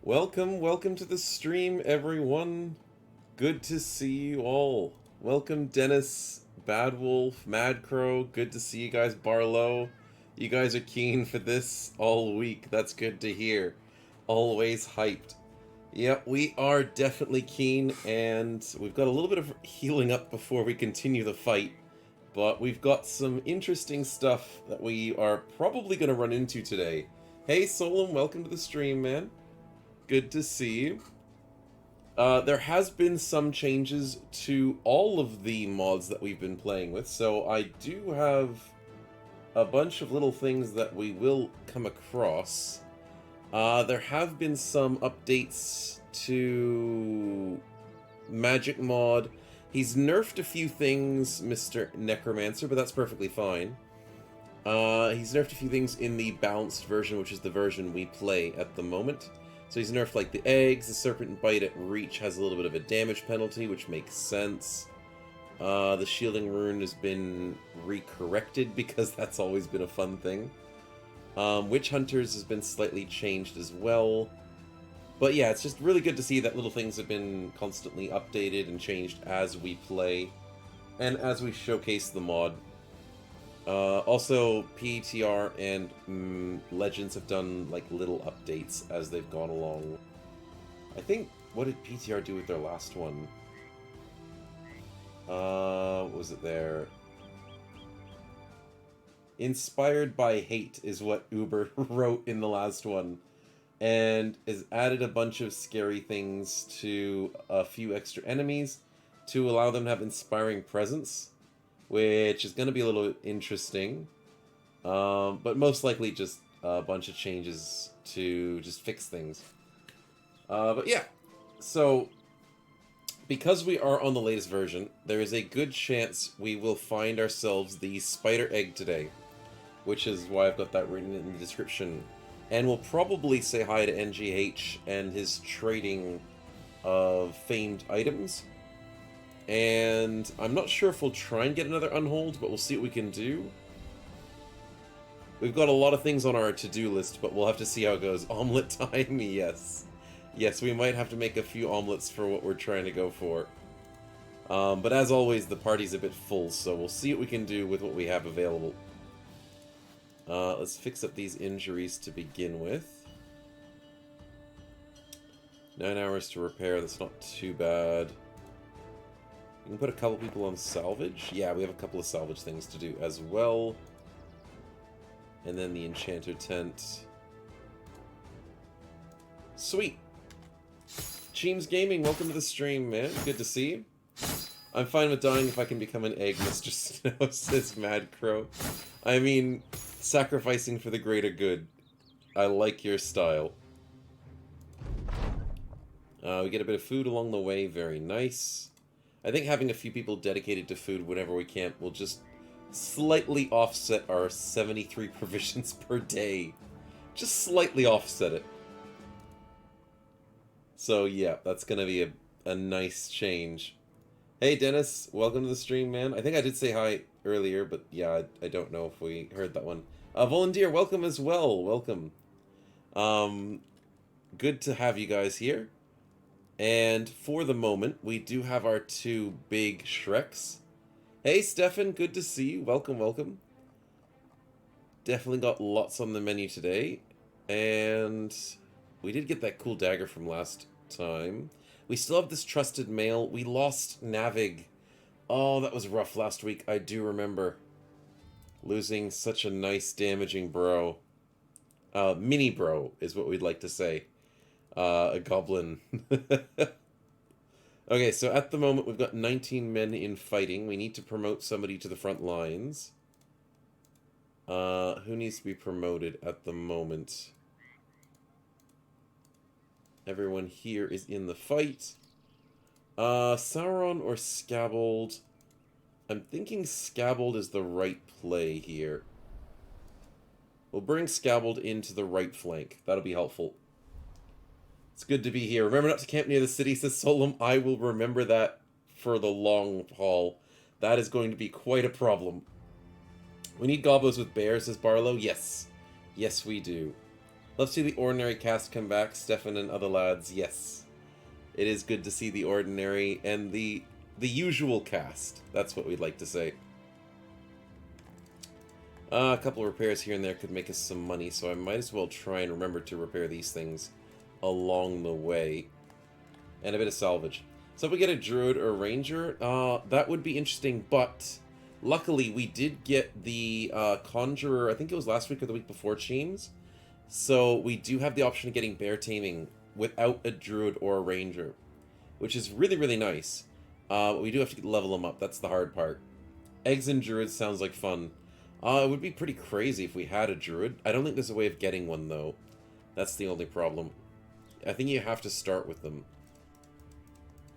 Welcome to the stream, everyone. Good to see you all. Welcome, Dennis, Bad Wolf, Mad Crow. Good to see you guys, Barlow. You guys are keen for this all week. That's good to hear. Always hyped. Yep, we are definitely keen, and we've got a little bit of healing up before we continue the fight. But we've got some interesting stuff that we are probably going to run into today. Hey, Solom, welcome to the stream, man. Good to see you. There has been some changes to all of the mods that we've been playing with, so I do have a bunch of little things that we will come across. There have been some updates to Magic Mod. He's nerfed a few things, Mr. Necromancer, but that's perfectly fine. He's nerfed a few things in the balanced version, which is the version we play at the moment. So he's nerfed like the eggs, the serpent bite at reach has a little bit of a damage penalty, which makes sense. The shielding rune has been recorrected because that's always been a fun thing. Witch Hunters has been slightly changed as well. But yeah, it's just really good to see that little things have been constantly updated and changed as we play and as we showcase the mod. Also, PTR and Legends have done like little updates as they've gone along. I think, what did PTR do with their last one? What was it there? Inspired by hate is what Uber wrote in the last one, and has added a bunch of scary things to a few extra enemies to allow them to have inspiring presence, which is going to be a little interesting, but most likely just a bunch of changes to just fix things. But yeah, so because we are on the latest version, there is a good chance we will find ourselves the spider egg today, which is why I've got that written in the description. And we'll probably say hi to NGH and his trading of famed items. And I'm not sure if we'll try and get another unhold, but we'll see what we can do. We've got a lot of things on our to-do list, but we'll have to see how it goes. Omelet time, yes. Yes, we might have to make a few omelets for what we're trying to go for. But as always, the party's a bit full, so we'll see what we can do with what we have available. Let's fix up these injuries to begin with. 9 hours to repair, that's not too bad. We can put a couple people on salvage. Yeah, we have a couple of salvage things to do as well. And then the enchanter tent. Sweet. Cheems Gaming, welcome to the stream, man. Good to see you. I'm fine with dying if I can become an egg, Mr. Snow, says Mad Crow. I mean, sacrificing for the greater good. I like your style. We get a bit of food along the way, very nice. I think having a few people dedicated to food whenever we camp will just slightly offset our 73 provisions per day. Just slightly offset it. So yeah, that's gonna be a nice change. Hey Dennis, welcome to the stream, man. I think I did say hi earlier, but yeah, I don't know if we heard that one. Volunteer, welcome as well. Welcome. Good to have you guys here. And for the moment, we do have our two big Shreks. Hey, Stefan, good to see you. Welcome, welcome. Definitely got lots on the menu today. And we did get that cool dagger from last time. We still have this trusted mail. We lost Navig. Oh, that was rough last week. I do remember losing such a nice damaging bro. Mini bro is what we'd like to say. A goblin. Okay, so at the moment we've got 19 men in fighting. We need to promote somebody to the front lines. Who needs to be promoted at the moment? Everyone here is in the fight. Sauron or Scabbold? I'm thinking Scabbold is the right play here. We'll bring Scabbold into the right flank. That'll be helpful. It's good to be here. Remember not to camp near the city, says Solom. I will remember that for the long haul. That is going to be quite a problem. We need gobos with bears, says Barlow. Yes. Yes, we do. Love to see the Ordinary cast come back, Stefan and other lads. Yes. It is good to see the Ordinary and the usual cast. That's what we'd like to say. A couple of repairs here and there could make us some money, so I might as well try and remember to repair these things along the way. And a bit of salvage. So if we get a Druid or a Ranger, that would be interesting, but luckily we did get the Conjurer, I think it was last week or the week before Cheems. So we do have the option of getting Bear Taming without a Druid or a Ranger, which is really, really nice. But we do have to level them up, that's the hard part. Eggs and Druids sounds like fun. It would be pretty crazy if we had a Druid. I don't think there's a way of getting one, though. That's the only problem. I think you have to start with them.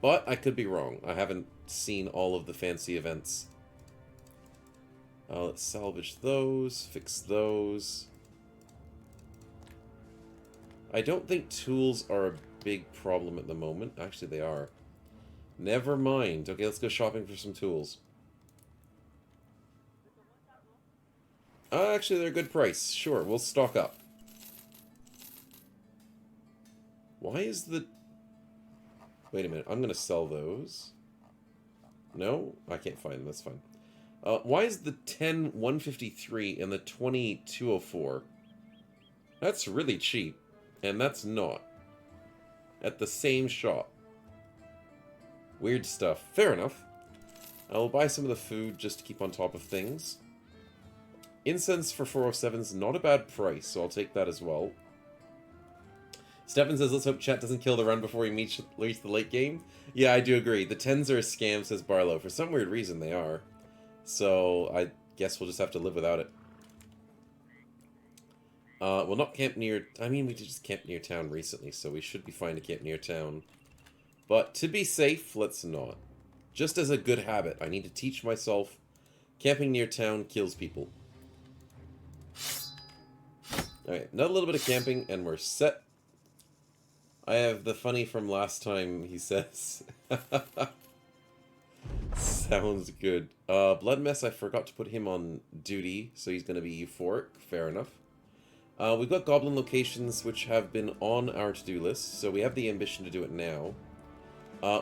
But I could be wrong. I haven't seen all of the fancy events. Let's salvage those, fix those. I don't think tools are a big problem at the moment. Actually, they are. Never mind. Okay, let's go shopping for some tools. Actually, they're a good price. Sure, we'll stock up. Why is the... Wait a minute, I'm going to sell those. No? I can't find them, that's fine. Why is the 10 153 and the 20 204? That's really cheap. And that's not. At the same shop. Weird stuff. Fair enough. I will buy some of the food just to keep on top of things. Incense for 407 is not a bad price, so I'll take that as well. Stefan says, let's hope chat doesn't kill the run before we reach the late game. Yeah, I do agree. The 10s are a scam, says Barlow. For some weird reason, they are. So, I guess we'll just have to live without it. We'll not camp near... I mean, we did just camp near town recently, so we should be fine to camp near town. But to be safe, let's not. Just as a good habit, I need to teach myself camping near town kills people. Alright, another little bit of camping, and we're set. I have the funny from last time, he says. Sounds good. Blood Mess, I forgot to put him on duty, so he's going to be euphoric. Fair enough. We've got goblin locations which have been on our to-do list, so we have the ambition to do it now.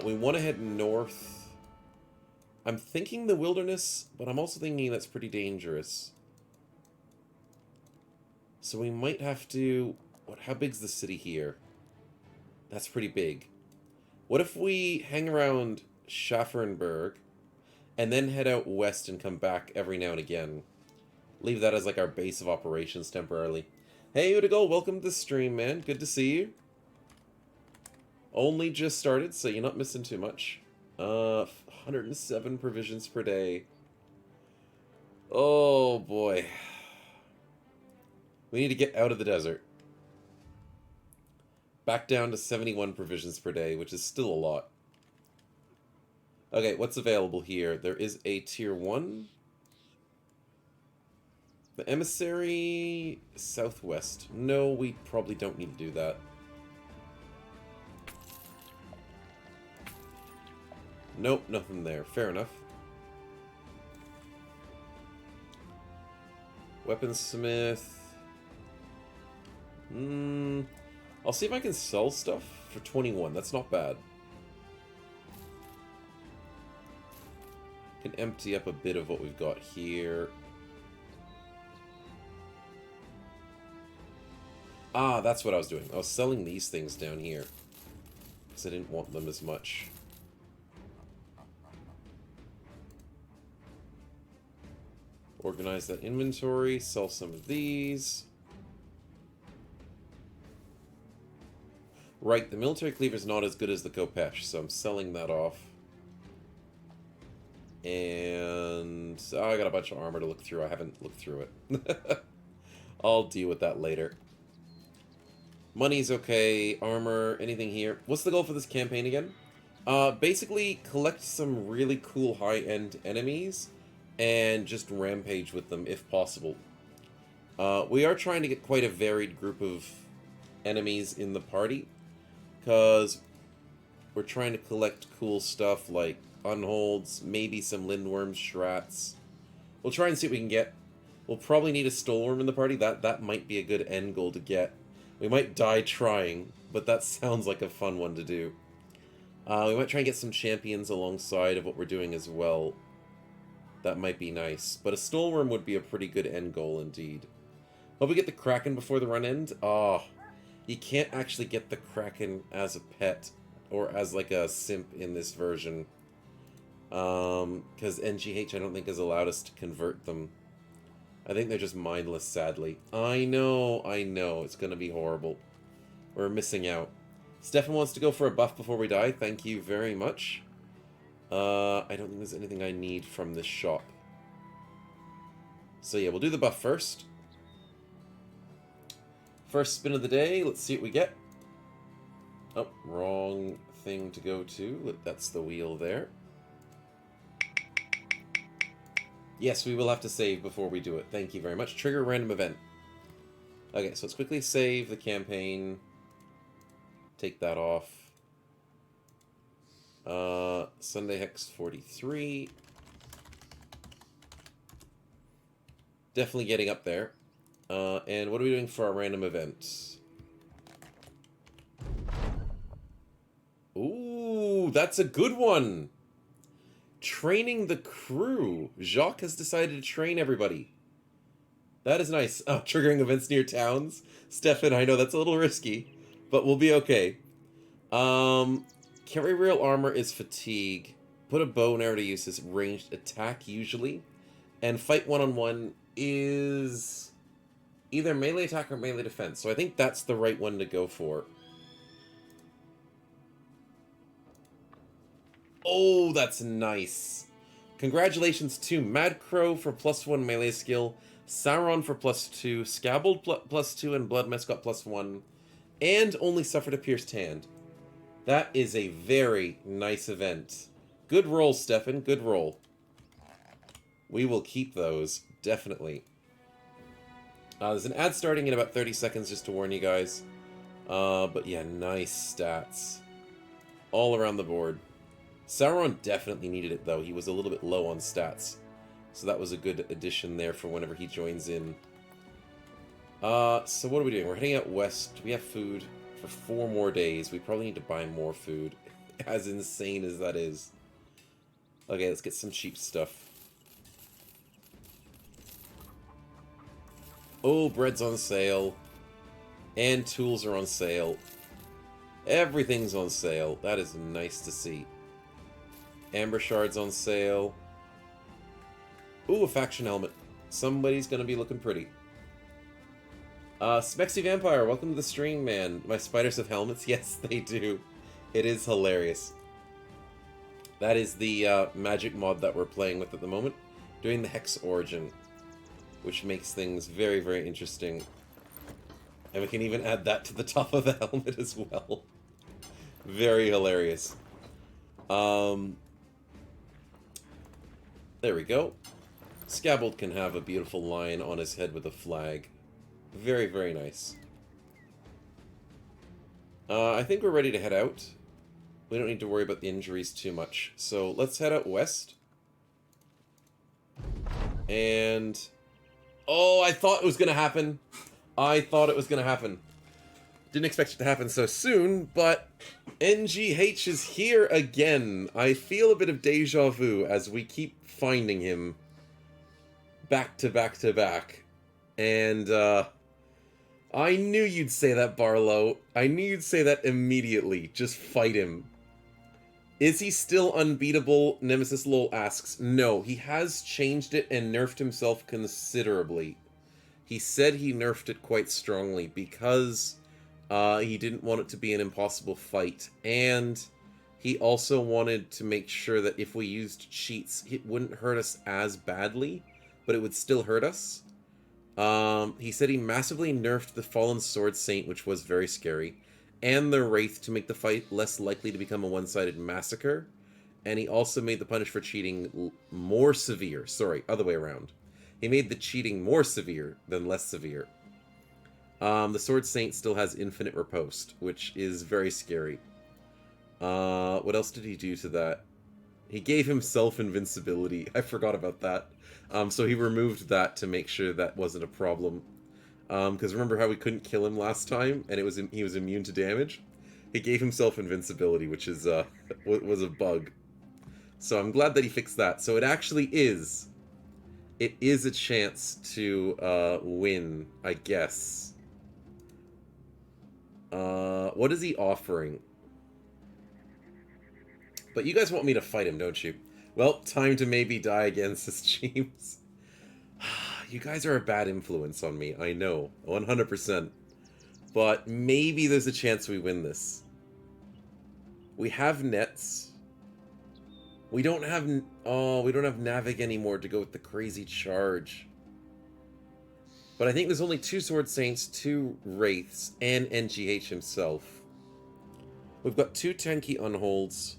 We want to head north. I'm thinking the wilderness, but I'm also thinking that's pretty dangerous. So we might have to... How big's the city here? That's pretty big. What if we hang around Schaffernburg and then head out west and come back every now and again? Leave that as like our base of operations temporarily. Hey Udigal, welcome to the stream, man. Good to see you. Only just started, so you're not missing too much. 107 provisions per day. Oh boy. We need to get out of the desert. Back down to 71 provisions per day, which is still a lot. Okay, what's available here? There is a tier 1. The Emissary Southwest. No, we probably don't need to do that. Nope, nothing there. Fair enough. Weaponsmith. I'll see if I can sell stuff for 21. That's not bad. Can empty up a bit of what we've got here. Ah, that's what I was doing. I was selling these things down here. Because I didn't want them as much. Organize that inventory. Sell some of these. Right, the military cleaver is not as good as the Kopesh, so I'm selling that off. And I got a bunch of armor to look through. I haven't looked through it. I'll deal with that later. Money's okay. Armor, anything here. What's the goal for this campaign again? Basically, collect some really cool high-end enemies and just rampage with them if possible. We are trying to get quite a varied group of enemies in the party, because we're trying to collect cool stuff like unholds, maybe some lindworms, shrats. We'll try and see what we can get. We'll probably need a stoleworm in the party. That might be a good end goal to get. We might die trying, but that sounds like a fun one to do. We might try and get some champions alongside of what we're doing as well. That might be nice. But a storeroom would be a pretty good end goal indeed. Hope we get the Kraken before the run end. Oh, you can't actually get the Kraken as a pet or as like a simp in this version. Because NGH I don't think has allowed us to convert them. I think they're just mindless, sadly. I know. It's going to be horrible. We're missing out. Stefan wants to go for a buff before we die. Thank you very much. I don't think there's anything I need from this shop. So yeah, we'll do the buff first. First spin of the day. Let's see what we get. Oh, wrong thing to go to. That's the wheel there. Yes, we will have to save before we do it. Thank you very much. Trigger random event. Okay, so let's quickly save the campaign. Take that off. Sunday Hex 43. Definitely getting up there. And what are we doing for our random event? Ooh, that's a good one! Training the crew. Jacques has decided to train everybody. That is nice. Oh, triggering events near towns. Stefan, I know that's a little risky, but we'll be okay. Carry real armor is fatigue. Put a bow and arrow to use as ranged attack usually. And fight one-on-one is either melee attack or melee defense. So I think that's the right one to go for. Oh, that's nice. Congratulations to Mad Crow for +1 melee skill, Sauron for +2, Scabbled +2, and Blood Mess got +1, and only suffered a pierced hand. That is a very nice event. Good roll, Stefan. Good roll. We will keep those, definitely. There's an ad starting in about 30 seconds, just to warn you guys. But yeah, nice stats. All around the board. Sauron definitely needed it, though. He was a little bit low on stats. So that was a good addition there for whenever he joins in. So what are we doing? We're heading out west. We have food for 4 more days. We probably need to buy more food. As insane as that is. Okay, let's get some cheap stuff. Oh, bread's on sale. And tools are on sale. Everything's on sale. That is nice to see. Amber Shard's on sale. Ooh, a faction helmet. Somebody's gonna be looking pretty. Smexy Vampire, welcome to the stream, man. My spiders have helmets? Yes, they do. It is hilarious. That is the magic mod that we're playing with at the moment. Doing the Hex Origin. Which makes things very, very interesting. And we can even add that to the top of the helmet as well. Very hilarious. There we go. Scabbled can have a beautiful lion on his head with a flag. Very, very nice. I think we're ready to head out. We don't need to worry about the injuries too much. So let's head out west. And... oh, I thought it was going to happen. I thought it was going to happen. Didn't expect it to happen so soon, but NGH is here again. I feel a bit of deja vu as we keep finding him back to back to back. And, I knew you'd say that, Barlow. I knew you'd say that immediately. Just fight him. Is he still unbeatable? Nemesis Lol asks. No, he has changed it and nerfed himself considerably. He said he nerfed it quite strongly because he didn't want it to be an impossible fight. And he also wanted to make sure that if we used cheats, it wouldn't hurt us as badly, but it would still hurt us. He said he massively nerfed the Fallen Sword Saint, which was very scary, and the Wraith to make the fight less likely to become a one-sided massacre. And he also made the punish for cheating more severe. Sorry, other way around. He made the cheating more severe than less severe. The Sword Saint still has infinite riposte, which is very scary. What else did he do to that? He gave himself invincibility. I forgot about that. So he removed that to make sure that wasn't a problem. Because remember how we couldn't kill him last time, and he was immune to damage? He gave himself invincibility, which is was a bug. So I'm glad that he fixed that. So it actually is. It is a chance to win, I guess. What is he offering? But you guys want me to fight him, don't you? Well, time to maybe die again, says James. You guys are a bad influence on me, I know. 100%. But maybe there's a chance we win this. We have nets. We don't have... Oh, we don't have Navig anymore to go with the crazy charge. But I think there's only 2 Sword Saints, 2 Wraiths, and NGH himself. We've got 2 Tenki Unholds.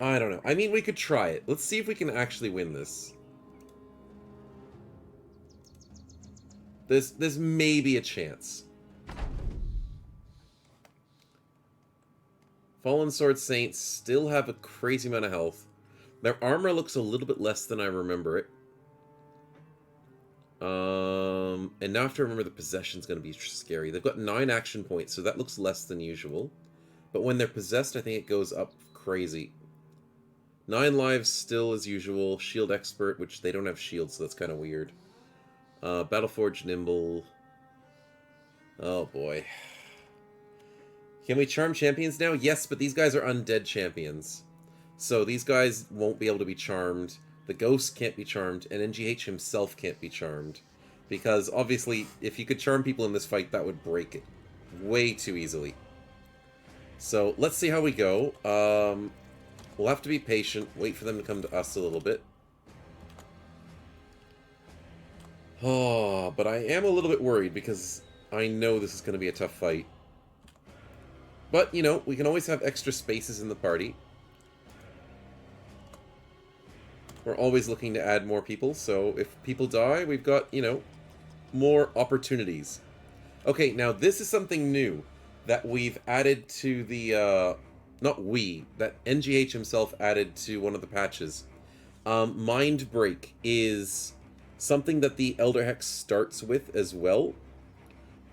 I don't know. I mean, we could try it. Let's see if we can actually win this. There's maybe a chance. Fallen Sword Saints still have a crazy amount of health. Their armor looks a little bit less than I remember it. And now I have to remember the possession's going to be scary. They've got 9 action points, so that looks less than usual. But when they're possessed, I think it goes up crazy. 9 lives still as usual. Shield Expert, which they don't have shields, so that's kind of weird. Battleforge Nimble. Oh boy. Can we charm champions now? Yes, but these guys are undead champions. So these guys won't be able to be charmed. The ghost can't be charmed, and NGH himself can't be charmed. Because obviously, if you could charm people in this fight, that would break it way too easily. So let's see how we go. We'll have to be patient, wait for them to come to us a little bit. Oh, but I am a little bit worried because I know this is going to be a tough fight. But, you know, we can always have extra spaces in the party. We're always looking to add more people, so if people die, we've got, you know, more opportunities. Okay, now this is something new that we've added to the, not we, that NGH himself added to one of the patches. Mind Break is something that the Elder Hex starts with as well.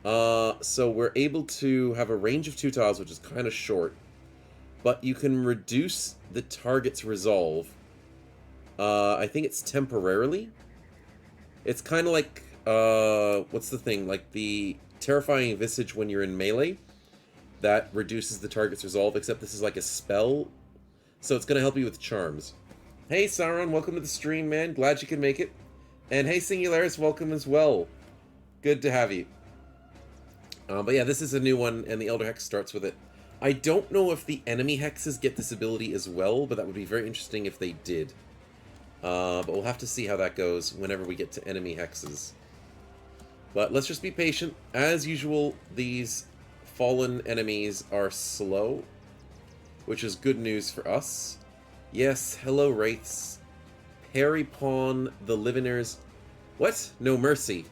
So we're able to have a range of 2 tiles, which is kind of short. But you can reduce the target's resolve. I think it's temporarily. It's kind of like, what's the thing? Like the Terrifying Visage when you're in melee. That reduces the target's resolve, except this is like a spell. So it's going to help you with charms. Hey Sauron, welcome to the stream, man. Glad you could make it. And hey Singularis, welcome as well. Good to have you. But yeah, this is a new one, and the Elder Hex starts with it. I don't know if the enemy hexes get this ability as well, but that would be very interesting if they did. But we'll have to see how that goes whenever we get to enemy hexes. But let's just be patient. As usual, these fallen enemies are slow, which is good news for us. Yes, hello Wraiths. Parry Pawn, the Liveners. What? No mercy.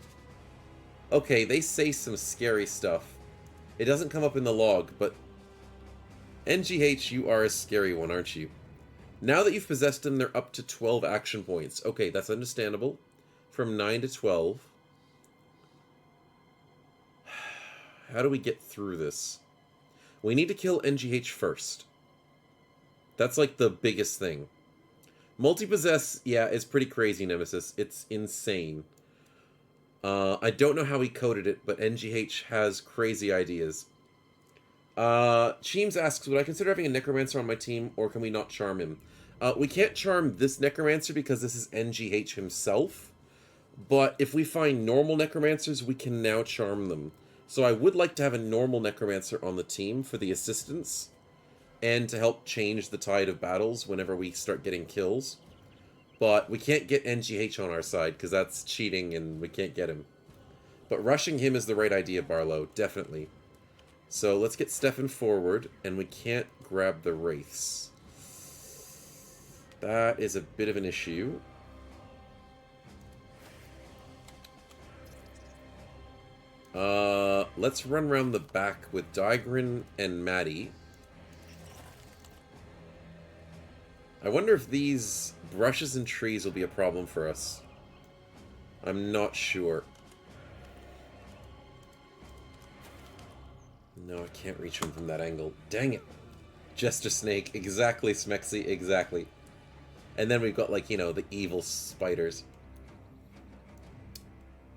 Okay, they say some scary stuff. It doesn't come up in the log, but... NGH, you are a scary one, aren't you? Now that you've possessed them, they're up to 12 action points. Okay, that's understandable. From 9 to 12. How do we get through this? We need to kill NGH first. That's like the biggest thing. Multi-possess, yeah, is pretty crazy, Nemesis. It's insane. I don't know how he coded it, but NGH has crazy ideas. Cheems asks, would I consider having a Necromancer on my team, or can we not charm him? We can't charm this Necromancer because this is NGH himself, but if we find normal Necromancers, we can now charm them. So I would like to have a normal Necromancer on the team for the assistance, and to help change the tide of battles whenever we start getting kills. But we can't get NGH on our side, because that's cheating and we can't get him. But rushing him is the right idea, Barlow, definitely. So let's get Stefan forward, and we can't grab the Wraiths. That is a bit of an issue. Let's run around the back with Digrin and Maddie. I wonder if these brushes and trees will be a problem for us. I'm not sure. No, I can't reach him from that angle. Dang it. Jester Snake. Exactly, Smexy. Exactly. And then we've got, like, you know, the evil spiders.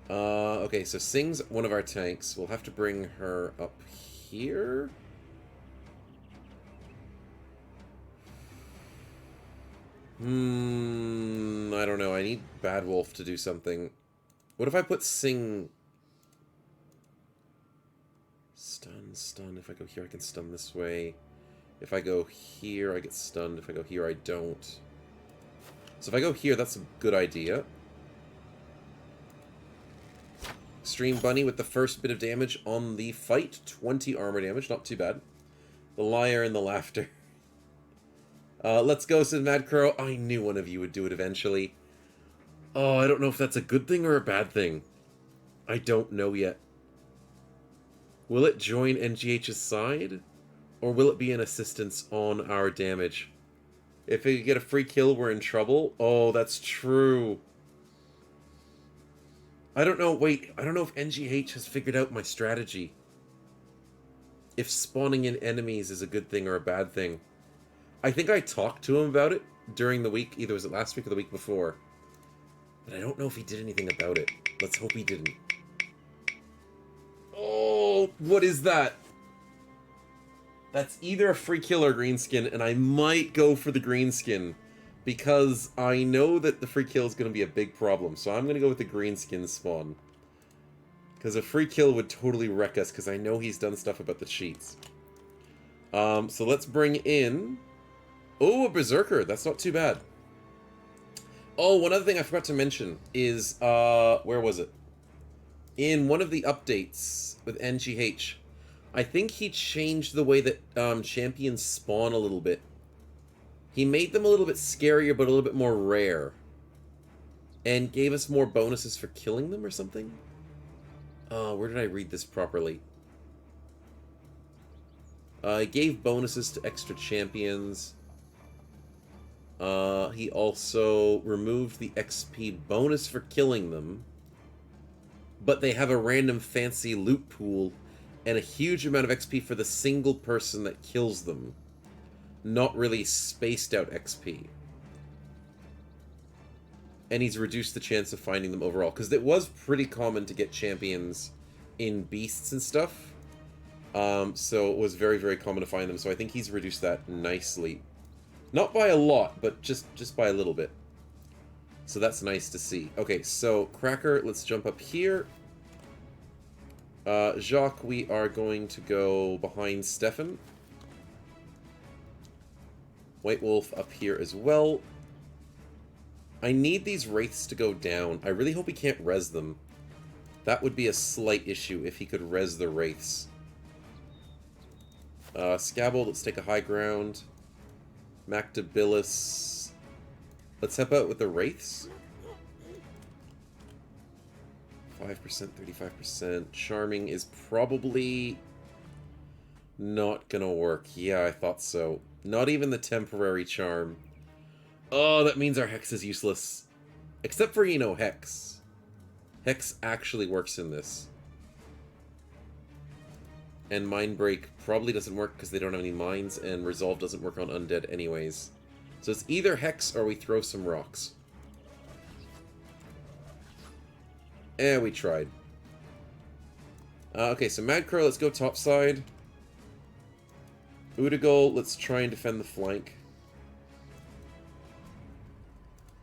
Okay, so Sing's one of our tanks. We'll have to bring her up here. I don't know. I need Bad Wolf to do something. What if I put Sing... Stun, stun. If I go here, I can stun this way. If I go here, I get stunned. If I go here, I don't. So if I go here, that's a good idea. Extreme Bunny with the first bit of damage on the fight. 20 armor damage, not too bad. The liar and the laughter. Let's go, said Mad Crow. I knew one of you would do it eventually. Oh, I don't know if that's a good thing or a bad thing. I don't know yet. Will it join NGH's side? Or will it be an assistance on our damage? If we get a free kill, we're in trouble. Oh, that's true. I don't know, wait, I don't know if NGH has figured out my strategy. If spawning in enemies is a good thing or a bad thing. I think I talked to him about it during the week, either was it last week or the week before. But I don't know if he did anything about it. Let's hope he didn't. Oh, what is that? That's either a free kill or green skin, and I might go for the green skin. Because I know that the free kill is going to be a big problem, so I'm going to go with the green skin spawn. Because a free kill would totally wreck us, because I know he's done stuff about the cheats. So let's bring in... Oh, a Berserker! That's not too bad. Oh, one other thing I forgot to mention is, where was it? In one of the updates with NGH, I think he changed the way that champions spawn a little bit. He made them a little bit scarier, but a little bit more rare. And gave us more bonuses for killing them or something? Where did I read this properly? He gave bonuses to extra champions. He also removed the XP bonus for killing them. But they have a random fancy loot pool and a huge amount of XP for the single person that kills them. Not really spaced out XP. And he's reduced the chance of finding them overall. Because it was pretty common to get champions in beasts and stuff. So it was very, very common to find them. So I think he's reduced that nicely. Not by a lot, but just by a little bit. So that's nice to see. Okay, so Cracker, let's jump up here. Jacques, we are going to go behind Stefan. White Wolf up here as well. I need these Wraiths to go down. I really hope he can't res them. That would be a slight issue if he could res the Wraiths. Scabble, let's take a high ground. Mactabilis. Let's help out with the Wraiths. 5%, 35%. Charming is probably not gonna work. Yeah, I thought so. Not even the temporary charm. Oh, that means our Hex is useless. Except for, you know, Hex. Hex actually works in this. And Mind Break probably doesn't work because they don't have any mines, and Resolve doesn't work on Undead anyways. So it's either Hex or we throw some rocks. We tried. Okay, so Mad Crow, let's go topside. Udigol, let's try and defend the flank.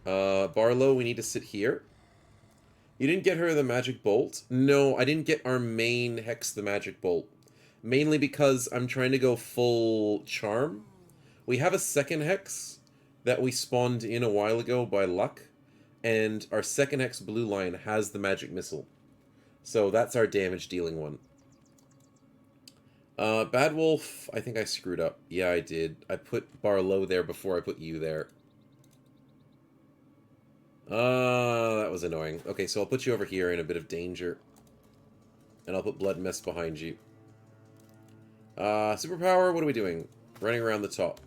Barlow, we need to sit here. You didn't get her the Magic Bolt? No, I didn't get our main Hex the Magic Bolt. Mainly because I'm trying to go full Charm. We have a second Hex that we spawned in a while ago by luck. And our second Hex Blue Line has the Magic Missile. So that's our damage dealing one. Bad Wolf, I think I screwed up. Yeah, I did. I put Barlow there before I put you there. That was annoying. Okay, so I'll put you over here in a bit of danger. And I'll put Blood Mess behind you. Superpower, what are we doing? Running around the top.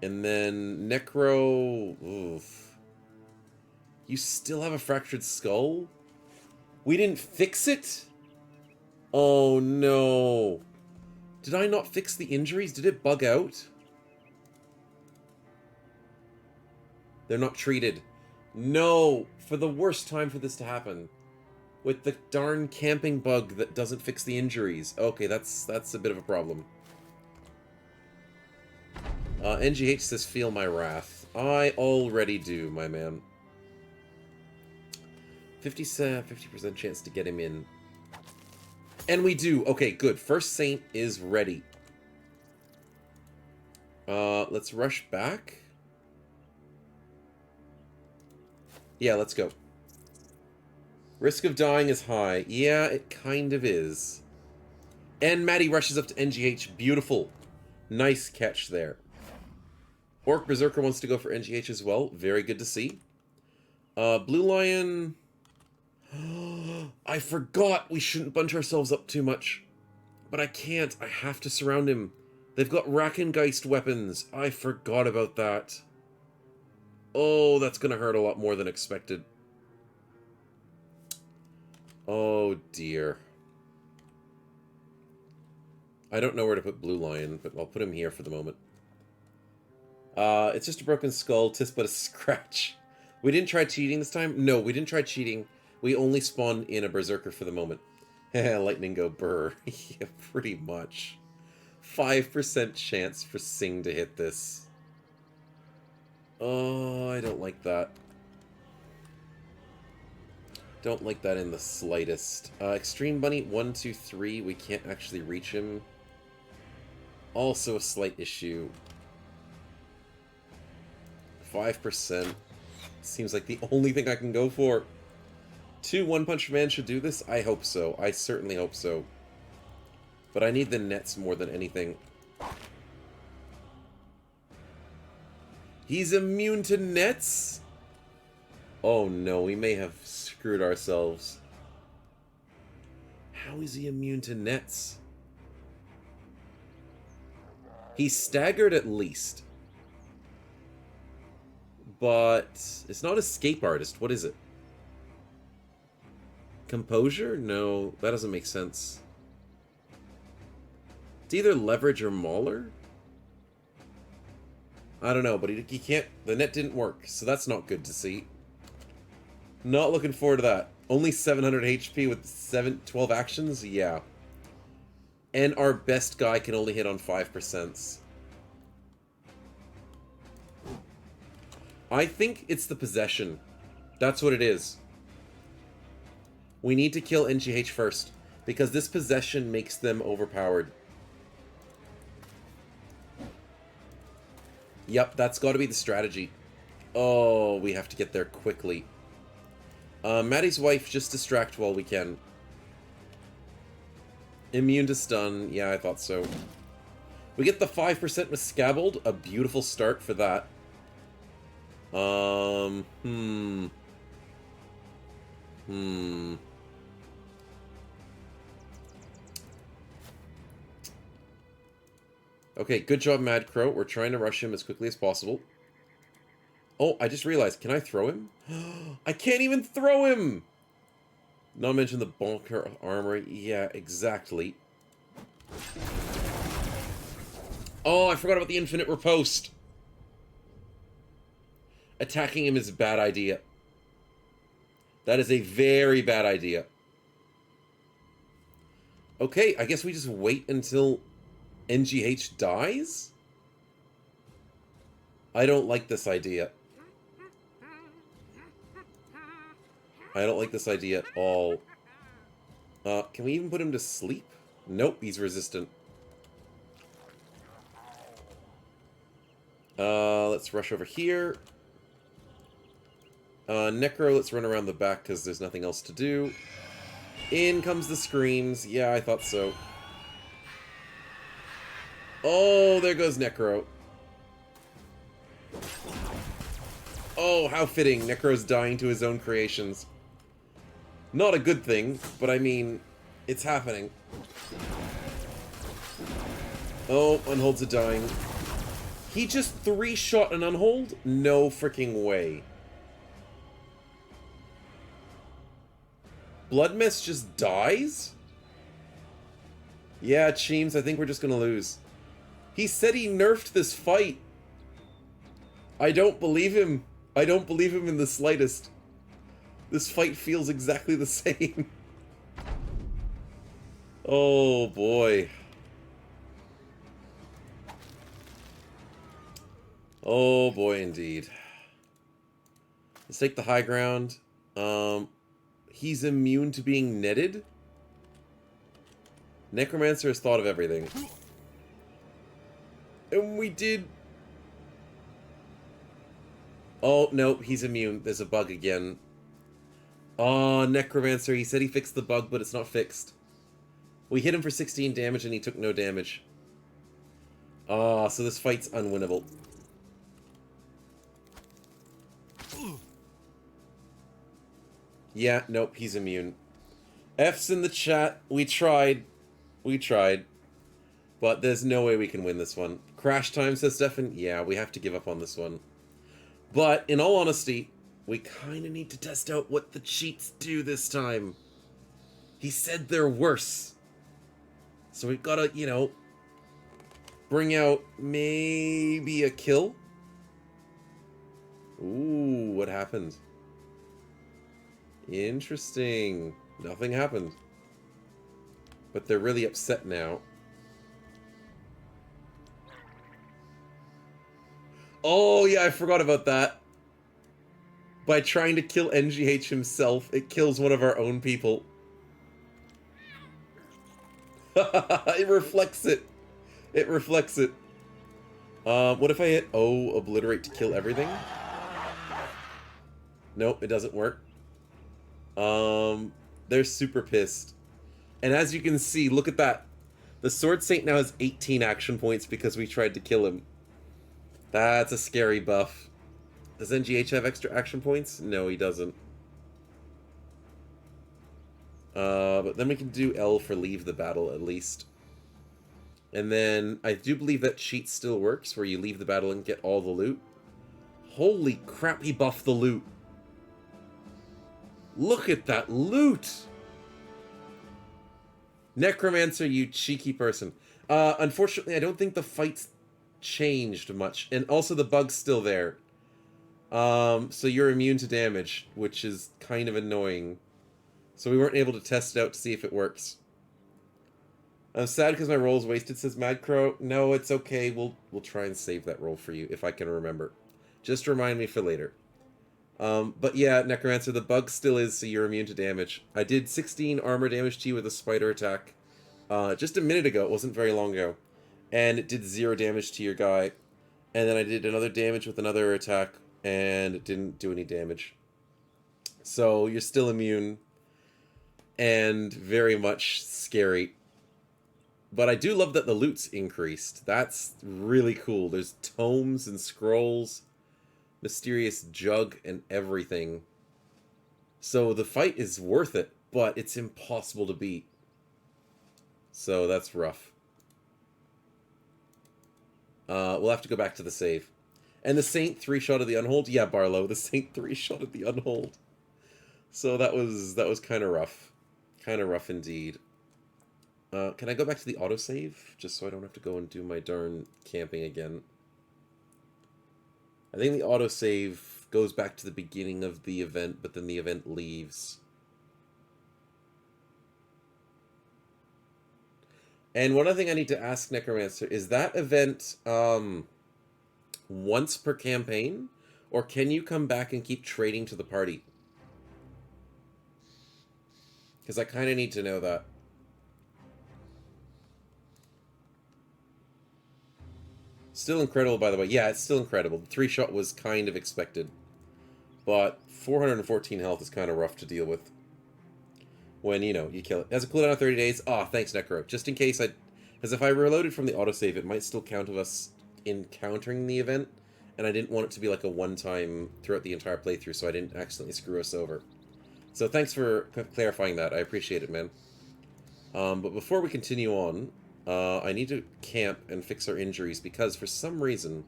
And then Necro... Oof. You still have a fractured skull? We didn't fix it? Oh no. Did I not fix the injuries? Did it bug out? They're not treated. No! For the worst time for this to happen. With the darn camping bug that doesn't fix the injuries. Okay, that's a bit of a problem. NGH says, feel my wrath. I already do, my man. 50% chance to get him in. And we do. Okay, good. First Saint is ready. Let's rush back. Yeah, let's go. Risk of dying is high. Yeah, it kind of is. And Maddie rushes up to NGH. Beautiful. Nice catch there. Orc Berserker wants to go for NGH as well. Very good to see. Blue Lion... I forgot we shouldn't bunch ourselves up too much. But I can't. I have to surround him. They've got Rakengeist weapons. I forgot about that. Oh, that's going to hurt a lot more than expected. Oh, dear. I don't know where to put Blue Lion, but I'll put him here for the moment. It's just a broken skull, tis but a scratch. We didn't try cheating this time? No, we didn't try cheating. We only spawned in a Berserker for the moment. Lightning go brr. Yeah, pretty much. 5% chance for Sing to hit this. Oh, I don't like that. Don't like that in the slightest. Extreme Bunny, 1, 2, 3. We can't actually reach him. Also a slight issue. 5%. Seems like the only thing I can go for. 2 One-Punch Man should do this? I hope so. I certainly hope so. But I need the nets more than anything. He's immune to nets? Oh no, we may have screwed ourselves. How is he immune to nets? He's staggered at least. But it's not Escape Artist. What is it? Composure? No, that doesn't make sense. It's either Leverage or Mauler? I don't know, but he can't... The net didn't work, so that's not good to see. Not looking forward to that. Only 700 HP with 12 actions? Yeah. And our best guy can only hit on 5%. I think it's the possession. That's what it is. We need to kill NGH first, because this possession makes them overpowered. Yep, that's got to be the strategy. Oh, we have to get there quickly. Maddie's wife, just distract while we can. Immune to stun. Yeah, I thought so. We get the 5% with Scabbled. A beautiful start for that. Okay, good job, Mad Crow. We're trying to rush him as quickly as possible. Oh, I just realized. Can I throw him? I can't even throw him! Not mention the bonker armor. Yeah, exactly. Oh, I forgot about the infinite riposte. Attacking him is a bad idea. That is a very bad idea. Okay, I guess we just wait until NGH dies? I don't like this idea. I don't like this idea at all. Can we even put him to sleep? Nope, he's resistant. Let's rush over here. Necro, let's run around the back because there's nothing else to do. In comes the screams. Yeah, I thought so. Oh, there goes Necro. Oh, how fitting. Necro's dying to his own creations. Not a good thing, but I mean, it's happening. Oh, Unhold's a dying. He just 3-shot an Unhold? No freaking way. Blood Mist just dies? Yeah, Cheems, I think we're just gonna lose. He said he nerfed this fight. I don't believe him. I don't believe him in the slightest. This fight feels exactly the same. Oh, boy. Oh, boy, indeed. Let's take the high ground. He's immune to being netted? Necromancer has thought of everything. And we did... Oh, no, he's immune. There's a bug again. Oh, Necromancer. He said he fixed the bug, but it's not fixed. We hit him for 16 damage and he took no damage. Oh, so this fight's unwinnable. Yeah, nope, he's immune. F's in the chat. We tried. We tried. But there's no way we can win this one. Crash time, says Stefan. Yeah, we have to give up on this one. But, in all honesty, we kind of need to test out what the cheats do this time. He said they're worse. So we've got to, you know, bring out maybe a kill. Ooh, what happened? Interesting. Nothing happened. But they're really upset now. Oh, yeah, I forgot about that. By trying to kill NGH himself, it kills one of our own people. It reflects it. It reflects it. What if I hit O, obliterate to kill everything? Nope, it doesn't work. They're super pissed. And as you can see, look at that. The Sword Saint now has 18 action points because we tried to kill him. That's a scary buff. Does NGH have extra action points? No, he doesn't. But then we can do L for leave the battle, at least. And then, I do believe that cheat still works, where you leave the battle and get all the loot. Holy crap, he buffed the loot. Look at that loot! Necromancer, you cheeky person. Unfortunately, I don't think the fight's changed much. And also, the bug's still there. So you're immune to damage, which is kind of annoying. So we weren't able to test it out to see if it works. I'm sad because my roll's wasted, says Mad Crow. No, it's okay. We'll try and save that roll for you, if I can remember. Just remind me for later. But yeah, Necromancer, the bug still is, so you're immune to damage. I did 16 armor damage to you with a spider attack. Just a minute ago. It wasn't very long ago. And it did 0 damage to your guy. And then I did another damage with another attack, and it didn't do any damage. So you're still immune. And very much scary. But I do love that the loot's increased. That's really cool. There's tomes and scrolls, mysterious jug, and everything. So the fight is worth it, but it's impossible to beat. So that's rough. We'll have to go back to the save. And the Saint 3-shot of the Unhold? Yeah, Barlow, the Saint 3-shot of the Unhold. So that was kind of rough. Kind of rough indeed. Can I go back to the autosave? Just so I don't have to go and do my darn camping again. I think the autosave goes back to the beginning of the event, but then the event leaves. And one other thing I need to ask Necromancer, is that event once per campaign? Or can you come back and keep trading to the party? Because I kind of need to know that. Still incredible, by the way. Yeah, it's still incredible. The 3-shot was kind of expected. But 414 health is kind of rough to deal with. When, you know, you kill it. It has a cooldown of 30 days. Ah, thanks, Necro. Just in case I... Because if I reloaded from the autosave, it might still count of us encountering the event. And I didn't want it to be like a one-time throughout the entire playthrough, so I didn't accidentally screw us over. So thanks for clarifying that. I appreciate it, man. But before we continue on, I need to camp and fix our injuries, because for some reason,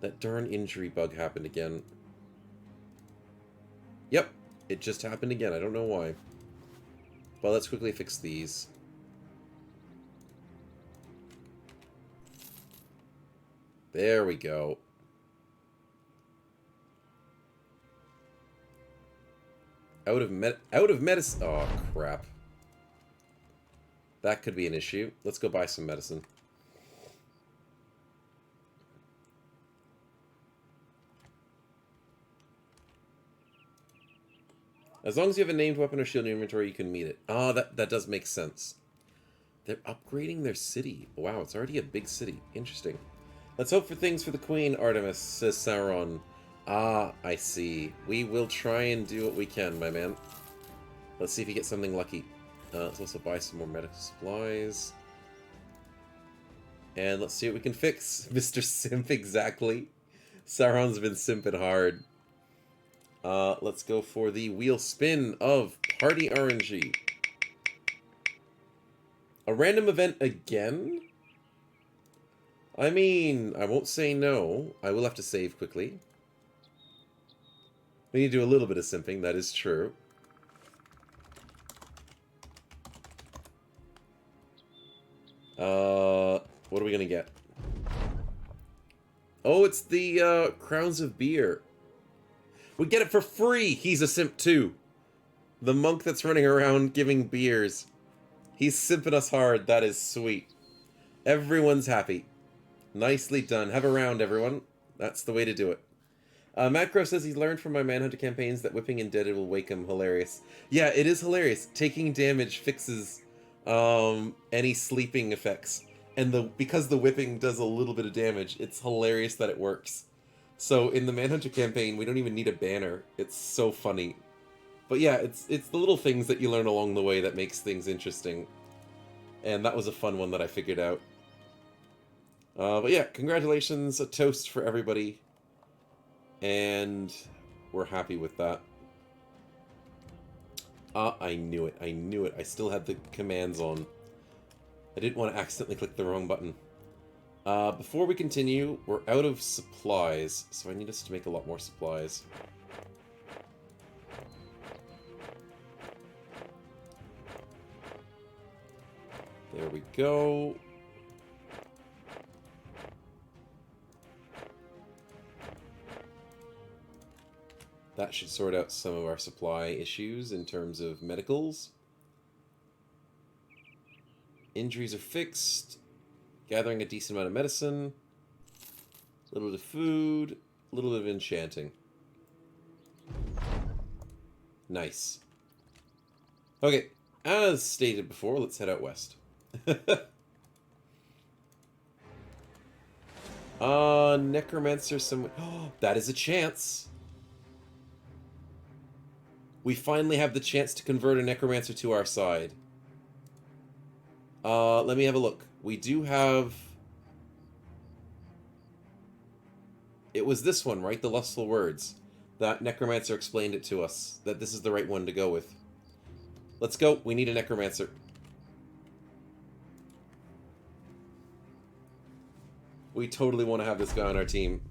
that darn injury bug happened again. Yep, it just happened again. I don't know why. But let's quickly fix these. There we go. Out of medicine. Oh, crap. That could be an issue. Let's go buy some medicine. As long as you have a named weapon or shield in your inventory, you can meet it. Ah, that does make sense. They're upgrading their city. Wow, it's already a big city. Interesting. Let's hope for things for the Queen, Artemis, says Sauron. Ah, I see. We will try and do what we can, my man. Let's see if you get something lucky. Let's also buy some more medical supplies. And let's see what we can fix. Mr. Simp, exactly. Sauron's been simping hard. Let's go for the wheel spin of Party RNG. A random event again? I mean, I won't say no. I will have to save quickly. We need to do a little bit of simping, that is true. What are we gonna get? Oh, it's the, Crowns of Beer. We get it for free! He's a simp too. The monk that's running around giving beers. He's simping us hard, that is sweet. Everyone's happy. Nicely done. Have a round, everyone. That's the way to do it. Macro says he's learned from my Manhunter campaigns that whipping Indebted will wake him. Hilarious. Yeah, it is hilarious. Taking damage fixes any sleeping effects. And because the whipping does a little bit of damage, it's hilarious that it works. So in the Manhunter campaign, we don't even need a banner. It's so funny. But yeah, it's the little things that you learn along the way that makes things interesting. And that was a fun one that I figured out. But yeah, congratulations, a toast for everybody. And we're happy with that. I knew it, I knew it. I still had the commands on. I didn't want to accidentally click the wrong button. Before we continue, we're out of supplies, so I need us to make a lot more supplies. There we go. That should sort out some of our supply issues in terms of medicals. Injuries are fixed. Gathering a decent amount of medicine. A little bit of food. A little bit of enchanting. Nice. Okay, as stated before, let's head out west. Necromancer somewhere. Oh, that is a chance. We finally have the chance to convert a Necromancer to our side. Let me have a look. We do have... It was this one, right? The Lustful Words. That Necromancer explained it to us. That this is the right one to go with. Let's go. We need a Necromancer. We totally want to have this guy on our team.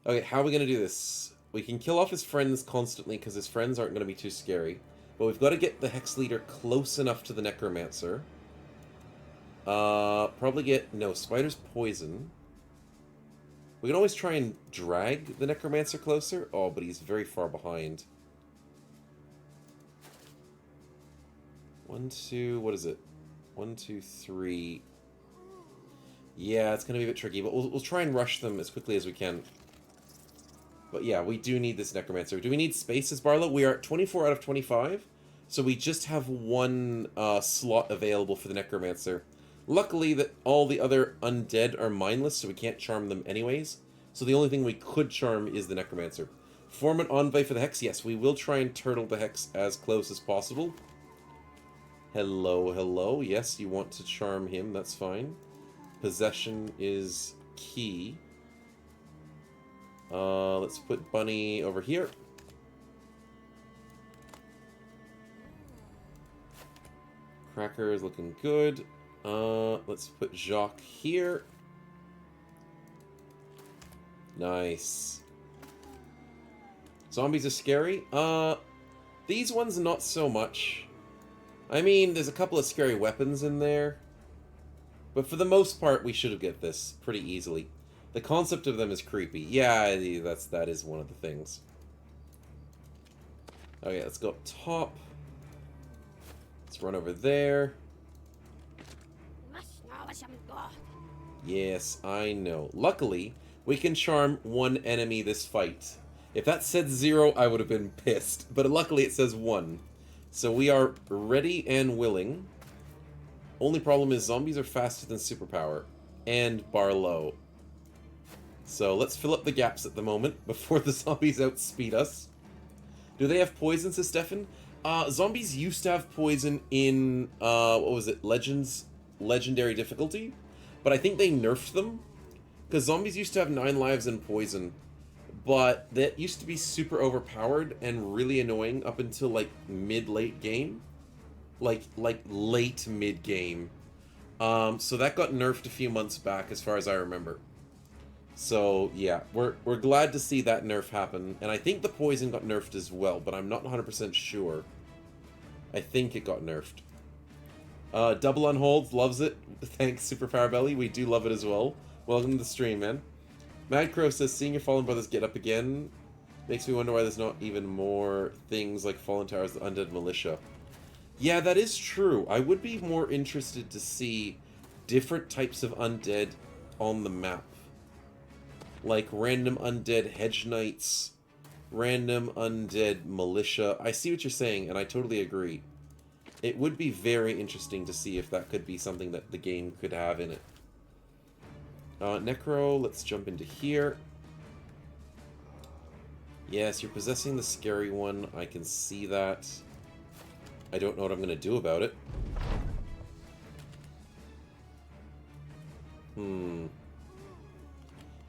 Okay, how are we going to do this? We can kill off his friends constantly because his friends aren't going to be too scary. But we've got to get the Hex Leader close enough to the Necromancer. Probably get... No, Spider's poison. We can always try and drag the Necromancer closer. Oh, but he's very far behind. 1, 2... What is it? 1, 2, 3... Yeah, it's going to be a bit tricky, but we'll try and rush them as quickly as we can. But yeah, we do need this Necromancer. Do we need spaces, Barlow? We are at 24 out of 25, so we just have one slot available for the Necromancer. Luckily, that all the other undead are mindless, so we can't charm them anyways. So the only thing we could charm is the Necromancer. Form an envoy for the Hex. Yes, we will try and turtle the Hex as close as possible. Hello, hello. Yes, you want to charm him. That's fine. Possession is key. Let's put Bunny over here. Cracker is looking good. Let's put Jacques here. Nice. Zombies are scary. These ones not so much. I mean, there's a couple of scary weapons in there. But for the most part, we should have get this pretty easily. The concept of them is creepy. Yeah, that is one of the things. Okay, let's go up top. Let's run over there. Yes, I know. Luckily, we can charm one enemy this fight. If that said 0, I would have been pissed. But luckily it says 1. So we are ready and willing. Only problem is zombies are faster than superpower. And bar low. So let's fill up the gaps at the moment before the zombies outspeed us. Do they have poison, says Stefan? Zombies used to have poison in, what was it? Legendary difficulty? But I think they nerfed them. Because zombies used to have 9 lives and poison. But that used to be super overpowered and really annoying up until, like, mid-late game. Like late mid-game. So that got nerfed a few months back, as far as I remember. So, yeah, we're glad to see that nerf happen. And I think the poison got nerfed as well, but I'm not 100% sure. I think it got nerfed. Double on holds, loves it. Thanks, Superpower Belly. We do love it as well. Welcome to the stream, man. Mad Crow says, seeing your Fallen Brothers get up again makes me wonder why there's not even more things like Fallen Towers, the Undead Militia. Yeah, that is true. I would be more interested to see different types of undead on the map. Like random undead hedge knights, random undead militia. I see what you're saying, and I totally agree. It would be very interesting to see if that could be something that the game could have in it. Necro, let's jump into here. Yes, you're possessing the scary one. I can see that. I don't know what I'm going to do about it.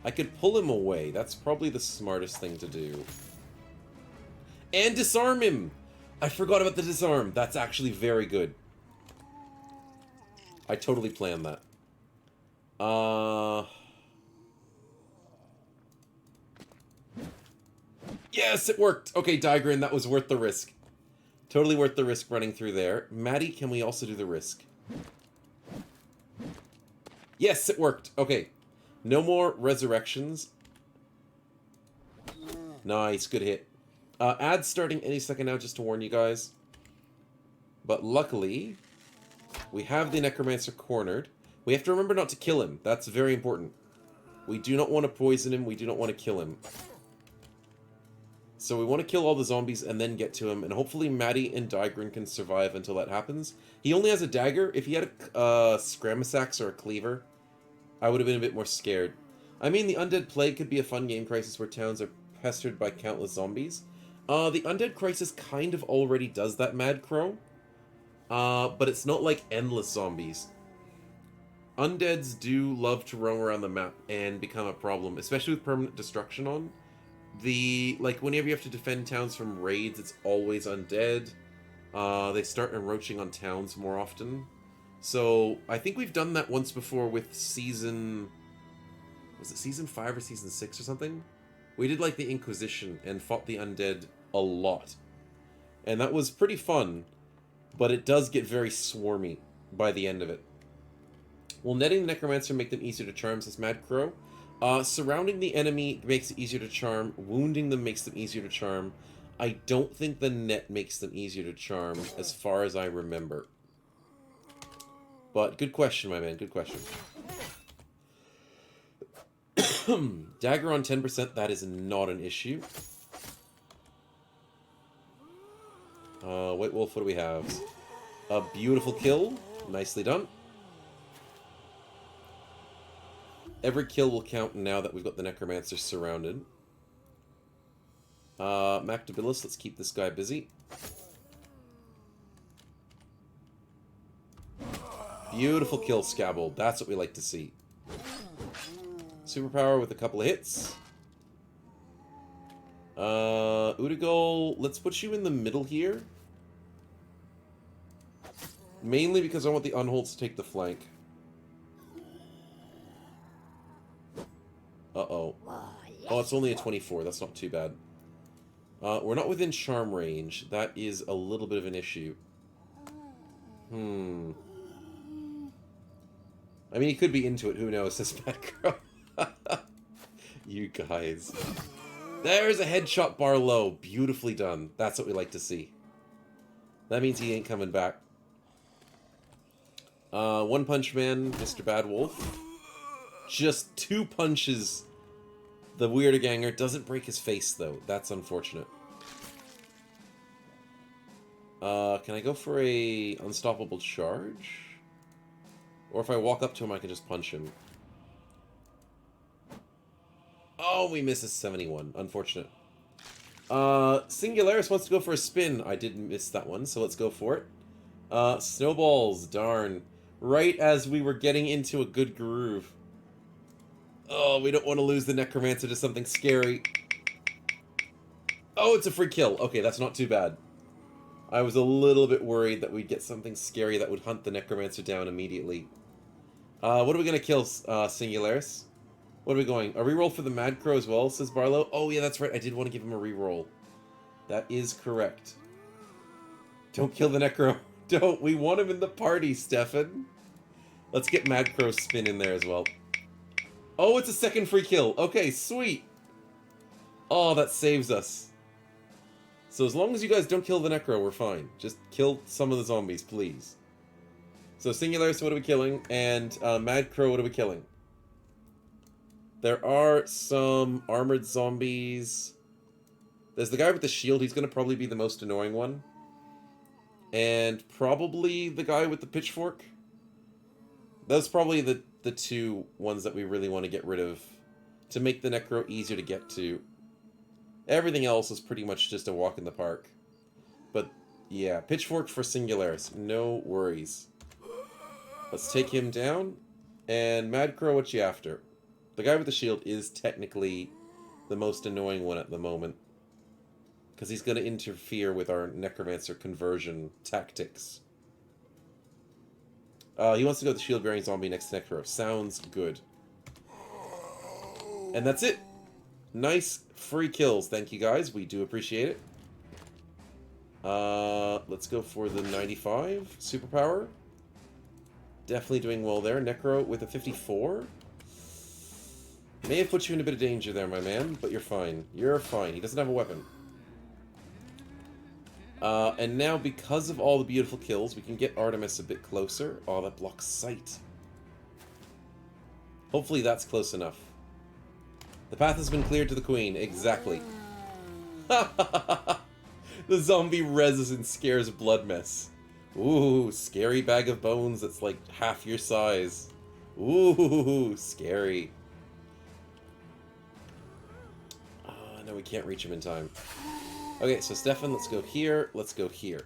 I could pull him away. That's probably the smartest thing to do. And disarm him! I forgot about the disarm. That's actually very good. I totally planned that. Yes, it worked! Okay, Digrin, that was worth the risk. Totally worth the risk running through there. Maddie, can we also do the risk? Yes, it worked! Okay. No more resurrections. Nice, good hit. Ads starting any second now, just to warn you guys. But luckily, we have the Necromancer cornered. We have to remember not to kill him. That's very important. We do not want to poison him. We do not want to kill him. So we want to kill all the zombies and then get to him. And hopefully Maddie and Digrin can survive until that happens. He only has a dagger. If he had a Scramasax or a cleaver, I would have been a bit more scared. I mean, the Undead Plague could be a fun game crisis where towns are pestered by countless zombies. The Undead Crisis kind of already does that, Mad Crow. But it's not like endless zombies. Undeads do love to roam around the map and become a problem, especially with permanent destruction on. Like, whenever you have to defend towns from raids, it's always undead. They start encroaching on towns more often. So, I think we've done that once before with season... Was it season 5 or season 6 or something? We did, like, the Inquisition and fought the undead a lot. And that was pretty fun, but it does get very swarmy by the end of it. Will netting the Necromancer make them easier to charm, says Mad Crow? Surrounding the enemy makes it easier to charm. Wounding them makes them easier to charm. I don't think the net makes them easier to charm, as far as I remember. But good question, my man. Good question. Dagger on 10%, that is not an issue. White Wolf, what do we have? A beautiful kill. Nicely done. Every kill will count now that we've got the Necromancer surrounded. Mactabilis, let's keep this guy busy. Beautiful kill, Scabble. That's what we like to see. Superpower with a couple of hits. Udigol, let's put you in the middle here. Mainly because I want the unholds to take the flank. Uh-oh. Oh, it's only a 24. That's not too bad. We're not within charm range. That is a little bit of an issue. I mean, he could be into it. Who knows? This macro. You guys. There's a headshot bar low. Beautifully done. That's what we like to see. That means he ain't coming back. One Punch Man, Mr. Bad Wolf. Just 2 punches. The Weird Ganger doesn't break his face, though. That's unfortunate. Can I go for a unstoppable charge? Or if I walk up to him, I can just punch him. Oh, we miss a 71. Unfortunate. Singularis wants to go for a spin. I did miss that one, so let's go for it. Snowballs. Darn. Right as we were getting into a good groove. Oh, we don't want to lose the Necromancer to something scary. Oh, it's a free kill. Okay, that's not too bad. I was a little bit worried that we'd get something scary that would hunt the Necromancer down immediately. What are we going to kill, Singularis? What are we going? A reroll for the Mad Crow as well, says Barlow. Oh, yeah, that's right. I did want to give him a reroll. That is correct. Don't kill the Necro. Don't. We want him in the party, Stefan. Let's get Mad Crow spin in there as well. Oh, it's a second free kill. Okay, sweet. Oh, that saves us. So as long as you guys don't kill the Necro, we're fine. Just kill some of the zombies, please. So Singularis, what are we killing? And Mad Crow, what are we killing? There are some armored zombies. There's the guy with the shield. He's going to probably be the most annoying one. And probably the guy with the pitchfork. Those are probably the 2 ones that we really want to get rid of. To make the Necro easier to get to. Everything else is pretty much just a walk in the park. But, yeah. Pitchfork for Singularis. No worries. Let's take him down. And Mad Crow, what you after? The guy with the shield is technically the most annoying one at the moment. Because he's going to interfere with our Necromancer conversion tactics. He wants to go with the shield-bearing zombie next to Necro. Sounds good. And that's it. Nice free kills. Thank you, guys. We do appreciate it. Let's go for the 95 superpower. Definitely doing well there. Necro with a 54. May have put you in a bit of danger there, my man, but you're fine. You're fine. He doesn't have a weapon. And now, because of all the beautiful kills, we can get Artemis a bit closer. Oh, that blocks sight. Hopefully that's close enough. The path has been cleared to the Queen. Exactly. The zombie reses and scares blood mess. Ooh, scary bag of bones that's like half your size. Ooh, scary. No, we can't reach him in time. Okay, so Stefan, let's go here. Let's go here.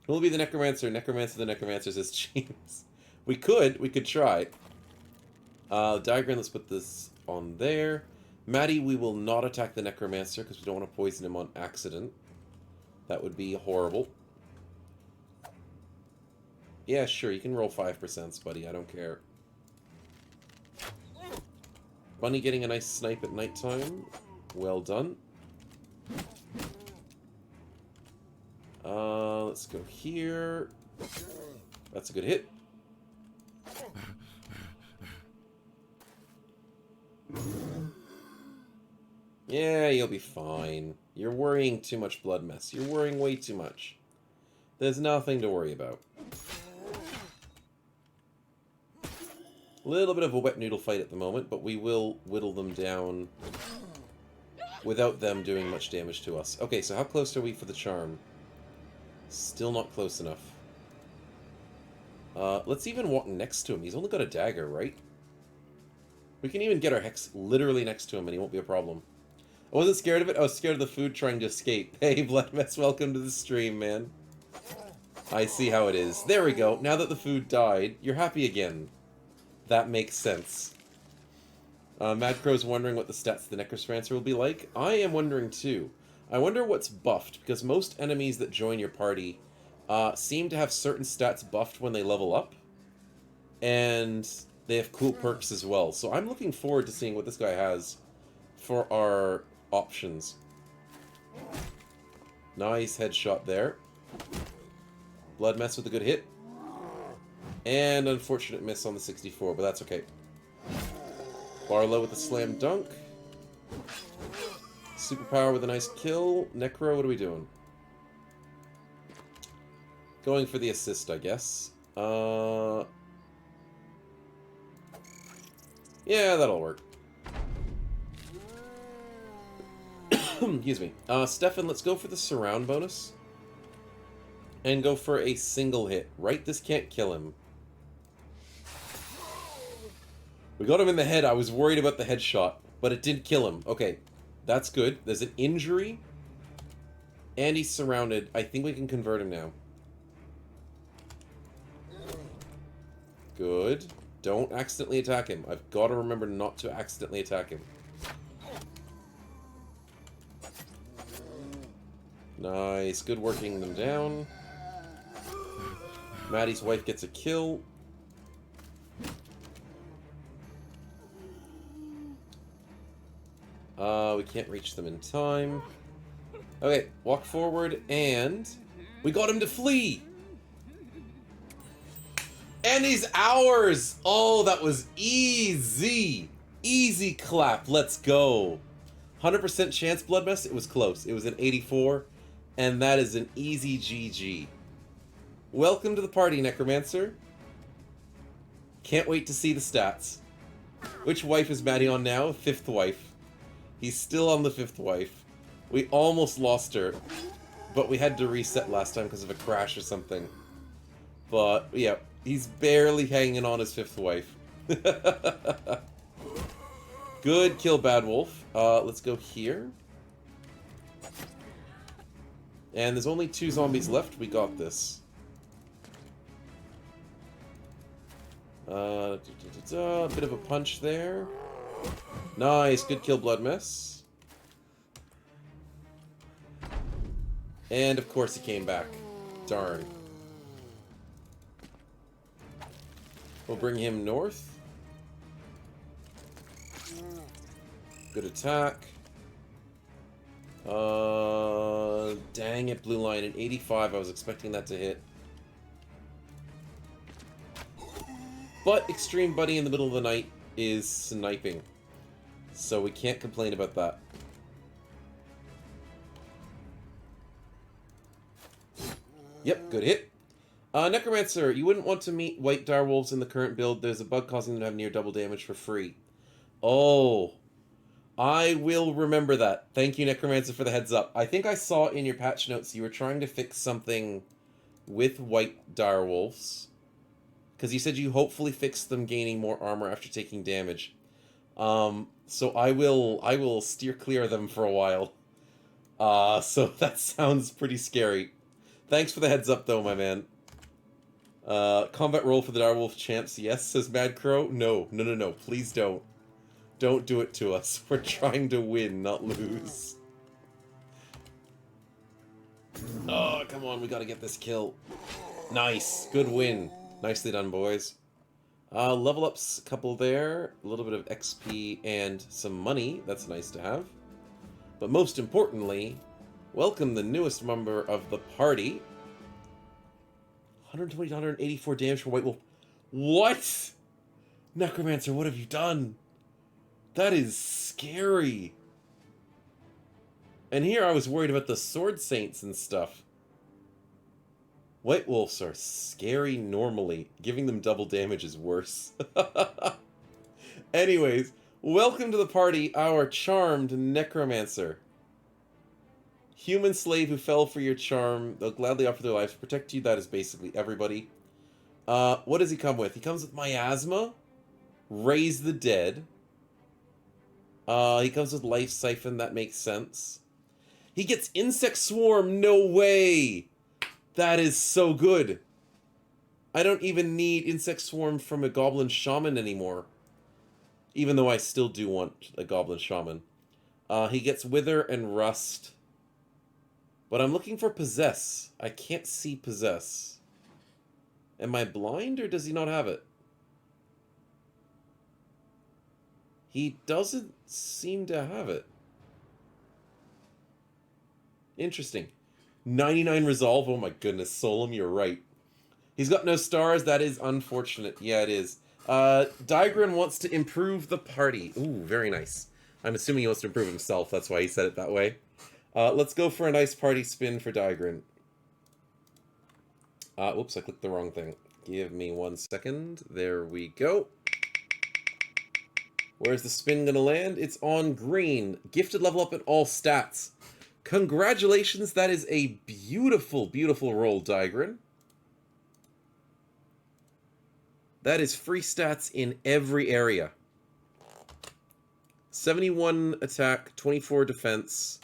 Who will be the Necromancer? Necromancer the Necromancer says James. We could try. Diagram, let's put this on there. Maddie, we will not attack the Necromancer because we don't want to poison him on accident. That would be horrible. Yeah, sure, you can roll 5%, buddy. I don't care. Bunny getting a nice snipe at nighttime. Well done. Let's go here. That's a good hit. Yeah, you'll be fine. You're worrying too much, blood mess. You're worrying way too much. There's nothing to worry about. A little bit of a wet noodle fight at the moment, but we will whittle them down without them doing much damage to us. Okay, so how close are we for the charm? Still not close enough. Let's even walk next to him. He's only got a dagger, right? We can even get our hex literally next to him and he won't be a problem. I wasn't scared of it. I was scared of the food trying to escape. Hey, Blood Mess, welcome to the stream, man. I see how it is. There we go. Now that the food died, you're happy again. That makes sense. Mad Crow's wondering what the stats of the Necromancer will be like. I am wondering too. I wonder what's buffed, because most enemies that join your party seem to have certain stats buffed when they level up. And they have cool perks as well. So I'm looking forward to seeing what this guy has for our options. Nice headshot there. Blood Mess with a good hit. And unfortunate miss on the 64, but that's okay. Barlow with a slam dunk. Superpower with a nice kill. Necro, what are we doing? Going for the assist, I guess. Yeah, that'll work. Excuse me. Stefan, let's go for the surround bonus. And go for a single hit. Right? This can't kill him. We got him in the head. I was worried about the headshot, but it did kill him. Okay, that's good. There's an injury. And he's surrounded. I think we can convert him now. Good. Don't accidentally attack him. I've got to remember not to accidentally attack him. Nice. Good working them down. Maddie's wife gets a kill. We can't reach them in time. Okay, walk forward, and we got him to flee! And he's ours! Oh, that was easy! Easy clap, let's go! 100% chance blood mess, it was close. It was an 84, and that is an easy GG. Welcome to the party, Necromancer. Can't wait to see the stats. Which wife is Maddie on now? 5th wife. He's still on the 5th wife. We almost lost her, but we had to reset last time because of a crash or something. But, yeah, he's barely hanging on his 5th wife. Good kill, Bad Wolf. Let's go here. And there's only 2 zombies left. We got this. A bit of a punch there. Nice, good kill, Blood Mess. And of course he came back. Darn. We'll bring him north. Good attack. Dang it, blue line at 85. I was expecting that to hit. But Extreme Buddy in the middle of the night is sniping. So we can't complain about that. Yep, good hit. Necromancer, you wouldn't want to meet white direwolves in the current build. There's a bug causing them to have near double damage for free. Oh, I will remember that. Thank you, Necromancer, for the heads up. I think I saw in your patch notes you were trying to fix something with white direwolves. Because you said you hopefully fixed them gaining more armor after taking damage. So I will steer clear of them for a while. So that sounds pretty scary. Thanks for the heads up, though, my man. Combat roll for the direwolf champs. Yes, says Mad Crow. No, no, no, no. Please don't. Don't do it to us. We're trying to win, not lose. Oh, come on. We gotta get this kill. Nice. Good win. Nicely done, boys. Level ups, a couple there. A little bit of XP and some money. That's nice to have. But most importantly, welcome the newest member of the party. 120 to 184 damage for White Wolf. What? Necromancer, what have you done? That is scary. And here I was worried about the Sword Saints and stuff. White Wolves are scary normally. Giving them double damage is worse. Anyways, welcome to the party, our charmed Necromancer. Human slave who fell for your charm. They'll gladly offer their lives to protect you. That is basically everybody. What does he come with? He comes with Miasma, Raise the Dead. He comes with Life Siphon. That makes sense. He gets Insect Swarm. No way! That is so good. I don't even need Insect Swarm from a Goblin Shaman anymore. Even though I still do want a Goblin Shaman. He gets Wither and Rust. But I'm looking for Possess. I can't see Possess. Am I blind, or does he not have it? He doesn't seem to have it. Interesting. 99 Resolve. Oh my goodness, Solum, you're right. He's got no stars. That is unfortunate. Yeah, it is. Digran wants to improve the party. Ooh, very nice. I'm assuming he wants to improve himself. That's why he said it that way. Let's go for a nice party spin for Digran. Whoops, I clicked the wrong thing. Give me 1 second. There we go. Where's the spin gonna land? It's on green. Gifted level up in all stats. Congratulations, that is a beautiful, beautiful roll, Digran. That is free stats in every area. 71 attack, 24 defense.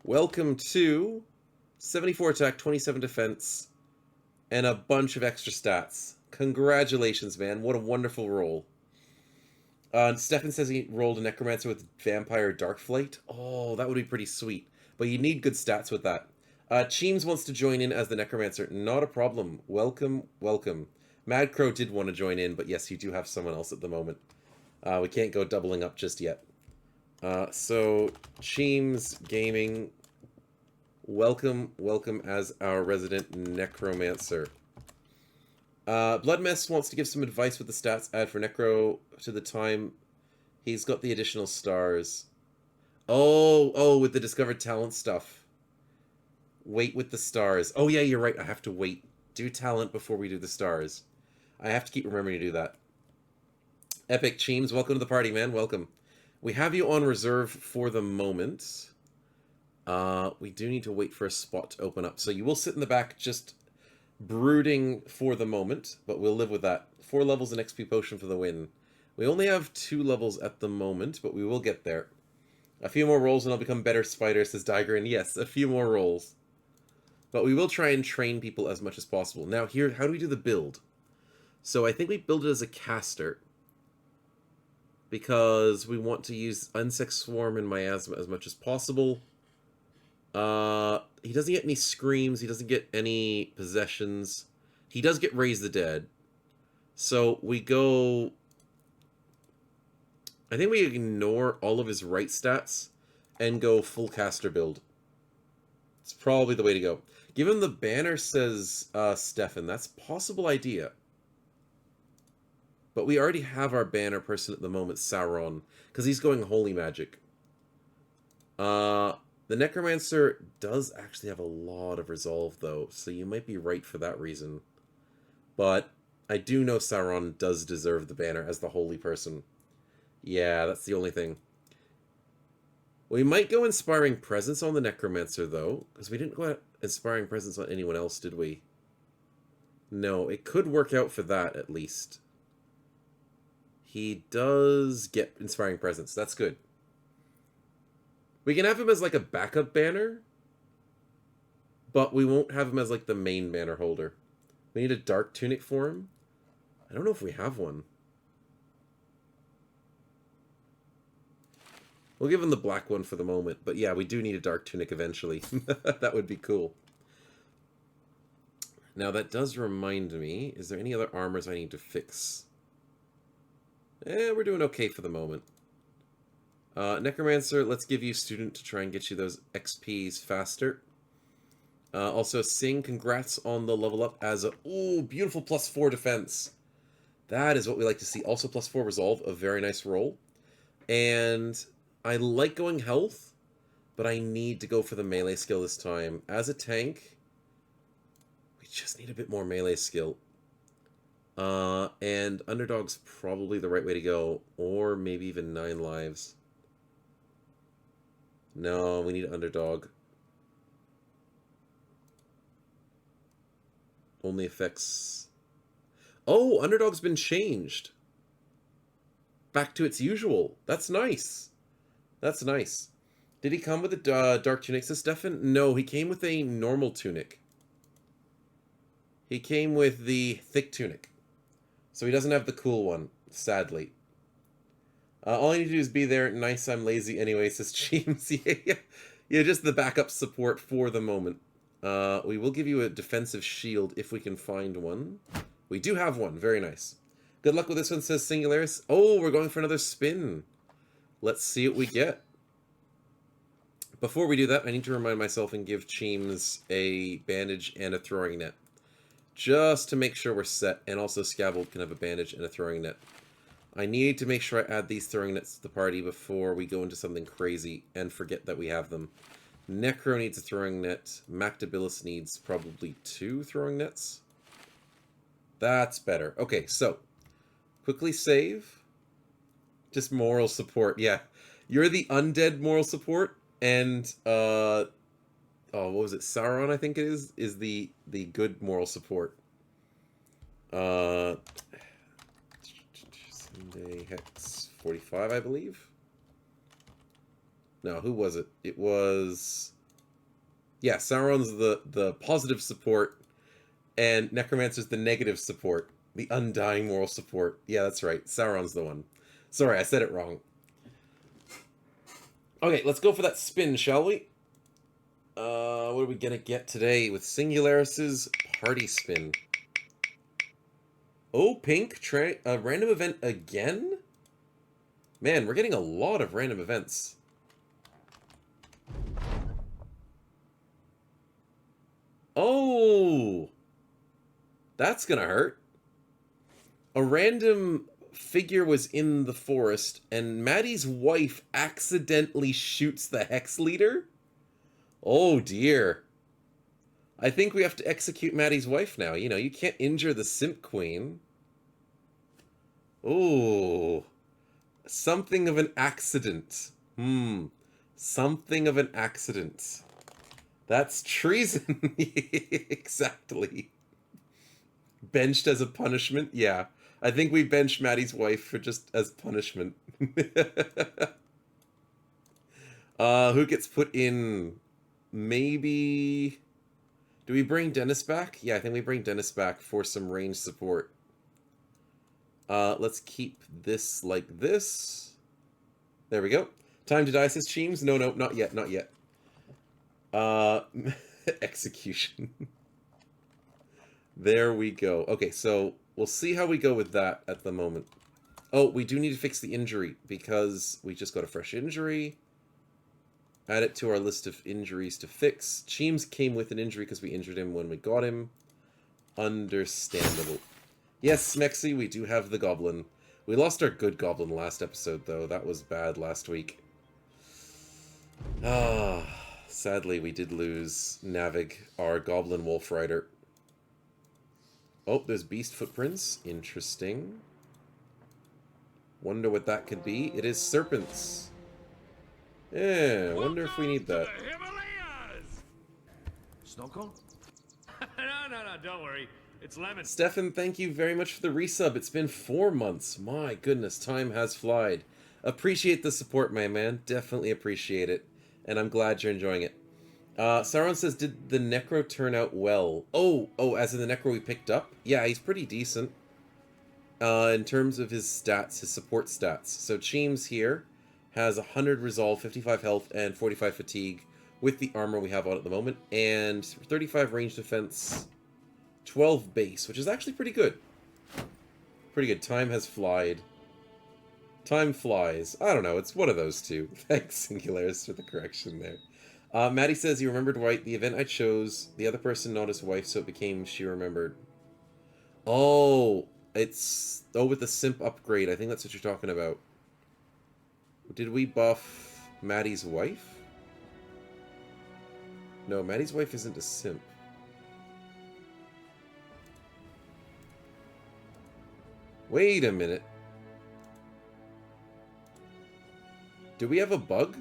Welcome to 74 attack, 27 defense, and a bunch of extra stats. Congratulations, man. What a wonderful roll. Stefan says he rolled a Necromancer with Vampire Darkflight. Oh, that would be pretty sweet. But you need good stats with that. Cheems wants to join in as the Necromancer. Not a problem. Welcome, welcome. Mad Crow did want to join in, but yes, you do have someone else at the moment. We can't go doubling up just yet. So, Cheems Gaming, welcome, welcome as our resident Necromancer. Bloodmess wants to give some advice with the stats add for Necro to the time. He's got the additional stars. Oh, with the discovered talent stuff. Wait with the stars. Oh yeah, you're right, I have to wait. Do talent before we do the stars. I have to keep remembering to do that. Epic Cheems, welcome to the party, man. Welcome. We have you on reserve for the moment. We do need to wait for a spot to open up. So you will sit in the back just brooding for the moment, but we'll live with that. 4 levels in XP potion for the win. We only have 2 levels at the moment, but we will get there. A few more rolls and I'll become better spider, says Digran. Yes, a few more rolls. But we will try and train people as much as possible. Now here, how do we do the build? So I think we build it as a caster, because we want to use Insect Swarm and Miasma as much as possible. He doesn't get any screams, he doesn't get any possessions. He does get Raise the Dead. So we go... I think we ignore all of his right stats and go full caster build. It's probably the way to go. Give him the banner, says Stefan. That's a possible idea. But we already have our banner person at the moment, Sauron, because he's going Holy Magic. The Necromancer does actually have a lot of resolve, though, so you might be right for that reason. But I do know Sauron does deserve the banner as the Holy Person. Yeah, that's the only thing. We might go Inspiring Presence on the Necromancer, though, because we didn't go Inspiring Presence on anyone else, did we? No, it could work out for that, at least. He does get Inspiring Presence. That's good. We can have him as, like, a backup banner, but we won't have him as, like, the main banner holder. We need a Dark Tunic for him. I don't know if we have one. We'll give him the black one for the moment, but yeah, we do need a Dark Tunic eventually. That would be cool. Now, that does remind me, is there any other armors I need to fix? We're doing okay for the moment. Necromancer, let's give you Student to try and get you those XPs faster. Also, Sing, congrats on the level up as a... Ooh, beautiful +4 defense. That is what we like to see. Also, +4 resolve, a very nice roll. And I like going health, but I need to go for the melee skill this time. As a tank, we just need a bit more melee skill. And Underdog's probably the right way to go, or maybe even 9 lives. No, we need Underdog. Only affects... Oh, Underdog's been changed. Back to its usual. That's nice. That's nice. Did he come with a Dark Tunic, says Stefan? No, he came with a normal tunic. He came with the Thick Tunic. So he doesn't have the cool one, sadly. All I need to do is be there. Nice, I'm lazy anyway, says Cheems. Yeah, just the backup support for the moment. We will give you a defensive shield if we can find one. We do have one. Very nice. Good luck with this one, says Singularis. Oh, we're going for another spin. Let's see what we get. Before we do that, I need to remind myself and give Cheems a bandage and a throwing net. just to make sure we're set, and also Scaffold can have a bandage and a throwing net. I need to make sure I add these throwing nets to the party before we go into something crazy and forget that we have them. Necro needs a throwing net. Mactabilis needs probably 2 throwing nets. That's better. Okay, so quickly save. Just moral support. Yeah, you're the undead moral support, and oh, what was it? Sauron, I think it is the good moral support. Sunday Hex 45, I believe. No, who was it? It was... Yeah, Sauron's the positive support, and Necromancer's the negative support. The undying moral support. Yeah, that's right. Sauron's the one. Sorry, I said it wrong. Okay, let's go for that spin, shall we? What are we gonna get today with Singularis's party spin? Oh, pink, a random event again? Man, we're getting a lot of random events. Oh! That's gonna hurt. A random figure was in the forest, and Maddie's wife accidentally shoots the Hex leader? Oh dear. I think we have to execute Maddie's wife now. You know, you can't injure the Simp Queen. Ooh. Something of an accident. Something of an accident. That's treason. Exactly. Benched as a punishment? Yeah. I think we benched Maddie's wife for just as punishment. Who gets put in? Maybe... Do we bring Dennis back? Yeah, I think we bring Dennis back for some range support. Let's keep this like this. There we go. Time to die, says Cheems. No, not yet, not yet. Execution. There we go. Okay, so we'll see how we go with that at the moment. Oh, we do need to fix the injury, because we just got a fresh injury. Add it to our list of injuries to fix. Cheems came with an injury because we injured him when we got him. Understandable. Yes, Smexy, we do have the goblin. We lost our good goblin last episode, though. That was bad last week. Ah, sadly, we did lose Navig, our goblin wolf rider. Oh, there's beast footprints. Interesting. Wonder what that could be. It is serpents. Yeah, wonder if we need that. Snow-cone? No, don't worry. It's lemon. Stefan, thank you very much for the resub. It's been 4 months. My goodness, time has flied. Appreciate the support, my man. Definitely appreciate it. And I'm glad you're enjoying it. Sauron says, did the Necro turn out well? Oh, as in the Necro we picked up? Yeah, he's pretty decent. In terms of his stats, his support stats. So Cheems here has 100 resolve, 55 health, and 45 fatigue with the armor we have on at the moment. And 35 range defense, 12 base, which is actually pretty good. Pretty good. Time has flied. Time flies. I don't know. It's one of those two. Thanks, Singularis, for the correction there. Maddie says he remembered right. The event I chose, the other person not his wife, so it became she remembered. Oh, it's... Oh, with the simp upgrade. I think that's what you're talking about. Did we buff Maddie's wife? No, Maddie's wife isn't a simp. Wait a minute. Do we have a bug?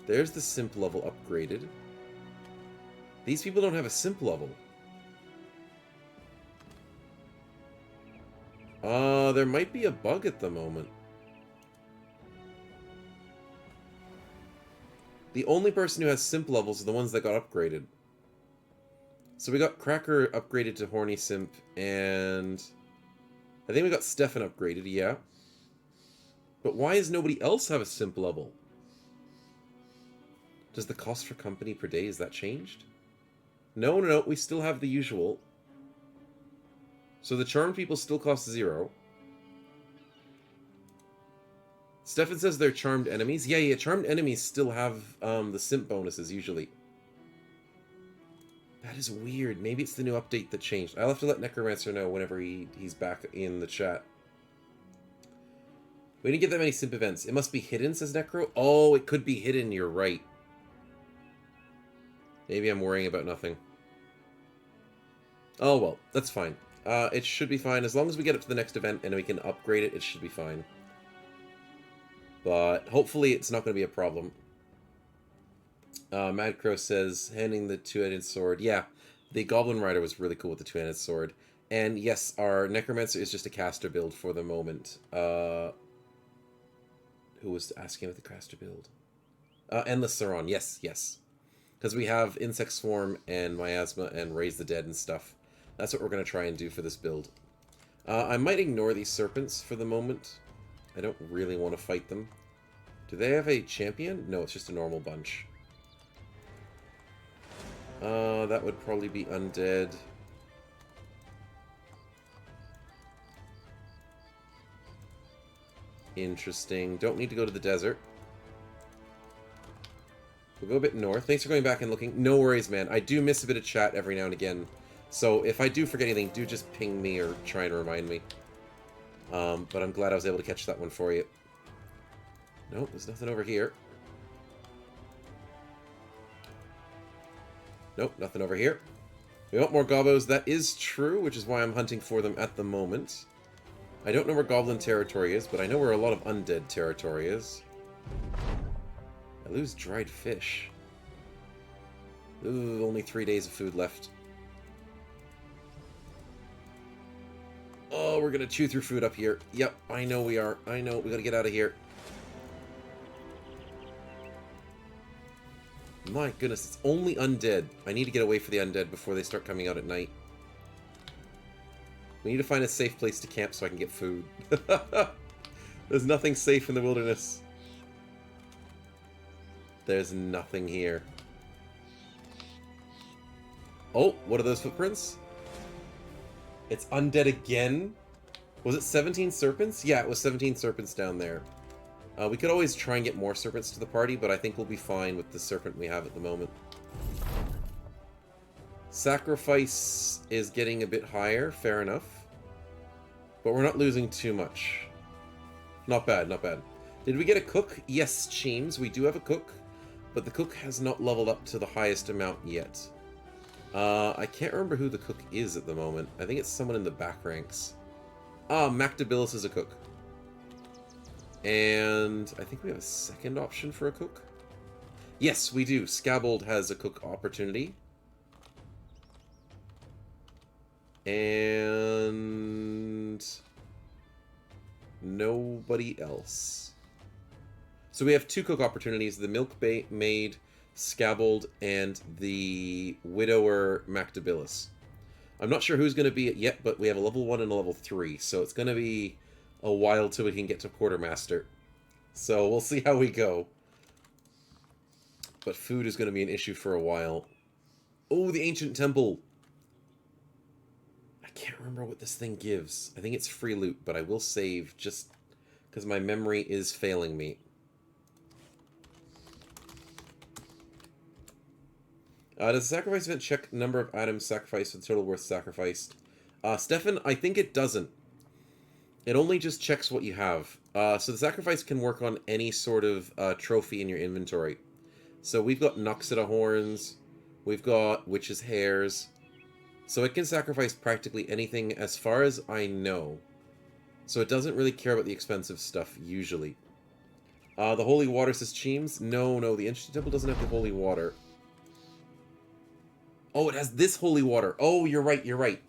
There's the simp level upgraded. These people don't have a simp level. There might be a bug at the moment. The only person who has simp levels are the ones that got upgraded. So we got Cracker upgraded to Horny Simp, and I think we got Stefan upgraded, yeah. But why does nobody else have a simp level? Does the cost for company per day, is that changed? No, we still have the usual. So the charmed people still cost 0. Stefan says they're charmed enemies. Yeah, charmed enemies still have the simp bonuses, usually. That is weird. Maybe it's the new update that changed. I'll have to let Necromancer know whenever he's back in the chat. We didn't get that many simp events. It must be hidden, says Necro. Oh, it could be hidden. You're right. Maybe I'm worrying about nothing. Oh, well. That's fine. It should be fine. As long as we get up to the next event and we can upgrade it, it should be fine. But hopefully it's not going to be a problem. Mad Crow says, handing the two-headed sword. Yeah, the Goblin Rider was really cool with the two-headed sword. And yes, our Necromancer is just a caster build for the moment. Who was asking about the caster build? Endless Sauron. Yes, yes. Because we have Insect Swarm and Miasma and Raise the Dead and stuff. That's what we're going to try and do for this build. I might ignore these serpents for the moment. I don't really want to fight them. Do they have a champion? No, it's just a normal bunch. That would probably be undead. Interesting. Don't need to go to the desert. We'll go a bit north. Thanks for going back and looking. No worries, man. I do miss a bit of chat every now and again. So if I do forget anything, do just ping me or try and remind me. But I'm glad I was able to catch that one for you. Nope, there's nothing over here. Nope, nothing over here. We want more gobos. That is true, which is why I'm hunting for them at the moment. I don't know where goblin territory is, but I know where a lot of undead territory is. I lose dried fish. Ooh, only 3 days of food left. Oh, we're gonna chew through food up here. Yep, I know we are. I know. We gotta get out of here. My goodness, it's only undead. I need to get away from the undead before they start coming out at night. We need to find a safe place to camp so I can get food. There's nothing safe in the wilderness. There's nothing here. Oh, what are those footprints? It's undead again? Was it 17 serpents? Yeah, it was 17 serpents down there. We could always try and get more serpents to the party, but I think we'll be fine with the serpent we have at the moment. Sacrifice is getting a bit higher, fair enough. But we're not losing too much. Not bad, not bad. Did we get a cook? Yes, Cheems, we do have a cook. But the cook has not leveled up to the highest amount yet. I can't remember who the cook is at the moment. I think it's someone in the back ranks. Ah, Mactabilis is a cook. And I think we have a second option for a cook. Yes, we do. Scabbold has a cook opportunity. And nobody else. So we have 2 cook opportunities. The Milk Maid, Scabbold, and the Widower Mactabilis. I'm not sure who's going to be it yet, but we have a level 1 and a level 3. So it's going to be a while till we can get to Quartermaster. So we'll see how we go. But food is going to be an issue for a while. Oh, the Ancient Temple. I can't remember what this thing gives. I think it's free loot, but I will save just because my memory is failing me. Does the sacrifice event check number of items sacrificed for the total worth sacrificed? Stefan, I think it doesn't. It only just checks what you have. So the sacrifice can work on any sort of trophy in your inventory. So we've got Noxida horns, we've got witches' hairs. So it can sacrifice practically anything as far as I know. So it doesn't really care about the expensive stuff, usually. The holy water, says Cheems. No, the Ancient Temple doesn't have the holy water. Oh, it has this holy water. Oh, you're right.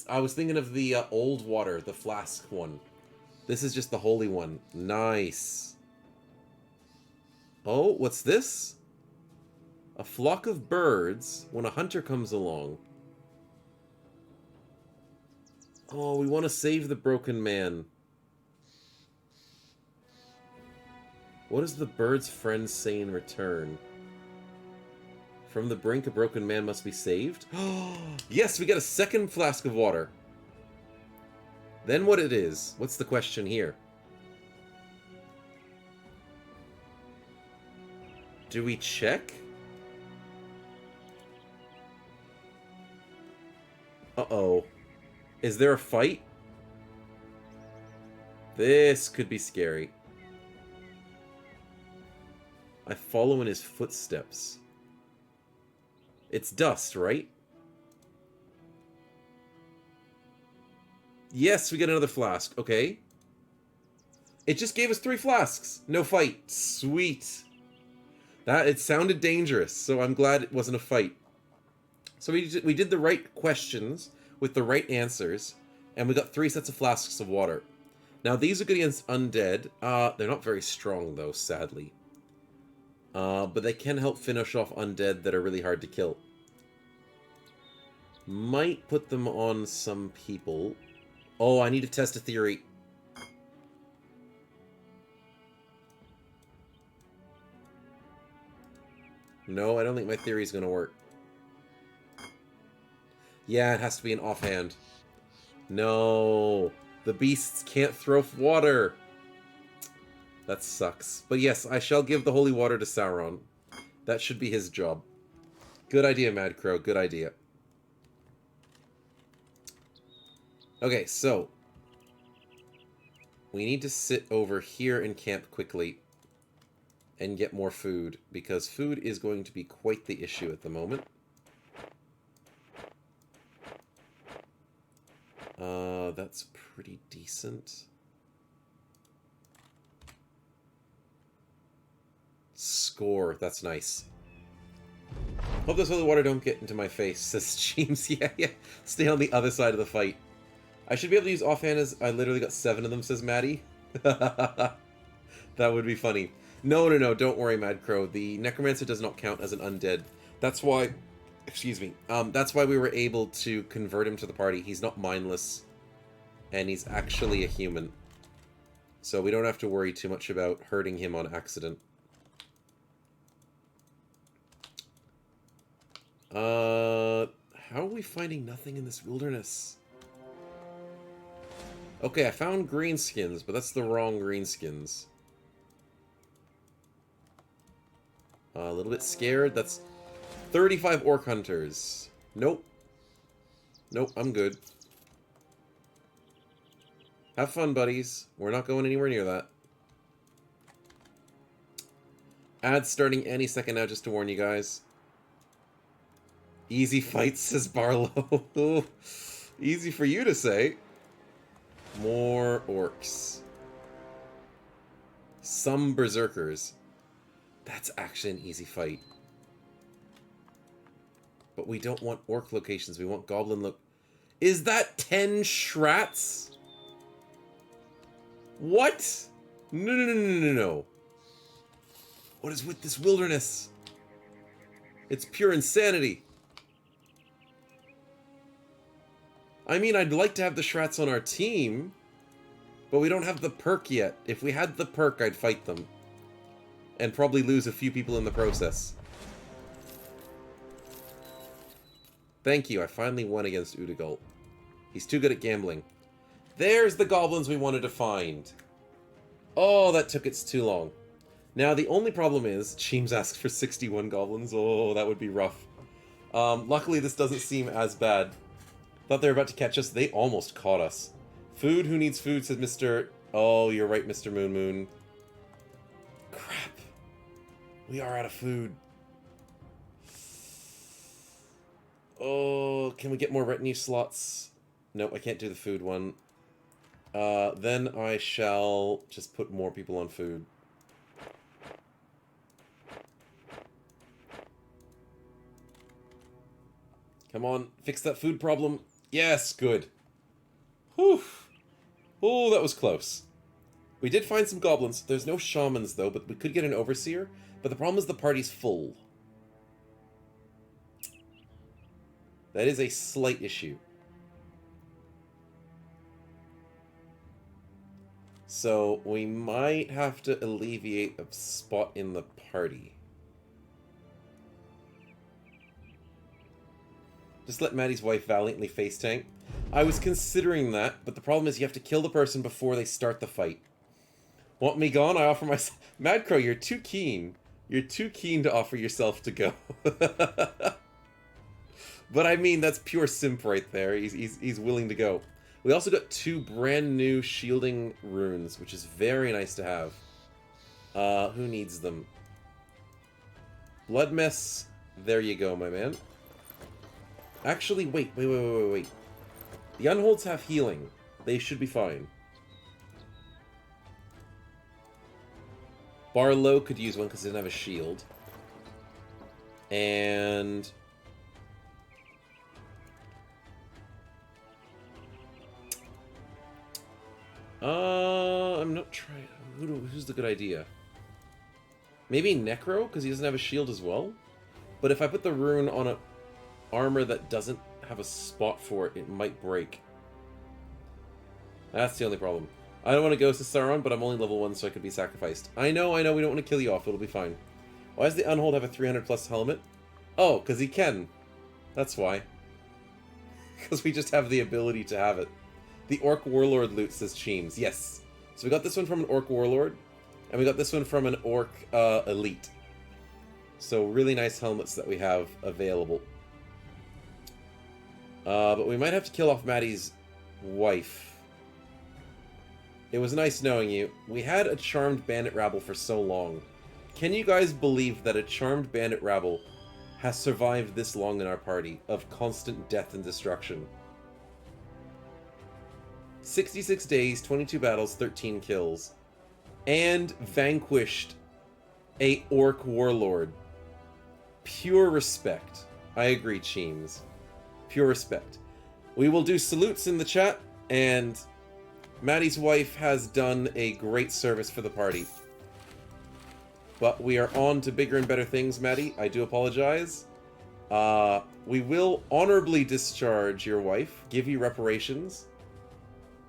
I was thinking of the old water, the flask one. This is just the holy one. Nice. Oh, what's this? A flock of birds when a hunter comes along. Oh, we want to save the broken man. What does the bird's friend say in return? From the brink, a broken man must be saved? Yes, we got a second flask of water. Then what it is? What's the question here? Do we check? Uh-oh. Is there a fight? This could be scary. I follow in his footsteps. It's dust, right? Yes, we get another flask. Okay. It just gave us 3 flasks. No fight. Sweet. It sounded dangerous, so I'm glad it wasn't a fight. So we did the right questions with the right answers, and we got 3 sets of flasks of water. Now, these are good against undead. They're not very strong, though, sadly. But they can help finish off undead that are really hard to kill. Might put them on some people. Oh, I need to test a theory. No, I don't think my theory is going to work. Yeah, it has to be an offhand. No. The beasts can't throw water. That sucks. But yes, I shall give the holy water to Sauron. That should be his job. Good idea, Mad Crow. Good idea. Okay, so we need to sit over here and camp quickly and get more food, because food is going to be quite the issue at the moment. That's pretty decent. Score. That's nice. Hope this holy water don't get into my face, says James. Yeah. Stay on the other side of the fight. I should be able to use offhand as I literally got 7 of them, says Maddie. That would be funny. No, don't worry, Mad Crow. The Necromancer does not count as an undead. That's why... Excuse me. That's why we were able to convert him to the party. He's not mindless. And he's actually a human. So we don't have to worry too much about hurting him on accident. How are we finding nothing in this wilderness? Okay, I found greenskins, but that's the wrong greenskins. A little bit scared. That's 35 orc hunters. Nope. Nope, I'm good. Have fun, buddies. We're not going anywhere near that. Ads starting any second now, just to warn you guys. Easy fights, says Barlow. Easy for you to say. More orcs. Some berserkers. That's actually an easy fight. But we don't want orc locations. We want goblin look. Is that 10 shrats? What? No. What is with this wilderness? It's pure insanity. I mean, I'd like to have the shrats on our team, but we don't have the perk yet. If we had the perk, I'd fight them. And probably lose a few people in the process. Thank you, I finally won against Udagult. He's too good at gambling. There's the goblins we wanted to find. Oh, that took it too long. Now, the only problem is, Cheems asked for 61 goblins. Oh, that would be rough. Luckily, this doesn't seem as bad. Thought they were about to catch us. They almost caught us. Food? Who needs food? Said Mr. Oh, you're right, Mr. Moon. Crap. We are out of food. Oh, can we get more retinue slots? Nope, I can't do the food one. Then I shall just put more people on food. Come on, fix that food problem. Yes, good. Whew. Oh, that was close. We did find some goblins. There's no shamans, though, but we could get an overseer. But the problem is the party's full. That is a slight issue. So we might have to alleviate a spot in the party. Just let Maddie's wife valiantly face tank. I was considering that, but the problem is you have to kill the person before they start the fight. Want me gone? I offer myself... Mad Crow, you're too keen. You're too keen to offer yourself to go. But I mean, that's pure simp right there. He's willing to go. We also got 2 brand new shielding runes, which is very nice to have. Who needs them? Blood Mess, there you go, my man. Actually, wait. The Unholds have healing. They should be fine. Barlow could use one because he doesn't have a shield. And... I'm not trying... Who's the good idea? Maybe Necro, because he doesn't have a shield as well? But if I put the rune on a armor that doesn't have a spot for it, it might break. That's the only problem. I don't want to Ghost of Sauron, but I'm only level 1, so I could be sacrificed. I know, we don't want to kill you off, it'll be fine. Why does the Unhold have a 300 plus helmet? Oh, because he can. That's why. Because we just have the ability to have it. The Orc Warlord loot, says Cheems. Yes. So we got this one from an Orc Warlord, and we got this one from an Orc Elite. So really nice helmets that we have available. But we might have to kill off Maddie's wife. It was nice knowing you. We had a charmed bandit rabble for so long. Can you guys believe that a charmed bandit rabble has survived this long in our party of constant death and destruction? 66 days, 22 battles, 13 kills. And vanquished a Orc Warlord. Pure respect. I agree, Cheems. Pure respect. We will do salutes in the chat, and Maddie's wife has done a great service for the party. But we are on to bigger and better things, Maddie. I do apologize. We will honorably discharge your wife, give you reparations,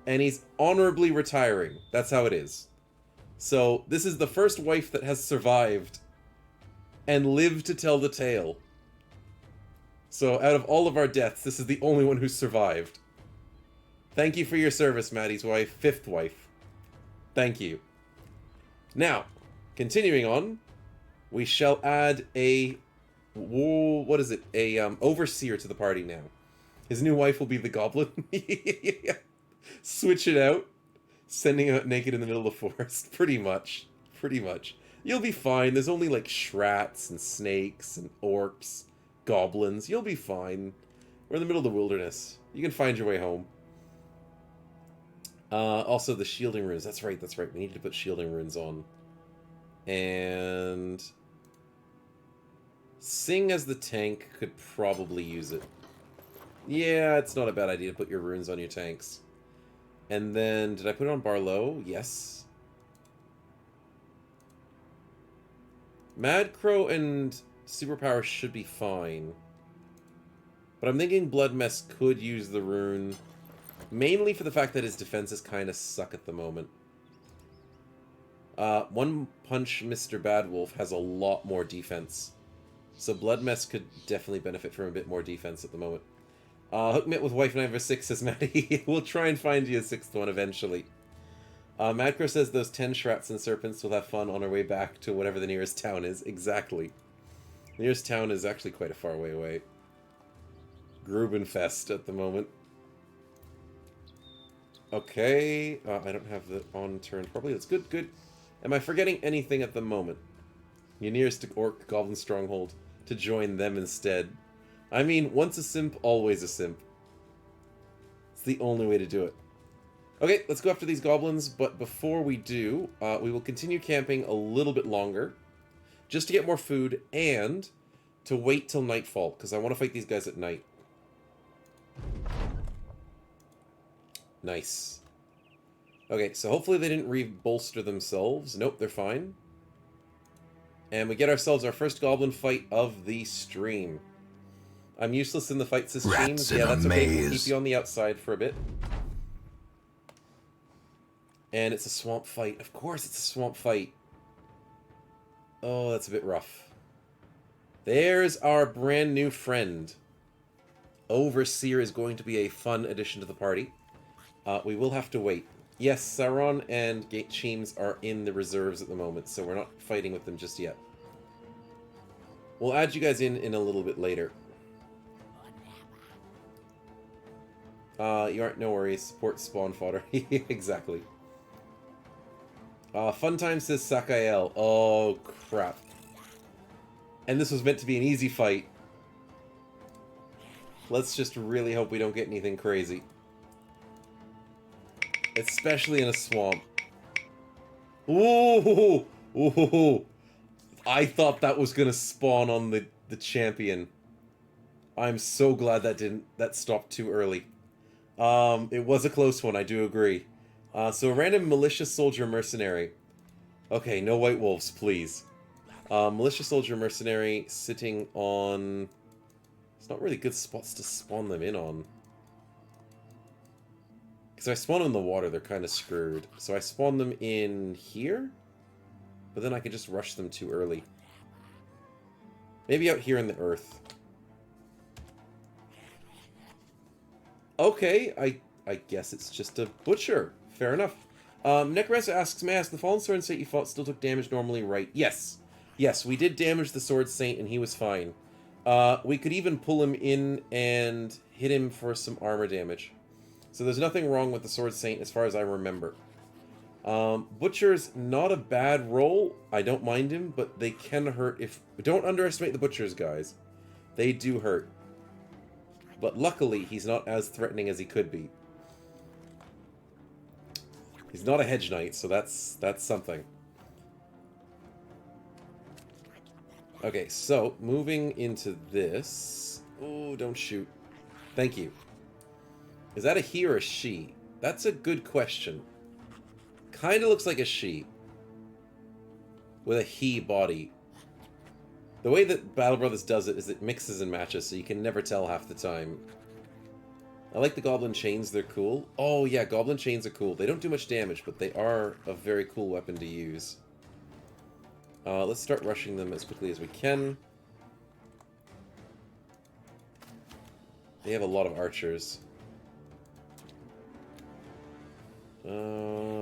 and he's honorably retiring. That's how it is. So, this is the first wife that has survived and lived to tell the tale. So, out of all of our deaths, this is the only one who's survived. Thank you for your service, Maddie's wife. 5th wife. Thank you. Now, continuing on, we shall add a... what is it? A overseer to the party now. His new wife will be the goblin. Switch it out. Sending out naked in the middle of the forest. Pretty much. Pretty much. You'll be fine. There's only like shrats and snakes and orcs, goblins. You'll be fine. We're in the middle of the wilderness. You can find your way home. Also the shielding runes. That's right. We need to put shielding runes on. And... Sing as the tank could probably use it. Yeah, it's not a bad idea to put your runes on your tanks. And then, did I put it on Barlow? Yes. Mad Crow and Superpower should be fine. But I'm thinking Blood Mess could use the rune, mainly for the fact that his defenses kind of suck at the moment. One Punch Mr. Badwolf has a lot more defense. So Blood Mess could definitely benefit from a bit more defense at the moment. Hook me up with wife number 6, says Maddie. We'll try and find you a 6th one eventually. Madcrow says those 10 shrats and serpents will have fun on our way back to whatever the nearest town is. Exactly. The nearest town is actually quite a far way away. Grubenfest at the moment. Okay. I don't have the on turned properly. That's good, good. Am I forgetting anything at the moment? Your nearest orc goblin stronghold to join them instead. I mean, once a simp, always a simp. It's the only way to do it. Okay, let's go after these goblins, but before we do, we will continue camping a little bit longer, just to get more food, and to wait till nightfall, because I want to fight these guys at night. Nice. Okay, so hopefully they didn't re-bolster themselves. Nope, they're fine. And we get ourselves our first goblin fight of the stream. I'm useless in the fights, says James. Yeah, that's okay. We'll keep you on the outside for a bit. And it's a swamp fight. Of course it's a swamp fight. Oh, that's a bit rough. There's our brand new friend. Overseer is going to be a fun addition to the party. We will have to wait. Yes, Sauron and Gate Cheems are in the reserves at the moment, so we're not fighting with them just yet. We'll add you guys in a little bit later. You aren't, no worries. Support spawn fodder. Exactly. Fun time says Sakael. Oh, crap. And this was meant to be an easy fight. Let's just really hope we don't get anything crazy. Especially in a swamp. Ooh! Ooh! I thought that was gonna spawn on the champion. I'm so glad that stopped too early. It was a close one, I do agree. So a random militia soldier mercenary. Okay, no white wolves, please. Militia soldier mercenary sitting on... It's not really good spots to spawn them in on. Because if I spawn them in the water, they're kind of screwed. So I spawn them in here? But then I could just rush them too early. Maybe out here in the earth. Okay, I guess it's just a butcher. Fair enough. Necresa asks, may I ask, the Fallen Sword Saint you fought still took damage normally, right? Yes. Yes, we did damage the Sword Saint and he was fine. We could even pull him in and hit him for some armor damage. So there's nothing wrong with the Sword Saint as far as I remember. Butcher's not a bad roll. I don't mind him, but they can hurt if... Don't underestimate the Butchers, guys. They do hurt. But luckily, he's not as threatening as he could be. He's not a Hedge Knight, so that's something. Okay, so, moving into this... Oh, don't shoot. Thank you. Is that a he or a she? That's a good question. Kinda looks like a she. With a he body. The way that Battle Brothers does it is it mixes and matches, so you can never tell half the time. I like the Goblin Chains, they're cool. Oh yeah, Goblin Chains are cool. They don't do much damage, but they are a very cool weapon to use. Let's start rushing them as quickly as we can. They have a lot of archers.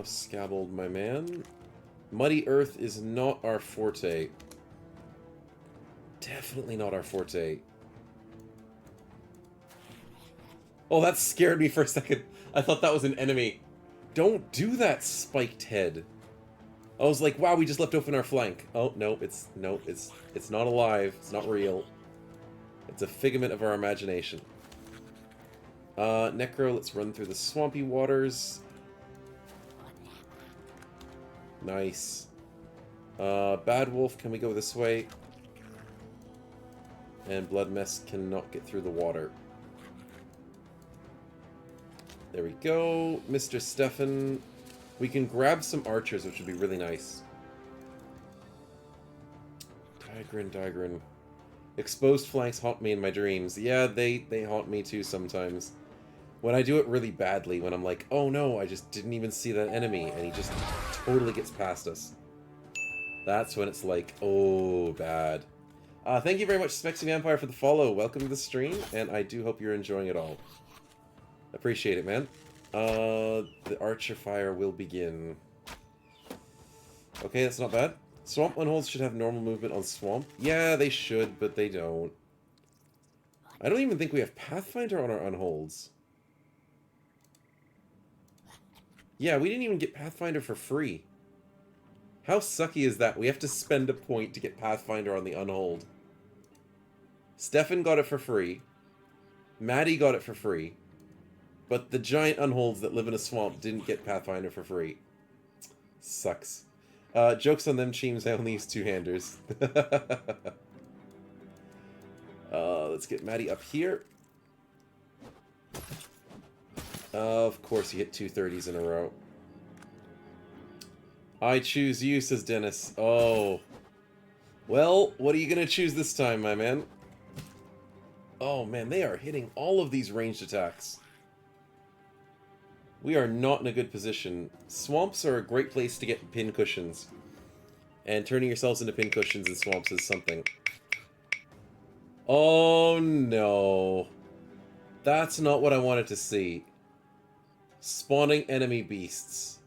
Scabbled, my man. Muddy Earth is not our forte. Definitely not our forte. Oh, that scared me for a second. I thought that was an enemy. Don't do that, spiked head. I was like, wow, we just left open our flank. Oh, no, it's not alive. It's not real. It's a figment of our imagination. Necro, let's run through the swampy waters. Nice. Bad Wolf, can we go this way? And Blood Mess cannot get through the water. There we go. Mr. Stefan. We can grab some archers, which would be really nice. Digrin. Exposed flanks haunt me in my dreams. Yeah, they haunt me too sometimes. When I do it really badly, when I'm like, oh no, I just didn't even see that enemy, and he just totally gets past us. That's when it's like, oh, bad. Thank you very much, Spexy Vampire, for the follow. Welcome to the stream, and I do hope you're enjoying it all. Appreciate it, man. The Archer Fire will begin. Okay, that's not bad. Swamp Unholds should have normal movement on Swamp. Yeah, they should, but they don't. I don't even think we have Pathfinder on our Unholds. Yeah, we didn't even get Pathfinder for free. How sucky is that? We have to spend a point to get Pathfinder on the Unhold. Stefan got it for free. Maddie got it for free. But the giant Unholds that live in a swamp didn't get Pathfinder for free. Sucks. Joke's on them, Cheems. I only use two-handers. Let's get Maddie up here. Of course, you hit 230s in a row. I choose you, says Dennis. Oh. Well, what are you going to choose this time, my man? Oh, man, they are hitting all of these ranged attacks. We are not in a good position. Swamps are a great place to get pin cushions. And turning yourselves into pin cushions in swamps is something. Oh, no. That's not what I wanted to see. Spawning enemy beasts.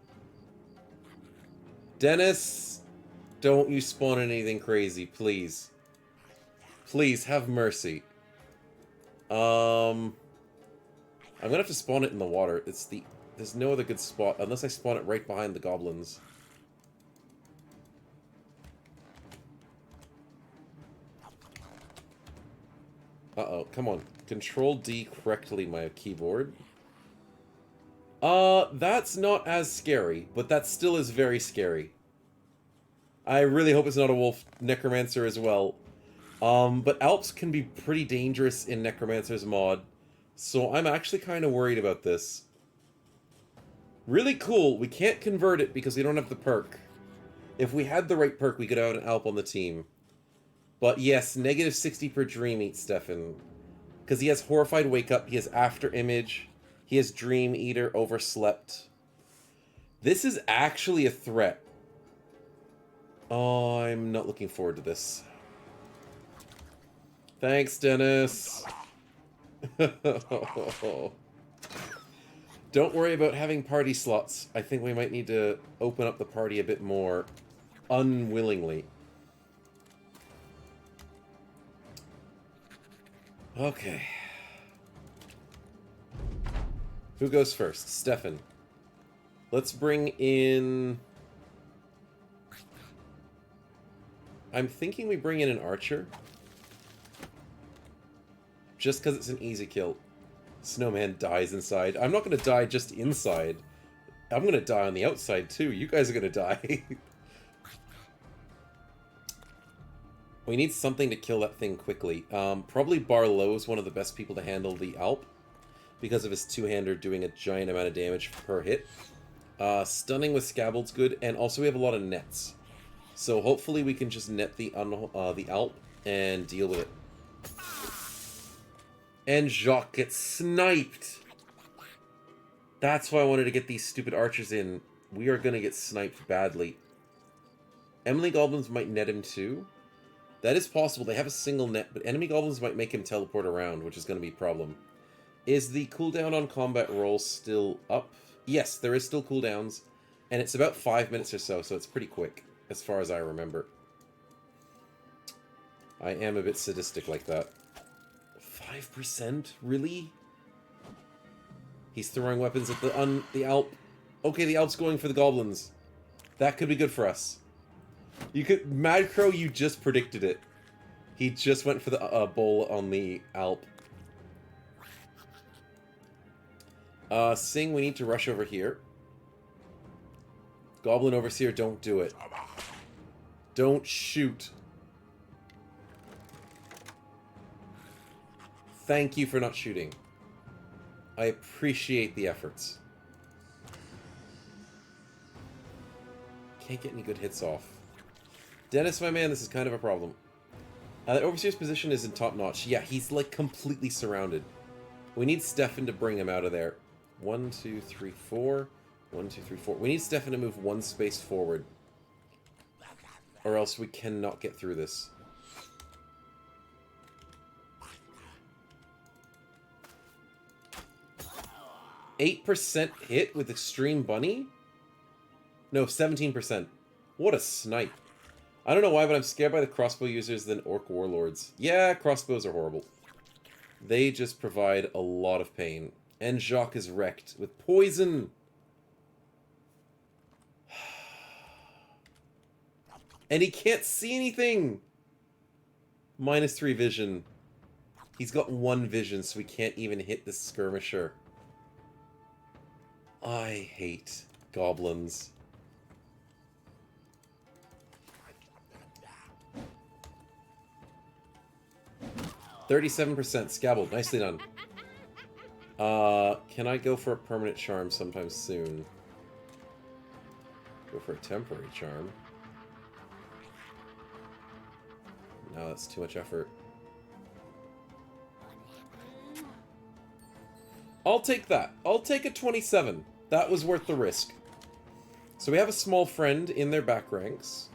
Dennis, don't you spawn anything crazy, please. Please, have mercy. I'm gonna have to spawn it in the water. There's no other good spot unless I spawn it right behind the goblins. Uh-oh, come on. Control D correctly, my keyboard. That's not as scary, but that still is very scary. I really hope it's not a wolf necromancer as well. But Alps can be pretty dangerous in Necromancer's mod, so I'm actually kind of worried about this. Really cool. We can't convert it because we don't have the perk. If we had the right perk, we could have an Alp on the team. But yes, negative 60 per Dream Eat, Stefan. Because he has Horrified Wake Up, he has After Image, he has Dream Eater, Overslept. This is actually a threat. Oh, I'm not looking forward to this. Thanks, Dennis. Don't worry about having party slots. I think we might need to open up the party a bit more unwillingly. Okay. Who goes first? Stefan. Let's bring in... I'm thinking we bring in an archer. Just because it's an easy kill. Snowman dies inside. I'm not going to die just inside. I'm going to die on the outside too. You guys are going to die. We need something to kill that thing quickly. Probably Barlow's one of the best people to handle the Alp. Because of his two-hander doing a giant amount of damage per hit. Stunning with Scabald's good. And also we have a lot of nets. So hopefully we can just net the Alp and deal with it. And Jacques gets sniped. That's why I wanted to get these stupid archers in. We are going to get sniped badly. Emily Goblins might net him too. That is possible. They have a single net, but enemy Goblins might make him teleport around, which is going to be a problem. Is the cooldown on combat roll still up? Yes, there is still cooldowns. And it's about 5 minutes or so, so it's pretty quick, as far as I remember. I am a bit sadistic like that. 5%? Really? He's throwing weapons at the Alp. Okay, the Alp's going for the goblins. That could be good for us. You could... Mad Crow, you just predicted it. He just went for the bowl on the Alp. Sing, we need to rush over here. Goblin Overseer, don't do it. Don't shoot. Thank you for not shooting. I appreciate the efforts. Can't get any good hits off. Dennis, my man, this is kind of a problem. That Overseer's position isn't top-notch. Yeah, he's, like, completely surrounded. We need Stefan to bring him out of there. 1, 2, 3, 4. 1, 2, 3, 4. We need Stefan to move one space forward. Or else we cannot get through this. %8 hit with Extreme Bunny? No, 17%. What a snipe. I don't know why, but I'm scared by the crossbow users than Orc Warlords. Yeah, crossbows are horrible. They just provide a lot of pain. And Jacques is wrecked with poison. And he can't see anything. -3 vision. He's got 1 vision, so he can't even hit the skirmisher. I hate goblins. %37% Scabald. Nicely done. Can I go for a permanent charm sometime soon? Go for a temporary charm. No, that's too much effort. I'll take that. I'll take a 27. That was worth the risk. So we have a small friend in their back ranks.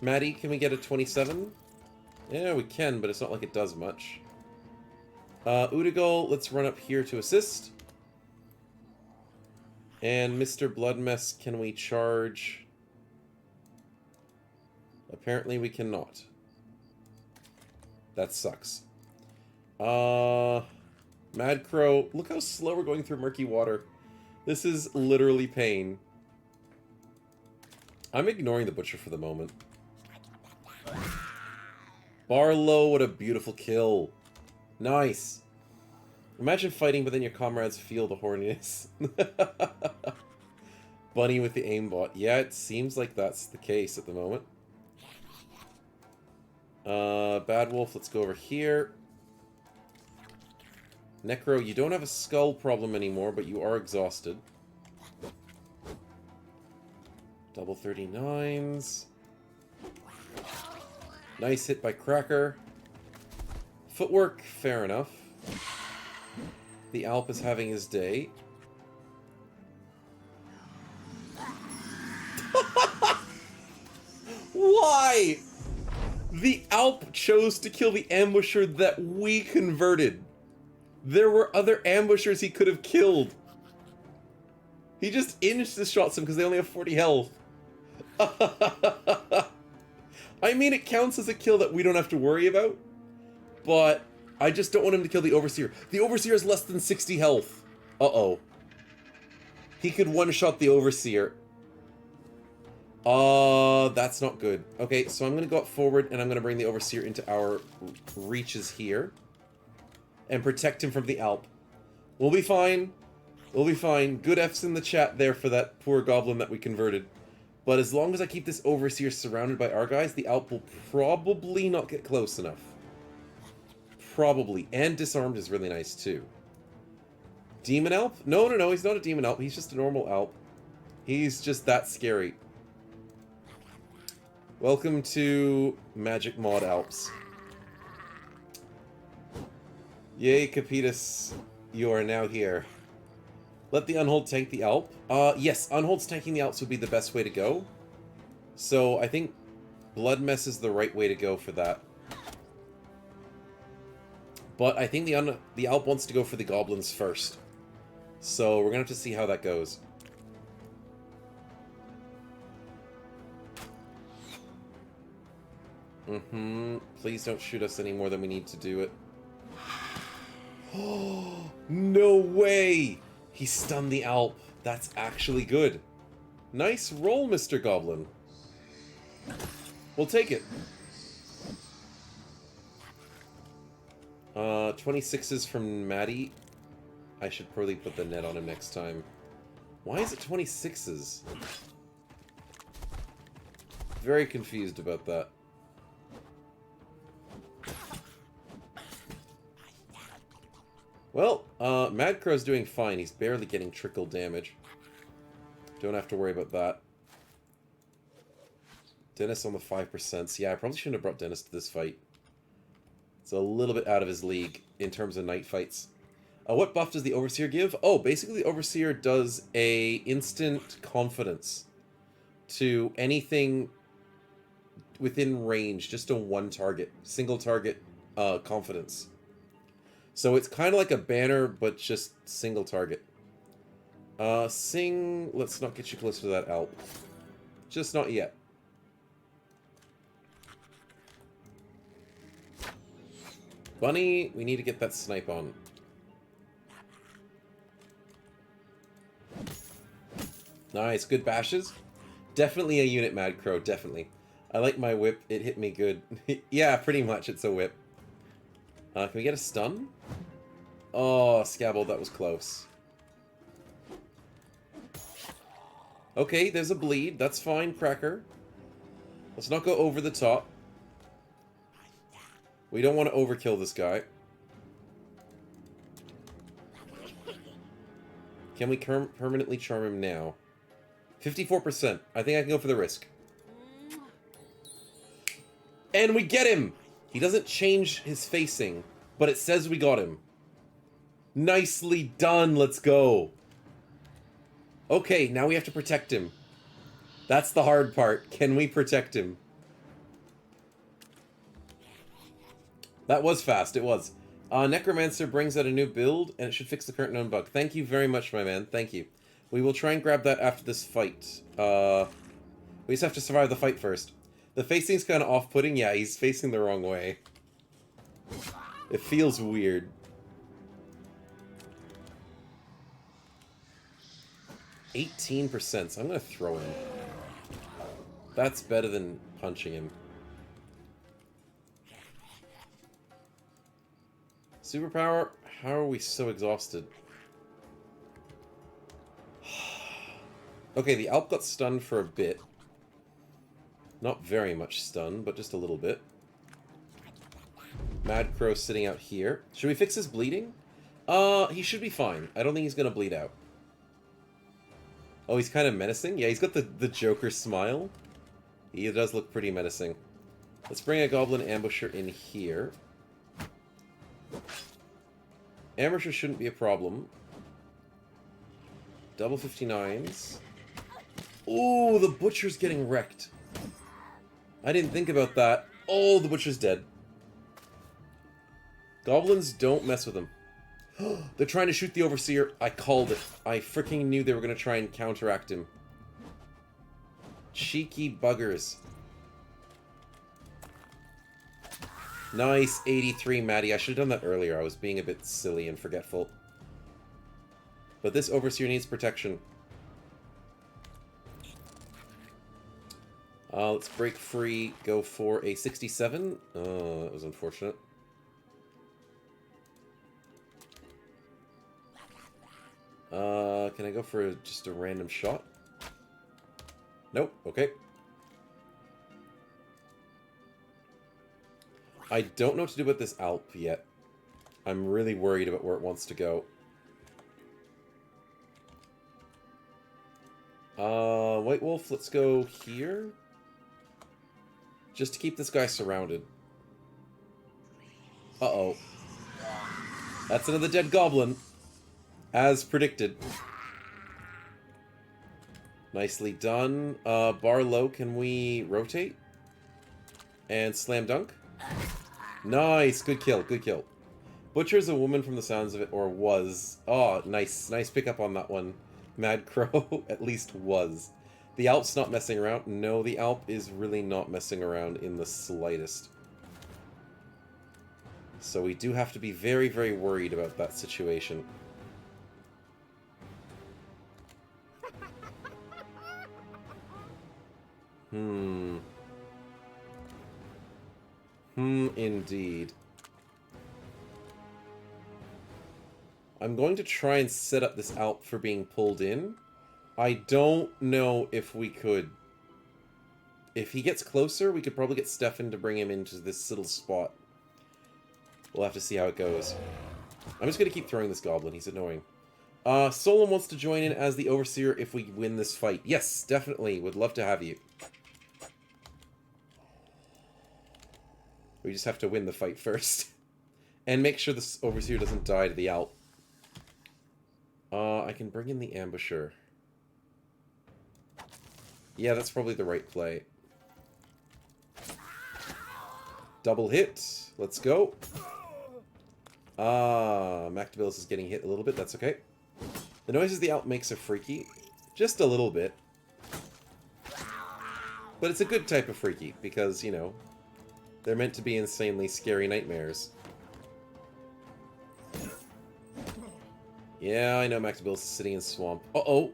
Maddie, can we get a 27? Yeah, we can, but it's not like it does much. Udigal, let's run up here to assist. And Mr. Bloodmess, can we charge? Apparently we cannot. That sucks. Mad Crow, look how slow we're going through murky water. This is literally pain. I'm ignoring the butcher for the moment. Barlow, what a beautiful kill. Nice. Imagine fighting, but then your comrades feel the horniness. Bunny with the aimbot. Yeah, it seems like that's the case at the moment. Bad Wolf, let's go over here. Necro, you don't have a skull problem anymore, but you are exhausted. Double 39s. Nice hit by Cracker. Footwork, fair enough. The Alp is having his day. Why? The Alp chose to kill the ambusher that we converted. There were other ambushers he could have killed. He just insta-shots them because they only have 40 health. I mean, it counts as a kill that we don't have to worry about, but I just don't want him to kill the Overseer. The Overseer has less than 60 health. Uh-oh. He could one-shot the Overseer. That's not good. Okay, so I'm going to go up forward, and I'm going to bring the Overseer into our reaches here. And protect him from the Alp. We'll be fine. We'll be fine. Good F's in the chat there for that poor goblin that we converted. But as long as I keep this Overseer surrounded by our guys, the Alp will probably not get close enough. Probably. And disarmed is really nice, too. Demon Alp? No, no, no, he's not a Demon Alp. He's just a normal Alp. He's just that scary. Welcome to Magic Mod Alps. Yay, Capitas, you are now here. Let the Unhold tank the Alp. Yes, Unhold's tanking the Alps would be the best way to go. So, I think Blood Mess is the right way to go for that. But I think the Alp wants to go for the Goblins first. So, we're gonna have to see how that goes. Please don't shoot us any more than we need to do it. Oh, no way! He stunned the Alp. That's actually good. Nice roll, Mr. Goblin. We'll take it. 26s from Maddie. I should probably put the net on him next time. Why is it 26s? Very confused about that. Well, Mad Crow's doing fine. He's barely getting trickle damage. Don't have to worry about that. Dennis on the 5%. Yeah, I probably shouldn't have brought Dennis to this fight. It's a little bit out of his league in terms of night fights. What buff does the Overseer give? Oh, basically the Overseer does a instant confidence to anything within range, just a one target, single target confidence. So it's kind of like a banner, but just single target. Sing, let's not get you close to that Alp. Just not yet. Bunny, we need to get that snipe on. Nice, good bashes. Definitely a unit, Mad Crow, definitely. I like my whip, it hit me good. Yeah, pretty much, it's a whip. Can we get a stun? Oh, Scabble, that was close. Okay, there's a bleed. That's fine, Cracker. Let's not go over the top. We don't want to overkill this guy. Can we permanently charm him now? 54%. I think I can go for the risk. And we get him! He doesn't change his facing, but it says we got him. Nicely done, let's go. Okay, now we have to protect him. That's the hard part. Can we protect him? That was fast, it was. Necromancer brings out a new build, and it should fix the current known bug. Thank you very much, my man. Thank you. We will try and grab that after this fight. We just have to survive the fight first. The facing's kind of off-putting. Yeah, he's facing the wrong way. It feels weird. 18%, so I'm going to throw him. That's better than punching him. Superpower? How are we so exhausted? Okay, the Alp got stunned for a bit. Not very much stun, but just a little bit. Mad Crow sitting out here. Should we fix his bleeding? He should be fine. I don't think he's gonna bleed out. Oh, he's kind of menacing? Yeah, he's got the Joker smile. He does look pretty menacing. Let's bring a Goblin Ambusher in here. Ambusher shouldn't be a problem. Double 59s. Ooh, the Butcher's getting wrecked. I didn't think about that. Oh, the Butcher's dead. Goblins don't mess with him. They're trying to shoot the Overseer. I called it. I freaking knew they were going to try and counteract him. Cheeky buggers. Nice, 83, Maddie. I should have done that earlier. I was being a bit silly and forgetful. But this Overseer needs protection. Let's break free. Go for a 67. Oh, that was unfortunate. Can I go for just a random shot? Nope. Okay. I don't know what to do about this Alp yet. I'm really worried about where it wants to go. White Wolf, let's go here. Just to keep this guy surrounded. Uh-oh. That's another dead goblin. As predicted. Nicely done. Barlow, can we rotate? And slam dunk? Nice! Good kill, good kill. Butcher's a woman from the sounds of it, or was. Oh, nice. Nice pickup on that one. Mad Crow at least was. The Alp's not messing around. No, the Alp is really not messing around in the slightest. So we do have to be very, very worried about that situation. Indeed. I'm going to try and set up this Alp for being pulled in. I don't know if we could. If he gets closer, we could probably get Stefan to bring him into this little spot. We'll have to see how it goes. I'm just going to keep throwing this goblin. He's annoying. Solon wants to join in as the Overseer if we win this fight. Yes, definitely. Would love to have you. We just have to win the fight first. And make sure this Overseer doesn't die to the Alp. I can bring in the Ambusher. Yeah, that's probably the right play. Double hit. Let's go. Mactabilis is getting hit a little bit. That's okay. The noises the Alp makes are freaky. Just a little bit. But it's a good type of freaky, because, you know, they're meant to be insanely scary nightmares. Yeah, I know Mactabilis is sitting in swamp. Uh-oh.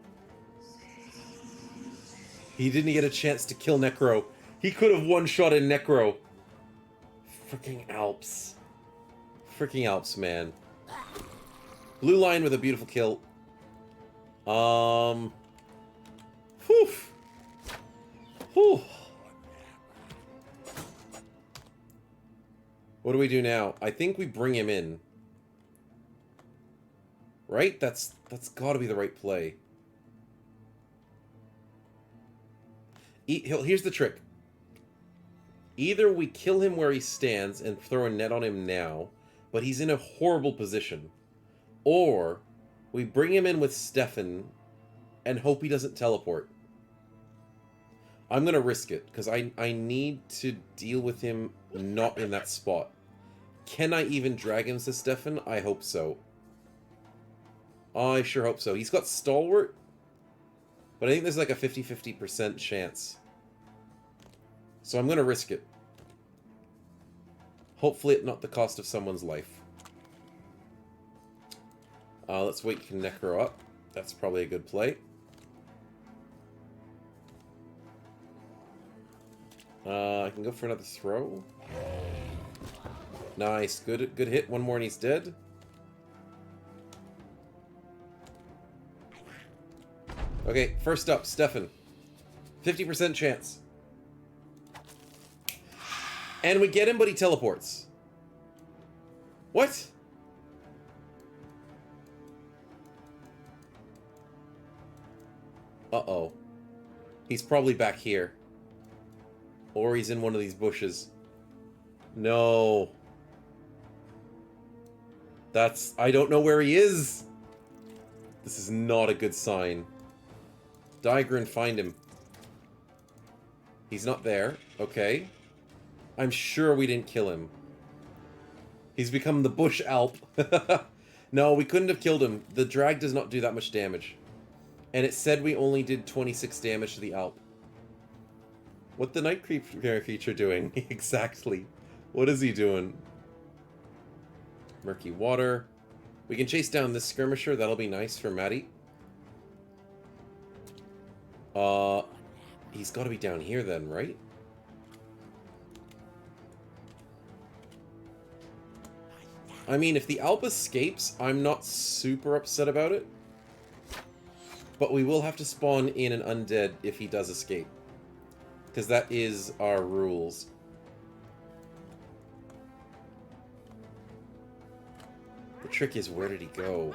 He didn't get a chance to kill Necro. He could have one-shotted Necro. Freaking Alps. Freaking Alps, man. Blue line with a beautiful kill. Whew. Whew. What do we do now? I think we bring him in. Right? That's gotta be the right play. Here's the trick. Either we kill him where he stands and throw a net on him now, but he's in a horrible position. Or we bring him in with Stefan and hope he doesn't teleport. I'm going to risk it, because I need to deal with him not in that spot. Can I even drag him to Stefan? I hope so. I sure hope so. He's got Stalwart, but I think there's like a 50-50% chance. So I'm going to risk it. Hopefully at not the cost of someone's life. Let's wake Necro up. That's probably a good play. I can go for another throw. Nice. Good hit. One more and he's dead. Okay, first up, Stefan. 50% chance. And we get him, but he teleports. What? Uh-oh. He's probably back here. Or he's in one of these bushes. No. That's... I don't know where he is. This is not a good sign. Diagrin, find him. He's not there. Okay. I'm sure we didn't kill him. He's become the bush alp. No, we couldn't have killed him. The drag does not do that much damage. And it said we only did 26 damage to the alp. What the night creature doing? Exactly. What is he doing? Murky water. We can chase down this skirmisher. That'll be nice for Maddie. He's got to be down here then, right? I mean, if the Alp escapes, I'm not super upset about it. But we will have to spawn in an undead if he does escape. Because that is our rules. The trick is, where did he go?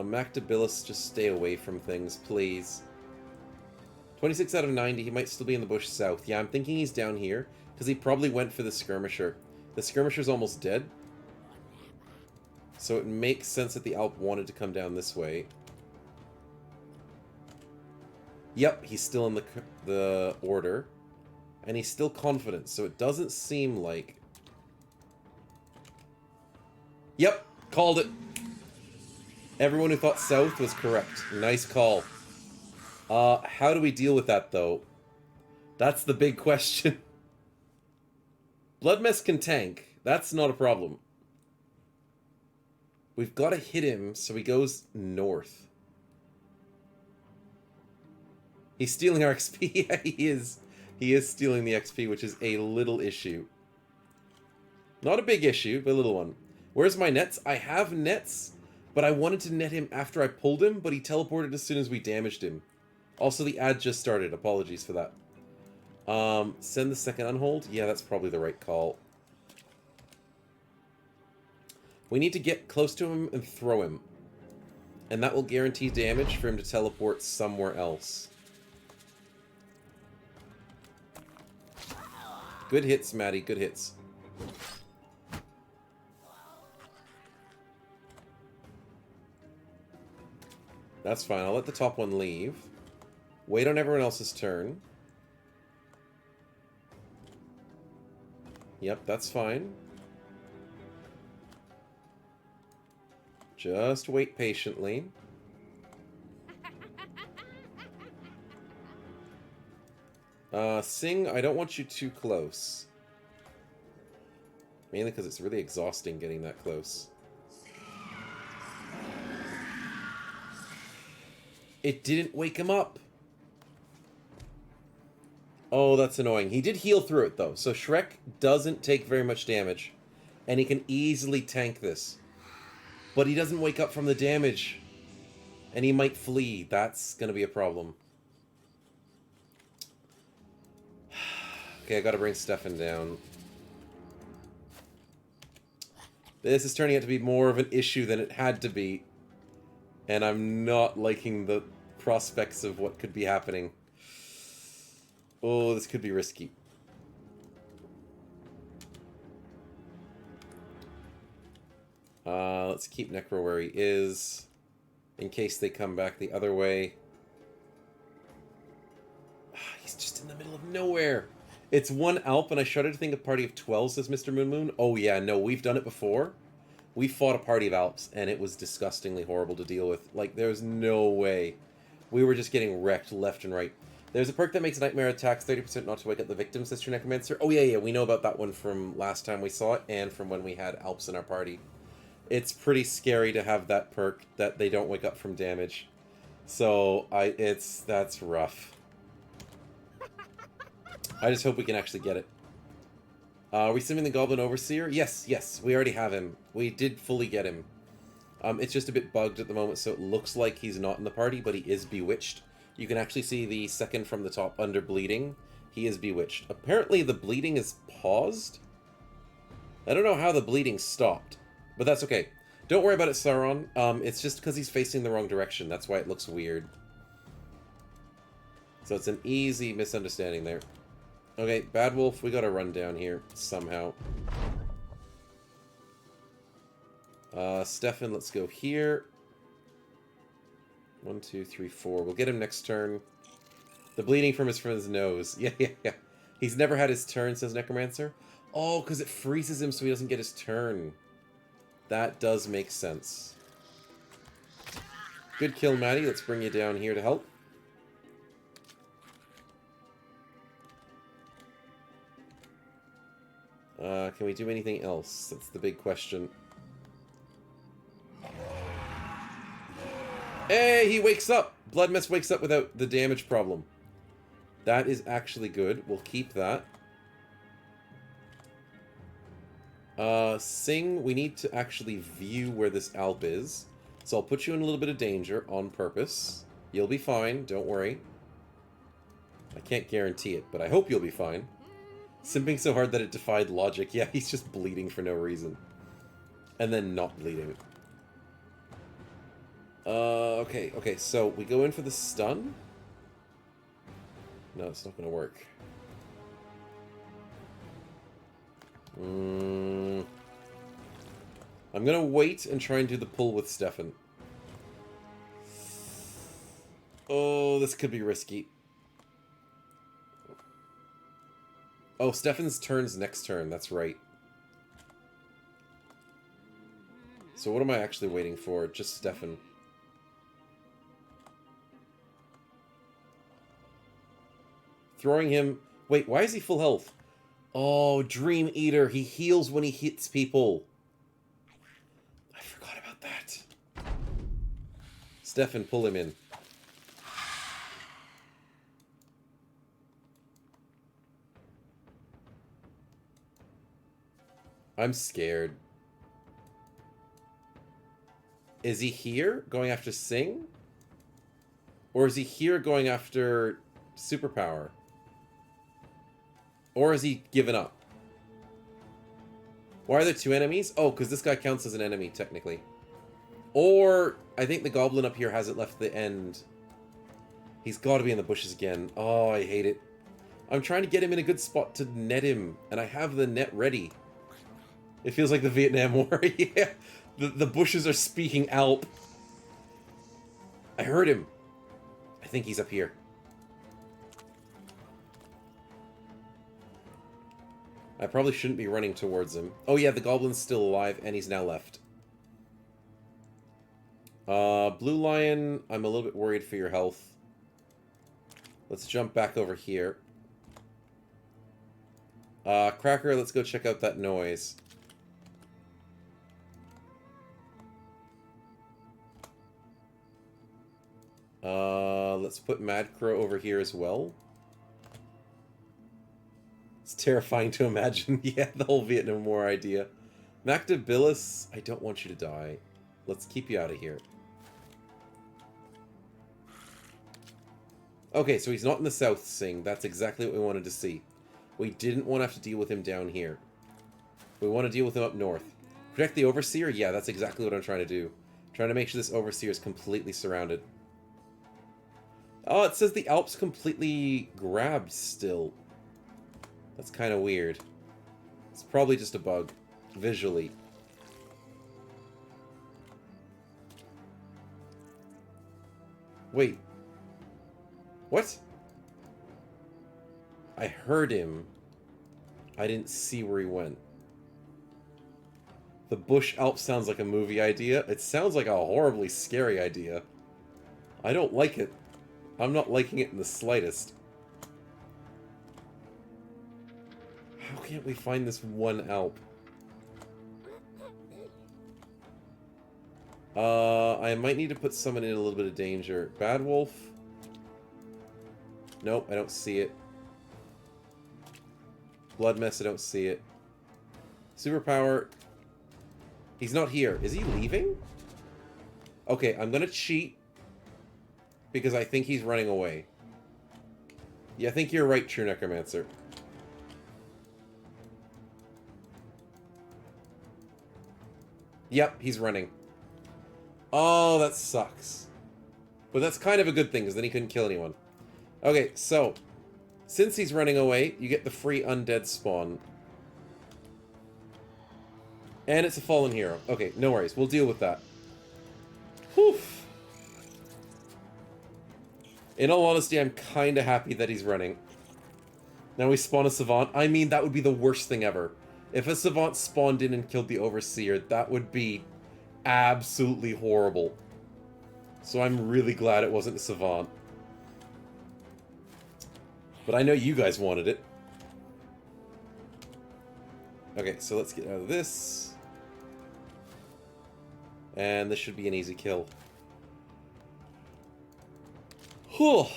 Mactabilis, just stay away from things, please. 26 out of 90, he might still be in the bush south. Yeah, I'm thinking he's down here, because he probably went for the skirmisher. The skirmisher's almost dead. So it makes sense that the Alp wanted to come down this way. Yep, he's still in the order. And he's still confident, so it doesn't seem like... Yep, called it. Everyone who thought south was correct. Nice call. How do we deal with that, though? That's the big question. Blood Mess can tank. That's not a problem. We've got to hit him so he goes north. He's stealing our XP. Yeah, he is. He is stealing the XP, which is a little issue. Not a big issue, but a little one. Where's my nets? I have nets, but I wanted to net him after I pulled him, but he teleported as soon as we damaged him. Also, the ad just started. Apologies for that. Send the second unhold? Yeah, that's probably the right call. We need to get close to him and throw him. And that will guarantee damage for him to teleport somewhere else. Good hits, Maddie. Good hits. That's fine. I'll let the top one leave. Wait on everyone else's turn. Yep, that's fine. Just wait patiently. Sing, I don't want you too close. Mainly because it's really exhausting getting that close. It didn't wake him up. Oh, that's annoying. He did heal through it, though. So Shrek doesn't take very much damage. And he can easily tank this. But he doesn't wake up from the damage. And he might flee. That's going to be a problem. Okay, I gotta bring Stefan down. This is turning out to be more of an issue than it had to be. And I'm not liking the prospects of what could be happening. Oh, this could be risky. Let's keep Necro where he is. In case they come back the other way. He's just in the middle of nowhere. It's one Alp, and I shudder to think a party of 12, says Mr. Moon Moon. Oh yeah, no, we've done it before. We fought a party of Alps, and it was disgustingly horrible to deal with. Like, there's no way. We were just getting wrecked left and right. There's a perk that makes nightmare attacks 30% not to wake up the victim, says True Necromancer. Oh yeah, we know about that one from last time we saw it, and from when we had Alps in our party. It's pretty scary to have that perk that they don't wake up from damage. So, that's rough. I just hope we can actually get it. Are we simming the Goblin Overseer? Yes, yes, we already have him. We did fully get him. It's just a bit bugged at the moment, so it looks like he's not in the party, but he is bewitched. You can actually see the second from the top under bleeding. He is bewitched. Apparently the bleeding is paused? I don't know how the bleeding stopped, but that's okay. Don't worry about it, Sauron. It's just because he's facing the wrong direction. That's why it looks weird. So it's an easy misunderstanding there. Okay, Bad Wolf, we gotta run down here somehow. Stefan, let's go here. 1, 2, 3, 4. We'll get him next turn. The bleeding from his nose. Yeah, yeah, yeah. He's never had his turn, says Necromancer. Oh, because it freezes him so he doesn't get his turn. That does make sense. Good kill, Maddie. Let's bring you down here to help. Can we do anything else? That's the big question. Hey, he wakes up! Blood Mess wakes up without the damage problem. That is actually good. We'll keep that. Sing, we need to actually view where this Alp is. So I'll put you in a little bit of danger on purpose. You'll be fine, don't worry. I can't guarantee it, but I hope you'll be fine. Simping so hard that it defied logic. Yeah, he's just bleeding for no reason. And then not bleeding. Okay, so we go in for the stun? No, it's not gonna work. I'm gonna wait and try and do the pull with Stefan. Oh, this could be risky. Oh, Stefan's turn's next turn, that's right. So what am I actually waiting for? Just Stefan. Throwing him... Wait, why is he full health? Oh, Dream Eater. He heals when he hits people. I forgot about that. Stefan, pull him in. I'm scared. Is he here going after Sing? Or is he here going after Superpower? Or has he given up? Why are there two enemies? Oh, because this guy counts as an enemy, technically. Or, I think the goblin up here hasn't left the end. He's got to be in the bushes again. Oh, I hate it. I'm trying to get him in a good spot to net him, and I have the net ready. It feels like the Vietnam War. Yeah, the bushes are speaking Alp. I heard him. I think he's up here. I probably shouldn't be running towards him. Oh yeah, the goblin's still alive, and he's now left. Blue Lion, I'm a little bit worried for your health. Let's jump back over here. Cracker, let's go check out that noise. Let's put Mad Crow over here as well. It's terrifying to imagine. Yeah, the whole Vietnam War idea. Mactabilis, I don't want you to die. Let's keep you out of here. Okay, so he's not in the south, Sing. That's exactly what we wanted to see. We didn't want to have to deal with him down here. We want to deal with him up north. Protect the Overseer? Yeah, that's exactly what I'm trying to do. Trying to make sure this Overseer is completely surrounded. Oh, it says the Alp's completely grabbed still. That's kind of weird. It's probably just a bug, visually. Wait. What? I heard him. I didn't see where he went. The Bush Alp sounds like a movie idea. It sounds like a horribly scary idea. I don't like it. I'm not liking it in the slightest. How can't we find this one Alp? I might need to put someone in a little bit of danger. Bad Wolf. Nope, I don't see it. Blood Mess, I don't see it. Superpower. He's not here. Is he leaving? Okay, I'm gonna cheat. Because I think he's running away. Yeah, I think you're right, True Necromancer. Yep, he's running. Oh, that sucks. But that's kind of a good thing, because then he couldn't kill anyone. Okay, so, since he's running away, you get the free undead spawn. And it's a fallen hero. Okay, no worries. We'll deal with that. Whew. In all honesty, I'm kind of happy that he's running. Now we spawn a Savant. I mean, that would be the worst thing ever. If a Savant spawned in and killed the Overseer, that would be absolutely horrible. So I'm really glad it wasn't a Savant. But I know you guys wanted it. Okay, so let's get out of this. And this should be an easy kill. Whew.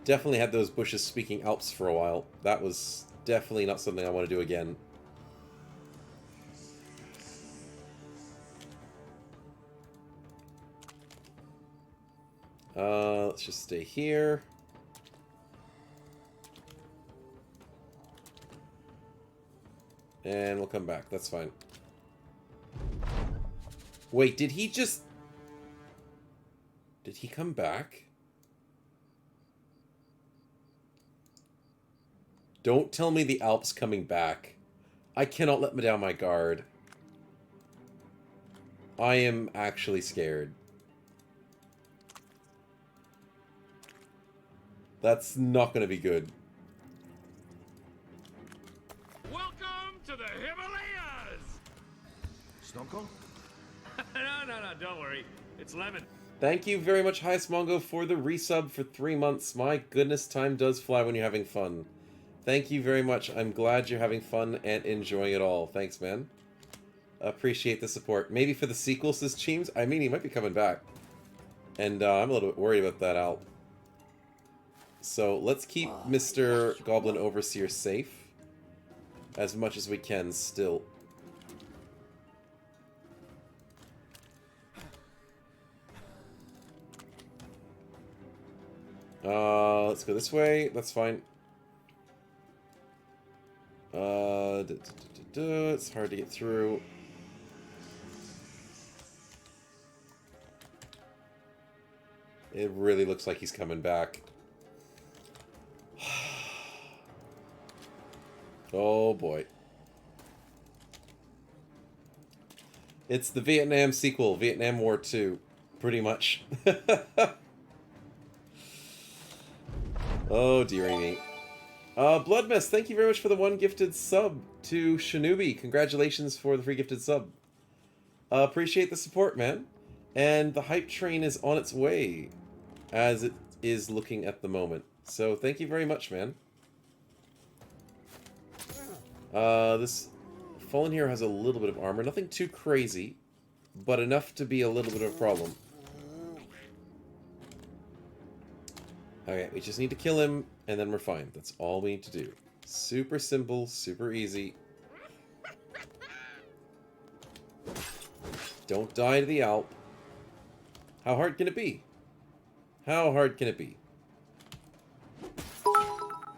Definitely had those bushes speaking Alps for a while. That was definitely not something I want to do again. Let's just stay here. And we'll come back. That's fine. Wait, did he just... Did he come back? Don't tell me the Alp's coming back. I cannot let down my guard. I am actually scared. That's not going to be good. Welcome to the Himalayas! Snowco? No, don't worry. It's Lemon. Thank you very much, Highest Mongo, for the resub for 3 months. My goodness, time does fly when you're having fun. Thank you very much. I'm glad you're having fun and enjoying it all. Thanks, man. Appreciate the support. Maybe for the sequel, says Cheems. I mean, he might be coming back. And I'm a little bit worried about that, Al. So let's keep Mr. Goblin Overseer safe. As much as we can, still. Let's go this way. That's fine. It's hard to get through. It really looks like he's coming back. Oh boy. It's the Vietnam sequel, Vietnam War 2, pretty much. Oh dearie me. Bloodmess, thank you very much for the 1 gifted sub to Shinobi. Congratulations for the free gifted sub. Appreciate the support, man. And the hype train is on its way, as it is looking at the moment. So thank you very much, man. This Fallen Hero has a little bit of armor. Nothing too crazy, but enough to be a little bit of a problem. Okay, we just need to kill him, and then we're fine. That's all we need to do. Super simple, super easy. Don't die to the Alp. How hard can it be? How hard can it be?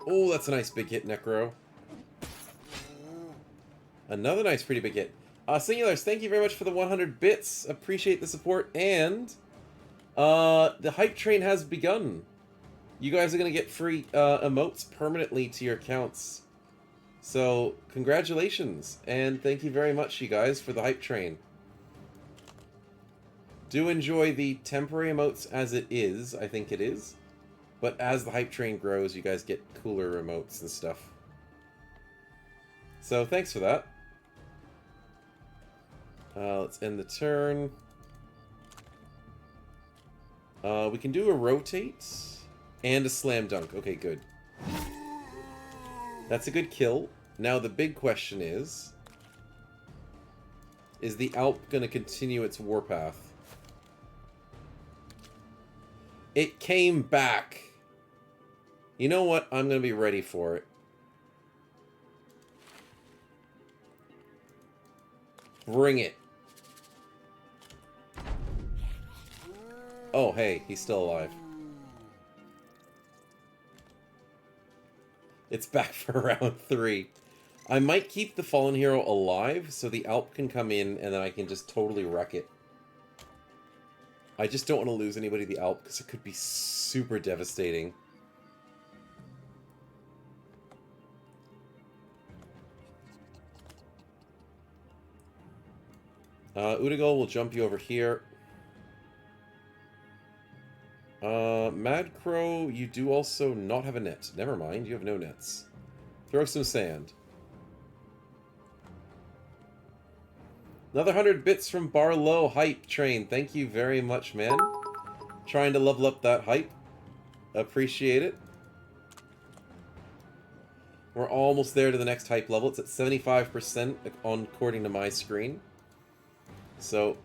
Oh, that's a nice big hit, Necro. Another nice, pretty big hit. Singulars, thank you very much for the 100 bits. Appreciate the support, and... the hype train has begun. You guys are going to get free emotes permanently to your accounts. So, congratulations, and thank you very much, you guys, for the hype train. Do enjoy the temporary emotes as it is, I think it is. But as the hype train grows, you guys get cooler emotes and stuff. So, thanks for that. Let's end the turn. We can do a rotate and a slam dunk. Okay, good. That's a good kill. Now the big question is, Is the Alp going to continue its warpath? It came back. You know what? I'm going to be ready for it. Bring it. Oh, hey, he's still alive. It's back for round 3. I might keep the fallen hero alive so the Alp can come in and then I can just totally wreck it. I just don't want to lose anybody to the Alp because it could be super devastating. Udigal will jump you over here. Mad Crow, you do also not have a net. Never mind, you have no nets. Throw some sand. Another 100 bits from Barlow Hype Train. Thank you very much, man. Trying to level up that hype. Appreciate it. We're almost there to the next hype level. It's at 75% according to my screen. So,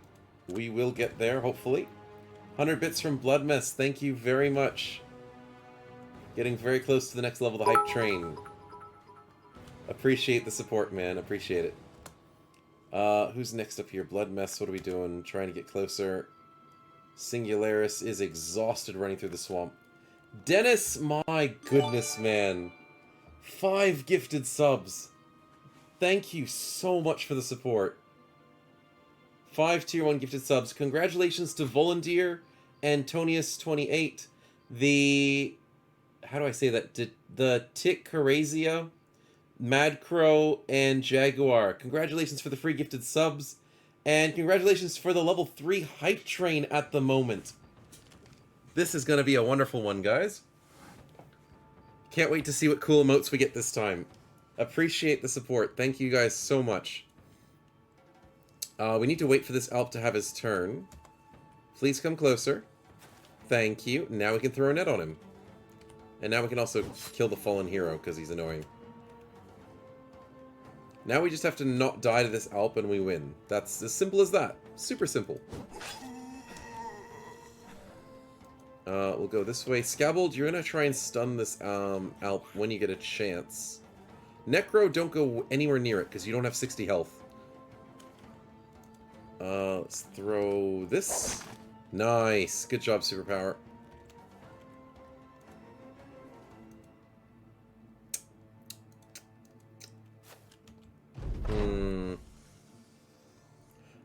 we will get there, hopefully. 100 bits from Bloodmess. Thank you very much. Getting very close to the next level of the hype train. Appreciate the support, man. Appreciate it. Who's next up here? Bloodmess, what are we doing? Trying to get closer. Singularis is exhausted running through the swamp. Dennis, my goodness, man. 5 gifted subs. Thank you so much for the support. 5 tier 1 gifted subs. Congratulations to Volandir and Tonius28. The... How do I say that? The Tick Carazia, Mad Crow, and Jaguar. Congratulations for the free gifted subs. And congratulations for the level 3 hype train at the moment. This is going to be a wonderful one, guys. Can't wait to see what cool emotes we get this time. Appreciate the support. Thank you guys so much. We need to wait for this Alp to have his turn. Please come closer. Thank you. Now we can throw a net on him. And now we can also kill the fallen hero because he's annoying. Now we just have to not die to this Alp and we win. That's as simple as that. Super simple. We'll go this way. Scabbled, you're going to try and stun this Alp when you get a chance. Necro, don't go anywhere near it because you don't have 60 health. Let's throw this. Nice. Good job, Superpower.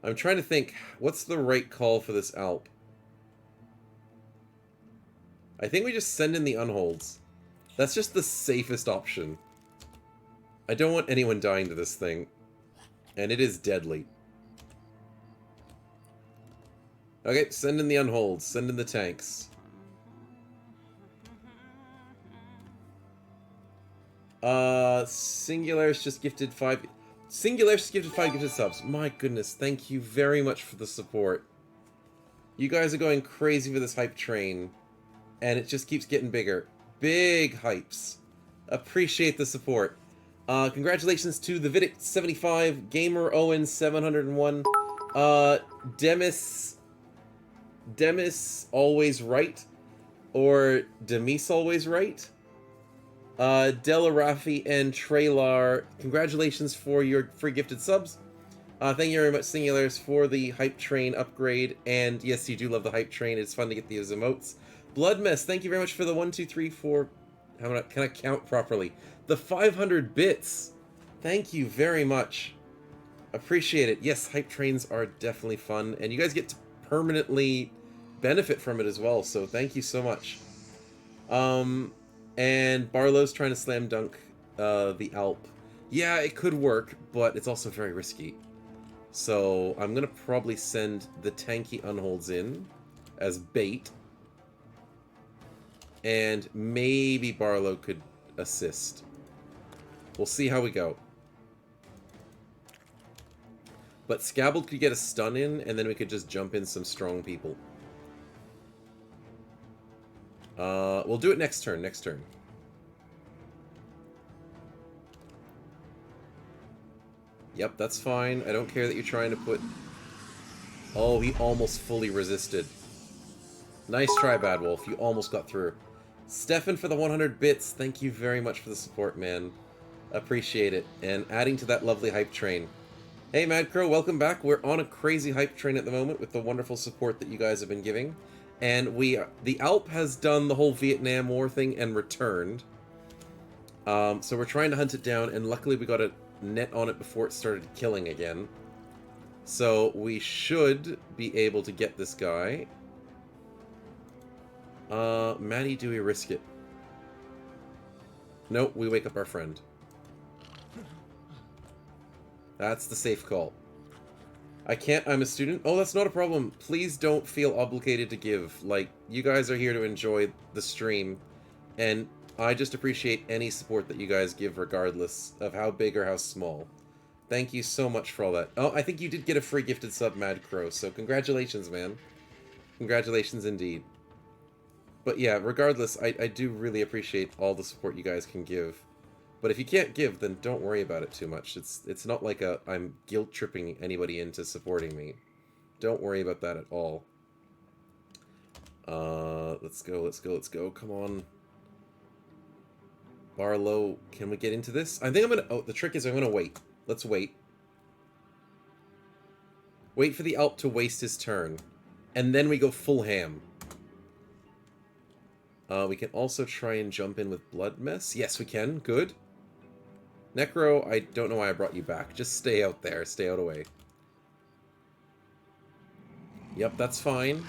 I'm trying to think, what's the right call for this Alp? I think we just send in the unholds. That's just the safest option. I don't want anyone dying to this thing. And it is deadly. Okay, send in the unholds. Send in the tanks. Singularis just gifted 5... Singularis just gifted 5 gifted subs. My goodness, thank you very much for the support. You guys are going crazy for this hype train. And it just keeps getting bigger. Big hypes. Appreciate the support. Congratulations to the Vidic75, Gamer Owen 701, Demis Always Right, or Demis Always Right, Della Raffi and Trailar. Congratulations for your free gifted subs. Thank you very much, Singularis, for the hype train upgrade. And yes, you do love the hype train. It's fun to get these emotes. Bloodmess, thank you very much for the 1, 2, 3, 4. Can I count properly? The 500 bits. Thank you very much. Appreciate it. Yes, hype trains are definitely fun, and you guys get to permanently benefit from it as well, so thank you so much. And Barlow's trying to slam dunk the Alp. Yeah, it could work, but it's also very risky. So I'm gonna probably send the tanky unholds in as bait. And maybe Barlow could assist. We'll see how we go. But Scabbled could get a stun in, and then we could just jump in some strong people. We'll do it next turn, next turn. Yep, that's fine. I don't care that you're trying to put... Oh, he almost fully resisted. Nice try, Bad Wolf. You almost got through. Stefan for the 100 bits. Thank you very much for the support, man. Appreciate it. And adding to that lovely hype train. Hey, Mad Crow, welcome back. We're on a crazy hype train at the moment with the wonderful support that you guys have been giving. And the Alp has done the whole Vietnam War thing and returned. So we're trying to hunt it down, and luckily we got a net on it before it started killing again. So we should be able to get this guy. Maddie, do we risk it? Nope, we wake up our friend. That's the safe call. I can't, I'm a student. Oh, that's not a problem. Please don't feel obligated to give. Like, you guys are here to enjoy the stream, and I just appreciate any support that you guys give regardless of how big or how small. Thank you so much for all that. Oh, I think you did get a free gifted sub, Mad Crow, so congratulations, man. Congratulations indeed. But yeah, regardless, I do really appreciate all the support you guys can give. But if you can't give, then don't worry about it too much. It's not like I'm guilt-tripping anybody into supporting me. Don't worry about that at all. Let's go. Come on. Barlow, can we get into this? I think I'm gonna... Oh, the trick is I'm gonna wait. Let's wait. Wait for the Alp to waste his turn. And then we go full ham. We can also try and jump in with Blood Mess. Yes, we can. Good. Necro, I don't know why I brought you back. Just stay out there. Stay out away. Yep, that's fine.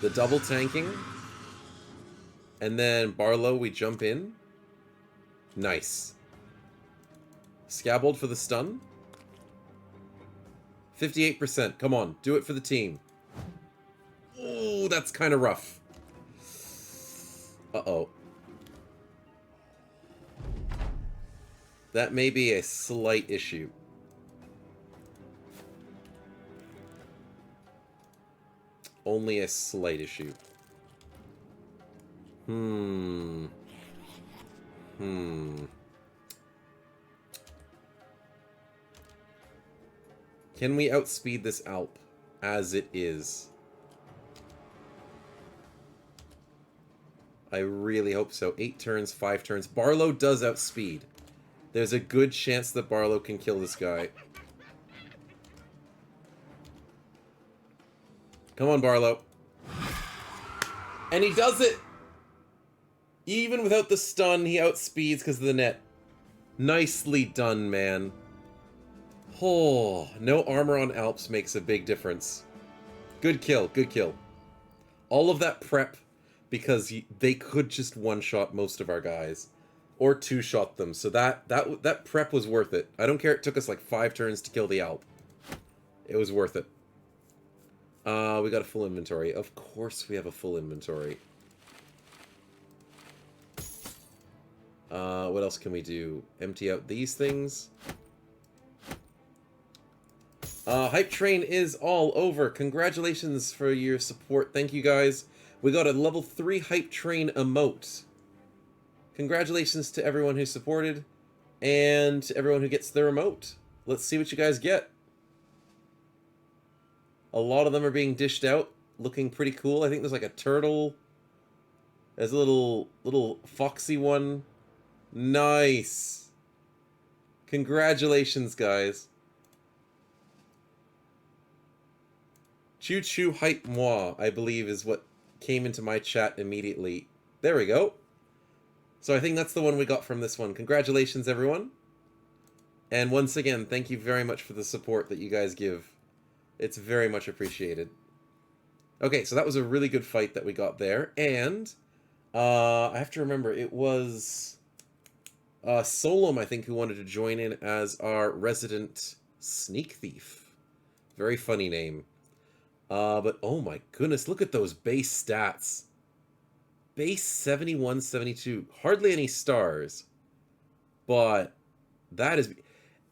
The double tanking. And then Barlow, we jump in. Nice. Scabbold for the stun. 58%. Come on, do it for the team. Ooh, that's kind of rough. Uh-oh. That may be a slight issue. Only a slight issue. Can we outspeed this Alp as it is? I really hope so. 8 turns, 5 turns. Barlow does outspeed. There's a good chance that Barlow can kill this guy. Come on, Barlow. And he does it! Even without the stun, he outspeeds because of the net. Nicely done, man. Oh, no armor on Alps makes a big difference. Good kill, good kill. All of that prep, because they could just one-shot most of our guys. Or two-shot them, so that prep was worth it. I don't care it took us like 5 turns to kill the Alp. It was worth it. We got a full inventory. Of course we have a full inventory. What else can we do? Empty out these things. Hype Train is all over. Congratulations for your support. Thank you, guys. We got a level 3 Hype Train emote. Congratulations to everyone who supported, and to everyone who gets their emote. Let's see what you guys get. A lot of them are being dished out, looking pretty cool. I think there's like a turtle. There's a little foxy one. Nice. Congratulations, guys. Choo Choo Hype Moi, I believe, is what came into my chat immediately. There we go. So I think that's the one we got from this one. Congratulations, everyone. And once again, thank you very much for the support that you guys give. It's very much appreciated. Okay, so that was a really good fight that we got there. And I have to remember, it was Solom, I think, who wanted to join in as our resident sneak thief. Very funny name. But oh my goodness, look at those base stats. Base 71, 72. Hardly any stars. But that is...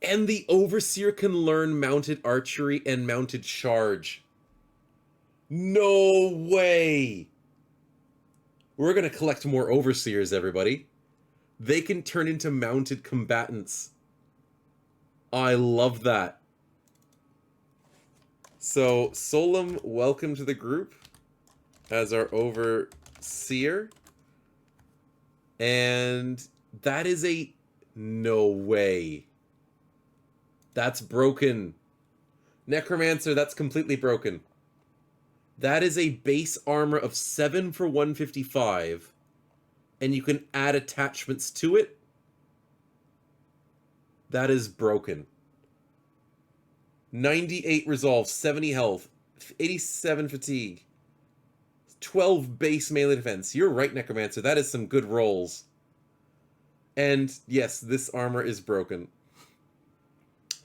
And the Overseer can learn mounted archery and mounted charge. No way! We're going to collect more Overseers, everybody. They can turn into mounted combatants. I love that. So, Solum, welcome to the group as our overseer. And that is a... No way. That's broken. Necromancer, that's completely broken. That is a base armor of 7 for 155. And you can add attachments to it. That is broken. 98 resolve, 70 health, 87 fatigue, 12 base melee defense. You're right, Necromancer. That is some good rolls. And yes, this armor is broken.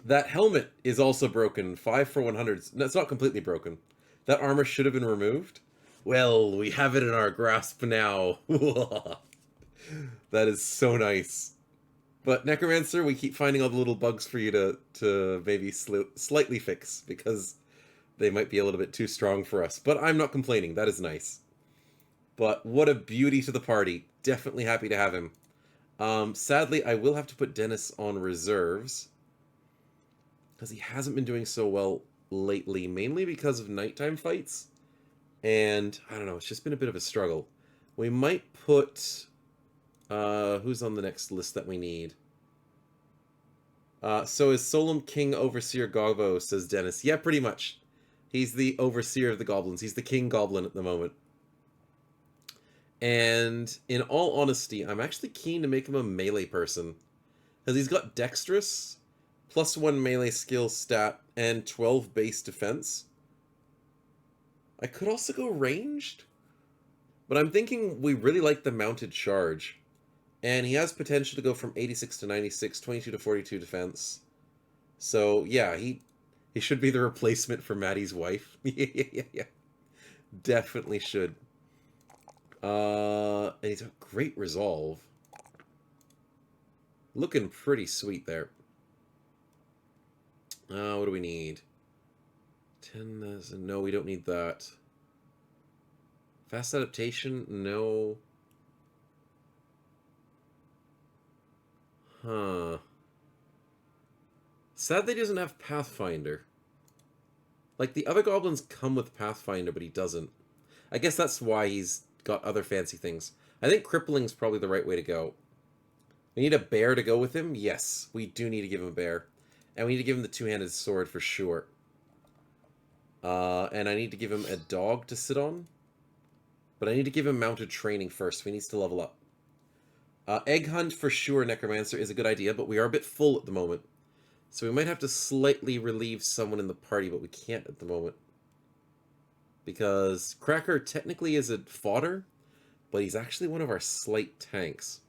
That helmet is also broken. 5 for 100. No, it's not completely broken. That armor should have been removed. Well, we have it in our grasp now. That is so nice. But Necromancer, we keep finding all the little bugs for you to maybe slightly fix, because they might be a little bit too strong for us. But I'm not complaining. That is nice. But what a beauty to the party. Definitely happy to have him. Sadly, I will have to put Dennis on reserves, because he hasn't been doing so well lately, mainly because of nighttime fights. And, I don't know, it's just been a bit of a struggle. We might put... who's on the next list that we need? So is Solum King Overseer Gobbo, says Dennis. Yeah, pretty much. He's the Overseer of the Goblins. He's the King Goblin at the moment. And, in all honesty, I'm actually keen to make him a melee person. Because he's got Dexterous, +1 melee skill stat, and 12 base defense. I could also go ranged. But I'm thinking we really like the mounted charge. And he has potential to go from 86 to 96, 22 to 42 defense. So, yeah, he should be the replacement for Maddie's wife. Yeah. Definitely should. And he's got great resolve. Looking pretty sweet there. What do we need? 10,000. No, we don't need that. Fast adaptation? No. Huh. Sad that he doesn't have Pathfinder. Like, the other goblins come with Pathfinder, but he doesn't. I guess that's why he's got other fancy things. I think Crippling's probably the right way to go. We need a bear to go with him? Yes, we do need to give him a bear. And we need to give him the two-handed sword for sure. And I need to give him a dog to sit on. But I need to give him mounted training first. He needs to level up. Egg hunt for sure, Necromancer, is a good idea, but we are a bit full at the moment. So we might have to slightly relieve someone in the party, but we can't at the moment. Because Cracker technically is a fodder, but he's actually one of our slight tanks.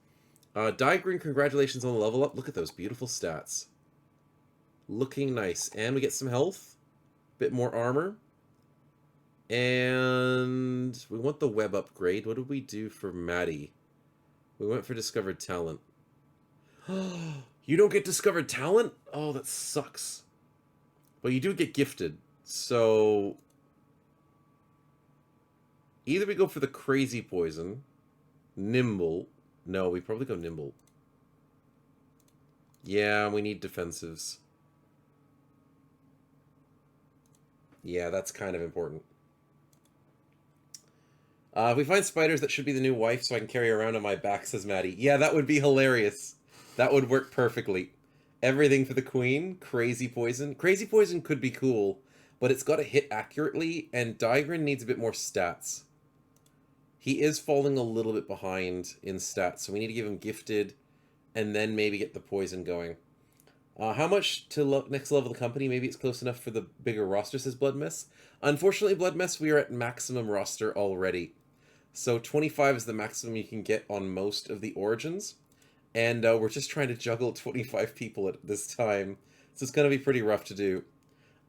Diagrin, congratulations on the level up. Look at those beautiful stats. Looking nice. And we get some health. Bit more armor. And we want the web upgrade. What did we do for Maddie? We went for discovered talent. You don't get discovered talent? Oh, that sucks. Well, you do get gifted. So... either we go for the crazy poison. Nimble. No, we probably go nimble. Yeah, we need defensives. Yeah, that's kind of important. If we find spiders, that should be the new wife, so I can carry her around on my back, says Maddie. Yeah, that would be hilarious. That would work perfectly. Everything for the queen. Crazy poison. Crazy poison could be cool, but it's got to hit accurately, and Diagrin needs a bit more stats. He is falling a little bit behind in stats, so we need to give him gifted, and then maybe get the poison going. How much to next level the company? Maybe it's close enough for the bigger roster, says Bloodmess. Unfortunately, Bloodmess, we are at maximum roster already. So 25 is the maximum you can get on most of the Origins. And we're just trying to juggle 25 people at this time. So it's going to be pretty rough to do.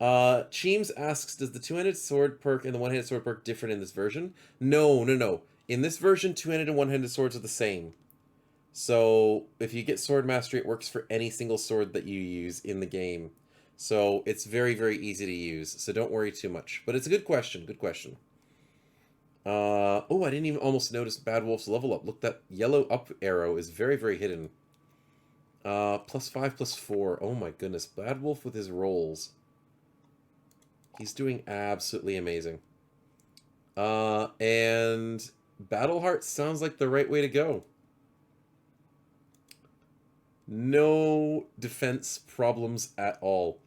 Cheems asks, does the two-handed sword perk and the one-handed sword perk different in this version? No. In this version, two-handed and one-handed swords are the same. So if you get Sword Mastery, it works for any single sword that you use in the game. So it's very, very easy to use. So don't worry too much. But it's a good question. Good question. Oh, I didn't even almost notice Bad Wolf's level up. Look, that yellow up arrow is very, very hidden. +5, +4. Oh my goodness. Bad Wolf with his rolls. He's doing absolutely amazing. And Battleheart sounds like the right way to go. No defense problems at all.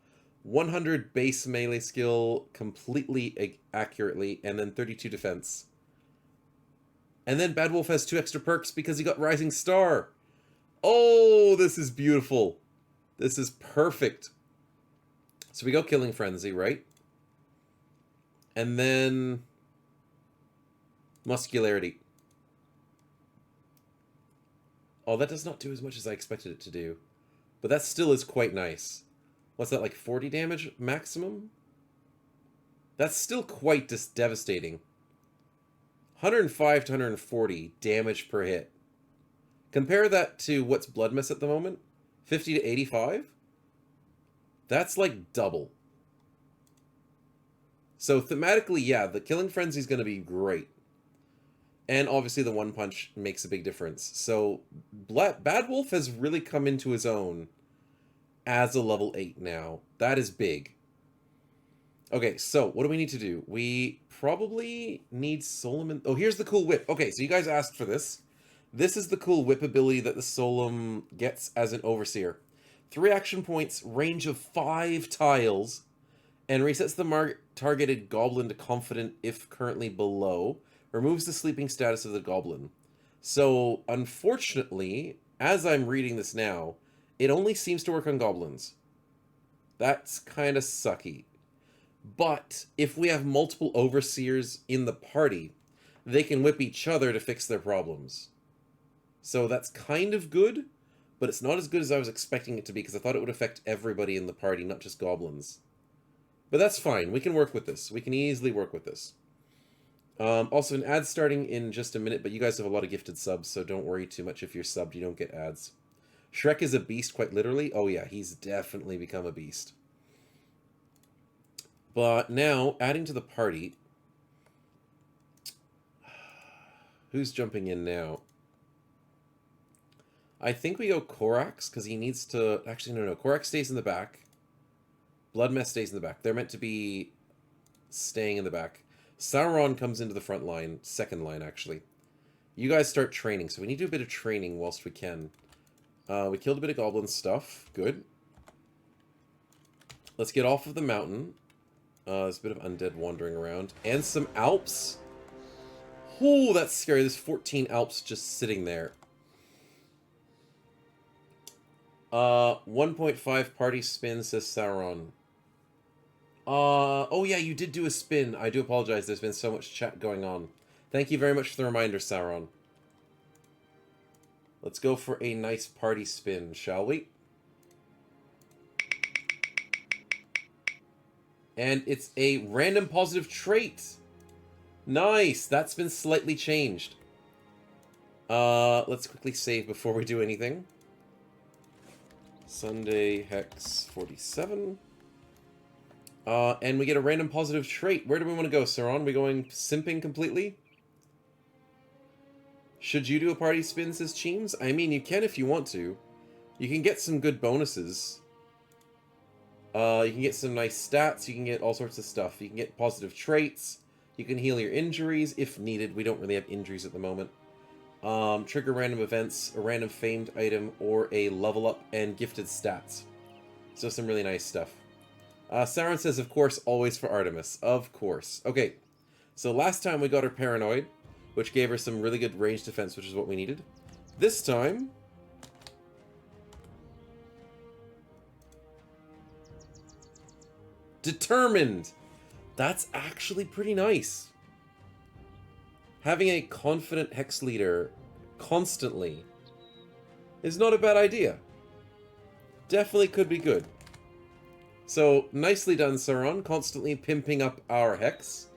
100 base melee skill completely accurately, and then 32 defense. And then Bad Wolf has 2 extra perks because he got Rising Star. Oh, this is beautiful. This is perfect. So we go Killing Frenzy, right? And then Muscularity. Oh, that does not do as much as I expected it to do. But that still is quite nice. What's that, like 40 damage maximum? That's still quite devastating. 105 to 140 damage per hit. Compare that to what's Blood Mist at the moment. 50 to 85? That's like double. So thematically, yeah, the Killing Frenzy is going to be great. And obviously the one punch makes a big difference. So Bad Wolf has really come into his own as a level 8 now. That is big. Okay, so what do we need to do? We probably need Solomon... Oh, here's the cool whip. Okay, so you guys asked for this. This is the cool whip ability that the Solom gets as an Overseer. 3 action points, range of 5 tiles, and resets the targeted goblin to confident if currently below. Removes the sleeping status of the goblin. So, unfortunately, as I'm reading this now, it only seems to work on goblins. That's kind of sucky. But if we have multiple overseers in the party, they can whip each other to fix their problems. So that's kind of good, but it's not as good as I was expecting it to be because I thought it would affect everybody in the party, not just goblins. But that's fine. We can work with this. We can easily work with this. Also, an ad starting in just a minute, but you guys have a lot of gifted subs, so don't worry too much if you're subbed. You don't get ads. Shrek is a beast, quite literally. Oh yeah, he's definitely become a beast. But now, adding to the party... Who's jumping in now? I think we go Korax, because he needs to... Actually, no. Korax stays in the back. Blood Mess stays in the back. They're meant to be staying in the back. Sauron comes into the front line. Second line, actually. You guys start training, so we need to do a bit of training whilst we can. We killed a bit of goblin stuff. Good. Let's get off of the mountain. There's a bit of undead wandering around. And some Alps. Oh, that's scary. There's 14 Alps just sitting there. 1.5 party spin, says Sauron. Oh yeah, you did do a spin. I do apologize. There's been so much chat going on. Thank you very much for the reminder, Sauron. Let's go for a nice party spin, shall we? And it's a random positive trait. Nice. That's been slightly changed. Let's quickly save before we do anything. Sunday Hex 47. And we get a random positive trait. Where do we want to go, Sauron? We going simping completely? Should you do a party spin, says Cheems? I mean, you can if you want to. You can get some good bonuses. You can get some nice stats. You can get all sorts of stuff. You can get positive traits. You can heal your injuries if needed. We don't really have injuries at the moment. Trigger random events, a random famed item, or a level up and gifted stats. So some really nice stuff. Sauron says, of course, always for Artemis. Of course. Okay, so last time we got her Paranoid, which gave her some really good range defense, which is what we needed. This time... Determined! That's actually pretty nice. Having a confident Hex leader constantly is not a bad idea. Definitely could be good. So, nicely done, Sauron, constantly pimping up our Hex.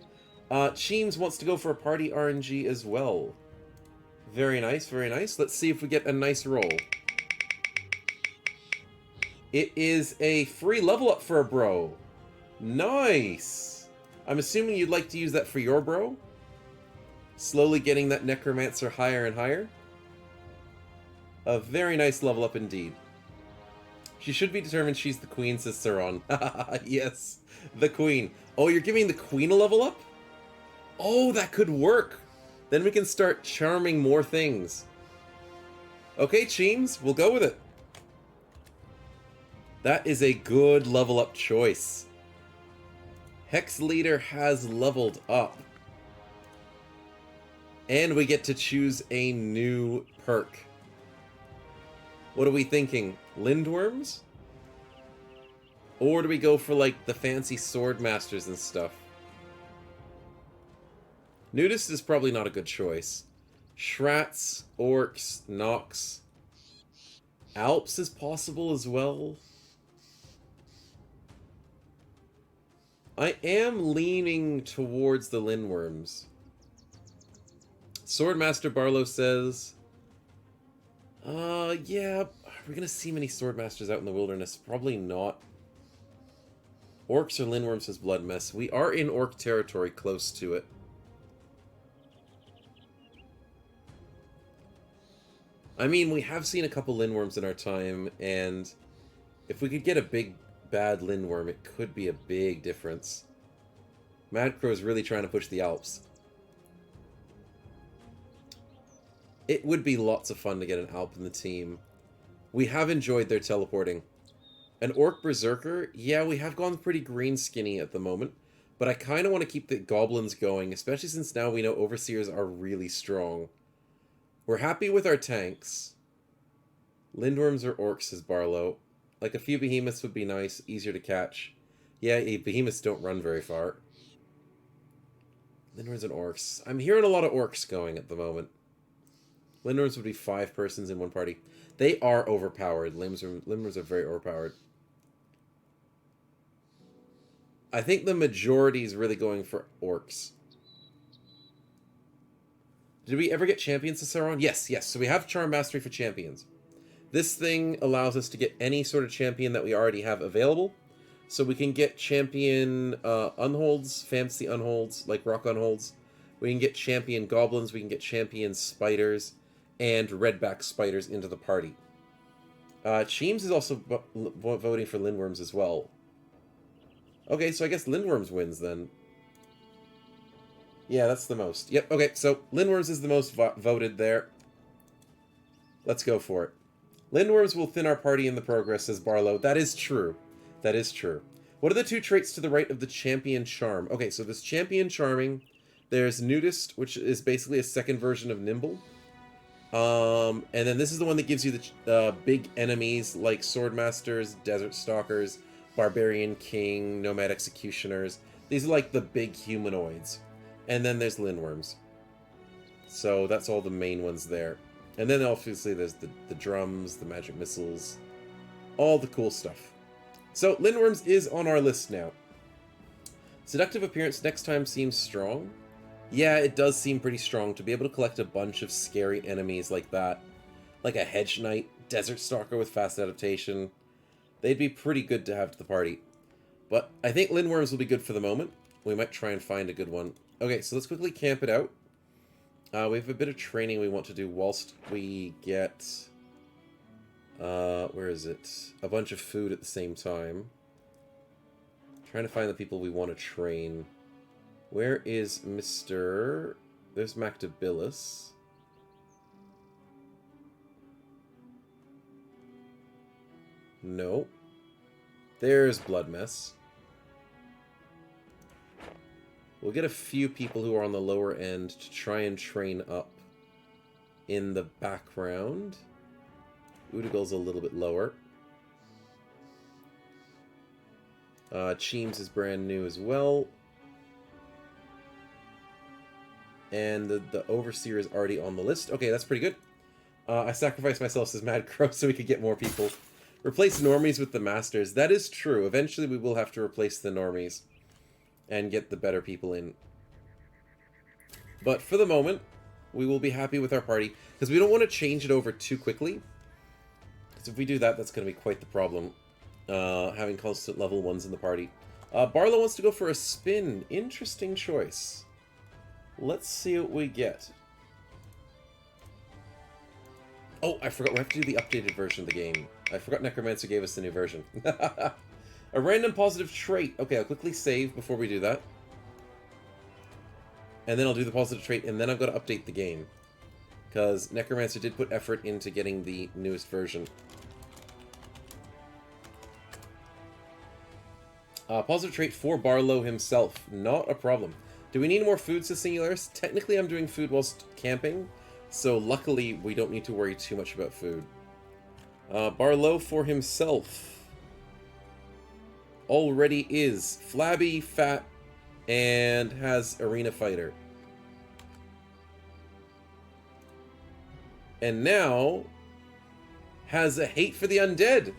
Cheems wants to go for a party RNG as well. Very nice, very nice. Let's see if we get a nice roll. It is a free level up for a bro. Nice! I'm assuming you'd like to use that for your bro? Slowly getting that Necromancer higher and higher. A very nice level up indeed. She should be determined she's the queen, says Saron. Yes, the queen. Oh, you're giving the queen a level up? Oh, that could work. Then we can start charming more things. Okay, Cheems, we'll go with it. That is a good level up choice. Hex Leader has leveled up. And we get to choose a new perk. What are we thinking? Lindworms? Or do we go for, like, the fancy sword masters and stuff? Nudist is probably not a good choice. Shrats, Orcs, Nox. Alps is possible as well. I am leaning towards the Lindworms. Swordmaster Barlow says... yeah, are we gonna see many Swordmasters out in the wilderness? Probably not. Orcs or Lindworms says Blood Mess. We are in Orc territory, close to it. I mean, we have seen a couple Lindworms in our time, and if we could get a big, bad Lindworm, it could be a big difference. Mad Crow is really trying to push the Alps. It would be lots of fun to get an Alp in the team. We have enjoyed their teleporting. An Orc Berserker? Yeah, we have gone pretty green skinny at the moment, but I kind of want to keep the Goblins going, especially since now we know Overseers are really strong. We're happy with our tanks. Lindworms or Orcs, says Barlow. Like a few Behemoths would be nice, easier to catch. Yeah, Behemoths don't run very far. Lindworms and Orcs. I'm hearing a lot of Orcs going at the moment. Lindworms would be 5 persons in one party. They are overpowered. Lindworms are very overpowered. I think the majority is really going for Orcs. Did we ever get champions to Sauron? Yes. So we have Charm Mastery for champions. This thing allows us to get any sort of champion that we already have available. So we can get champion unholds, fancy unholds, like rock unholds. We can get champion goblins, we can get champion spiders, and redback spiders into the party. Cheems is also voting for Lindworms as well. Okay, so I guess Lindworms wins then. Yeah, that's the most. Yep, okay, so Lindworms is the most voted there. Let's go for it. Lindworms will thin our party in the progress, says Barlow. That is true. That is true. What are the 2 traits to the right of the Champion Charm? Okay, so this Champion Charming, there's Nudist, which is basically a second version of Nimble. And then this is the one that gives you the big enemies like Swordmasters, Desert Stalkers, Barbarian King, Nomad Executioners. These are like the big humanoids. And then there's Lindworms. So that's all the main ones there. And then obviously there's the drums, the magic missiles, all the cool stuff. So Lindworms is on our list now. Seductive appearance next time seems strong. Yeah, it does seem pretty strong to be able to collect a bunch of scary enemies like that. Like a Hedge Knight, Desert Stalker with fast adaptation. They'd be pretty good to have to the party. But I think Lindworms will be good for the moment. We might try and find a good one. Okay, so let's quickly camp it out. We have a bit of training we want to do whilst we get... where is it? A bunch of food at the same time. Trying to find the people we want to train. Where is Mr... There's Mactabilis. No. There's Bloodmess. We'll get a few people who are on the lower end to try and train up in the background. Udigal's a little bit lower. Cheems is brand new as well. And the Overseer is already on the list. Okay, that's pretty good. I sacrificed myself, says Mad Crow, so we could get more people. Replace normies with the masters. That is true. Eventually we will have to replace the normies and get the better people in. But for the moment, we will be happy with our party, because we don't want to change it over too quickly. Because if we do that, that's going to be quite the problem. Having constant level 1s in the party. Barlow wants to go for a spin. Interesting choice. Let's see what we get. Oh, I forgot. We have to do the updated version of the game. I forgot Necromancer gave us the new version. A random positive trait. Okay, I'll quickly save before we do that. And then I'll do the positive trait, and then I've got to update the game. Because Necromancer did put effort into getting the newest version. Positive trait for Barlow himself. Not a problem. Do we need more food, says Singularis? Technically, I'm doing food whilst camping. So luckily, we don't need to worry too much about food. Barlow for himself already is flabby, fat, and has Arena Fighter. And now has a hate for the undead.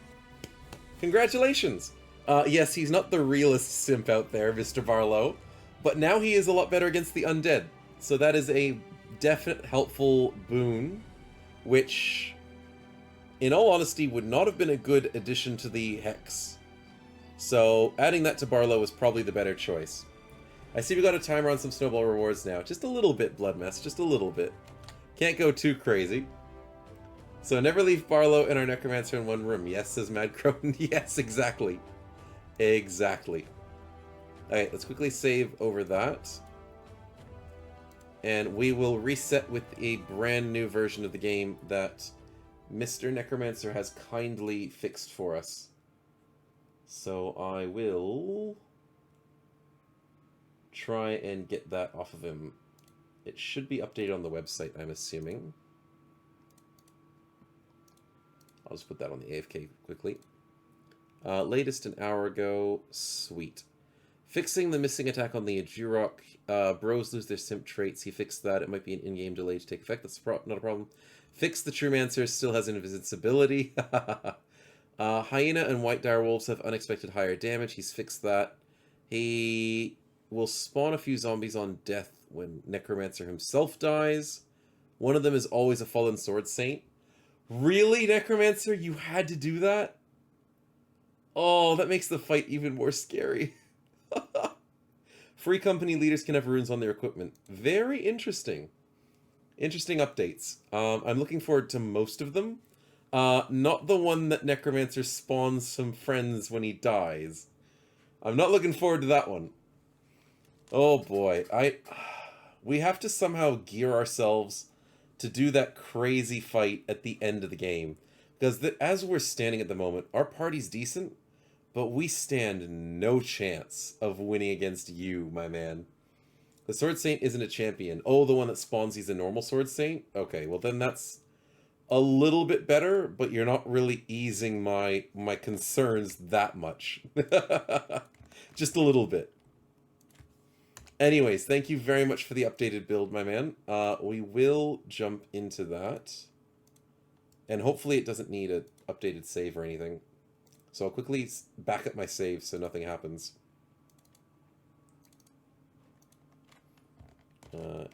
Congratulations. Yes, he's not the realest simp out there, Mr. Barlow, but now he is a lot better against the undead. So that is a definite helpful boon, which, in all honesty, would not have been a good addition to the Hex. So adding that to Barlow is probably the better choice. I see we got a timer on some snowball rewards now. Just a little bit, Bloodmess, just a little bit. Can't go too crazy. So never leave Barlow and our Necromancer in one room. Yes, says Mad Crow. Yes, exactly. Exactly. Alright, let's quickly save over that. And we will reset with a brand new version of the game that Mr. Necromancer has kindly fixed for us. So I will try and get that off of him. It should be updated on the website, I'm assuming. I'll just put that on the AFK quickly. Latest an hour ago. Sweet. Fixing the missing attack on the Jurok. Bros lose their simp traits. He fixed that. It might be an in-game delay to take effect. That's not a problem. Fix the Truemancer. Still has invincibility. Hyena and White Dire Wolves have unexpected higher damage. He's fixed that. He will spawn a few zombies on death when Necromancer himself dies. One of them is always a fallen sword saint. Really, Necromancer? You had to do that? Oh, that makes the fight even more scary. Free company leaders can have runes on their equipment. Very interesting. Interesting updates. I'm looking forward to most of them. Not the one that Necromancer spawns some friends when he dies. I'm not looking forward to that one. Oh boy, we have to somehow gear ourselves to do that crazy fight at the end of the game. Because as we're standing at the moment, our party's decent, but we stand no chance of winning against you, my man. The Sword Saint isn't a champion. Oh, the one that spawns, he's a normal Sword Saint? Okay, well then that's a little bit better, but you're not really easing my concerns that much. Just a little bit. Anyways, thank you very much for the updated build, my man. We will jump into that. And hopefully it doesn't need an updated save or anything. So I'll quickly back up my save so nothing happens.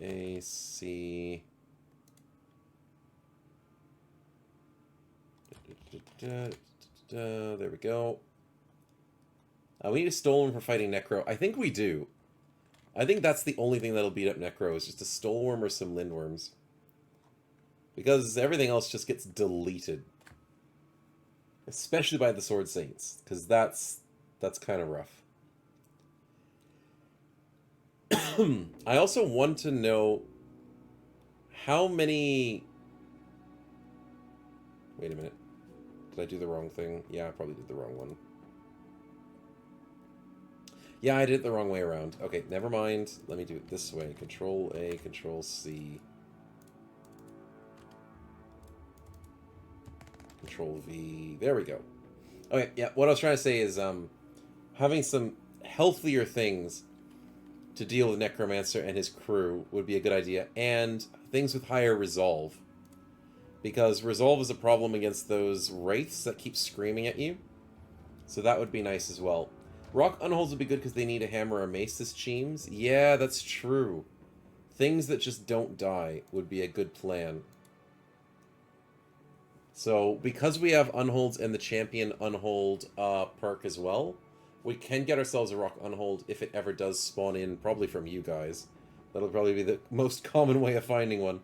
AC... there we go. We need a Stolen for fighting Necro. I think we do. I think that's the only thing that'll beat up Necro, is just a Stoneworm or some Lindworms. Because everything else just gets deleted. Especially by the Sword Saints, because that's kind of rough. I also want to know how many... Wait a minute. Did I do the wrong thing? Yeah, I probably did the wrong one. Yeah, I did it the wrong way around. Okay, never mind. Let me do it this way. Control A, Control C. Control V. There we go. Okay, yeah, what I was trying to say is having some healthier things to deal with Necromancer and his crew would be a good idea, and things with higher resolve. Because resolve is a problem against those wraiths that keep screaming at you. So that would be nice as well. Rock unholds would be good because they need a hammer or a mace as Cheems. Yeah, that's true. Things that just don't die would be a good plan. So, because we have unholds and the champion unhold perk as well, we can get ourselves a rock unhold if it ever does spawn in, probably from you guys. That'll probably be the most common way of finding one.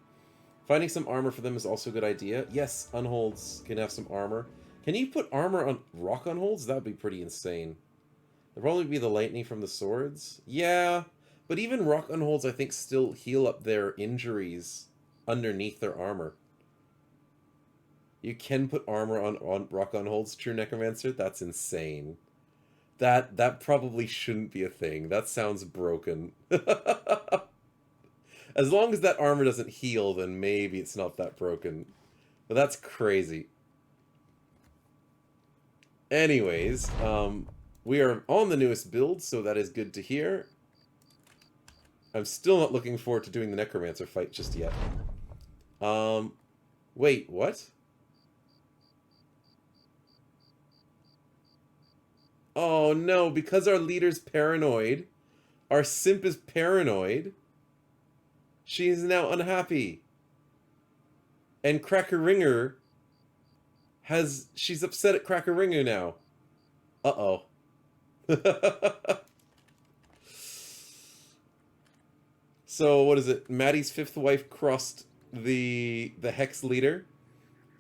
Finding some armor for them is also a good idea. Yes, unholds can have some armor. Can you put armor on rock unholds? That would be pretty insane. There'll probably be the lightning from the swords. Yeah, but even rock unholds, I think, still heal up their injuries underneath their armor. You can put armor on rock unholds, True Necromancer? That's insane. That probably shouldn't be a thing. That sounds broken. As long as that armor doesn't heal, then maybe it's not that broken. But that's crazy. Anyways, we are on the newest build, so that is good to hear. I'm still not looking forward to doing the Necromancer fight just yet. Wait, what? Oh no, because our leader's paranoid, our simp is paranoid, she is now unhappy. And Cracker Ringer she's upset at Cracker Ringer now. Uh-oh. So, what is it? Maddie's fifth wife crossed the Hex leader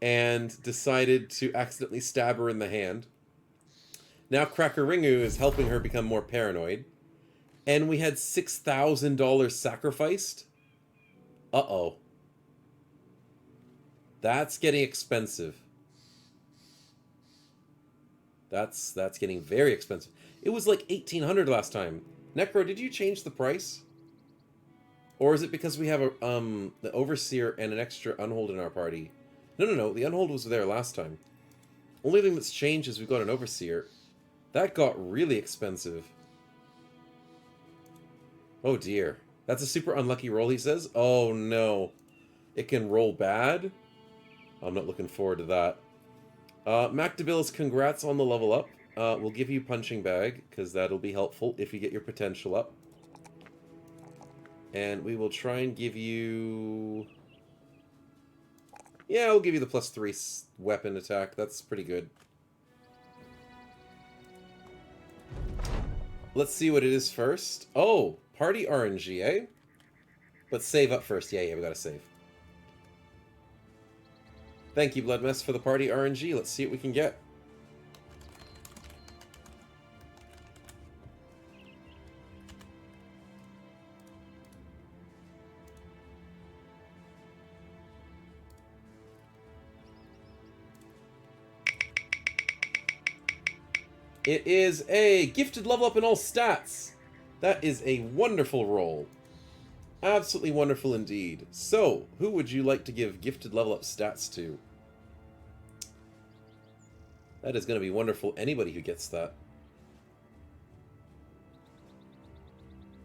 and decided to accidentally stab her in the hand. Now Cracker Ringu is helping her become more paranoid. And we had $6,000 sacrificed? Uh-oh. That's getting expensive. That's getting very expensive. It was like $1,800 last time. Necro, did you change the price? Or is it because we have the Overseer and an extra Unhold in our party? No. The Unhold was there last time. Only thing that's changed is we've got an Overseer. That got really expensive. Oh dear. That's a super unlucky roll, he says? Oh no. It can roll bad? I'm not looking forward to that. Mac DeBillis, congrats on the level up. We'll give you Punching Bag, because that'll be helpful if you get your potential up. And we will try and give you... Yeah, we'll give you the +3 weapon attack. That's pretty good. Let's see what it is first. Oh, party RNG, eh? Let's save up first. Yeah, we gotta save. Thank you, Bloodmess, for the party RNG. Let's see what we can get. It is a gifted level up in all stats. That is a wonderful roll. Absolutely wonderful indeed. So, who would you like to give gifted level up stats to? That is going to be wonderful. Anybody who gets that.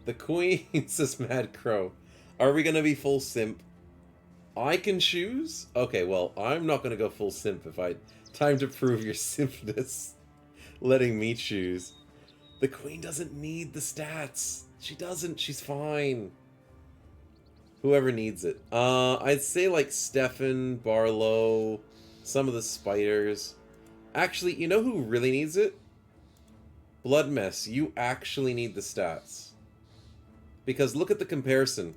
The Queen, says Mad Crow. Are we going to be full simp? I can choose? Okay, well, I'm not going to go full simp if I... Time to prove your simpness. Letting me choose. The Queen doesn't need the stats. She doesn't. She's fine. Whoever needs it. I'd say like Stefan, Barlow, some of the spiders. Actually, you know who really needs it? Bloodmess. You actually need the stats. Because look at the comparison.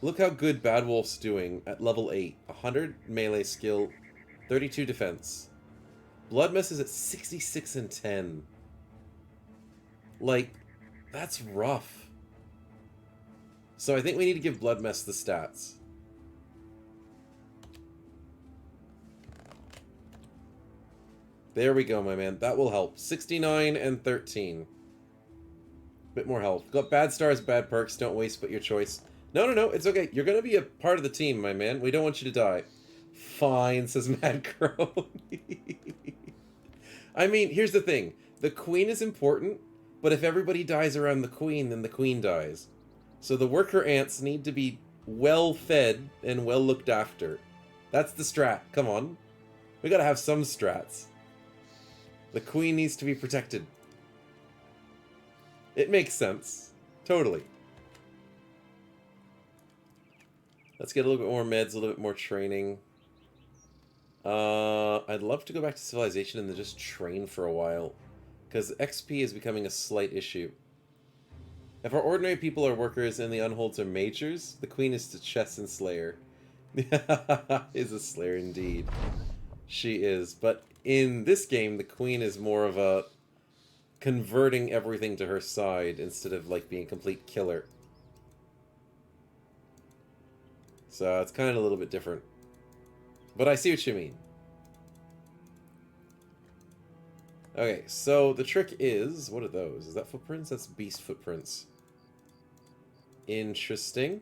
Look how good Bad Wolf's doing at level 8. 100 melee skill, 32 defense. Bloodmess is at 66 and 10. Like, that's rough. So I think we need to give Bloodmess the stats. There we go, my man. That will help. 69 and 13. Bit more health. Got bad stars, bad perks. Don't waste but your choice. No. It's okay. You're going to be a part of the team, my man. We don't want you to die. Fine, says Mad Crow. I mean, here's the thing. The Queen is important, but if everybody dies around the Queen, then the Queen dies. So the worker ants need to be well fed and well looked after. That's the strat. Come on. We gotta have some strats. The Queen needs to be protected. It makes sense. Totally. Let's get a little bit more meds, a little bit more training. I'd love to go back to Civilization and then just train for a while. Because XP is becoming a slight issue. If our ordinary people are workers and the unholds are majors, the Queen is to chess and slayer. Is a slayer indeed. She is. But in this game, the queen is more of a converting everything to her side instead of like being a complete killer. So it's kind of a little bit different. But I see what you mean. Okay, so the trick is... What are those? Is that footprints? That's beast footprints. Interesting.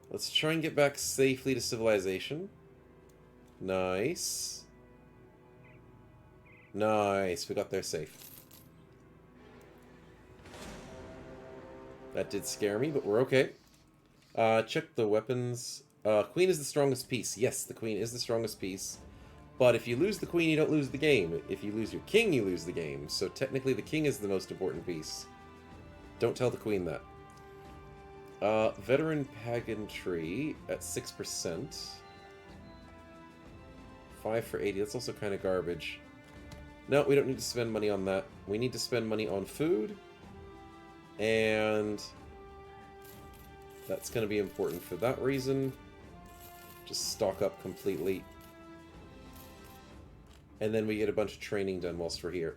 Let's try and get back safely to civilization. Nice. Nice, we got there safe. That did scare me, but we're okay. Check the weapons. Queen is the strongest piece. Yes, the queen is the strongest piece. But if you lose the queen, you don't lose the game. If you lose your king, you lose the game. So technically the king is the most important piece. Don't tell the queen that. Veteran pageantry at 6%. 5 for 80. That's also kind of garbage. No, we don't need to spend money on that. We need to spend money on food. And that's going to be important for that reason. Just stock up completely. And then we get a bunch of training done whilst we're here.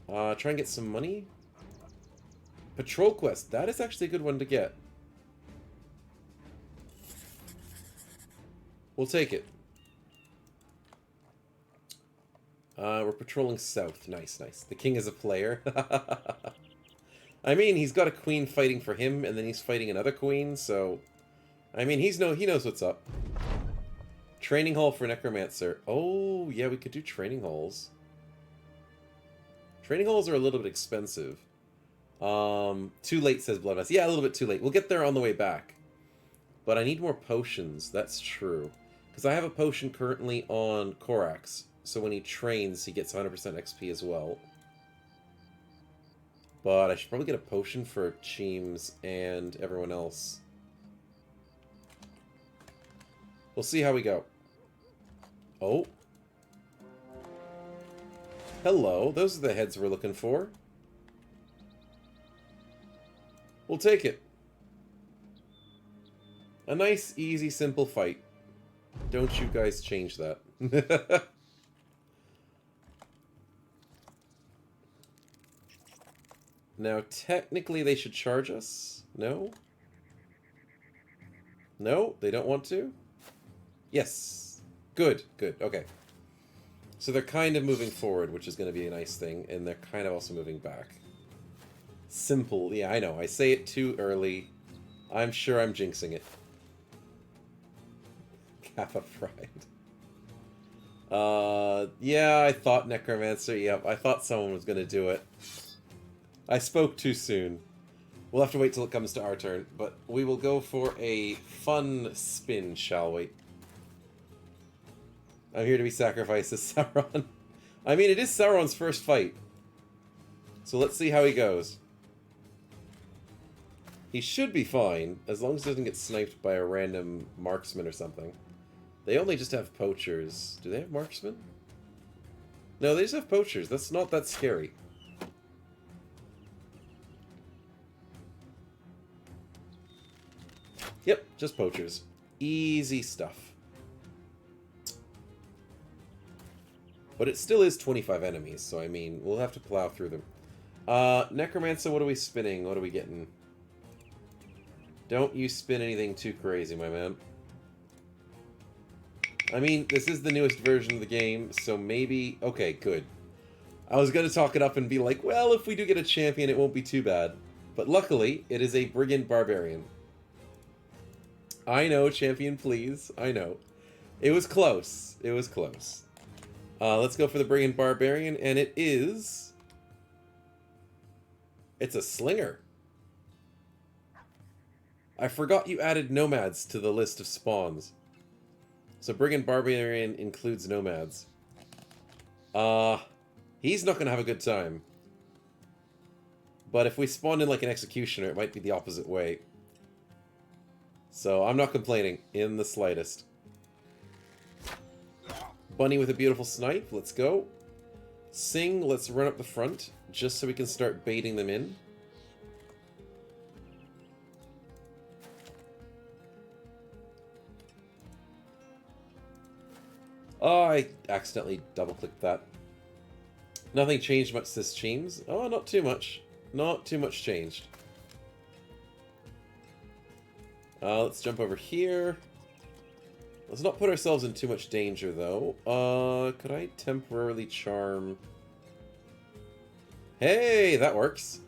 Try and get some money. Patrol quest. That is actually a good one to get. We'll take it. We're patrolling south. Nice, nice. The king is a player. I mean, he's got a queen fighting for him, and then he's fighting another queen, so... I mean, he knows what's up. Training hall for necromancer. Oh, yeah, we could do training halls. Training halls are a little bit expensive. Too late, says Bloodmass. Yeah, a little bit too late. We'll get there on the way back. But I need more potions. That's true. Because I have a potion currently on Korax. So when he trains, he gets 100% XP as well. But I should probably get a potion for Cheems and everyone else. We'll see how we go. Oh. Hello. Those are the heads we're looking for. We'll take it. A nice, easy, simple fight. Don't you guys change that. Now, technically, they should charge us. No? No? They don't want to? Yes. Good, good. Okay. So they're kind of moving forward, which is going to be a nice thing, and they're kind of also moving back. Simple. Yeah, I know. I say it too early. I'm sure I'm jinxing it. Kappa Pride. Yeah, I thought Necromancer. Yep, I thought someone was going to do it. I spoke too soon. We'll have to wait till it comes to our turn, but we will go for a fun spin, shall we? I'm here to be sacrificed as Sauron. I mean, it is Sauron's first fight. So let's see how he goes. He should be fine, as long as he doesn't get sniped by a random marksman or something. They only just have poachers. Do they have marksmen? No, they just have poachers. That's not that scary. Yep, just poachers. Easy stuff. But it still is 25 enemies, so I mean, we'll have to plow through them. Necromancer, what are we spinning? What are we getting? Don't you spin anything too crazy, my man. I mean, this is the newest version of the game, so maybe... Okay, good. I was going to talk it up and be like, well, if we do get a champion, it won't be too bad. But luckily, it is a Brigand Barbarian. I know, champion, please. I know. It was close. It was close. Let's go for the Brigand Barbarian, and it is... It's a slinger. I forgot you added nomads to the list of spawns. So Brigand Barbarian includes nomads. He's not going to have a good time. But if we spawn in like an executioner, it might be the opposite way. So I'm not complaining in the slightest. Bunny with a beautiful snipe. Let's go. Sing, let's run up the front, just so we can start baiting them in. Oh, I accidentally double-clicked that. Nothing changed much this Cheems. Oh, not too much. Not too much changed. Let's jump over here. Let's not put ourselves in too much danger, though. Could I temporarily charm... Hey, that works.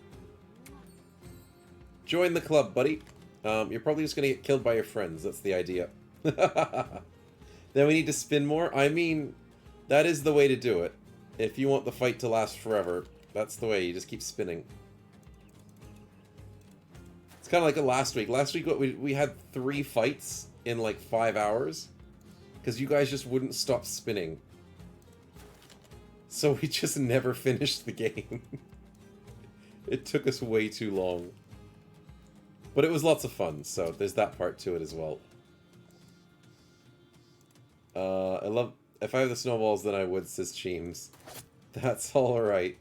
Join the club, buddy. You're probably just going to get killed by your friends. That's the idea. Then we need to spin more? I mean, that is the way to do it. If you want the fight to last forever, that's the way. You just keep spinning. It's kind of like last week. Last week we had 3 fights in like 5 hours. Because you guys just wouldn't stop spinning. So we just never finished the game. It took us way too long. But it was lots of fun, so there's that part to it as well. I love... If I have the snowballs, then I would, says Cheems. That's alright.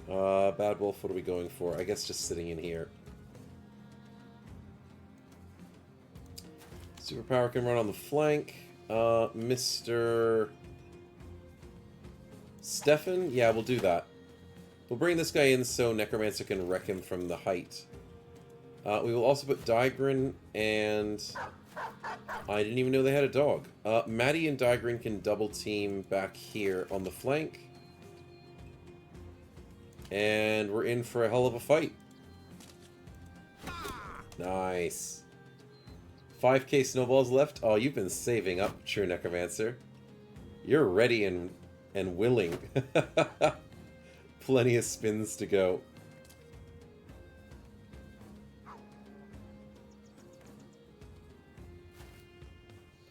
Bad Wolf, what are we going for? I guess just sitting in here. Superpower can run on the flank. Mr. Stefan? Yeah, we'll do that. We'll bring this guy in so Necromancer can wreck him from the height. We will also put Daigrin and... I didn't even know they had a dog. Maddie and Daigrin can double team back here on the flank. And we're in for a hell of a fight. Nice. 5k snowballs left? Oh, you've been saving up, true Necromancer. You're ready and willing. Plenty of spins to go.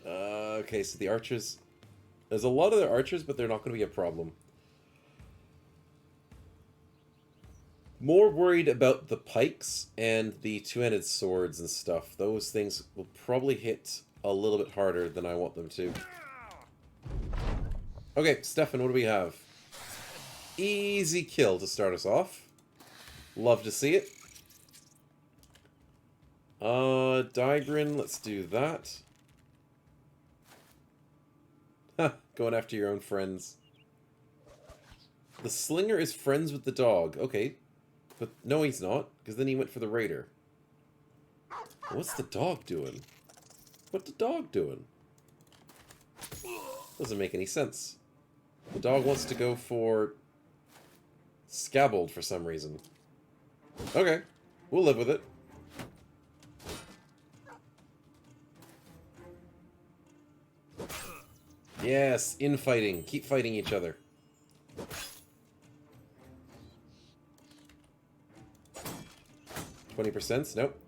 Okay, so the archers... There's a lot of their archers, but they're not going to be a problem. More worried about the pikes and the two-handed swords and stuff. Those things will probably hit a little bit harder than I want them to. Okay, Stefan, what do we have? Easy kill to start us off. Love to see it. Daigrin, let's do that. Going after your own friends. The Slinger is friends with the dog. Okay. But no, he's not, because then he went for the Raider. What's the dog doing? What's the dog doing? Doesn't make any sense. The dog wants to go for... Scabbled for some reason. Okay. We'll live with it. Yes, infighting. Keep fighting each other. 20%? Nope.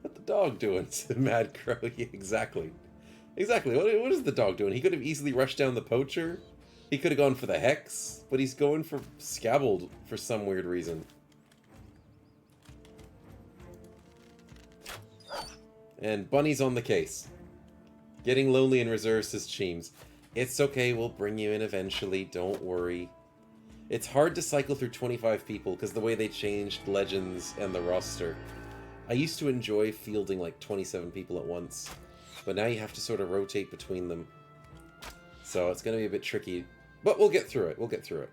What the dog doing? Mad Crow. Yeah, exactly. Exactly. What is the dog doing? He could have easily rushed down the poacher. He could have gone for the Hex. But he's going for Scabbled for some weird reason. And Bunny's on the case. Getting lonely in reserve, says Cheems. It's okay, we'll bring you in eventually, don't worry. It's hard to cycle through 25 people because the way they changed Legends and the roster. I used to enjoy fielding like 27 people at once, but now you have to sort of rotate between them. So it's going to be a bit tricky, but we'll get through it, we'll get through it.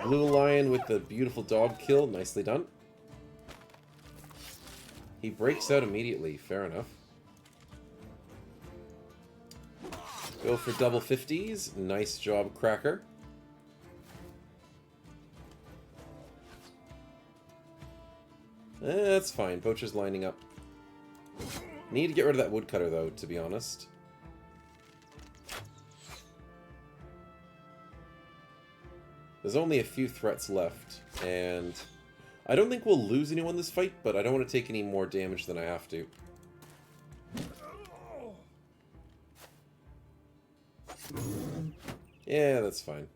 Blue Lion with the beautiful dog kill. Nicely done. He breaks out immediately. Fair enough. Go for double 50s. Nice job, Cracker. That's fine. Poacher's lining up. Need to get rid of that woodcutter, though, to be honest. There's only a few threats left, and I don't think we'll lose anyone this fight, but I don't want to take any more damage than I have to. Yeah, that's fine.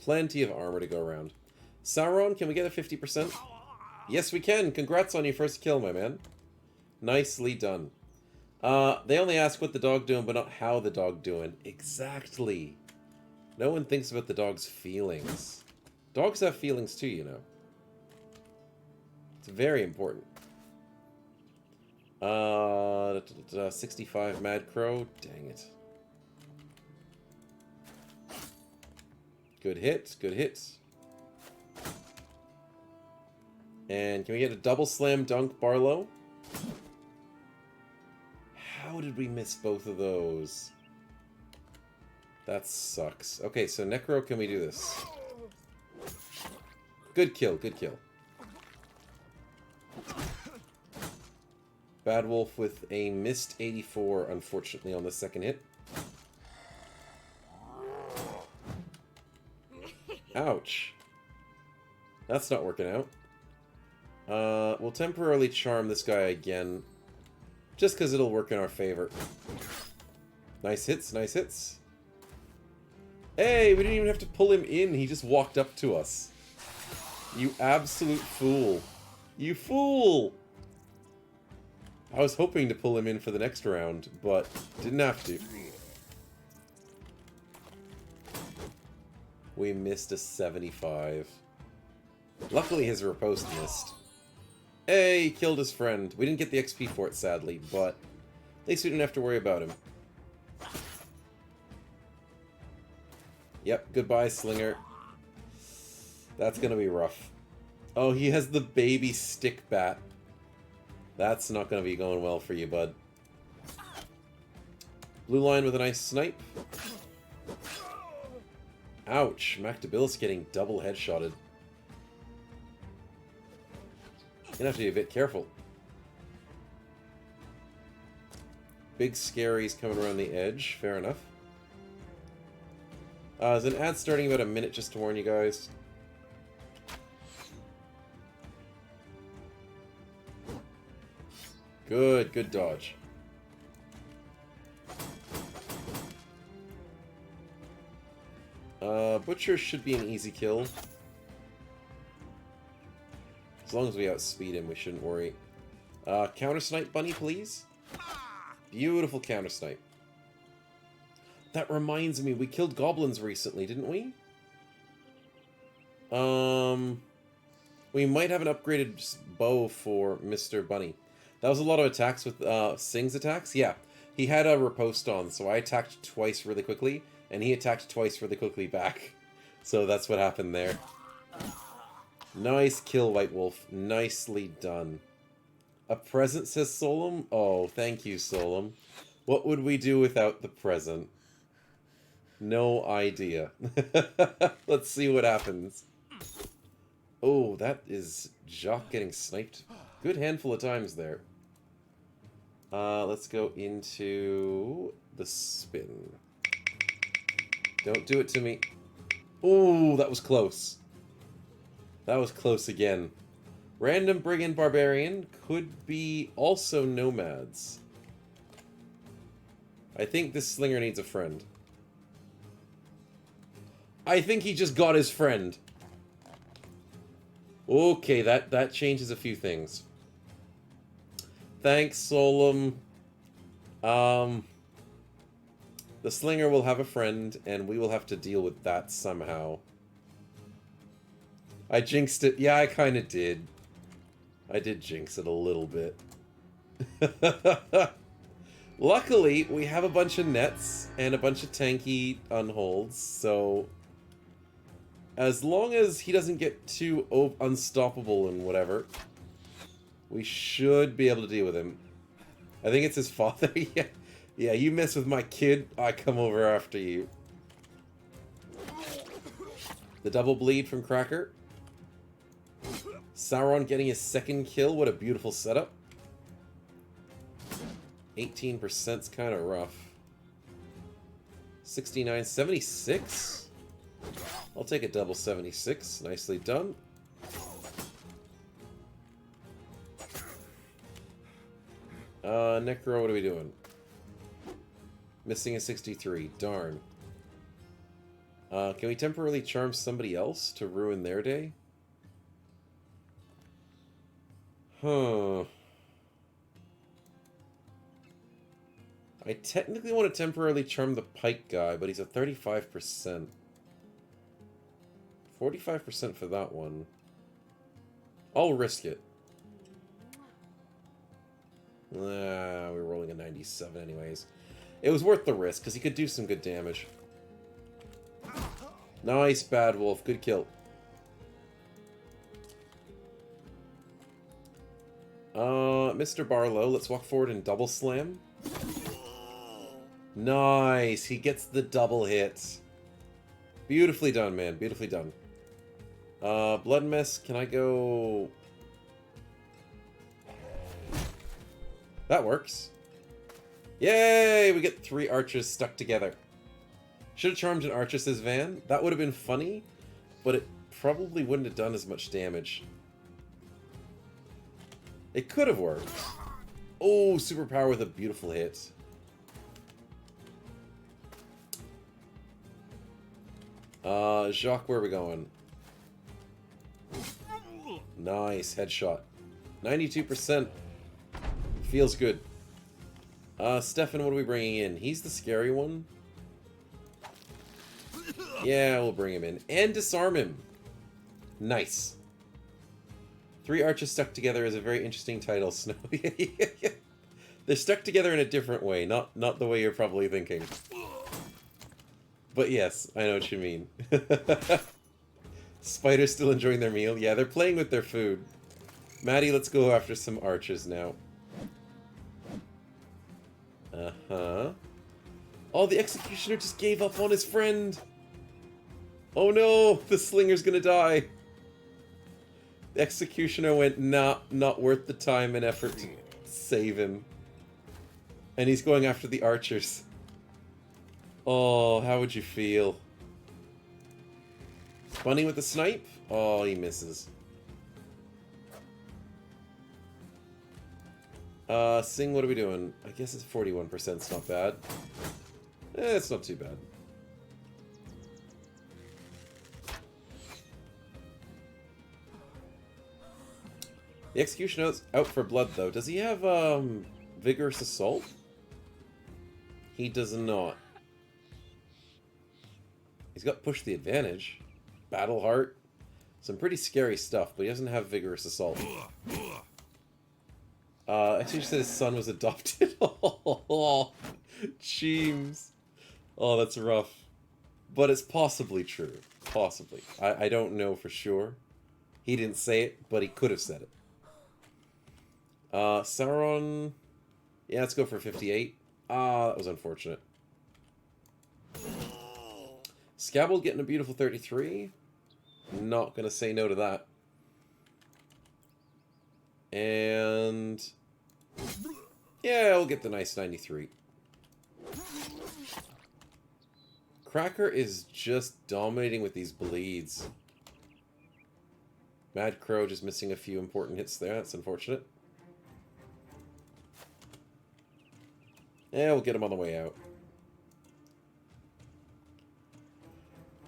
Plenty of armor to go around. Sauron, can we get a 50%? Yes, we can! Congrats on your first kill, my man. Nicely done. They only ask what the dog doing, but not how the dog doing. Exactly. No one thinks about the dog's feelings. Dogs have feelings too, you know. It's very important. 65 Mad Crow. Dang it. Good hit, good hit. And can we get a double slam dunk, Barlow? How did we miss both of those? That sucks. Okay, so Necro, can we do this? Good kill, good kill. Bad Wolf with a missed 84, unfortunately, on the second hit. Ouch. That's not working out. We'll temporarily charm this guy again. Just because it'll work in our favor. Nice hits, nice hits. Hey, we didn't even have to pull him in. He just walked up to us. You absolute fool. You fool! I was hoping to pull him in for the next round, but didn't have to. We missed a 75. Luckily his riposte missed. Hey, he killed his friend. We didn't get the XP for it, sadly, but at least we didn't have to worry about him. Yep, goodbye, Slinger. That's gonna be rough. Oh, he has the baby stick bat. That's not gonna be going well for you, bud. Blue line with a nice snipe. Ouch, Mactabilis getting double headshotted. Gonna have to be a bit careful. Big Scary's coming around the edge, fair enough. There's an ad starting about a minute just to warn you guys. Good, good dodge. Butcher should be an easy kill. As long as we outspeed him, we shouldn't worry. Counter snipe, bunny, please. Beautiful counter snipe. That reminds me, we killed goblins recently, didn't we? We might have an upgraded bow for Mr. Bunny. That was a lot of attacks with Sing's attacks. Yeah, he had a riposte on, so I attacked twice really quickly, and he attacked twice really quickly back. So that's what happened there. Nice kill, White Wolf. Nicely done. A present, says Solum? Oh, thank you, Solum. What would we do without the present? No idea. Let's see what happens. Oh, that is Jock getting sniped. Good handful of times there. Let's go into the spin. Don't do it to me. Oh, that was close. That was close again. Random Brigand Barbarian could be also nomads. I think this slinger needs a friend. I think he just got his friend. Okay, that changes a few things. Thanks, Solum. The slinger will have a friend, and we will have to deal with that somehow. I jinxed it. Yeah, I kind of did. I did jinx it a little bit. Luckily, we have a bunch of nets and a bunch of tanky unholds, so as long as he doesn't get too unstoppable and whatever, we should be able to deal with him. I think it's his father. Yeah. Yeah, you mess with my kid, I come over after you. The double bleed from Cracker. Sauron getting his second kill. What a beautiful setup. 18%'s kind of rough. 69, 76? I'll take a double 76. Nicely done. Necro, what are we doing? Missing a 63. Darn. Can we temporarily charm somebody else to ruin their day? Huh. I technically want to temporarily charm the pike guy, but he's at 35%. 45% for that one. I'll risk it. We're rolling a 97 anyways. It was worth the risk, because he could do some good damage. Nice, Bad Wolf. Good kill. Mr. Barlow, let's walk forward and double slam. Nice. He gets the double hit. Beautifully done, man. Beautifully done. Blood Mess, can I go... That works. Yay! We get 3 archers stuck together. Should have charmed an Arches's van. That would have been funny, but it probably wouldn't have done as much damage. It could have worked. Oh, superpower with a beautiful hit. Jacques, where are we going? Nice, headshot. 92%. Feels good. Stefan, what are we bringing in? He's the scary one. Yeah, we'll bring him in. And disarm him. Nice. 3 archers stuck together is a very interesting title, Snow. They're stuck together in a different way, not the way you're probably thinking. But yes, I know what you mean. Spider's still enjoying their meal. Yeah, they're playing with their food. Maddie, let's go after some archers now. Uh-huh. Oh, the Executioner just gave up on his friend. Oh no, the Slinger's gonna die. The Executioner went, nah, not worth the time and effort to save him. And he's going after the archers. Oh, how would you feel? Bunny with the snipe? Oh, he misses. Sing, what are we doing? I guess it's 41%, it's not bad. It's not too bad. The Executioner's out for blood, though. Does he have, Vigorous Assault? He does not. He's got Push the Advantage. Battle Heart. Some pretty scary stuff, but he doesn't have Vigorous Assault. Actually, said his son was adopted. Oh, Cheems. Oh, that's rough. But it's possibly true. Possibly. I don't know for sure. He didn't say it, but he could have said it. Sauron... Yeah, let's go for 58. Ah, that was unfortunate. Scabble getting a beautiful 33. Not gonna say no to that. And... yeah, we'll get the nice 93. Cracker is just dominating with these bleeds. Mad Crow just missing a few important hits there. That's unfortunate. Yeah, we'll get him on the way out.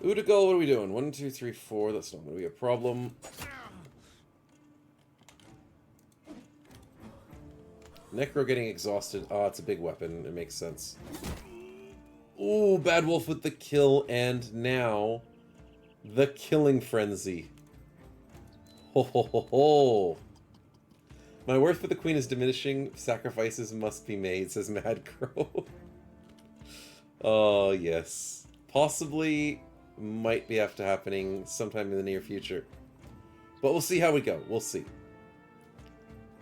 Udagal, what are we doing? 1, 2, 3, 4. That's not going to be a problem. Necro getting exhausted. Ah, it's a big weapon. It makes sense. Ooh, Bad Wolf with the kill, and now the killing frenzy. Ho ho ho ho! My worth for the queen is diminishing. Sacrifices must be made, says Mad Crow. Oh, yes. Possibly might be after happening sometime in the near future. But we'll see how we go. We'll see.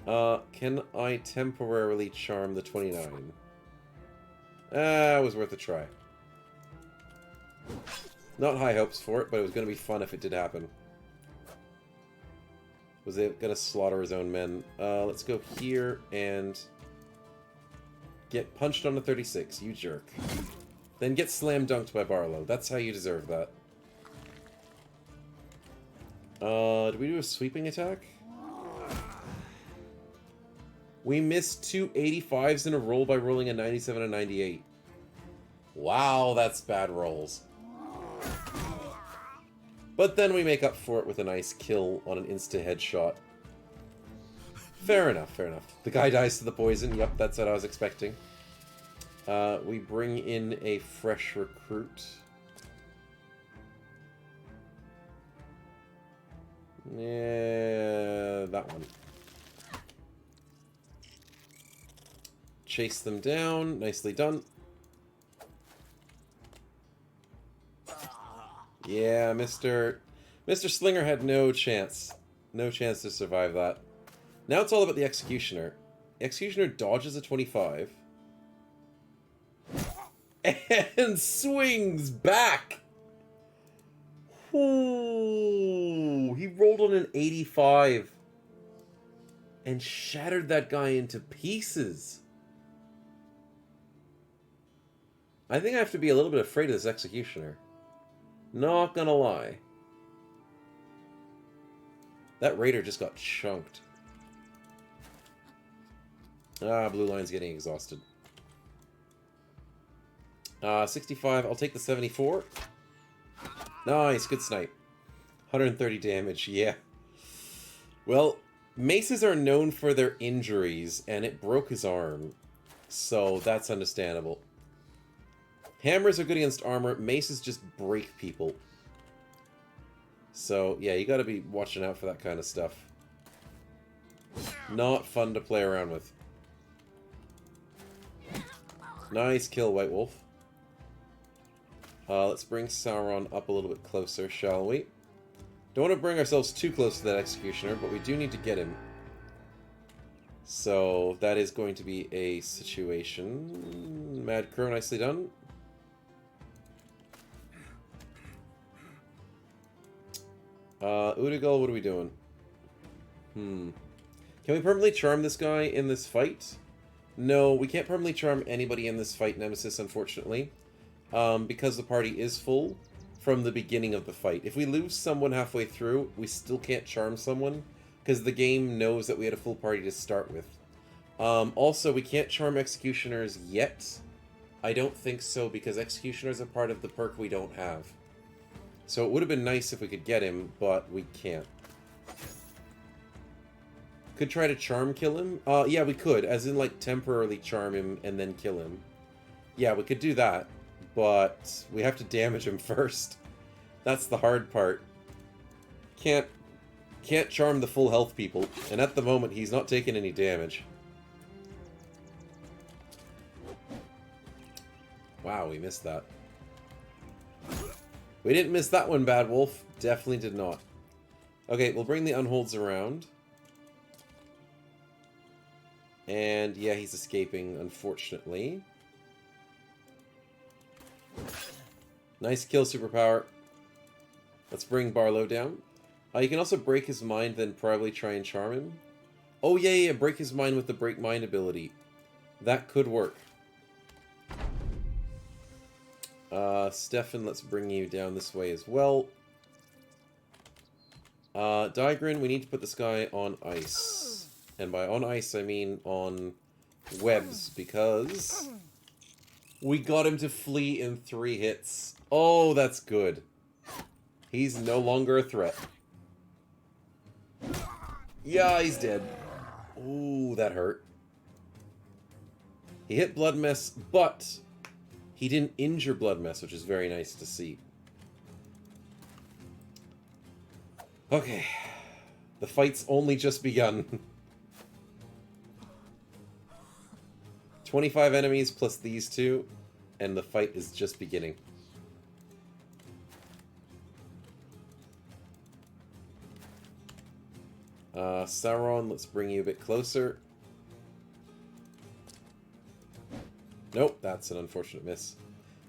Can I temporarily charm the 29? It was worth a try. Not high hopes for it, but it was going to be fun if it did happen. Was it going to slaughter his own men? Let's go here and get punched on the 36, you jerk. Then get slam dunked by Barlow. That's how you deserve that. Did we do a sweeping attack? We missed 2 85s in a roll by rolling a 97 and 98. Wow, that's bad rolls. But then we make up for it with a nice kill on an insta-headshot. Fair enough, fair enough. The guy dies to the poison. Yep, that's what I was expecting. We bring in a fresh recruit. Yeah, that one. Chase them down. Nicely done. Yeah, Mr. Slinger had no chance. No chance to survive that. Now it's all about the Executioner. The Executioner dodges a 25. And swings back! Ooh, he rolled on an 85. And shattered that guy into pieces. I think I have to be a little bit afraid of this Executioner. Not gonna lie. That Raider just got chunked. Ah, blue line's getting exhausted. 65, I'll take the 74. Nice, good snipe. 130 damage, yeah. Well, maces are known for their injuries, and it broke his arm. So, that's understandable. Hammers are good against armor, maces just break people. So, yeah, you gotta be watching out for that kind of stuff. Not fun to play around with. Nice kill, White Wolf. Let's bring Sauron up a little bit closer, shall we? Don't want to bring ourselves too close to that Executioner, but we do need to get him. So, that is going to be a situation. Mad Crow, nicely done. Udigal, what are we doing? Can we permanently charm this guy in this fight? No, we can't permanently charm anybody in this fight, Nemesis, unfortunately. Because the party is full from the beginning of the fight. If we lose someone halfway through, we still can't charm someone, because the game knows that we had a full party to start with. Also, we can't charm Executioners yet. I don't think so, because Executioners are part of the perk we don't have. So it would have been nice if we could get him, but we can't. Could try to charm kill him? Yeah, we could, as in, like, temporarily charm him and then kill him. Yeah, we could do that, but we have to damage him first. That's the hard part. Can't charm the full health people, and at the moment he's not taking any damage. Wow, we missed that. We didn't miss that one, Bad Wolf. Definitely did not. Okay, we'll bring the unholds around. And yeah, he's escaping, unfortunately. Nice kill, Superpower. Let's bring Barlow down. You can also break his mind, then probably try and charm him. Oh, yeah, break his mind with the Break Mind ability. That could work. Stefan, let's bring you down this way as well. Digrin, we need to put this guy on ice. And by on ice, I mean on webs, because we got him to flee in 3 hits. Oh, that's good. He's no longer a threat. Yeah, he's dead. Ooh, that hurt. He hit Blood Mess, but he didn't injure Blood Mess, which is very nice to see. Okay. The fight's only just begun. 25 enemies plus these 2, and the fight is just beginning. Sauron, let's bring you a bit closer. Nope, that's an unfortunate miss.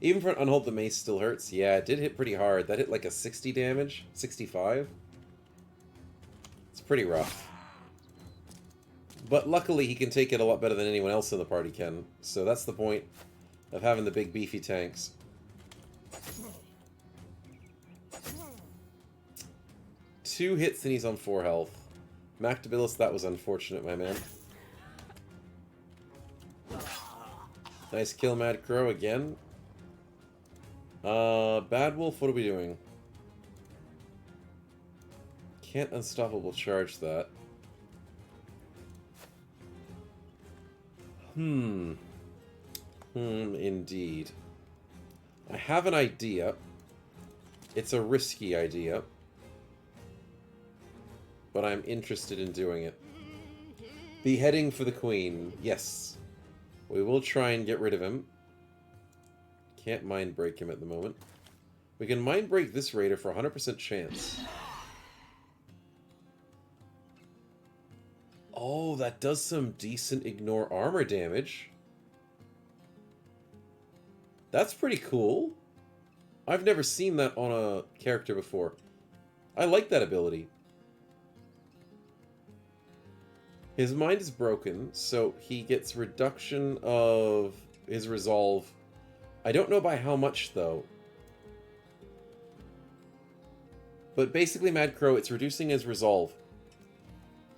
Even for an unhold, the mace still hurts. Yeah, it did hit pretty hard. That hit like a 60 damage. 65. It's pretty rough. But luckily, he can take it a lot better than anyone else in the party can. So that's the point of having the big beefy tanks. Two hits and he's on 4 health. Mactabilis, that was unfortunate, my man. Nice kill, Mad Crow, again. Bad Wolf, what are we doing? Can't Unstoppable Charge that. Indeed. I have an idea. It's a risky idea. but I'm interested in doing it. Beheading for the queen. Yes. We will try and get rid of him. Can't mind break him at the moment. We can mind break this raider for 100% chance. Oh, that does some decent ignore armor damage. That's pretty cool. I've never seen that on a character before. I like that ability. His mind is broken, so he gets reduction of his resolve. I don't know by how much, though. But basically, Mad Crow, it's reducing his resolve.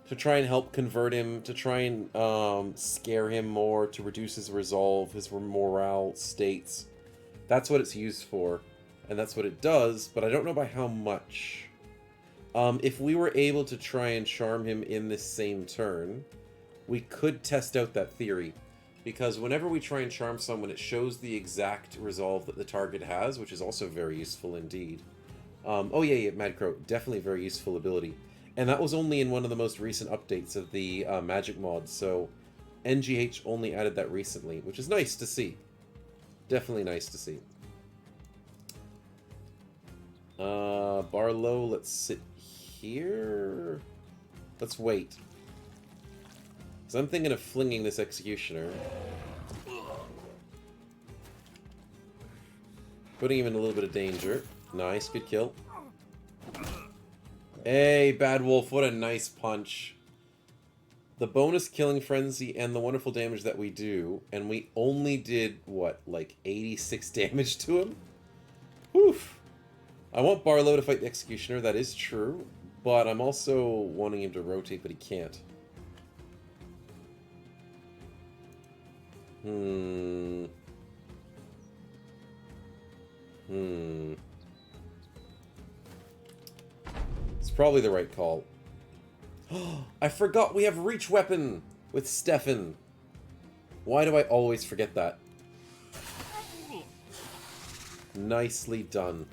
To try and help convert him, to try and scare him more, to reduce his resolve, his morale states. That's what it's used for, and that's what it does, but I don't know by how much. If we were able to try and charm him in this same turn, we could test out that theory. Because whenever we try and charm someone, it shows the exact resolve that the target has, which is also very useful indeed. Oh yeah, Mad Crow, definitely a very useful ability. And that was only in one of the most recent updates of the Magic mod, so NGH only added that recently, which is nice to see. Definitely nice to see. Barlow, let's sit here. Let's wait. So I'm thinking of flinging this Executioner. Putting him in a little bit of danger. Nice, good kill. Hey, Bad Wolf, what a nice punch. The bonus killing frenzy and the wonderful damage that we do, and we only did, what, like 86 damage to him? Whew. I want Barlow to fight the Executioner, that is true, but I'm also wanting him to rotate, but he can't. It's probably the right call. I forgot we have Reach Weapon with Stefan. Why do I always forget that? Nicely done.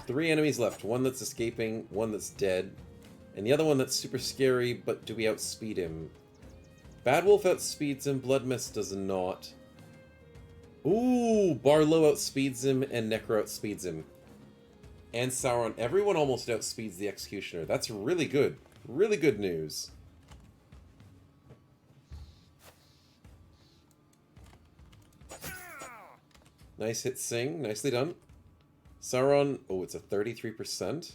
Three enemies left. One that's escaping, one that's dead, and the other one that's super scary, but do we outspeed him? Bad Wolf outspeeds him, Blood Mist does not. Ooh, Barlow outspeeds him, and Necro outspeeds him. And Sauron. Everyone almost outspeeds the Executioner. That's really good. Really good news. Nice hit, Sing. Nicely done. Sauron. Oh, it's a 33%.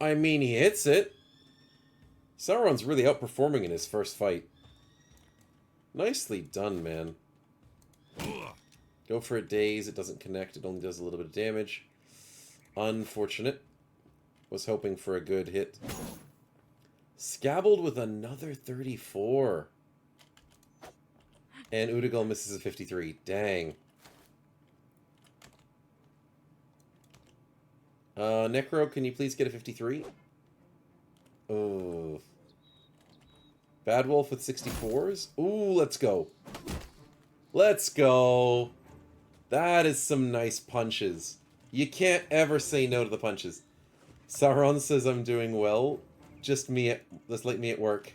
I mean, he hits it. Sauron's really outperforming in his first fight. Nicely done, man. Go for a daze. It doesn't connect. It only does a little bit of damage. Unfortunate. Was hoping for a good hit. Scabbled with another 34. And Udigal misses a 53. Dang. Necro, can you please get a 53? Oh. Bad Wolf with 64s. Ooh, let's go. Let's go. That is some nice punches. You can't ever say no to the punches. Sauron says I'm doing well. Just let me at work.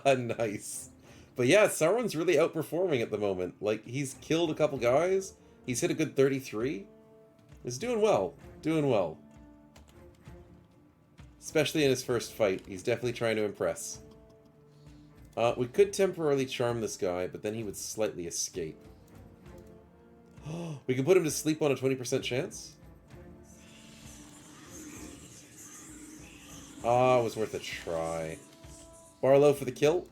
Nice. But yeah, Sauron's really outperforming at the moment. Like, he's killed a couple guys. He's hit a good 33. He's doing well. Doing well. Especially in his first fight. He's definitely trying to impress. We could temporarily charm this guy, but then he would slightly escape. We can put him to sleep on a 20% chance? Ah, it was worth a try. Barlow for the kill.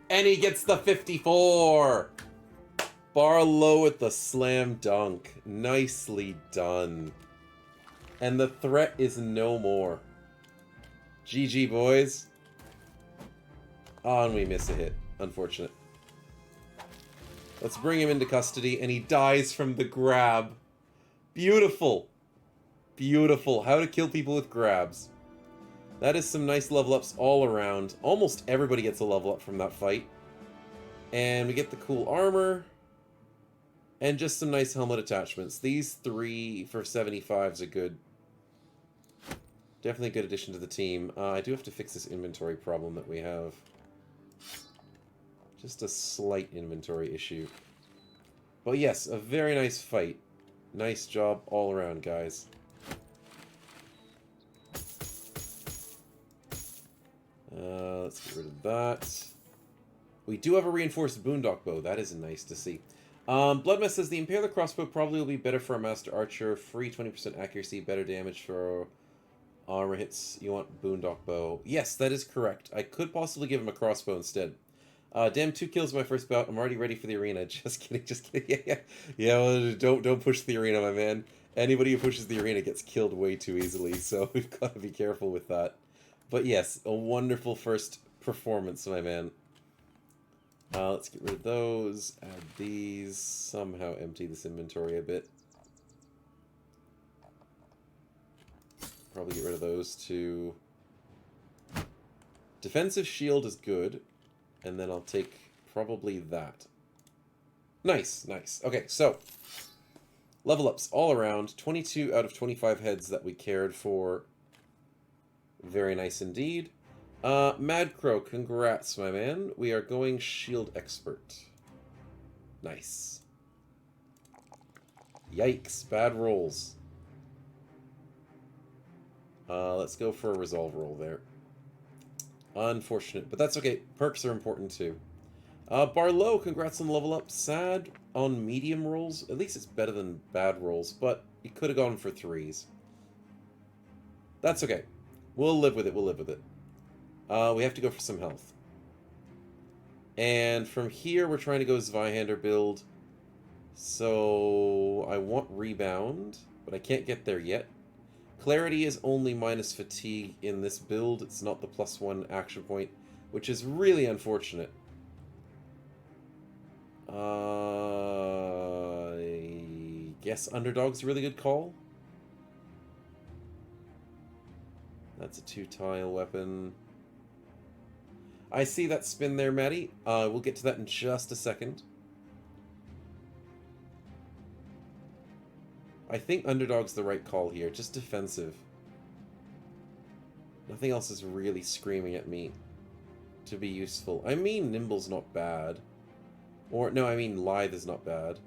And he gets the 54! Barlow with the slam dunk. Nicely done. And the threat is no more. GG, boys. Oh, and we miss a hit. Unfortunate. Let's bring him into custody, and he dies from the grab. Beautiful. Beautiful. How to kill people with grabs. That is some nice level ups all around. Almost everybody gets a level up from that fight. And we get the cool armor. And just some nice helmet attachments. These 3 for 75s are good. Definitely a good addition to the team. I do have to fix this inventory problem that we have. Just a slight inventory issue. But yes, a very nice fight. Nice job all around, guys. Let's get rid of that. We do have a reinforced boondock bow. That is nice to see. Bloodmess says the Impaler crossbow probably will be better for a master archer. Free 20% accuracy, better damage for armor hits. You want boondock bow. Yes, that is correct. I could possibly give him a crossbow instead. Damn, 2 kills in my first bout. I'm already ready for the arena. Just kidding, just kidding. Yeah, well, don't push the arena, my man. Anybody who pushes the arena gets killed way too easily, so we've got to be careful with that. But yes, a wonderful first performance, my man. Let's get rid of those, add these, somehow empty this inventory a bit. Probably get rid of those too. Defensive shield is good, and then I'll take probably that. Nice, nice. Okay, so, level ups all around, 22 out of 25 heads that we cared for. Very nice indeed. Mad Crow, congrats, my man. We are going Shield Expert. Nice. Yikes, bad rolls. Let's go for a Resolve roll there. Unfortunate, but that's okay. Perks are important too. Barlow, congrats on the level up. Sad on medium rolls. At least it's better than bad rolls, but you could have gone for 3s. That's okay. We'll live with it, we'll live with it. We have to go for some health. And from here, we're trying to go Zweihander build. So, I want Rebound, but I can't get there yet. Clarity is only minus fatigue in this build. It's not the +1 action point, which is really unfortunate. I guess Underdog's a really good call. That's a 2-tile weapon. I see that spin there, Maddie. We'll get to that in just a second. I think Underdog's the right call here. Just defensive. Nothing else is really screaming at me to be useful. I mean, Nimble's not bad. Or, no, I mean, Lithe is not bad.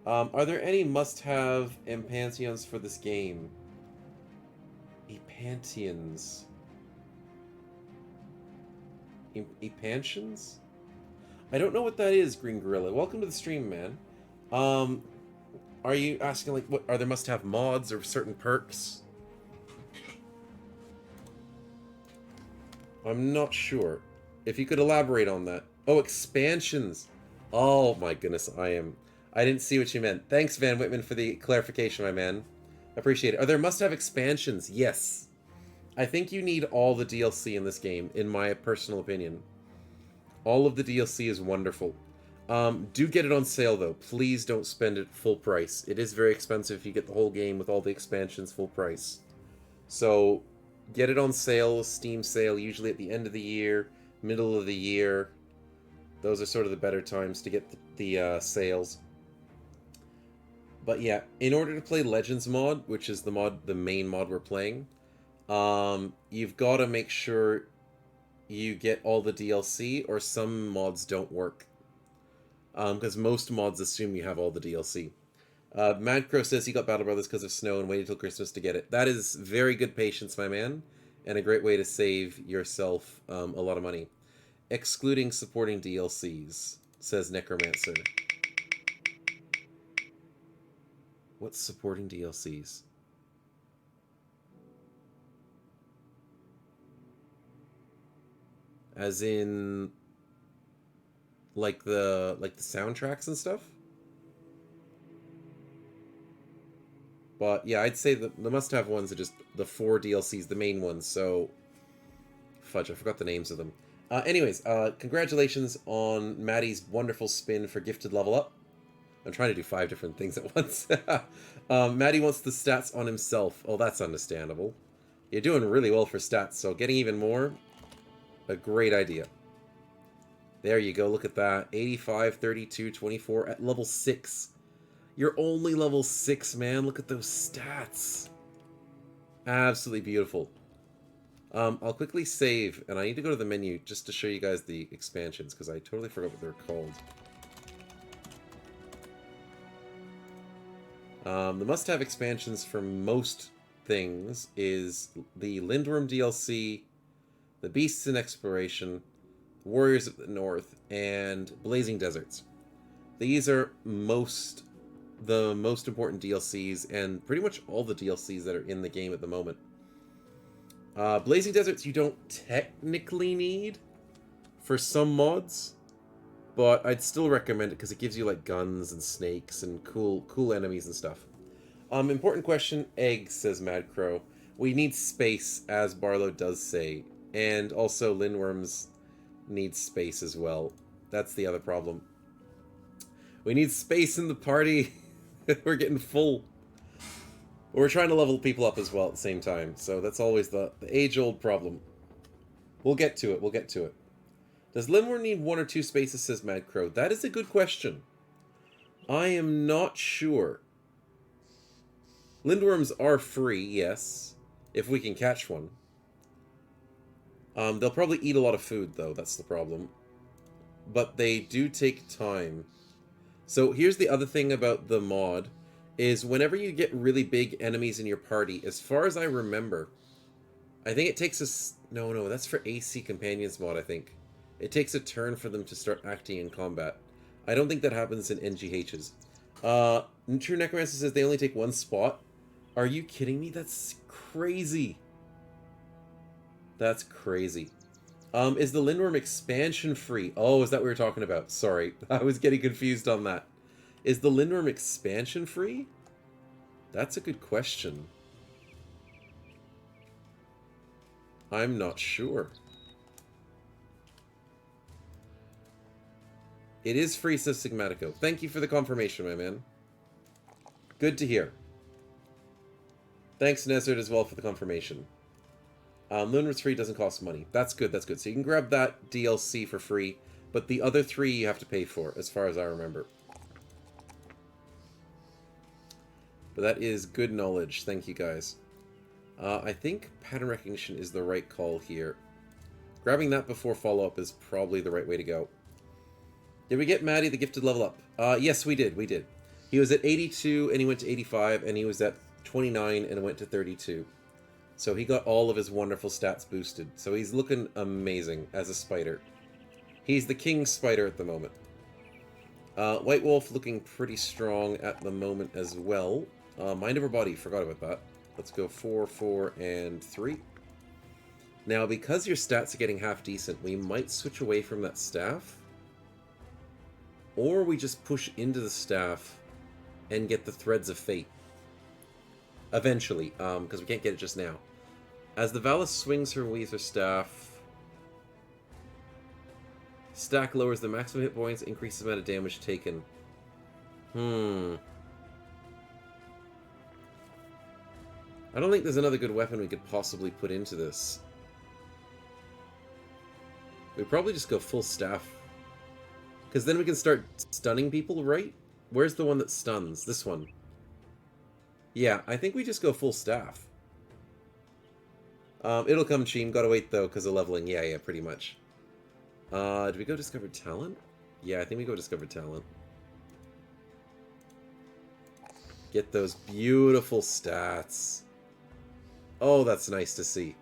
Are there any must-have Empantheons for this game? Epantheons. Epantions? I don't know what that is, Green Gorilla. Welcome to the stream, man. Are you asking, like, what are there must-have mods or certain perks? I'm not sure. If you could elaborate on that. Oh, expansions. Oh my goodness, I didn't see what you meant. Thanks, Van Whitman, for the clarification, my man. Appreciate it. Are there must-have expansions? Yes. I think you need all the DLC in this game, in my personal opinion. All of the DLC is wonderful. Do get it on sale, though. Please don't spend it full price. It is very expensive if you get the whole game with all the expansions full price. So, get it on sale, Steam sale, usually at the end of the year, middle of the year. Those are sort of the better times to get the sales. But yeah, in order to play Legends mod, which is the main mod we're playing, you've got to make sure you get all the DLC, or some mods don't work. Because most mods assume you have all the DLC. Mad Crow says he got Battle Brothers because of snow and waited till Christmas to get it. That is very good patience, my man, and a great way to save yourself a lot of money. Excluding supporting DLCs, says Necromancer. What's supporting DLCs? As in, like the soundtracks and stuff? But yeah, I'd say the must-have ones are just the 4 DLCs, the main ones, so... Fudge, I forgot the names of them. Anyways, congratulations on Maddie's wonderful spin for gifted level up. I'm trying to do 5 different things at once. Maddie wants the stats on himself. Oh, that's understandable. You're doing really well for stats, so getting even more, a great idea. There you go, look at that. 85, 32, 24 at level 6. You're only level 6, man. Look at those stats. Absolutely beautiful. I'll quickly save, and I need to go to the menu just to show you guys the expansions, because I totally forgot what they're called. The must-have expansions for most things is the Lindworm DLC, the Beasts in Exploration, Warriors of the North, and Blazing Deserts. These are the most important DLCs, and pretty much all the DLCs that are in the game at the moment. Blazing Deserts you don't technically need for some mods, but I'd still recommend it because it gives you like guns and snakes and cool enemies and stuff. Important question, eggs, says Mad Crow. We need space, as Barlow does say, and also Lindworms need space as well. That's the other problem. We need space in the party. We're getting full. We're trying to level people up as well at the same time, so that's always the age-old problem. We'll get to it, we'll get to it. Does Lindworm need 1 or 2 spaces, says Mad Crow? That is a good question. I am not sure. Lindworms are free, yes, if we can catch one. They'll probably eat a lot of food, though, that's the problem. But they do take time. So here's the other thing about the mod, is whenever you get really big enemies in your party, as far as I remember, I think it takes us... No, that's for AC Companions mod, I think. It takes a turn for them to start acting in combat. I don't think that happens in NGHs. True Necromancer says they only take 1 spot. Are you kidding me? That's crazy. That's crazy. Is the Lindworm expansion free? Oh, is that what we were talking about? Sorry, I was getting confused on that. Is the Lindworm expansion free? That's a good question. I'm not sure. It is free, says Sigmatico. Thank you for the confirmation, my man. Good to hear. Thanks, Nezzard, as well, for the confirmation. Lindworm's free, doesn't cost money. That's good, that's good. So you can grab that DLC for free, but the other 3 you have to pay for, as far as I remember. But that is good knowledge. Thank you, guys. I think pattern recognition is the right call here. Grabbing that before follow-up is probably the right way to go. Did we get Maddie the gifted level up? Yes, we did. We did. He was at 82, and he went to 85, and he was at 29, and went to 32. So he got all of his wonderful stats boosted. So he's looking amazing as a spider. He's the king spider at the moment. White Wolf looking pretty strong at the moment as well. Mind over body, forgot about that. Let's go 4, 4, and 3. Now, because your stats are getting half decent, we might switch away from that staff. Or we just push into the staff and get the Threads of Fate. Eventually, because we can't get it just now. As the Valis swings her Weaver staff, stack lowers the maximum hit points, increases the amount of damage taken. I don't think there's another good weapon we could possibly put into this. We'd probably just go full staff. Because then we can start stunning people, right? Where's the one that stuns? This one. Yeah, I think we just go full staff. It'll come, Cheem. Gotta wait, though, because of leveling. Yeah, pretty much. Do we go Discovered Talent? Yeah, I think we go Discovered Talent. Get those beautiful stats. Oh, that's nice to see.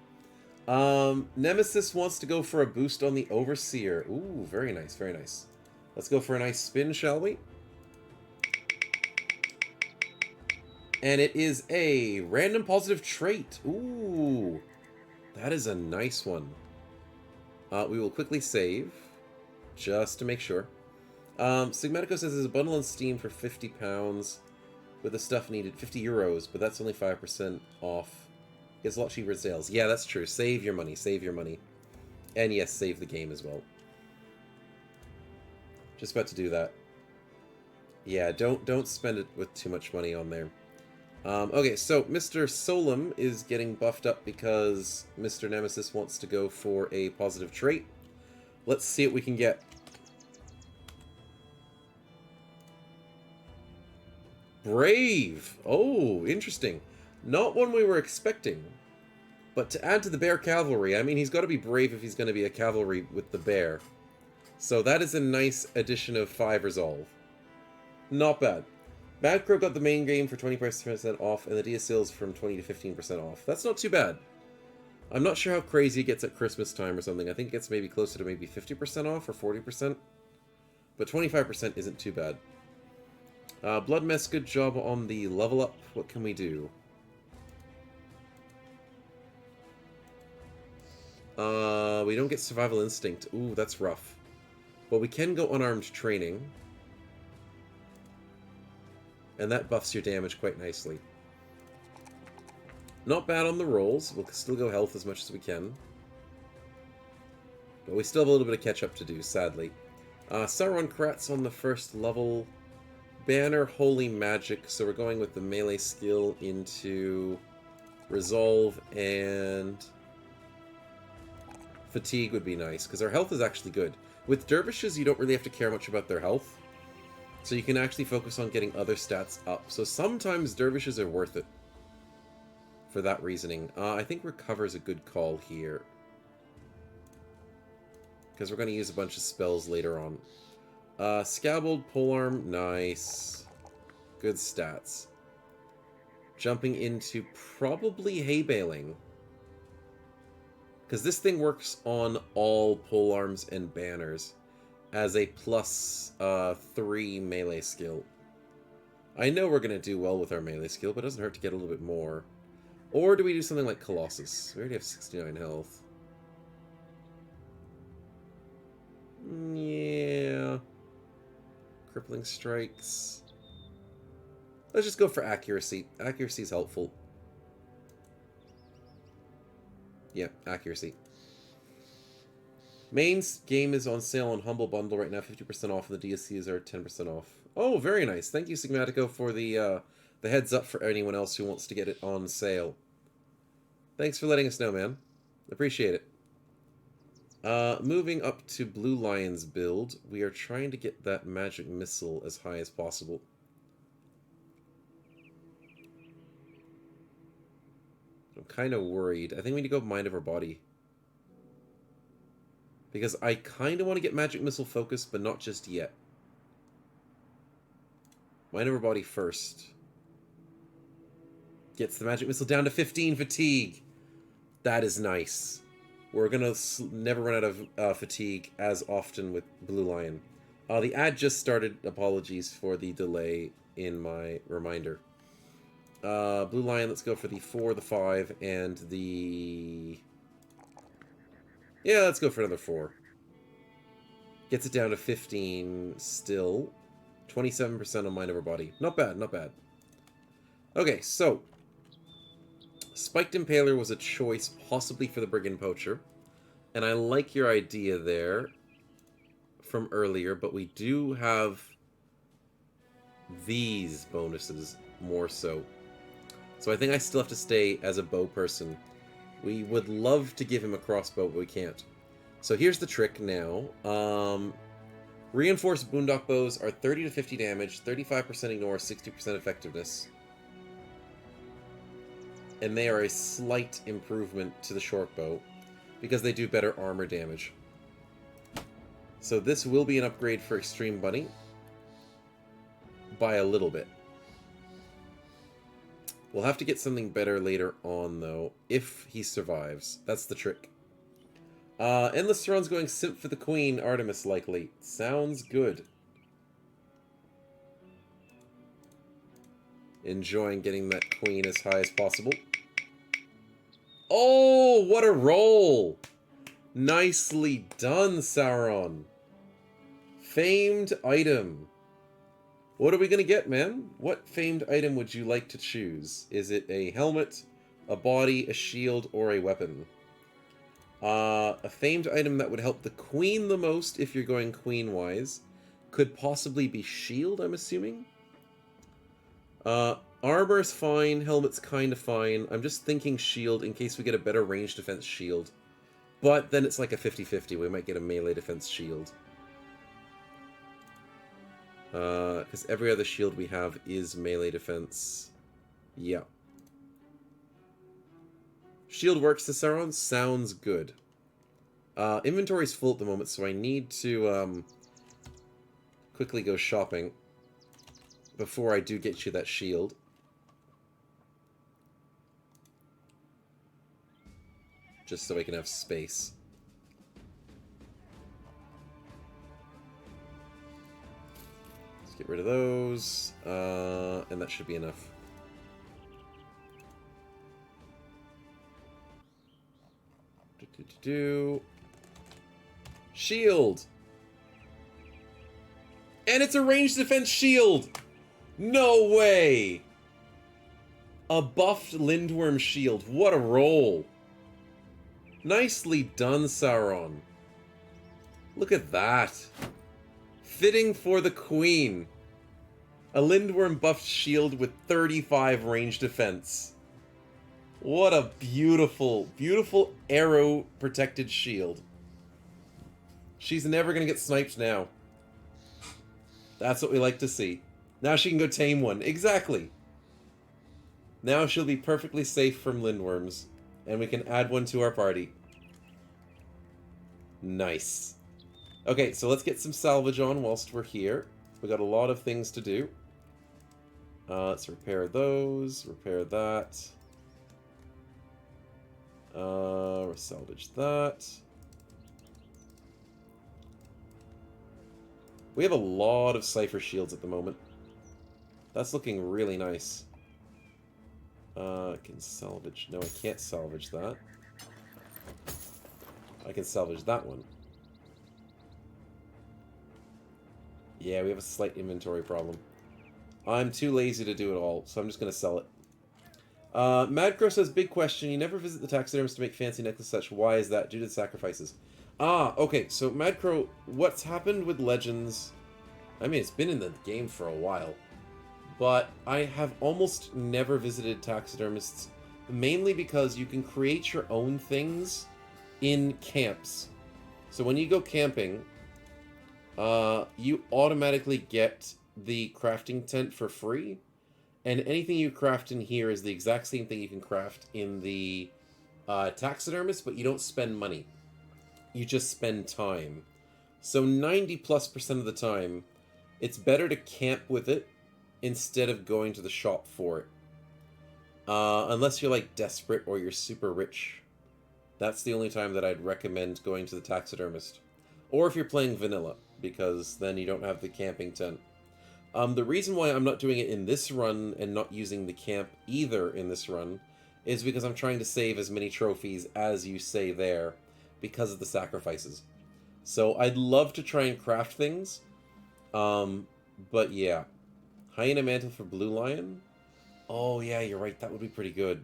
Nemesis wants to go for a boost on the Overseer. Ooh, very nice, very nice. Let's go for a nice spin, shall we? And it is a random positive trait. Ooh, that is a nice one. We will quickly save, just to make sure. Sigmatico says there's a bundle on Steam for £50 with the stuff needed. 50 euros, but that's only 5% off. Gets a lot cheaper in sales. Yeah, that's true. Save your money, save your money. And yes, save the game as well. Just about to do that. Yeah, don't spend it with too much money on there. Okay, so Mr. Solum is getting buffed up because Mr. Nemesis wants to go for a positive trait. Let's see what we can get. Brave. Oh, interesting. Not one we were expecting. But to add to the bear cavalry, I mean, he's got to be brave if he's going to be a cavalry with the bear. So that is a nice addition of 5 resolve. Not bad. Mad Crow got the main game for 20% off, and the DSLs from 20 to 15% off. That's not too bad. I'm not sure how crazy it gets at Christmas time or something. I think it gets maybe closer to maybe 50% off or 40%. But 25% isn't too bad. Blood Mess, good job on the level up. What can we do? We don't get Survival Instinct. Ooh, that's rough. But we can go Unarmed Training. And that buffs your damage quite nicely. Not bad on the rolls. We'll still go health as much as we can. But we still have a little bit of catch up to do, sadly. Sauron Kratz on the first level. Banner, Holy Magic. So we're going with the melee skill into Resolve, and Fatigue would be nice, because our health is actually good. With Dervishes, you don't really have to care much about their health. So you can actually focus on getting other stats up. So sometimes Dervishes are worth it. For that reasoning. I think Recover is a good call here. Because we're going to use a bunch of spells later on. Scabbled, Polearm, nice. Good stats. Jumping into probably Hay Baling. Because this thing works on all polearms and banners as a plus 3 melee skill. I know we're going to do well with our melee skill, but it doesn't hurt to get a little bit more. Or do we do something like Colossus? We already have 69 health. Yeah. Crippling Strikes. Let's just go for Accuracy. Accuracy is helpful. Yeah, Accuracy. Main game is on sale on Humble Bundle right now, 50% off, and the DLCs are 10% off. Oh, very nice. Thank you, Sigmatico, for the heads up for anyone else who wants to get it on sale. Thanks for letting us know, man. Appreciate it. Moving up to Blue Lion's build, we are trying to get that magic missile as high as possible. I'm kind of worried. I think we need to go Mind Over Body. Because I kind of want to get Magic Missile focused, but not just yet. Mind Over Body first. Gets the Magic Missile down to 15 fatigue. That is nice. We're going to never run out of fatigue as often with Blue Lion. The ad just started. Apologies for the delay in my reminder. Blue Lion, let's go for the 4, the 5, and the... Yeah, let's go for another 4. Gets it down to 15 still. 27% on Mind Over Body. Not bad, not bad. Okay, so... Spiked Impaler was a choice possibly for the Brigand Poacher. And I like your idea there from earlier, but we do have these bonuses more so. So I think I still have to stay as a bow person. We would love to give him a crossbow, but we can't. So here's the trick now. Reinforced Boondock Bows are 30 to 50 damage, 35% ignore, 60% effectiveness. And they are a slight improvement to the short bow, because they do better armor damage. So this will be an upgrade for Extreme Bunny. By a little bit. We'll have to get something better later on, though, if he survives. That's the trick. Endless Throne's going Simp for the Queen, Artemis likely. Sounds good. Enjoying getting that Queen as high as possible. Oh, what a roll! Nicely done, Sauron. Famed item. What are we going to get, man? What famed item would you like to choose? Is it a helmet, a body, a shield, or a weapon? A famed item that would help the queen the most, if you're going queen-wise, could possibly be shield, I'm assuming? Armor's fine, helmet's kind of fine. I'm just thinking shield in case we get a better range defense shield. But then it's like a 50-50. We might get a melee defense shield. Because every other shield we have is melee defense. Yeah. Shield works to Sauron? Sounds good. Inventory's full at the moment, so I need to quickly go shopping before I do get you that shield. Just so I can have space. Let's get rid of those, and that should be enough. Shield! And it's a ranged defense shield! No way! A buffed Lindworm shield. What a roll! Nicely done, Sauron. Look at that. Fitting for the Queen. A Lindworm buffed shield with 35 range defense. What a beautiful, beautiful arrow-protected shield. She's never going to get sniped now. That's what we like to see. Now she can go tame one. Exactly. Now she'll be perfectly safe from Lindworms. And we can add one to our party. Nice. Okay, so let's get some salvage on whilst we're here. We got a lot of things to do. Let's repair those. Repair that. Salvage that. We have a lot of Cypher shields at the moment. That's looking really nice. I can salvage... No, I can't salvage that. I can salvage that one. Yeah, we have a slight inventory problem. I'm too lazy to do it all, so I'm just going to sell it. Madcrow says, big question. You never visit the taxidermist to make fancy necklaces such. Why is that? Due to the sacrifices. Ah, okay. So, Madcrow, what's happened with Legends... I mean, it's been in the game for a while. But I have almost never visited taxidermists. Mainly because you can create your own things in camps. So when you go camping, you automatically get the crafting tent for free. And anything you craft in here is the exact same thing you can craft in the taxidermist, but you don't spend money. You just spend time. So 90+% of the time, it's better to camp with it instead of going to the shop for it. Unless you're like desperate or you're super rich. That's the only time that I'd recommend going to the taxidermist. Or if you're playing vanilla, because then you don't have the camping tent. The reason why I'm not doing it in this run and not using the camp either in this run is because I'm trying to save as many trophies as you say there because of the sacrifices. So I'd love to try and craft things. But yeah. Hyena Mantle for Blue Lion? Oh yeah, you're right, that would be pretty good.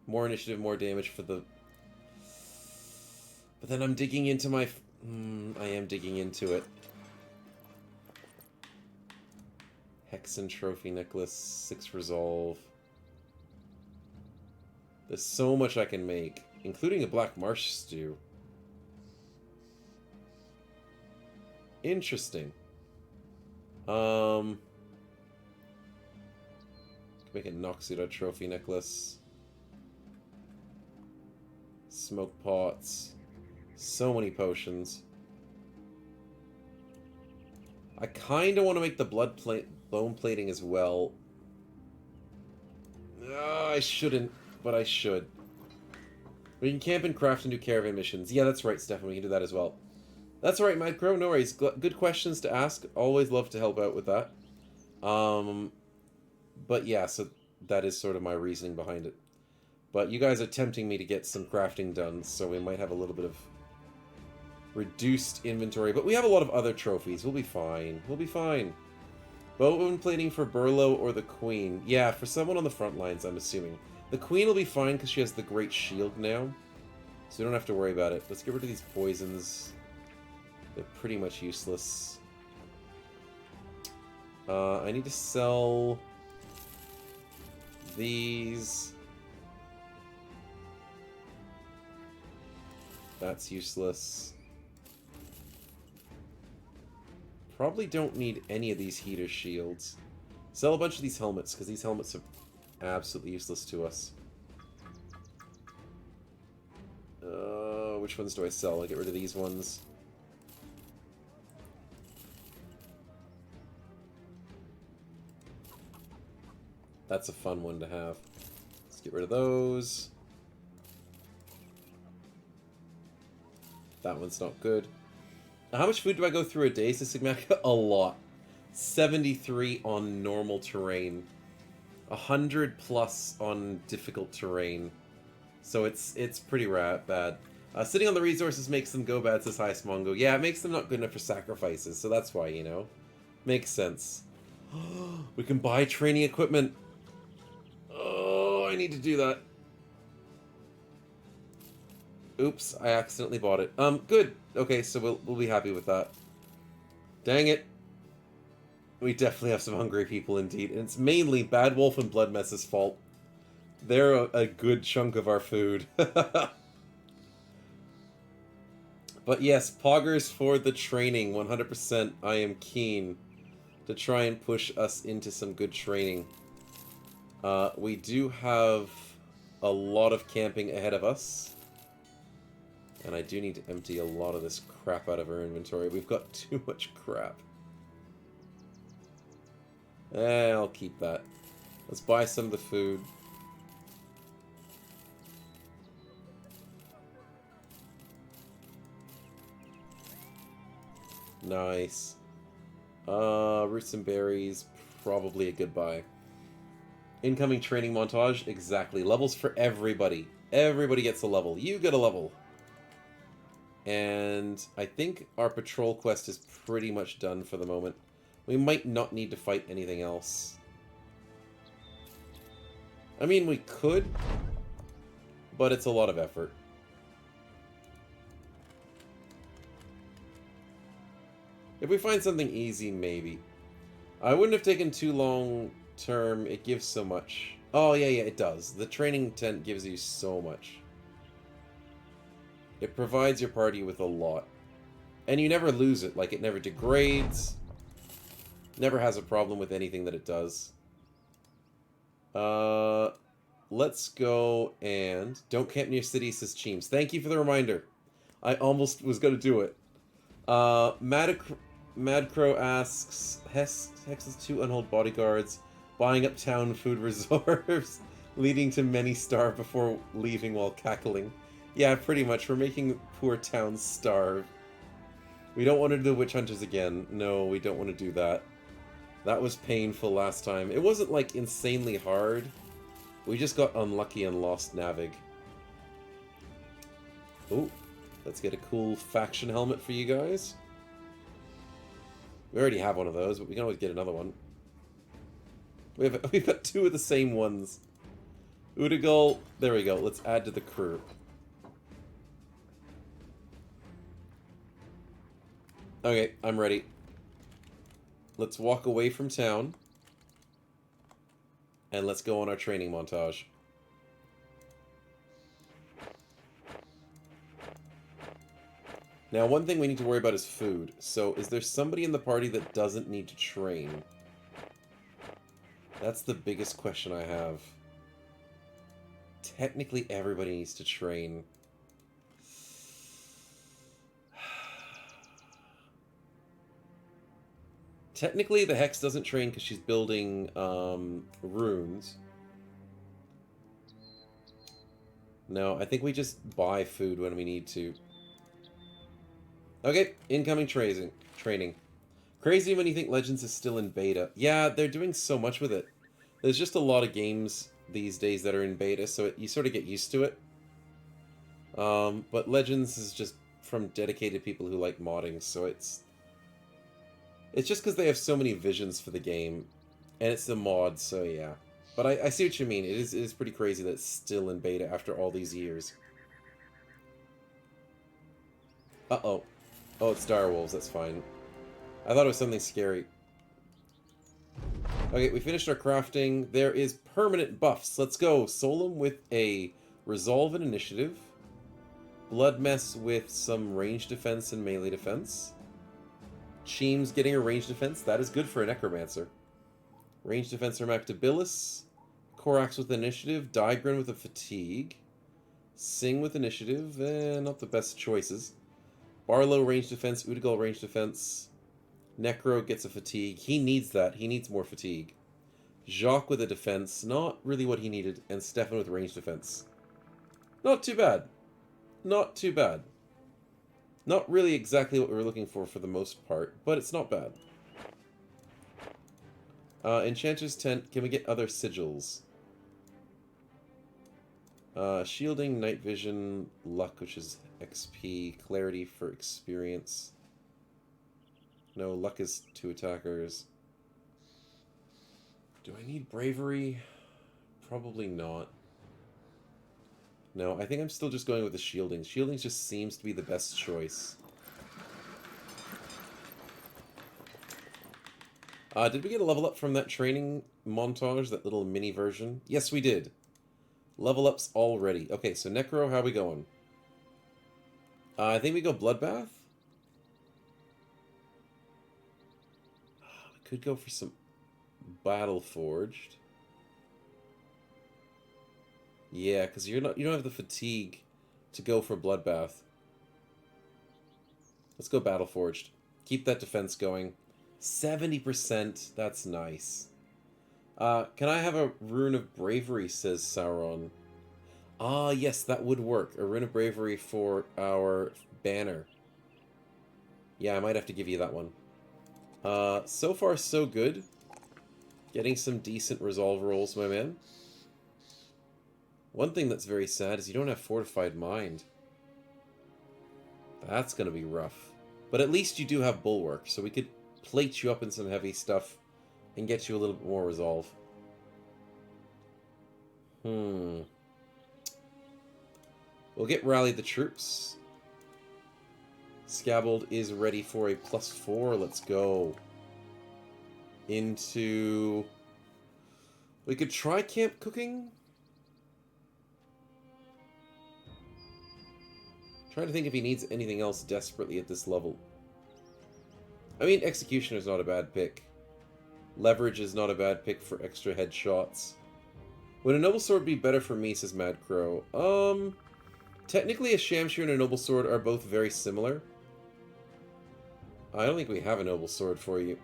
More initiative, more damage for the... But then I'm digging into my... I am digging into it. Hexen Trophy Necklace, 6 Resolve. There's so much I can make, including a Black Marsh Stew. Interesting. Make a Noxida Trophy Necklace. Smoke Pots. So many potions. I kind of want to make the bone plating as well. I shouldn't, but I should. We can camp and craft and do caravan missions. Yeah, that's right, Stefan. We can do that as well. That's all right, Madcrow. No worries. Good questions to ask. Always love to help out with that. But yeah, so that is sort of my reasoning behind it. But you guys are tempting me to get some crafting done, so we might have a little bit of reduced inventory. But we have a lot of other trophies. We'll be fine. We'll be fine. Bone plating for Burlo or the Queen. Yeah, for someone on the front lines, I'm assuming. The Queen will be fine because she has the Great Shield now. So we don't have to worry about it. Let's get rid of these poisons. They're pretty much useless. I need to sell these. That's useless. Probably don't need any of these heater shields. Sell a bunch of these helmets, because these helmets are absolutely useless to us. Which ones do I sell? I get rid of these ones. That's a fun one to have. Let's get rid of those. That one's not good. How much food do I go through a day, Sigmac? A lot. 73 on normal terrain. 100 plus on difficult terrain. So it's pretty bad. Sitting on the resources makes them go bad, says Hi Smongo. Yeah, it makes them not good enough for sacrifices, so that's why, you know. Makes sense. We can buy training equipment. Oh, I need to do that. Oops, I accidentally bought it. Good. Okay, so we'll be happy with that. Dang it. We definitely have some hungry people indeed, and it's mainly Bad Wolf and Blood Mess's fault. They're a good chunk of our food. But yes, poggers for the training, 100%. I am keen to try and push us into some good training. We do have a lot of camping ahead of us. And I do need to empty a lot of this crap out of our inventory. We've got too much crap. I'll keep that. Let's buy some of the food. Nice. Roots and berries, probably a good buy. Incoming training montage, exactly. Levels for everybody. Everybody gets a level. You get a level. And I think our patrol quest is pretty much done for the moment. We might not need to fight anything else. I mean, we could, but it's a lot of effort. If we find something easy, maybe. I wouldn't have taken too long term. It gives so much. Oh, yeah, it does. The training tent gives you so much. It provides your party with a lot. And you never lose it. Like, it never degrades. Never has a problem with anything that it does. Let's go and... Don't camp near cities, says Cheems. Thank you for the reminder. I almost was going to do it. Mad Crow asks, Hex has 2 unhold bodyguards, buying up town food reserves, leading to many starve before leaving while cackling. Yeah, pretty much. We're making poor towns starve. We don't want to do the witch hunters again. No, we don't want to do that. That was painful last time. It wasn't, like, insanely hard. We just got unlucky and lost Navig. Oh, let's get a cool faction helmet for you guys. We already have one of those, but we can always get another one. We've got 2 of the same ones. Udigal, there we go. Let's add to the crew. Okay, I'm ready. Let's walk away from town. And let's go on our training montage. Now, one thing we need to worry about is food. So, is there somebody in the party that doesn't need to train? That's the biggest question I have. Technically, everybody needs to train. Technically, the Hex doesn't train because she's building runes. No, I think we just buy food when we need to. Okay, incoming training. Crazy when you think Legends is still in beta. Yeah, they're doing so much with it. There's just a lot of games these days that are in beta, so you sort of get used to it. But Legends is just from dedicated people who like modding, so it's just because they have so many visions for the game, and it's the mod, so yeah. But I see what you mean. It is pretty crazy that it's still in beta after all these years. Uh-oh. Oh, it's direwolves, that's fine. I thought it was something scary. Okay, we finished our crafting. There is permanent buffs. Let's go. Solum with a resolve and initiative. Blood Mess with some range defense and melee defense. Cheem's getting a range defense. That is good for a Necromancer. Range defense from Actabilis. Korax with initiative. Digrin with a fatigue. Sing with initiative. Not the best choices. Barlow range defense. Udigal range defense. Necro gets a fatigue. He needs that. He needs more fatigue. Jacques with a defense. Not really what he needed. And Stefan with range defense. Not too bad. Not too bad. Not really exactly what we were looking for the most part, but it's not bad. Enchanter's Tent. Can we get other sigils? Shielding, Night Vision, Luck, which is XP, Clarity for experience. No, Luck is 2 attackers. Do I need Bravery? Probably not. No, I think I'm still just going with the Shielding. Shielding just seems to be the best choice. Did we get a level up from that training montage, that little mini version? Yes, we did. Level ups already. Okay, so Necro, how are we going? I think we go Bloodbath. We could go for some Battle Forged. Yeah, because you don't have the fatigue to go for Bloodbath. Let's go Battle Forged. Keep that defense going. 70%. That's nice. Can I have a Rune of Bravery, says Sauron. Ah, yes, that would work. A Rune of Bravery for our banner. Yeah, I might have to give you that one. So far, so good. Getting some decent resolve rolls, my man. One thing that's very sad is you don't have Fortified Mind. That's going to be rough. But at least you do have Bulwark, so we could plate you up in some heavy stuff and get you a little bit more resolve. We'll get Rally the Troops. Scabbled is ready for a +4. Let's go. Into... We could try Camp Cooking. Trying to think if he needs anything else desperately at this level. I mean, Executioner's not a bad pick. Leverage is not a bad pick for extra headshots. Would a Noble Sword be better for me, says Mad Crow? Technically a Shamshir and a Noble Sword are both very similar. I don't think we have a Noble Sword for you.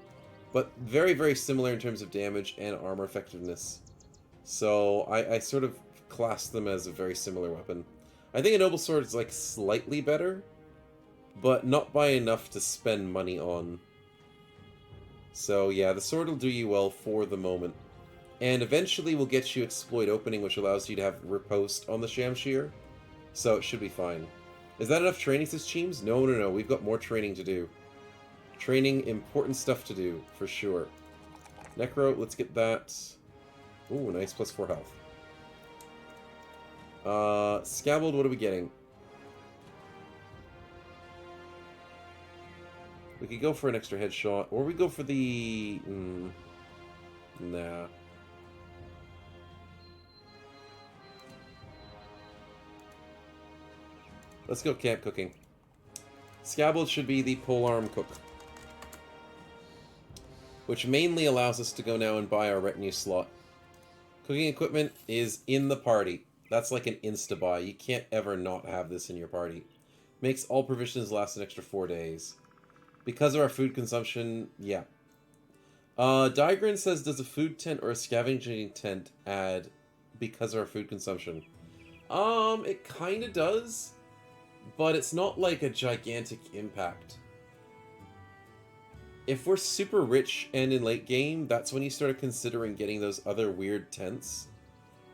But very, very similar in terms of damage and armor effectiveness. So I sort of class them as a very similar weapon. I think a Noble Sword is like slightly better, but not by enough to spend money on. So yeah, the sword will do you well for the moment. And eventually we'll get you Exploit Opening, which allows you to have Riposte on the Shamshir. So it should be fine. Is that enough training, says Cheems? No, no, no. We've got more training to do. Training, important stuff to do, for sure. Necro, let's get that. Ooh, nice, +4 health. Scabbled, what are we getting? We could go for an extra headshot, or we go for the... Nah. Let's go Camp Cooking. Scabbled should be the polearm cook, which mainly allows us to go now and buy our retinue slot. Cooking equipment is in the party. That's like an insta-buy. You can't ever not have this in your party. Makes all provisions last an extra 4 days. Because of our food consumption, yeah. Digrin says, does a food tent or a scavenging tent add because of our food consumption? It kind of does, but it's not like a gigantic impact. If we're super rich and in late game, that's when you start considering getting those other weird tents.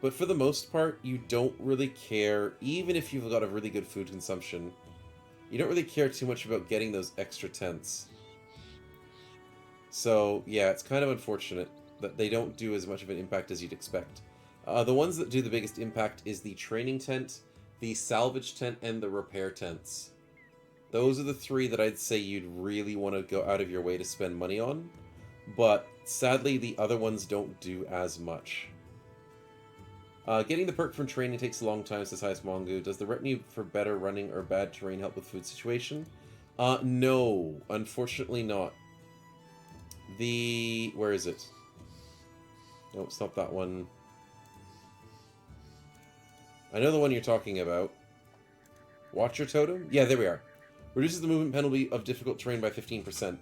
But for the most part, you don't really care, even if you've got a really good food consumption. You don't really care too much about getting those extra tents. So, yeah, it's kind of unfortunate that they don't do as much of an impact as you'd expect. The ones that do the biggest impact is the training tent, the salvage tent, and the repair tents. Those are the 3 that I'd say you'd really want to go out of your way to spend money on. But, sadly, the other ones don't do as much. Getting the perk from training takes a long time, says Highest Mongu. Does the retinue for better running or bad terrain help with food situation? No. Unfortunately not. Where is it? No, it's not that one. I know the one you're talking about. Watcher Totem? Yeah, there we are. Reduces the movement penalty of difficult terrain by 15%.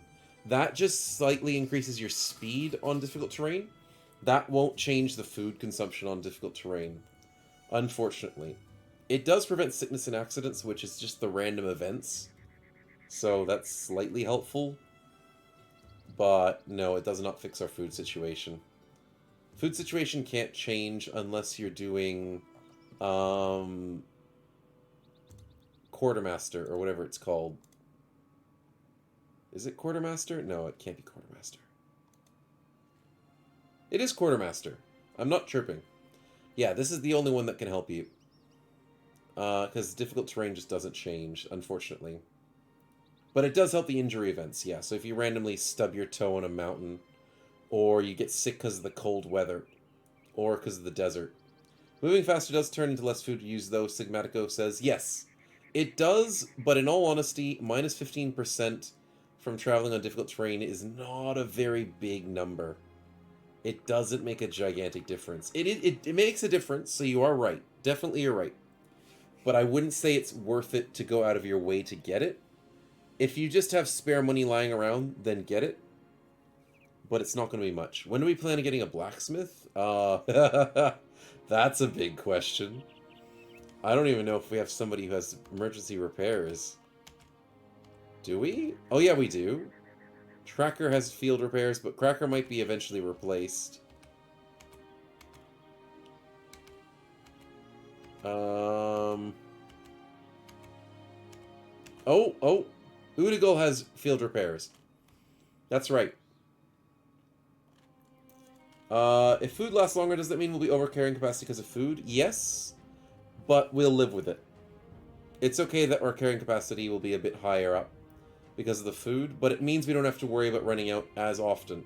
That just slightly increases your speed on difficult terrain. That won't change the food consumption on difficult terrain, unfortunately. It does prevent sickness and accidents, which is just the random events. So that's slightly helpful. But no, it does not fix our food situation. Food situation can't change unless you're doing Quartermaster, or whatever it's called. Is it Quartermaster? No, it can't be Quartermaster. It is Quartermaster. I'm not tripping. Yeah, this is the only one that can help you. Because difficult terrain just doesn't change, unfortunately. But it does help the injury events, yeah. So if you randomly stub your toe on a mountain, or you get sick because of the cold weather, or because of the desert. Moving faster does turn into less food used, though, Sigmatico says. Yes, it does, but in all honesty, minus 15% from traveling on difficult terrain is not a very big number. It doesn't make a gigantic difference. It makes a difference, so you are right. Definitely you're right. But I wouldn't say it's worth it to go out of your way to get it. If you just have spare money lying around, then get it. But it's not going to be much. When do we plan on getting a blacksmith? That's a big question. I don't even know if we have somebody who has emergency repairs. Do we? Oh yeah, we do. Tracker has field repairs, but Cracker might be eventually replaced. Oh. Udigal has field repairs. That's right. If food lasts longer, does that mean we'll be over carrying capacity because of food? Yes, but we'll live with it. It's okay that our carrying capacity will be a bit higher up because of the food, but it means we don't have to worry about running out as often.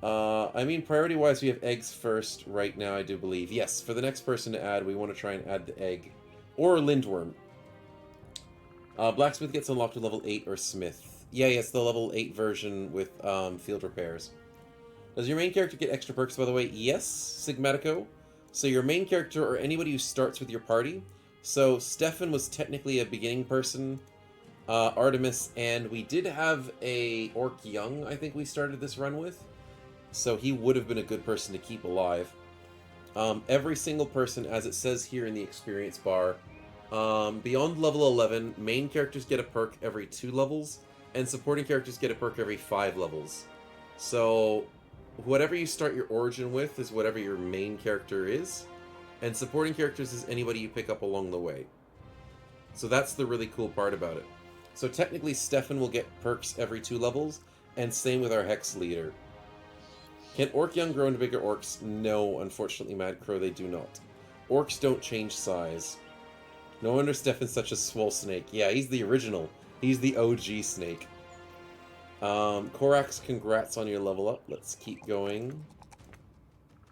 I mean, priority-wise, we have eggs first right now, I do believe. Yes, for the next person to add, we want to try and add the egg. Or lindworm. Blacksmith gets unlocked with level 8 or smith. Yeah, yes, the level 8 version with field repairs. Does your main character get extra perks, by the way? Yes, Sigmatico. So your main character, or anybody who starts with your party. So Stefan was technically a beginning person. Artemis, and we did have a Orc Young, I think we started this run with. So he would have been a good person to keep alive. Every single person, as it says here in the experience bar, beyond level 11, main characters get a perk every 2 levels, and supporting characters get a perk every 5 levels. So whatever you start your origin with is whatever your main character is, and supporting characters is anybody you pick up along the way. So that's the really cool part about it. So technically Stefan will get perks every 2 levels, and same with our Hex Leader. Can Orc Young grow into bigger orcs? No, unfortunately, Mad Crow, they do not. Orcs don't change size. No wonder Stefan's such a swole snake. Yeah, he's the original. He's the OG snake. Korax, congrats on your level up. Let's keep going.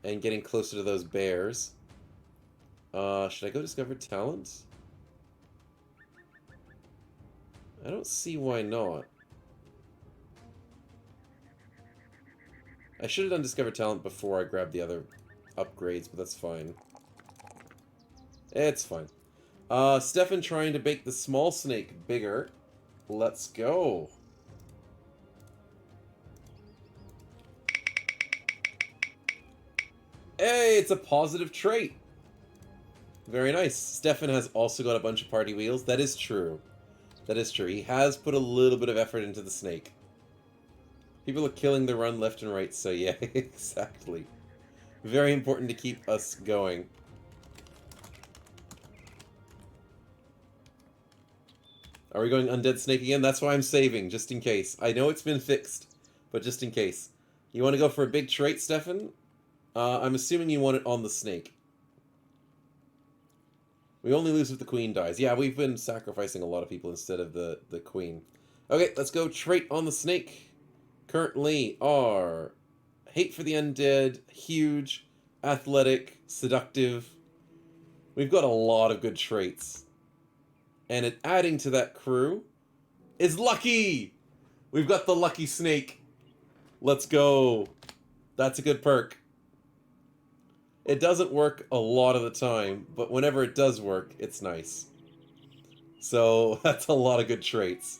And getting closer to those bears. Should I go discover talent? I don't see why not. I should have done discover talent before I grabbed the other upgrades, but that's fine. It's fine. Stefan trying to make the small snake bigger. Let's go. Hey, it's a positive trait. Very nice. Stefan has also got a bunch of party wheels. That is true. That is true. He has put a little bit of effort into the snake. People are killing the run left and right, so yeah, exactly. Very important to keep us going. Are we going Undead Snake again? That's why I'm saving, just in case. I know it's been fixed, but just in case. You want to go for a big trait, Stefan? I'm assuming you want it on the snake. We only lose if the queen dies. Yeah, we've been sacrificing a lot of people instead of the queen. Okay, let's go trait on the snake. Currently are hate for the undead, huge, athletic, seductive. We've got a lot of good traits. And adding to that crew, is lucky! We've got the lucky snake. Let's go. That's a good perk. It doesn't work a lot of the time, but whenever it does work, it's nice. So that's a lot of good traits.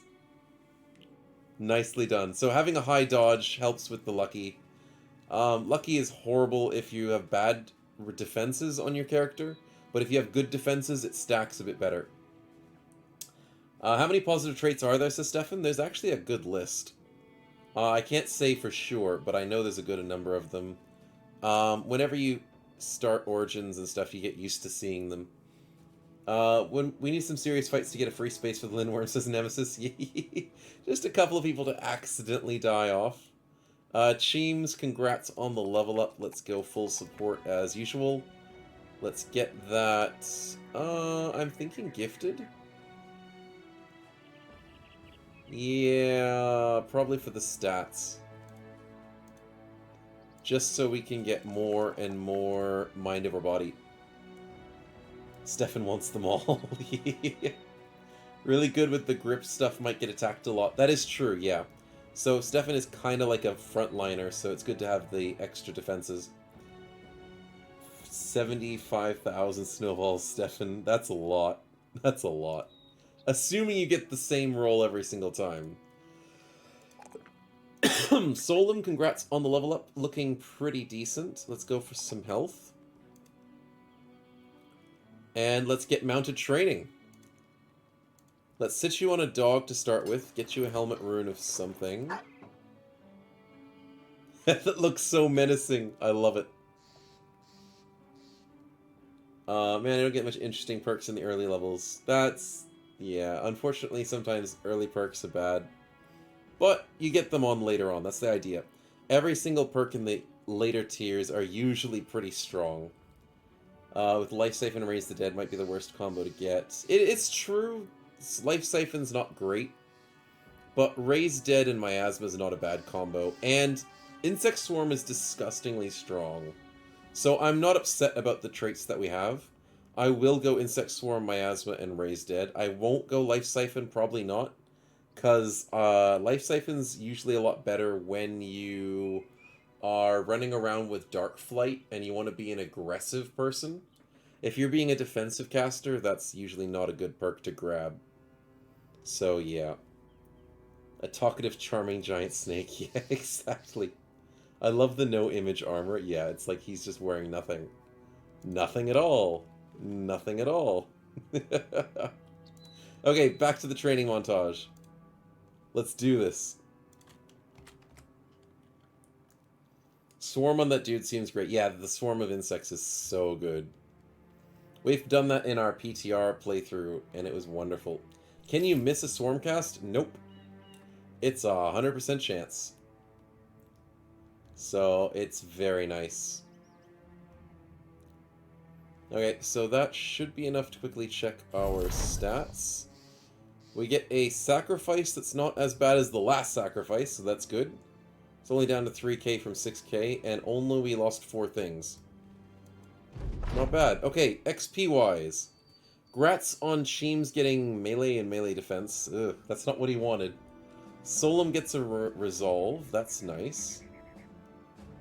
Nicely done. So having a high dodge helps with the lucky. Lucky is horrible if you have bad defenses on your character, but if you have good defenses, it stacks a bit better. How many positive traits are there, says Stefan? There's actually a good list. I can't say for sure, but I know there's a good number of them. Whenever you start Origins and stuff, you get used to seeing them. When we need some serious fights to get a free space for the Lindworm, says Nemesis. Just a couple of people to accidentally die off. Cheems, congrats on the level up. Let's go full support as usual. Let's get that. I'm thinking gifted. Yeah, probably for the stats. Just so we can get more and more mind over body. Stefan wants them all. Really good with the grip stuff, might get attacked a lot. That is true, yeah. So Stefan is kind of like a frontliner, so it's good to have the extra defenses. 75,000 snowballs, Stefan. That's a lot. That's a lot. Assuming you get the same roll every single time. Solum, congrats on the level up. Looking pretty decent. Let's go for some health. And let's get mounted training. Let's sit you on a dog to start with. Get you a helmet rune of something. That looks so menacing. I love it. Man, I don't get much interesting perks in the early levels. That's... yeah, unfortunately, sometimes early perks are bad. But you get them on later on. That's the idea. Every single perk in the later tiers are usually pretty strong. With Life Siphon and Raise the Dead might be the worst combo to get. It's true. Life Siphon's not great. But Raise Dead and Miasma is not a bad combo. And Insect Swarm is disgustingly strong. So I'm not upset about the traits that we have. I will go Insect Swarm, Miasma, and Raise Dead. I won't go Life Siphon, probably not. Because Life Siphon's usually a lot better when you are running around with Dark Flight and you want to be an aggressive person. If you're being a defensive caster, that's usually not a good perk to grab. So, yeah. A talkative, charming giant snake. Yeah, exactly. I love the no-image armor. Yeah, it's like he's just wearing nothing. Nothing at all. Nothing at all. Okay, back to the training montage. Let's do this. Swarm on that dude seems great. Yeah, the swarm of insects is so good. We've done that in our PTR playthrough, and it was wonderful. Can you miss a swarm cast? Nope. It's a 100% chance. So, it's very nice. Okay, so that should be enough to quickly check our stats. We get a sacrifice that's not as bad as the last sacrifice, so that's good. It's only down to 3k from 6k, and only we lost 4 things. Not bad. Okay, XP-wise. Grats on Cheems getting melee and melee defense. Ugh, that's not what he wanted. Solum gets a resolve. That's nice.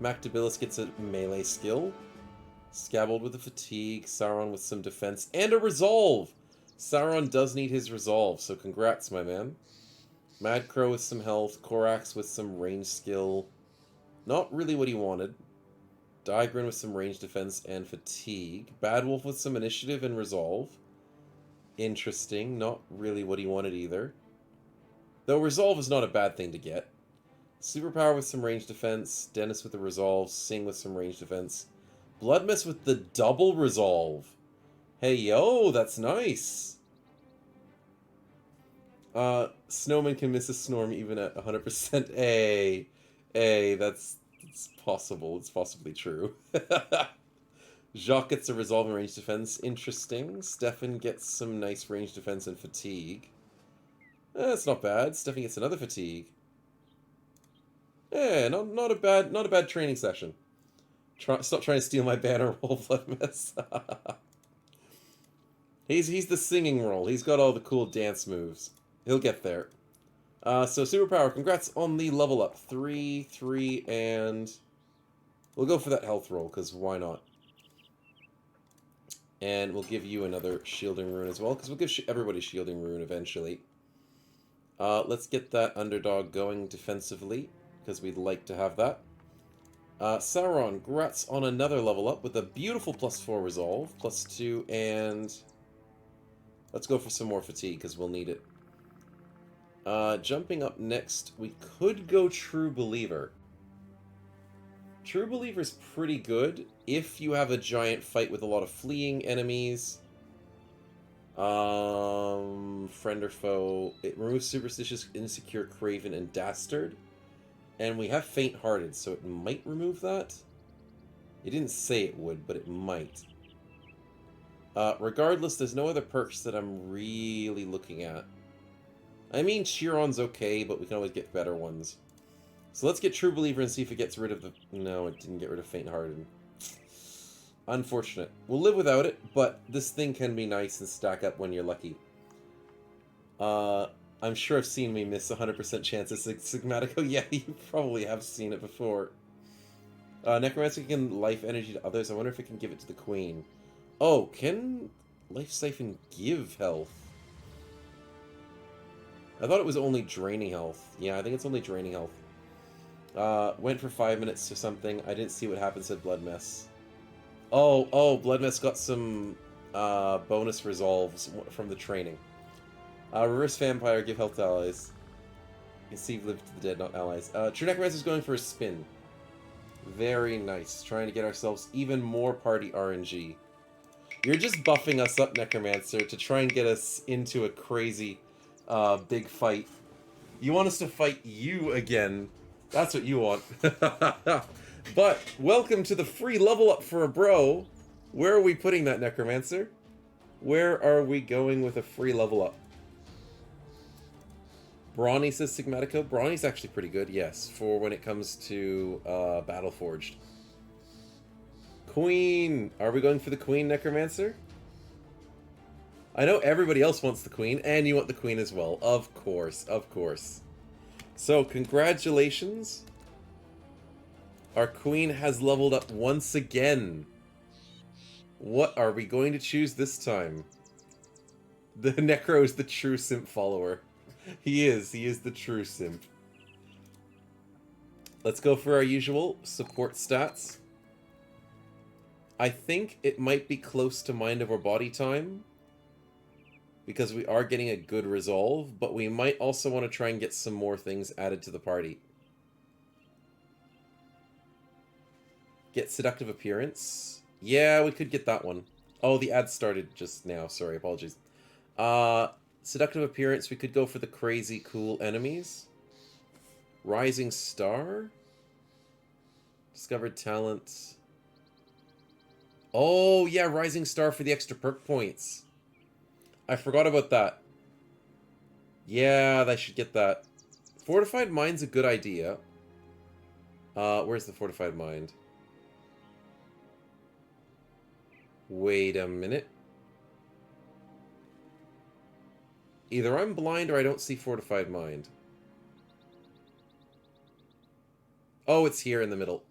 Mactabilis gets a melee skill. Scabbled with a fatigue. Sauron with some defense. And a resolve! Sauron does need his resolve, so congrats, my man. Mad Crow with some health. Korax with some range skill. Not really what he wanted. Digrin with some range defense and fatigue. Bad Wolf with some initiative and resolve. Interesting. Not really what he wanted either. Though resolve is not a bad thing to get. Superpower with some range defense. Dennis with the resolve. Sing with some range defense. Bloodmist with the double resolve. Hey, yo, that's nice. Snowman can miss a Snorm even at 100%. Hey, that's it's possible. It's possibly true. Jacques gets a resolve and range defense. Interesting. Stefan gets some nice range defense and fatigue. That's not bad. Stefan gets another fatigue. Yeah, not a bad training session. Stop trying to steal my banner roll, Bloodmist. He's the singing role. He's got all the cool dance moves. He'll get there. So Superpower, congrats on the level up. 3, 3, and... We'll go for that health roll, because why not? And we'll give you another shielding rune as well, because we'll give everybody shielding rune eventually. Let's get that underdog going defensively, because we'd like to have that. Sauron, congrats on another level up with a beautiful +4 resolve, +2, and... Let's go for some more fatigue, because we'll need it. Jumping up next, we could go True Believer. True Believer's pretty good if you have a giant fight with a lot of fleeing enemies. Friend or foe. It removes Superstitious, Insecure, Craven, and Dastard. And we have Faint-Hearted, so it might remove that. It didn't say it would, but it might. Regardless, there's no other perks that I'm really looking at. I mean, Chiron's okay, but we can always get better ones. So let's get True Believer and see if it gets rid of the... No, it didn't get rid of Faint-Hearted. Unfortunate. We'll live without it, but this thing can be nice and stack up when you're lucky. I'm sure I've seen me miss 100% chance of Sigmatico. Yeah, you probably have seen it before. Necromancer can life energy to others. I wonder if it can give it to the Queen. Oh, can Life Siphon give health? I thought it was only draining health. Yeah, I think it's only draining health. Went for 5 minutes or something. I didn't see what happened, said Blood Mess. Oh, Blood Mess got some bonus resolves from the training. Reverse Vampire, give health to allies. Conceive live to the dead, not allies. True Necromancer's going for a spin. Very nice. Trying to get ourselves even more party RNG. You're just buffing us up, Necromancer, to try and get us into a crazy big fight. You want us to fight you again. That's what you want. But, welcome to the free level up for a bro. Where are we putting that, Necromancer? Where are we going with a free level up? Brawny says Sigmatico. Brawny's actually pretty good, yes, for when it comes to Battleforged. Queen! Are we going for the Queen, Necromancer? I know everybody else wants the Queen, and you want the Queen as well. Of course, of course. So, congratulations. Our Queen has leveled up once again. What are we going to choose this time? The Necro is the true simp follower. He is the true simp. Let's go for our usual support stats. I think it might be close to Mind Over Body time, because we are getting a good resolve, but we might also want to try and get some more things added to the party. Get Seductive Appearance. Yeah, we could get that one. Oh, the ad started just now. Sorry, apologies. Seductive Appearance, we could go for the crazy cool enemies. Rising Star. Discovered Talent. Oh, yeah, Rising Star for the extra perk points. I forgot about that. Yeah, I should get that. Fortified Mind's a good idea. Where's the Fortified Mind? Wait a minute. Either I'm blind or I don't see Fortified Mind. Oh, it's here in the middle.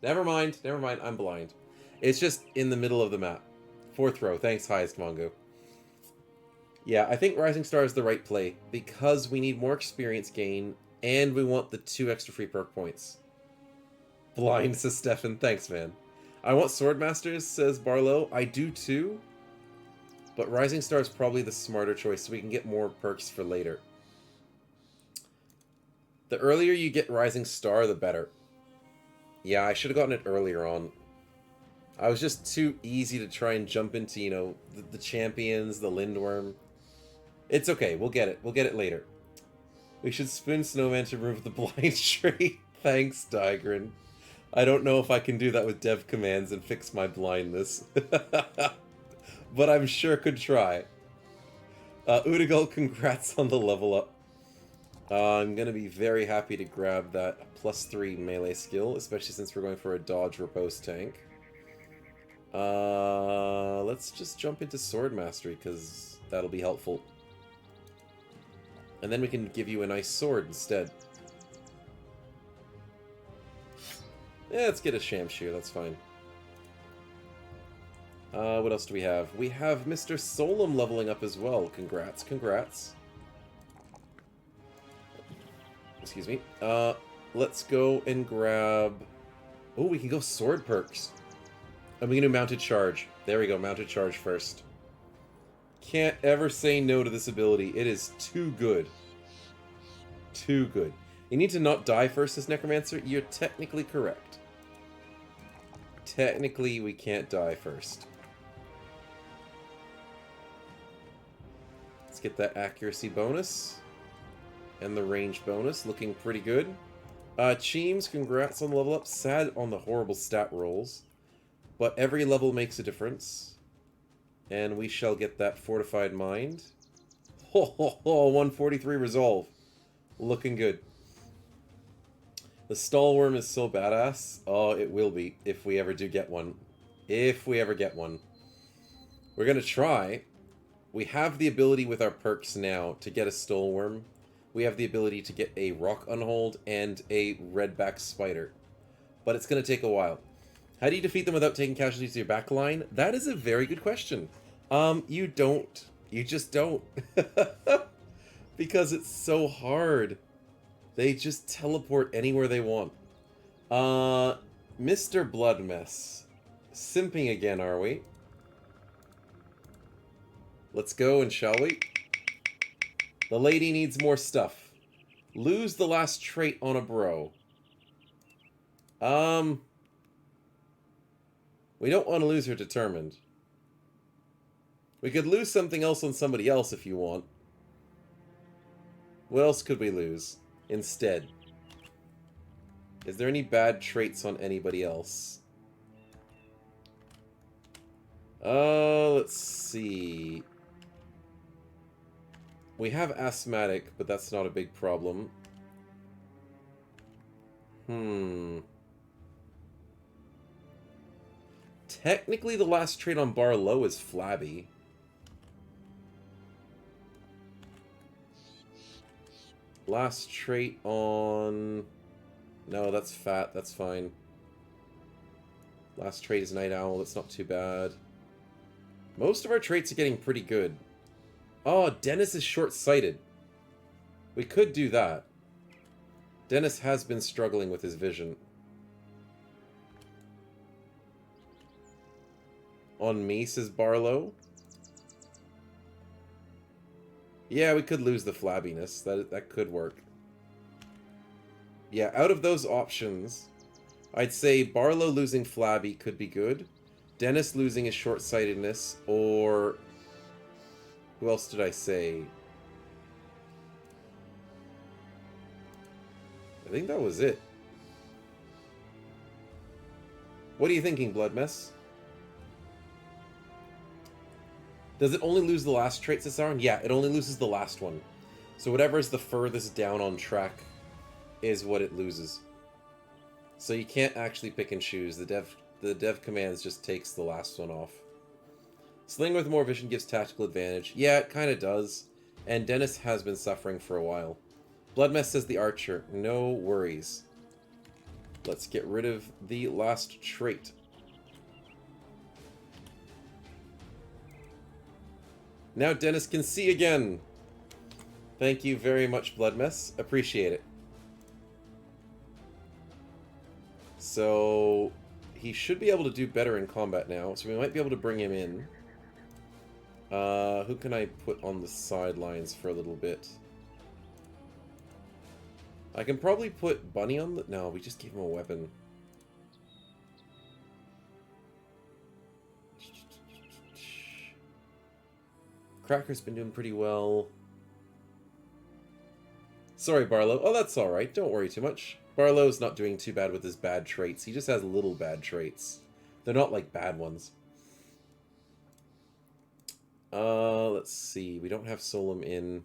Never mind, I'm blind. It's just in the middle of the map. 4th row, thanks, Highest Mongo. Yeah, I think Rising Star is the right play, because we need more experience gain, and we want the 2 extra free perk points. Blind, says Stefan. Thanks, man. I want Swordmasters, says Barlow. I do too, but Rising Star is probably the smarter choice, so we can get more perks for later. The earlier you get Rising Star, the better. Yeah, I should have gotten it earlier on. I was just too easy to try and jump into, you know, the champions, the Lindworm. It's okay, we'll get it. We'll get it later. We should spoon Snowman to remove the blind trait. Thanks, Digran. I don't know if I can do that with dev commands and fix my blindness. But I'm sure could try. Udigal, congrats on the level up. I'm going to be very happy to grab that +3 melee skill, especially since we're going for a dodge repose tank. Let's just jump into Sword Mastery, because that'll be helpful. And then we can give you a nice sword instead. Yeah, let's get a Shamshear, that's fine. What else do we have? We have Mr. Solum leveling up as well. Congrats, congrats. Excuse me. Let's go and grab... Oh, we can go sword perks. And we can do mounted charge. There we go, mounted charge first. Can't ever say no to this ability. It is too good. Too good. You need to not die first as Necromancer. You're technically correct. Technically, we can't die first. Let's get that accuracy bonus. And the range bonus. Looking pretty good. Cheems, congrats on the level up. Sad on the horrible stat rolls. But every level makes a difference. And we shall get that fortified mind. Ho ho ho, 143 resolve. Looking good. The Stallworm is so badass. Oh, it will be, if we ever do get one. If we ever get one. We're gonna try. We have the ability with our perks now to get a Stallworm. We have the ability to get a Rock Unhold and a Redback Spider. But it's gonna take a while. How do you defeat them without taking casualties to your backline? That is a very good question. You don't. You just don't. Because it's so hard. They just teleport anywhere they want. Mr. Bloodmess. Simping again, are we? Let's go and shall we? The lady needs more stuff. Lose the last trait on a bro. We don't want to lose her determined. We could lose something else on somebody else if you want. What else could we lose instead? Is there any bad traits on anybody else? Let's see. We have asthmatic, but that's not a big problem. Technically, the last trait on bar low is flabby. Last trait on... No, that's fat. That's fine. Last trait is night owl. That's not too bad. Most of our traits are getting pretty good. Oh, Dennis is short-sighted. We could do that. Dennis has been struggling with his vision. On me, says Barlow. Yeah, we could lose the flabbiness. That could work. Yeah, out of those options, I'd say Barlow losing flabby could be good. Dennis losing his short-sightedness, or... Who else did I say? I think that was it. What are you thinking, Bloodmess? Does it only lose the last trait, Cisaron? Yeah, it only loses the last one. So whatever is the furthest down on track is what it loses. So you can't actually pick and choose. The dev commands just takes the last one off. Sling with more vision gives tactical advantage. Yeah, it kind of does. And Dennis has been suffering for a while. Bloodmess says the archer. No worries. Let's get rid of the last trait. Now Dennis can see again. Thank you very much, Bloodmess. Appreciate it. So he should be able to do better in combat now, so we might be able to bring him in. Who can I put on the sidelines for a little bit? I can probably put Bunny on the... No, we just gave him a weapon. Cracker's been doing pretty well. Sorry, Barlow. Oh, that's alright. Don't worry too much. Barlow's not doing too bad with his bad traits. He just has little bad traits. They're not like bad ones. Let's see. We don't have Solum in.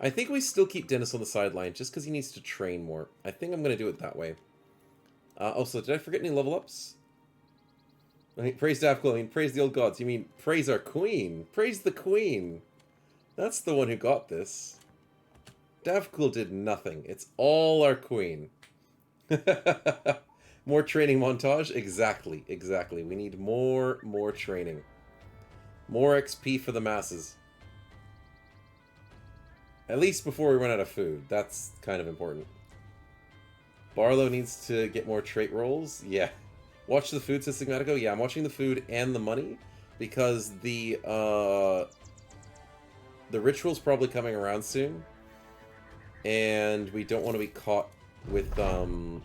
I think we still keep Dennis on the sideline just because he needs to train more. I think I'm going to do it that way. Also, did I forget any level ups? I mean, praise Davcool, I mean, praise the old gods. You mean praise our queen? Praise the queen. That's the one who got this. Davcool did nothing. It's all our queen. More training montage? Exactly, exactly. We need more training. More XP for the masses. At least before we run out of food. That's kind of important. Barlow needs to get more trait rolls. Yeah. Watch the food, says Sigmatico. Yeah, I'm watching the food and the money. Because the ritual's probably coming around soon. And we don't want to be caught with no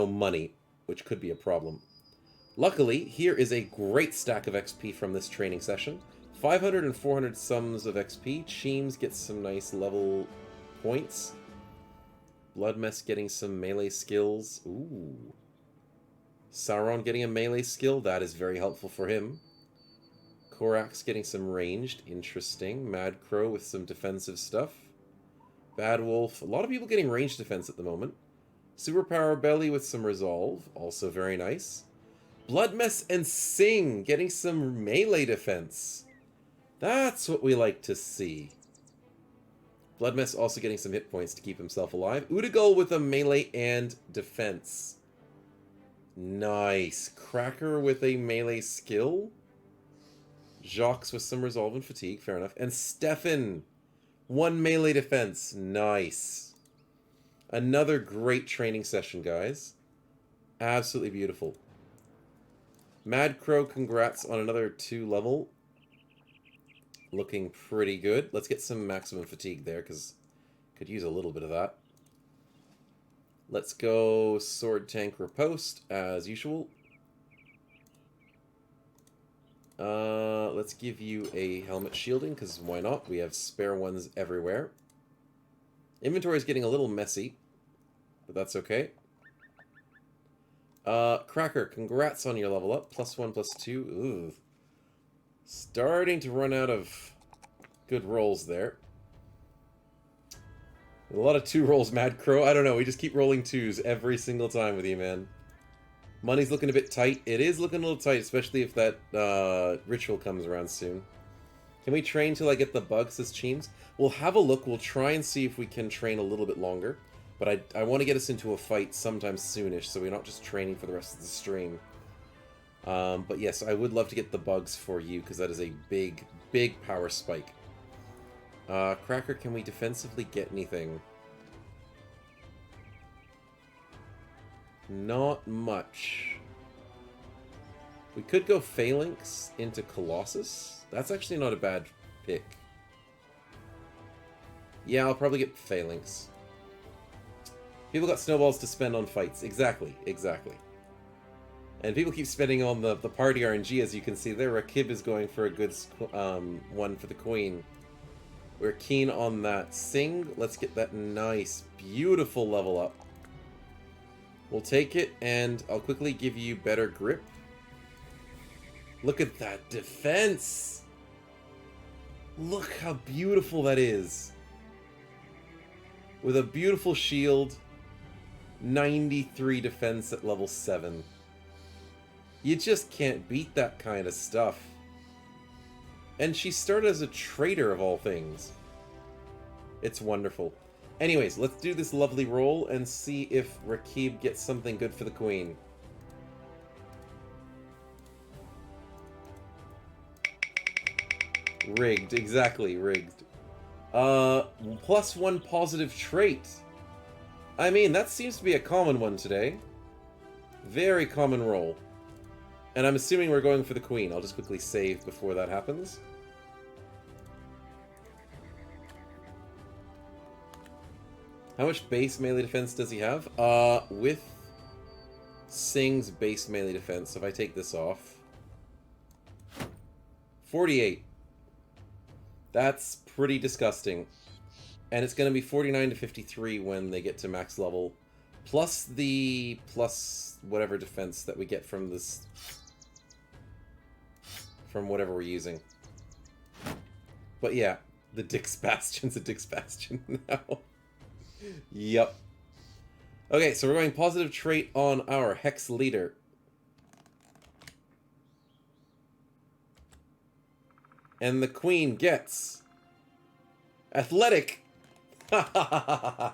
money, which could be a problem. Luckily, here is a great stack of XP from this training session. 500 and 400 sums of XP. Cheems gets some nice level points. Bloodmess getting some melee skills. Ooh. Sauron getting a melee skill. That is very helpful for him. Korax getting some ranged. Interesting. Mad Crow with some defensive stuff. Bad Wolf. A lot of people getting ranged defense at the moment. Superpower Belly with some resolve. Also very nice. Bloodmess and Sing getting some melee defense. That's what we like to see. Bloodmess also getting some hit points to keep himself alive. Udigul with a melee and defense. Nice. Cracker with a melee skill. Jacques with some resolve and fatigue. Fair enough. And Stefan. 1 melee defense. Nice. Another great training session, guys. Absolutely beautiful. Mad Crow, congrats on another 2 level. Looking pretty good. Let's get some maximum fatigue there, because could use a little bit of that. Let's go Sword Tank Riposte, as usual. Let's give you a helmet shielding, because why not? We have spare ones everywhere. Inventory is getting a little messy, but that's okay. Cracker, congrats on your level up. +1, +2. Ooh. Starting to run out of good rolls there. A lot of 2 rolls, Mad Crow. I don't know, we just keep rolling 2s every single time with you, man. Money's looking a bit tight. It is looking a little tight, especially if that ritual comes around soon. Can we train till I get the bug, says Cheems? We'll have a look. We'll try and see if we can train a little bit longer. But I want to get us into a fight sometime soonish, so we're not just training for the rest of the stream. But yes, I would love to get the bugs for you, because that is a big, big power spike. Cracker, can we defensively get anything? Not much. We could go Phalanx into Colossus. That's actually not a bad pick. Yeah, I'll probably get Phalanx. People got snowballs to spend on fights. Exactly, exactly. And people keep spending on the party RNG, as you can see there. Rakib is going for a good one for the Queen. We're keen on that. Sing, let's get that nice, beautiful level up. We'll take it, and I'll quickly give you better grip. Look at that defense! Look how beautiful that is. With a beautiful shield, 93 defense at level 7. You just can't beat that kind of stuff. And she started as a traitor of all things. It's wonderful. Anyways, let's do this lovely roll and see if Rakib gets something good for the Queen. Rigged, exactly, rigged. +1 positive trait. I mean, that seems to be a common one today. Very common roll. And I'm assuming we're going for the Queen. I'll just quickly save before that happens. How much base melee defense does he have? With Sing's base melee defense, if I take this off, 48. That's pretty disgusting. And it's going to be 49 to 53 when they get to max level. Plus the whatever defense that we get from this, from whatever we're using. But yeah, the Dick's Bastion's a Dick's Bastion now. Yep. Okay, so we're going positive trait on our Hex Leader. And the queen gets... athletic! That's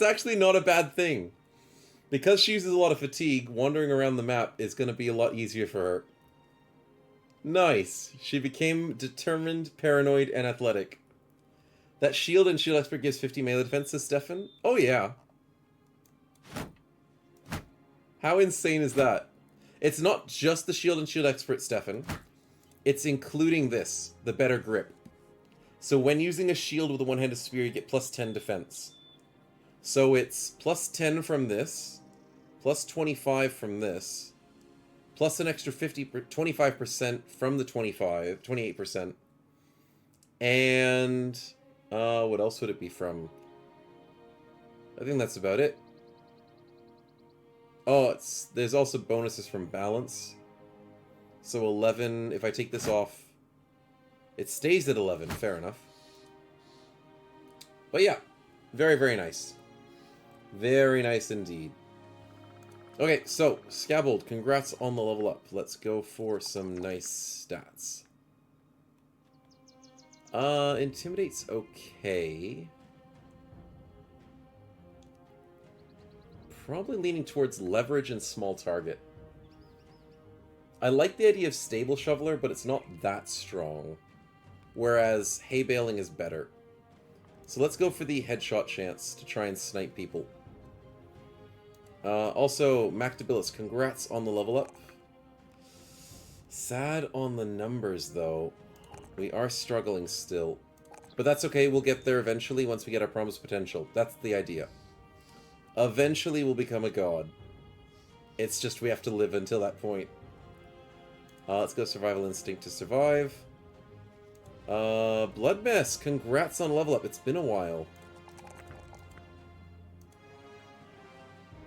actually not a bad thing. Because she uses a lot of fatigue, wandering around the map is going to be a lot easier for her. Nice. She became determined, paranoid, and athletic. That shield and shield expert gives 50 melee defense, says Stefan. Oh yeah. How insane is that? It's not just the shield and shield expert, Stefan. It's including this, the better grip. So when using a shield with a one-handed spear, you get plus 10 defense. So it's plus 10 from this, plus 25 from this, plus an extra 25% from the 28%. And what else would it be from? I think that's about it. Oh, there's also bonuses from balance. So 11, if I take this off, it stays at 11, fair enough. But yeah, very, very nice. Very nice indeed. Okay, so, Scabbled, congrats on the level up. Let's go for some nice stats. Intimidate's okay. Probably leaning towards leverage and small target. I like the idea of stable shoveler, but it's not that strong. Whereas hay baling is better. So let's go for the headshot chance to try and snipe people. Also, Mactabilis, congrats on the level up. Sad on the numbers, though. We are struggling still. But that's okay, we'll get there eventually once we get our promised potential. That's the idea. Eventually we'll become a god. It's just we have to live until that point. Let's go Survival Instinct to survive. Blood Mess, congrats on level up. It's been a while.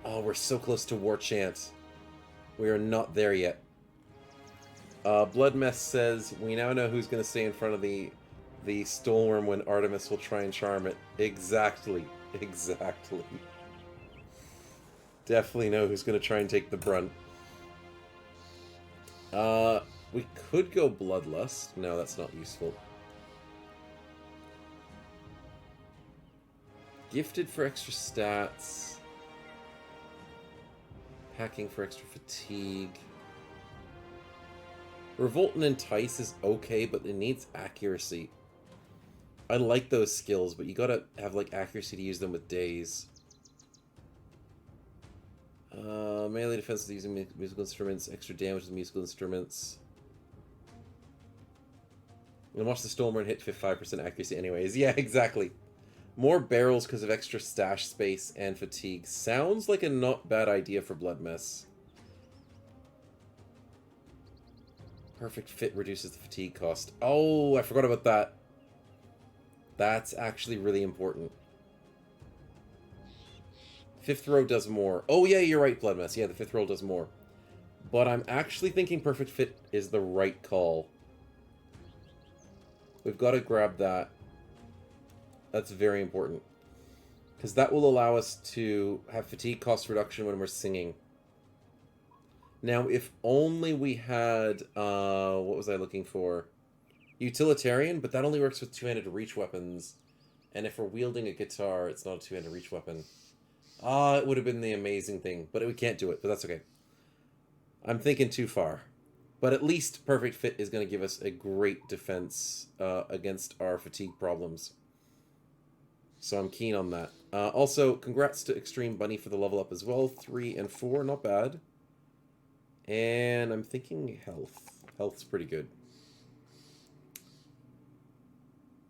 Oh, we're so close to War Chant. We are not there yet. Blood Mess says, we now know who's going to stay in front of the Stoneworm when Artemis will try and charm it. Exactly. Exactly. Definitely know who's going to try and take the brunt. We could go Bloodlust. No, that's not useful. Gifted for extra stats. Hacking for extra fatigue. Revolt and Entice is okay, but it needs accuracy. I like those skills, but you gotta have like accuracy to use them with days. Melee defense is using musical instruments, extra damage with musical instruments. And watch the Stormer hit 5% accuracy anyways. Yeah, exactly. More barrels because of extra stash space and fatigue. Sounds like a not bad idea for Blood Mess. Perfect fit reduces the fatigue cost. Oh, I forgot about that. That's actually really important. Fifth row does more. Oh yeah, you're right, Blood Mess. Yeah, the fifth row does more. But I'm actually thinking Perfect Fit is the right call. We've got to grab that. That's very important. Because that will allow us to have fatigue cost reduction when we're singing. Now, if only we had... what was I looking for? Utilitarian, but that only works with two-handed reach weapons. And if we're wielding a guitar, it's not a two-handed reach weapon. It would have been the amazing thing. But we can't do it, but that's okay. I'm thinking too far. But at least Perfect Fit is going to give us a great defense against our fatigue problems. So I'm keen on that. Also, congrats to Extreme Bunny for the level up as well. 3 and 4, not bad. And I'm thinking health. Health's pretty good.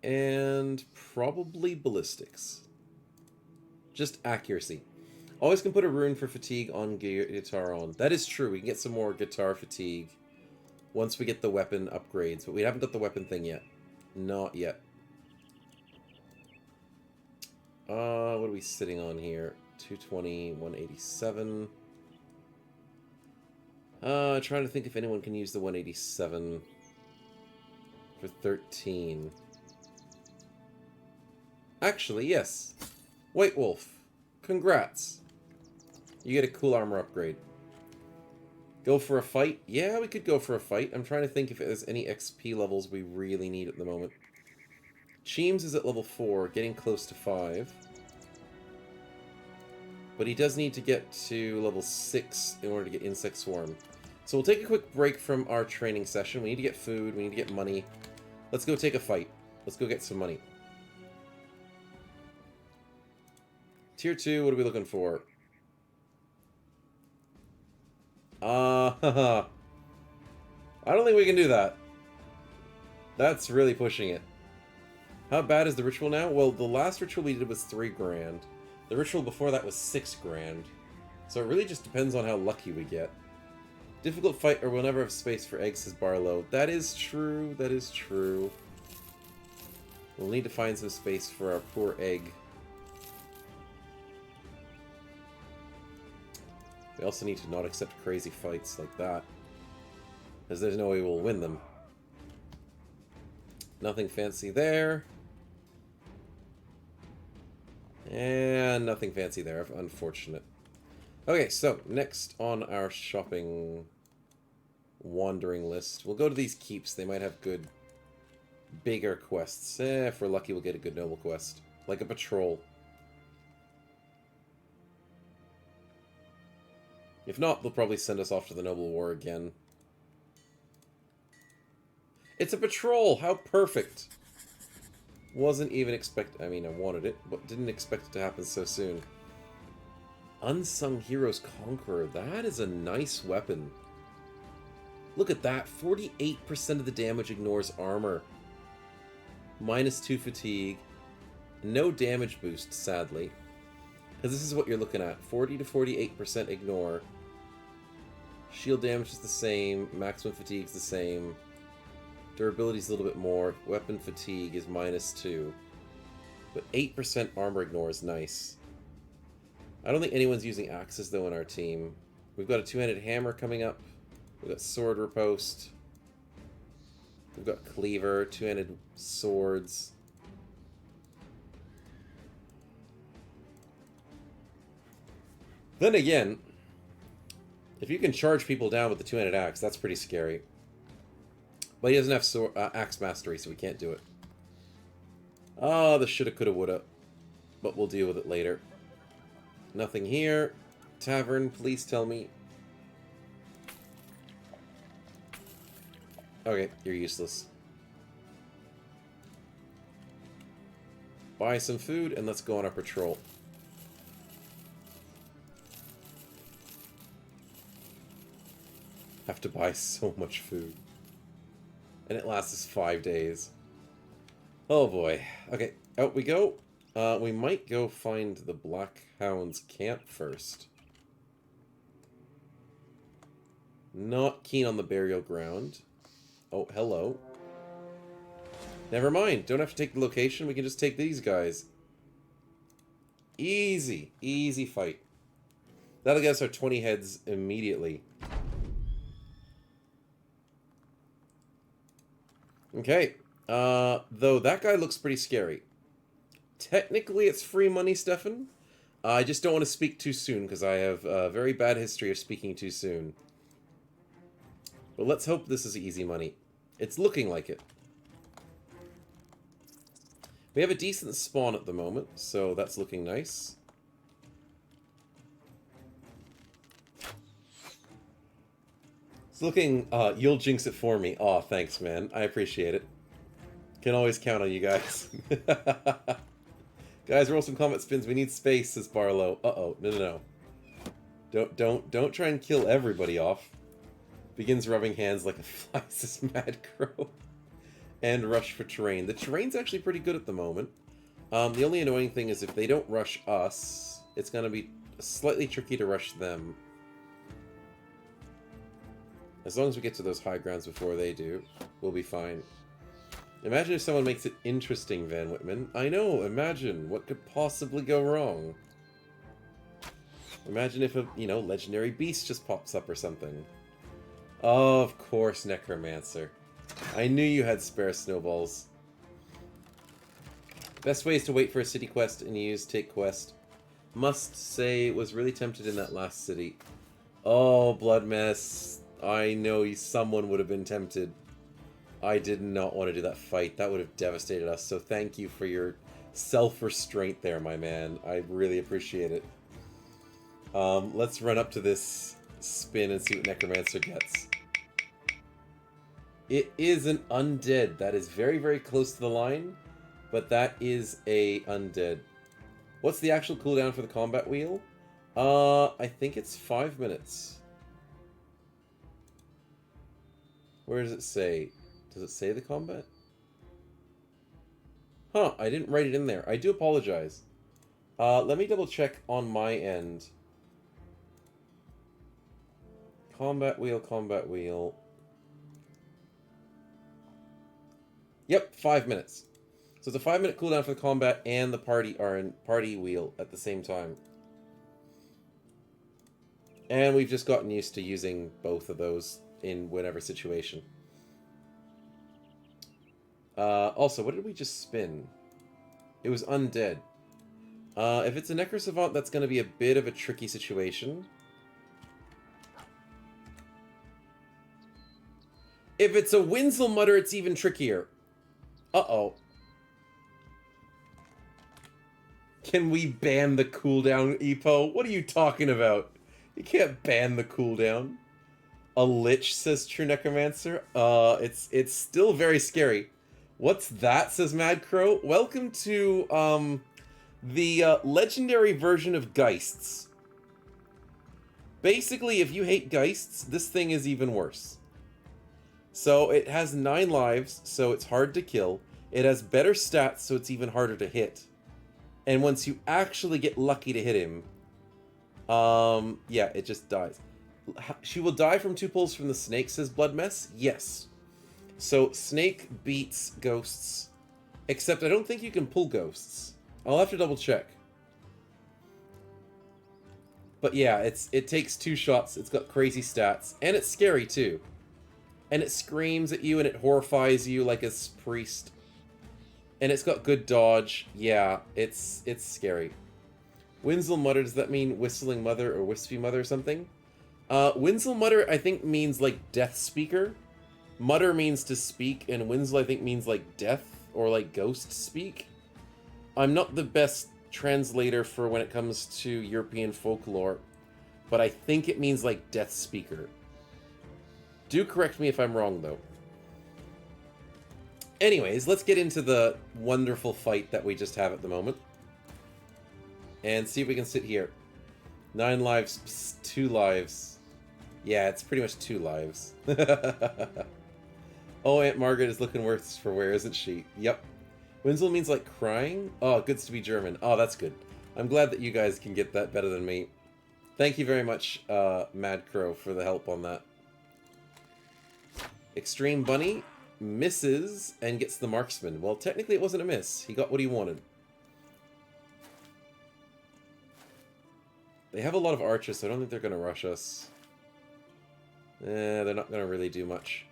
And probably ballistics. Just accuracy. Always can put a rune for fatigue on guitar on. That is true. We can get some more guitar fatigue once we get the weapon upgrades. But we haven't got the weapon thing yet. Not yet. What are we sitting on here? 220, 187. Trying to think if anyone can use the 187 for 13. Actually, yes. White Wolf, congrats. You get a cool armor upgrade. Go for a fight? Yeah, we could go for a fight. I'm trying to think if there's any XP levels we really need at the moment. Cheems is at level 4, getting close to 5. But he does need to get to level 6 in order to get Insect Swarm. So we'll take a quick break from our training session. We need to get food, we need to get money. Let's go take a fight. Let's go get some money. Tier 2, what are we looking for? I don't think we can do that. That's really pushing it. How bad is the ritual now? Well, the last ritual we did was 3 grand. The ritual before that was 6 grand. So it really just depends on how lucky we get. Difficult fight or we'll never have space for eggs, says Barlow. That is true, that is true. We'll need to find some space for our poor egg. We also need to not accept crazy fights like that. Because there's no way we'll win them. Nothing fancy there. And nothing fancy there, unfortunate. Okay, so next on our shopping wandering list, we'll go to these keeps. They might have good, bigger quests. If we're lucky, we'll get a good noble quest. Like a patrol. If not, they'll probably send us off to the Noble War again. It's a patrol! How perfect! Wasn't even I mean, I wanted it, but didn't expect it to happen so soon. Unsung Heroes Conqueror. That is a nice weapon. Look at that. 48% of the damage ignores armor. -2 fatigue. No damage boost, sadly. Because this is what you're looking at. 40 to 48% ignore. Shield damage is the same. Maximum fatigue is the same. Durability is a little bit more. Weapon fatigue is -2. But 8% armor ignore is nice. I don't think anyone's using axes, though, in our team. We've got a 2-handed hammer coming up. We've got sword riposte. We've got cleaver, 2-handed swords. Then again, if you can charge people down with the 2-handed axe, that's pretty scary. But he doesn't have axe mastery, so we can't do it. Ah, the shoulda, coulda, woulda. But we'll deal with it later. Nothing here. Tavern, please tell me. Okay, you're useless. Buy some food, and let's go on our patrol. Have to buy so much food. And it lasts us 5 days. Oh boy. Okay, out we go. We might go find the Black Hound's camp first. Not keen on the burial ground. Oh, hello. Never mind. Don't have to take the location. We can just take these guys. Easy. Easy fight. That'll get us our 20 heads immediately. Okay. Though that guy looks pretty scary. Technically, it's free money, Stefan. I just don't want to speak too soon, because I have a very bad history of speaking too soon. But let's hope this is easy money. It's looking like it. We have a decent spawn at the moment, so that's looking nice. It's looking, you'll jinx it for me. Aw, thanks, man. I appreciate it. Can always count on you guys. Guys, roll some comet spins. We need space, says Barlow. Uh-oh. No. Don't try and kill everybody off. Begins rubbing hands like a fly, says Mad Crow. And rush for terrain. The terrain's actually pretty good at the moment. The only annoying thing is if they don't rush us, it's going to be slightly tricky to rush them. As long as we get to those high grounds before they do, we'll be fine. Imagine if someone makes it interesting, Van Whitman. I know, imagine. What could possibly go wrong? Imagine if a, legendary beast just pops up or something. Of course, Necromancer. I knew you had spare snowballs. Best way is to wait for a city quest and use take quest. Must say, was really tempted in that last city. Oh, Blood Mess. I know someone would have been tempted. I did not want to do that fight. That would have devastated us. So thank you for your self-restraint there, my man. I really appreciate it. Let's run up to this spin and see what Necromancer gets. It is an undead. That is very, very close to the line, but that is a undead. What's the actual cooldown for the combat wheel? I think it's 5 minutes. Where does it say? Does it say the combat? Huh, I didn't write it in there. I do apologize. Let me double check on my end. Combat wheel, combat wheel. Yep, 5 minutes. So it's a 5-minute cooldown for the combat and the party wheel at the same time. And we've just gotten used to using both of those in whatever situation. Also, what did we just spin? It was undead. If it's a Necro-Savant, that's going to be a bit of a tricky situation. If it's a Winsel Mutter, it's even trickier. Uh-oh. Can we ban the cooldown, Epo? What are you talking about? You can't ban the cooldown. A Lich, says True Necromancer. It's still very scary. What's that, says Mad Crow. Welcome to, the, legendary version of Geists. Basically, if you hate Geists, this thing is even worse. So, it has 9 lives, so it's hard to kill. It has better stats, so it's even harder to hit. And once you actually get lucky to hit him, yeah, it just dies. She will die from 2 pulls from the snake, says Blood Mess. Yes. So, snake beats ghosts. Except I don't think you can pull ghosts. I'll have to double check. But yeah, it takes 2 shots, it's got crazy stats, and it's scary too. And it screams at you and it horrifies you like a priest. And it's got good dodge. Yeah, it's scary. Winsel Mutter, does that mean Whistling Mother or Wispy Mother or something? Winsel Mutter, I think, means like Death Speaker. Mutter means to speak, and Winsel, I think, means like death or like ghost speak. I'm not the best translator for when it comes to European folklore, but I think it means like Death Speaker. Do correct me if I'm wrong, though. Anyways, let's get into the wonderful fight that we just have at the moment. And see if we can sit here. 9 lives, psst, 2 lives. Yeah, it's pretty much 2 lives. Oh, Aunt Margaret is looking worse for wear, isn't she? Yep. Winsel means like crying? Oh, goods to be German. Oh, that's good. I'm glad that you guys can get that better than me. Thank you very much, Mad Crow, for the help on that. Extreme Bunny misses and gets the marksman. Well, technically it wasn't a miss. He got what he wanted. They have a lot of archers, so I don't think they're going to rush us. They're not going to really do much.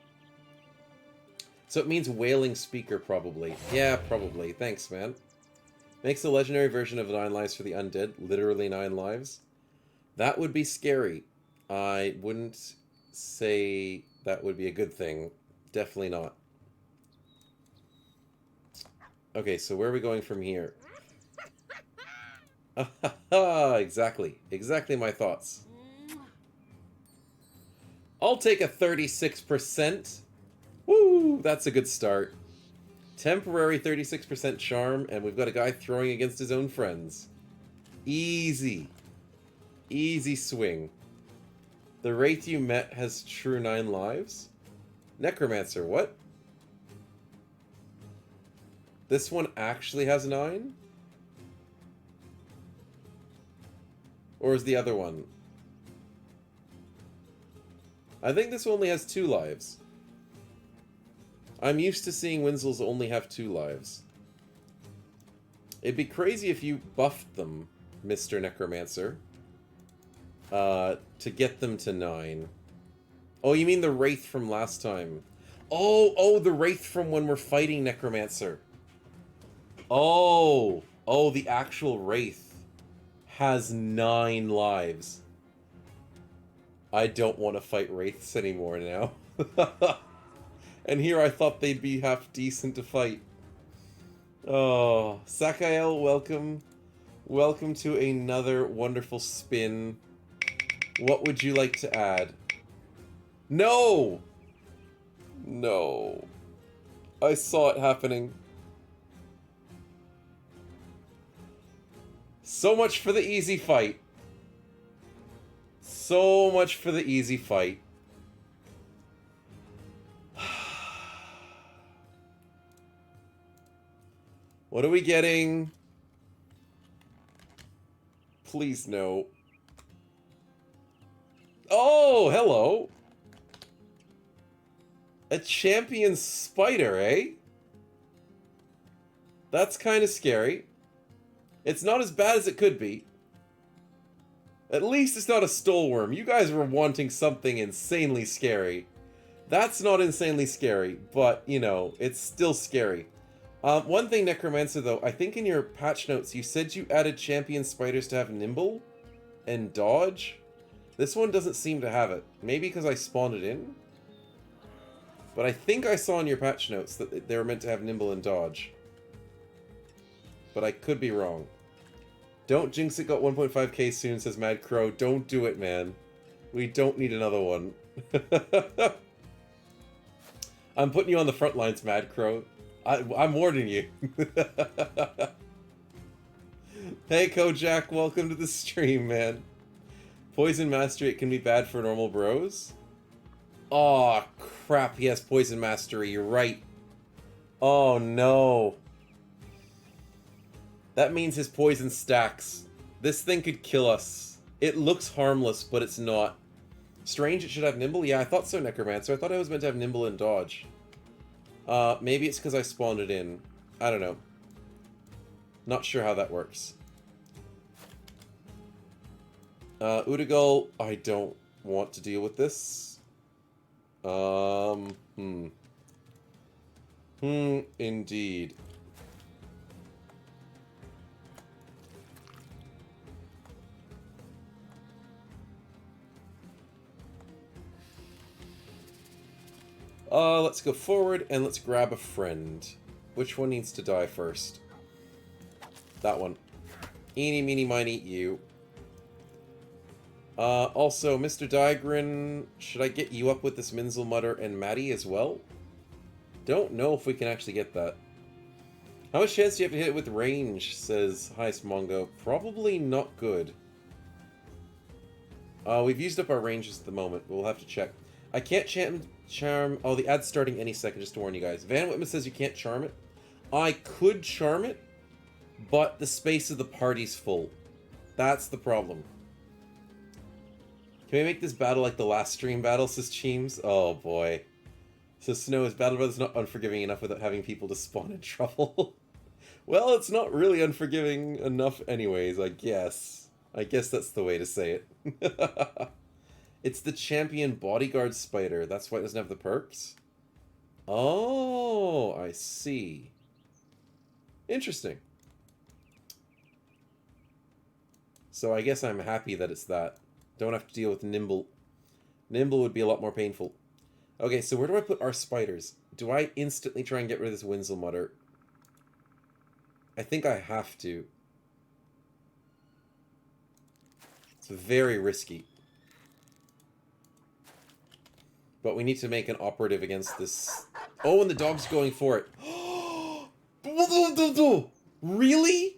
So it means Wailing Speaker, probably. Yeah, probably. Thanks, man. Makes a legendary version of 9 lives for the undead. Literally 9 lives. That would be scary. I wouldn't say that would be a good thing. Definitely not. Okay, so where are we going from here? Exactly. Exactly my thoughts. I'll take a 36%. Woo! That's a good start. Temporary 36% charm, and we've got a guy throwing against his own friends. Easy. Easy swing. The Wraith you met has true 9 lives? Necromancer, what? This one actually has 9? Or is the other one? I think this only has 2 lives. I'm used to seeing Winsels only have 2 lives. It'd be crazy if you buffed them, Mr. Necromancer. To get them to 9. Oh, you mean the Wraith from last time. Oh, the Wraith from when we're fighting Necromancer. Oh, the actual Wraith has 9 lives. I don't want to fight wraiths anymore now. And here I thought they'd be half decent to fight. Oh, Sakael, welcome. Welcome to another wonderful spin. What would you like to add? No! No. I saw it happening. So much for the easy fight. So much for the easy fight. What are we getting? Please no. Oh, hello. A champion spider, eh? That's kind of scary. It's not as bad as it could be. At least it's not a stolworm. You guys were wanting something insanely scary. That's not insanely scary, but, you know, it's still scary. One thing, Necromancer, though, I think in your patch notes you said you added champion spiders to have nimble and dodge. This one doesn't seem to have it. Maybe because I spawned it in? But I think I saw in your patch notes that they were meant to have nimble and dodge. But I could be wrong. Don't jinx it, got 1.5k soon, says Mad Crow. Don't do it, man. We don't need another one. I'm putting you on the front lines, Mad Crow. I'm warning you. Hey, Kojak, welcome to the stream, man. Poison Mastery, it can be bad for normal bros. Aw, crap, he has Poison Mastery, you're right. Oh, no. That means his poison stacks. This thing could kill us. It looks harmless, but it's not. Strange, it should have nimble? Yeah, I thought so, Necromancer. I thought I was meant to have nimble and dodge. Maybe it's because I spawned it in. I don't know. Not sure how that works. Udagal, I don't want to deal with this. Indeed. Let's go forward and let's grab a friend. Which one needs to die first? That one. Eeny, meeny, miny, you. Also, Mr. Digrin, should I get you up with this Minzelmutter and Maddie as well? Don't know if we can actually get that. How much chance do you have to hit it with range, says Heist Mongo. Probably not good. We've used up our ranges at the moment. We'll have to check. I can't charm... Oh, the ad's starting any second, just to warn you guys. Van Whitman says you can't charm it. I could charm it, but the space of the party's full. That's the problem. Can we make this battle like the last stream battle, says Cheems? Oh, boy. So Snow, is Battle Brothers not unforgiving enough without having people to spawn in trouble? Well, it's not really unforgiving enough anyways, I guess. I guess that's the way to say it. It's the champion bodyguard spider. That's why it doesn't have the perks? Oh, I see. Interesting. So I guess I'm happy that it's that. Don't have to deal with Nimble. Nimble would be a lot more painful. Okay, so where do I put our spiders? Do I instantly try and get rid of this Winselmutter? I think I have to. It's very risky. But we need to make an operative against this. Oh, and the dog's going for it. Really?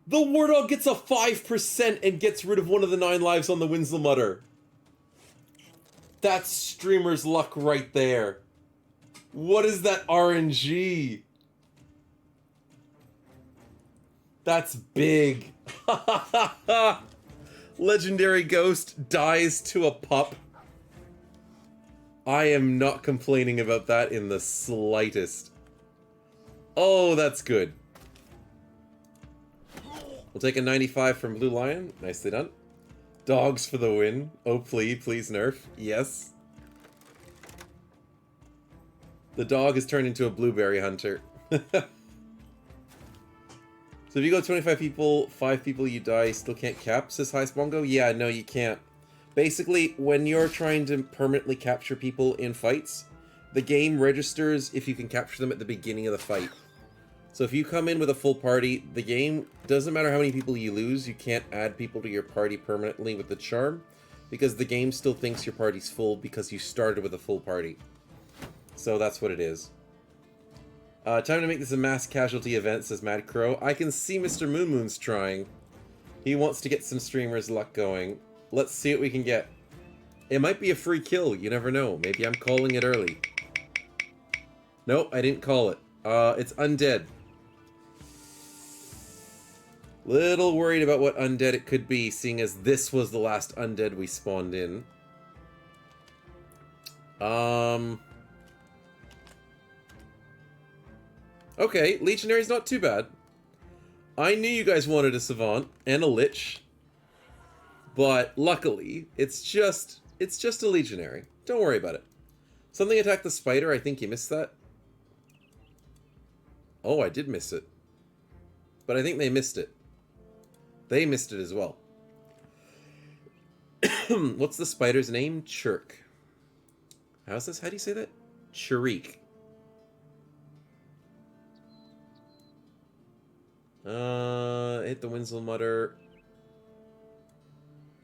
The War Dog gets a 5% and gets rid of one of the 9 lives on the Winselmutter. That's streamer's luck right there. What is that RNG? That's big. Legendary Ghost dies to a pup. I am not complaining about that in the slightest. Oh, that's good. We'll take a 95 from Blue Lion. Nicely done. Dogs for the win. Oh, please nerf. Yes. The dog has turned into a blueberry hunter. So if you go 25 people, 5 people you die, you still can't cap, says Heist Bongo? Yeah, no, you can't. Basically, when you're trying to permanently capture people in fights, the game registers if you can capture them at the beginning of the fight. So if you come in with a full party, the game, doesn't matter how many people you lose, you can't add people to your party permanently with the charm, because the game still thinks your party's full because you started with a full party. So that's what it is. Time to make this a mass casualty event, says Mad Crow. I can see Mr. Moon Moon's trying. He wants to get some streamers' luck going. Let's see what we can get. It might be a free kill, you never know. Maybe I'm calling it early. Nope, I didn't call it. It's undead. Little worried about what undead it could be, seeing as this was the last undead we spawned in. Okay, Legionary's not too bad. I knew you guys wanted a Savant and a Lich. But luckily, it's just a Legionary. Don't worry about it. Something attacked the spider, I think you missed that. Oh, I did miss it. But I think they missed it. They missed it as well. What's the spider's name? Chirk. How's this? How do you say that? Chirik. Hit the Winslow Mutter.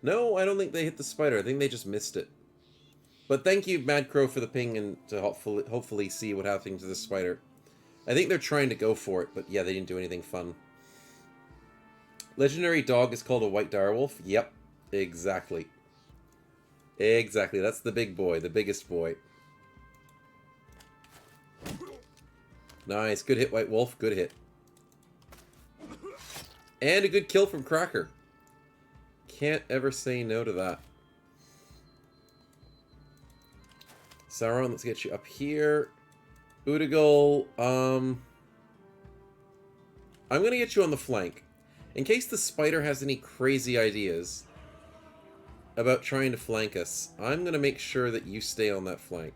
No, I don't think they hit the spider. I think they just missed it. But thank you, Mad Crow, for the ping and to hopefully see what happened to the spider. I think they're trying to go for it, but yeah, they didn't do anything fun. Legendary dog is called a white direwolf. Yep, exactly. Exactly, that's the big boy, the biggest boy. Nice, good hit, White Wolf, good hit. And a good kill from Cracker. Can't ever say no to that. Sauron, let's get you up here. Udagal, I'm gonna get you on the flank. In case the spider has any crazy ideas about trying to flank us, I'm gonna make sure that you stay on that flank.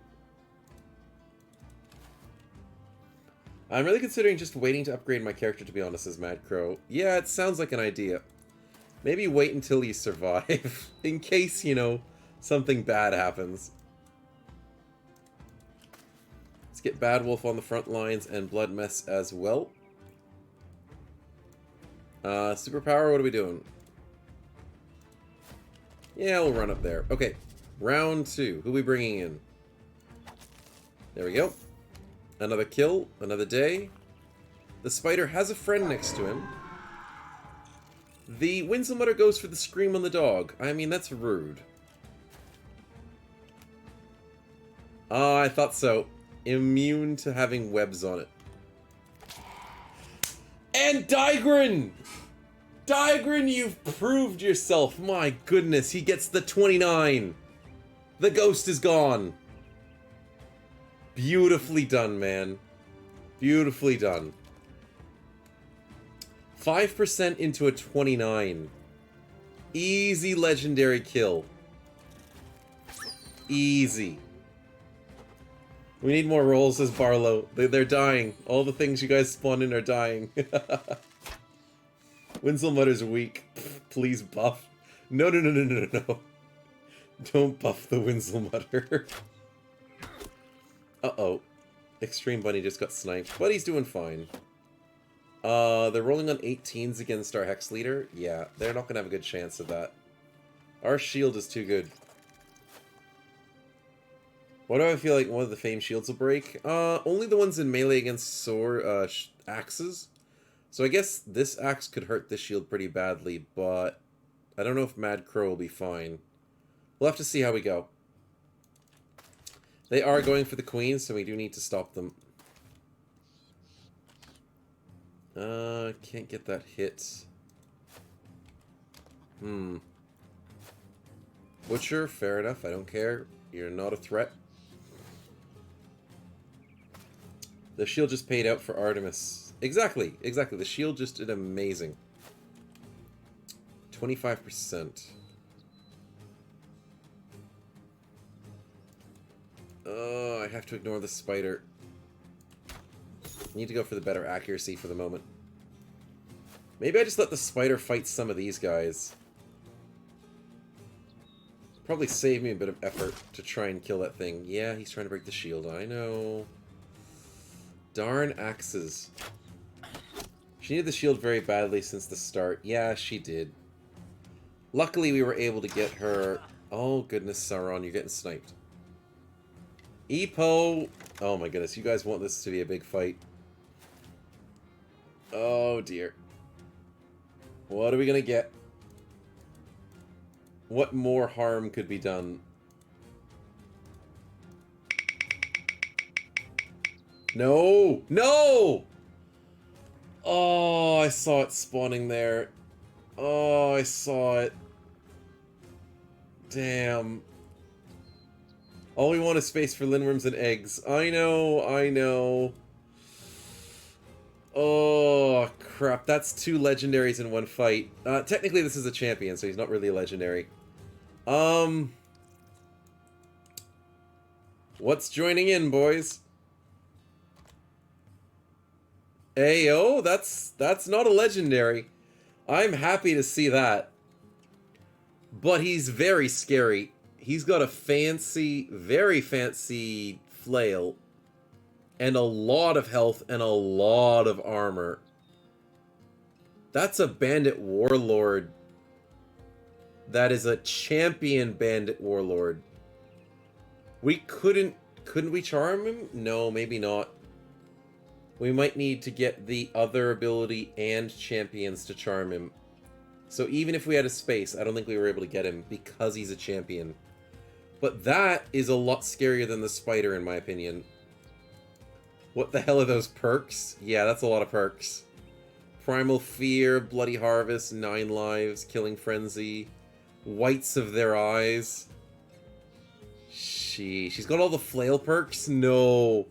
I'm really considering just waiting to upgrade my character, to be honest, as Mad Crow. Yeah, it sounds like an idea. Maybe wait until you survive, in case, you know, something bad happens. Let's get Bad Wolf on the front lines and Blood Mess as well. Superpower, what are we doing? Yeah, we'll run up there. Okay, round 2. Who are we bringing in? There we go. Another kill, another day. The spider has a friend next to him. The Winslow Mutter goes for the scream on the dog. I mean, that's rude. Ah, I thought so. Immune to having webs on it. And Digrin! Digrin, you've proved yourself. My goodness, he gets the 29. The ghost is gone. Beautifully done, man. Beautifully done. 5% into a 29. Easy legendary kill. Easy. We need more rolls, says Barlow. They're dying. All the things you guys spawned in are dying. Winslow Mutter's weak. Please buff. No, no, no, no, no, no. Don't buff the Winslow Mutter. Uh-oh. Extreme Bunny just got sniped. But he's doing fine. They're rolling on 18s against our Hex Leader. Yeah, they're not going to have a good chance of that. Our shield is too good. Why do I feel like one of the Fame shields will break? Only the ones in melee against sword, axes. So I guess this axe could hurt this shield pretty badly, but I don't know if Mad Crow will be fine. We'll have to see how we go. They are going for the queen, so we do need to stop them. Can't get that hit. Butcher, fair enough, I don't care. You're not a threat. The shield just paid out for Artemis. Exactly, exactly. The shield just did amazing. 25%. Oh, I have to ignore the spider. Need to go for the better accuracy for the moment. Maybe I just let the spider fight some of these guys. Probably save me a bit of effort to try and kill that thing. Yeah, he's trying to break the shield. I know. Darn axes. She needed the shield very badly since the start. Yeah, she did. Luckily, we were able to get her... Oh, goodness, Sauron, you're getting sniped. Epo! Oh my goodness, you guys want this to be a big fight. Oh, dear. What are we gonna get? What more harm could be done? No! No! Oh, I saw it spawning there. Oh, I saw it. Damn. All we want is space for lindworms and eggs. I know, I know. Oh, crap. That's 2 legendaries in one fight. Technically, this is a champion, so he's not really a legendary. What's joining in, boys? Ayo, that's not a legendary. I'm happy to see that. But he's very scary. He's got a fancy, very fancy flail. And a lot of health and a lot of armor. That's a bandit warlord. That is a champion bandit warlord. We couldn't we charm him? No, maybe not. We might need to get the other ability and champions to charm him. So even if we had a space, I don't think we were able to get him because he's a champion. But that is a lot scarier than the spider, in my opinion. What the hell are those perks? Yeah, that's a lot of perks. Primal Fear, Bloody Harvest, 9 lives, Killing Frenzy, Whites of Their Eyes. She's got all the flail perks? No.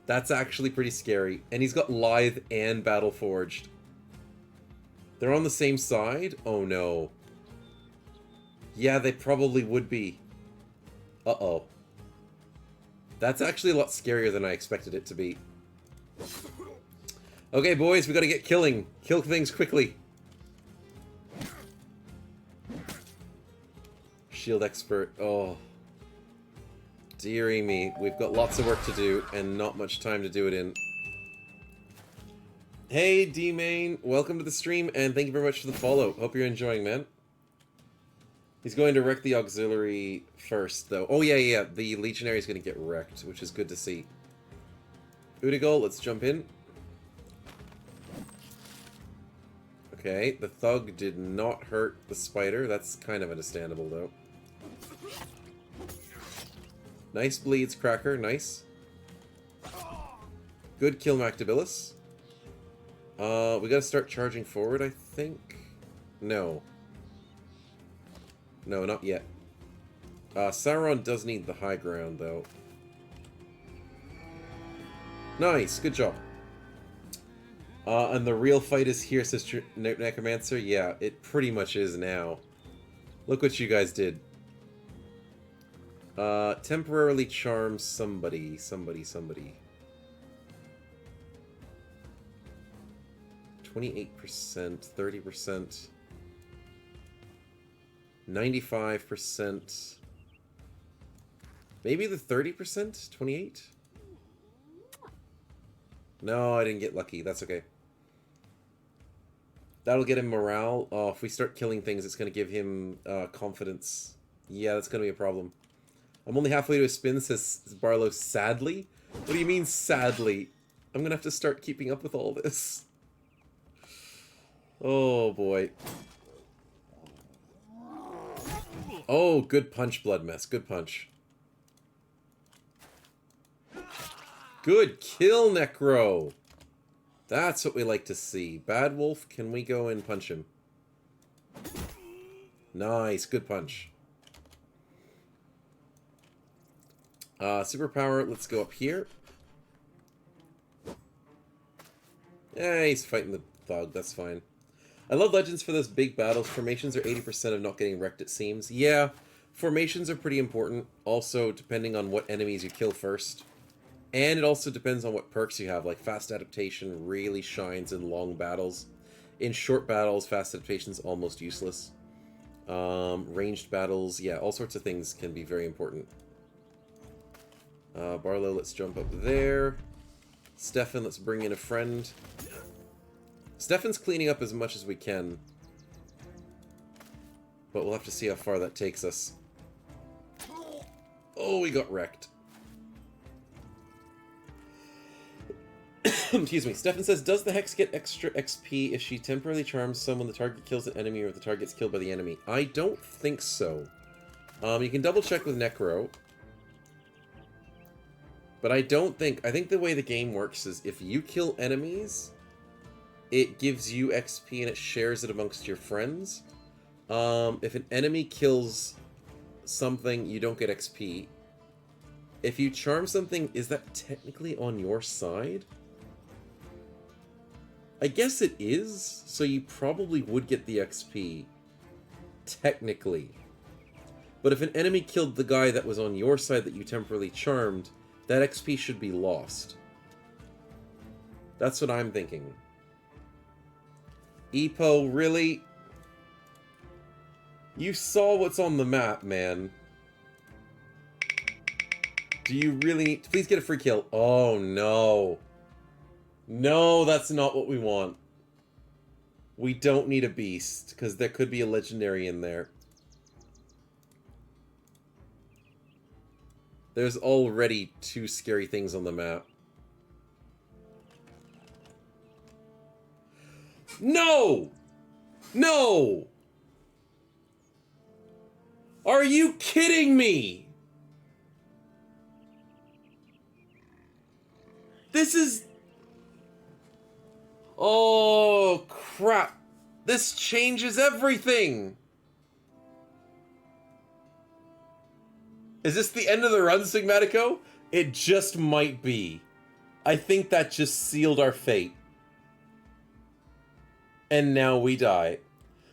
That's actually pretty scary. And he's got Lithe and Battle Forged. They're on the same side? Oh no. Yeah, they probably would be. Uh-oh. That's actually a lot scarier than I expected it to be. Okay, boys, we gotta get killing. Kill things quickly. Shield expert. Oh. Dearie me. We've got lots of work to do and not much time to do it in. Hey, D-Main. Welcome to the stream and thank you very much for the follow. Hope you're enjoying, man. He's going to wreck the auxiliary first, though. Oh, yeah. The legionary is going to get wrecked, which is good to see. Udigal, let's jump in. Okay, the thug did not hurt the spider. That's kind of understandable, though. Nice bleeds, Cracker. Nice. Good kill, Mactabilis. We gotta start charging forward, I think. No. No, not yet. Sauron does need the high ground, though. Nice, good job. And the real fight is here, Sister Necromancer? Yeah, it pretty much is now. Look what you guys did. Temporarily charm somebody. 28%, 30%, 95%. Maybe the 30%? 28? No, I didn't get lucky. That's okay. That'll get him morale. Oh, if we start killing things, it's going to give him confidence. Yeah, that's going to be a problem. I'm only halfway to a spin, says Barlow, sadly? What do you mean, sadly? I'm going to have to start keeping up with all this. Oh, boy. Oh, good punch, Blood Mess. Good punch. Good kill, Necro! That's what we like to see. Bad Wolf, can we go and punch him? Nice, good punch. Superpower, let's go up here. Yeah, he's fighting the thug, that's fine. I love Legends for those big battles. Formations are 80% of not getting wrecked, it seems. Yeah, formations are pretty important. Also, depending on what enemies you kill first. And it also depends on what perks you have, like Fast Adaptation really shines in long battles. In short battles, Fast Adaptation is almost useless. Ranged battles, yeah, all sorts of things can be very important. Barlow, let's jump up there. Stefan, let's bring in a friend. Stefan's cleaning up as much as we can. But we'll have to see how far that takes us. Oh, we got wrecked. Excuse me. Stefan says, does the Hex get extra XP if she temporarily charms someone, the target kills an enemy, or if the target gets killed by the enemy? I don't think so. You can double check with Necro. But I don't think... I think the way the game works is if you kill enemies, it gives you XP and it shares it amongst your friends. If an enemy kills something, you don't get XP. If you charm something, is that technically on your side? I guess it is, so you probably would get the XP. Technically. But if an enemy killed the guy that was on your side that you temporarily charmed, that XP should be lost. That's what I'm thinking. Epo, really? You saw what's on the map, man. Do you really need... Please get a free kill. Oh, no. No, that's not what we want. We don't need a beast, because there could be a legendary in there. There's already 2 scary things on the map. No! No! Are you kidding me? This is... Oh, crap. This changes everything. Is this the end of the run, Sigmatico? It just might be. I think that just sealed our fate. And now we die.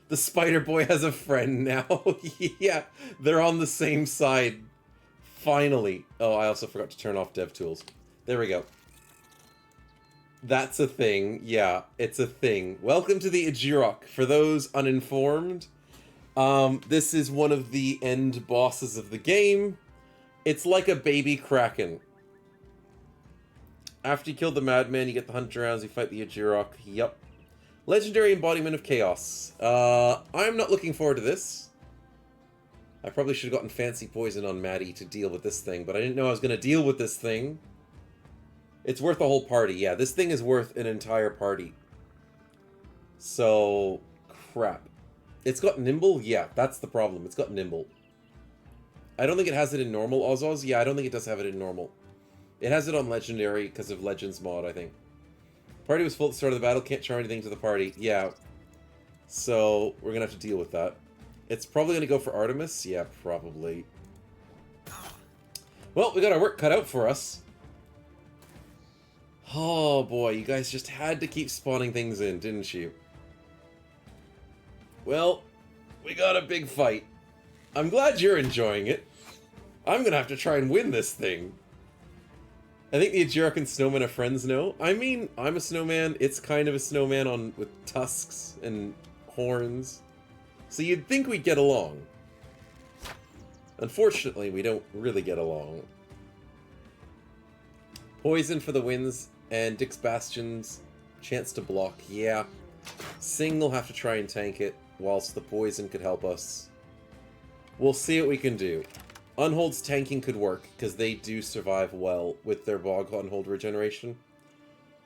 The Spider Boy has a friend now. Yeah, they're on the same side. Finally. Oh, I also forgot to turn off DevTools. There we go. That's a thing. Yeah, it's a thing. Welcome to the Ejirok. For those uninformed, this is one of the end bosses of the game. It's like a baby Kraken. After you kill the Madman, you get the 100 rounds, you fight the Ejirok. Yup. Legendary Embodiment of Chaos. I'm not looking forward to this. I probably should have gotten Fancy Poison on Maddie to deal with this thing, but I didn't know I was going to deal with this thing. It's worth a whole party. Yeah, this thing is worth an entire party. So, crap. It's got Nimble? Yeah, that's the problem. It's got Nimble. I don't think it has it in normal Ozoz. Yeah, I don't think it does have it in normal. It has it on Legendary because of Legends mod, I think. Party was full at the start of the battle. Can't charm anything to the party. Yeah. So, we're going to have to deal with that. It's probably going to go for Artemis. Yeah, probably. Well, we got our work cut out for us. Oh boy, you guys just had to keep spawning things in, didn't you? Well, we got a big fight. I'm glad you're enjoying it. I'm gonna have to try and win this thing. I think the Ejirok and snowmen are friends now. I mean, I'm a snowman. It's kind of a snowman with tusks and horns. So you'd think we'd get along. Unfortunately, we don't really get along. Poison for the wins. And Dick's Bastion's chance to block. Yeah. Sing will have to try and tank it, whilst the poison could help us. We'll see what we can do. Unhold's tanking could work, because they do survive well with their Bog Unhold regeneration.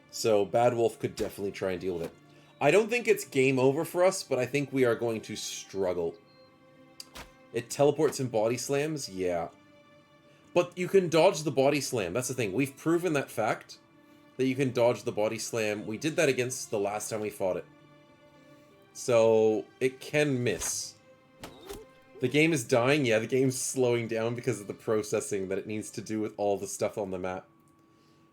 So Bad Wolf could definitely try and deal with it. I don't think it's game over for us, but I think we are going to struggle. It teleports and body slams? Yeah. But you can dodge the body slam. That's the thing. We've proven that fact. That you can dodge the body slam. We did that against the last time we fought it. So, it can miss. The game is dying? Yeah, the game's slowing down because of the processing that it needs to do with all the stuff on the map.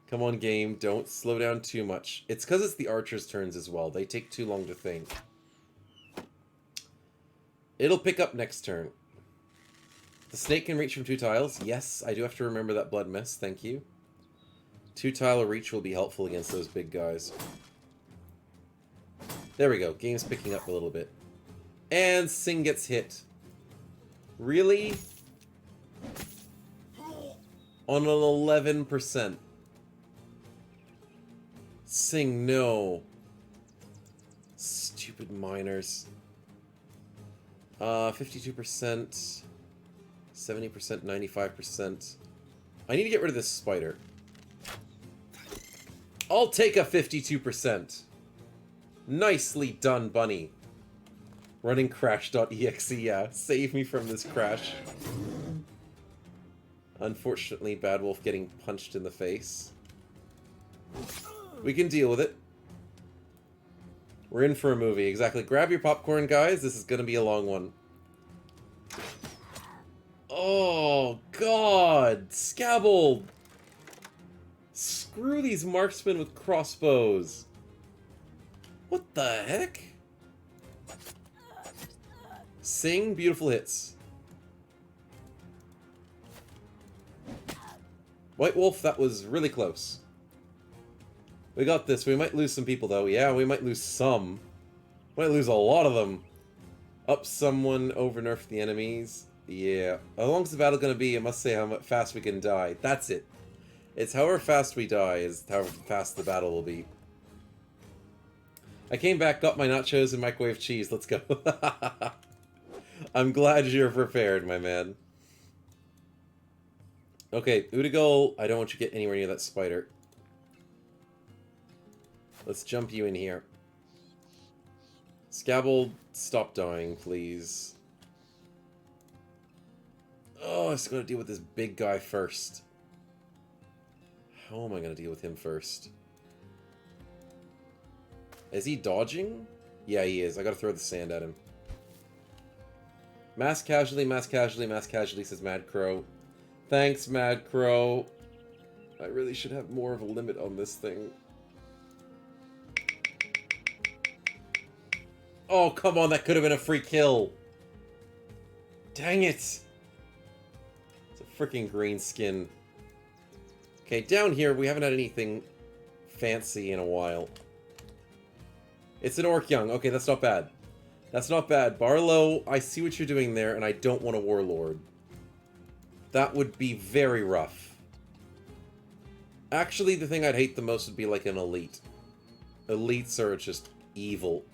Come on, game. Don't slow down too much. It's because it's the archers' turns as well. They take too long to think. It'll pick up next turn. The snake can reach from 2 tiles. Yes, I do have to remember that blood mess. Thank you. 2-tile reach will be helpful against those big guys. There we go. Game's picking up a little bit. And Sing gets hit. Really? On an 11%. Sing no. Stupid miners. 52%. 70%, 95%. I need to get rid of this spider. I'll take a 52%. Nicely done, bunny. Running crash.exe, yeah. Save me from this crash. Unfortunately, Bad Wolf getting punched in the face. We can deal with it. We're in for a movie, exactly. Grab your popcorn, guys. This is going to be a long one. Oh, God! Scabble! Screw these marksmen with crossbows. What the heck? Sing, beautiful hits. White Wolf, that was really close. We got this. We might lose some people, though. Yeah, we might lose some. Might lose a lot of them. Up someone, over nerf the enemies. Yeah. How long's the battle gonna be? I must say how fast we can die. That's it. It's however fast we die is however fast the battle will be. I came back, got my nachos and microwave cheese. Let's go. I'm glad you're prepared, my man. Okay, Udigol, I don't want you to get anywhere near that spider. Let's jump you in here. Scabble, stop dying, please. Oh, I just gotta deal with this big guy first. How am I gonna deal with him first? Is he dodging? Yeah, he is. I gotta throw the sand at him. Mass casualty, mass casualty, mass casualty, says Mad Crow. Thanks, Mad Crow. I really should have more of a limit on this thing. Oh, come on, that could have been a free kill. Dang it. It's a freaking green skin. Okay, down here, we haven't had anything fancy in a while. It's an Orc Young. Okay, that's not bad. That's not bad. Barlow, I see what you're doing there, and I don't want a Warlord. That would be very rough. Actually, the thing I'd hate the most would be like an Elite. Elites are just evil.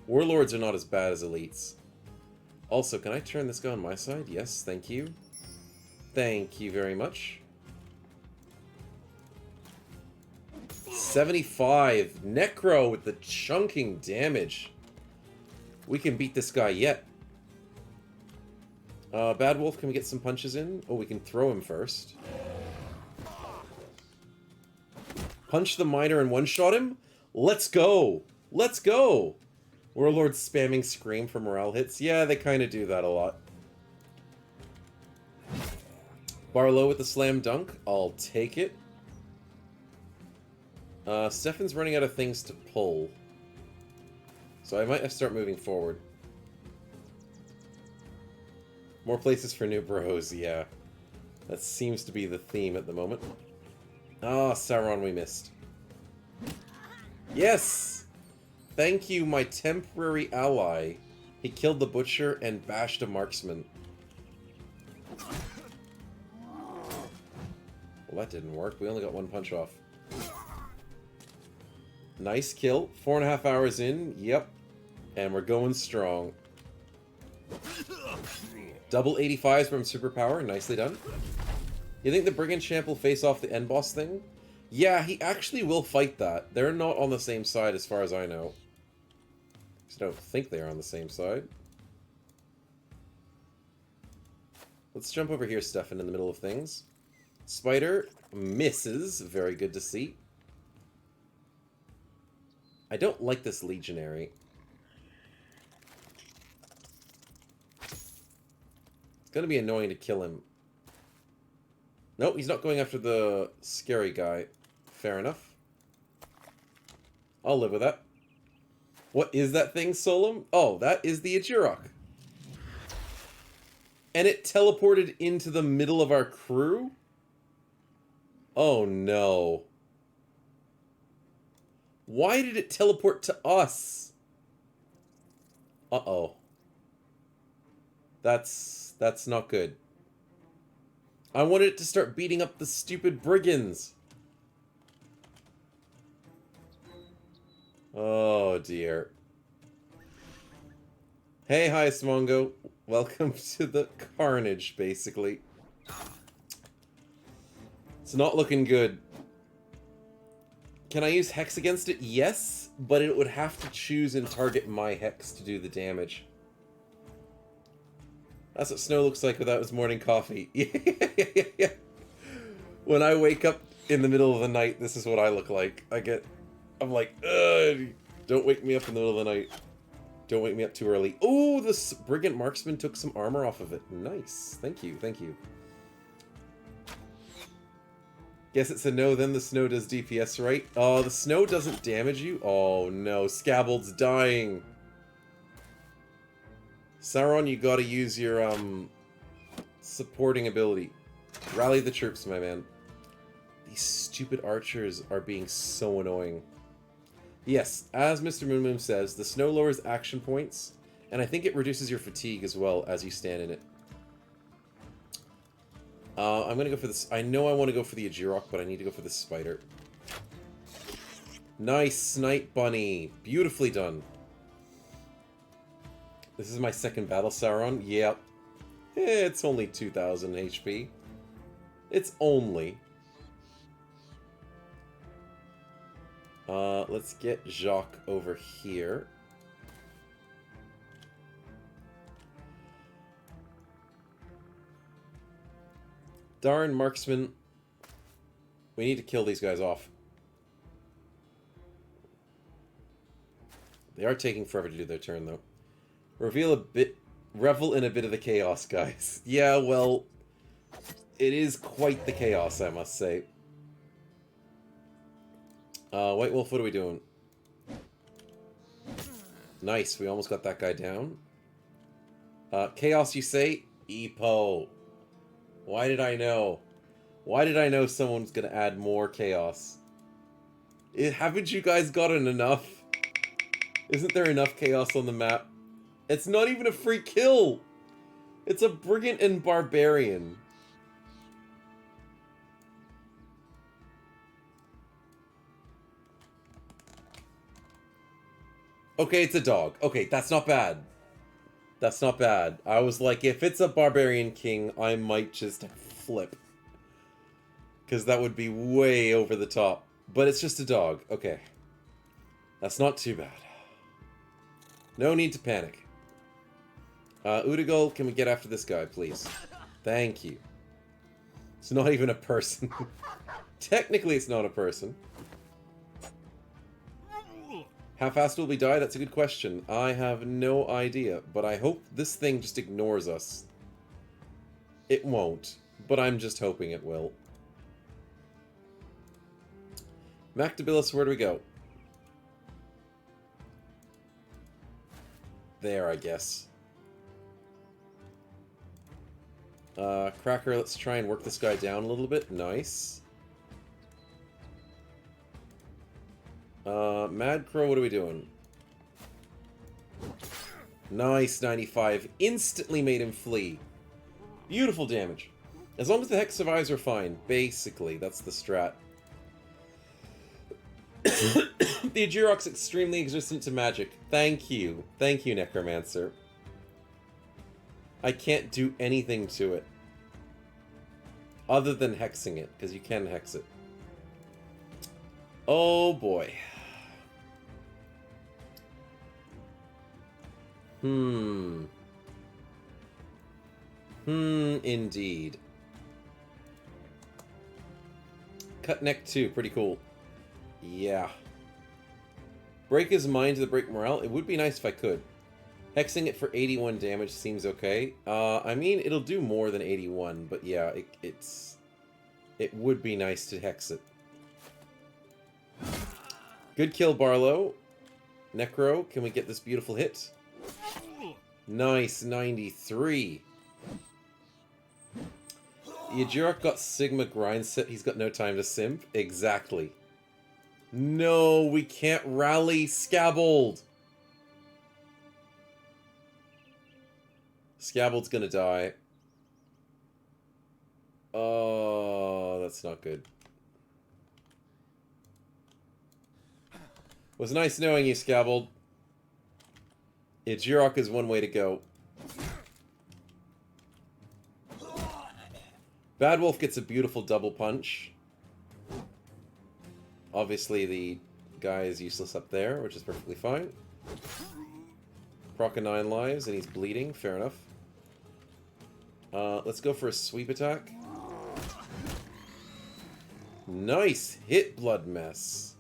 Warlords are not as bad as Elites. Also, can I turn this guy on my side? Yes, thank you. Thank you very much. 75. Necro with the chunking damage. We can beat this guy yet. Bad Wolf, can we get some punches in? Oh, we can throw him first. Punch the miner and one-shot him? Let's go! Let's go! Warlord spamming Scream for morale hits. Yeah, they kind of do that a lot. Barlow with the slam dunk. I'll take it. Stefan's running out of things to pull. So I might have to start moving forward. More places for new bros, yeah. That seems to be the theme at the moment. Ah, Sauron we missed. Yes! Thank you, my temporary ally. He killed the butcher and bashed a marksman. Well, that didn't work. We only got one punch off. Nice kill. 4.5 hours in. Yep. And we're going strong. Double 85s from superpower. Nicely done. You think the Brigand Champ will face off the end boss thing? Yeah, he actually will fight that. They're not on the same side as far as I know. I don't think they are on the same side. Let's jump over here, Stefan, in the middle of things. Spider misses. Very good to see. I don't like this Legionary. It's going to be annoying to kill him. Nope, he's not going after the scary guy. Fair enough. I'll live with that. What is that thing, Solum? Oh, that is the Ajurok. And it teleported into the middle of our crew? Oh no. Why did it teleport to us? Uh-oh. That's not good. I wanted it to start beating up the stupid brigands. Oh dear. Hey, hi, Smongo. Welcome to the carnage, basically. It's not looking good. Can I use Hex against it? Yes, but it would have to choose and target my Hex to do the damage. That's what Snow looks like without his morning coffee. Yeah. When I wake up in the middle of the night, this is what I look like. I'm like, ugh, don't wake me up in the middle of the night. Don't wake me up too early. Oh, this Brigand Marksman took some armor off of it. Nice. Thank you, thank you. Guess it's a no, then the snow does DPS, right? Oh, the snow doesn't damage you? Oh no, Scabald's dying. Sauron, you gotta use your, supporting ability. Rally the troops, my man. These stupid archers are being so annoying. Yes, as Mr. Moon Moon says, the snow lowers action points, and I think it reduces your fatigue as well as you stand in it. I'm gonna go for this. I know I want to go for the Ajirok, but I need to go for the spider. Nice, Snipe Bunny. Beautifully done. This is my second battle, Sauron. Yep. It's only 2,000 HP. It's only. Let's get Jacques over here. Darn marksman. We need to kill these guys off. They are taking forever to do their turn, though. Revel in a bit of the chaos, guys. Yeah, well, it is quite the chaos, I must say. White Wolf, what are we doing? Nice, we almost got that guy down. Chaos, you say? Epo. Why did I know? Why did I know someone's gonna add more chaos? Haven't you guys gotten enough? Isn't there enough chaos on the map? It's not even a free kill! It's a Brigand and Barbarian. Okay, it's a dog. Okay, that's not bad. That's not bad. I was like, if it's a Barbarian King, I might just flip. Because that would be way over the top. But it's just a dog. Okay. That's not too bad. No need to panic. Udigol, can we get after this guy, please? Thank you. It's not even a person. Technically, it's not a person. How fast will we die? That's a good question. I have no idea, but I hope this thing just ignores us. It won't, but I'm just hoping it will. Mactabilis, where do we go? There, I guess. Cracker, let's try and work this guy down a little bit. Nice. Mad Crow, what are we doing? Nice, 95. Instantly made him flee. Beautiful damage. As long as the Hex survives, we're fine. Basically, that's the strat. The Ajirok's extremely resistant to magic. Thank you. Thank you, Necromancer. I can't do anything to it. Other than hexing it, because you can hex it. Oh boy. Indeed. Cut neck 2, pretty cool. Yeah. Break his mind to the break morale. It would be nice if I could. Hexing it for 81 damage seems okay. I mean, it'll do more than 81, but yeah, it would be nice to hex it. Good kill, Barlow. Necro, can we get this beautiful hit? Nice, 93. Yajirok got Sigma grind set. He's got no time to simp. Exactly. No, we can't rally Scabald. Scabbald's gonna die. Oh, that's not good. Was nice knowing you, Scabald. Jirok is one way to go. Bad Wolf gets a beautiful double punch. Obviously, the guy is useless up there, which is perfectly fine. Proc 9 lives, and he's bleeding. Fair enough. Let's go for a sweep attack. Nice hit, Blood Mess.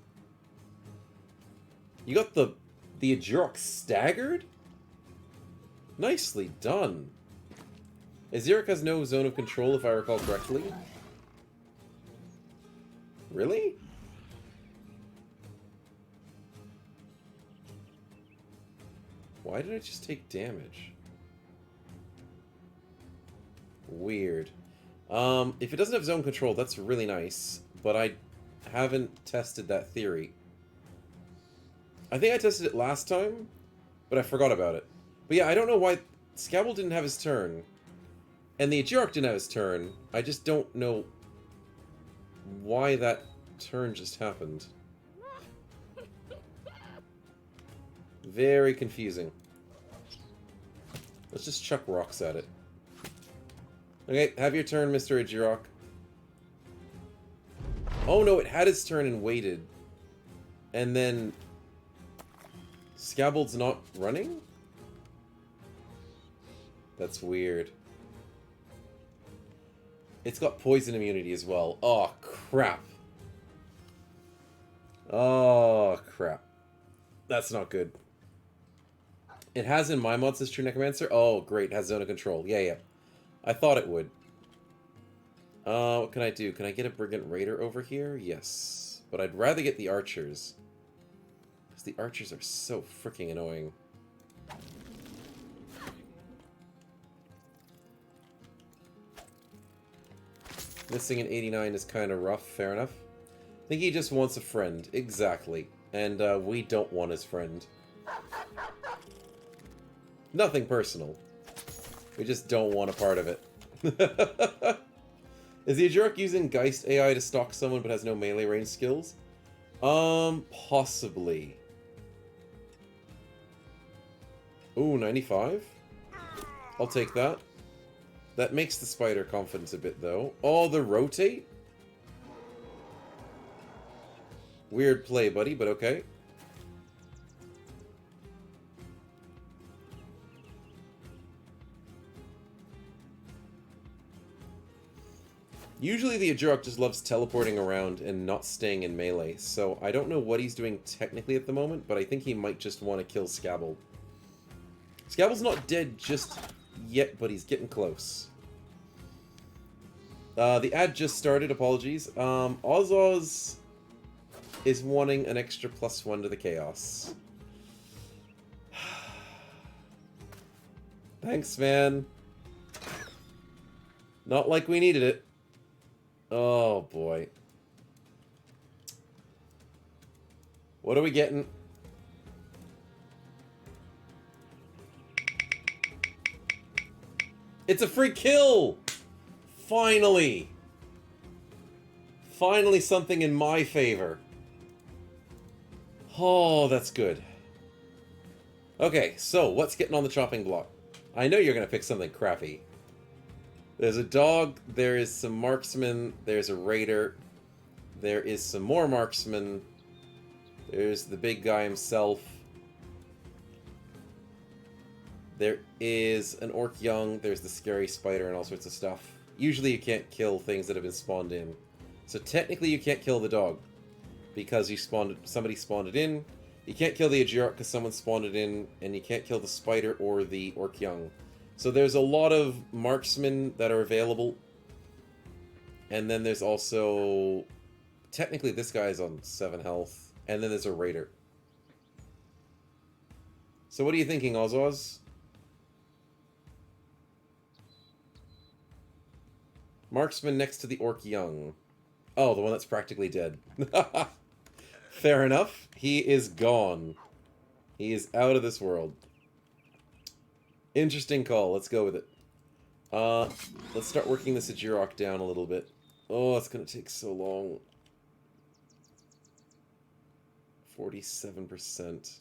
You got the Jirok staggered? Nicely done. Aziric has no zone of control, if I recall correctly. Really? Why did I just take damage? Weird. If it doesn't have zone control, that's really nice, but I haven't tested that theory. I think I tested it last time, but I forgot about it. But yeah, I don't know why Scabble didn't have his turn, and the Ajirok didn't have his turn. I just don't know why that turn just happened. Very confusing. Let's just chuck rocks at it. Okay, have your turn, Mr. Ajirok. Oh no, it had its turn and waited. And then... Scabbald's not running? That's weird. It's got poison immunity as well. Oh, crap. Oh, crap. That's not good. It has in my mods as True Necromancer. Oh, great. It has Zone of Control. Yeah, yeah. I thought it would. What can I do? Can I get a Brigand Raider over here? Yes. But I'd rather get the Archers. Because the Archers are so freaking annoying. Missing an 89 is kind of rough. Fair enough. I think he just wants a friend. Exactly. And we don't want his friend. Nothing personal. We just don't want a part of it. Is the Ajirok using Geist AI to stalk someone but has no melee range skills? Possibly. Ooh, 95? I'll take that. That makes the spider confidence a bit, though. Oh, the rotate? Weird play, buddy, but okay. Usually the Ajirok just loves teleporting around and not staying in melee, so I don't know what he's doing technically at the moment, but I think he might just want to kill Scabble. Scabble's not dead just yet, but he's getting close. The ad just started, apologies. Oz is wanting an extra +1 to the chaos. Thanks, man. Not like we needed it. Oh, boy. What are we getting? It's a free kill! Finally! Finally something in my favor. Oh, that's good. Okay, so what's getting on the chopping block? I know you're going to pick something crappy. There's a dog, there is some marksmen, there's a raider, there is some more marksmen, there's the big guy himself, there is an orc young, there's the scary spider and all sorts of stuff. Usually you can't kill things that have been spawned in. So technically you can't kill the dog, because somebody spawned it in. You can't kill the Ajirok because someone spawned it in, and you can't kill the spider or the orc young. So there's a lot of marksmen that are available. And then there's also... Technically this guy's on 7 health. And then there's a raider. So what are you thinking, Oz? Marksman next to the orc young. Oh, the one that's practically dead. Fair enough. He is gone. He is out of this world. Interesting call. Let's go with it. Let's start working this Ajirok down a little bit. Oh, it's gonna take so long. 47%.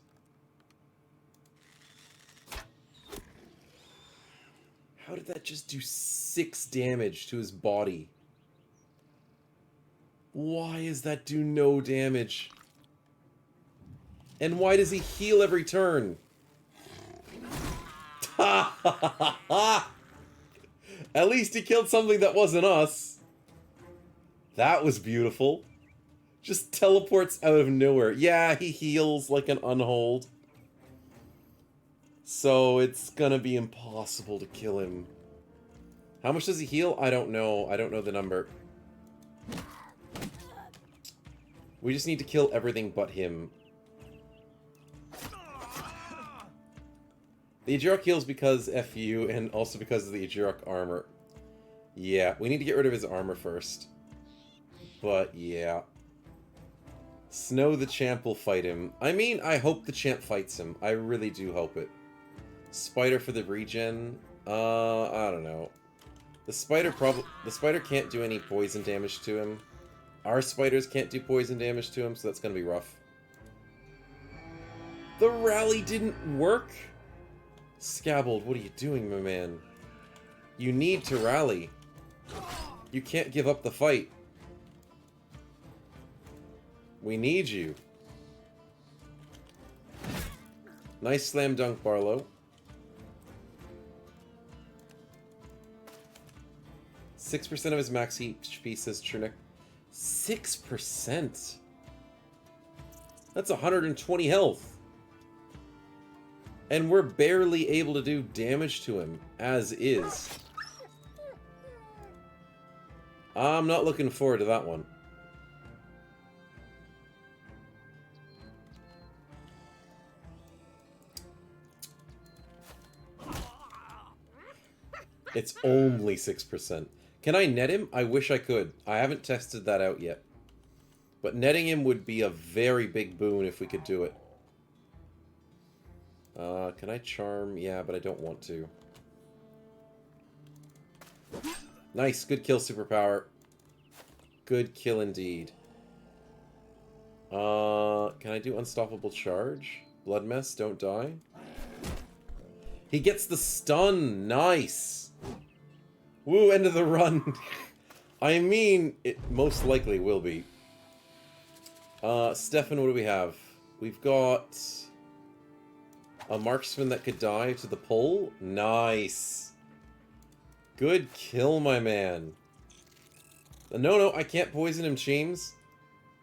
How did that just do 6 damage to his body? Why does that do no damage? And why does he heal every turn? At least he killed something that wasn't us. That was beautiful. Just teleports out of nowhere. Yeah, he heals like an unhold. So it's gonna be impossible to kill him. How much does he heal? I don't know. I don't know the number. We just need to kill everything but him. The Ajirok heals because FU, and also because of the Ajirok armor. Yeah, we need to get rid of his armor first. But, yeah. Snow the champ will fight him. I mean, I hope the champ fights him. I really do hope it. Spider for the regen? I don't know. The spider can't do any poison damage to him. Our spiders can't do poison damage to him, so that's gonna be rough. The rally didn't work? Scabbled, what are you doing, my man? You need to rally. You can't give up the fight. We need you. Nice slam dunk, Barlow. 6% of his max HP, says Trunick. 6%? That's 120 health. And we're barely able to do damage to him, as is. I'm not looking forward to that one. It's only 6%. Can I net him? I wish I could. I haven't tested that out yet. But netting him would be a very big boon if we could do it. Can I charm? Yeah, but I don't want to. Nice. Good kill, superpower. Good kill indeed. Can I do unstoppable charge? Blood mess, don't die. He gets the stun. Nice. Woo, end of the run. I mean, it most likely will be. Stefan, what do we have? We've got a marksman that could dive to the pole. Nice. Good kill, my man. No, I can't poison him, Cheems.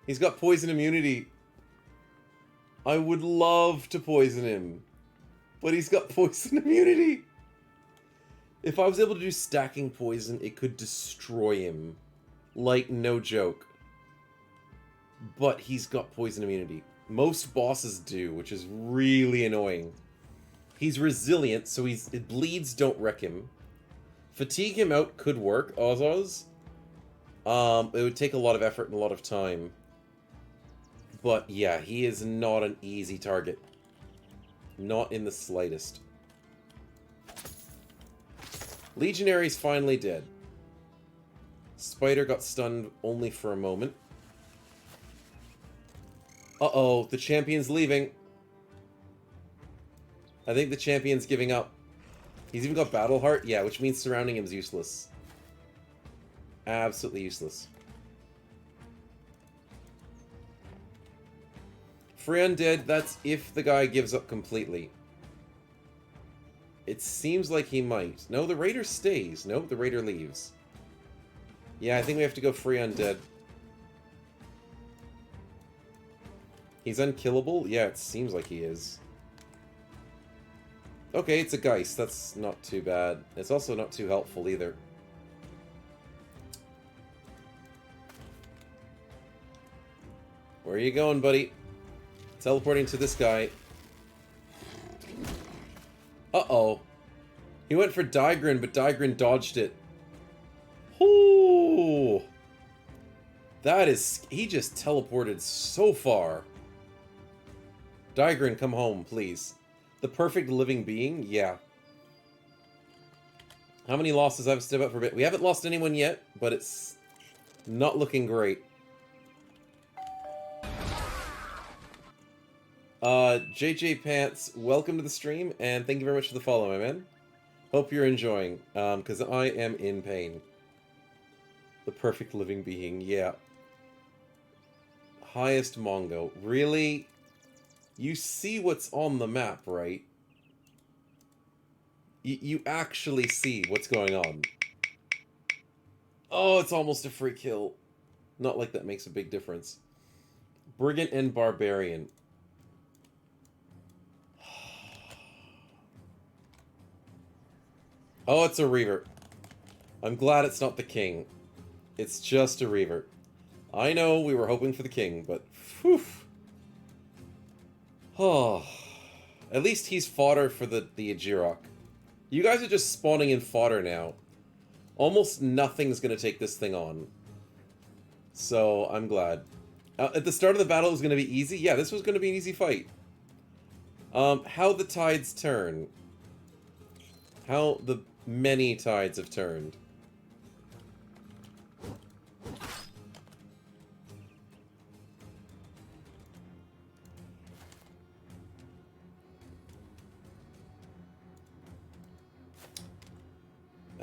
He's got poison immunity. I would love to poison him, but he's got poison immunity. If I was able to do stacking poison, it could destroy him. Like, no joke. But he's got poison immunity. Most bosses do, which is really annoying. He's resilient, so bleeds don't wreck him. Fatigue him out could work, OSRS. It would take a lot of effort and a lot of time. But yeah, he is not an easy target. Not in the slightest. Legionary's finally dead. Spider got stunned only for a moment. Uh-oh, the champion's leaving. I think the champion's giving up. He's even got Battle Heart? Yeah, which means surrounding him is useless. Absolutely useless. Free Undead, that's if the guy gives up completely. It seems like he might. No, the Raider stays. Nope, the Raider leaves. Yeah, I think we have to go Free Undead. He's unkillable? Yeah, it seems like he is. Okay, it's a Geist. That's not too bad. It's also not too helpful either. Where are you going, buddy? Teleporting to this guy. Uh-oh. He went for Digrin, but Digrin dodged it. Ooh. That is... He just teleported so far. Digrin, come home, please. The perfect living being? Yeah. How many losses I've stood up for a bit? We haven't lost anyone yet, but it's not looking great. JJ Pants, welcome to the stream, and thank you very much for the follow, my man. Hope you're enjoying, because I am in pain. The perfect living being, yeah. Highest Mongo. Really? You see what's on the map, right? You actually see what's going on. Oh, it's almost a free kill. Not like that makes a big difference. Brigand and Barbarian. Oh, it's a revert. I'm glad it's not the king. It's just a revert. I know we were hoping for the king, but whew. Oh, at least he's fodder for the Ajirok. You guys are just spawning in fodder now. Almost nothing's going to take this thing on. So, I'm glad. At the start of the battle, it was going to be easy. Yeah, this was going to be an easy fight. How the tides turn. How the many tides have turned.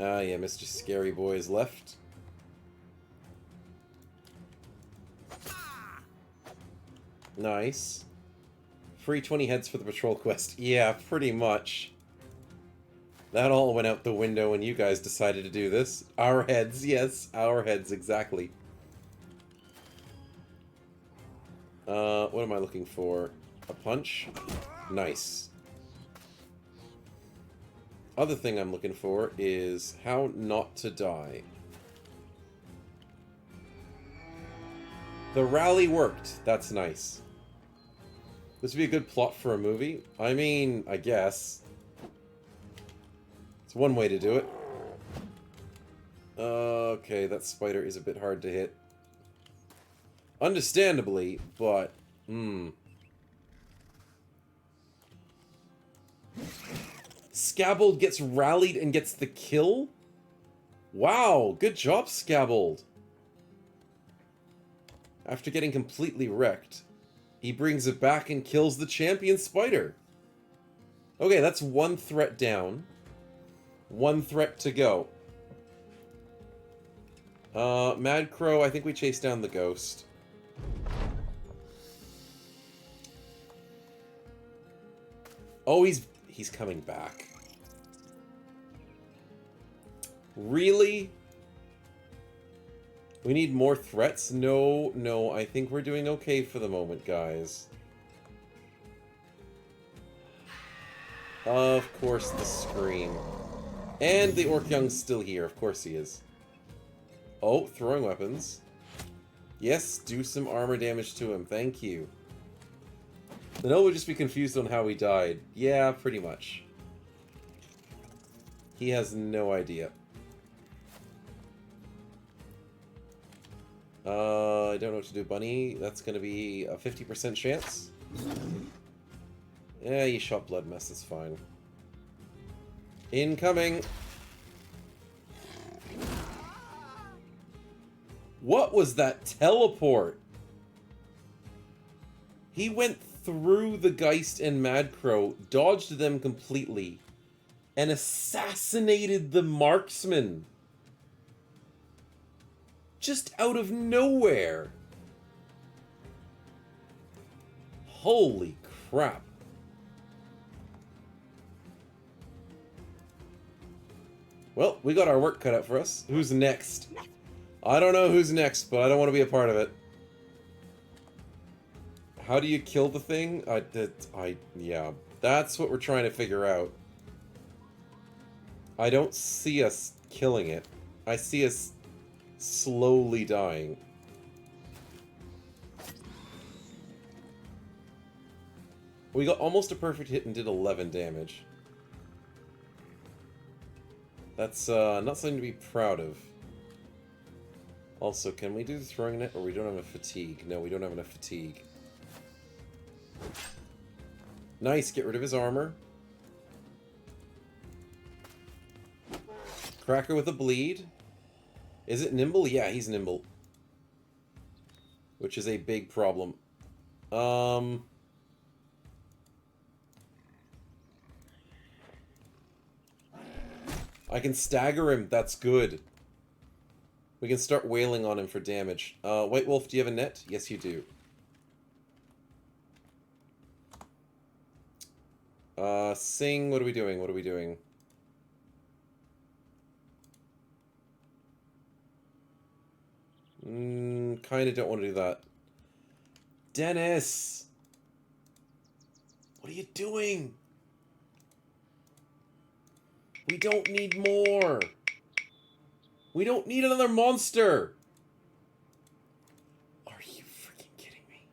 Ah, yeah, Mr. Scary Boy is left. Nice. Free 20 heads for the patrol quest. Yeah, pretty much. That all went out the window when you guys decided to do this. Our heads, yes, our heads, exactly. What am I looking for? A punch? Nice. Other thing I'm looking for is how not to die. The rally worked. That's nice. This would be a good plot for a movie. I mean, I guess. It's one way to do it. Okay, that spider is a bit hard to hit. Understandably, but... Scabbold gets rallied and gets the kill? Wow, good job, Scabbold. After getting completely wrecked, he brings it back and kills the champion spider. Okay, that's one threat down. One threat to go. Mad Crow, I think we chased down the ghost. Oh, he's coming back. Really? We need more threats? No, I think we're doing okay for the moment, guys. Of course, the scream. And the Orc Young's still here. Of course he is. Oh, throwing weapons. Yes, do some armor damage to him. Thank you. The Noodle would just be confused on how he died. Yeah, pretty much. He has no idea. I don't know what to do, Bunny. That's going to be a 50% chance. Yeah, you shot blood mess. That's fine. Incoming. What was that teleport? He went through the Geist and Mad Crow, dodged them completely, and assassinated the marksman. Just out of nowhere. Holy crap. Well, we got our work cut out for us. Who's next? I don't know who's next, but I don't want to be a part of it. How do you kill the thing? Yeah, that's what we're trying to figure out. I don't see us killing it. I see us slowly dying. We got almost a perfect hit and did 11 damage. That's not something to be proud of. Also, can we do the throwing net, or we don't have a fatigue? No, we don't have enough fatigue. Nice, get rid of his armor. Cracker with a bleed. Is it nimble? Yeah, he's nimble. Which is a big problem. I can stagger him. That's good. We can start wailing on him for damage. White Wolf, do you have a net? Yes, you do. Sing, what are we doing? What are we doing? Kinda don't want to do that. Dennis! What are you doing? We don't need more! We don't need another monster! Are you freaking kidding me?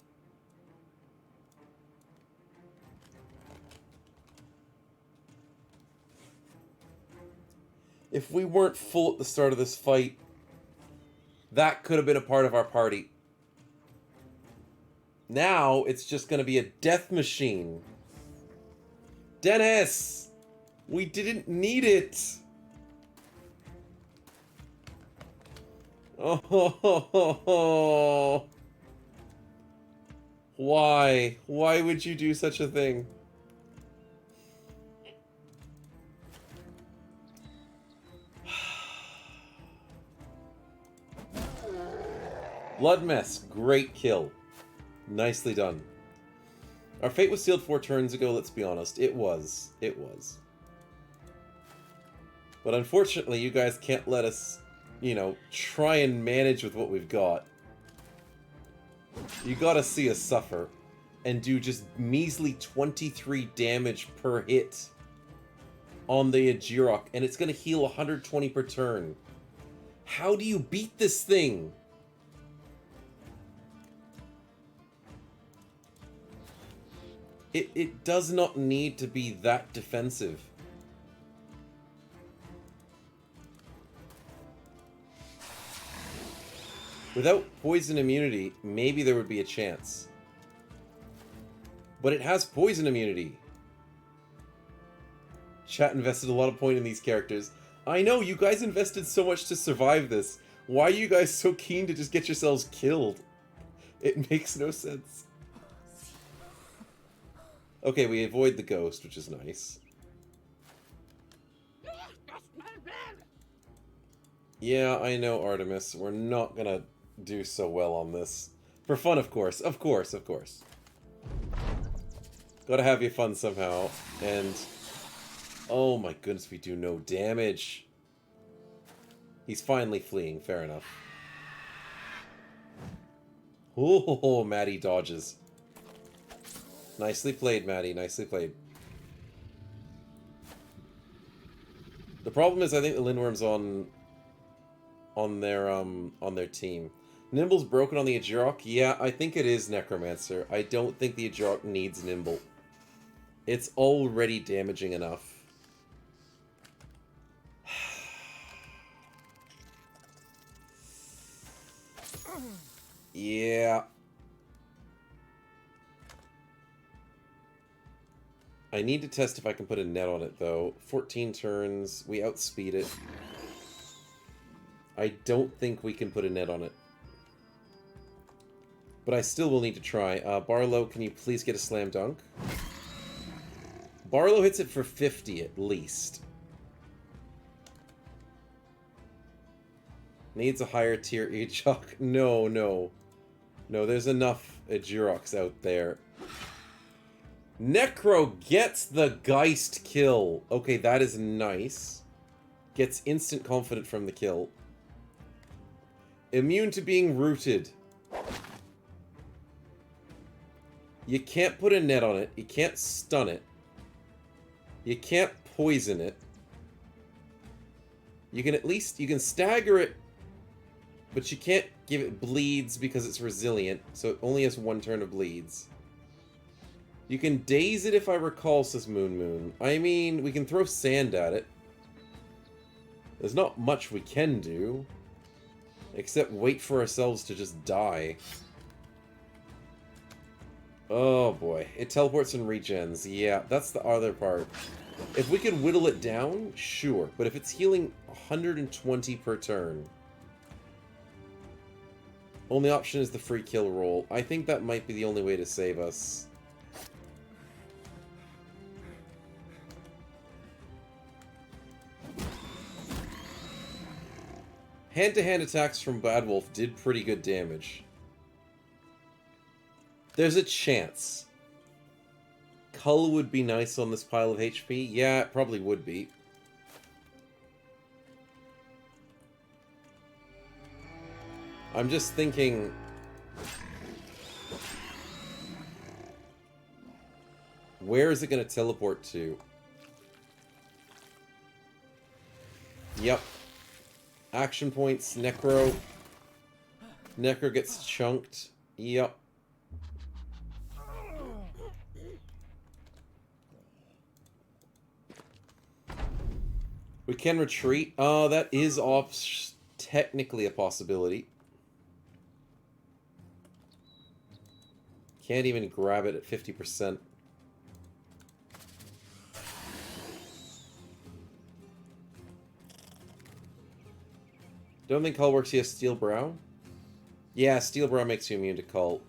If we weren't full at the start of this fight, that could have been a part of our party. Now, it's just going to be a death machine. Dennis! We didn't need it! Oh, why? Why would you do such a thing? Blood Mess, great kill. Nicely done. Our fate was sealed 4 turns ago, let's be honest. It was. It was. But unfortunately, you guys can't let us, you know, try and manage with what we've got. You gotta see us suffer and do just measly 23 damage per hit on the Ajirok, and it's gonna heal 120 per turn. How do you beat this thing? It does not need to be that defensive. Without poison immunity, maybe there would be a chance. But it has poison immunity. Chat invested a lot of point in these characters. I know, you guys invested so much to survive this. Why are you guys so keen to just get yourselves killed? It makes no sense. Okay, we avoid the ghost, which is nice. Yeah, I know, Artemis. We're not gonna do so well on this. For fun, of course. Of course, of course. Gotta have your fun somehow. And... oh my goodness, we do no damage. He's finally fleeing. Fair enough. Oh, Maddie dodges. Nicely played, Maddie. Nicely played. The problem is, I think the Lindworm's on their team. Nimble's broken on the Ajirok. Yeah, I think it is Necromancer. I don't think the Ajirok needs Nimble. It's already damaging enough. Yeah. I need to test if I can put a net on it, though. 14 turns. We outspeed it. I don't think we can put a net on it. But I still will need to try. Barlow, can you please get a slam dunk? Barlow hits it for 50 at least. Needs a higher tier Ajok. No, no. No, there's enough Ajiroks out there. Necro gets the Geist kill. Okay, that is nice. Gets instant confident from the kill. Immune to being rooted. You can't put a net on it. You can't stun it. You can't poison it. You can at least... you can stagger it. But you can't give it bleeds because it's resilient. So it only has 1 turn of bleeds. You can daze it if I recall, says Moon. I mean, we can throw sand at it. There's not much we can do. Except wait for ourselves to just die. Oh boy. It teleports and regens. Yeah, that's the other part. If we could whittle it down, sure. But if it's healing 120 per turn... Only option is the free kill roll. I think that might be the only way to save us. Hand-to-hand attacks from Bad Wolf did pretty good damage. There's a chance. Cull would be nice on this pile of HP. Yeah, it probably would be. I'm just thinking... Where is it going to teleport to? Yep. Action points, Necro. Necro gets chunked. Yep. We can retreat. That is technically a possibility. Can't even grab it at 50%. Don't think Cull works. He has Steel Brow? Yeah, Steel Brow makes you immune to Cull.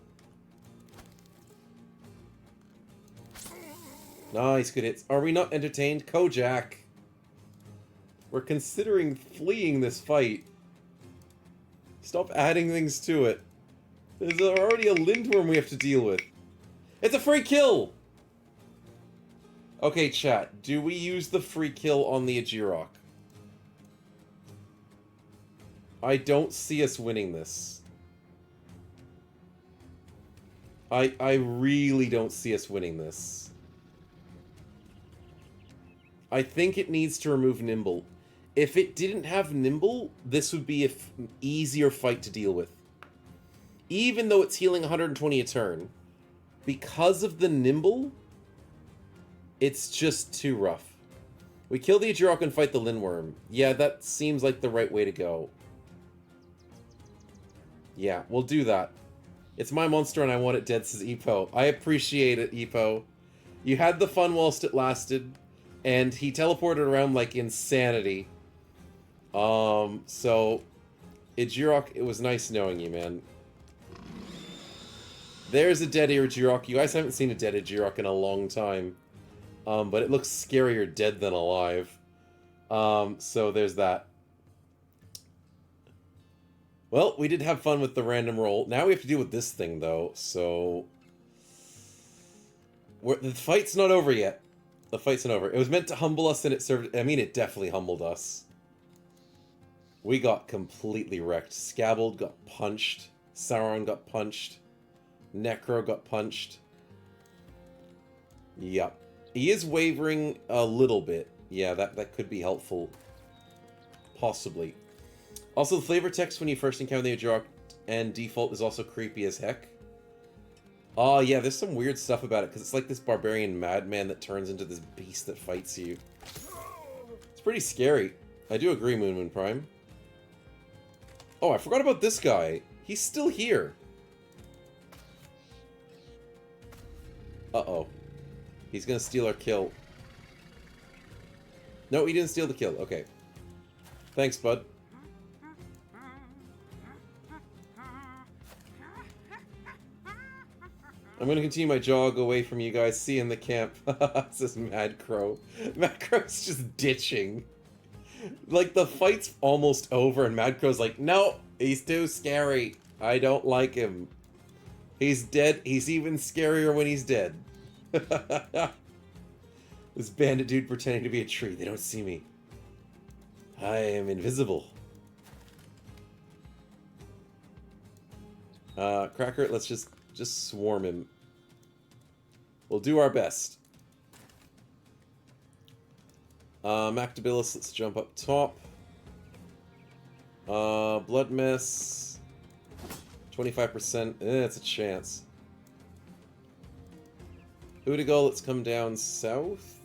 Nice, good hits. Are we not entertained? Kojak! We're considering fleeing this fight. Stop adding things to it. There's already a Lindworm we have to deal with. It's a free kill! Okay, chat. Do we use the free kill on the Ajirok? I don't see us winning this. I really don't see us winning this. I think it needs to remove Nimble. If it didn't have Nimble, this would be an easier fight to deal with. Even though it's healing 120 a turn, because of the Nimble, it's just too rough. We kill the Ajirok and fight the Lindworm. Yeah, that seems like the right way to go. Yeah, we'll do that. It's my monster and I want it dead, says Epo. I appreciate it, Epo. You had the fun whilst it lasted, and he teleported around like insanity. So, Ajirok, it was nice knowing you, man. There's a dead Ajirok. You guys haven't seen a dead Ajirok in a long time. But it looks scarier dead than alive. So there's that. Well, we did have fun with the random roll. Now we have to deal with this thing, though, so... the fight's not over yet. The fight's not over. It was meant to humble us, and it served... I mean, it definitely humbled us. We got completely wrecked. Scabbled got punched. Sauron got punched. Necro got punched. Yep. He is wavering a little bit. Yeah, that could be helpful. Possibly. Also, the flavor text when you first encounter the Ajirok and default is also creepy as heck. Oh, yeah, there's some weird stuff about it, because it's like this barbarian madman that turns into this beast that fights you. It's pretty scary. I do agree, Moon Prime. Oh, I forgot about this guy. He's still here. Uh-oh. He's gonna steal our kill. No, he didn't steal the kill. Okay. Thanks, bud. I'm gonna continue my jog away from you guys. See you in the camp. Says Mad Crow. Mad Crow's just ditching. Like, the fight's almost over, and Mad Crow's like, no, he's too scary. I don't like him. He's dead. He's even scarier when he's dead. This bandit dude pretending to be a tree. They don't see me. I am invisible. Cracker, let's just swarm him. We'll do our best. Mactabilis, let's jump up top. Blood Mess. 25%. It's a chance. Udigal, let's come down south.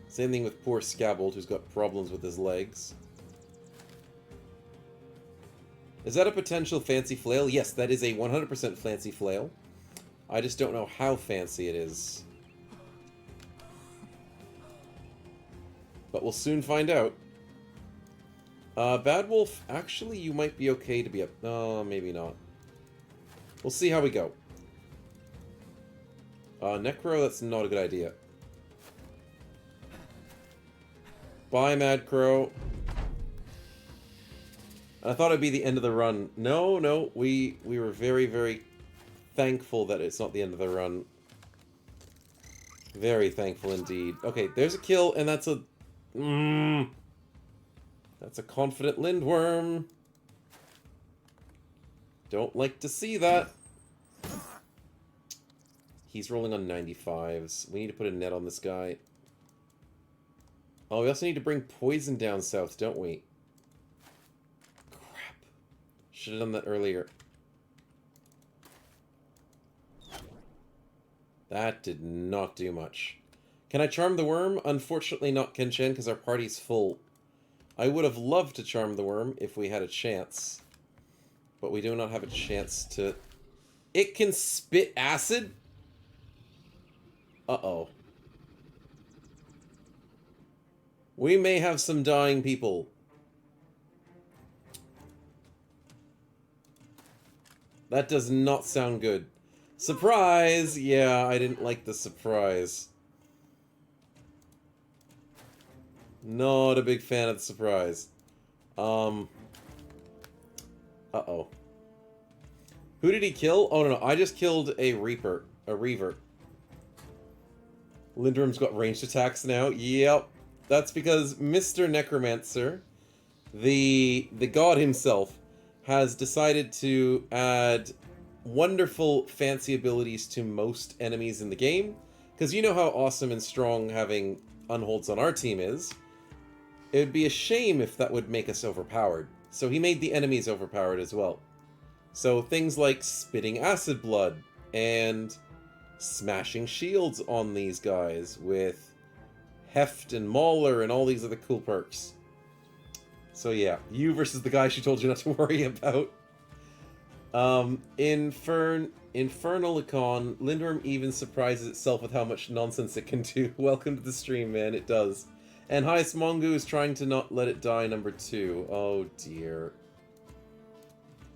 Same thing with poor Scabbled, who's got problems with his legs. Is that a potential Fancy Flail? Yes, that is a 100% Fancy Flail. I just don't know how fancy it is. But we'll soon find out. Bad Wolf, actually you might be okay to be up. No, maybe not. We'll see how we go. Necro, that's not a good idea. Bye, Mad Crow. I thought it'd be the end of the run. No, we were very, very thankful that it's not the end of the run. Very thankful indeed. Okay, there's a kill, and that's a... that's a confident Lindworm. Don't like to see that. He's rolling on 95s. We need to put a net on this guy. Oh, we also need to bring poison down south, don't we? Crap. Should have done that earlier. That did not do much. Can I charm the worm? Unfortunately not, Ken-Chen, because our party's full. I would have loved to charm the worm if we had a chance. But we do not have a chance to... It can spit acid? Uh-oh. We may have some dying people. That does not sound good. Surprise! Yeah, I didn't like the surprise. Not a big fan of the surprise. Uh-oh. Who did he kill? Oh, no, I just killed a Reaper. A Reaver. Lindworm's got ranged attacks now. Yep. That's because Mr. Necromancer, the god himself, has decided to add wonderful fancy abilities to most enemies in the game. Because you know how awesome and strong having unholds on our team is. It would be a shame if that would make us overpowered. So he made the enemies overpowered as well. So things like spitting acid blood and smashing shields on these guys with heft and mauler and all these other cool perks. So yeah, you versus the guy she told you not to worry about. Infernalicon, Lindworm even surprises itself with how much nonsense it can do. Welcome to the stream, man, it does. And Highest Mongu is trying to not let it die, number 2. Oh dear.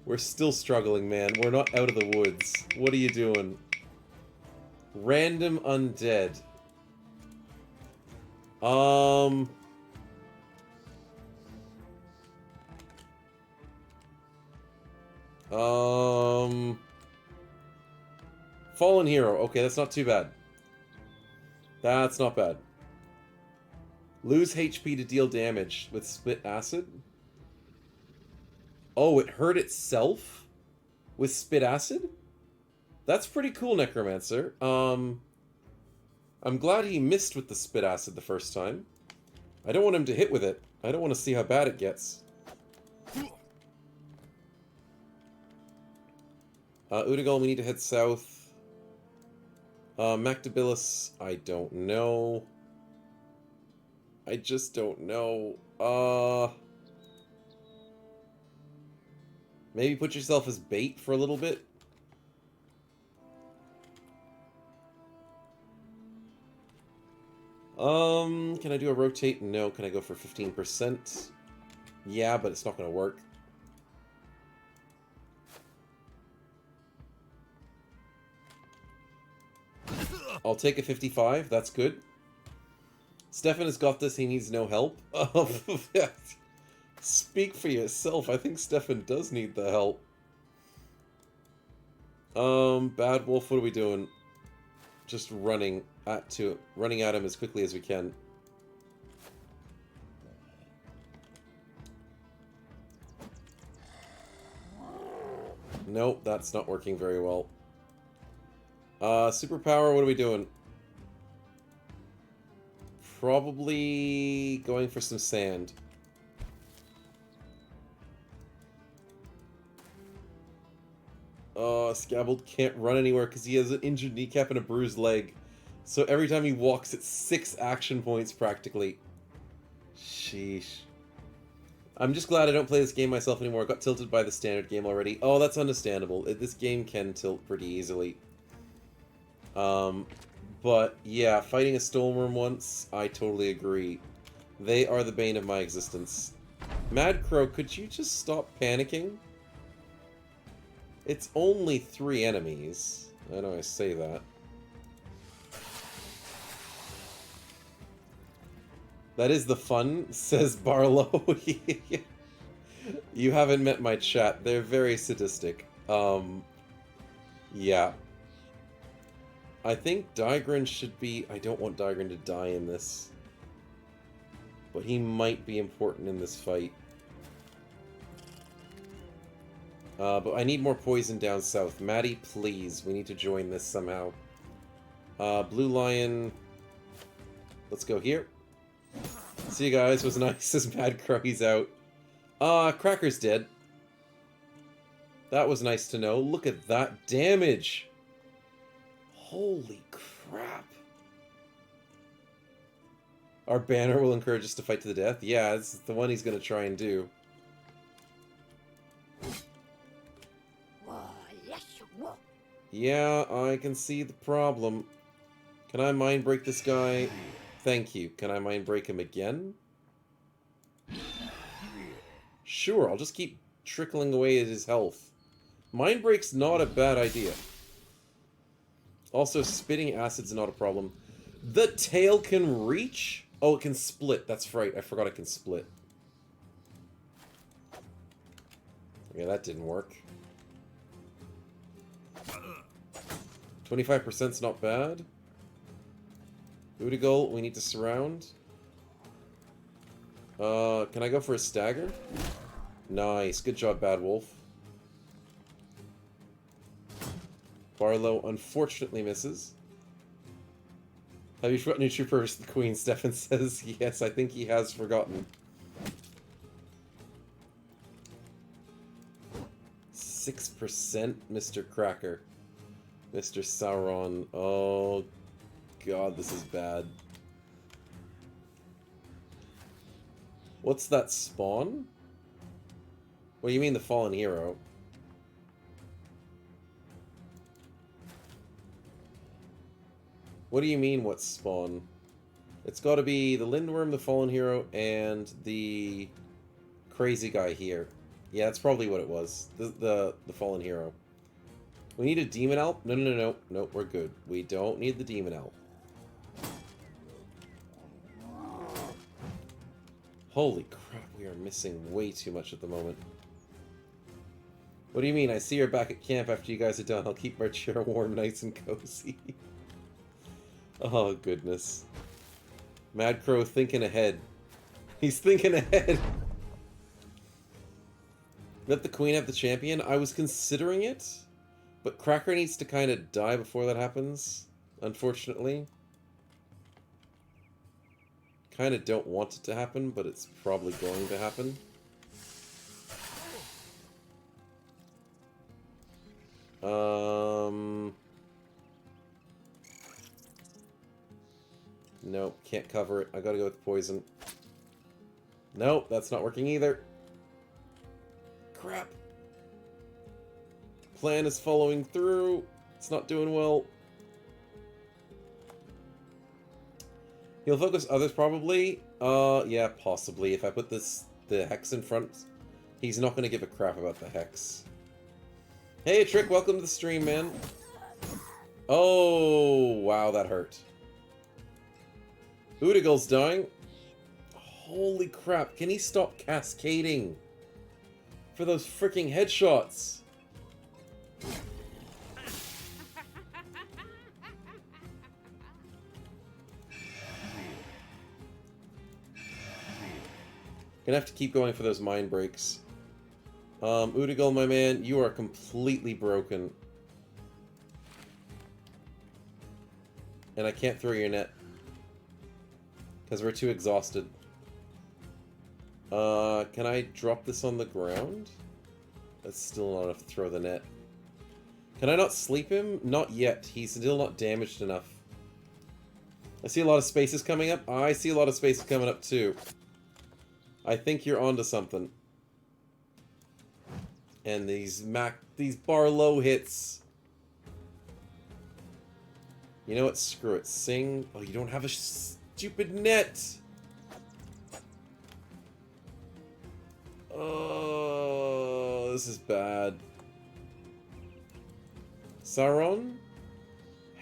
We're still struggling, man. We're not out of the woods. What are you doing? Random undead. Fallen Hero. Okay, that's not too bad. That's not bad. Lose HP to deal damage with spit acid. Oh, it hurt itself with spit acid? That's pretty cool, Necromancer. I'm glad he missed with the spit acid the first time. I don't want him to hit with it. I don't want to see how bad it gets. Udagal, we need to head south. Mactabilis, I don't know. I just don't know. Maybe put yourself as bait for a little bit? Can I do a rotate? No. Can I go for 15%? Yeah, but it's not going to work. I'll take a 55. That's good. Stefan has got this. He needs no help. Speak for yourself. I think Stefan does need the help. Bad Wolf, what are we doing? Just running at him as quickly as we can. Nope, that's not working very well. Superpower, what are we doing? Probably going for some sand. Scabbled can't run anywhere because he has an injured kneecap and a bruised leg. So every time he walks, it's 6 action points practically. Sheesh. I'm just glad I don't play this game myself anymore. I got tilted by the standard game already. Oh, that's understandable. This game can tilt pretty easily. But yeah, fighting a Stoneworm once, I totally agree. They are the bane of my existence. Mad Crow, could you just stop panicking? It's only 3 enemies. I know I say that. That is the fun, says Barlow. You haven't met my chat. They're very sadistic. Yeah. I think Digran should be... I don't want Digran to die in this. But he might be important in this fight. But I need more poison down south. Maddie, please. We need to join this somehow. Blue Lion... Let's go here. See you guys. Was nice as Mad Crow. He's out. Cracker's dead. That was nice to know. Look at that damage. Holy crap. Our banner will encourage us to fight to the death. Yeah, it's the one he's going to try and do. Yeah, I can see the problem. Can I mind break this guy? Thank you. Can I mind break him again? Sure, I'll just keep trickling away at his health. Mind break's not a bad idea. Also, spitting acid's not a problem. The tail can reach? Oh, it can split. That's right. I forgot it can split. Yeah, that didn't work. 25%'s not bad. Udigal, we need to surround. Can I go for a stagger? Nice. Good job, Bad Wolf. Barlow unfortunately misses. Have you forgotten your trooper versus the Queen? Stefan says yes, I think he has forgotten. 6%, Mr. Cracker. Mr. Sauron. Oh, God, this is bad. What's that spawn? What do you mean the fallen hero? What do you mean what's spawn? It's got to be the Lindworm, the fallen hero, and the crazy guy here. Yeah, that's probably what it was. The fallen hero. We need a demon elf? No, no, no, no. No, we're good. We don't need the demon elf. Holy crap, we are missing way too much at the moment. What do you mean? I see her back at camp after you guys are done. I'll keep our chair warm, nice and cozy. Oh, goodness. Mad Crow thinking ahead. He's thinking ahead. Let the Queen have the champion? I was considering it, but Cracker needs to kind of die before that happens, unfortunately. Kind of don't want it to happen, but it's probably going to happen. Nope, can't cover it. I gotta go with poison. Nope, that's not working either. Crap. Plan is following through. It's not doing well. He'll focus others probably. Yeah, possibly. If I put the hex in front, he's not gonna give a crap about the hex. Hey, Trick, welcome to the stream, man. Oh, wow, that hurt. Udigal's dying. Holy crap, can he stop cascading? For those freaking headshots. Gonna have to keep going for those mind breaks. Udigal, my man, you are completely broken. And I can't throw your net. Because we're too exhausted. Can I drop this on the ground? That's still not enough to throw the net. Can I not sleep him? Not yet. He's still not damaged enough. I see a lot of spaces coming up. I see a lot of spaces coming up too. I think you're onto something. And these Barlow hits. You know what? Screw it. Sing. Oh, you don't have a stupid net. Oh, this is bad. Sauron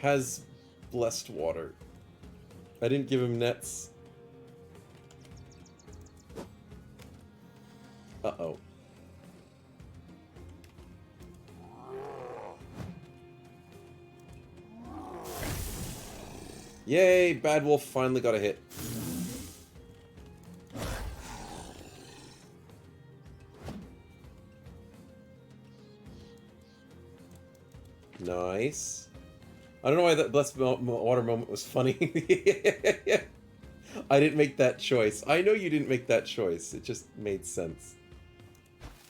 has blessed water. I didn't give him nets. Uh-oh. Yay! Bad Wolf finally got a hit. Nice. I don't know why that blessed water moment was funny. I didn't make that choice. I know you didn't make that choice. It just made sense.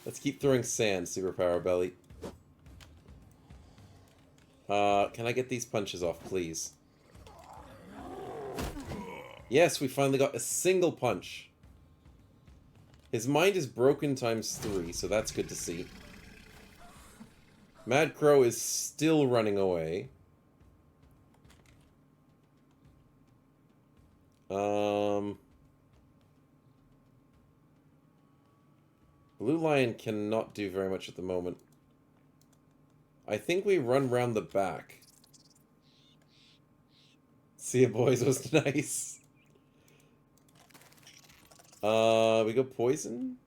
Let's keep throwing sand, Superpower Belly. Can I get these punches off, please? Yes, we finally got a single punch. His mind is broken ×3, so that's good to see. Mad Crow is still running away. Blue Lion cannot do very much at the moment. I think we run round the back. See ya, boys, was nice. We go poison?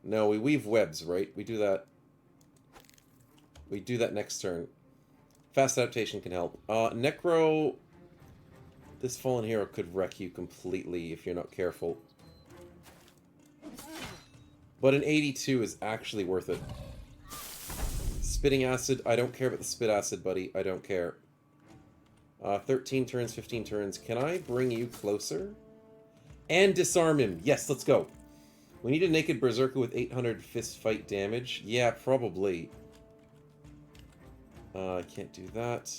No, we weave webs, right? We do that. We do that next turn. Fast adaptation can help. Necro... This fallen hero could wreck you completely if you're not careful. But an 82 is actually worth it. Spitting acid. I don't care about the spit acid, buddy. I don't care. 13 turns, 15 turns. Can I bring you closer? And disarm him. Yes, let's go. We need a naked berserker with 800 fist fight damage. Yeah, probably. I can't do that.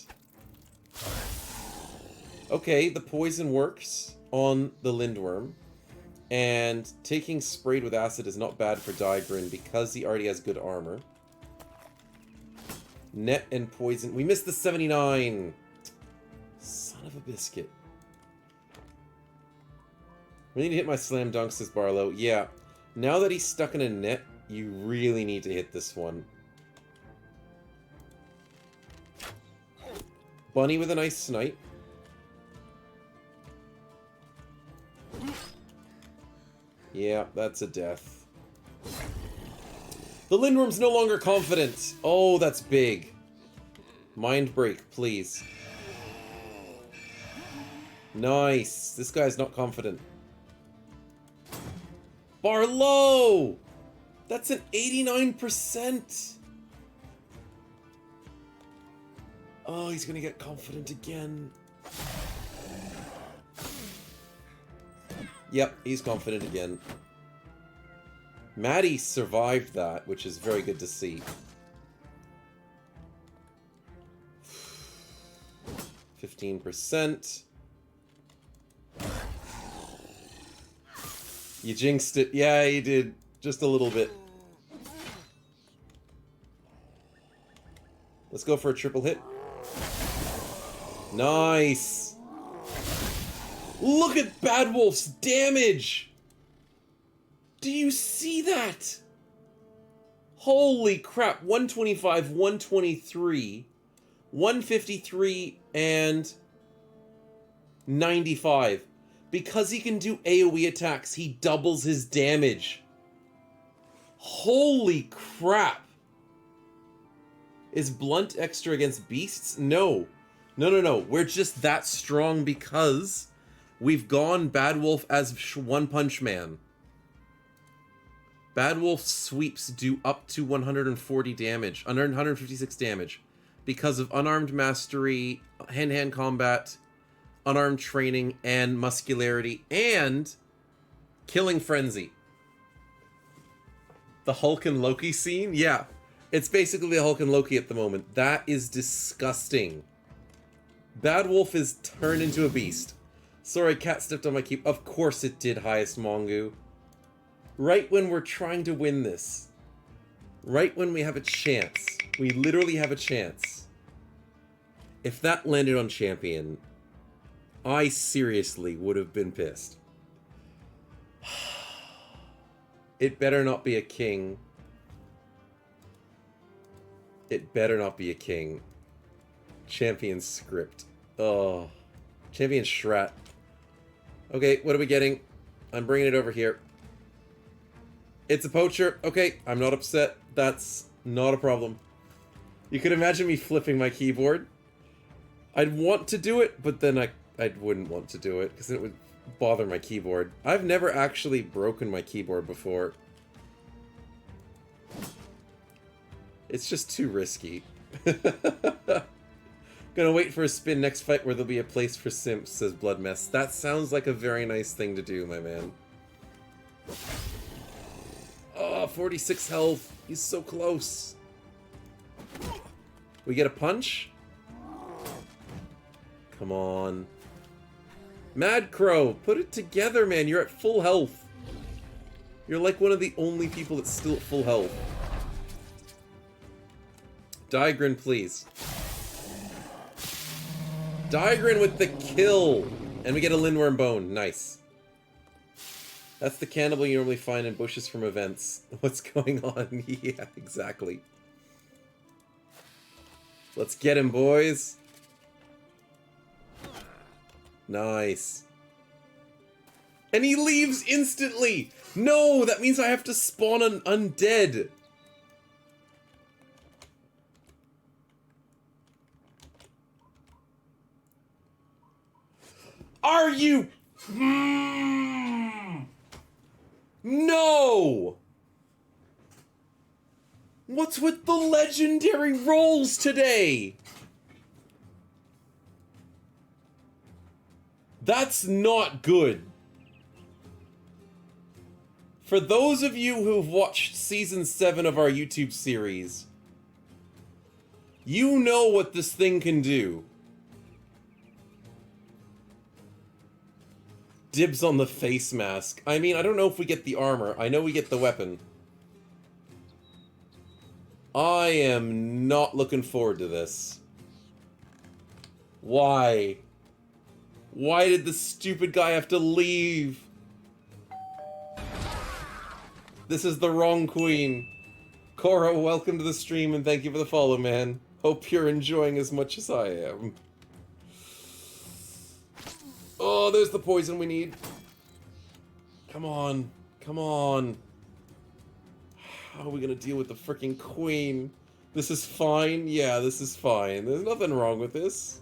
Okay, the poison works on the Lindworm. And taking sprayed with acid is not bad for Diagrin because he already has good armor. Net and poison. We missed the 79! Son of a biscuit. We need to hit my slam dunk, says Barlow. Yeah. Now that he's stuck in a net, you really need to hit this one. Bunny with a nice snipe. Yeah, that's a death. The Lindworm's no longer confident. Oh, that's big. Mind break, please. Nice. This guy's not confident. Barlow! That's an 89%. Oh, he's gonna get confident again. Yep, he's confident again. Maddie survived that, which is very good to see. 15%. You jinxed it. Yeah, you did. Just a little bit. Let's go for a triple hit. Nice! Look at Bad Wolf's damage! Do you see that? Holy crap. 125, 123, 153, and 95. Because he can do AoE attacks, he doubles his damage. Holy crap. Is Blunt extra against beasts? No. No. We're just that strong because we've gone Bad Wolf as One Punch Man. Bad Wolf sweeps do up to 140 damage, 156 damage, because of unarmed mastery, hand-to-hand combat, unarmed training, and muscularity, and killing frenzy. The Hulk and Loki scene? Yeah. It's basically the Hulk and Loki at the moment. That is disgusting. Bad Wolf is turned into a beast. Sorry, cat stepped on my keep. Of course it did, highest Mongu. Right when we're trying to win this. Right when we have a chance. We literally have a chance. If that landed on champion, I seriously would have been pissed. It better not be a king. It better not be a king. Champion script. Oh. Champion Shrat. Okay, what are we getting? I'm bringing it over here. It's a poacher. Okay, I'm not upset. That's not a problem. You could imagine me flipping my keyboard. I'd want to do it, but then I wouldn't want to do it, because it would bother my keyboard. I've never actually broken my keyboard before. It's just too risky. Gonna wait for a spin next fight where there'll be a place for simps, says Blood Mess. That sounds like a very nice thing to do, my man. Oh, 46 health. He's so close. We get a punch? Come on. Mad Crow, put it together, man. You're at full health. You're like one of the only people that's still at full health. Diagrin, please. Diagrin with the kill! And we get a Lindworm Bone. Nice. That's the cannibal you normally find in bushes from events. What's going on? Yeah, exactly. Let's get him, boys. Nice. And he leaves instantly! No! That means I have to spawn an undead! Are you... No! What's with the legendary rolls today? That's not good. For those of you who've watched Season 7 of our YouTube series, you know what this thing can do. Dibs on the face mask. I mean, I don't know if we get the armor. I know we get the weapon. I am not looking forward to this. Why? Why did the stupid guy have to leave? This is the wrong queen. Cora, welcome to the stream and thank you for the follow, man. Hope you're enjoying as much as I am. Oh, there's the poison we need. Come on. Come on. How are we gonna deal with the freaking queen? This is fine? Yeah, this is fine. There's nothing wrong with this.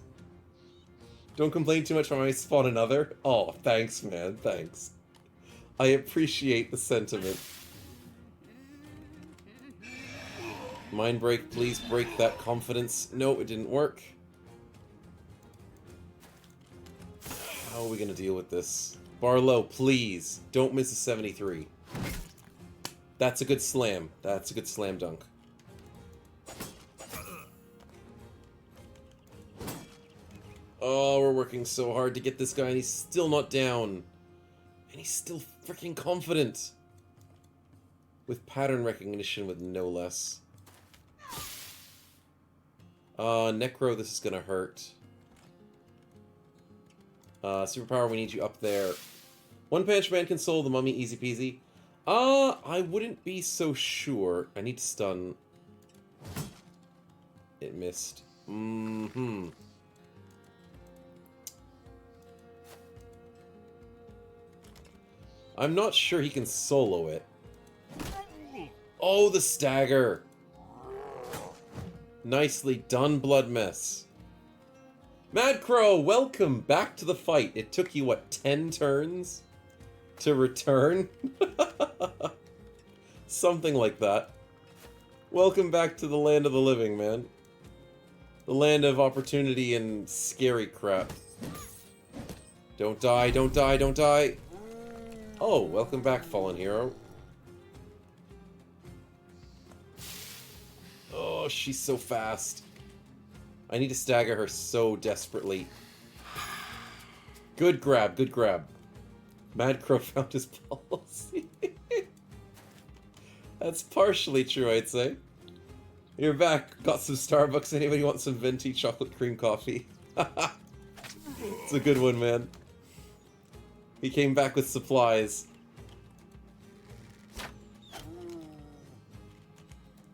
Don't complain too much when I spawn another. Oh, thanks, man. Thanks. I appreciate the sentiment. Mind break, please break that confidence. No, it didn't work. How are we gonna deal with this? Barlow, please, don't miss a 73. That's a good slam. That's a good slam dunk. Oh, we're working so hard to get this guy and he's still not down. And he's still freaking confident. With pattern recognition with no less. Necro, this is gonna hurt. Superpower, we need you up there. One Punch Man console the mummy, easy peasy. I wouldn't be so sure. I need to stun. It missed. Mm-hmm. I'm not sure he can solo it. Oh, the stagger! Nicely done, Blood Mess. Mad Crow, welcome back to the fight. It took you, what, 10 turns to return? Something like that. Welcome back to the land of the living, man. The land of opportunity and scary crap. Don't die, don't die, don't die. Oh, welcome back, Fallen Hero. Oh, she's so fast. I need to stagger her so desperately. Good grab, good grab. Mad Crow found his policy. That's partially true, I'd say. You're back. Got some Starbucks. Anybody want some venti chocolate cream coffee? It's a good one, man. He came back with supplies.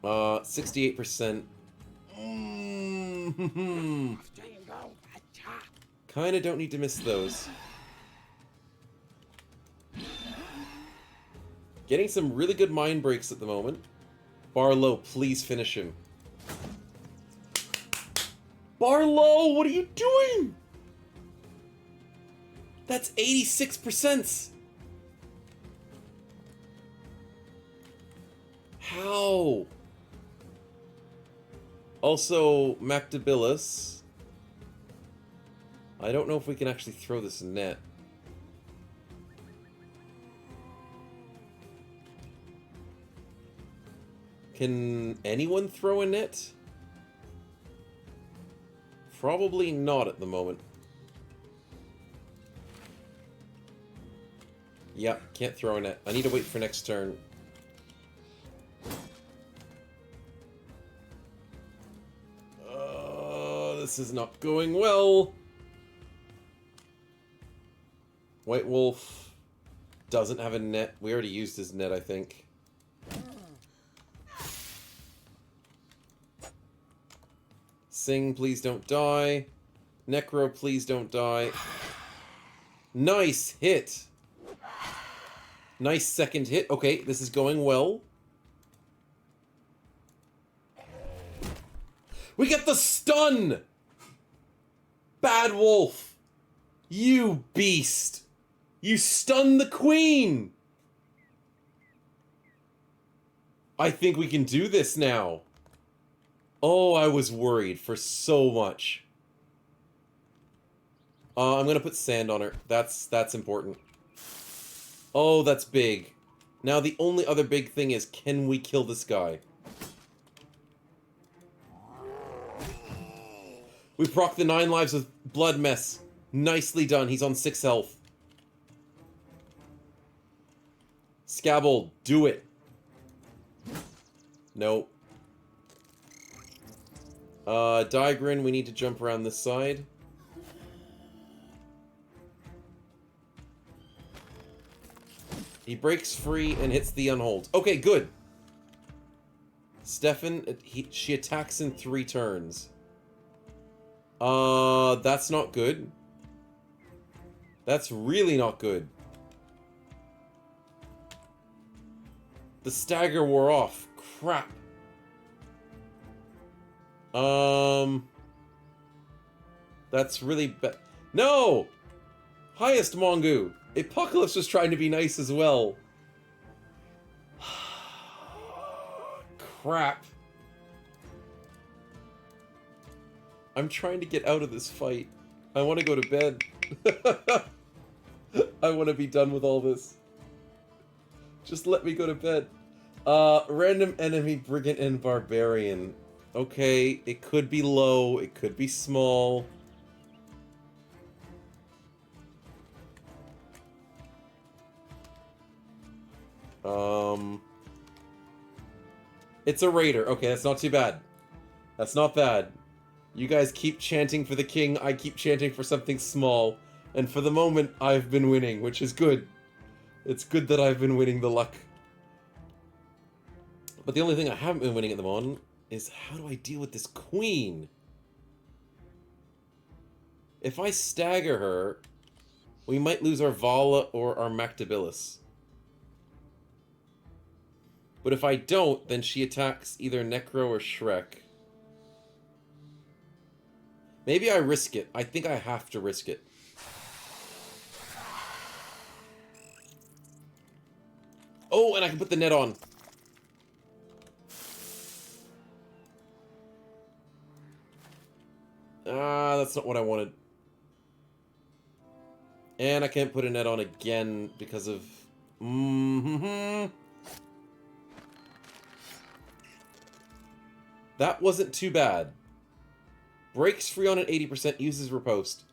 68%. Kinda don't need to miss those. Getting some really good mind breaks at the moment. Barlow, please finish him. Barlow, what are you doing? That's 86%. How? Also, Mactabilis. I don't know if we can actually throw this net. Can anyone throw a net? Probably not at the moment. Yep, can't throw a net. I need to wait for next turn. This is not going well. White Wolf doesn't have a net. We already used his net, I think. Sing, please don't die. Necro, please don't die. Nice hit. Nice second hit. Okay, this is going well. We get the stun! Bad Wolf! You beast! You stunned the queen! I think we can do this now. Oh, I was worried for so much. I'm gonna put sand on her. That's important. Oh, that's big. Now the only other big thing is, can we kill this guy? We proc the 9 lives with Blood Mess. Nicely done. He's on 6 health. Scabble, do it. Nope. Digrin, we need to jump around this side. He breaks free and hits the unhold. Okay, good. Stefan, she attacks in 3 turns. That's not good. That's really not good. The stagger wore off. Crap. That's really bad. No! Highest Mongu! Apocalypse was trying to be nice as well. Crap. I'm trying to get out of this fight. I want to go to bed. I want to be done with all this. Just let me go to bed. Random enemy, Brigand, and Barbarian. Okay, it could be low, it could be small. It's a raider. Okay, that's not too bad. That's not bad. You guys keep chanting for the king, I keep chanting for something small. And for the moment, I've been winning, which is good. It's good that I've been winning the luck. But the only thing I haven't been winning at the moment is, how do I deal with this queen? If I stagger her, we might lose our Vala or our Mactabilis. But if I don't, then she attacks either Necro or Shrek. Maybe I risk it. I think I have to risk it. Oh, and I can put the net on. Ah, that's not what I wanted. And I can't put a net on again because of... That wasn't too bad. Breaks free on an 80%, uses riposte.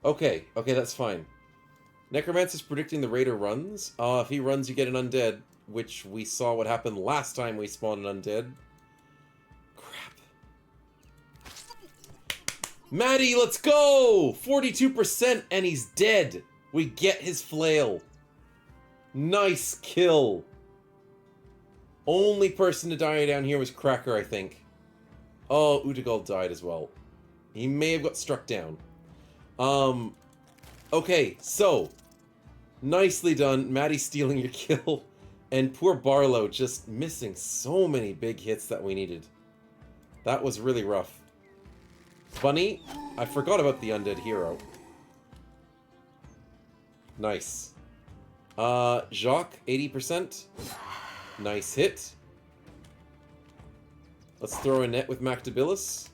Okay, that's fine. Necromancer's predicting the raider runs. If he runs, you get an undead, which we saw what happened last time we spawned an undead. Maddie, let's go! 42% and he's dead. We get his flail. Nice kill. Only person to die down here was Cracker, I think. Oh, Utegald died as well. He may have got struck down. Okay, so. Nicely done. Maddie stealing your kill. And poor Barlow just missing so many big hits that we needed. That was really rough. Bunny, I forgot about the undead hero. Nice. Jacques, 80%. Nice hit. Let's throw a net with Mactabilis.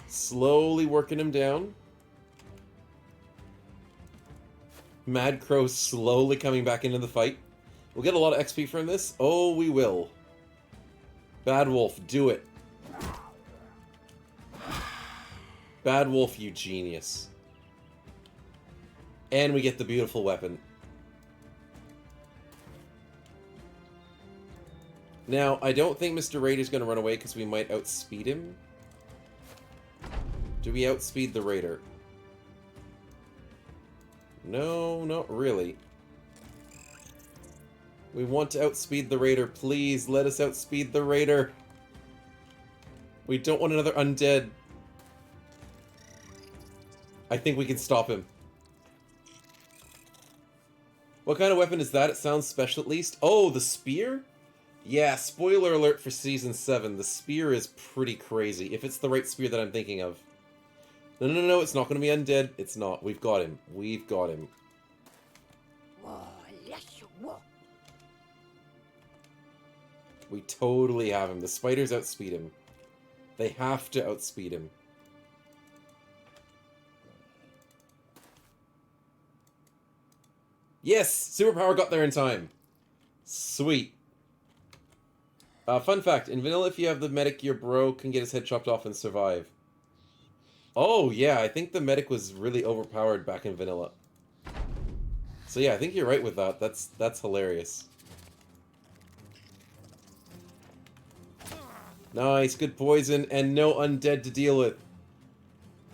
Slowly working him down. Mad Crow slowly coming back into the fight. We'll get a lot of XP from this. Oh, we will. Bad Wolf, do it. Bad Wolf, you genius. And we get the beautiful weapon. Now, I don't think Mr. Raider's going to run away because we might outspeed him. Do we outspeed the Raider? No, not really. We want to outspeed the Raider. Please, let us outspeed the Raider. We don't want another undead. I think we can stop him. What kind of weapon is that? It sounds special at least. Oh, the spear? Yeah, spoiler alert for Season 7. The spear is pretty crazy, if it's the right spear that I'm thinking of. No, no, no, no, it's not going to be undead. It's not. We've got him. We've got him. We totally have him. The spiders outspeed him. They have to outspeed him. Yes! Superpower got there in time. Sweet. Fun fact, in vanilla, if you have the medic, your bro can get his head chopped off and survive. Oh, yeah, I think the medic was really overpowered back in vanilla. So yeah, I think you're right with that. That's hilarious. Nice, good poison, and no undead to deal with.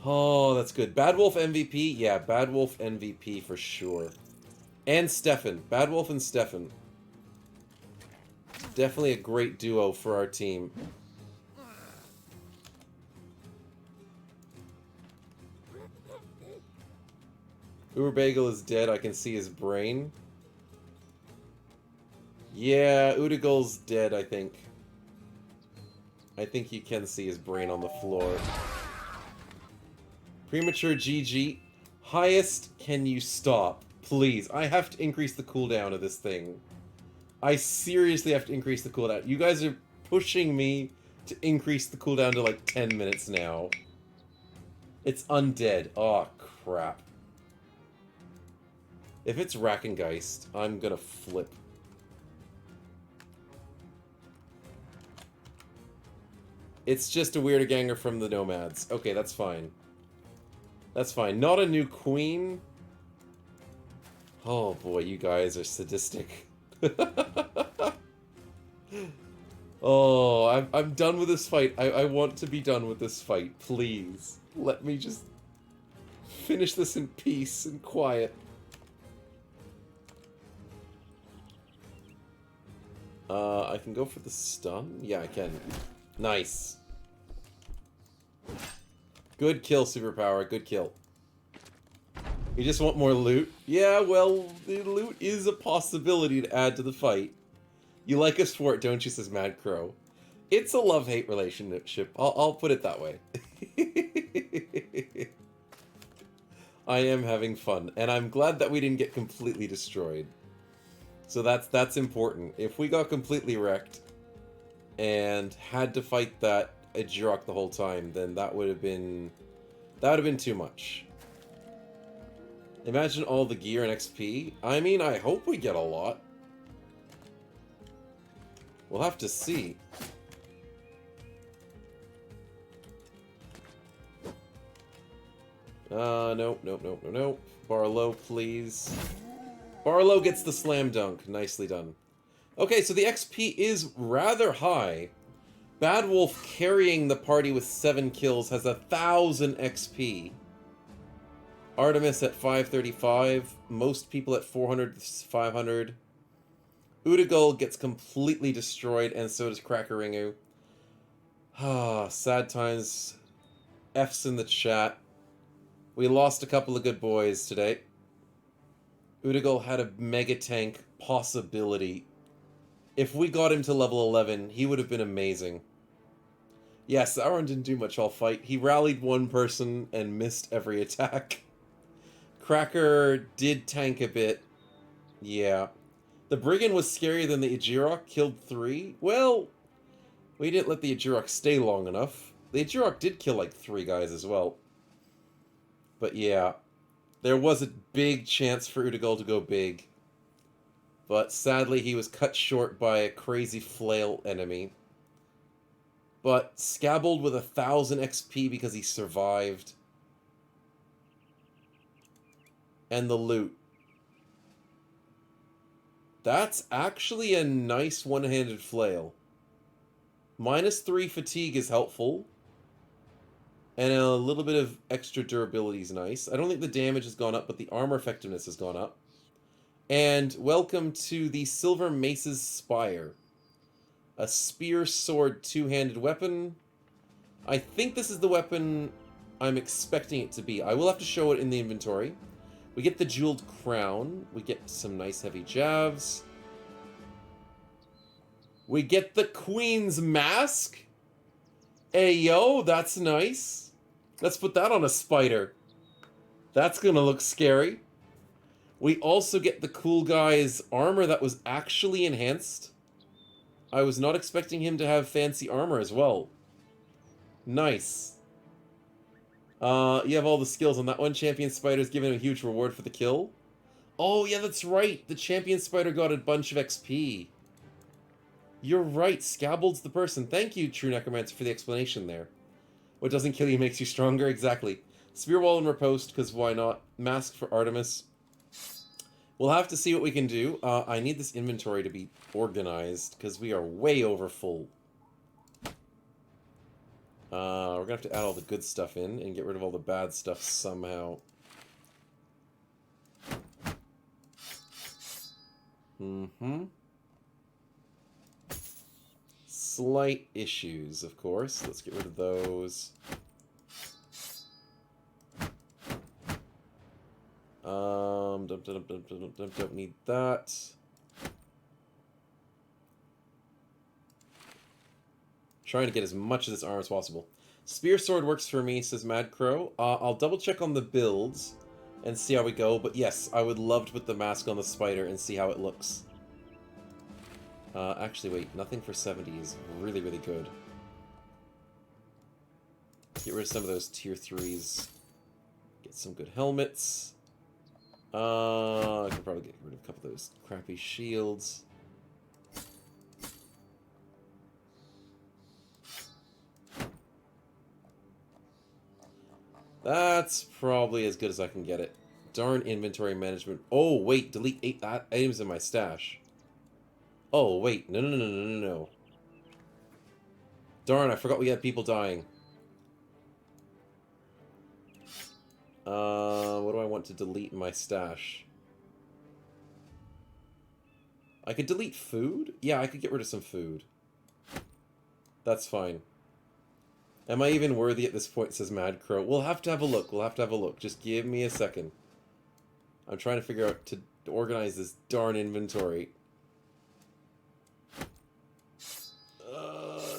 Oh, that's good. Bad Wolf MVP? Yeah, Bad Wolf MVP for sure. And Stefan. Bad Wolf and Stefan. Definitely a great duo for our team. Uberbagel is dead. I can see his brain. Yeah, Udigal's dead, I think. I think you can see his brain on the floor. Premature GG. Highest, can you stop? Please. I have to increase the cooldown of this thing. I seriously have to increase the cooldown. You guys are pushing me to increase the cooldown to like 10 minutes now. It's undead. Oh, crap. If it's Rackengeist, I'm gonna flip. It's just a weird ganger from the Nomads. Okay, that's fine. That's fine. Not a new queen. Oh boy, you guys are sadistic. Oh, I'm done with this fight. I want to be done with this fight. Please. Let me just finish this in peace and quiet. I can go for the stun? Yeah, I can. Nice. Good kill, Superpower. Good kill. You just want more loot? Yeah, well, the loot is a possibility to add to the fight. You like us for it, don't you, says Mad Crow. It's a love-hate relationship. I'll put it that way. I am having fun, and I'm glad that we didn't get completely destroyed. So that's important. If we got completely wrecked and had to fight that Jirok the whole time, then that would have been too much. Imagine all the gear and XP. I mean, I hope we get a lot. We'll have to see. Nope. Barlow, please. Barlow gets the slam dunk. Nicely done. Okay, so the XP is rather high. Bad Wolf carrying the party with 7 kills has 1,000 XP. Artemis at 535. Most people at 400 500. Udagull gets completely destroyed, and so does Crackaringu. Ah, sad times. F's in the chat. We lost a couple of good boys today. Udagull had a mega tank possibility. If we got him to level 11, he would have been amazing. Yes, Sauron didn't do much all fight. He rallied one person and missed every attack. Cracker did tank a bit. Yeah. The Brigand was scarier than the Ejirok, killed 3. Well, we didn't let the Ejirok stay long enough. The Ejirok did kill like 3 guys as well. But yeah, there was a big chance for Udagull to go big. But sadly, he was cut short by a crazy flail enemy. But Scabbled with 1,000 XP because he survived. And the loot. That's actually a nice one-handed flail. -3 fatigue is helpful. And a little bit of extra durability is nice. I don't think the damage has gone up, but the armor effectiveness has gone up. And welcome to the Silver Mace's Spire. A spear sword two-handed weapon. I think this is the weapon I'm expecting it to be. I will have to show it in the inventory. We get the jeweled crown. We get some nice heavy jabs. We get the Queen's mask. Ayo, that's nice. Let's put that on a spider. That's gonna look scary. We also get the cool guy's armor that was actually enhanced. I was not expecting him to have fancy armor as well. Nice. You have all the skills on that one. Champion Spider's given a huge reward for the kill. Oh, yeah, that's right. The Champion Spider got a bunch of XP. You're right. Scabbold's the person. Thank you, True Necromancer, for the explanation there. What doesn't kill you makes you stronger. Exactly. Spear Wall and Riposte, because why not? Mask for Artemis. We'll have to see what we can do. I need this inventory to be organized, because we are way over full. We're going to have to add all the good stuff in and get rid of all the bad stuff somehow. Slight issues, of course. Let's get rid of those. Don't need that. Trying to get as much of this armor as possible. Spear sword works for me, says Mad Crow. I'll double check on the builds and see how we go. But yes, I would love to put the mask on the spider and see how it looks. Actually, wait. Nothing for 70 is really, really good. Get rid of some of those tier 3s. Get some good helmets. I can probably get rid of a couple of those crappy shields. That's probably as good as I can get it. Darn inventory management. Oh, wait. Delete 8 items in my stash. Oh, wait. No. Darn, I forgot we had people dying. What do I want to delete in my stash? I could delete food? Yeah, I could get rid of some food. That's fine. Am I even worthy at this point, says Mad Crow. We'll have to have a look. Just give me a second. I'm trying to figure out to organize this darn inventory.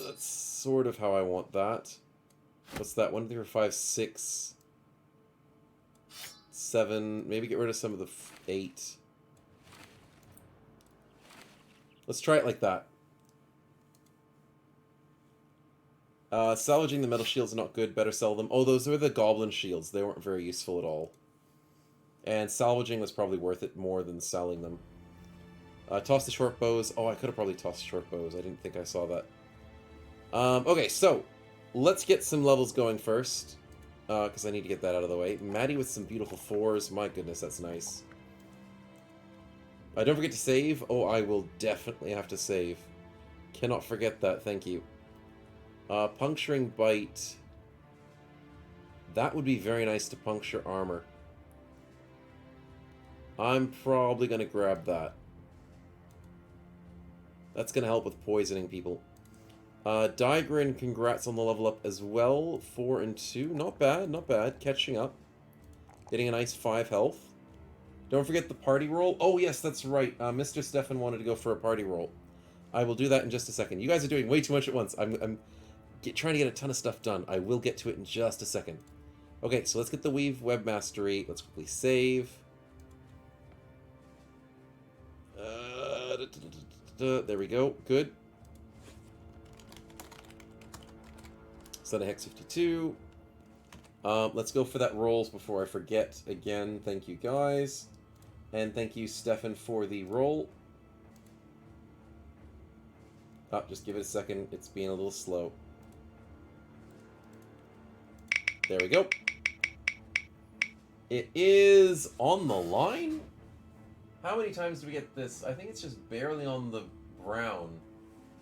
That's sort of how I want that. What's that? 1, 3, 4, 5, 6, 7. Maybe get rid of some of the 8. Let's try it like that. Salvaging the metal shields is not good. Better sell them. Oh, those were the goblin shields. They weren't very useful at all. And salvaging was probably worth it more than selling them. Toss the short bows. Oh, I could have probably tossed short bows. I didn't think I saw that. Okay, so let's get some levels going first. Because I need to get that out of the way. Maddie with some beautiful 4s. My goodness, that's nice. Don't forget to save. Oh, I will definitely have to save. Cannot forget that, thank you. Puncturing bite. That would be very nice to puncture armor. I'm probably going to grab that. That's going to help with poisoning people. Digrin, congrats on the level up as well. 4 and 2. Not bad, not bad. Catching up. Getting a nice 5 health. Don't forget the party roll. Oh, yes, that's right. Mr. Stefan wanted to go for a party roll. I will do that in just a second. You guys are doing way too much at once. I'm trying to get a ton of stuff done. I will get to it in just a second. Okay, so let's get the Weave Web Mastery. Let's quickly save. There we go. Good. Set a Hex 52. Let's go for that rolls before I forget again. Thank you, guys. And thank you, Stefan, for the roll. Oh, just give it a second. It's being a little slow. There we go. It is on the line? How many times do we get this? I think it's just barely on the brown.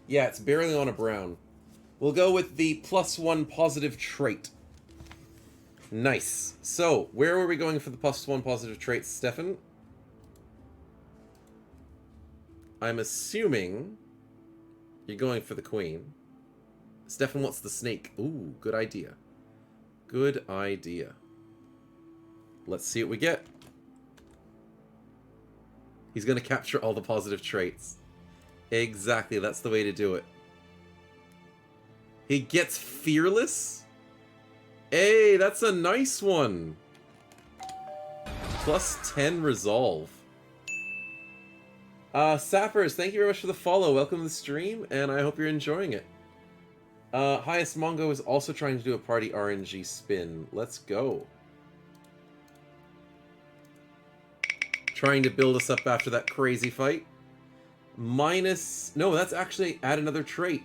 Yeah, it's barely on a brown. We'll go with the +1 positive trait. Nice. So, where were we going for the +1 positive traits, Stefan? I'm assuming you're going for the queen. Stefan wants the snake. Ooh, good idea. Good idea. Let's see what we get. He's going to capture all the positive traits. Exactly, that's the way to do it. He gets fearless? Hey, that's a nice one. +10 resolve. Sappers, thank you very much for the follow. Welcome to the stream, and I hope you're enjoying it. Highest Mongo is also trying to do a party RNG spin. Let's go. Trying to build us up after that crazy fight. Minus... No, that's actually add another trait.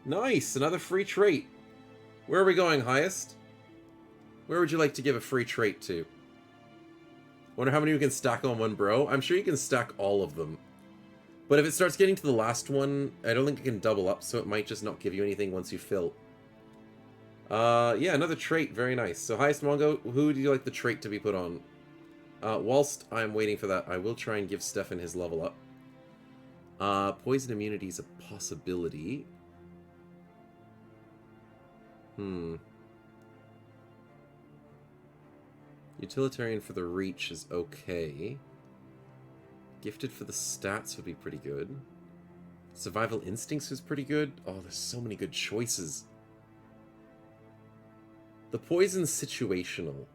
Nice, another free trait. Where are we going, Highest? Where would you like to give a free trait to? Wonder how many we can stack on one bro? I'm sure you can stack all of them. But if it starts getting to the last one, I don't think it can double up, so it might just not give you anything once you fill. Yeah, another trait. Very nice. So, Highest Mongo, who would you like the trait to be put on? Whilst I'm waiting for that, I will try and give Stefan his level up. Poison immunity is a possibility. Utilitarian for the reach is okay. Gifted for the stats would be pretty good. Survival instincts is pretty good. Oh, there's so many good choices. The poison's situational.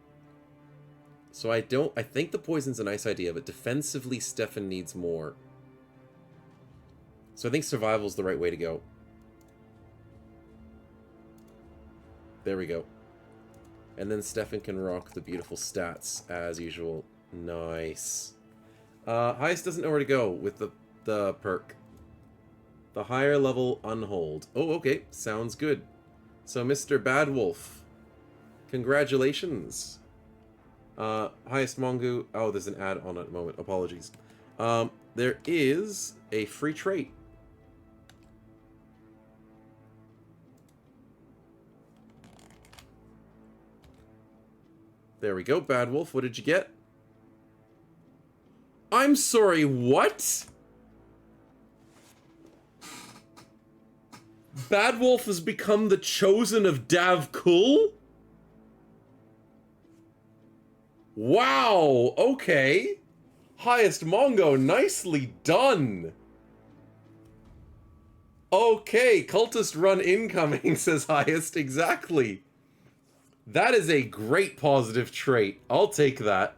So I think the poison's a nice idea, but defensively Stefan needs more. So I think survival's the right way to go. There we go. And then Stefan can rock the beautiful stats as usual. Nice. Highest doesn't know where to go with the perk. The higher level unhold. Oh, okay. Sounds good. So, Mr. Bad Wolf, congratulations. Highest Mongo. Oh, there's an ad on at the moment. Apologies. There is a free trait. There we go, Bad Wolf. What did you get? I'm sorry, what? Bad Wolf has become the chosen of Dav Kul? Wow, okay. Highest Mongo, nicely done. Okay, cultist run incoming, says Highest, exactly. That is a great positive trait. I'll take that.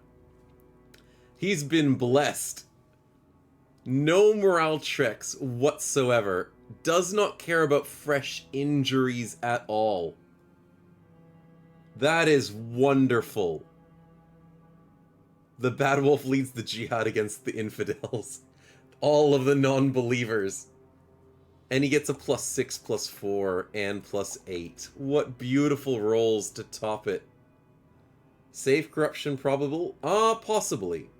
He's been blessed. No morale checks whatsoever. Does not care about fresh injuries at all. That is wonderful. The Bad Wolf leads the jihad against the infidels. All of the non-believers. And he gets a +6, +4, and +8. What beautiful rolls to top it. Safe corruption probable? Possibly.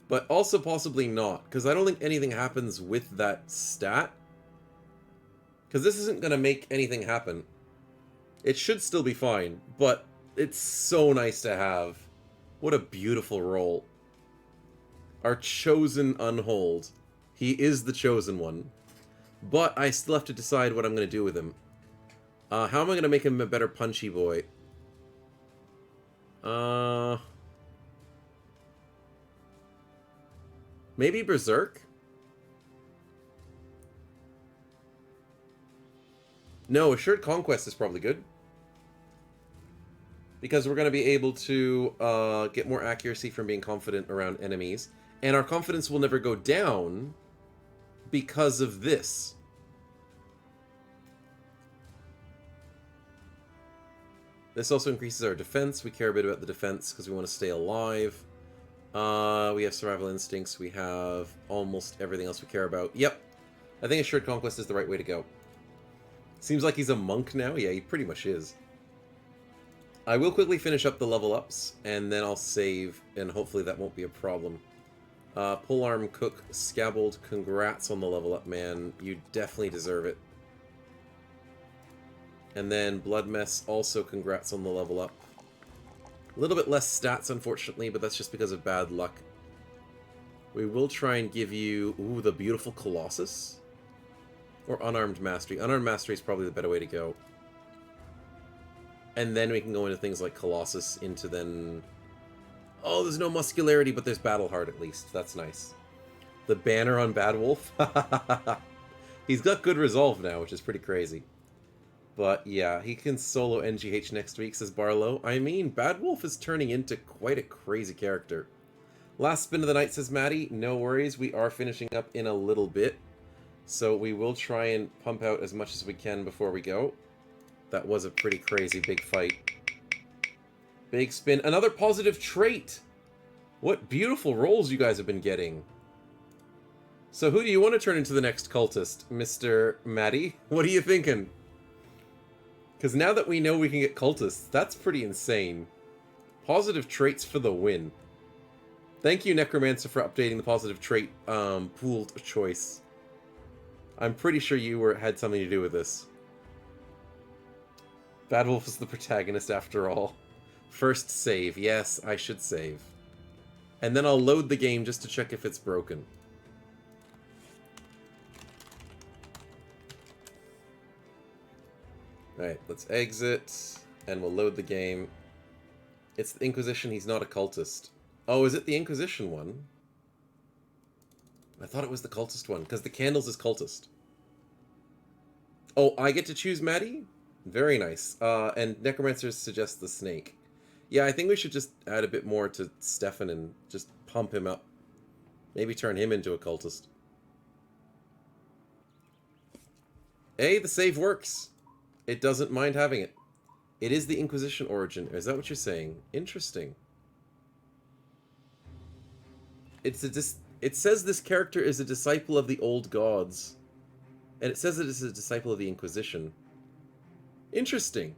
But also possibly not, because I don't think anything happens with that stat. Because this isn't going to make anything happen. It should still be fine, but it's so nice to have. What a beautiful roll. Our chosen unhold. He is the chosen one. But I still have to decide what I'm going to do with him. How am I going to make him a better punchy boy? Maybe Berserk? No, Assured Conquest is probably good. Because we're going to be able to get more accuracy from being confident around enemies. And our confidence will never go down because of this. This also increases our defense. We care a bit about the defense because we want to stay alive. We have survival instincts. We have almost everything else we care about. Yep. I think Assured Conquest is the right way to go. Seems like he's a monk now. Yeah, he pretty much is. I will quickly finish up the level ups, and then I'll save, and hopefully that won't be a problem. Polearm Cook Scabbled, congrats on the level up, man. You definitely deserve it. And then Blood Mess, also congrats on the level up. A little bit less stats, unfortunately, but that's just because of bad luck. We will try and give you, ooh, the beautiful Colossus. Or Unarmed Mastery. Unarmed Mastery is probably the better way to go. And then we can go into things like Colossus, into then... Oh, there's no muscularity, but there's Battle Heart at least. That's nice. The banner on Bad Wolf. He's got good resolve now, which is pretty crazy. But yeah, he can solo NGH next week, says Barlow. I mean, Bad Wolf is turning into quite a crazy character. Last spin of the night, says Maddie. No worries, we are finishing up in a little bit. So we will try and pump out as much as we can before we go. That was a pretty crazy big fight. Big spin. Another positive trait! What beautiful rolls you guys have been getting. So who do you want to turn into the next cultist, Mr. Maddie? What are you thinking? Because now that we know we can get cultists, that's pretty insane. Positive traits for the win. Thank you, Necromancer, for updating the positive trait pooled choice. I'm pretty sure you had something to do with this. Bad Wolf is the protagonist after all. First save. Yes, I should save. And then I'll load the game just to check if it's broken. Alright, let's exit. And we'll load the game. It's the Inquisition, he's not a cultist. Oh, is it the Inquisition one? I thought it was the cultist one, because the candles is cultist. Oh, I get to choose Maddie? Very nice. And Necromancer suggests the snake. Yeah, I think we should just add a bit more to Stefan and just pump him up. Maybe turn him into a cultist. Hey, the save works. It doesn't mind having it. It is the Inquisition origin. Is that what you're saying? Interesting. It says this character is a disciple of the old gods. And it says it is a disciple of the Inquisition. Interesting.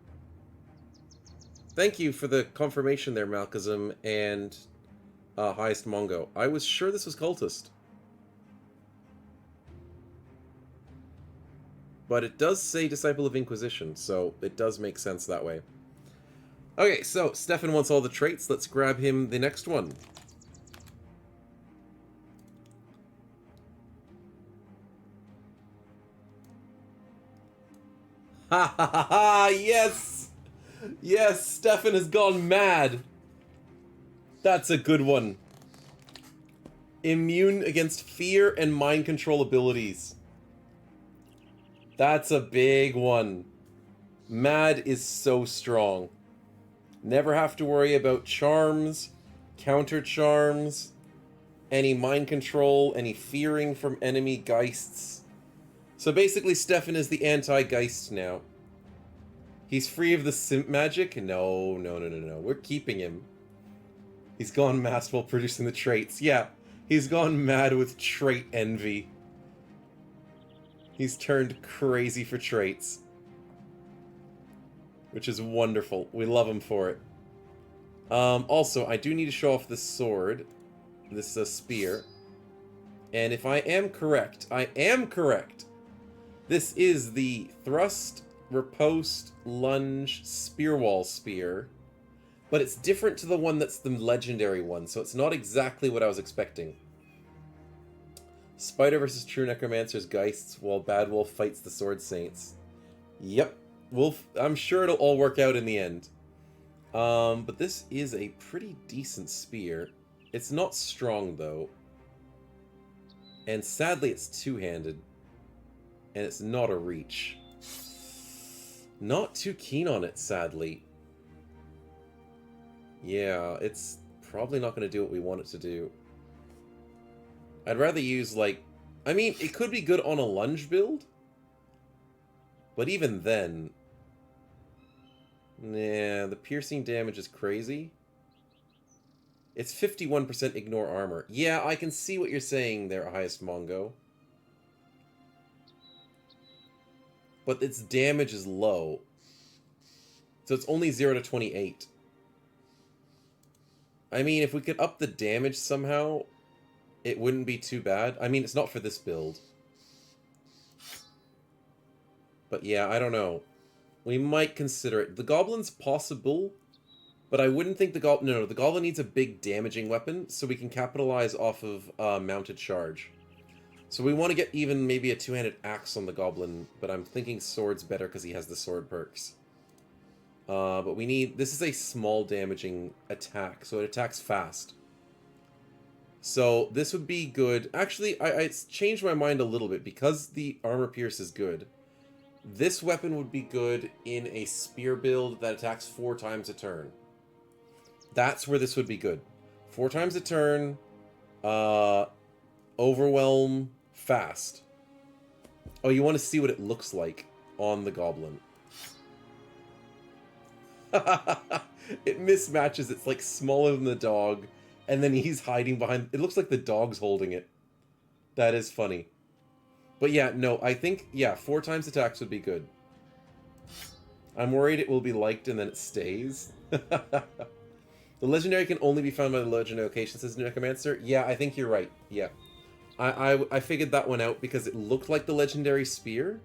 Thank you for the confirmation there, Malkazum and Highest Mongo. I was sure this was cultist. But it does say Disciple of Inquisition, so it does make sense that way. Okay, so Stefan wants all the traits. Let's grab him the next one. Ha ha ha ha! Yes! Yes, Stefan has gone mad! That's a good one. Immune against fear and mind control abilities. That's a big one. Mad is so strong. Never have to worry about charms, counter charms, any mind control, any fearing from enemy geists. So basically Stefan is the anti-geist now. He's free of the simp magic? No. We're keeping him. He's gone mad while producing the traits. Yeah, he's gone mad with trait envy. He's turned crazy for traits. Which is wonderful. We love him for it. Also, I do need to show off this sword. this spear. And if I am correct, this is the thrust, riposte, lunge, spear wall spear. But it's different to the one that's the legendary one, so it's not exactly what I was expecting. Spider versus True Necromancer's Geists, while Bad Wolf fights the Sword Saints. Yep, I'm sure it'll all work out in the end. But this is a pretty decent spear. It's not strong, though. And sadly, it's two-handed. And it's not a reach. Not too keen on it, sadly. Yeah, it's probably not going to do what we want it to do. I'd rather use, like... I mean, it could be good on a lunge build. But even then... Nah, the piercing damage is crazy. It's 51% ignore armor. Yeah, I can see what you're saying there, Highest Mongo. But its damage is low. So it's only 0 to 28. I mean, if we could up the damage somehow, it wouldn't be too bad. I mean, it's not for this build. But yeah, I don't know. We might consider it. The Goblin's possible, but I wouldn't think the Goblin... No, the Goblin needs a big damaging weapon, so we can capitalize off of mounted charge. So we want to get even maybe a two-handed axe on the Goblin, but I'm thinking sword's better because he has the sword perks. But we need... This is a small damaging attack, so it attacks fast. So this would be good. Actually, I changed my mind a little bit. Because the armor pierce is good, this weapon would be good in a spear build that attacks 4 times a turn. That's where this would be good. 4 times a turn, overwhelm, fast. Oh, you want to see what it looks like on the Goblin. It mismatches. It's like smaller than the dog, and then he's hiding behind... It looks like the dog's holding it. That is funny. But yeah, no, I think, yeah, 4 times attacks would be good. I'm worried it will be liked and then it stays. The legendary can only be found by the legendary location, says Necromancer. Yeah, I think you're right. Yeah. I figured that one out because it looked like the legendary spear.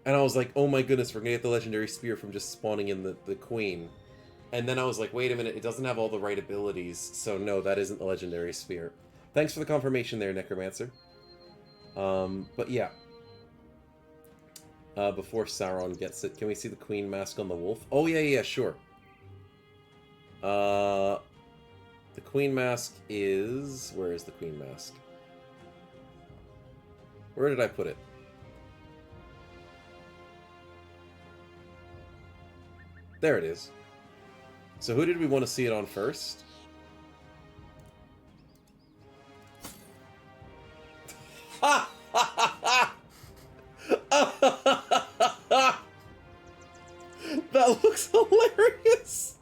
And I was like, oh my goodness, we're going to get the legendary spear from just spawning in the queen. And then I was like, wait a minute, it doesn't have all the right abilities. So no, that isn't the legendary spear. Thanks for the confirmation there, Necromancer. But yeah. Before Sauron gets it, can we see the queen mask on the wolf? Oh, yeah, sure. The queen mask is... Where is the queen mask? Where did I put it? There it is. So who did we want to see it on first? Ha! That looks hilarious!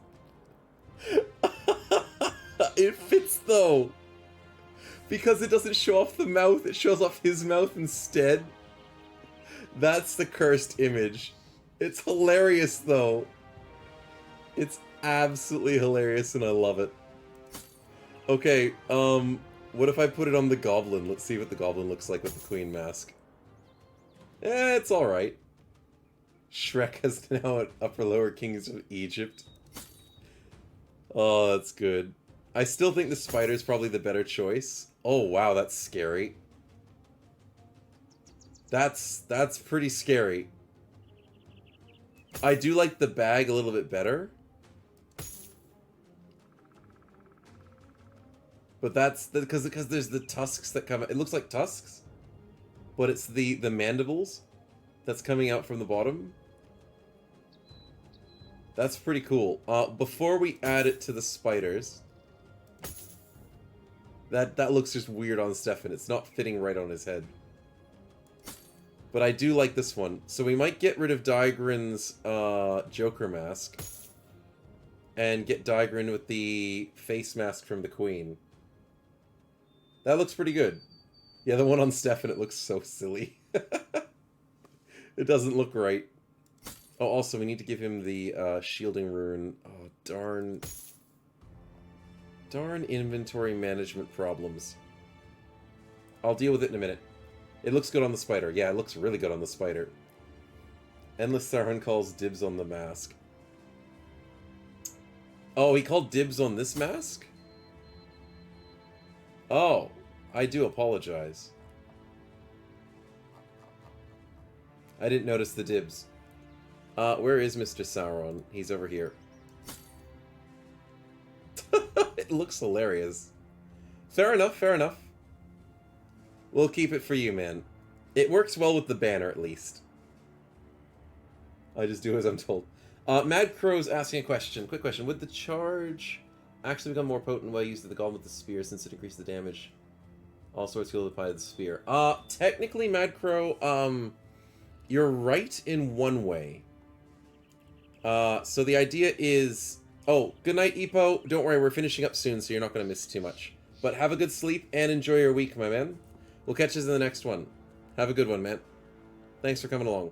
It fits though! Because it doesn't show off the mouth, it shows off his mouth instead. That's the cursed image. It's hilarious though. It's absolutely hilarious and I love it. Okay, what if I put it on the Goblin? Let's see what the Goblin looks like with the Queen mask. It's alright. Shrek has now an upper lower kings of Egypt. Oh, that's good. I still think the spider is probably the better choice. Oh wow, that's scary. That's pretty scary. I do like the bag a little bit better. But that's because there's the tusks that come out. It looks like tusks, but it's the mandibles that's coming out from the bottom. That's pretty cool. Before we add it to the spiders, that looks just weird on Stefan. It's not fitting right on his head. But I do like this one. So we might get rid of Daigrin's Joker mask and get Daigrin with the face mask from the Queen. That looks pretty good. Yeah, the one on Stefan, it looks so silly. It doesn't look right. Oh, also, we need to give him the shielding rune. Oh, darn. Darn inventory management problems. I'll deal with it in a minute. It looks good on the spider. Yeah, it looks really good on the spider. Endless Siren calls dibs on the mask. Oh, he called dibs on this mask? Oh, I do apologize. I didn't notice the dibs. Where is Mr. Sauron? He's over here. It looks hilarious. Fair enough, fair enough. We'll keep it for you, man. It works well with the banner, at least. I just do as I'm told. Mad Crow's asking a question. Quick question. Would the charge actually become more potent while using the golem with the spear since it increases the damage? All sorts will apply to the spear. Technically, Mad Crow, you're right in one way. So the idea is... Oh, good night, Epo. Don't worry, we're finishing up soon, so you're not going to miss too much. But have a good sleep and enjoy your week, my man. We'll catch you in the next one. Have a good one, man. Thanks for coming along.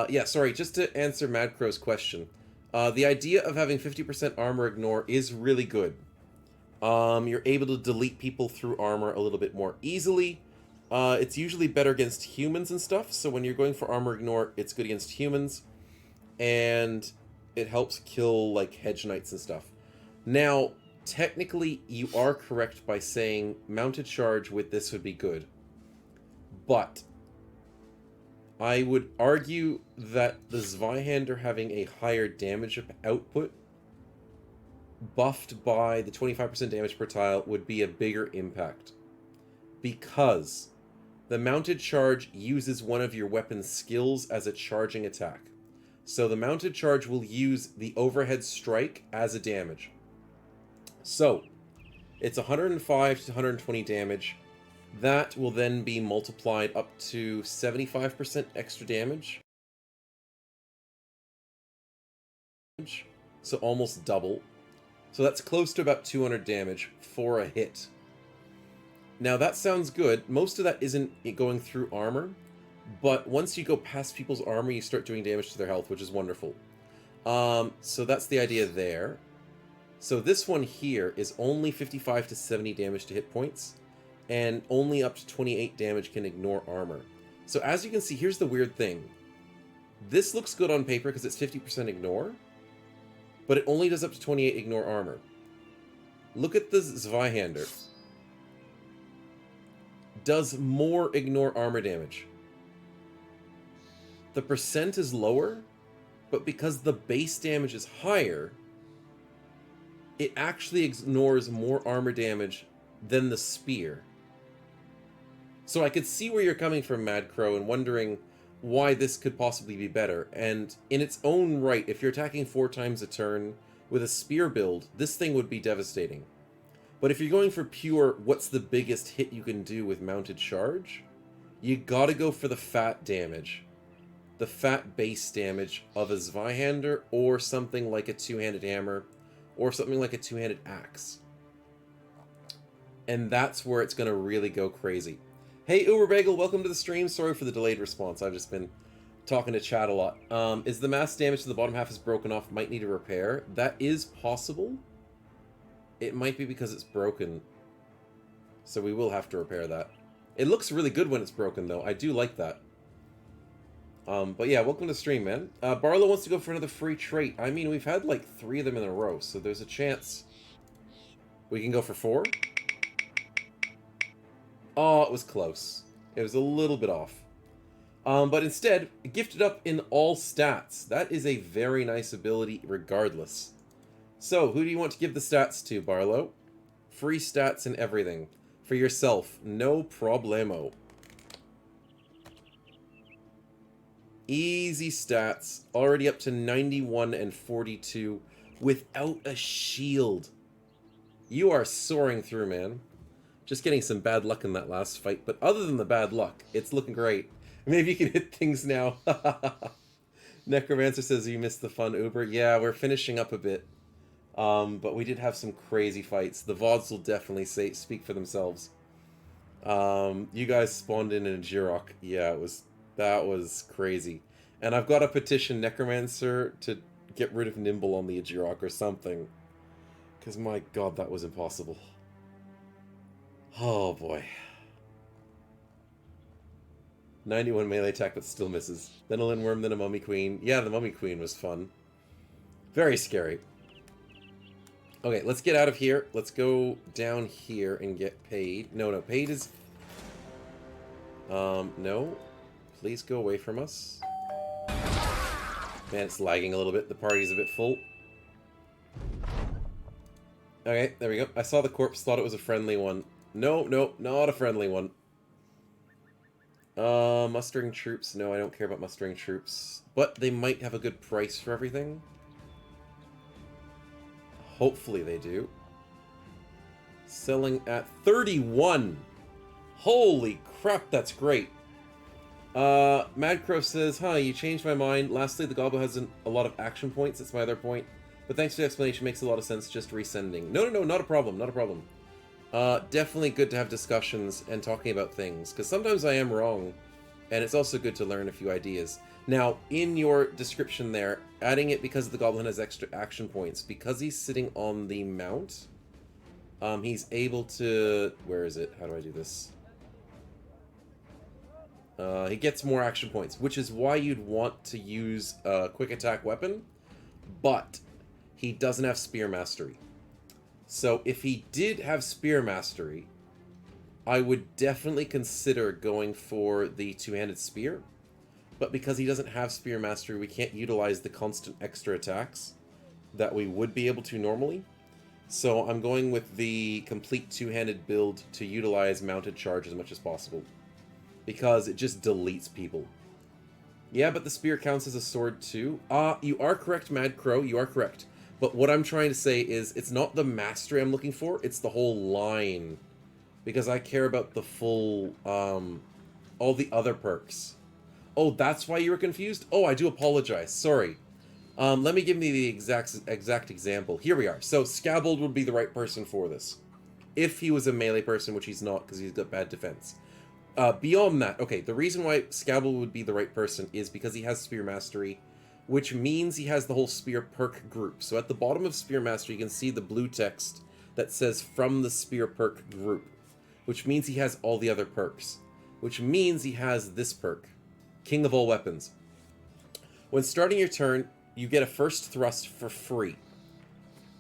Yeah, sorry, just to answer Mad Crow's question. The idea of having 50% armor ignore is really good. You're able to delete people through armor a little bit more easily. It's usually better against humans and stuff, so when you're going for armor ignore, it's good against humans. And it helps kill, like, hedge knights and stuff. Now, technically, you are correct by saying mounted charge with this would be good. But I would argue that the Zweihander having a higher damage output, buffed by the 25% damage per tile, would be a bigger impact. Because the mounted charge uses one of your weapon's skills as a charging attack. So the mounted charge will use the overhead strike as a damage. So, it's 105 to 120 damage. That will then be multiplied up to 75% extra damage. So almost double. So that's close to about 200 damage for a hit. Now that sounds good. Most of that isn't going through armor. But once you go past people's armor, you start doing damage to their health, which is wonderful. So that's the idea there. So this one here is only 55 to 70 damage to hit points, and only up to 28 damage can ignore armor. So as you can see, here's the weird thing. This looks good on paper because it's 50% ignore, but it only does up to 28 ignore armor. Look at the Zweihander. Does more ignore armor damage. The percent is lower, but because the base damage is higher, it actually ignores more armor damage than the spear. So I could see where you're coming from, Mad Crow, and wondering why this could possibly be better. And in its own right, if you're attacking 4 times a turn with a spear build, this thing would be devastating. But if you're going for pure, what's the biggest hit you can do with mounted charge, you gotta go for the fat damage. The fat base damage of a Zweihander, or something like a two-handed hammer, or something like a two-handed axe. And that's where it's going to really go crazy. Hey, Uber Bagel, welcome to the stream. Sorry for the delayed response. I've just been talking to chat a lot. Is the mass damage to the bottom half is broken off, might need a repair? That is possible. It might be because it's broken. So we will have to repair that. It looks really good when it's broken, though. I do like that. But yeah, welcome to the stream, man. Barlow wants to go for another free trait. I mean, we've had like 3 of them in a row, so there's a chance we can go for 4. Oh, it was close. It was a little bit off. But instead, gifted up in all stats. That is a very nice ability regardless. So, who do you want to give the stats to, Barlow? Free stats and everything. For yourself, no problemo. Easy stats, already up to 91 and 42 without a shield. You are soaring through, man. Just getting some bad luck in that last fight, but other than the bad luck, it's looking great. Maybe you can hit things now. Necromancer says you missed the fun, Uber. Yeah, we're finishing up a bit. But we did have some crazy fights. The vods will definitely speak for themselves. You guys spawned in a Jirok. Yeah, that was crazy. And I've got to petition Necromancer to get rid of Nimble on the Ajirok or something. Because my god, that was impossible. Oh boy. 91 melee attack, but still misses. Then a Lindworm, then a Mummy Queen. Yeah, the Mummy Queen was fun. Very scary. Okay, let's get out of here. Let's go down here and get paid. No, paid is... no. Please go away from us. Man, it's lagging a little bit. The party's a bit full. Okay, there we go. I saw the corpse, thought it was a friendly one. No, not a friendly one. Mustering troops. No, I don't care about mustering troops. But they might have a good price for everything. Hopefully they do. Selling at 31! Holy crap, that's great. Madcrow says, huh, you changed my mind. Lastly, the Gobbo has a lot of action points. That's my other point. But thanks for the explanation. Makes a lot of sense. Just resending. No, not a problem. Not a problem. Definitely good to have discussions and talking about things. Because sometimes I am wrong. And it's also good to learn a few ideas. Now, in your description there, adding it because the Goblin has extra action points. Because he's sitting on the mount, he's able to... Where is it? How do I do this? He gets more action points, which is why you'd want to use a quick attack weapon, but he doesn't have Spear Mastery. So if he did have Spear Mastery, I would definitely consider going for the two-handed spear, but because he doesn't have Spear Mastery, we can't utilize the constant extra attacks that we would be able to normally. So I'm going with the complete two-handed build to utilize mounted charge as much as possible. Because it just deletes people. Yeah, but the spear counts as a sword too. You are correct, Mad Crow, you are correct. But what I'm trying to say is, it's not the mastery I'm looking for, it's the whole line. Because I care about the full, all the other perks. Oh, that's why you were confused? Oh, I do apologize, sorry. Let me give me the exact example. Here we are. So, Scabbold would be the right person for this. If he was a melee person, which he's not, because he's got bad defense. Beyond that, okay, the reason why Scabbold would be the right person is because he has Spear Mastery, which means he has the whole Spear perk group. So at the bottom of Spear Mastery, you can see the blue text that says from the Spear perk group, which means he has all the other perks, which means he has this perk, King of All Weapons. When starting your turn, you get a first thrust for free,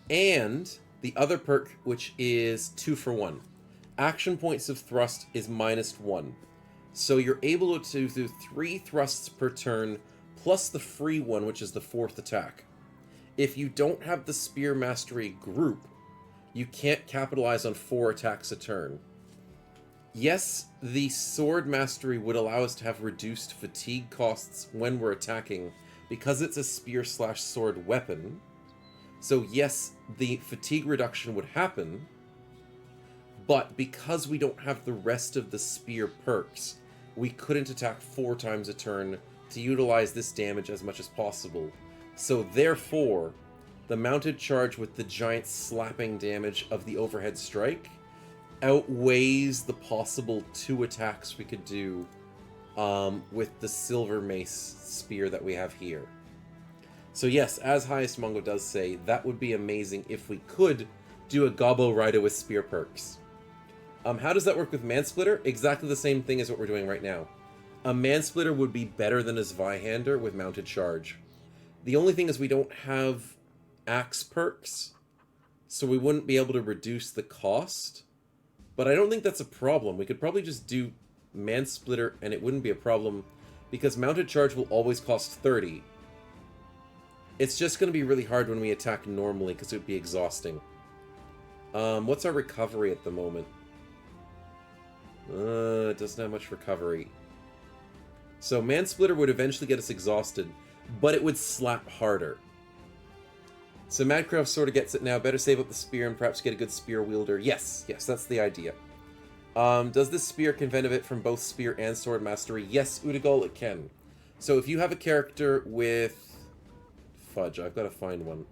and the other perk, which is 2 for 1. Action points of thrust is -1. So you're able to do 3 thrusts per turn, plus the free one, which is the 4th attack. If you don't have the Spear Mastery group, you can't capitalize on 4 attacks a turn. Yes, the Sword Mastery would allow us to have reduced fatigue costs when we're attacking, because it's a spear/sword weapon. So yes, the fatigue reduction would happen, but because we don't have the rest of the spear perks, we couldn't attack 4 times a turn to utilize this damage as much as possible. So therefore, the mounted charge with the giant slapping damage of the overhead strike outweighs the possible 2 attacks we could do with the silver mace spear that we have here. So yes, as Highest Mongo does say, that would be amazing if we could do a Gobbo Rider with spear perks. How does that work with Mansplitter? Exactly the same thing as what we're doing right now. A Mansplitter would be better than a Zweihander with mounted charge. The only thing is we don't have axe perks, so we wouldn't be able to reduce the cost. But I don't think that's a problem. We could probably just do Mansplitter and it wouldn't be a problem, because mounted charge will always cost 30. It's just going to be really hard when we attack normally, because it would be exhausting. What's our recovery at the moment? It doesn't have much recovery. So Mansplitter would eventually get us exhausted, but it would slap harder. So Madcraft sort of gets it now. Better save up the spear and perhaps get a good spear wielder. Yes, that's the idea. Does this spear can benefit from both spear and sword mastery? Yes, Udagol, it can. So if you have a character with... Fudge, I've got to find one.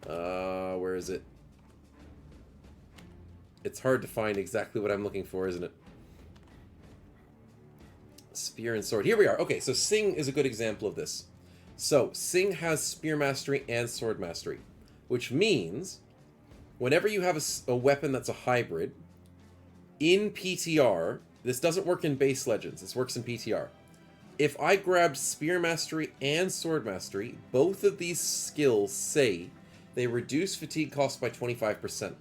Where is it? It's hard to find exactly what I'm looking for, isn't it? Spear and sword. Here we are. Okay, so Sing is a good example of this. So, Sing has Spear Mastery and Sword Mastery, which means whenever you have a weapon that's a hybrid, in PTR, this doesn't work in base Legends, this works in PTR. If I grabbed Spear Mastery and Sword Mastery, both of these skills say they reduce fatigue cost by 25%.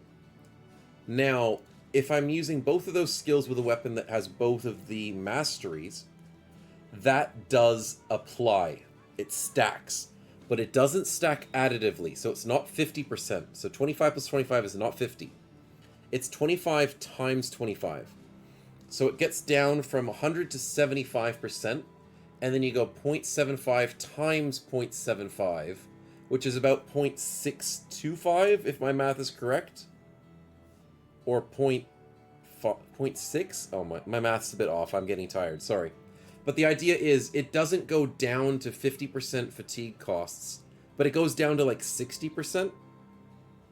Now, if I'm using both of those skills with a weapon that has both of the masteries, that does apply. It stacks. But it doesn't stack additively, so it's not 50%. So 25 plus 25 is not 50. It's 25 times 25. So it gets down from 100 to 75%, and then you go 0.75 times 0.75, which is about 0.625, if my math is correct. Or 0.6? Oh, my math's a bit off. I'm getting tired. Sorry. But the idea is it doesn't go down to 50% fatigue costs, but it goes down to like 60%.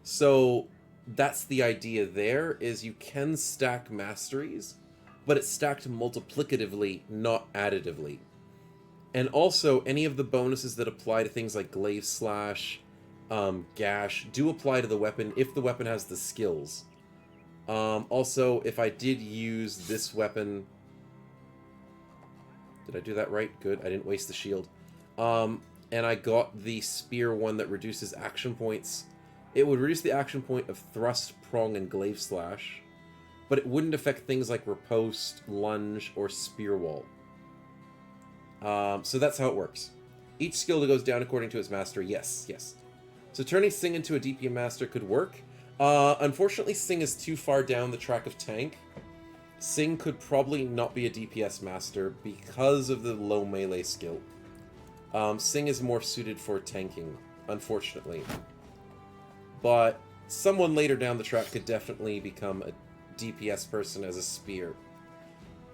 So that's the idea there, is you can stack masteries, but it's stacked multiplicatively, not additively. And also, any of the bonuses that apply to things like Glaive Slash, Gash, do apply to the weapon if the weapon has the skills. Also, if I did use this weapon... Did I do that right? Good, I didn't waste the shield. And I got the spear one that reduces action points. It would reduce the action point of Thrust, Prong, and Glaive Slash, but it wouldn't affect things like Riposte, Lunge, or Spear Wall. So that's how it works. Each skill goes down according to its master. Yes, yes. So turning Sing into a DPM master could work. Unfortunately, Sing is too far down the track of tank. Sing could probably not be a DPS master because of the low melee skill. Sing is more suited for tanking, unfortunately. But someone later down the track could definitely become a DPS person as a spear.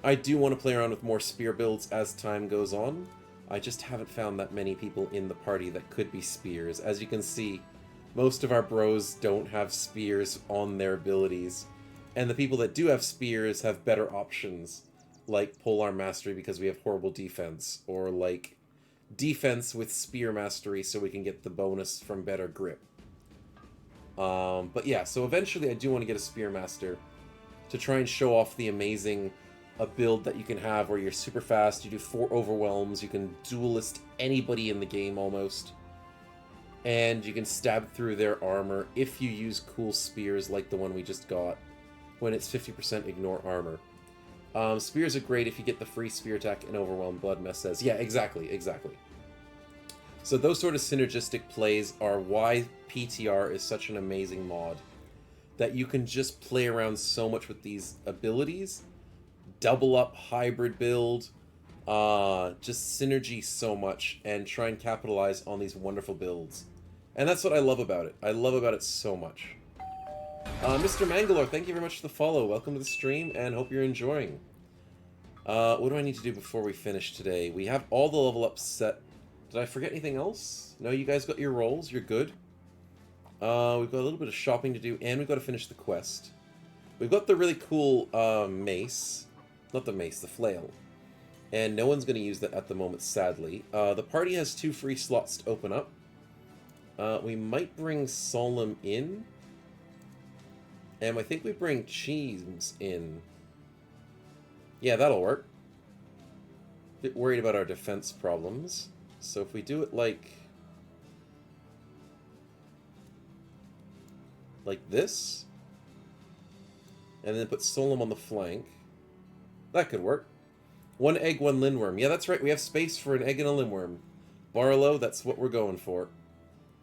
I do want to play around with more spear builds as time goes on. I just haven't found that many people in the party that could be spears. As you can see, most of our bros don't have spears on their abilities. And the people that do have spears have better options, like Polearm Mastery because we have horrible defense, or like defense with Spear Mastery so we can get the bonus from better grip. But yeah, so eventually I do want to get a Spear Master to try and show off the amazing build that you can have where you're super fast, you do 4 overwhelms, you can duelist anybody in the game almost, and you can stab through their armor if you use cool spears like the one we just got, when it's 50% ignore armor. Spears are great if you get the free spear attack and overwhelm, Bloodmess says. Yeah, exactly, exactly. So those sort of synergistic plays are why PTR is such an amazing mod. That you can just play around so much with these abilities, double up hybrid build, just synergy so much, and try and capitalize on these wonderful builds. And that's what I love about it. I love about it so much. Mr. Mangalore, thank you very much for the follow. Welcome to the stream, and hope you're enjoying. What do I need to do before we finish today? We have all the level ups set. Did I forget anything else? No, you guys got your rolls. You're good. We've got a little bit of shopping to do, and we've got to finish the quest. We've got the really cool mace. Not the mace, the flail. And no one's going to use that at the moment, sadly. The party has 2 free slots to open up. We might bring Solemn in. And I think we bring Cheese in. Yeah, that'll work. Bit worried about our defense problems. So if we do it like this, and then put Solemn on the flank, that could work. 1 egg, 1 Lindworm. Yeah, that's right, we have space for an egg and a Lindworm. Barlow, that's what we're going for.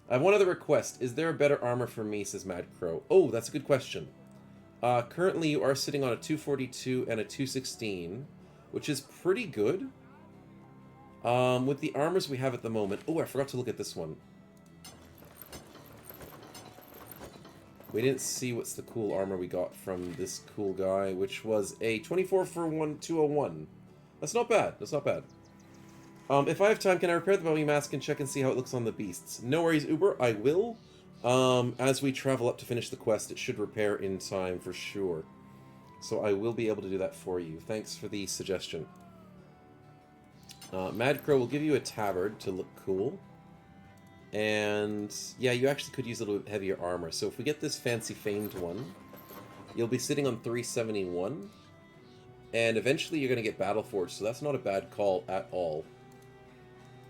I have one other request. Is there a better armor for me, says Mad Crow. Oh, that's a good question. Currently you are sitting on a 242 and a 216, which is pretty good. With the armors we have at the moment... Oh, I forgot to look at this one. We didn't see what's the cool armor we got from this cool guy, which was a 24 for 201. That's not bad. That's not bad. If I have time, can I repair the mummy mask and check and see how it looks on the beasts? No worries, Uber. I will. As we travel up to finish the quest, it should repair in time for sure. So I will be able to do that for you. Thanks for the suggestion. Mad Crow will give you a tabard to look cool. And yeah, you actually could use a little bit heavier armor. So if we get this fancy famed one, you'll be sitting on 371. And eventually you're going to get Battle Forge, so that's not a bad call at all.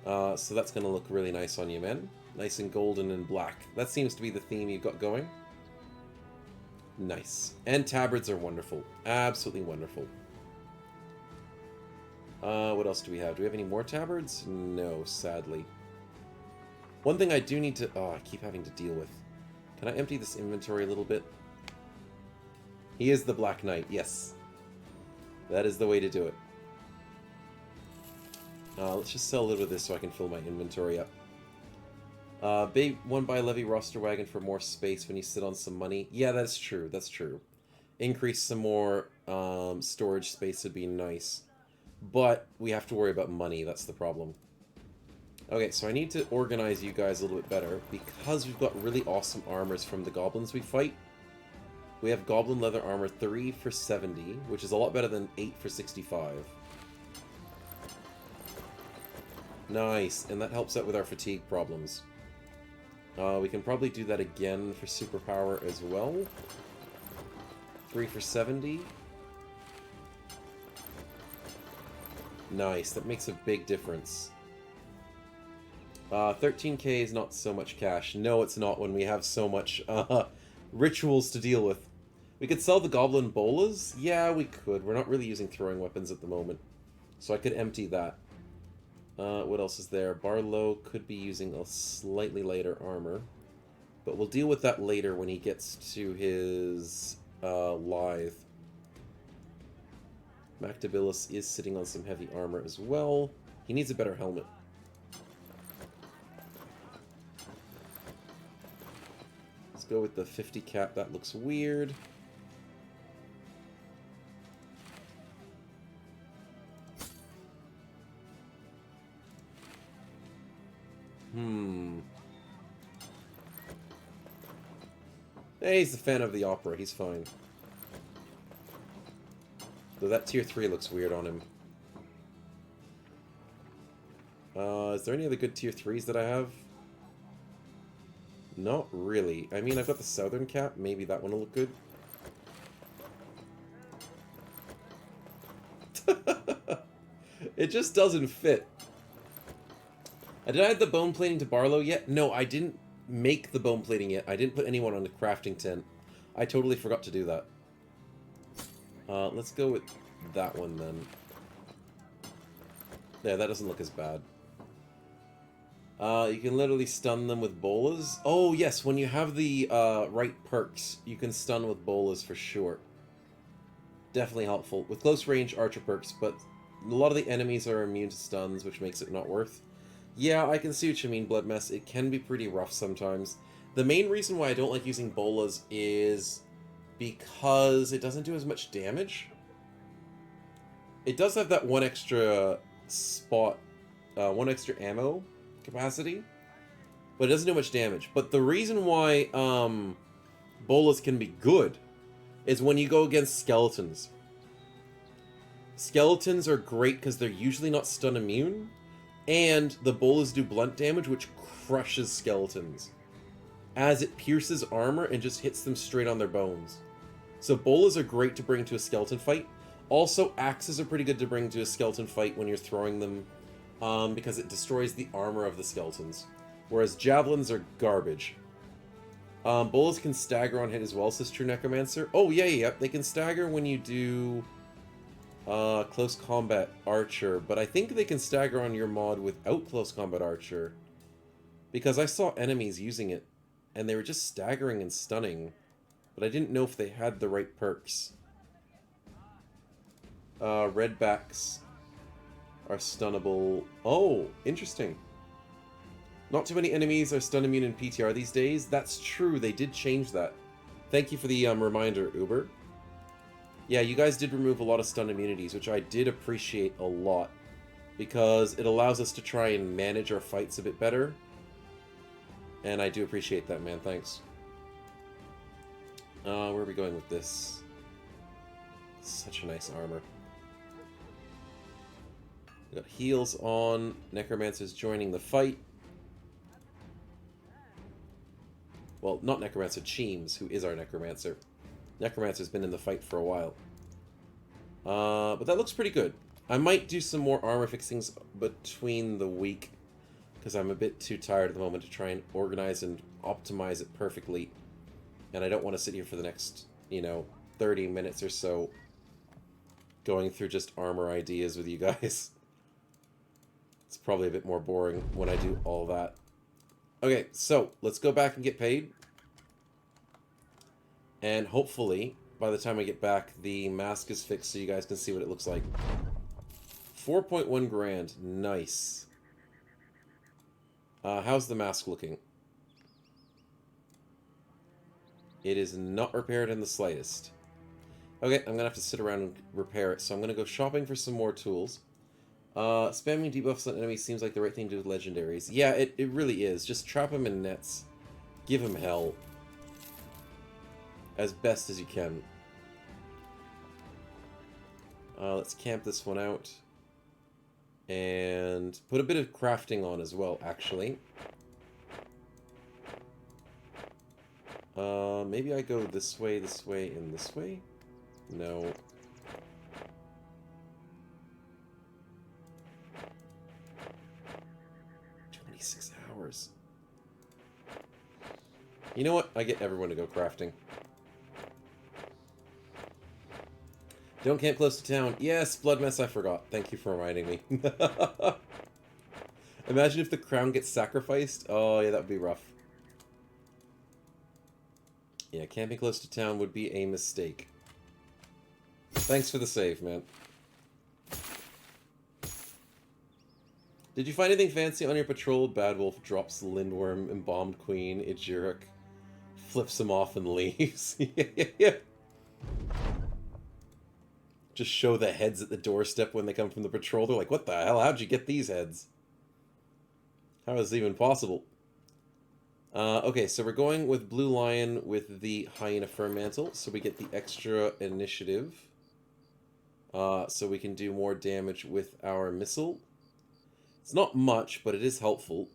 So that's going to look really nice on you, man. Nice and golden and black. That seems to be the theme you've got going. Nice. And tabards are wonderful. Absolutely wonderful. What else do we have? Do we have any more tabards? No, sadly. One thing I do need to... Oh, I keep having to deal with. Can I empty this inventory a little bit? He is the Black Knight, yes. That is the way to do it. Let's just sell a little of this so I can fill my inventory up. One buy levy roster wagon for more space when you sit on some money. Yeah, that's true. That's true. Increase some more storage space would be nice. But we have to worry about money. That's the problem. Okay, so I need to organize you guys a little bit better. Because we've got really awesome armors from the goblins we fight. We have goblin leather armor 3 for 70, which is a lot better than 8 for 65. Nice, and that helps out with our fatigue problems. We can probably do that again for superpower as well. 3 for 70. Nice, that makes a big difference. 13k is not so much cash. No, it's not when we have so much rituals to deal with. We could sell the goblin bolas? Yeah, we could. We're not really using throwing weapons at the moment. So I could empty that. What else is there? Barlow could be using a slightly lighter armor. But we'll deal with that later when he gets to his lithe. Mactabilis is sitting on some heavy armor as well. He needs a better helmet. Let's go with the 50 cap. That looks weird. Hey, he's a fan of the opera. He's fine. Though that tier 3 looks weird on him. Is there any other good tier 3s that I have? Not really. I mean, I've got the southern cap. Maybe that one will look good. It just doesn't fit. Did I add the bone plating to Barlow yet? No, I didn't make the bone plating yet. I didn't put anyone on the crafting tent. I totally forgot to do that. Let's go with that one then. Yeah, that doesn't look as bad. You can literally stun them with bolas. Oh yes, when you have the right perks, you can stun with bolas for sure. Definitely helpful. With close range archer perks, but a lot of the enemies are immune to stuns, which makes it not worth. Yeah, I can see what you mean, Blood Mess. It can be pretty rough sometimes. The main reason why I don't like using bolas is because it doesn't do as much damage. It does have that one extra spot, one extra ammo capacity, but it doesn't do much damage. But the reason why bolas can be good is when you go against skeletons. Skeletons are great because they're usually not stun immune, and the bolas do blunt damage, which crushes skeletons, as it pierces armor and just hits them straight on their bones. So bolas are great to bring to a skeleton fight. Also, axes are pretty good to bring to a skeleton fight when you're throwing them, because it destroys the armor of the skeletons. Whereas javelins are garbage. Bolas can stagger on hit as well, says True Necromancer. Oh, yeah. They can stagger when you do close combat archer, but I think they can stagger on your mod without close combat archer. Because I saw enemies using it, and they were just staggering and stunning, but I didn't know if they had the right perks. Redbacks are stunnable. Oh, interesting. Not too many enemies are stun immune in PTR these days. That's true, they did change that. Thank you for the reminder, Uber. Yeah, you guys did remove a lot of stun immunities, which I did appreciate a lot, because it allows us to try and manage our fights a bit better. And I do appreciate that, man. Thanks. Where are we going with this? Such a nice armor. We got heals on. Necromancer's joining the fight. Well, not Necromancer, Cheems, who is our Necromancer. Necromancer's been in the fight for a while. But that looks pretty good. I might do some more armor fixings between the week, because I'm a bit too tired at the moment to try and organize and optimize it perfectly. And I don't want to sit here for the next, 30 minutes or so going through just armor ideas with you guys. It's probably a bit more boring when I do all that. Okay, so let's go back and get paid. And hopefully, by the time I get back, the mask is fixed so you guys can see what it looks like. 4.1 grand. Nice. How's the mask looking? It is not repaired in the slightest. Okay, I'm going to have to sit around and repair it, so I'm going to go shopping for some more tools. Spamming debuffs on enemies seems like the right thing to do with legendaries. Yeah, it really is. Just trap them in nets. Give them hell. As best as you can. Let's camp this one out. And put a bit of crafting on as well, actually. Maybe I go this way, and this way? No. 26 hours. You know what? I get everyone to go crafting. Don't camp close to town. Yes, Blood Mess, I forgot. Thank you for reminding me. Imagine if the crown gets sacrificed. Oh, yeah, that would be rough. Yeah, camping close to town would be a mistake. Thanks for the save, man. Did you find anything fancy on your patrol? Bad Wolf drops Lindworm, Embalmed Queen, Ejurek, flips him off and leaves. Yeah. Just show the heads at the doorstep when they come from the patrol. They're like, what the hell? How'd you get these heads? How is this even possible? Okay, so we're going with Blue Lion with the Hyena Fur Mantle, so we get the extra initiative. So we can do more damage with our missile. It's not much, but it is helpful.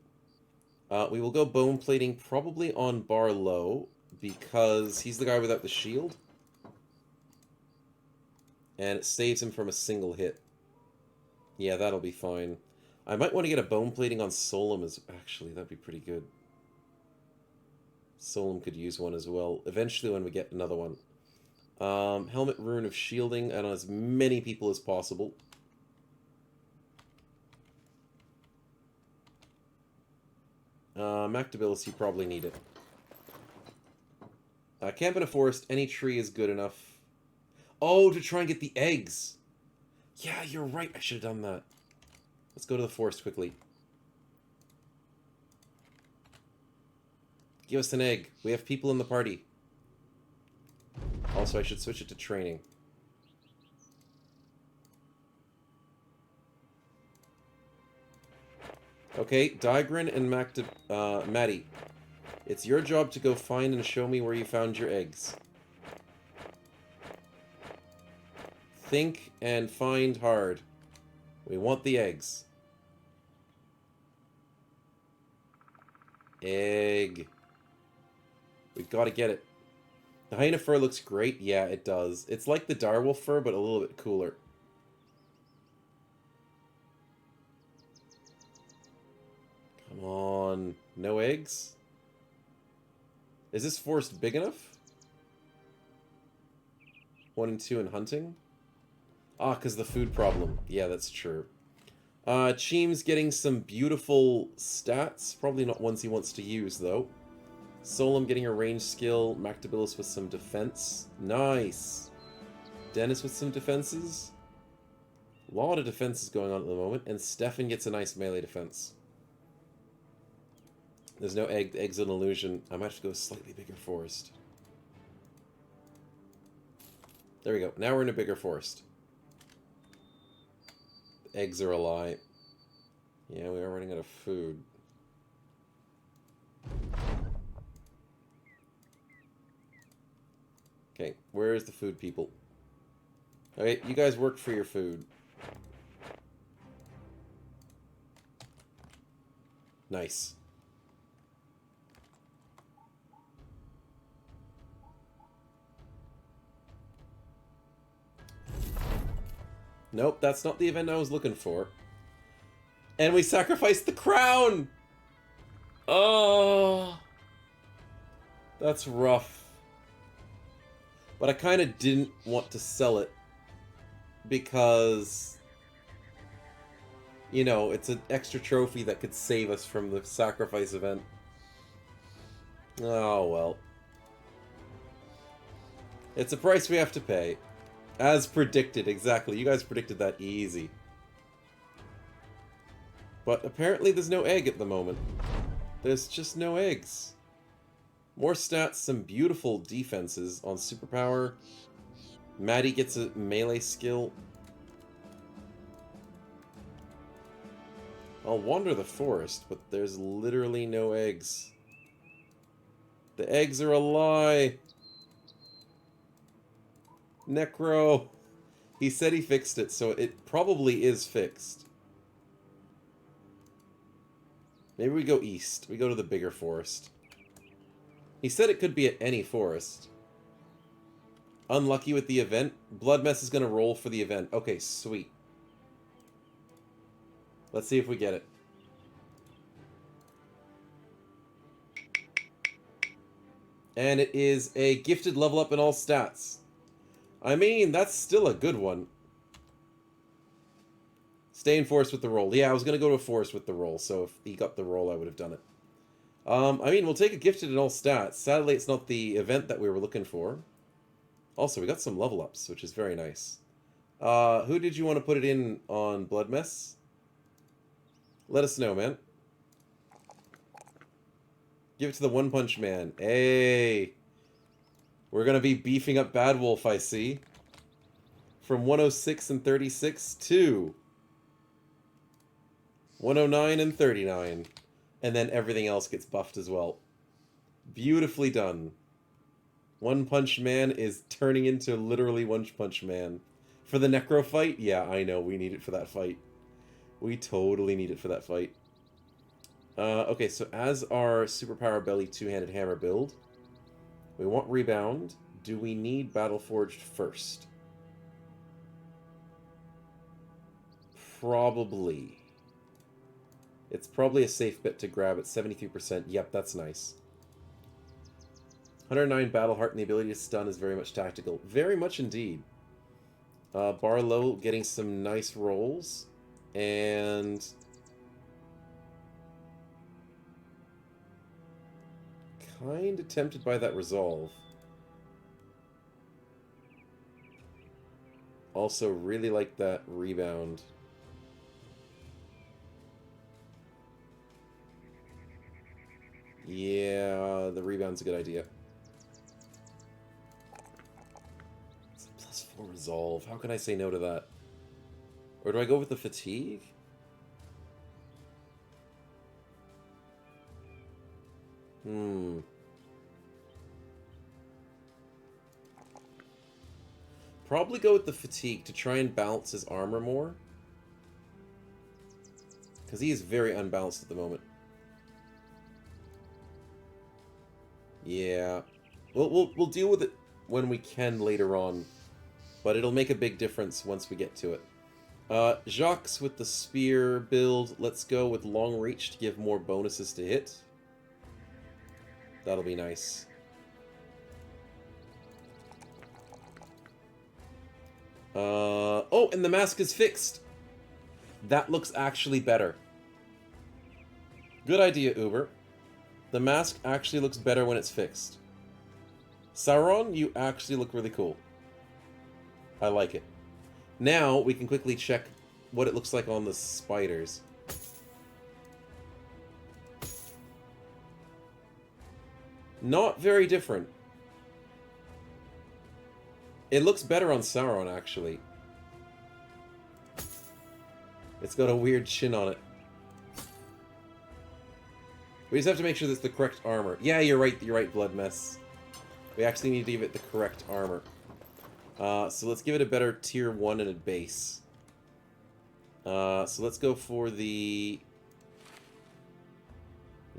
We will go bone plating probably on Barlow, because he's the guy without the shield. And it saves him from a single hit. Yeah, that'll be fine. I might want to get a bone plating on Solum as... Actually, that'd be pretty good. Solum could use one as well. Eventually when we get another one. Helmet Rune of Shielding on as many people as possible. Mactabilis, you probably need it. Camp in a forest, any tree is good enough. Oh, to try and get the eggs. Yeah, you're right. I should have done that. Let's go to the forest quickly. Give us an egg. We have people in the party. Also, I should switch it to training. Okay, Digran and Maddie. It's your job to go find and show me where you found your eggs. Think and find hard. We want the eggs. Egg. We've got to get it. The hyena fur looks great. Yeah, it does. It's like the direwolf fur, but a little bit cooler. Come on. No eggs? Is this forest big enough? 1 and 2 in hunting? Ah, because the food problem. Yeah, that's true. Cheem's getting some beautiful stats. Probably not ones he wants to use, though. Solum getting a range skill. Mactabilis with some defense. Nice. Dennis with some defenses. A lot of defenses going on at the moment. And Stefan gets a nice melee defense. There's no egg. The egg's an illusion. I might have to go a slightly bigger forest. There we go. Now we're in a bigger forest. The eggs are a lie. Yeah, we are running out of food. Okay, where is the food people? Okay, you guys work for your food. Nice. Nope, that's not the event I was looking for. And we sacrificed the crown! Oh, that's rough. But I kind of didn't want to sell it because, you know, it's an extra trophy that could save us from the sacrifice event. Oh, well. It's a price we have to pay. As predicted, exactly. You guys predicted that easy. But apparently there's no egg at the moment. There's just no eggs. More stats, some beautiful defenses on superpower. Maddie gets a melee skill. I'll wander the forest, but there's literally no eggs. The eggs are a lie. Necro. He said he fixed it, so it probably is fixed. Maybe we go east. We go to the bigger forest. He said it could be at any forest. Unlucky with the event. Blood Mess is going to roll for the event. Okay, sweet. Let's see if we get it. And it is a gifted level up in all stats. I mean, that's still a good one. Stay in forest with the roll. Yeah, I was going to go to a forest with the roll, so if he got the roll, I would have done it. I mean, we'll take a gifted in all stats. Sadly, it's not the event that we were looking for. Also, we got some level ups, which is very nice. Who did you want to put it in on Blood Mess? Let us know, man. Give it to the One Punch Man. Hey! We're going to be beefing up Bad Wolf, I see. From 106 and 36 to 109 and 39. And then everything else gets buffed as well. Beautifully done. One Punch Man is turning into literally One Punch Man. For the Necro fight? Yeah, I know. We need it for that fight. We totally need it for that fight. Okay, so as our Superpower Belly two-handed hammer build, we want Rebound. Do we need Battle Forged first? Probably. It's probably a safe bet to grab at 73%. Yep, that's nice. 109 Battle Heart and the ability to stun is very much tactical. Very much indeed. Barlow getting some nice rolls. And kind of tempted by that resolve. Also really like that rebound. Yeah, the rebound's a good idea. It's a +4 resolve. How can I say no to that? Or do I go with the fatigue? Probably go with the fatigue to try and balance his armor more. Because he is very unbalanced at the moment. Yeah. We'll deal with it when we can later on. But it'll make a big difference once we get to it. Jacques with the spear build. Let's go with long reach to give more bonuses to hit. That'll be nice. Oh, and the mask is fixed. That looks actually better. Good idea, Uber. The mask actually looks better when it's fixed. Sauron, you actually look really cool. I like it. Now, we can quickly check what it looks like on the spiders. Not very different. It looks better on Sauron, actually. It's got a weird chin on it. We just have to make sure that's the correct armor. Yeah, you're right, Blood Mess. We actually need to give it the correct armor. So let's give it a better tier 1 and a base. So let's go for the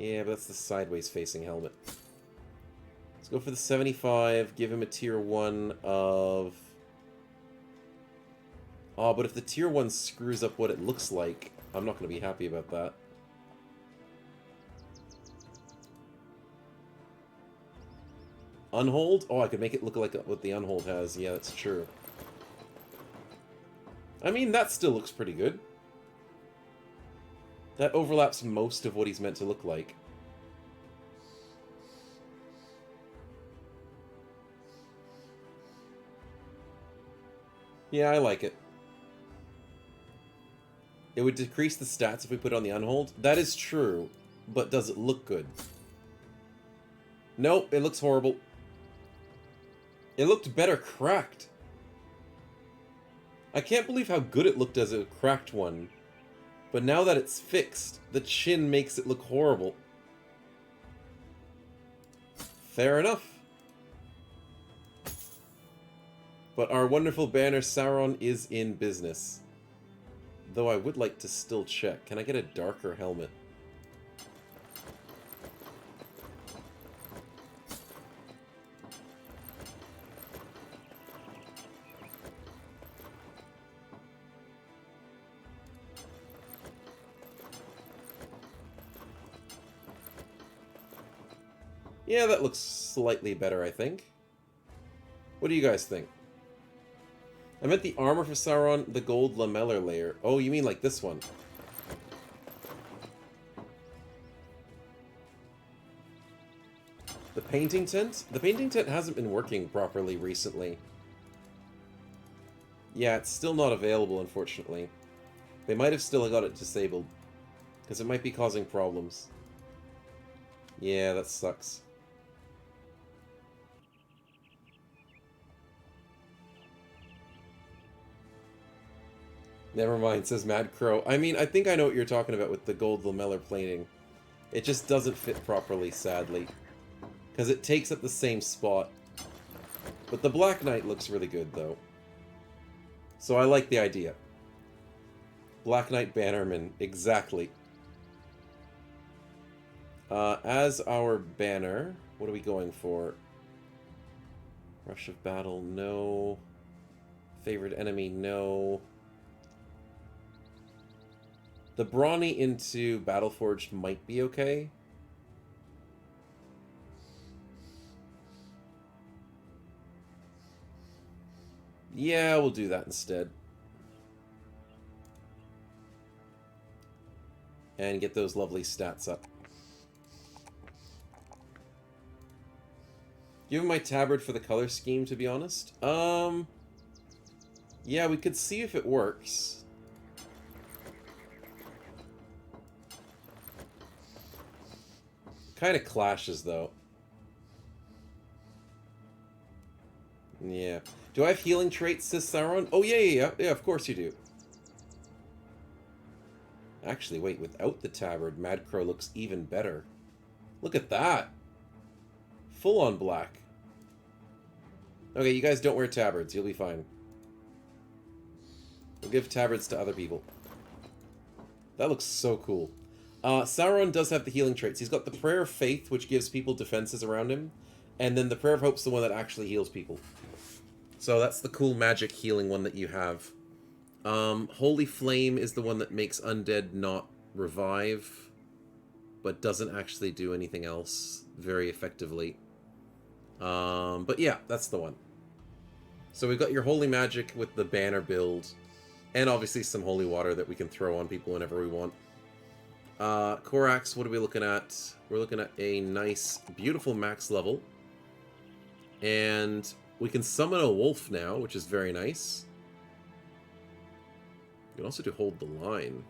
Yeah, but that's the sideways facing helmet. Let's go for the 75, give him a tier 1 of... Oh, but if the tier 1 screws up what it looks like, I'm not going to be happy about that. Unhold? Oh, I could make it look like what the unhold has. Yeah, that's true. I mean, that still looks pretty good. That overlaps most of what he's meant to look like. Yeah, I like it. It would decrease the stats if we put it on the unhold. That is true, but does it look good? Nope, it looks horrible. It looked better cracked. I can't believe how good it looked as a cracked one. But now that it's fixed, the chin makes it look horrible. Fair enough. But our wonderful banner Sauron is in business. Though I would like to still check. Can I get a darker helmet? Yeah, that looks slightly better, I think. What do you guys think? I meant the armor for Sauron, the gold lamellar layer. Oh, you mean like this one? The painting tent? The painting tent hasn't been working properly recently. Yeah, it's still not available, unfortunately. They might have still got it disabled, because it might be causing problems. Yeah, that sucks. Never mind, says Mad Crow. I mean, I think I know what you're talking about with the gold lamellar plating. It just doesn't fit properly, sadly. Because it takes up the same spot. But the Black Knight looks really good, though. So I like the idea. Black Knight Bannerman, exactly. As our banner, what are we going for? Rush of Battle, no. Favorite enemy, no. The Brawny into Battleforged might be okay. Yeah, we'll do that instead. And get those lovely stats up. Give him my tabard for the color scheme, to be honest. Yeah, we could see if it works. Kind of clashes, though. Yeah. Do I have healing traits, says Sauron? Oh, yeah, of course you do. Actually, wait, without the tabard, Mad Crow looks even better. Look at that! Full on black. Okay, you guys don't wear tabards, you'll be fine. We'll give tabards to other people. That looks so cool. Sauron does have the healing traits. He's got the Prayer of Faith, which gives people defenses around him. And then the Prayer of Hope's the one that actually heals people. So that's the cool magic healing one that you have. Holy Flame is the one that makes undead not revive, but doesn't actually do anything else very effectively. But yeah, that's the one. So we've got your Holy Magic with the banner build, and obviously some Holy Water that we can throw on people whenever we want. Korax, what are we looking at? We're looking at a nice, beautiful max level. And we can summon a wolf now, which is very nice. You can also do Hold the Line.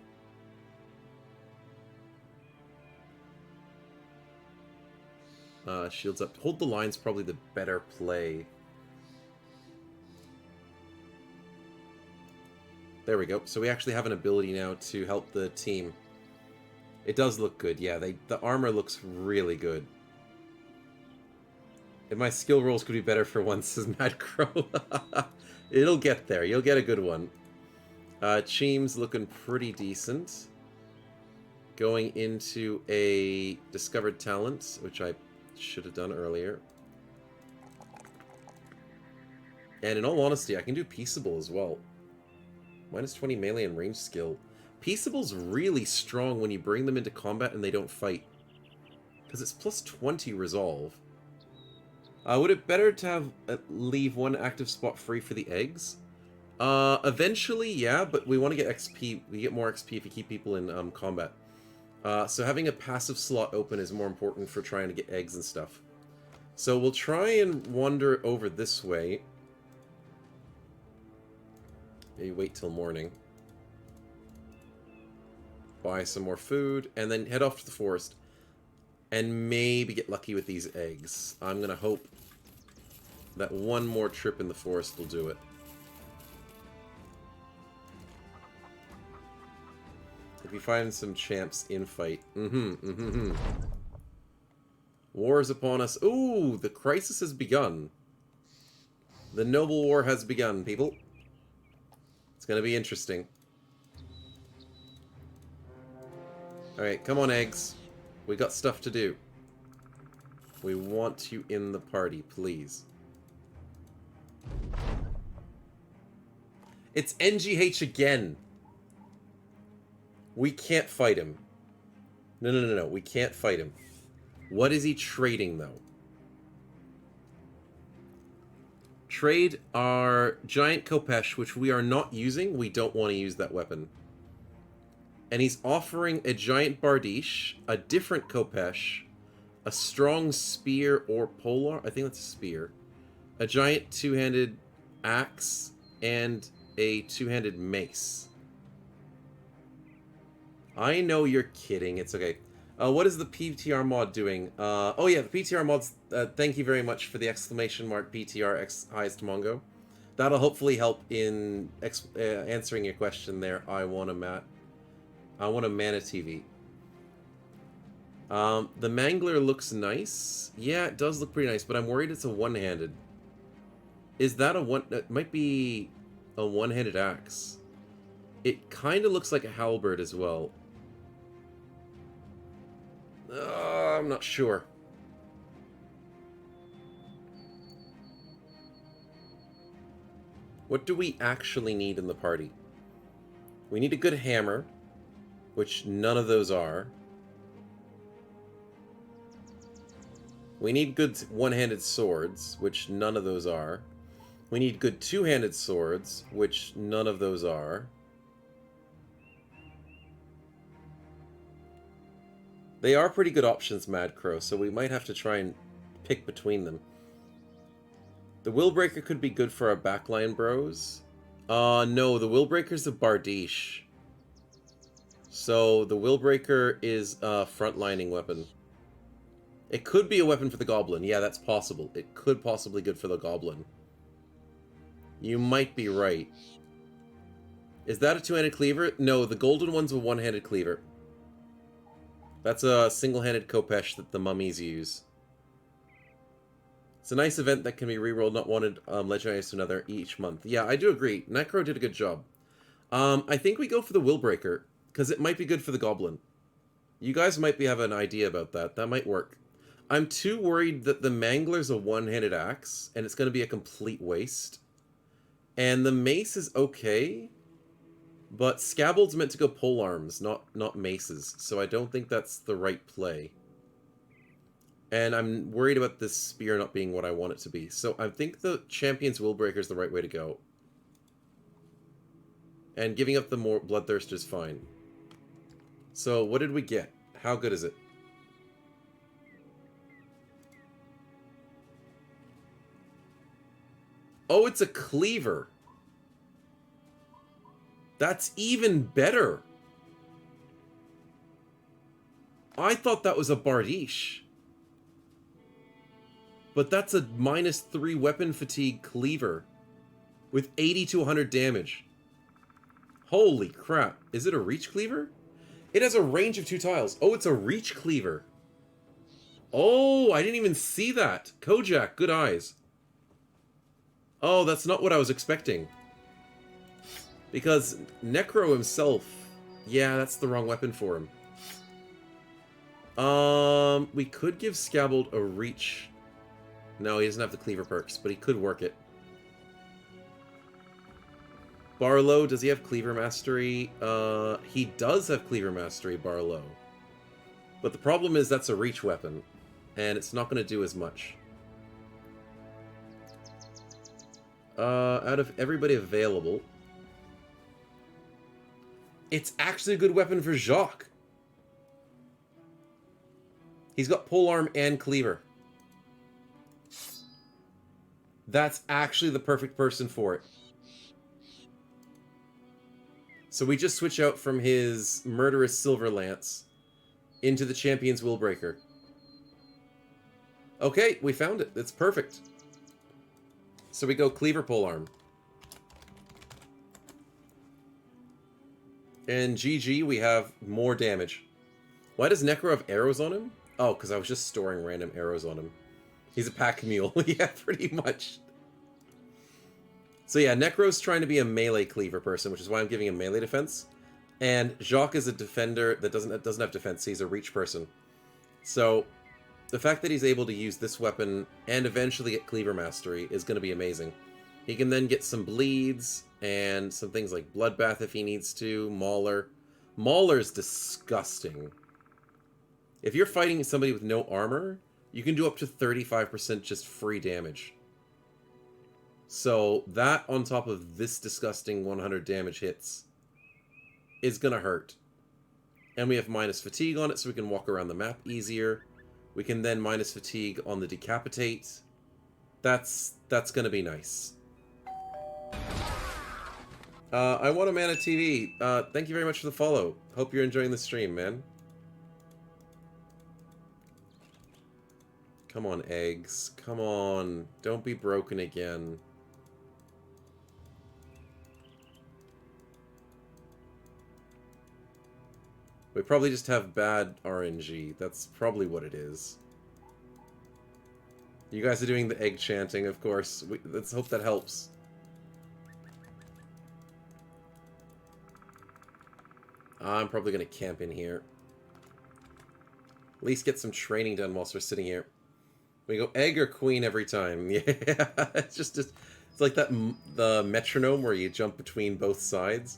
Shields up. Hold the Line's probably the better play. There we go. So we actually have an ability now to help the team. It does look good, yeah. The armor looks really good. If my skill rolls could be better for once, says Mad Crow. It'll get there. You'll get a good one. Cheem's looking pretty decent. going into a discovered talent, which I should have done earlier. And in all honesty, I can do Peaceable as well. Minus 20 melee and range skill. Peaceable's really strong when you bring them into combat and they don't fight. Because it's plus 20 resolve. Would it better to have leave one active spot free for the eggs? Eventually, yeah, but we want to get XP. We get more XP if you keep people in combat. So having a passive slot open is more important for trying to get eggs and stuff. So we'll try and wander over this way. Maybe wait till morning. Buy some more food, and then head off to the forest. And maybe get lucky with these eggs. I'm going to hope that one more trip in the forest will do it. If we find some champs in fight. War is upon us. Ooh, the crisis has begun. The noble war has begun, people. It's going to be interesting. Alright, come on, eggs. We got stuff to do. We want you in the party, please. It's NGH again. We can't fight him. No. We can't fight him. What is he trading, though? Trade our giant Kopesh, which we are not using. We don't want to use that weapon. And he's offering a giant Bardiche, a different Kopesh, a strong spear or polar. I think that's a spear. A giant two-handed axe, and a two-handed mace. I know you're kidding. It's okay. What is the PTR mod doing? Oh yeah, the PTR mods, thank you very much for the exclamation mark PTR X highest Mongo. That'll hopefully help in answering your question there. I want a Mana TV. The Mangler looks nice. Yeah, it does look pretty nice, but I'm worried it's a one-handed. Is that a one... It might be a one-handed axe. It kind of looks like a halberd as well. I'm not sure. What do we actually need in the party? We need a good hammer, which none of those are. We need good one-handed swords, which none of those are. We need good two-handed swords, which none of those are. They are pretty good options, Mad Crow, so we might have to try and pick between them. The Willbreaker could be good for our backline bros. No, the Willbreaker's a Bardiche. So the Willbreaker is a frontlining weapon. It could be a weapon for the Goblin. Yeah, that's possible. It could possibly be good for the Goblin. You might be right. Is that a two-handed cleaver? No, the golden one's a one-handed cleaver. That's a single-handed Kopesh that the mummies use. It's a nice event that can be rerolled, not wanted legendaries to another each month. Yeah, I do agree. Necro did a good job. I think we go for the Willbreaker, because it might be good for the Goblin. You guys might have an idea about that. That might work. I'm too worried that the Mangler's a one-handed axe, and it's going to be a complete waste. And the mace is okay, but Scabald's meant to go polearms, not maces, so I don't think that's the right play. And I'm worried about this spear not being what I want it to be. So I think the Champion's Willbreaker is the right way to go. And giving up the more Bloodthirster is fine. So what did we get? How good is it? Oh, it's a cleaver. That's even better. I thought that was a Bardiche. But that's a -3 weapon fatigue cleaver. With 80 to 100 damage. Holy crap. Is it a reach cleaver? It has a range of 2 tiles. Oh, it's a reach cleaver. Oh, I didn't even see that. Kojak, good eyes. Oh, that's not what I was expecting. Because Necro himself... Yeah, that's the wrong weapon for him. We could give Scabbled a reach. No, he doesn't have the cleaver perks, but he could work it. Barlow, does he have cleaver mastery? He does have cleaver mastery, Barlow. But the problem is that's a reach weapon, and it's not going to do as much. Out of everybody available, it's actually a good weapon for Jacques. He's got polearm and cleaver. That's actually the perfect person for it. So we just switch out from his murderous silver lance into the champion's willbreaker. Okay, we found it. It's perfect. So we go cleaver polearm. And GG, we have more damage. Why does Necro have arrows on him? Oh, because I was just storing random arrows on him. He's a pack mule. Yeah, pretty much. So yeah, Necro's trying to be a melee cleaver person, which is why I'm giving him melee defense. And Jacques is a defender that doesn't have defense. He's a reach person. So the fact that he's able to use this weapon and eventually get cleaver mastery is going to be amazing. He can then get some bleeds and some things like bloodbath if he needs to. Mauler. Mauler's disgusting. If you're fighting somebody with no armor, you can do up to 35% just free damage. So that on top of this disgusting 100 damage hits is going to hurt. And we have minus fatigue on it so we can walk around the map easier. We can then minus fatigue on the decapitate. That's going to be nice. I want a Mana TV. Thank you very much for the follow. Hope you're enjoying the stream, man. Come on, eggs. Come on. Don't be broken again. We probably just have bad RNG. That's probably what it is. You guys are doing the egg chanting, of course. Let's hope that helps. I'm probably going to camp in here. At least get some training done whilst we're sitting here. We go egg or queen every time. Yeah, it's like that the metronome where you jump between both sides.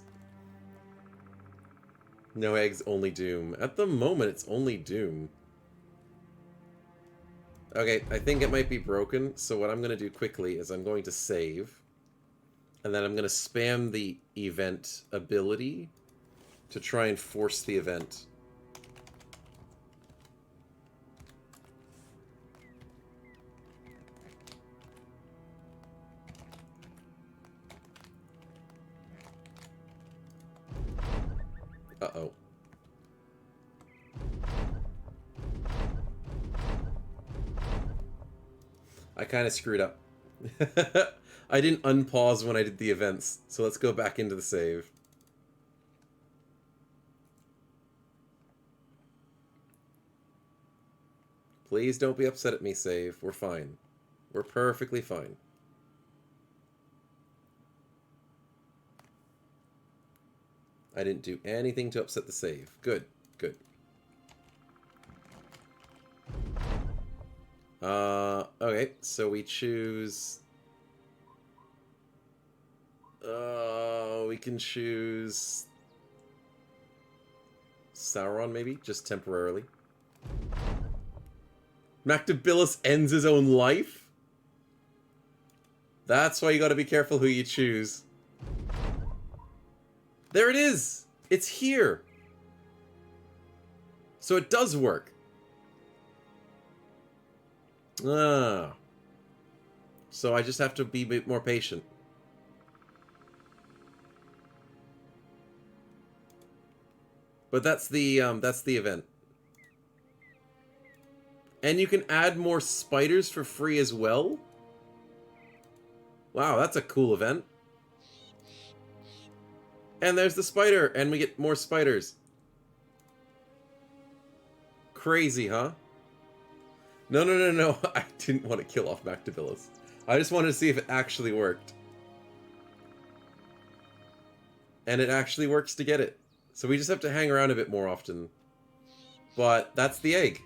No eggs, only doom. At the moment, it's only doom. Okay, I think it might be broken, so what I'm going to do quickly is I'm going to save. And then I'm going to spam the event ability to try and force the event. Uh-oh. I kind of screwed up. I didn't unpause when I did the events, so let's go back into the save. Please don't be upset at me, save. We're fine. We're perfectly fine. I didn't do anything to upset the save. Good, good. Okay, so we choose... we can choose... Sauron, maybe? Just temporarily. Mactabilis ends his own life? That's why you gotta be careful who you choose. There it is! It's here! So it does work. Ah. So I just have to be a bit more patient. But that's the event. And you can add more spiders for free as well? Wow, that's a cool event. And there's the spider, and we get more spiders. Crazy, huh? No, no, no, no. I didn't want to kill off Mactabilis. I just wanted to see if it actually worked. And it actually works to get it. So we just have to hang around a bit more often. But that's the egg.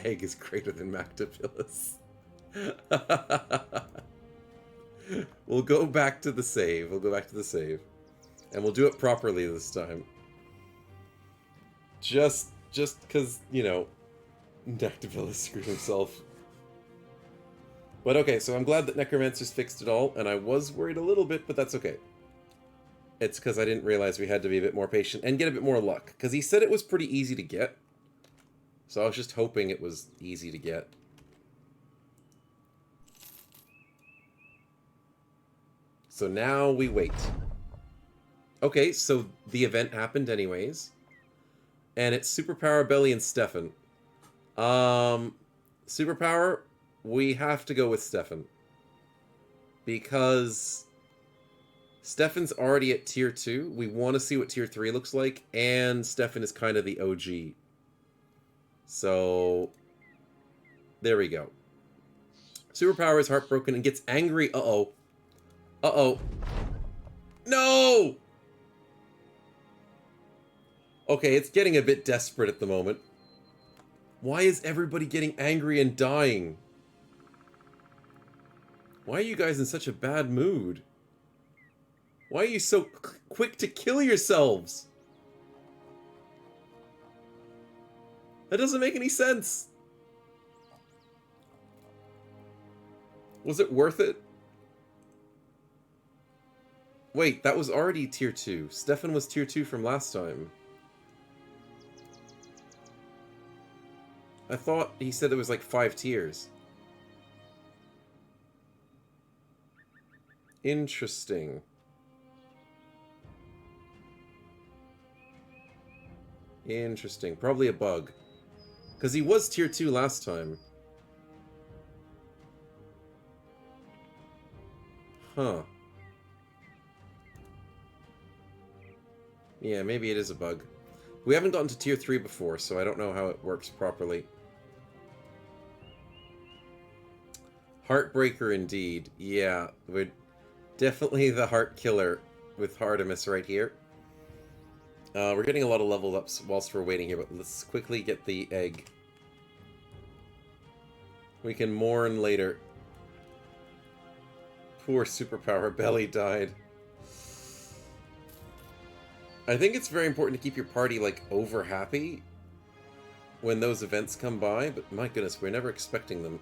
Egg is greater than Mactopilus. We'll go back to the save. We'll go back to the save. And we'll do it properly this time. Just because, you know, Mactopilus screwed himself. But okay, so I'm glad that Necromancer's fixed it all, and I was worried a little bit, but that's okay. It's because I didn't realize we had to be a bit more patient and get a bit more luck. Because he said it was pretty easy to get. So I was just hoping it was easy to get. So now we wait. Okay, so the event happened anyways. And it's Superpower, Belly, and Stefan. Superpower, we have to go with Stefan. Because Stefan's already at tier 2. We want to see what tier 3 looks like. And Stefan is kind of the OG. So, there we go. Superpower is heartbroken and gets angry. Uh-oh. Uh-oh. No! Okay, it's getting a bit desperate at the moment. Why is everybody getting angry and dying? Why are you guys in such a bad mood? Why are you so quick to kill yourselves? That doesn't make any sense. Was it worth it? Wait, that was already tier 2. Stefan was tier 2 from last time. I thought he said there was like 5 tiers. Interesting. Interesting. Probably a bug. Because he was tier 2 last time. Huh. Yeah, maybe it is a bug. We haven't gotten to tier 3 before, so I don't know how it works properly. Heartbreaker indeed. Yeah, we're definitely the heart killer with Artemis right here. We're getting a lot of level ups whilst we're waiting here, but let's quickly get the egg. We can mourn later. Poor Superpower Belly died. I think it's very important to keep your party, like, over happy when those events come by, but my goodness, we're never expecting them.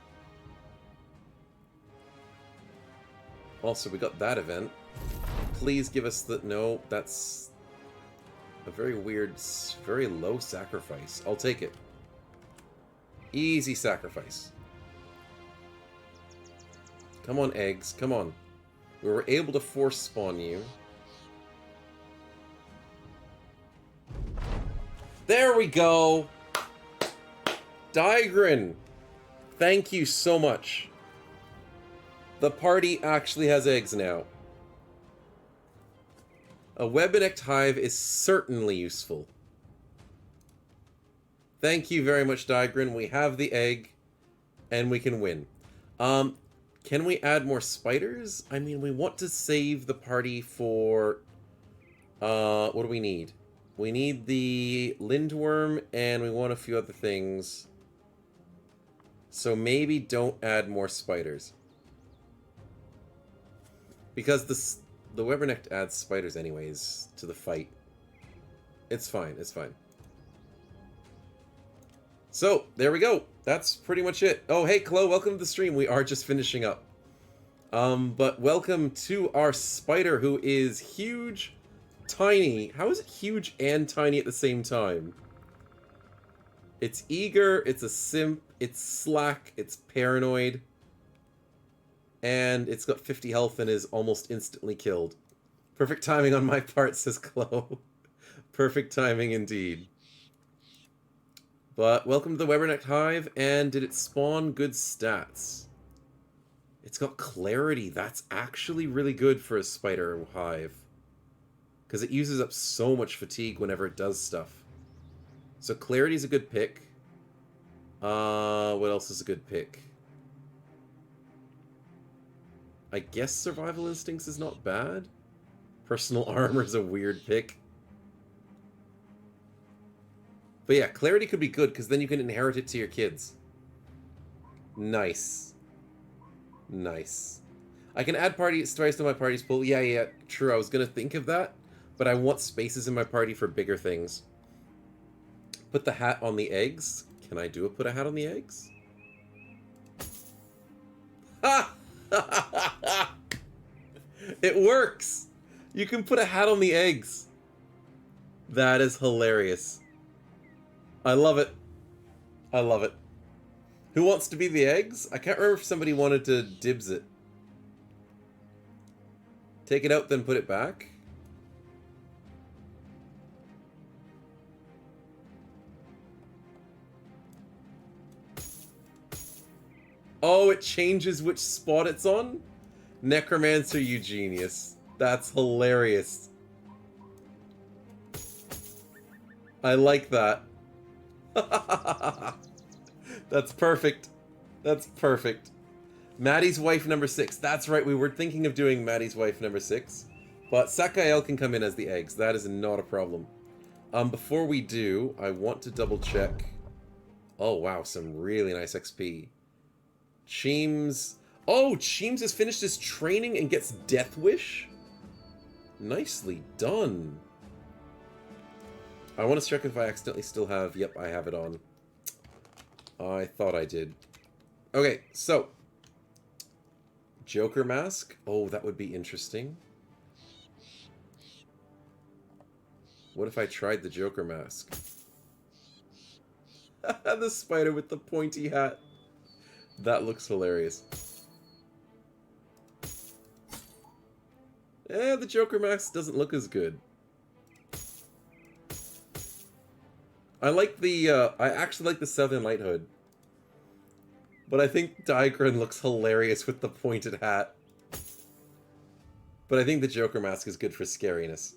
Also, we got that event. Please give us the... No, that's a very weird, very low sacrifice. I'll take it. Easy sacrifice. Come on, eggs. Come on. We were able to force spawn you. There we go! Digrin! Thank you so much. The party actually has eggs now. A Webinect hive is certainly useful. Thank you very much, Digrin. We have the egg, and we can win. Can we add more spiders? I mean, we want to save the party for... what do we need? We need the lindworm, and we want a few other things. So maybe don't add more spiders. Because the Webernecht adds spiders anyways to the fight. It's fine, it's fine. So, there we go. That's pretty much it. Oh, hey, Chloe, welcome to the stream. We are just finishing up. But welcome to our spider, who is huge, tiny. How is it huge and tiny at the same time? It's eager, it's a simp, it's slack, it's paranoid. And it's got 50 health and is almost instantly killed. Perfect timing on my part, says Chloe. Perfect timing indeed. But welcome to the Webernecht Hive, and did it spawn good stats? It's got clarity. That's actually really good for a spider hive. Because it uses up so much fatigue whenever it does stuff. So clarity is a good pick. What else is a good pick? I guess survival instincts is not bad. Personal armor is a weird pick. But yeah, clarity could be good, because then you can inherit it to your kids. Nice. Nice. I can add party stories to my party's pool. Yeah, true. I was going to think of that, but I want spaces in my party for bigger things. Put the hat on the eggs. Can I do a put a hat on the eggs? Ha! It works! You can put a hat on the eggs. That is hilarious. I love it. I love it. Who wants to be the eggs? I can't remember if somebody wanted to dibs it. Take it out, then put it back. Oh, it changes which spot it's on? Necromancer, you genius. That's hilarious. I like that. That's perfect. That's perfect. Maddie's wife number 6. That's right, we were thinking of doing Maddie's wife number 6. But Sakael can come in as the eggs. That is not a problem. Before we do, I want to double check. Oh, wow, some really nice XP. Cheems. Oh, Cheems has finished his training and gets Death Wish? Nicely done. I want to check if I accidentally still have... Yep, I have it on. I thought I did. Okay, so... Joker mask? Oh, that would be interesting. What if I tried the Joker mask? The spider with the pointy hat. That looks hilarious. The Joker mask doesn't look as good. I like the, I actually like the Southern Light hood. But I think Digran looks hilarious with the pointed hat. But I think the Joker mask is good for scariness.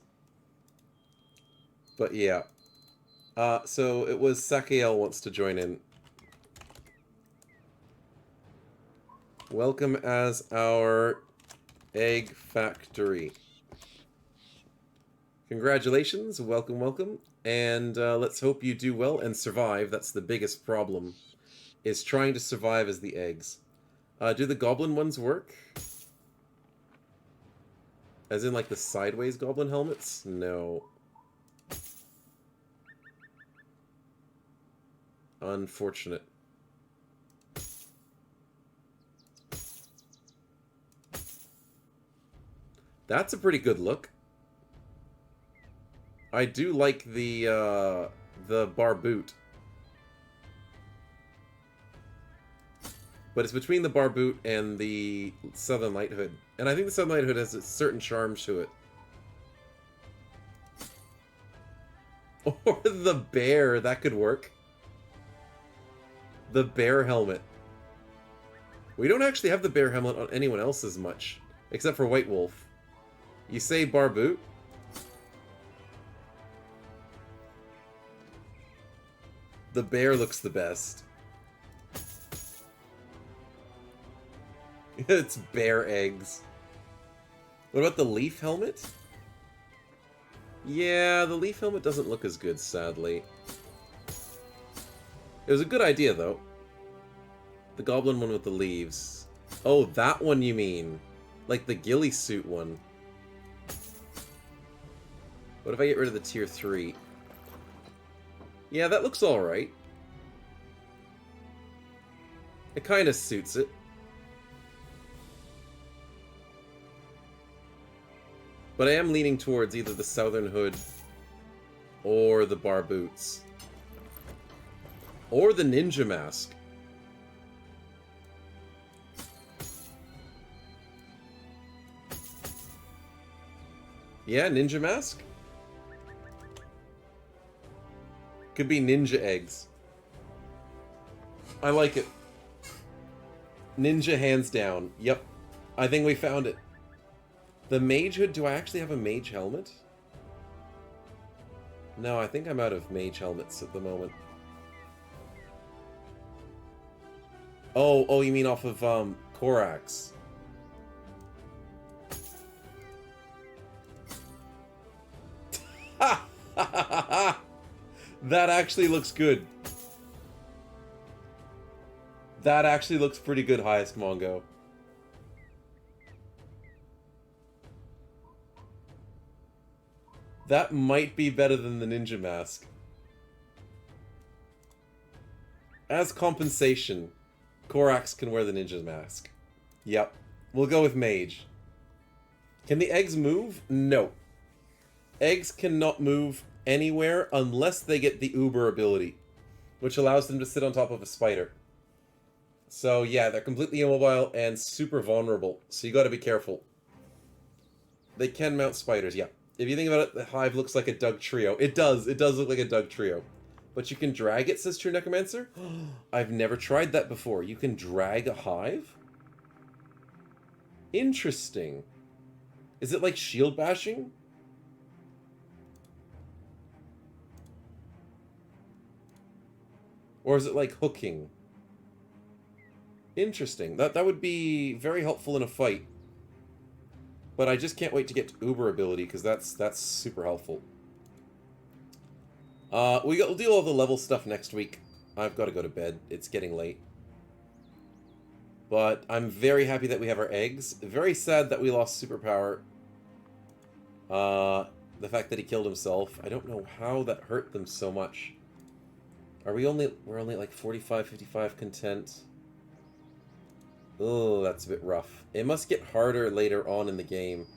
But yeah. So it was Sakael wants to join in. Welcome as our egg factory. Congratulations, welcome, welcome. And let's hope you do well and survive. That's the biggest problem, is trying to survive as the eggs. Do the goblin ones work? As in, like, the sideways goblin helmets? No. Unfortunate. That's a pretty good look. I do like the bar boot. But it's between the bar boot and the Southern Light hood. And I think the Southern Light hood has a certain charm to it. Or the bear, that could work. The bear helmet. We don't actually have the bear helmet on anyone else's much. Except for White Wolf. You say bar boot? The bear looks the best. It's bear eggs. What about the leaf helmet? Yeah, the leaf helmet doesn't look as good, sadly. It was a good idea, though. The goblin one with the leaves. Oh, that one you mean. Like the ghillie suit one. What if I get rid of the tier 3? Yeah, that looks alright. It kind of suits it. But I am leaning towards either the Southern Hood or the bar boots. Or the ninja mask. Yeah, ninja mask? Could be ninja eggs. I like it. Ninja hands down. Yep. I think we found it. The mage hood, do I actually have a mage helmet? No, I think I'm out of mage helmets at the moment. Oh, you mean off of, Korax. That actually looks good. That actually looks pretty good, highest Mongo. That might be better than the ninja mask. As compensation, Korax can wear the ninja mask. Yep. We'll go with mage. Can the eggs move? No. Eggs cannot move anywhere unless they get the Uber ability, which allows them to sit on top of a spider. So yeah, they're completely immobile and super vulnerable, so you gotta be careful. They can mount spiders, yeah. If you think about it, the hive looks like a Doug trio. It does look like a Doug trio. But you can drag it, says True Necromancer? I've never tried that before. You can drag a hive? Interesting. Is it like shield bashing? Or is it like hooking? Interesting. That would be very helpful in a fight. But I just can't wait to get to Uber ability, because that's super helpful. We'll do all the level stuff next week. I've got to go to bed. It's getting late. But I'm very happy that we have our eggs. Very sad that we lost superpower. The fact that he killed himself. I don't know how that hurt them so much. We're only like 45, 55 content. Oh, that's a bit rough. It must get harder later on in the game.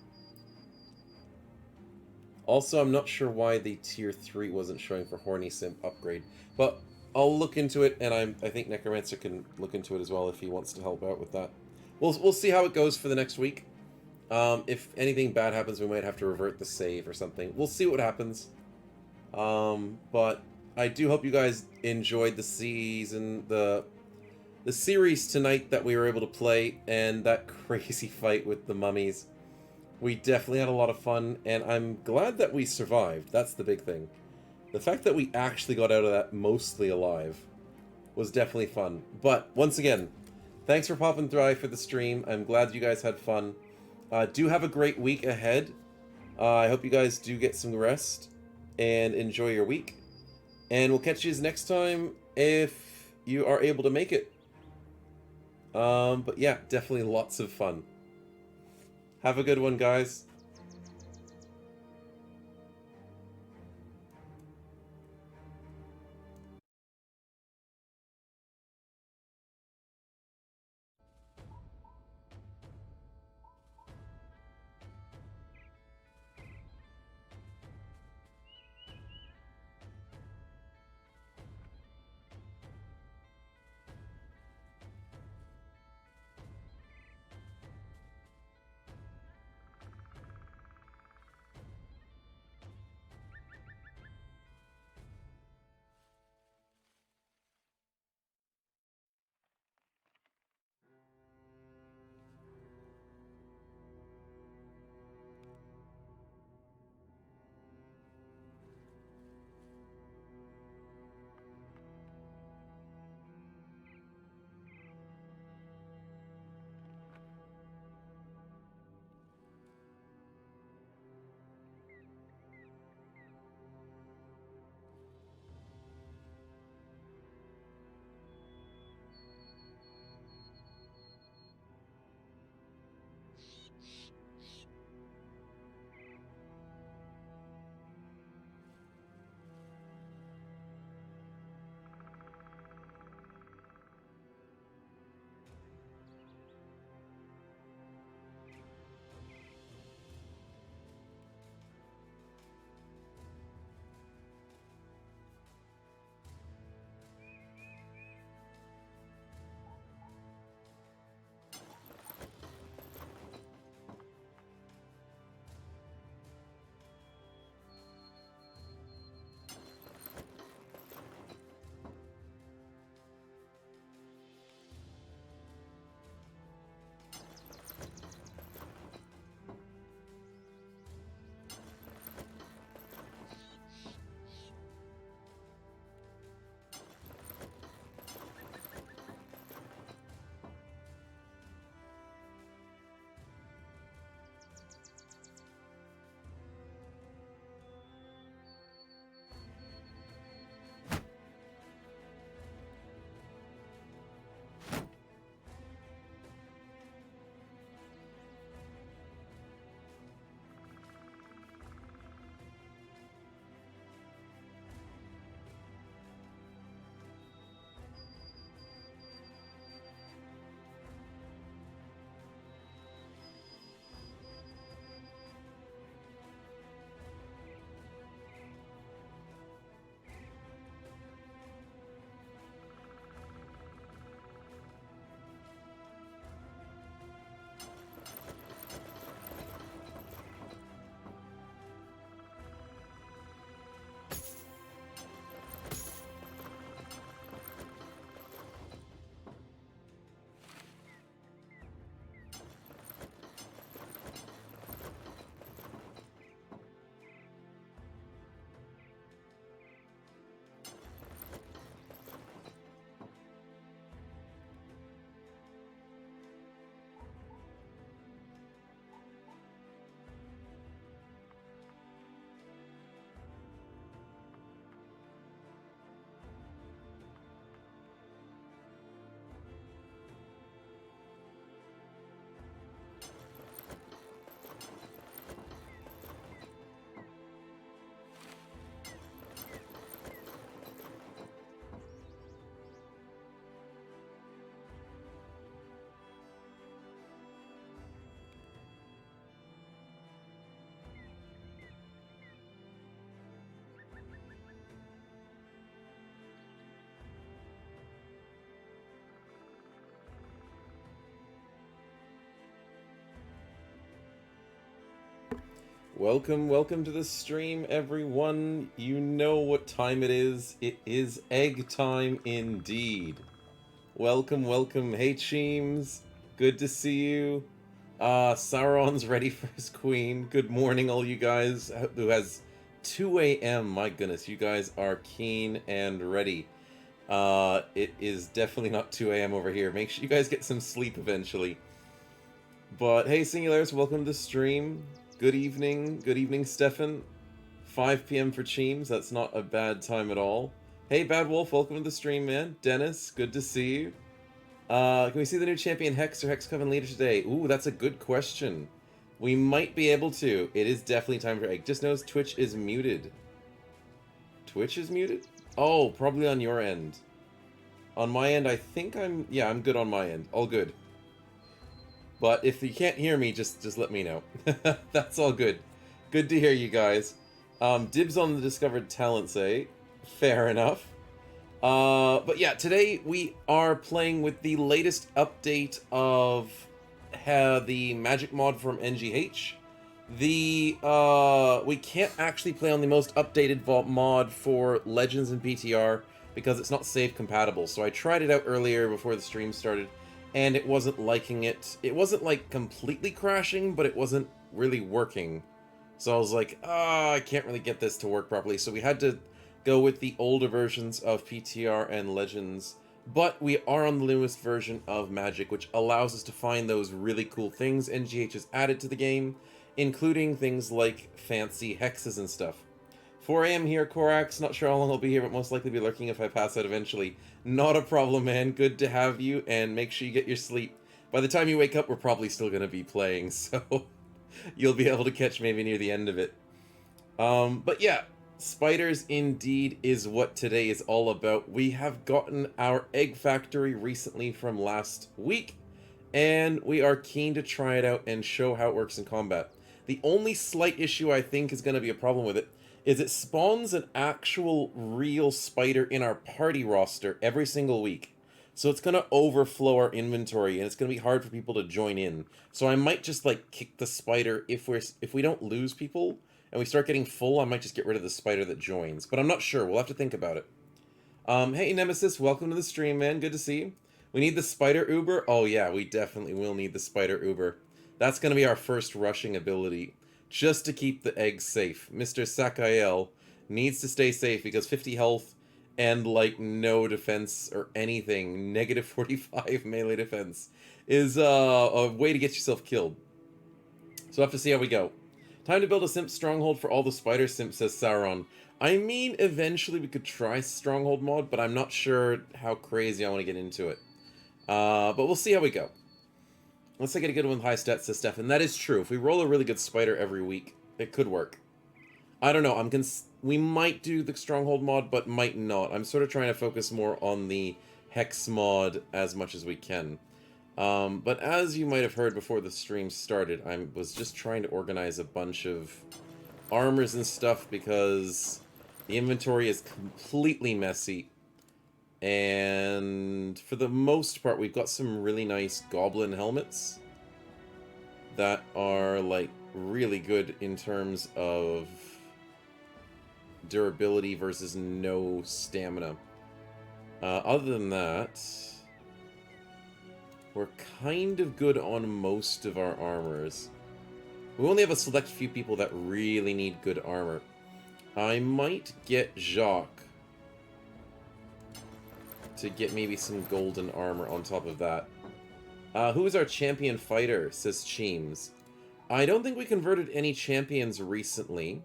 Also, I'm not sure why the tier 3 wasn't showing for Horny Simp upgrade. But I'll look into it, and I think Necromancer can look into it as well if he wants to help out with that. We'll see how it goes for the next week. If anything bad happens, we might have to revert the save or something. We'll see what happens. But I do hope you guys enjoyed the season, the series tonight that we were able to play, and that crazy fight with the mummies. We definitely had a lot of fun, and I'm glad that we survived. That's the big thing. The fact that we actually got out of that mostly alive was definitely fun. But, once again, thanks for popping through for the stream. I'm glad you guys had fun. Do have a great week ahead. I hope you guys do get some rest and enjoy your week. And we'll catch you next time if you are able to make it. But yeah, definitely lots of fun. Have a good one, guys. Welcome to the stream, everyone. You know what time it is. It is egg time indeed. Welcome. Hey, Cheems. Good to see you. Sauron's ready for his queen. Good morning, all you guys who has 2 a.m. My goodness, you guys are keen and ready. It is definitely not 2 a.m. over here. Make sure you guys get some sleep eventually. But hey, Singularis, welcome to the stream. Good evening, Stefan. 5 p.m. for Cheems, that's not a bad time at all. Hey, Bad Wolf, welcome to the stream, man. Dennis, good to see you. Can we see the new champion Hex or Hex Coven leader today? Ooh, that's a good question. We might be able to. It is definitely time for egg. Just knows Twitch is muted. Twitch is muted? Oh, probably on your end. On my end, I think I'm good on my end. All good. But if you can't hear me, just let me know. That's all good. Good to hear you guys. Dibs on the discovered talents, eh? Fair enough. But yeah, today we are playing with the latest update of the magic mod from NGH. We can't actually play on the most updated mod for Legends and PTR because it's not save compatible. So I tried it out earlier before the stream started, and it wasn't liking it. It wasn't like completely crashing, but it wasn't really working. So I was like, I can't really get this to work properly. So we had to go with the older versions of PTR and Legends. But we are on the newest version of Magic, which allows us to find those really cool things NGH has added to the game, including things like fancy hexes and stuff. 4 a.m. here, Korax. Not sure how long I'll be here, but most likely be lurking if I pass out eventually. Not a problem, man. Good to have you, and make sure you get your sleep. By the time you wake up, we're probably still going to be playing, so you'll be able to catch maybe near the end of it. But yeah, spiders indeed is what today is all about. We have gotten our egg factory recently from last week, and we are keen to try it out and show how it works in combat. The only slight issue I think is going to be a problem with it is it spawns an actual real spider in our party roster every single week. So it's going to overflow our inventory, and it's going to be hard for people to join in. So I might just like kick the spider if we don't lose people and we start getting full. I might just get rid of the spider that joins, but I'm not sure. We'll have to think about it. Hey Nemesis, welcome to the stream, man. Good to see you. We need the spider uber. Oh yeah, we definitely will need the spider uber. That's going to be our first rushing ability, just to keep the eggs safe. Mr. Sakael needs to stay safe because 50 health and like no defense or anything, negative 45 melee defense, is a way to get yourself killed. So we'll have to see how we go. Time to build a simp stronghold for all the spider simps, says Sauron. I mean, eventually we could try stronghold mod, but I'm not sure how crazy I want to get into it. But we'll see how we go. Unless I get a good one with high stats, says Stefan. That is true. If we roll a really good spider every week, it could work. I don't know. We might do the stronghold mod, but might not. I'm sort of trying to focus more on the hex mod as much as we can. But as you might have heard before the stream started, I was just trying to organize a bunch of armors and stuff because the inventory is completely messy. And for the most part, we've got some really nice goblin helmets that are like really good in terms of durability versus no stamina. Other than that, we're kind of good on most of our armors. We only have a select few people that really need good armor. I might get Jacques to get maybe some golden armor on top of that. Who is our champion fighter, says Cheems. I don't think we converted any champions recently,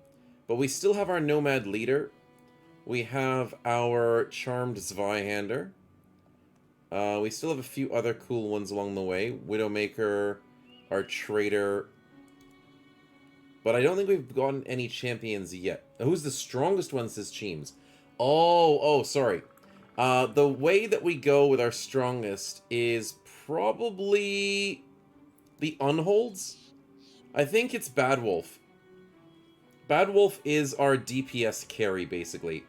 but we still have our nomad leader. We have our charmed Zweihander. We still have a few other cool ones along the way. Widowmaker, our trader. But I don't think we've gotten any champions yet. Who's the strongest one, says Cheems. Oh, sorry. The way that we go with our strongest is probably the Unholds. I think it's Bad Wolf. Bad Wolf is our DPS carry, basically.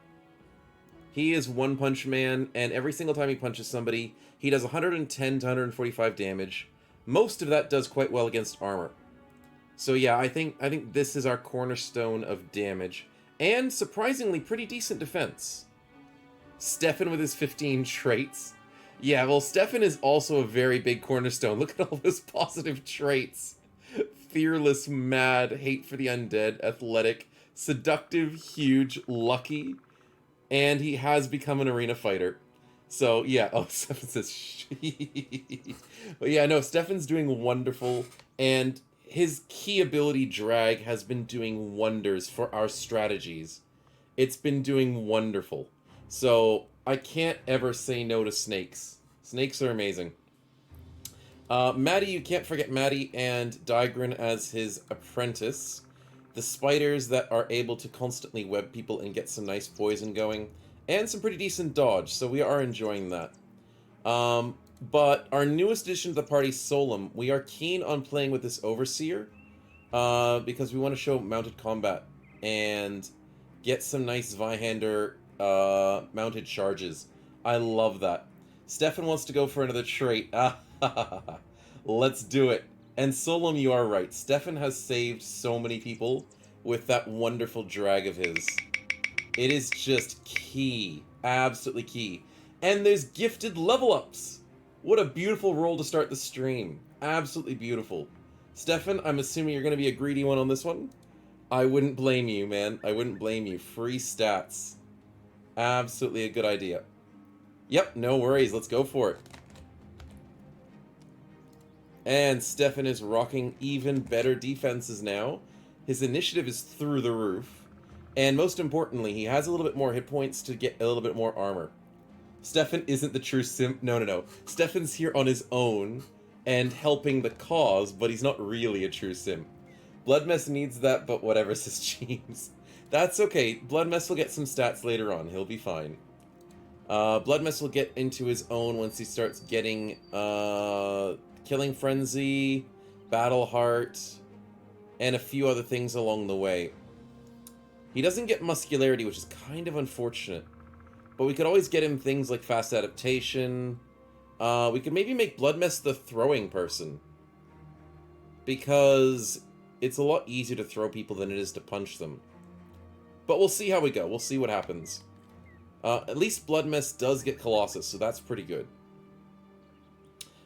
He is One Punch Man, and every single time he punches somebody, he does 110 to 145 damage. Most of that does quite well against armor. So yeah, I think this is our cornerstone of damage. And surprisingly pretty decent defense. Stefan with his 15 traits. Yeah, well, Stefan is also a very big cornerstone. Look at all those positive traits. Fearless, mad, hate for the undead, athletic, seductive, huge, lucky, and he has become an arena fighter. So, yeah, oh, Stefan says, but yeah, no, Stefan's doing wonderful, and his key ability, Drag, has been doing wonders for our strategies. It's been doing wonderful. So, I can't ever say no to snakes. Snakes are amazing. Maddie, you can't forget Maddie and Digran as his apprentice. The spiders that are able to constantly web people and get some nice poison going. And some pretty decent dodge, so we are enjoying that. But our newest addition to the party, Solum, we are keen on playing with this Overseer. Because we want to show mounted combat. And get some nice Zweihander mounted charges. I love that. Stefan wants to go for another trait. Let's do it. And Solom, you are right. Stefan has saved so many people with that wonderful drag of his. It is just key. Absolutely key. And there's gifted level ups. What a beautiful roll to start the stream. Absolutely beautiful. Stefan, I'm assuming you're going to be a greedy one on this one? I wouldn't blame you, man. I wouldn't blame you. Free stats. Absolutely a good idea. Yep, no worries. Let's go for it. And Stefan is rocking even better defenses now. His initiative is through the roof. And most importantly, he has a little bit more hit points to get a little bit more armor. Stefan isn't the true simp. No. Stefan's here on his own and helping the cause, but he's not really a true simp. Bloodmess needs that, but whatever, says James. That's okay. Bloodmess will get some stats later on. He'll be fine. Bloodmess will get into his own once he starts getting Killing Frenzy, Battle Heart, and a few other things along the way. He doesn't get Muscularity, which is kind of unfortunate. But we could always get him things like Fast Adaptation. We could maybe make Bloodmess the throwing person. Because it's a lot easier to throw people than it is to punch them. But we'll see how we go. We'll see what happens. At least Bloodmess does get Colossus, so that's pretty good.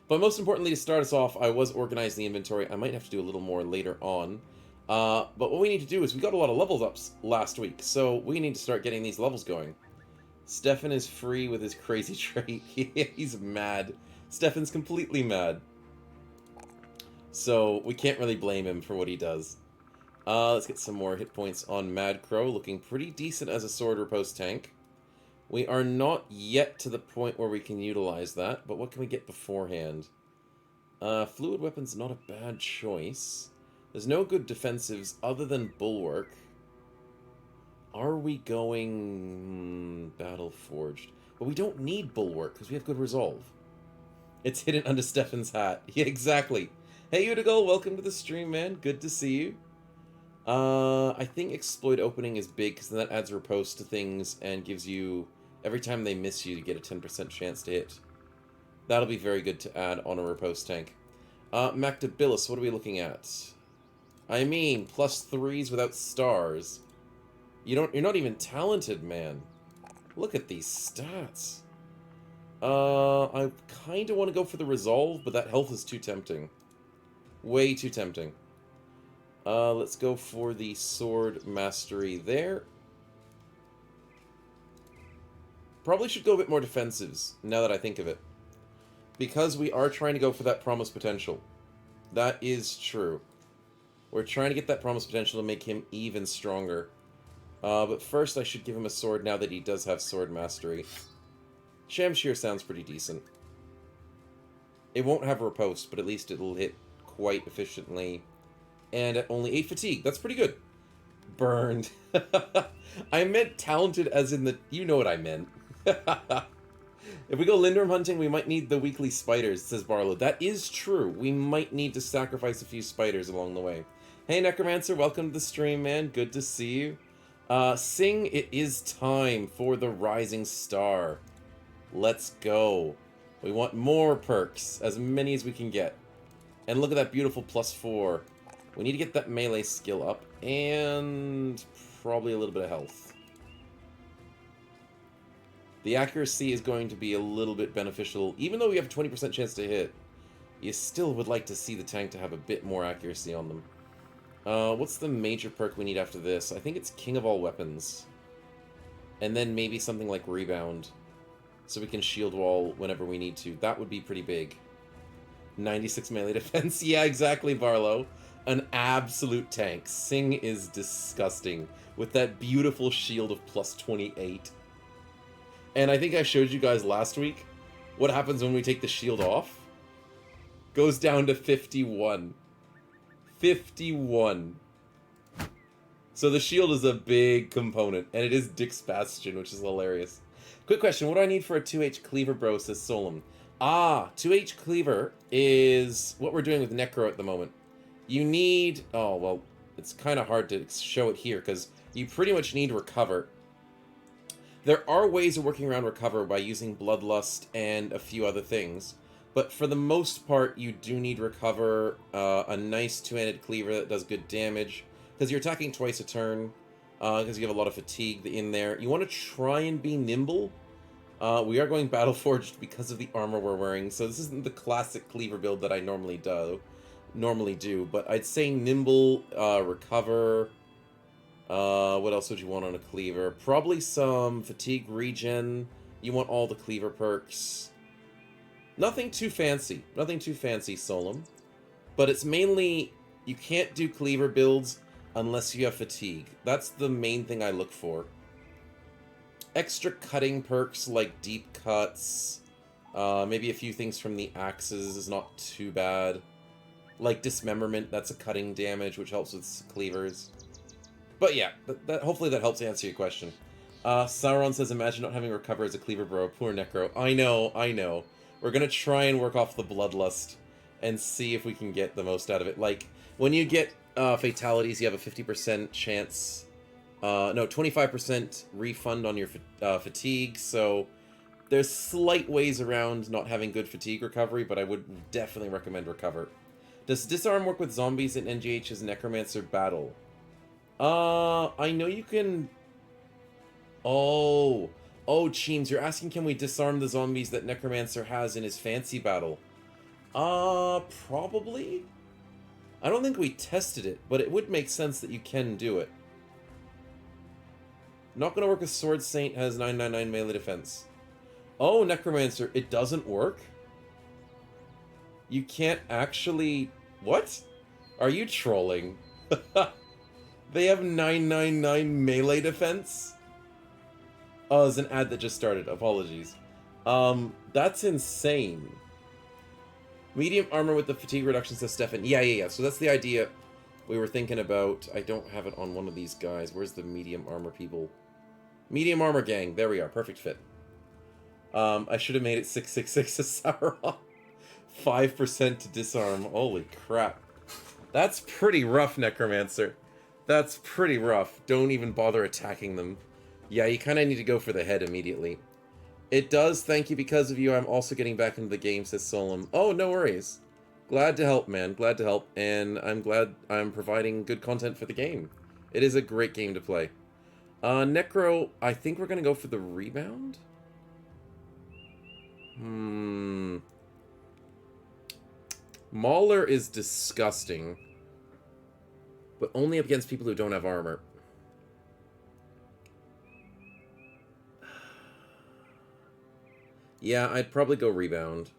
But most importantly, to start us off, I was organizing the inventory. I might have to do a little more later on. But what we need to do is we got a lot of levels ups last week, so we need to start getting these levels going. Stefan is free with his crazy trait. He's mad. Stefan's completely mad. So we can't really blame him for what he does. Let's get some more hit points on Mad Crow, looking pretty decent as a sword riposte tank. We are not yet to the point where we can utilize that, but what can we get beforehand? Fluid weapon's not a bad choice. There's no good defensives other than Bulwark. Are we going Battle Forged? But we don't need Bulwark because we have good resolve. It's hidden under Stefan's hat. Yeah, exactly. Hey Udigal, welcome to the stream, man. Good to see you. I think Exploit Opening is big because then that adds riposte to things and gives you, every time they miss you, you get a 10% chance to hit. That'll be very good to add on a riposte tank. Mactabilis, what are we looking at? I mean, +3s without stars. You're not even talented, man. Look at these stats. I kind of want to go for the resolve, but that health is too tempting. Way too tempting. Let's go for the sword mastery there. Probably should go a bit more defensives, now that I think of it. Because we are trying to go for that promise potential. That is true. We're trying to get that promise potential to make him even stronger. But first I should give him a sword now that he does have sword mastery. Shamshir sounds pretty decent. It won't have riposte, but at least it'll hit quite efficiently. And at only 8 fatigue. That's pretty good. Burned. I meant talented as in the... You know what I meant. If we go Lindworm hunting, we might need the weekly spiders, says Barlow. That is true. We might need to sacrifice a few spiders along the way. Hey, Necromancer. Welcome to the stream, man. Good to see you. Sing, it is time for the Rising Star. Let's go. We want more perks. As many as we can get. And look at that beautiful +4. We need to get that melee skill up, and probably a little bit of health. The accuracy is going to be a little bit beneficial. Even though we have a 20% chance to hit, you still would like to see the tank to have a bit more accuracy on them. What's the major perk we need after this? I think it's King of All Weapons. And then maybe something like Rebound. So we can shield wall whenever we need to. That would be pretty big. 96 melee defense. Yeah, exactly, Barlow. An absolute tank. Sing is disgusting. With that beautiful shield of plus 28. And I think I showed you guys last week what happens when we take the shield off. Goes down to 51. 51. So the shield is a big component, and it is Dick's Bastion, which is hilarious. Quick question, what do I need for a 2H Cleaver, bro, says Solum. 2H Cleaver is what we're doing with Necro at the moment. You need... Oh, well, it's kind of hard to show it here, because you pretty much need Recover. There are ways of working around Recover by using Bloodlust and a few other things. But for the most part, you do need Recover, a nice two-handed Cleaver that does good damage, because you're attacking twice a turn, because you have a lot of fatigue in there. You want to try and be nimble. We are going Battle Forged because of the armor we're wearing, so this isn't the classic Cleaver build that I normally do, but I'd say nimble, Recover. What else would you want on a Cleaver? Probably some fatigue regen. You want all the Cleaver perks. Nothing too fancy, Solum. But it's mainly, you can't do Cleaver builds unless you have fatigue. That's the main thing I look for. Extra cutting perks like deep cuts, maybe a few things from the axes is not too bad. Like dismemberment, that's a cutting damage, which helps with cleavers. But yeah, hopefully that helps answer your question. Sauron says, imagine not having Recover as a Cleaver, bro. Poor Necro. I know. We're gonna try and work off the Bloodlust and see if we can get the most out of it. Like, when you get fatalities, you have a 50% chance... no, 25% refund on your fatigue, so there's slight ways around not having good fatigue recovery, but I would definitely recommend Recover. Does Disarm work with zombies in NGH's Necromancer battle? I know you can... Oh, Cheems, you're asking can we disarm the zombies that Necromancer has in his fancy battle? Probably? I don't think we tested it, but it would make sense that you can do it. Not gonna work with Sword Saint, has 999 melee defense. Oh, Necromancer, it doesn't work? You can't actually... What? Are you trolling? They have 999 melee defense? Oh, there's an ad that just started. Apologies. That's insane. Medium armor with the fatigue reduction, says Stefan. Yeah. So that's the idea we were thinking about. I don't have it on one of these guys. Where's the medium armor people? Medium armor gang. There we are. Perfect fit. I should have made it 666 as Sauron. 5% to disarm. Holy crap. That's pretty rough, Necromancer. That's pretty rough. Don't even bother attacking them. Yeah, you kind of need to go for the head immediately. It does, thank you, because of you, I'm also getting back into the game, says Solum. Oh, no worries. Glad to help, man. Glad to help, and I'm glad I'm providing good content for the game. It is a great game to play. Necro, I think we're going to go for the rebound? Mauler is disgusting, but only up against people who don't have armor. Yeah, I'd probably go Rebound.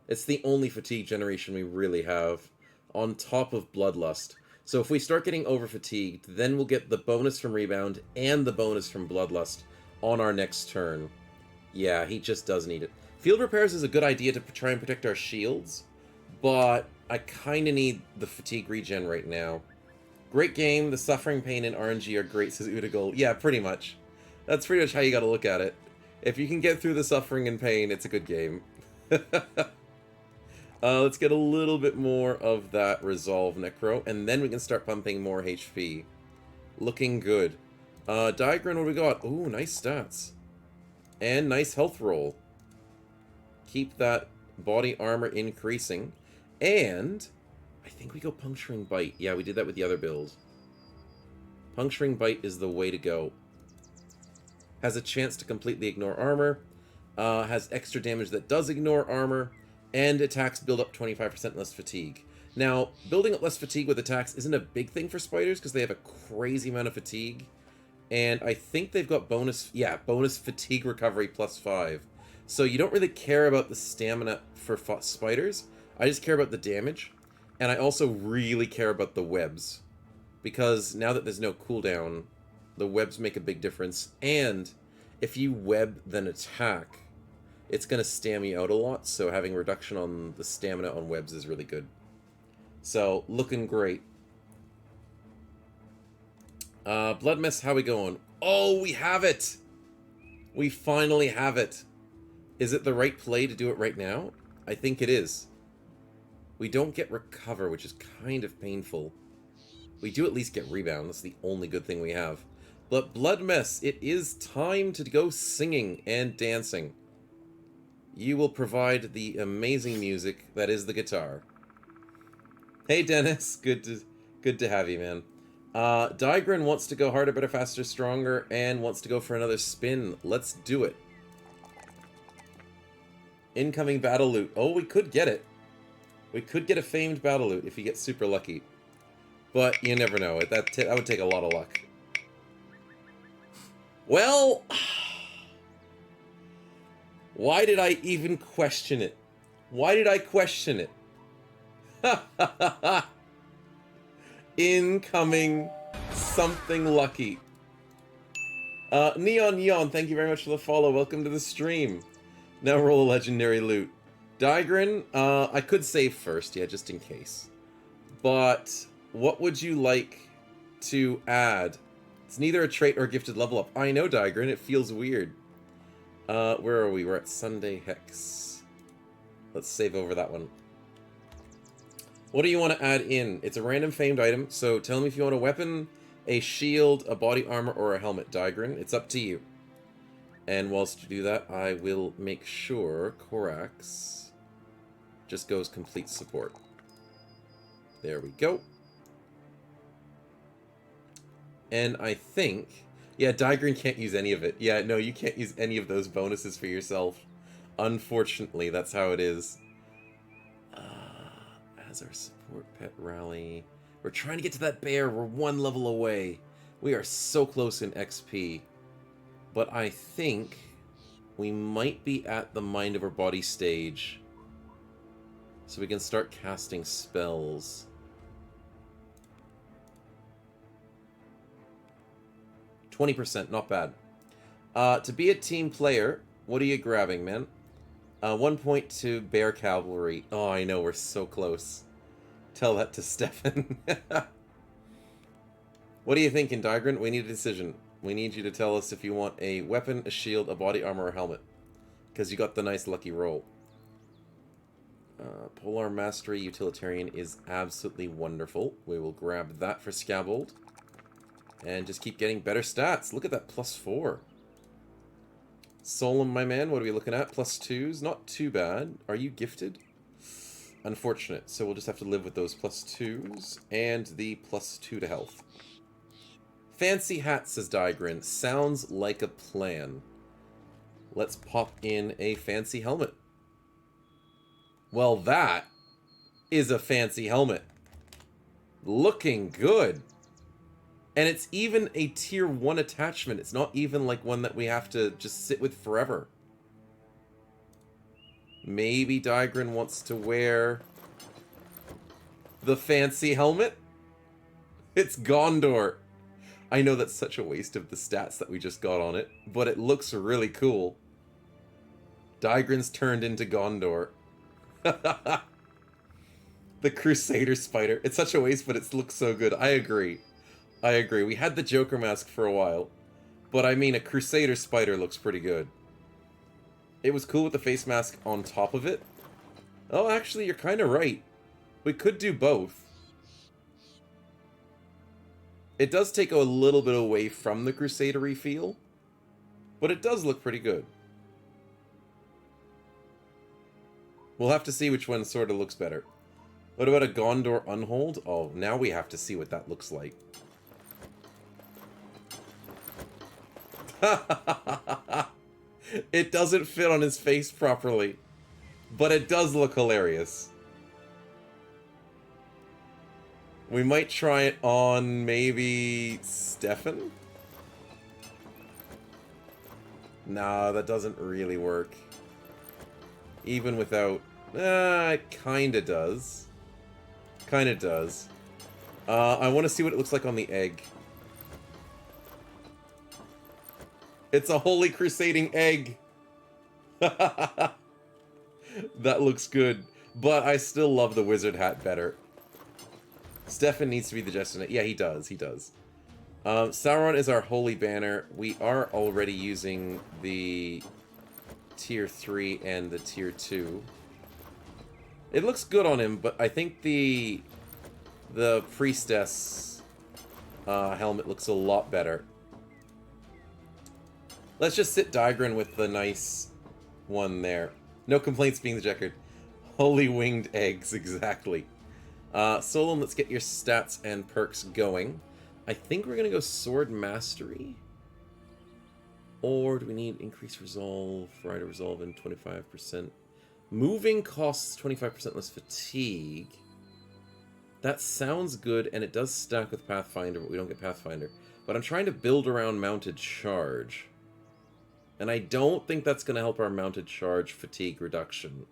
It's the only fatigue generation we really have, on top of Bloodlust. So if we start getting over-fatigued, then we'll get the bonus from Rebound and the bonus from Bloodlust on our next turn. Yeah, he just does need it. Field Repairs is a good idea to try and protect our shields, but I kind of need the fatigue regen right now. Great game, the suffering, pain, and RNG are great, says Udagol. Yeah, pretty much. That's pretty much how you gotta look at it. If you can get through the suffering and pain, it's a good game. Let's get a little bit more of that Resolve Necro, and then we can start pumping more HP. Looking good. Diagram, what do we got? Ooh, nice stats. And nice health roll. Keep that body armor increasing. And I think we go Puncturing Bite. Yeah, we did that with the other build. Puncturing Bite is the way to go. Has a chance to completely ignore armor. Has extra damage that does ignore armor. And attacks build up 25% less fatigue. Now, building up less fatigue with attacks isn't a big thing for spiders because they have a crazy amount of fatigue. And I think they've got bonus fatigue recovery +5. So you don't really care about the stamina for spiders. I just care about the damage. And I also really care about the webs. Because now that there's no cooldown, the webs make a big difference. And if you web then attack, it's going to stam you out a lot. So having reduction on the stamina on webs is really good. So, looking great. Blood Mess, how we going? Oh, we have it! We finally have it. Is it the right play to do it right now? I think it is. We don't get Recover, which is kind of painful. We do at least get Rebound. That's the only good thing we have. But Blood Mess, it is time to go singing and dancing. You will provide the amazing music that is the guitar. Hey Dennis, good to have you, man. Digran wants to go harder, better, faster, stronger, and wants to go for another spin. Let's do it. Incoming battle loot. Oh, we could get it. We could get a famed battle loot if you get super lucky. But you never know. That would take a lot of luck. Well, why did I even question it? Why did I question it? Incoming something lucky. Neon, thank you very much for the follow. Welcome to the stream. Now roll a legendary loot. Digran, I could save first, yeah, just in case. But what would you like to add? It's neither a trait or a gifted level up. I know, Digran, it feels weird. Where are we? We're at Sunday Hex. Let's save over that one. What do you want to add in? It's a random famed item, so tell me if you want a weapon, a shield, a body armor, or a helmet, Digran. It's up to you. And whilst you do that, I will make sure Korax just goes complete support. There we go. And I think... Yeah, Digran can't use any of it. Yeah, no, you can't use any of those bonuses for yourself. Unfortunately, that's how it is. As our support pet rally. We're trying to get to that bear. We're one level away. We are so close in XP. But I think we might be at the Mind Over Body stage. So we can start casting spells. %, not bad. To be a team player, what are you grabbing, man? 1 point to Bear Cavalry. Oh, I know, we're so close. Tell that to Stefan. What are you thinking, Digran? We need a decision. We need you to tell us if you want a weapon, a shield, a body armor, or a helmet. Because you got the nice lucky roll. Polar Mastery Utilitarian is absolutely wonderful. We will grab that for Scabold. And just keep getting better stats. Look at that, +4. Solum, my man, what are we looking at? +2s, not too bad. Are you gifted? Unfortunate, so we'll just have to live with those +2s and the +2 to health. Fancy hat, says Digran. Sounds like a plan. Let's pop in a fancy helmet. Well, that is a fancy helmet. Looking good. And it's even a tier 1 attachment. It's not even like one that we have to just sit with forever. Maybe Digran wants to wear the fancy helmet? It's Gondor. I know that's such a waste of the stats that we just got on it, but it looks really cool. Digran's turned into Gondor. The Crusader Spider. It's such a waste, but it looks so good. I agree. I agree. We had the Joker mask for a while, but I mean, a Crusader Spider looks pretty good. It was cool with the face mask on top of it. Oh, actually, you're kind of right. We could do both. It does take a little bit away from the Crusader-y feel, but it does look pretty good. We'll have to see which one sort of looks better. What about a Gondor Unhold? Oh, now we have to see what that looks like. It doesn't fit on his face properly, but it does look hilarious. We might try it on maybe Stefan? Nah, that doesn't really work. Even without... it kinda does. Kinda does. I want to see what it looks like on the egg. It's a holy crusading egg! That looks good. But I still love the wizard hat better. Stefan needs to be the Jester Knight. Yeah, he does. He does. Sauron is our holy banner. We are already using the tier 3 and the tier 2. It looks good on him, but I think the priestess helmet looks a lot better. Let's just sit Daigran with the nice one there. No complaints being the checkered. Holy winged eggs, exactly. Solon, let's get your stats and perks going. I think we're going to go Sword Mastery. Or do we need increased resolve, Rider resolve, and 25%? Moving costs 25% less fatigue. That sounds good, and it does stack with Pathfinder, but we don't get Pathfinder. But I'm trying to build around Mounted Charge. And I don't think that's going to help our Mounted Charge fatigue reduction.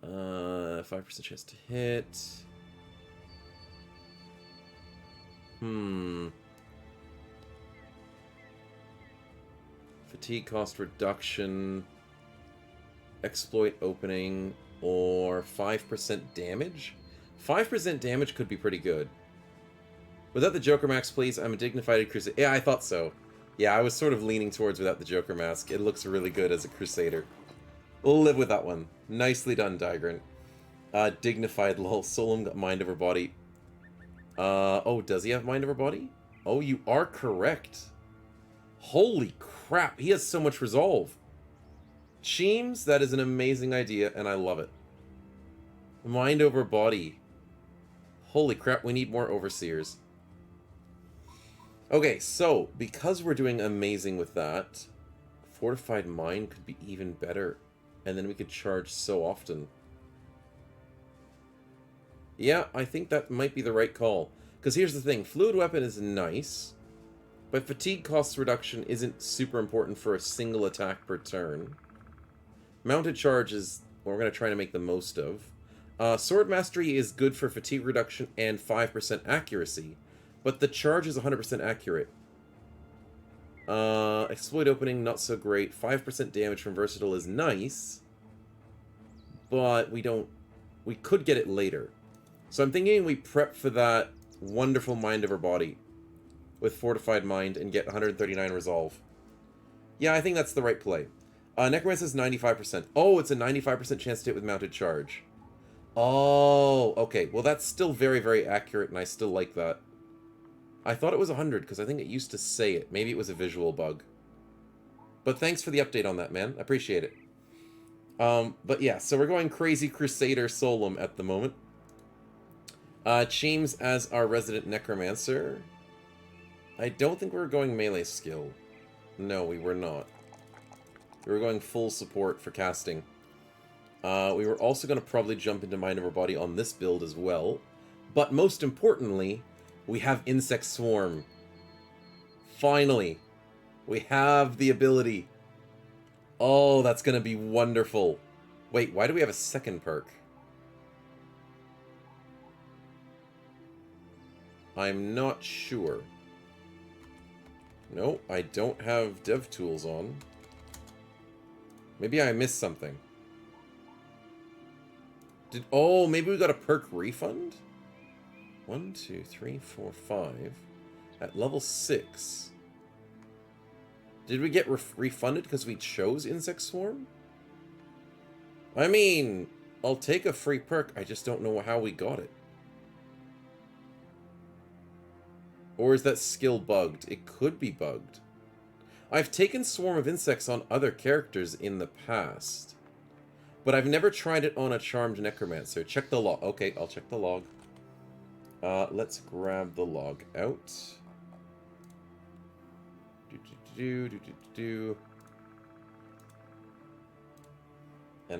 5% chance to hit. Fatigue cost reduction. Exploit opening. Or 5% damage? 5% damage could be pretty good. Without the Joker Mask, please. I'm a dignified Crusader. Yeah, I thought so. Yeah, I was sort of leaning towards without the Joker Mask. It looks really good as a Crusader. We'll live with that one. Nicely done, Daigran. Dignified, lol. Solom got Mind Over Body. Oh, does he have Mind Over Body? Oh, you are correct. Holy crap, he has so much resolve. Sheems, that is an amazing idea, and I love it. Mind Over Body. Holy crap, we need more Overseers. Okay, so, because we're doing amazing with that, Fortified Mind could be even better. And then we could charge so often. Yeah, I think that might be the right call. Because here's the thing, Fluid Weapon is nice, but fatigue cost reduction isn't super important for a single attack per turn. Mounted Charge is what we're going to try to make the most of. Sword Mastery is good for fatigue reduction and 5% accuracy, but the charge is 100% accurate. Exploit Opening, not so great. 5% damage from Versatile is nice, but we could get it later. So I'm thinking we prep for that wonderful Mind Over Body with Fortified Mind and get 139 Resolve. Yeah, I think that's the right play. Necromancer is 95%. Oh, it's a 95% chance to hit with Mounted Charge. Oh, okay. Well, that's still very, very accurate, and I still like that. I thought it was 100, because I think it used to say it. Maybe it was a visual bug. But thanks for the update on that, man. I appreciate it. But yeah, so we're going Crazy Crusader Solum at the moment. Cheems as our resident Necromancer. I don't think we were going melee skill. No, we were not. We were going full support for casting. We were also going to probably jump into Mind Over Body on this build as well. But most importantly, we have Insect Swarm. Finally. We have the ability. Oh, that's going to be wonderful. Wait, why do we have a second perk? I'm not sure. No, I don't have dev tools on. Maybe I missed something. Oh, maybe we got a perk refund? 1, 2, 3, 4, 5. At level 6. Did we get refunded because we chose Insect Swarm? I mean, I'll take a free perk. I just don't know how we got it. Or is that skill bugged? It could be bugged. I've taken Swarm of Insects on other characters in the past. But I've never tried it on a charmed necromancer. Check the log. Okay, I'll check the log. Let's grab the log out. And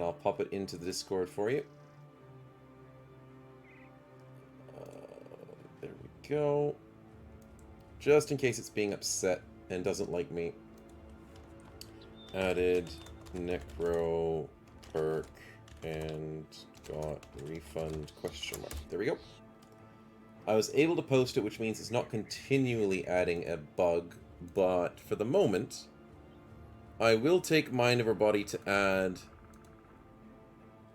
I'll pop it into the Discord for you. There we go. Just in case it's being upset and doesn't like me. Added necro perk and got refund question mark. There we go. I was able to post it, which means it's not continually adding a bug, but for the moment, I will take Mind of Our Body to add,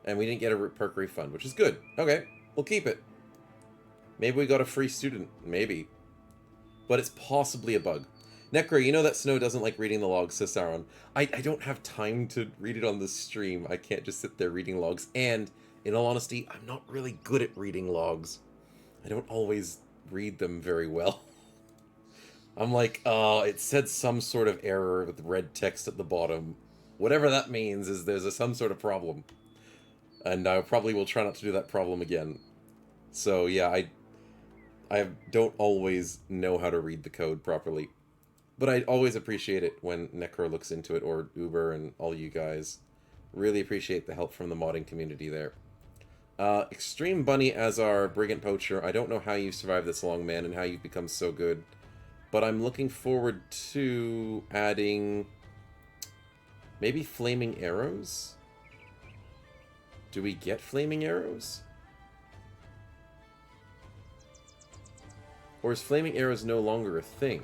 and we didn't get a perk refund, which is good. Okay, we'll keep it. Maybe we got a free student, maybe. But it's possibly a bug. Necro, you know that Snow doesn't like reading the logs, says Sauron. I don't have time to read it on the stream. I can't just sit there reading logs. And, in all honesty, I'm not really good at reading logs. I don't always read them very well. I'm like, it said some sort of error with red text at the bottom. Whatever that means is there's some sort of problem. And I probably will try not to do that problem again. So, yeah, I don't always know how to read the code properly. But I always appreciate it when Necro looks into it, or Uber and all you guys. Really appreciate the help from the modding community there. Extreme Bunny as our Brigand Poacher. I don't know how you survived this long, man, and how you've become so good. But I'm looking forward to adding maybe flaming arrows? Do we get flaming arrows? Or is flaming arrows no longer a thing?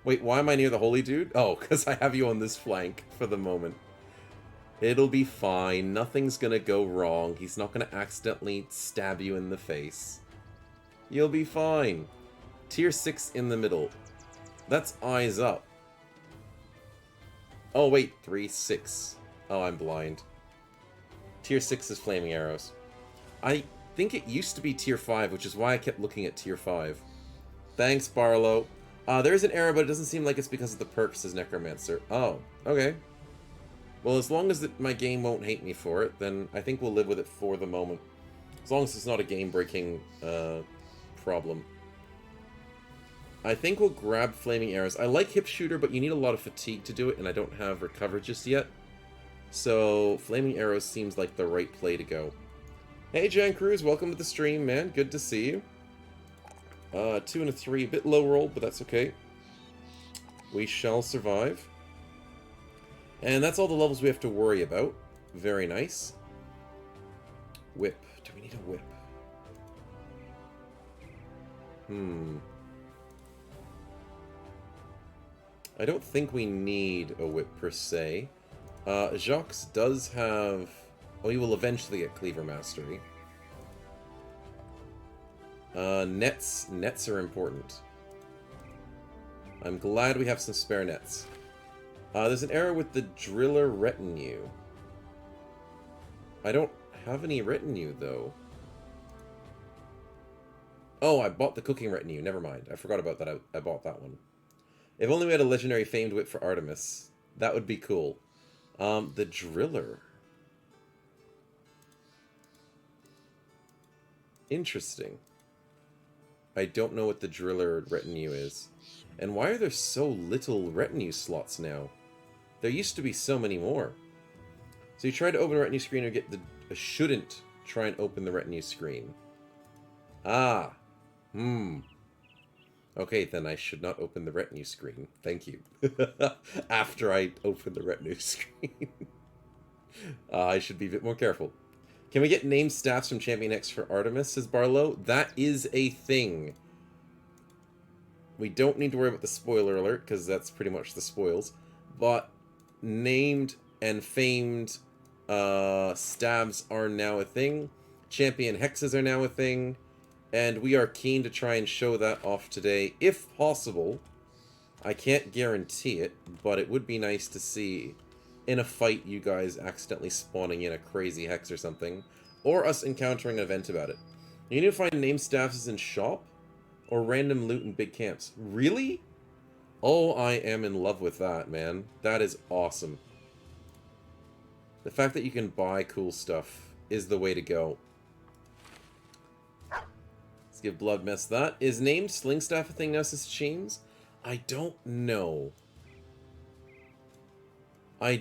Wait, why am I near the holy dude? Oh, because I have you on this flank for the moment. It'll be fine. Nothing's gonna go wrong. He's not gonna accidentally stab you in the face. You'll be fine. Tier 6 in the middle. That's eyes up. Oh, wait. 3, 6. Oh, I'm blind. Tier 6 is flaming arrows. I think it used to be tier 5, which is why I kept looking at tier 5. Thanks, Barlow. There's an error, but it doesn't seem like it's because of the perks, says Necromancer. Oh, okay. Well, as long as my game won't hate me for it, then I think we'll live with it for the moment. As long as it's not a game-breaking problem. I think we'll grab Flaming Arrows. I like Hip Shooter, but you need a lot of fatigue to do it, and I don't have Recover just yet. So, Flaming Arrows seems like the right play to go. Hey, Jan Cruz, welcome to the stream, man. Good to see you. 2 and a 3, a bit low rolled, but that's okay. We shall survive. And that's all the levels we have to worry about. Very nice. Whip. Do we need a whip? I don't think we need a whip per se. Jacques does have... Oh, he will eventually get Cleaver Mastery. Nets are important. I'm glad we have some spare nets. There's an error with the Driller Retinue. I don't have any retinue, though. Oh, I bought the Cooking Retinue. Never mind. I forgot about that. I bought that one. If only we had a legendary Famed Whip for Artemis. That would be cool. The Driller. Interesting. I don't know what the Driller Retinue is. And why are there so little retinue slots now? There used to be so many more. So you try to open a retinue screen or get the... shouldn't try and open the retinue screen. Ah. Okay, then I should not open the retinue screen. Thank you. After I open the retinue screen. I should be a bit more careful. Can we get named staffs from Champion X for Artemis, says Barlow? That is a thing. We don't need to worry about the spoiler alert, because that's pretty much the spoils. But named and famed stabs are now a thing. Champion hexes are now a thing. And we are keen to try and show that off today, if possible. I can't guarantee it, but it would be nice to see in a fight you guys accidentally spawning in a crazy hex or something. Or us encountering an event about it. You need to find name staffs in shop? Or random loot in big camps. Really? Oh, I am in love with that, man. That is awesome. The fact that you can buy cool stuff is the way to go. Let's give Blood Mess that. Is named Slingstaff a thing now since Chains? I don't know. Yeah,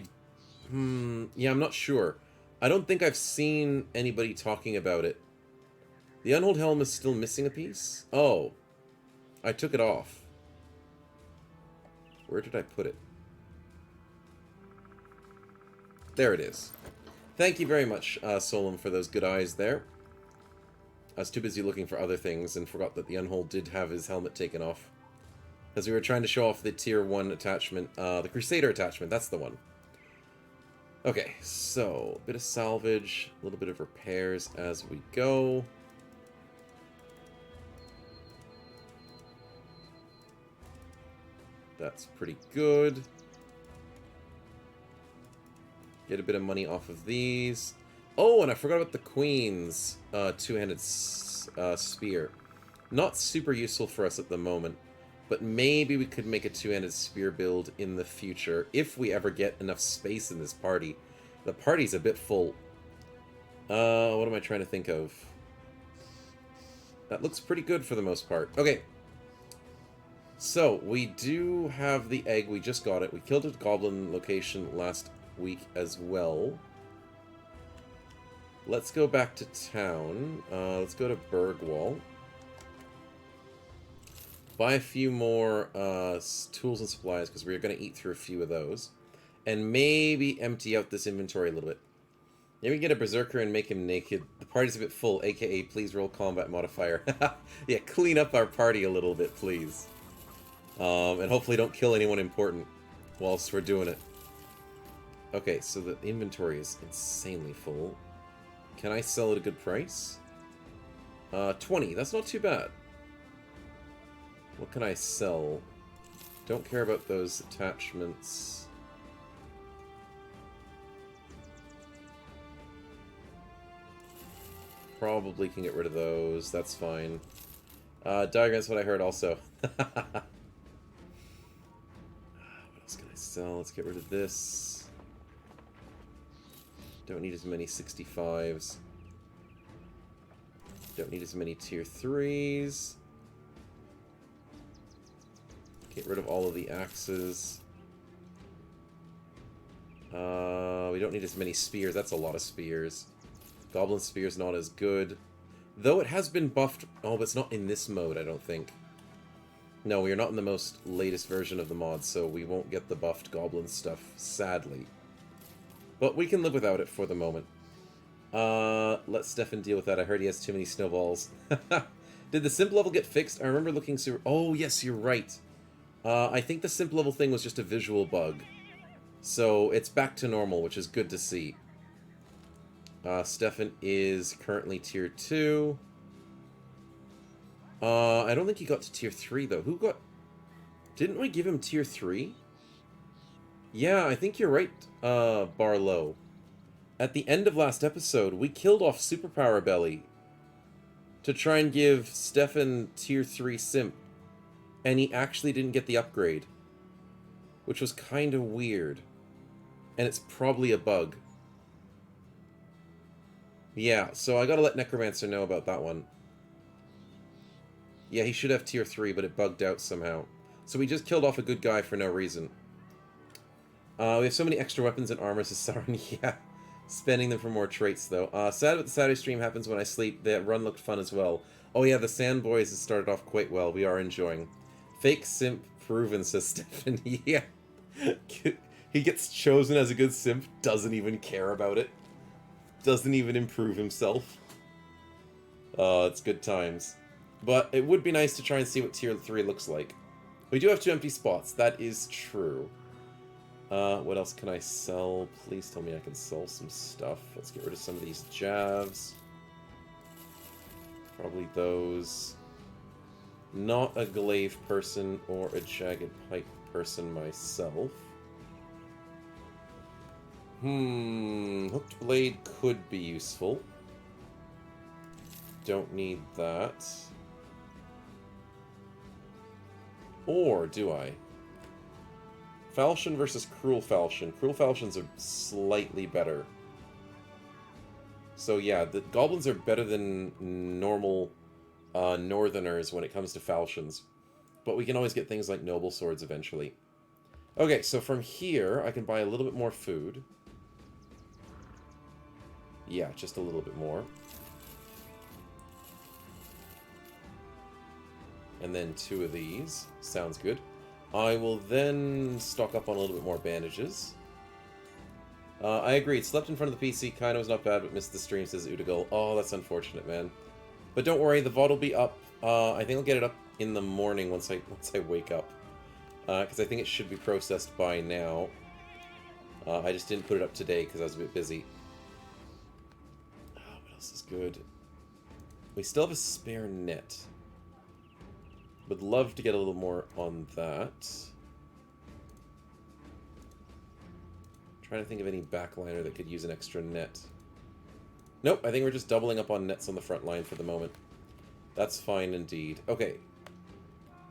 I'm not sure. I don't think I've seen anybody talking about it. The Unhold Helm is still missing a piece? Oh. I took it off. Where did I put it? There it is. Thank you very much, Solum, for those good eyes there. I was too busy looking for other things and forgot that the Unhold did have his helmet taken off. Because we were trying to show off the Tier 1 attachment. The Crusader attachment, that's the one. Okay, so, a bit of salvage, a little bit of repairs as we go. That's pretty good. Get a bit of money off of these. Oh, and I forgot about the Queen's two-handed spear. Not super useful for us at the moment, but maybe we could make a two-handed spear build in the future if we ever get enough space in this party. The party's a bit full. What am I trying to think of? That looks pretty good for the most part. Okay. So, we do have the egg. We just got it. We killed a goblin location last week as well. Let's go back to town. Let's go to Bergwall. Buy a few more tools and supplies, because we're going to eat through a few of those. And maybe empty out this inventory a little bit. Maybe get a Berserker and make him naked. The party's a bit full, aka please roll combat modifier. Yeah, clean up our party a little bit, please. And hopefully don't kill anyone important whilst we're doing it. Okay, so the inventory is insanely full. Can I sell at a good price? 20. That's not too bad. What can I sell? Don't care about those attachments. Probably can get rid of those. That's fine. Diagram's what I heard also. What else can I sell? Let's get rid of this. Don't need as many 65s. Don't need as many tier 3s. Get rid of all of the axes. We don't need as many spears. That's a lot of spears. Goblin Spear's not as good. Though it has been buffed. Oh, but it's not in this mode, I don't think. No, we are not in the most latest version of the mod, so we won't get the buffed goblin stuff, sadly. But we can live without it for the moment. Let Stefan deal with that. I heard he has too many snowballs. Did the simp level get fixed? I remember looking super... Oh, yes, you're right. I think the simp level thing was just a visual bug. So it's back to normal, which is good to see. Stefan is currently tier 2. I don't think he got to tier 3, though. Who got... Didn't we give him tier 3? Yeah, I think you're right, Barlow. At the end of last episode, we killed off Superpower Belly to try and give Stefan tier 3 simp. And he actually didn't get the upgrade. Which was kind of weird. And it's probably a bug. Yeah, so I gotta let Necromancer know about that one. Yeah, he should have tier 3, but it bugged out somehow. So we just killed off a good guy for no reason. We have so many extra weapons and armors as Sauron. Yeah, spending them for more traits, though. Sad but the Saturday stream happens when I sleep. That run looked fun as well. Oh yeah, the Sand Boys has started off quite well. We are enjoying. Fake simp proven, says Stefan. Yeah. He gets chosen as a good simp, doesn't even care about it. Doesn't even improve himself. It's good times. But it would be nice to try and see what tier 3 looks like. We do have 2 empty spots, that is true. What else can I sell? Please tell me I can sell some stuff. Let's get rid of some of these javs. Probably those. Not a glaive person or a jagged pike person myself. Hooked blade could be useful. Don't need that. Or do I? Falchion versus Cruel Falchion. Cruel Falchions are slightly better. So yeah, the goblins are better than normal northerners when it comes to falchions. But we can always get things like noble swords eventually. Okay, so from here, I can buy a little bit more food. Yeah, just a little bit more. And then 2 of these. Sounds good. I will then stock up on a little bit more bandages. I agreed. Slept in front of the PC. Kinda was not bad, but missed the stream, says Udagal. Oh, that's unfortunate, man. But don't worry, the VOD will be up. I think I'll get it up in the morning once I wake up. Because I think it should be processed by now. I just didn't put it up today because I was a bit busy. What else is good? We still have a spare net. Would love to get a little more on that. Trying to think of any backliner that could use an extra net. Nope, I think we're just doubling up on nets on the front line for the moment. That's fine indeed. Okay.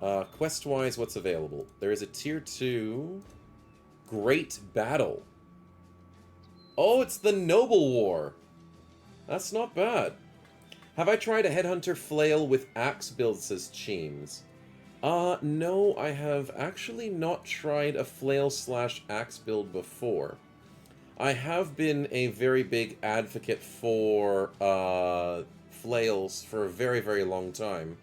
Quest-wise, what's available? There is a Tier 2 Great Battle. Oh, it's the Noble War. That's not bad. Have I tried a Headhunter Flail with Axe build, says Cheems. No, I have actually not tried a Flail/Axe build before. I have been a very big advocate for flails for a very, very long time.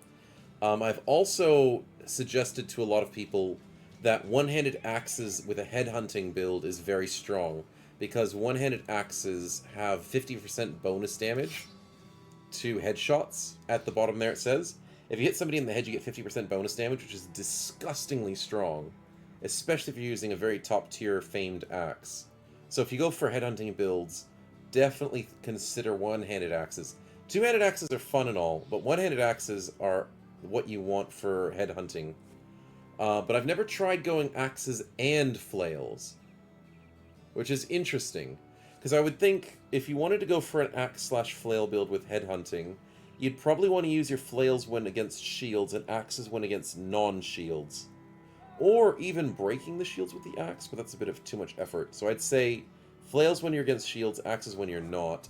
I've also suggested to a lot of people that one-handed axes with a headhunting build is very strong, because one-handed axes have 50% bonus damage to headshots. At the bottom there it says, if you hit somebody in the head you get 50% bonus damage, which is disgustingly strong, especially if you're using a very top-tier famed axe. So if you go for headhunting builds, definitely consider one-handed axes. Two-handed axes are fun and all, but one-handed axes are what you want for headhunting. But I've never tried going axes and flails, which is interesting. Because I would think if you wanted to go for an axe/flail build with headhunting, you'd probably want to use your flails when against shields and axes when against non-shields. Or even breaking the shields with the axe, but that's a bit of too much effort. So I'd say flails when you're against shields, axes when you're not.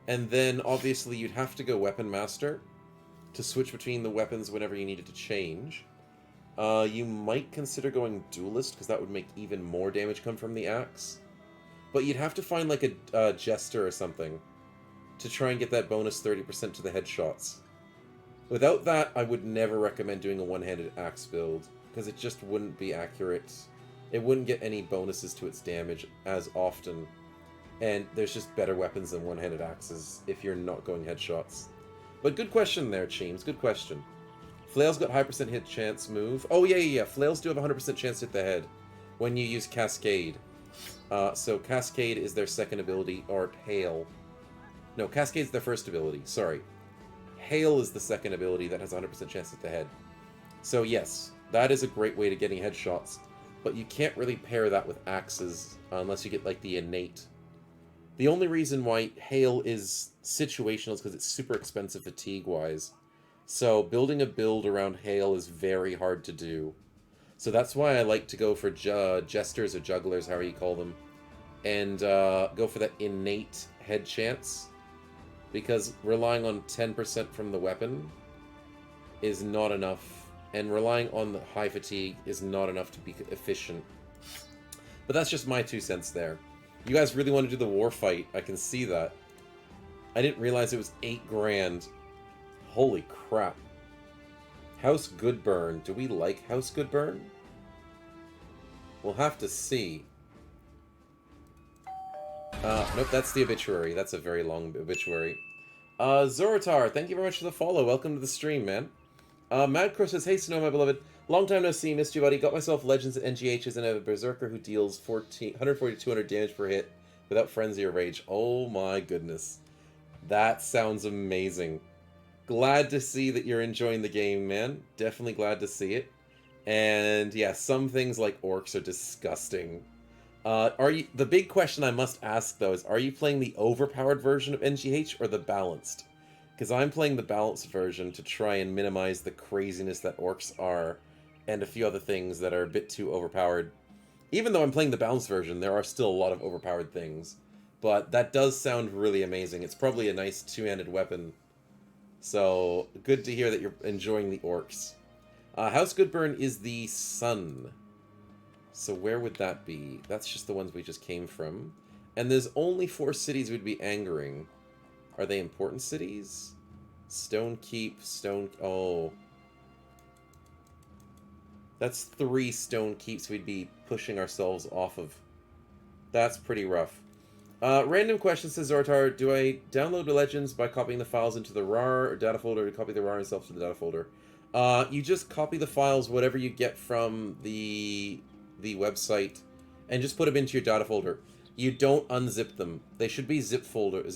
And then, obviously, you'd have to go Weapon Master to switch between the weapons whenever you needed to change. You might consider going Duelist, because that would make even more damage come from the axe. But you'd have to find, like, a Jester or something to try and get that bonus 30% to the headshots. Without that, I would never recommend doing a one-handed axe build, because it just wouldn't be accurate. It wouldn't get any bonuses to its damage as often. And there's just better weapons than one-handed axes if you're not going headshots. But good question there, Cheems. Good question. Flails got high percent hit chance move. Oh, yeah. Flails do have a 100% chance to hit the head when you use Cascade. So Cascade is their second ability, or Hail. No, Cascade's their first ability. Sorry. Hail is the second ability that has a 100% chance to hit the head. So yes, that is a great way to getting headshots, but you can't really pair that with axes unless you get like the innate. The only reason why Hail is situational is because it's super expensive fatigue-wise. So building a build around Hail is very hard to do. So that's why I like to go for Jesters or Jugglers, however you call them, and go for that innate head chance. Because relying on 10% from the weapon is not enough, and relying on the high fatigue is not enough to be efficient. But that's just my 2 cents there. You guys really want to do the war fight, I can see that. I didn't realize it was 8 grand. Holy crap. House Goodburn. Do we like House Goodburn? We'll have to see. Nope, that's the obituary. That's a very long obituary. Zorotar, thank you very much for the follow. Welcome to the stream, man. Madcrow says, hey, Snow, my beloved. Long time no see. Missed you, buddy. Got myself Legends at NGHs and have a Berserker who deals 140 to 200 damage per hit without Frenzy or Rage. Oh my goodness. That sounds amazing. Glad to see that you're enjoying the game, man. Definitely glad to see it. And yeah, some things like orcs are disgusting. The big question I must ask though is, are you playing the overpowered version of NGH or the balanced? Because I'm playing the balanced version to try and minimize the craziness that orcs are, and a few other things that are a bit too overpowered. Even though I'm playing the balanced version, there are still a lot of overpowered things. But that does sound really amazing. It's probably a nice two-handed weapon. So, good to hear that you're enjoying the orcs. House Goodburn is the sun. So where would that be? That's just the ones we just came from. And there's only 4 cities we'd be angering. Are they important cities? Stone Keep, Stone... Oh. That's 3 Stone Keeps we'd be pushing ourselves off of. That's pretty rough. Random question, says Zortar. Do I download the Legends by copying the files into the RAR or data folder, or copy the RAR itself to the data folder? You just copy the files, whatever you get from the website, and just put them into your data folder. You don't unzip them. They should be zip files.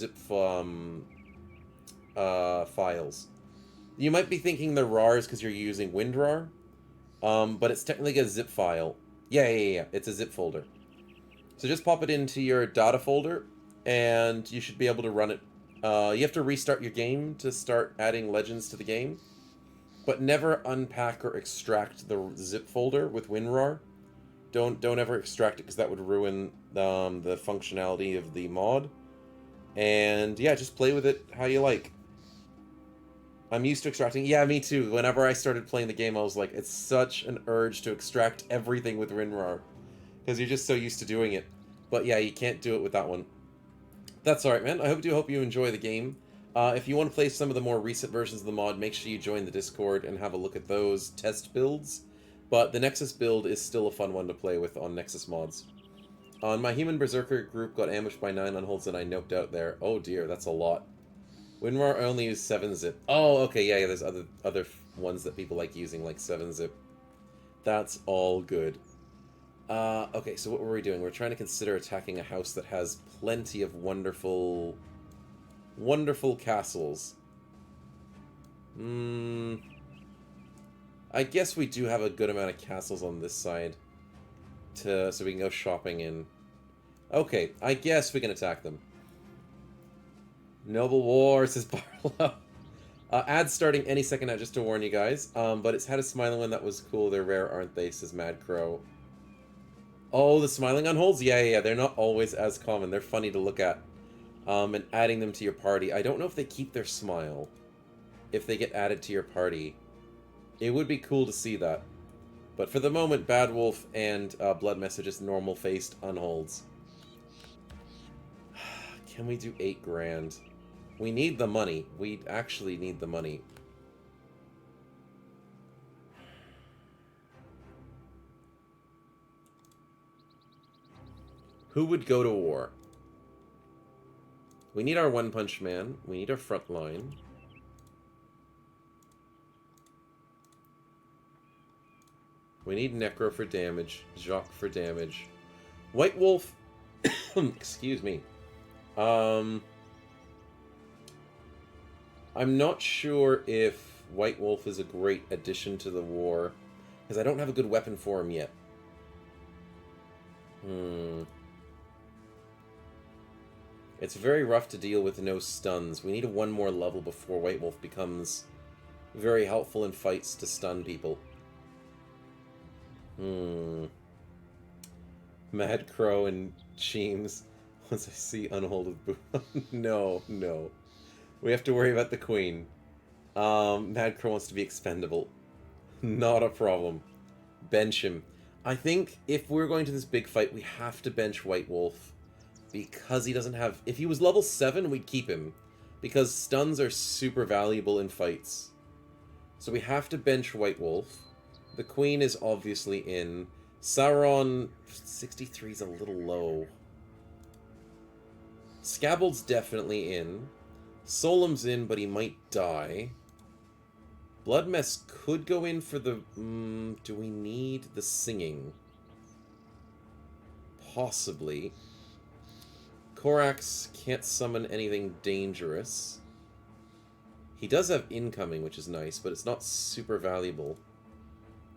You might be thinking they're RARs because you're using WinRAR, but it's technically a zip file. Yeah. It's a zip folder. So just pop it into your data folder, and you should be able to run it. You have to restart your game to start adding legends to the game, but never unpack or extract the zip folder with WinRAR. Don't ever extract it, because that would ruin the functionality of the mod. And yeah, just play with it how you like. I'm used to extracting. Yeah, me too. Whenever I started playing the game, I was like, it's such an urge to extract everything with WinRAR, because you're just so used to doing it. But yeah, you can't do it with that one. That's alright, man. I hope you enjoy the game. If you want to play some of the more recent versions of the mod, make sure you join the Discord and have a look at those test builds. But the Nexus build is still a fun one to play with on Nexus mods. My Human Berserker group got ambushed by 9 unholds and I noped out there. Oh dear, that's a lot. WinRAR only use 7-zip. Oh, okay, yeah, there's other ones that people like using, like 7-zip. That's all good. Okay, so what were we doing? We're trying to consider attacking a house that has plenty of wonderful castles. I guess we do have a good amount of castles on this side, so we can go shopping in. Okay, I guess we can attack them. Noble War, says Barlow. Ads starting any second now, just to warn you guys. But it's had a smiling one that was cool. They're rare, aren't they, says Mad Crow. Oh, the smiling unholds? Yeah. They're not always as common. They're funny to look at. And adding them to your party. I don't know if they keep their smile if they get added to your party. It would be cool to see that. But for the moment, Bad Wolf and Blood Message is normal-faced unholds. Can we do 8 grand? We need the money. We actually need the money. Who would go to war? We need our One Punch Man. We need our front line. We need Necro for damage. Jacques for damage. White Wolf... Excuse me. I'm not sure if White Wolf is a great addition to the war, because I don't have a good weapon for him yet. It's very rough to deal with no stuns. We need one more level before White Wolf becomes very helpful in fights to stun people. Mad Crow and Cheems. Once I see Unholded Boo. No. We have to worry about the Queen. Mad Crow wants to be expendable. Not a problem. Bench him. I think if we're going to this big fight, we have to bench White Wolf. Because he doesn't have... If he was level 7, we'd keep him. Because stuns are super valuable in fights. So we have to bench White Wolf. The Queen is obviously in. Sauron... 63 is a little low. Scabald's definitely in. Solemn's in, but he might die. Bloodmess could go in for the... do we need the singing? Possibly. Korax can't summon anything dangerous. He does have incoming, which is nice, but it's not super valuable.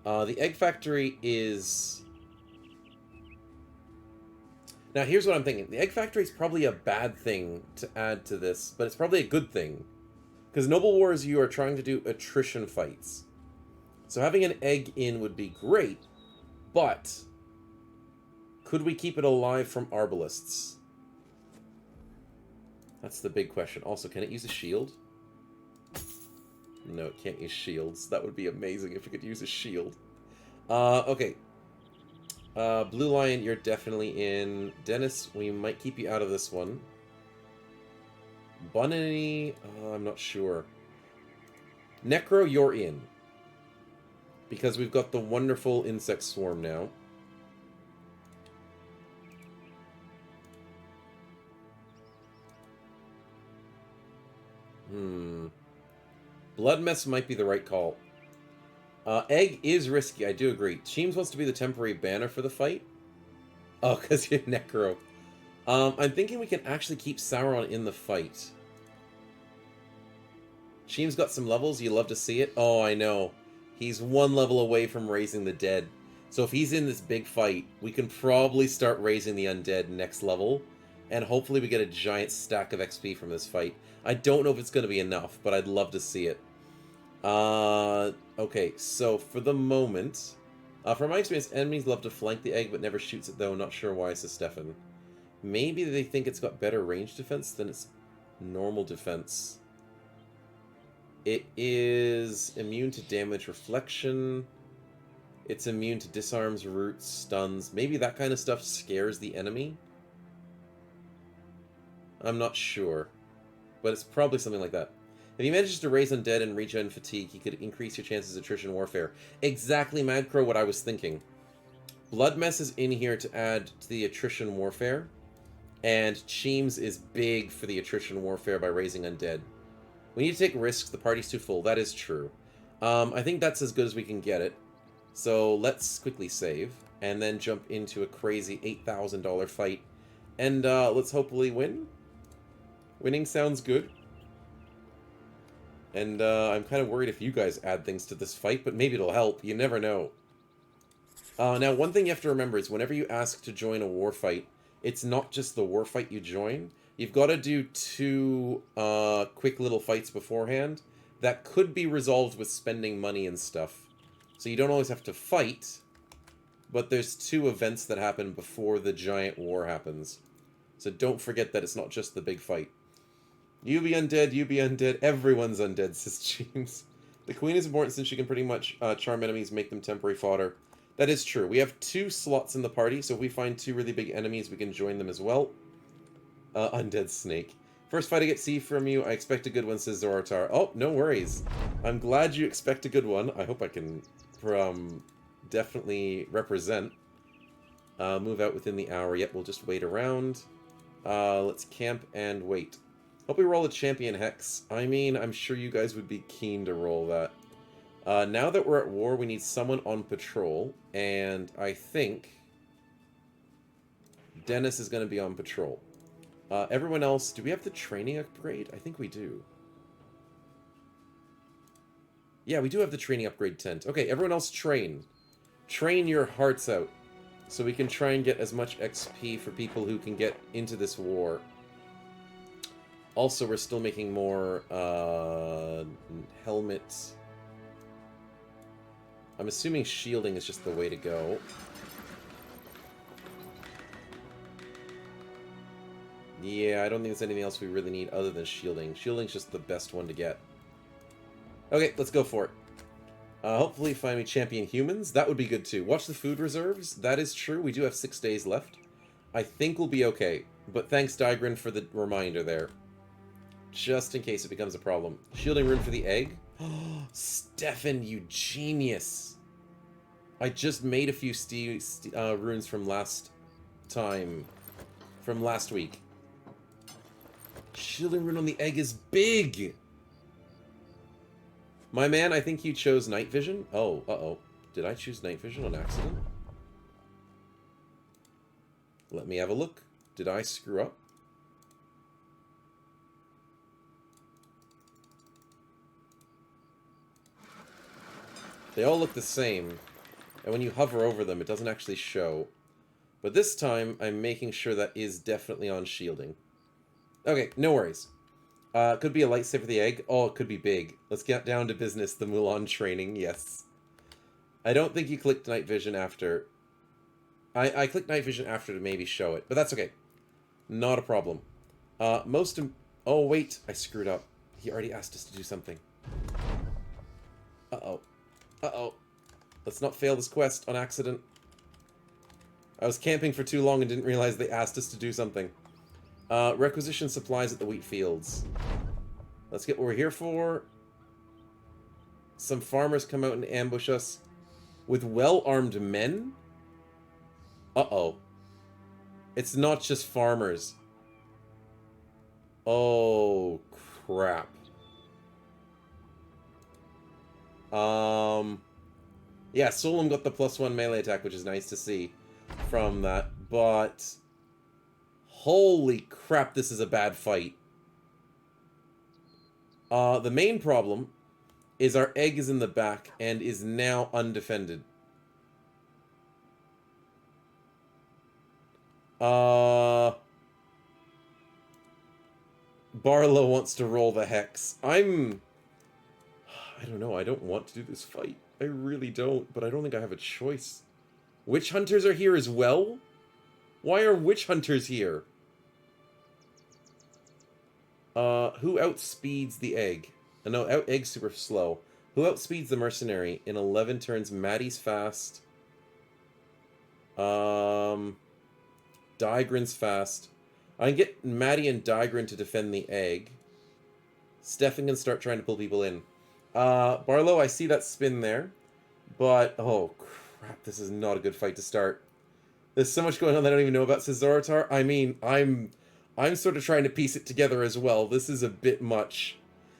The Egg Factory is... Now, here's what I'm thinking. The Egg Factory is probably a bad thing to add to this, but it's probably a good thing. Because Noble Wars, you are trying to do attrition fights. So having an egg in would be great, but Could we keep it alive from arbalists? That's the big question. Also, can it use a shield? No, it can't use shields. That would be amazing if it could use a shield. Okay. Blue Lion, you're definitely in. Dennis, we might keep you out of this one. Bunny, I'm not sure. Necro, you're in. Because we've got the wonderful insect swarm now. Blood Mess might be the right call. Egg is risky, I do agree. Cheems wants to be the temporary banner for the fight. Oh, because you're Necro. I'm thinking we can actually keep Sauron in the fight. Cheem's got some levels, you love to see it. Oh, I know. He's one level away from raising the dead. So if he's in this big fight, we can probably start raising the undead next level. And hopefully we get a giant stack of XP from this fight. I don't know if it's going to be enough, but I'd love to see it. Okay, so for the moment... from my experience, enemies love to flank the egg, but never shoots it though. Not sure why, says Stefan. Maybe they think it's got better range defense than its normal defense. It is immune to damage reflection. It's immune to disarms, roots, stuns. Maybe that kind of stuff scares the enemy? I'm not sure. But it's probably something like that. If he manages to raise undead and regen fatigue, he could increase your chances of attrition warfare. Exactly, Madcrow, what I was thinking. Blood Mess is in here to add to the attrition warfare. And Cheems is big for the attrition warfare by raising undead. We need to take risks, the party's too full. That is true. I think that's as good as we can get it. So let's quickly save. And then jump into a crazy $8,000 fight. And let's hopefully win. Winning sounds good. And I'm kind of worried if you guys add things to this fight, but maybe it'll help. You never know. Now, one thing you have to remember is whenever you ask to join a war fight, it's not just the war fight you join. You've got to do 2 quick little fights beforehand that could be resolved with spending money and stuff. So you don't always have to fight, but there's 2 events that happen before the giant war happens. So don't forget that it's not just the big fight. You be undead, you be undead, everyone's undead, says James. The queen is important since she can pretty much charm enemies, make them temporary fodder. That is true. We have 2 slots in the party, so if we find 2 really big enemies, we can join them as well. Undead snake. First fight I get see from you, I expect a good one, says Zorotar. Oh, no worries. I'm glad you expect a good one. I hope I can definitely represent. Move out within the hour. Yep, we'll just wait around. Let's camp and wait. Hope we roll a champion hex. I mean, I'm sure you guys would be keen to roll that. Now that we're at war, we need someone on patrol. And I think Dennis is going to be on patrol. Everyone else, do we have the training upgrade? I think we do. Yeah, we do have the training upgrade tent. Okay, everyone else train. Train your hearts out. So we can try and get as much XP for people who can get into this war. Also, we're still making more helmets. I'm assuming shielding is just the way to go. Yeah, I don't think there's anything else we really need other than shielding. Shielding's just the best one to get. Okay, let's go for it. Hopefully find me champion humans. That would be good too. Watch the food reserves. That is true. We do have 6 days left. I think we'll be okay. But thanks, Digran, for the reminder there. Just in case it becomes a problem. Shielding rune for the egg. Stefan, you genius. I just made a few runes from last time. From last week. Shielding rune on the egg is big! My man, I think you chose night vision. Oh, uh-oh. Did I choose night vision on accident? Let me have a look. Did I screw up? They all look the same. And when you hover over them, it doesn't actually show. But this time, I'm making sure that is definitely on shielding. Okay, no worries. Could be a lightsaber for the egg. Oh, it could be big. Let's get down to business. The Mulan training, yes. I don't think you clicked night vision after I clicked night vision after to maybe show it, but that's okay. Not a problem. Oh, wait. I screwed up. He already asked us to do something. Uh-oh. Uh-oh. Let's not fail this quest on accident. I was camping for too long and didn't realize they asked us to do something. Requisition supplies at the wheat fields. Let's get what we're here for. Some farmers come out and ambush us with well-armed men? Uh-oh. It's not just farmers. Oh, crap. Yeah, Solom got the +1 melee attack, which is nice to see from that, but holy crap, this is a bad fight. The main problem is our egg is in the back and is now undefended. Barlow wants to roll the hex. I don't know, I don't want to do this fight. I really don't, but I don't think I have a choice. Witch hunters are here as well? Why are witch hunters here? Who outspeeds the egg? No, egg's super slow. Who outspeeds the mercenary? In 11 turns, Maddie's fast. Digrin's fast. I can get Maddie and Digrin to defend the egg. Stefan can start trying to pull people in. Barlow, I see that spin there. But, oh crap, this is not a good fight to start. There's so much going on that I don't even know about, says Zoroartar. I mean, I'm sort of trying to piece it together as well. This is a bit much.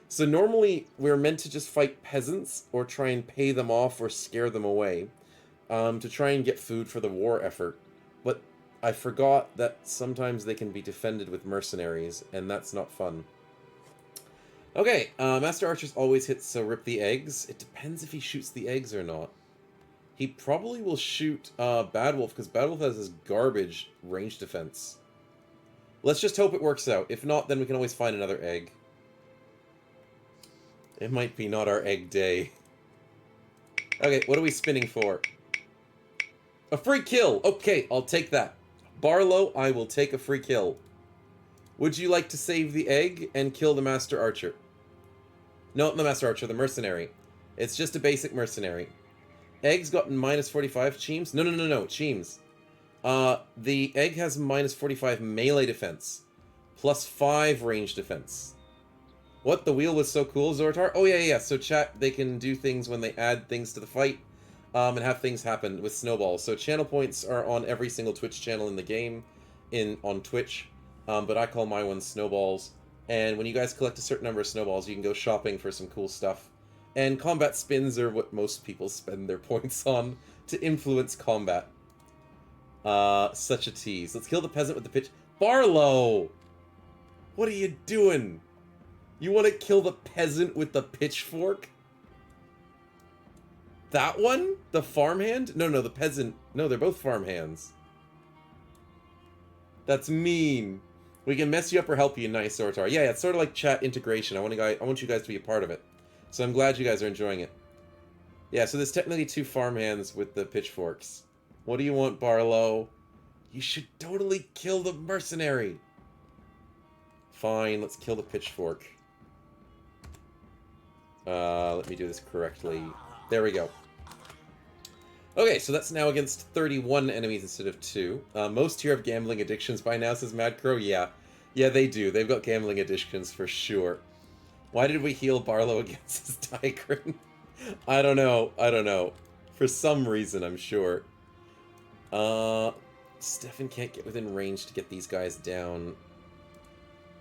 So normally, we're meant to just fight peasants, or try and pay them off, or scare them away, to try and get food for the war effort. But I forgot that sometimes they can be defended with mercenaries, and that's not fun. Okay, Master Archer's always hits, so rip the eggs. It depends if he shoots the eggs or not. He probably will shoot Bad Wolf, because Bad Wolf has this garbage range defense. Let's just hope it works out. If not, then we can always find another egg. It might be not our egg day. Okay, what are we spinning for? A free kill! Okay, I'll take that. Barlow, I will take a free kill. Would you like to save the egg and kill the Master Archer? No, not the Master Archer, the mercenary. It's just a basic mercenary. Egg's gotten -45. Cheems? No, Cheems. The egg has -45 melee defense. +5 range defense. What? The wheel was so cool, Zoroartar? Oh, yeah. So chat, they can do things when they add things to the fight, and have things happen with snowballs. So channel points are on every single Twitch channel in the game, on Twitch, but I call my ones snowballs. And when you guys collect a certain number of snowballs, you can go shopping for some cool stuff. And combat spins are what most people spend their points on to influence combat. Such a tease. Let's kill the peasant with the pitch. Barlow! What are you doing? You want to kill the peasant with the pitchfork? That one? The farmhand? No, the peasant. No, they're both farmhands. That's mean. We can mess you up or help you, nice, Zoroartar. Yeah, it's sort of like chat integration. I want you guys to be a part of it. So I'm glad you guys are enjoying it. Yeah, so there's technically 2 farmhands with the pitchforks. What do you want, Barlow? You should totally kill the mercenary. Fine, let's kill the pitchfork. Let me do this correctly. There we go. Okay, so that's now against 31 enemies instead of 2. Most here have gambling addictions by now, says Mad Crow. Yeah, they do. They've got gambling addictions for sure. Why did we heal Barlow against his Digrin? I don't know. For some reason, I'm sure. Stefan can't get within range to get these guys down.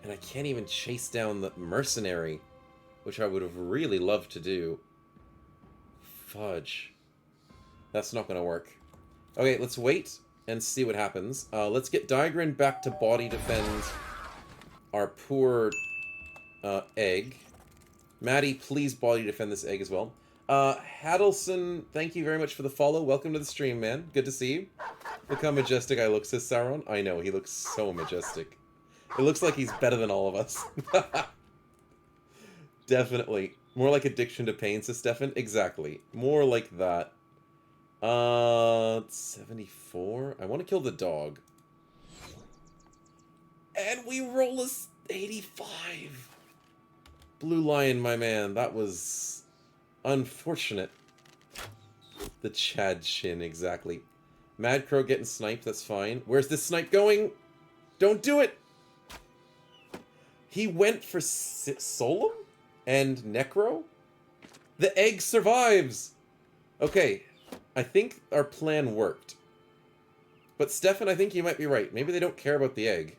And I can't even chase down the mercenary, which I would have really loved to do. Fudge. That's not going to work. Okay, let's wait and see what happens. Let's get Digrin back to body defend our poor egg. Maddie, please body defend this egg as well. Hadelson, thank you very much for the follow. Welcome to the stream, man. Good to see you. Look how majestic I look, says Sauron. I know, he looks so majestic. It looks like he's better than all of us. Definitely. More like addiction to pain, says Stefan. Exactly. More like that. 74. I want to kill the dog. And we roll a 85. Blue Lion, my man. That was unfortunate. The Chad Shin, exactly. Mad Crow getting sniped, that's fine. Where's this snipe going? Don't do it! He went for Solum and Necro? The egg survives! Okay, I think our plan worked. But Stefan, I think you might be right. Maybe they don't care about the egg.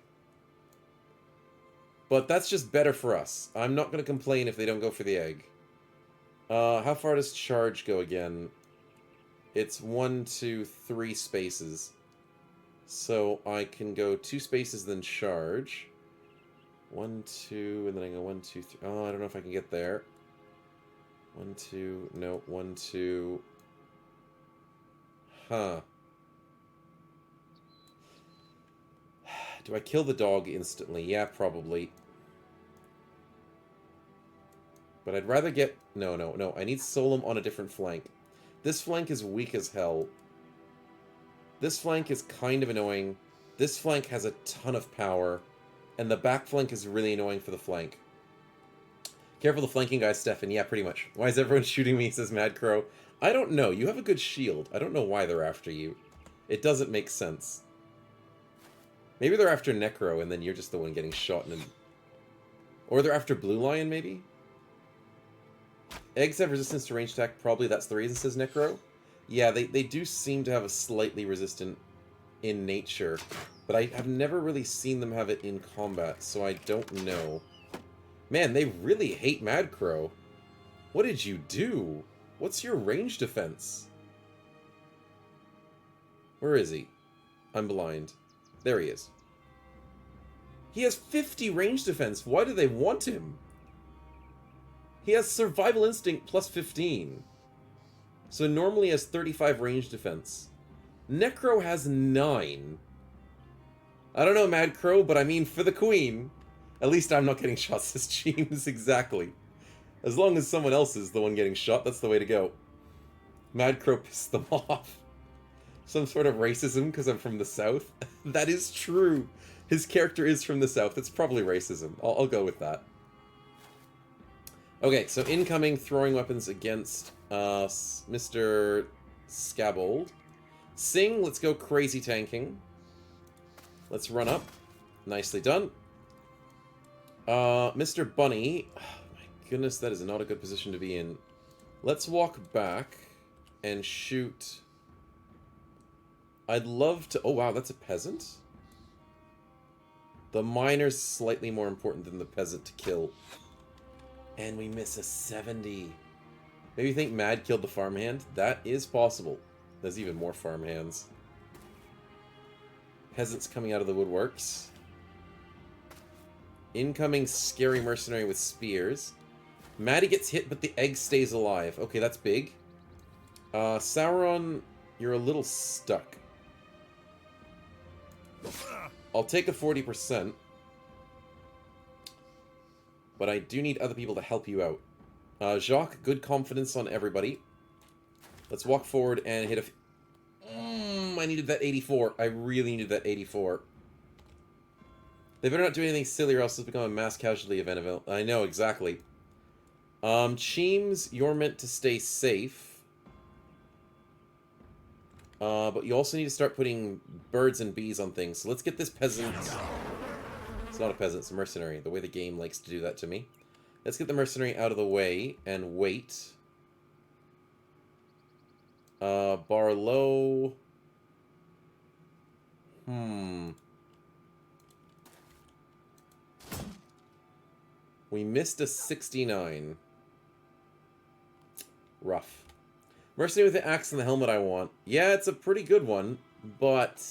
But that's just better for us. I'm not going to complain if they don't go for the egg. How far does charge go again? It's 1, 2, 3 spaces. So I can go 2 spaces, then charge. 1, 2, and then I go 1, 2, 3. Oh, I don't know if I can get there. 1, 2, no, 1, 2. Huh. Do I kill the dog instantly? Yeah, probably. But I'd rather get... No. I need Solum on a different flank. This flank is weak as hell. This flank is kind of annoying. This flank has a ton of power. And the back flank is really annoying for the flank. Careful the flanking guys, Stefan. Yeah, pretty much. Why is everyone shooting me, says Mad Crow. I don't know. You have a good shield. I don't know why they're after you. It doesn't make sense. Maybe they're after Necro, and then you're just the one getting shot. Or they're after Blue Lion, maybe? Eggs have resistance to range attack. Probably that's the reason, says Necro. Yeah, they do seem to have a slightly resistant in nature. But I have never really seen them have it in combat, so I don't know. Man, they really hate Mad Crow. What did you do? What's your range defense? Where is he? I'm blind. There he is. He has 50 range defense. Why do they want him? He has survival instinct plus 15. So normally has 35 range defense. Necro has 9. I don't know, Mad Crow, but I mean, for the queen. At least I'm not getting shot, says James. Exactly. As long as someone else is the one getting shot, that's the way to go. Mad Crow pissed them off. Some sort of racism because I'm from the South. That is true. His character is from the South. It's probably racism. I'll go with that. Okay, so incoming throwing weapons against Mr. Scabold. Sing, let's go crazy tanking. Let's run up. Nicely done. Mr. Bunny. Oh, my goodness, that is not a good position to be in. Let's walk back and shoot. I'd love to... Oh, wow, that's a peasant? The miner's slightly more important than the peasant to kill. And we miss a 70. Maybe you think Mad killed the farmhand? That is possible. There's even more farmhands. Peasants coming out of the woodworks. Incoming scary mercenary with spears. Maddie gets hit, but the egg stays alive. Okay, that's big. Sauron, you're a little stuck. I'll take a 40%. But I do need other people to help you out. Jacques, good confidence on everybody. Let's walk forward and hit a... I needed that 84. I really needed that 84. They better not do anything silly or else it's become a mass casualty event. I know, exactly. Cheems, you're meant to stay safe. But you also need to start putting birds and bees on things. So let's get this peasant... It's not a peasant, it's a mercenary. The way the game likes to do that to me. Let's get the mercenary out of the way and wait. Barlow... We missed a 69. Rough. Mercenary with the axe and the helmet I want. Yeah, it's a pretty good one, but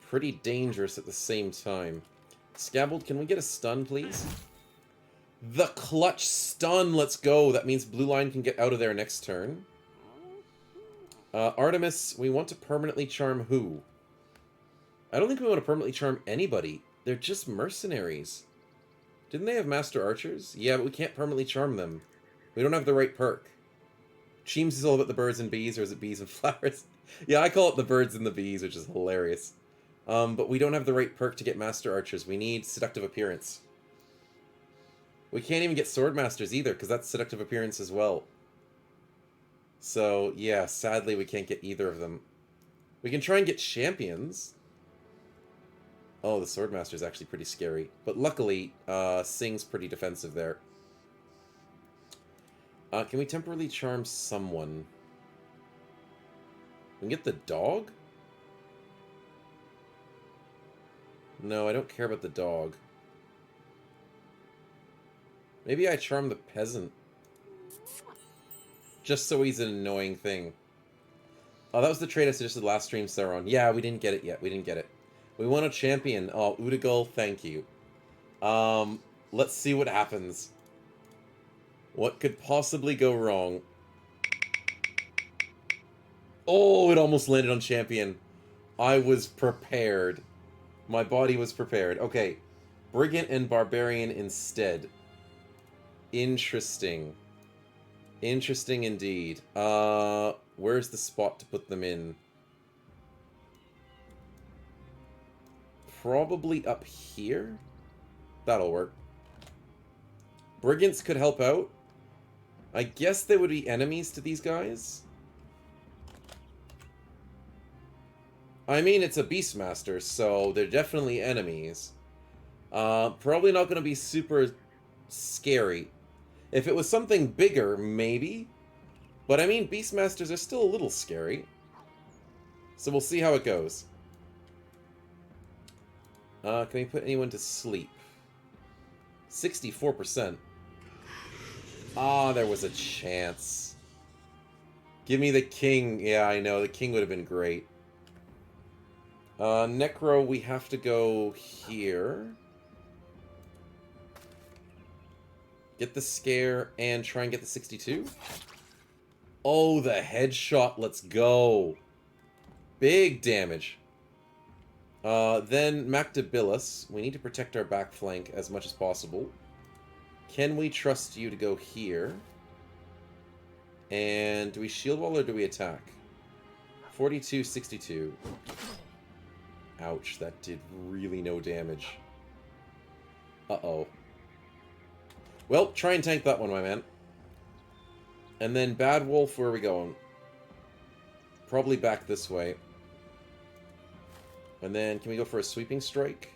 pretty dangerous at the same time. Scabold, can we get a stun, please? The clutch stun! Let's go! That means Blue Line can get out of there next turn. Artemis, we want to permanently charm who? I don't think we want to permanently charm anybody. They're just mercenaries. Didn't they have master archers? Yeah, but we can't permanently charm them. We don't have the right perk. Cheems is all about the birds and bees, or is it bees and flowers? Yeah, I call it the birds and the bees, which is hilarious. But we don't have the right perk to get Master Archers. We need Seductive Appearance. We can't even get Sword Masters either, because that's Seductive Appearance as well. So, yeah, sadly we can't get either of them. We can try and get Champions. Oh, the Swordmaster is actually pretty scary. But luckily, Sing's pretty defensive there. Can we temporarily charm someone? We can get the dog? No, I don't care about the dog. Maybe I charm the peasant. Just so he's an annoying thing. Oh, that was the trade I suggested last stream, Sauron. Yeah, we didn't get it yet. We didn't get it. We want a champion. Oh, Udagal, thank you. Let's see what happens. What could possibly go wrong? Oh, it almost landed on champion. I was prepared. My body was prepared. Okay. Brigand and Barbarian instead. Interesting. Interesting indeed. Where's the spot to put them in? Probably up here? That'll work. Brigands could help out. I guess they would be enemies to these guys. I mean, it's a Beastmaster, so they're definitely enemies. Probably not going to be super scary. If it was something bigger, maybe. But I mean, Beastmasters are still a little scary. So we'll see how it goes. Can we put anyone to sleep? 64%. Ah, there was a chance. Give me the king. Yeah, I know. The king would have been great. Necro, we have to go here. Get the scare and try and get the 62. Oh, the headshot. Let's go. Big damage. Then Mactabilis. We need to protect our back flank as much as possible. Can we trust you to go here? And do we shield wall or do we attack? 42, 62. Ouch, that did really no damage. Uh-oh. Well, try and tank that one, my man. And then Bad Wolf, where are we going? Probably back this way. And then, can we go for a sweeping strike?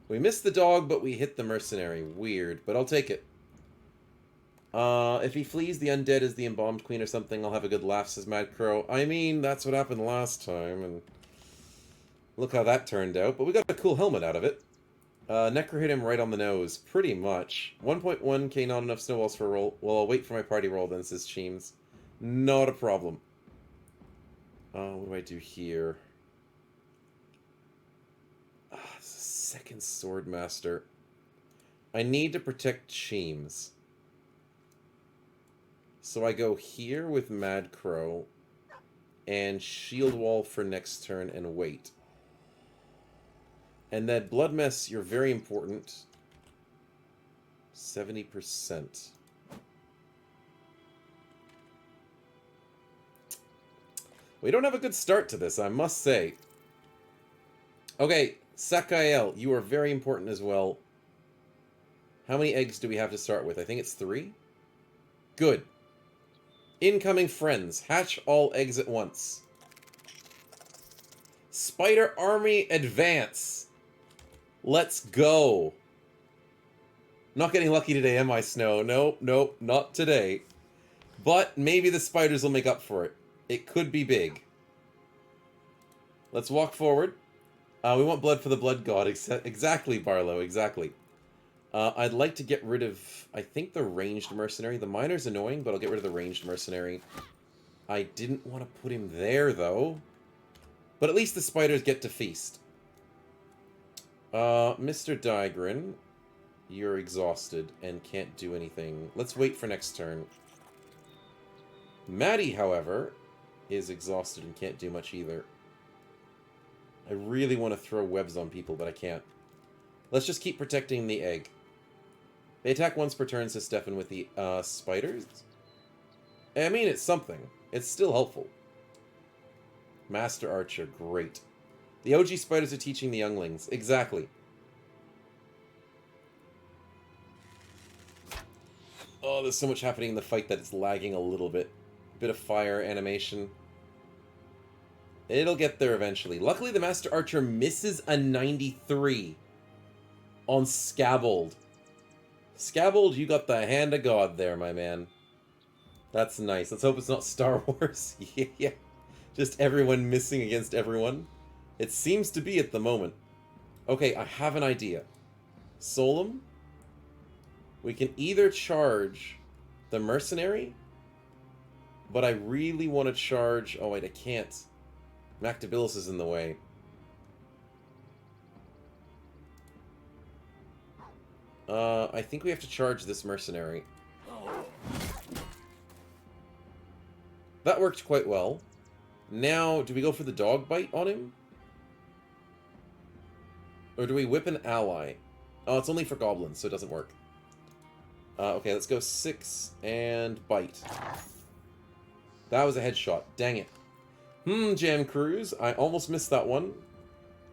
We missed the dog, but we hit the mercenary. Weird, but I'll take it. If he flees, the undead is the embalmed queen or something. I'll have a good laugh, says Mad Crow. I mean, that's what happened last time, and look how that turned out. But we got a cool helmet out of it. Necro hit him right on the nose, pretty much. 1.1k, not enough snowballs for a roll. Well, I'll wait for my party roll then, says Cheems. Not a problem. What do I do here? Second Swordmaster. I need to protect Cheems. So I go here with Mad Crow and shield wall for next turn and wait. And then Blood Mess, you're very important. 70%. We don't have a good start to this, I must say. Okay, Sakael, you are very important as well. How many eggs do we have to start with? I think it's 3? Good. Incoming friends. Hatch all eggs at once. Spider Army advance. Let's go. Not getting lucky today, am I, Snow? Nope, nope, not today. But maybe the spiders will make up for it. It could be big. Let's walk forward. We want blood for the blood god. Exactly, Barlow, exactly. I'd like to get rid of, I think, the ranged mercenary. The miner's annoying, but I'll get rid of the ranged mercenary. I didn't want to put him there, though. But at least the spiders get to feast. Mr. Digrin, you're exhausted and can't do anything. Let's wait for next turn. Maddie, however, is exhausted and can't do much either. I really want to throw webs on people, but I can't. Let's just keep protecting the egg. They attack once per turn, says Stefan, with the spiders. I mean, it's something. It's still helpful. Master Archer, great. The OG spiders are teaching the younglings. Exactly. Oh, there's so much happening in the fight that it's lagging a little bit. Bit of fire animation. It'll get there eventually. Luckily, the Master Archer misses a 93 on Scabbold. Scabbold, you got the hand of God there, my man. That's nice. Let's hope it's not Star Wars. Yeah. Just everyone missing against everyone. It seems to be at the moment. Okay, I have an idea. Solum? We can either charge the mercenary, but I really want to charge... Oh, wait, I can't. Mactabilis is in the way. I think we have to charge this mercenary. That worked quite well. Now, do we go for the dog bite on him? Or do we whip an ally? Oh, it's only for goblins, so it doesn't work. Okay, let's go 6 and bite. That was a headshot. Dang it. Jam Cruise. I almost missed that one.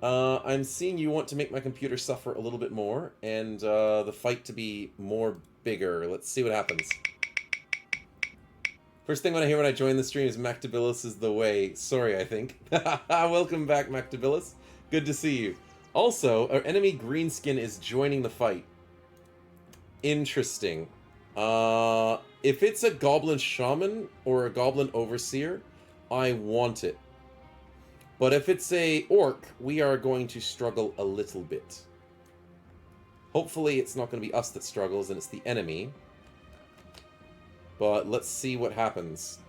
I'm seeing you want to make my computer suffer a little bit more, and the fight to be more bigger. Let's see what happens. First thing when I hear when I join the stream is Mactabilis is the way. Sorry, I think. Welcome back, Mactabilis. Good to see you. Also, our enemy Greenskin is joining the fight. Interesting. If it's a Goblin Shaman or a Goblin Overseer, I want it. But if it's a Orc, we are going to struggle a little bit. Hopefully it's not going to be us that struggles and it's the enemy. But let's see what happens.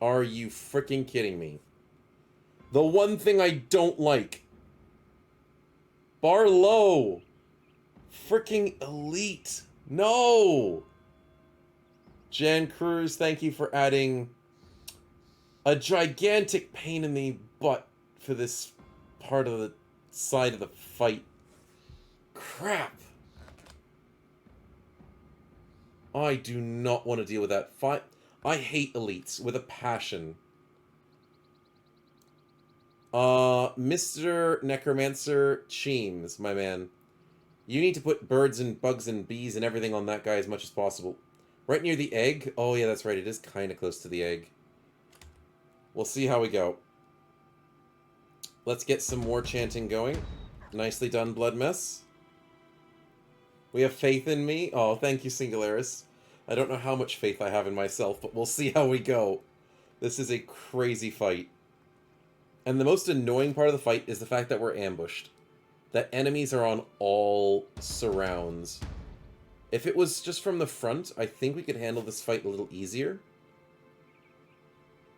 Are you freaking kidding me? The one thing I don't like. Barlow. Freaking elite. No. Jan Cruz, thank you for adding a gigantic pain in the butt for this part of the side of the fight. Crap. I do not want to deal with that fight. I hate elites with a passion. Mr. Necromancer Cheems, my man. You need to put birds and bugs and bees and everything on that guy as much as possible. Right near the egg? Oh yeah, that's right. It is kind of close to the egg. We'll see how we go. Let's get some more chanting going. Nicely done, Blood Mess. We have faith in me. Oh, thank you, Singularis. I don't know how much faith I have in myself, but we'll see how we go. This is a crazy fight. And the most annoying part of the fight is the fact that we're ambushed. That enemies are on all surrounds. If it was just from the front, I think we could handle this fight a little easier.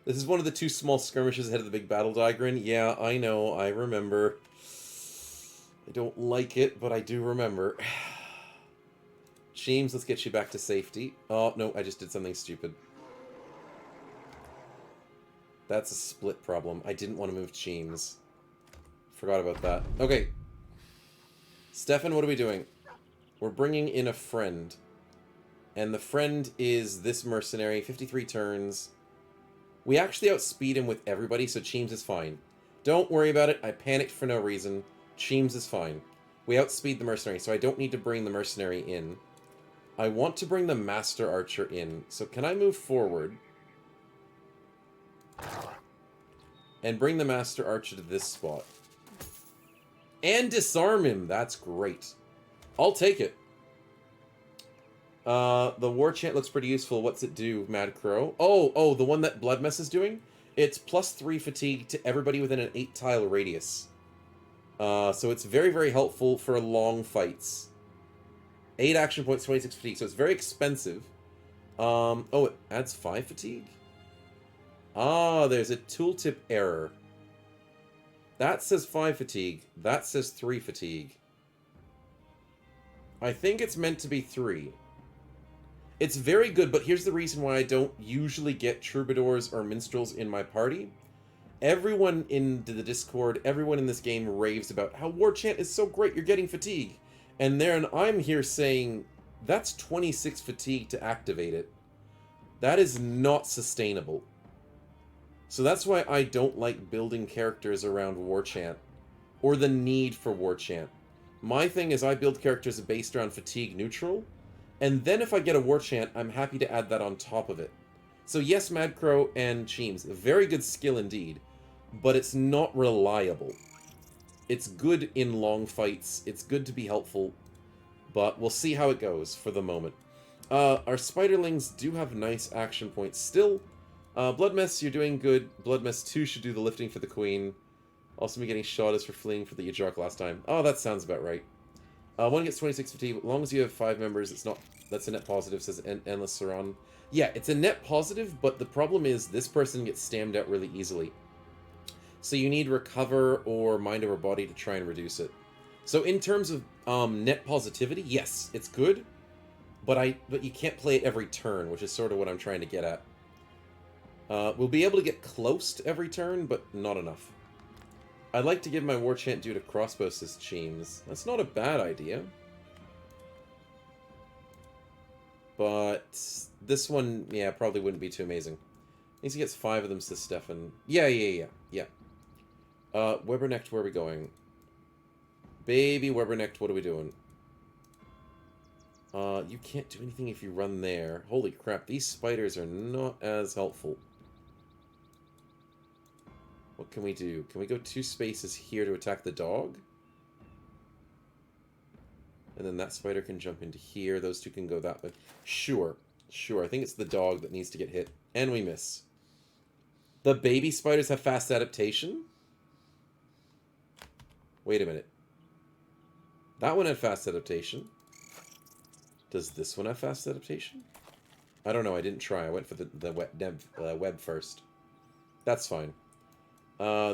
This is one of the 2 small skirmishes ahead of the big battle diagram. Yeah, I know, I remember. I don't like it, but I do remember. Cheems, let's get you back to safety. Oh, no, I just did something stupid. That's a split problem. I didn't want to move Cheems. Forgot about that. Okay. Stefan, what are we doing? We're bringing in a friend. And the friend is this mercenary, 53 turns. We actually outspeed him with everybody, so Cheems is fine. Don't worry about it. I panicked for no reason. Cheems is fine. We outspeed the mercenary, so I don't need to bring the mercenary in. I want to bring the Master Archer in. So can I move forward? And bring the Master Archer to this spot. And disarm him. That's great. I'll take it. The war chant looks pretty useful. What's it do, Mad Crow? Oh, the one that Blood Mess is doing? It's +3 fatigue to everybody within an 8-tile radius. So it's very, very helpful for long fights. 8 action points, 26 fatigue, so it's very expensive. Oh, it adds 5 fatigue? Ah, there's a tooltip error. That says 5 fatigue. That says 3 fatigue. I think it's meant to be 3. It's very good, but here's the reason why I don't usually get troubadours or minstrels in my party. Everyone in the Discord, everyone in this game raves about how war chant is so great, you're getting fatigue. And then I'm here saying, That's 26 fatigue to activate it. That is not sustainable. So that's why I don't like building characters around War Chant, or the need for War Chant. My thing is I build characters based around fatigue neutral, and then if I get a War Chant, I'm happy to add that on top of it. So yes, Mad Crow and Cheems, very good skill indeed, but it's not reliable. It's good in long fights, it's good to be helpful, but we'll see how it goes for the moment. Our Spiderlings do have nice action points still. Bloodmess, you're doing good. Bloodmess 2 should do the lifting for the Queen. Also, me getting shot is for fleeing for the Ajark last time. Oh, that sounds about right. One gets 26 fatigue. As long as you have 5 members, it's not... That's a net positive, says Endless Saran. Yeah, it's a net positive, but the problem is this person gets stammed out really easily. So you need Recover or Mind Over Body to try and reduce it. So in terms of net positivity, yes, it's good, but you can't play it every turn, which is sort of what I'm trying to get at. We'll be able to get close to every turn, but not enough. I'd like to give my War Chant due to crossbow, says Cheems. That's not a bad idea. But this one, yeah, probably wouldn't be too amazing. At least he gets 5 of them, says Stefan. Yeah. Webernecht, where are we going? Baby Webernecht, what are we doing? You can't do anything if you run there. Holy crap, these spiders are not as helpful. What can we do? Can we go 2 spaces here to attack the dog? And then that spider can jump into here. Those 2 can go that way. Sure. I think it's the dog that needs to get hit. And we miss. The baby spiders have fast adaptation? Wait a minute. That one had fast adaptation. Does this one have fast adaptation? I don't know. I didn't try. I went for the web first. That's fine.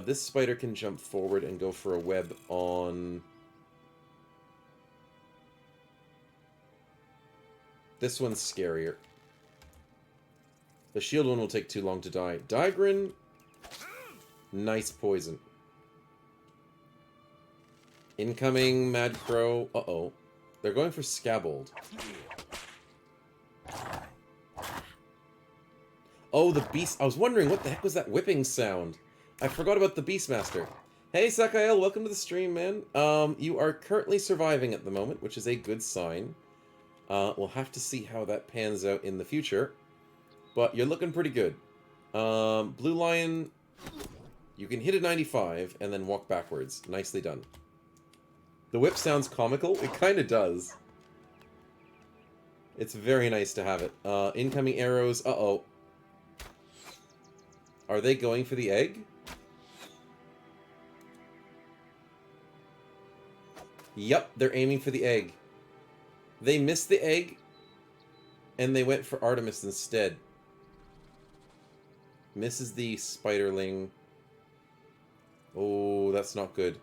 This spider can jump forward and go for a web on... This one's scarier. The shield one will take too long to die. Digrin, nice poison. Incoming Mad Crow. Uh-oh. They're going for Scabold. Oh, the beast. I was wondering, what the heck was that whipping sound? I forgot about the Beastmaster. Hey, Sakael, welcome to the stream, man. You are currently surviving at the moment, which is a good sign. We'll have to see how that pans out in the future. But you're looking pretty good. Blue Lion, you can hit a 95 and then walk backwards. Nicely done. The whip sounds comical. It kind of does. It's very nice to have it. Incoming arrows. Uh-oh. Are they going for the egg? Yep, they're aiming for the egg. They missed the egg, and they went for Artemis instead. Misses the spiderling. Oh, that's not good.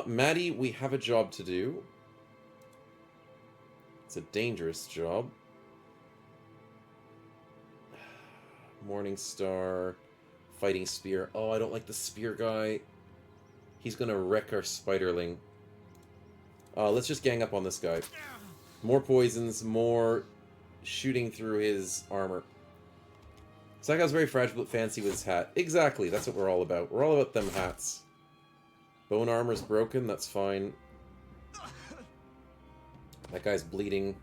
Maddie, we have a job to do. It's a dangerous job. Morningstar. Fighting spear. Oh, I don't like the spear guy. He's gonna wreck our spiderling. Let's just gang up on this guy. More poisons, more shooting through his armor. Saka's very fragile but fancy with his hat. Exactly, that's what we're all about. We're all about them hats. Bone armor's broken, that's fine. That guy's bleeding.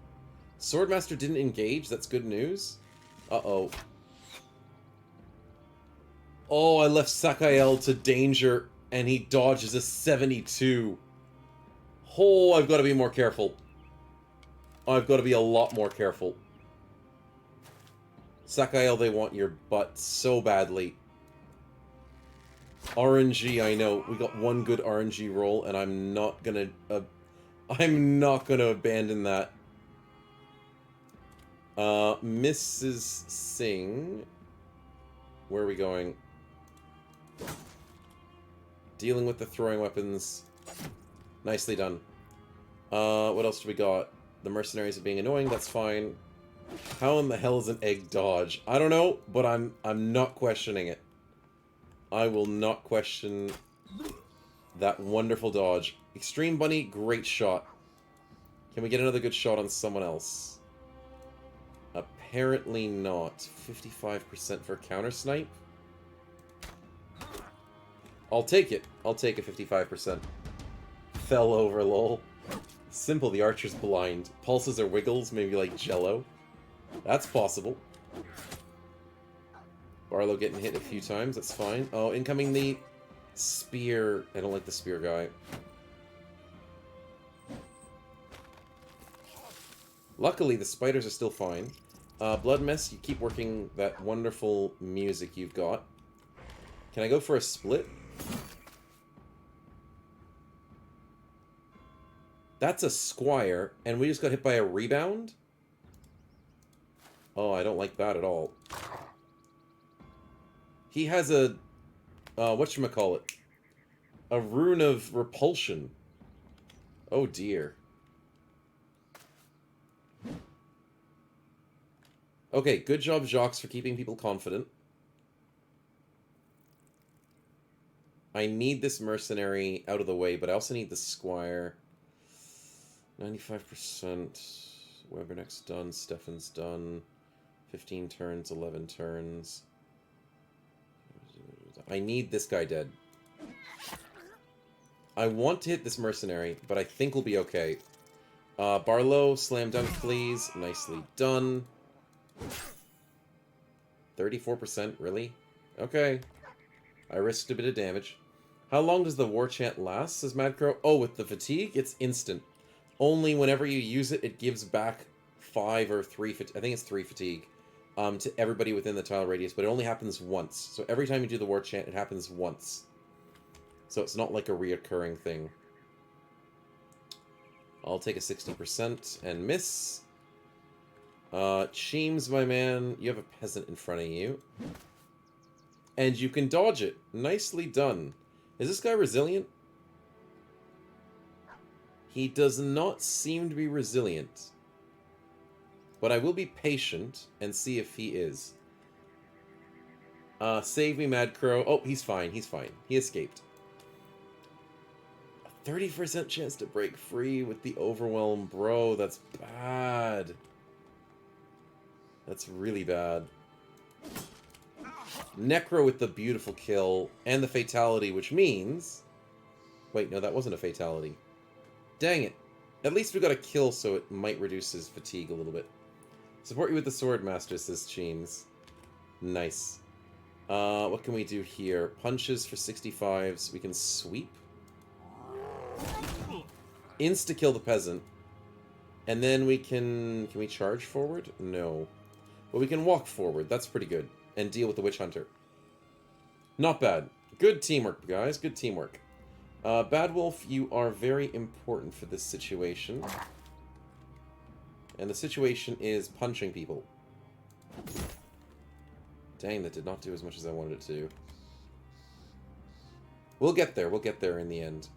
Swordmaster didn't engage, that's good news. Uh-oh. Oh, I left Sakael to danger, and he dodges a 72. Oh, I've got to be more careful. I've got to be a lot more careful. Sakael, they want your butt so badly. RNG, I know. We got one good RNG roll, and I'm not gonna abandon that. Mrs. Singh. Where are we going? Dealing with the throwing weapons. Nicely done. What else do we got? The mercenaries are being annoying, that's fine. How in the hell is an egg dodge? I don't know, but I'm not questioning it. I will not question that wonderful dodge. Extreme Bunny, great shot. Can we get another good shot on someone else? Apparently not. 55% for counter snipe? I'll take it. I'll take a 55%. Fell over, lol. Simple, the archer's blind. Pulses or wiggles, maybe like Jello. That's possible. Barlow getting hit a few times, that's fine. Oh, incoming the spear. I don't like the spear guy. Luckily, the spiders are still fine. Blood Mess, you keep working that wonderful music you've got. Can I go for a split? That's a squire, and we just got hit by a rebound? Oh, I don't like that at all. He has a... whatchamacallit? A rune of repulsion. Oh dear. Okay, good job, Jacques, for keeping people confident. I need this mercenary out of the way, but I also need the squire. 95%. Weberneck's done. Stefan's done. 15 turns, 11 turns. I need this guy dead. I want to hit this mercenary, but I think we'll be okay. Barlow, slam dunk, please. Nicely done. 34%, really? Okay. I risked a bit of damage. How long does the war chant last, says Madcrow? Oh, with the fatigue, it's instant. Only whenever you use it, it gives back 5 or 3, I think it's 3 fatigue, to everybody within the tile radius, but it only happens once. So every time you do the war chant, it happens once. So it's not like a reoccurring thing. I'll take a 60% and miss. Cheems, my man, you have a peasant in front of you. And you can dodge it. Nicely done. Is this guy resilient? He does not seem to be resilient. But I will be patient and see if he is. Save me, Mad Crow. Oh, he's fine. He's fine. He escaped. A 30% chance to break free with the overwhelm, bro. That's bad. That's really bad. Necro with the beautiful kill and the fatality, which means... Wait, no, that wasn't a fatality. Dang it. At least we got a kill, so it might reduce his fatigue a little bit. Support you with the Sword Master, says Cheems. Nice. What can we do here? Punches for 65s. We can sweep. Insta-kill the peasant. And then we can... Can we charge forward? No. But we can walk forward. That's pretty good. And deal with the Witch Hunter. Not bad. Good teamwork, guys. Good teamwork. Bad Wolf, you are very important for this situation. And the situation is punching people. Dang, that did not do as much as I wanted it to. We'll get there. We'll get there in the end.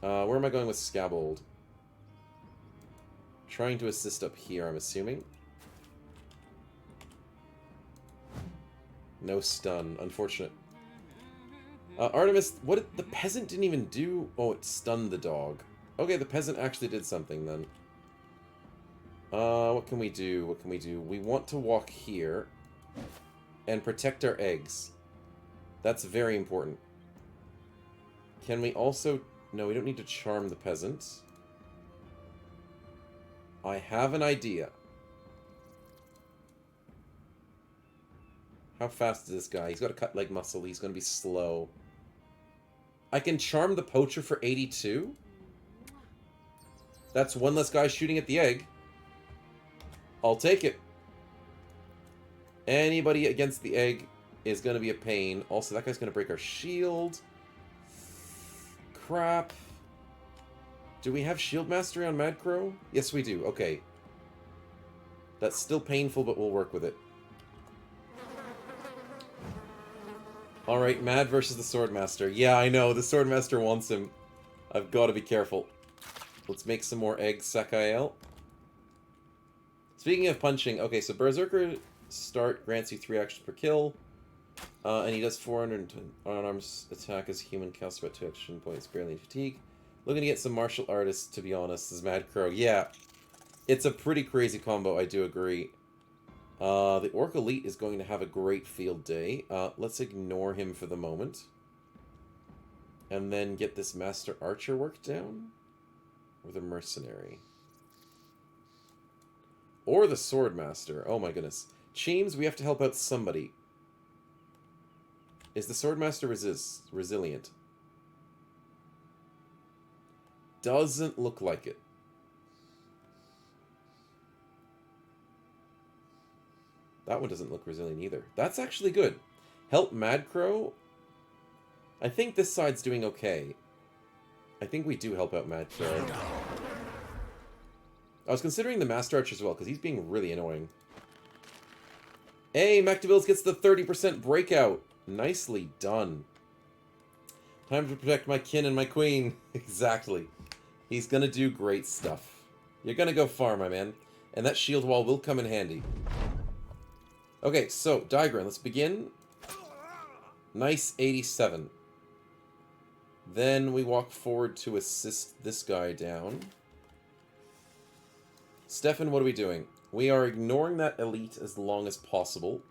Where am I going with Scabold? Trying to assist up here, I'm assuming. No stun. Unfortunate. Artemis, what did, the peasant didn't even do... Oh, it stunned the dog. Okay, the peasant actually did something then. What can we do? What can we do? We want to walk here and protect our eggs. That's very important. Can we also... No, we don't need to charm the peasant. I have an idea. How fast is this guy? He's got a cut leg muscle. He's going to be slow. I can charm the poacher for 82? That's one less guy shooting at the egg. I'll take it. Anybody against the egg is going to be a pain. Also, that guy's going to break our shield. Crap. Do we have shield mastery on Mad Crow? Yes, we do. Okay. That's still painful, but we'll work with it. Alright, Mad versus the Swordmaster. Yeah, I know. The Swordmaster wants him. I've got to be careful. Let's make some more eggs, Sakael. Speaking of punching, okay, so Berserker start grants you 3 actions per kill. And he does 400 unarmed attack as human, casts about 2 action points, barely in fatigue. Looking to get some martial artists, to be honest, is Mad Crow. Yeah, it's a pretty crazy combo, I do agree. The Orc Elite is going to have a great field day. Let's ignore him for the moment. And then get this Master Archer work down? Or the Mercenary? Or the Sword Master. Oh my goodness. Cheems, we have to help out somebody. Is the Sword Master resilient? Doesn't look like it. That one doesn't look resilient either. That's actually good. Help Mad Crow. I think this side's doing okay. I think we do help out Mad Crow. I was considering the Master Archer as well, because he's being really annoying. Hey, Mactabills gets the 30% breakout. Nicely done. Time to protect my kin and my queen. Exactly. He's gonna do great stuff. You're gonna go far, my man. And that shield wall will come in handy. Okay, so, Diagram, let's begin. Nice 87. Then we walk forward to assist this guy down. Stefan, what are we doing? We are ignoring that elite as long as possible.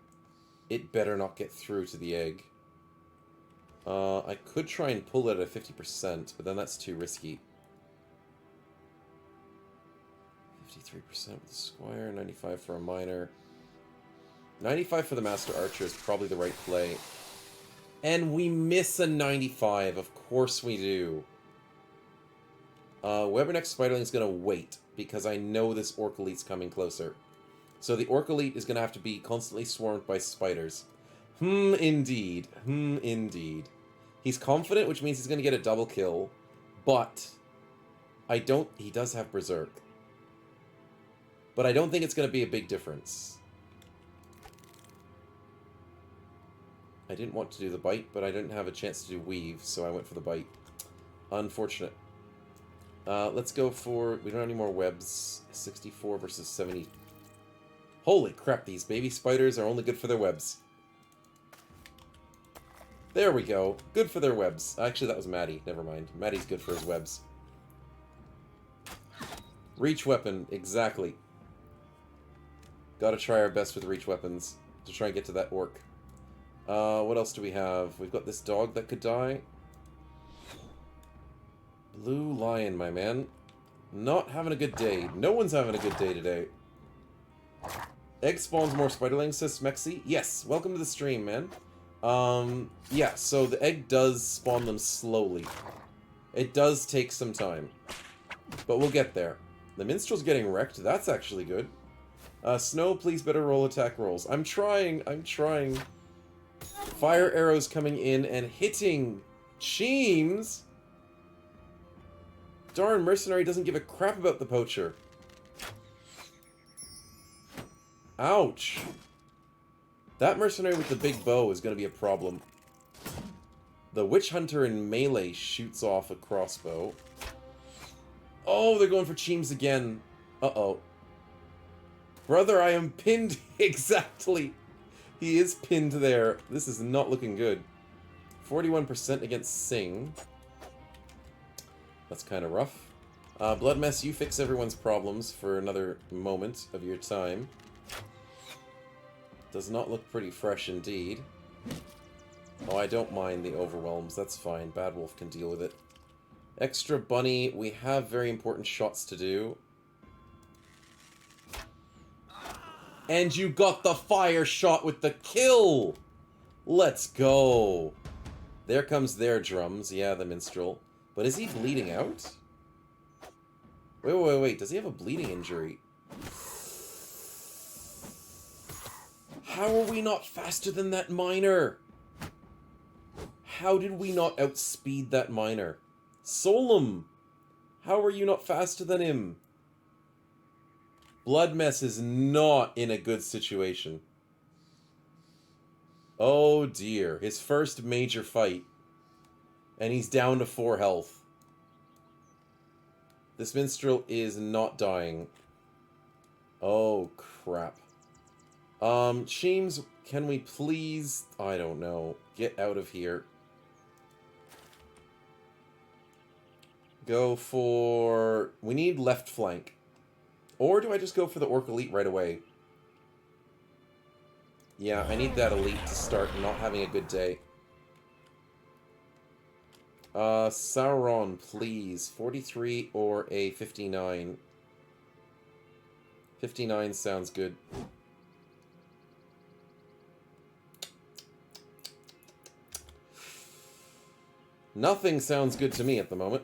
It better not get through to the egg. I could try and pull it at 50%, but then that's too risky. 53% with the Squire, 95 for a Miner. 95 for the Master Archer is probably the right play. And we miss a 95. Of course we do. Weberneck Spiderling is going to wait, because I know this Orc Elite's coming closer. So the Orc Elite is going to have to be constantly swarmed by spiders. Indeed. Indeed. He's confident, which means he's going to get a double kill. But I don't... He does have Berserk. But I don't think it's going to be a big difference. I didn't want to do the bite, but I didn't have a chance to do weave, so I went for the bite. Unfortunate. Let's go for... We don't have any more webs. 64 versus 70. Holy crap, these baby spiders are only good for their webs. There we go. Good for their webs. Actually, that was Maddie. Never mind. Maddie's good for his webs. Reach weapon. Exactly. Gotta try our best with reach weapons to try and get to that orc. What else do we have? We've got this dog that could die. Blue lion, my man. Not having a good day. No one's having a good day today. Egg spawns more spiderlings, says Smexy. Yes, welcome to the stream, man. Yeah, so the egg does spawn them slowly. It does take some time. But we'll get there. The minstrel's getting wrecked. That's actually good. Snow, please better roll attack rolls. I'm trying. Fire arrows coming in and hitting Cheems. Darn, Mercenary doesn't give a crap about the poacher. Ouch. That Mercenary with the big bow is going to be a problem. The Witch Hunter in melee shoots off a crossbow. Oh, they're going for Cheems again. Uh-oh. Brother, I am pinned. Exactly. He is pinned there. This is not looking good. 41% against Sing. That's kind of rough. Blood Mess, you fix everyone's problems for another moment of your time. Does not look pretty fresh indeed. Oh, I don't mind the overwhelms. That's fine. Bad Wolf can deal with it. Extra Bunny, we have very important shots to do. And you got the fire shot with the kill! Let's go! There comes their drums. Yeah, the minstrel. But is he bleeding out? Wait. Does he have a bleeding injury? How are we not faster than that miner? How did we not outspeed that miner? Solum! How are you not faster than him? Blood Mess is not in a good situation. Oh dear. His first major fight. And he's down to 4 health. This minstrel is not dying. Oh crap. Cheems, can we please... I don't know. Get out of here. Go for... We need left flank. Or do I just go for the Orc Elite right away? Yeah, I need that Elite to start not having a good day. Sauron, please. 43 or a 59. 59 sounds good. Nothing sounds good to me at the moment.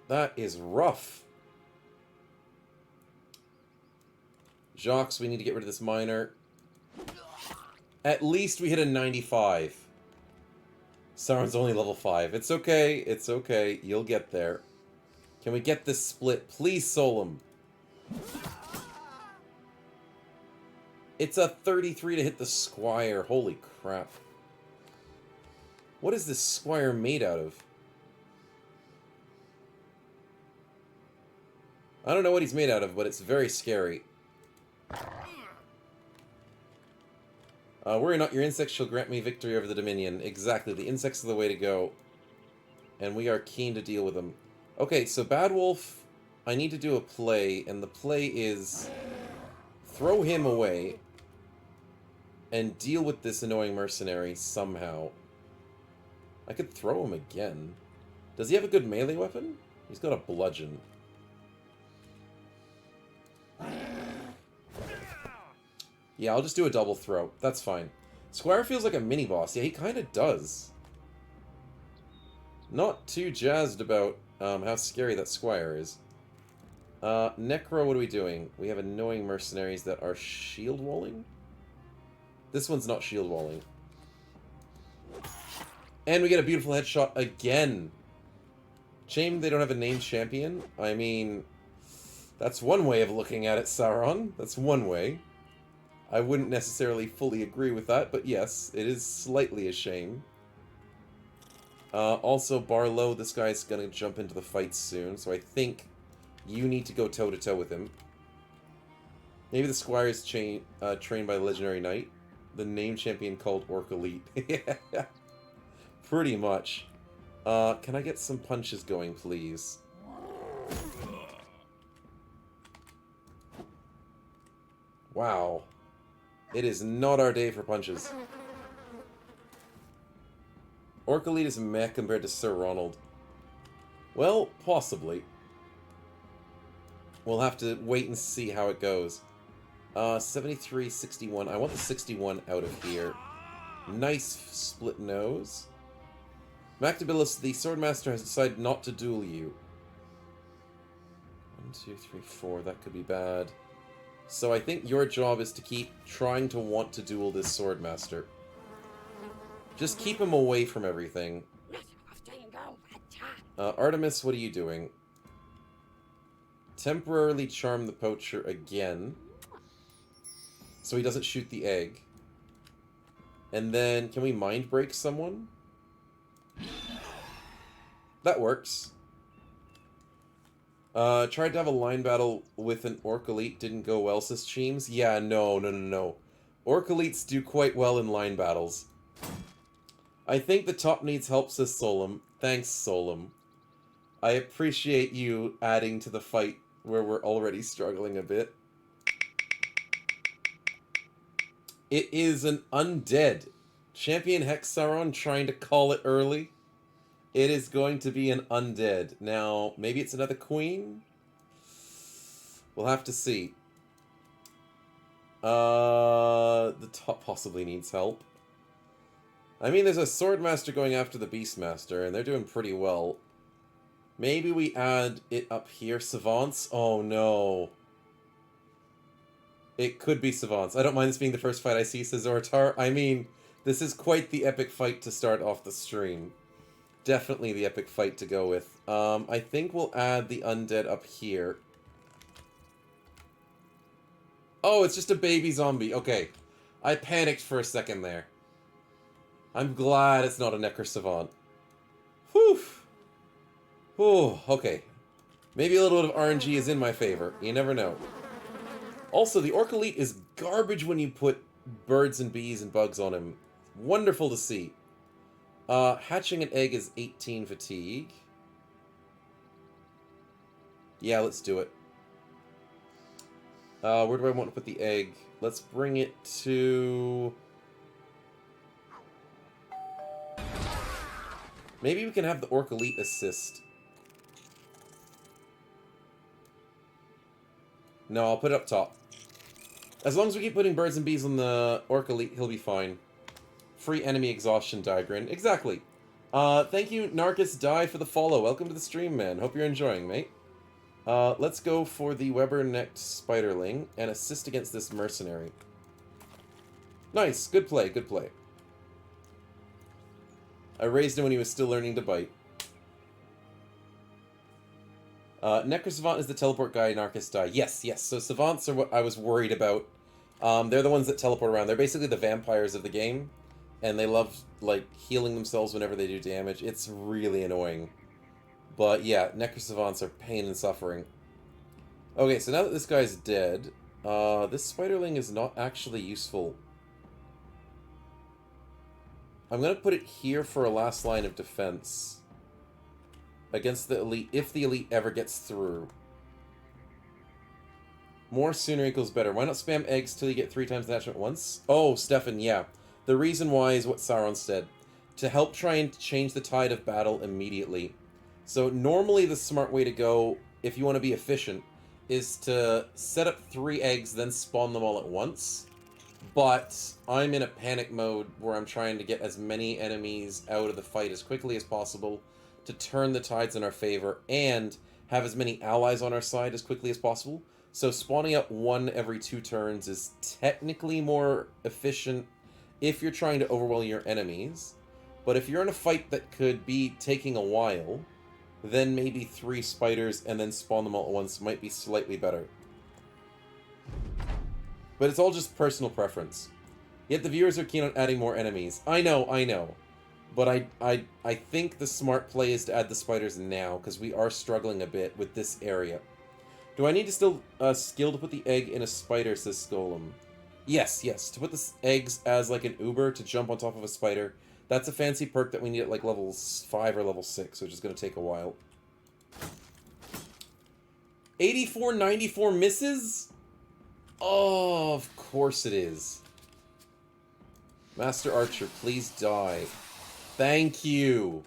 That is rough. Jacques, we need to get rid of this miner. At least we hit a 95. Sauron's only level 5. It's okay. It's okay. You'll get there. Can we get this split? Please, Solum. It's a 33 to hit the Squire. Holy crap. What is this Squire made out of? I don't know what he's made out of, but it's very scary. Worry not, your insects shall grant me victory over the Dominion. Exactly, the insects are the way to go. And we are keen to deal with them. Okay, so Bad Wolf, I need to do a play, and the play is... throw him away, and deal with this annoying mercenary somehow. I could throw him again. Does he have a good melee weapon? He's got a bludgeon. Yeah, I'll just do a double throw. That's fine. Squire feels like a mini-boss. Yeah, he kind of does. Not too jazzed about how scary that Squire is. Necro, what are we doing? We have annoying mercenaries that are shield walling? This one's not shield walling. And we get a beautiful headshot again. Shame they don't have a named champion. I mean, that's one way of looking at it, Sauron. That's one way. I wouldn't necessarily fully agree with that, but yes, it is slightly a shame. Also, Barlow, this guy's gonna jump into the fight soon, so I think you need to go toe-to-toe with him. Maybe the Squire is trained by the Legendary Knight. The name champion called Orc Elite. Yeah, pretty much. Can I get some punches going, please? Wow. It is not our day for punches. Orc Elite is meh compared to Sir Ronald. Well, possibly. We'll have to wait and see how it goes. 73, 61. I want the 61 out of here. Nice split nose. Mactabilis, the Swordmaster has decided not to duel you. 1, 2, 3, 4. That could be bad. So I think your job is to keep trying to want to duel this Swordmaster. Just keep him away from everything. Artemis, what are you doing? Temporarily charm the poacher again. So he doesn't shoot the egg. And then, can we mind break someone? That works. Tried to have a line battle with an Orc Elite, didn't go well, says Cheems. Yeah, no. Orc Elites do quite well in line battles. I think the top needs help, says Solum. Thanks, Solum. I appreciate you adding to the fight where we're already struggling a bit. It is an undead. Champion Hexaron trying to call it early. It is going to be an undead. Now, maybe it's another queen? We'll have to see. The top possibly needs help. I mean, there's a Swordmaster going after the Beastmaster, and they're doing pretty well. Maybe we add it up here. Savants? Oh, no. It could be Savants. I don't mind this being the first fight I see, says Zortar. I mean, this is quite the epic fight to start off the stream. Definitely the epic fight to go with. I think we'll add the undead up here. Oh, it's just a baby zombie. Okay. I panicked for a second there. I'm glad it's not a Necro Savant. Whew. Whew. Okay. Maybe a little bit of RNG is in my favor. You never know. Also, the Orc Elite is garbage when you put birds and bees and bugs on him. Wonderful to see. Hatching an egg is 18 fatigue. Yeah, let's do it. Where do I want to put the egg? Let's bring it to... Maybe we can have the Orc Elite assist. No, I'll put it up top. As long as we keep putting birds and bees on the Orc Elite, he'll be fine. Free enemy exhaustion, Digrin. Exactly. Thank you, Narcus Die, for the follow. Welcome to the stream, man. Hope you're enjoying, mate. Let's go for the Weber-necked Spiderling and assist against this mercenary. Nice. Good play, good play. I raised him when he was still learning to bite. Necrosavant is the teleport guy, Narcus Die. Yes, yes. So Savants are what I was worried about. They're the ones that teleport around. They're basically the vampires of the game. And they love, like, healing themselves whenever they do damage. It's really annoying. But yeah, Necrosavants are pain and suffering. Okay, so now that this guy's dead, this Spiderling is not actually useful. I'm going to put it here for a last line of defense. Against the Elite, if the Elite ever gets through. More sooner equals better. Why not spam eggs till you get 3 times the attachment once? Oh, Stefan, yeah. The reason why is what Sauron said. To help try and change the tide of battle immediately. So normally the smart way to go, if you want to be efficient, is to set up 3 eggs, then spawn them all at once. But I'm in a panic mode where I'm trying to get as many enemies out of the fight as quickly as possible to turn the tides in our favor and have as many allies on our side as quickly as possible. So spawning up 1 every 2 turns is technically more efficient if you're trying to overwhelm your enemies. But if you're in a fight that could be taking a while, then maybe 3 spiders and then spawn them all at once might be slightly better. But it's all just personal preference. Yet the viewers are keen on adding more enemies. I know. But I think the smart play is to add the spiders now, because we are struggling a bit with this area. Do I need to still skill to put the egg in a spider, says Skolum. Yes. To put the eggs as like an Uber to jump on top of a spider. That's a fancy perk that we need at like level 5 or level 6, which is going to take a while. 84, 94 misses? Oh, of course it is. Master Archer, please die. Thank you.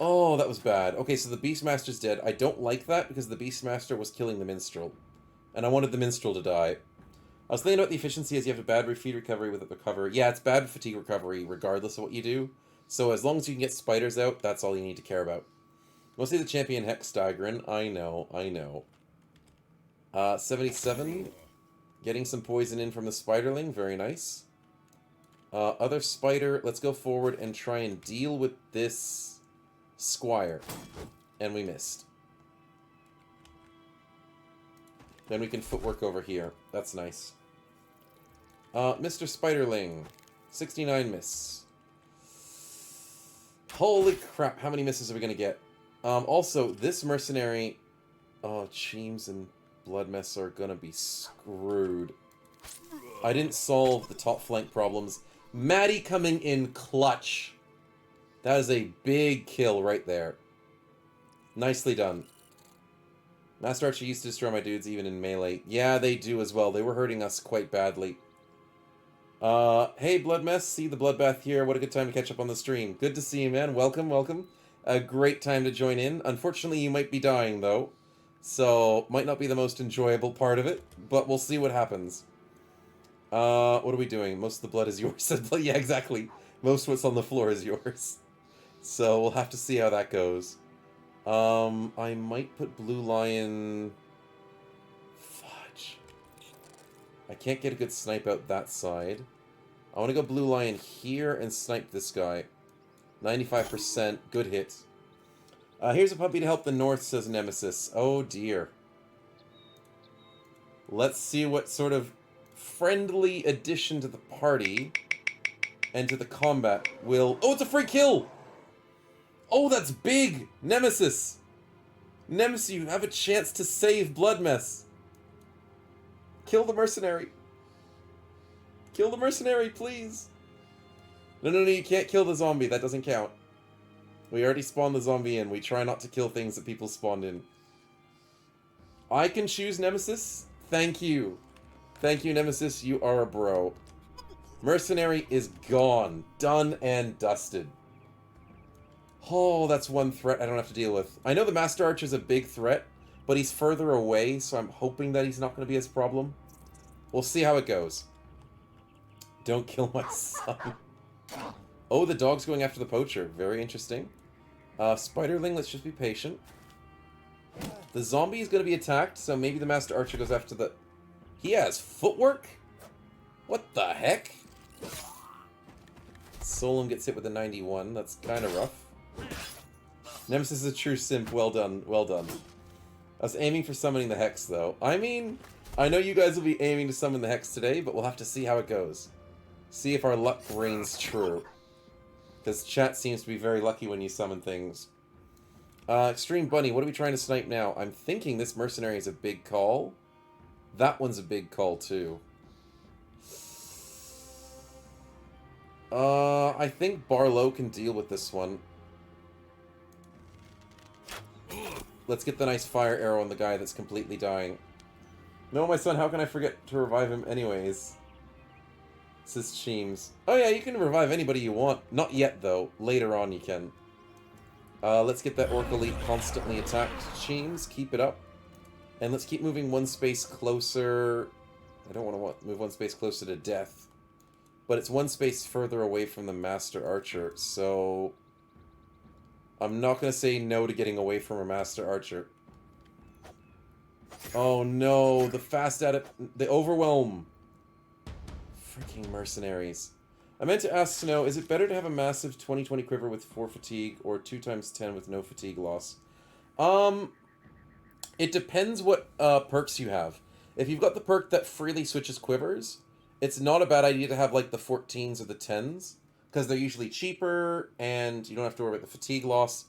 Oh, that was bad. Okay, so the Beastmaster's dead. I don't like that because the Beastmaster was killing the Minstrel. And I wanted the Minstrel to die. I was thinking about the efficiency as you have a bad feed recovery with the recover. Yeah, it's bad fatigue recovery regardless of what you do. So as long as you can get spiders out, that's all you need to care about. Mostly the champion Hex Digrin. I know. 77. Getting some poison in from the Spiderling. Very nice. Other spider. Let's go forward and try and deal with this Squire. And we missed. Then we can footwork over here. That's nice. Mr. Spiderling. 69 miss. Holy crap, how many misses are we going to get? Also, this mercenary... Oh, Cheems and Bloodmess are going to be screwed. I didn't solve the top flank problems. Maddie coming in clutch. That is a big kill right there. Nicely done. Master Archer used to destroy my dudes even in melee. Yeah, they do as well. They were hurting us quite badly. Hey, Bloodmess. See the Bloodbath here. What a good time to catch up on the stream. Good to see you, man. Welcome. A great time to join in. Unfortunately, you might be dying, though. So, might not be the most enjoyable part of it. But we'll see what happens. What are we doing? Most of the blood is yours. Yeah, exactly. Most of what's on the floor is yours. So, we'll have to see how that goes. I might put Blue Lion... Fudge. I can't get a good snipe out that side. I want to go Blue Lion here and snipe this guy. 95%. Good hit. Here's a puppy to help the north, says Nemesis. Oh dear. Let's see what sort of friendly addition to the party and to the combat will... Oh, it's a free kill! Oh, that's big! Nemesis! Nemesis, you have a chance to save Bloodmess. Kill the mercenary. Kill the mercenary, please. No, you can't kill the zombie. That doesn't count. We already spawned the zombie in. We try not to kill things that people spawned in. I can choose Nemesis? Thank you. Thank you, Nemesis. You are a bro. Mercenary is gone. Done and dusted. Oh, that's one threat I don't have to deal with. I know the Master Archer's a big threat, but he's further away, so I'm hoping that he's not going to be his problem. We'll see how it goes. Don't kill my son. Oh, the dog's going after the poacher. Very interesting. Spiderling, let's just be patient. The zombie is going to be attacked, so maybe the Master Archer goes after the... He has footwork? What the heck? Solum gets hit with a 91. That's kind of rough. Nemesis is a true simp. Well done. Well done. I was aiming for summoning the Hex, though. I mean, I know you guys will be aiming to summon the Hex today, but we'll have to see how it goes. See if our luck reigns true. Because chat seems to be very lucky when you summon things. Extreme Bunny, what are we trying to snipe now? I'm thinking this mercenary is a big call. That one's a big call, too. I think Barlow can deal with this one. Let's get the nice fire arrow on the guy that's completely dying. No, my son, how can I forget to revive him anyways? Says Cheems. Oh yeah, you can revive anybody you want. Not yet, though. Later on you can. Let's get that Orc Elite constantly attacked. Cheems, keep it up. And let's keep moving one space closer... I don't want to move one space closer to death. But it's one space further away from the Master Archer, so... I'm not going to say no to getting away from a Master Archer. Oh no, the the overwhelm. Freaking mercenaries. I meant to ask Snow, is it better to have a massive 20/20 quiver with 4 fatigue or 2 × 10 with no fatigue loss? It depends what perks you have. If you've got the perk that freely switches quivers, it's not a bad idea to have like the 14s or the 10s, because they're usually cheaper and you don't have to worry about the fatigue loss.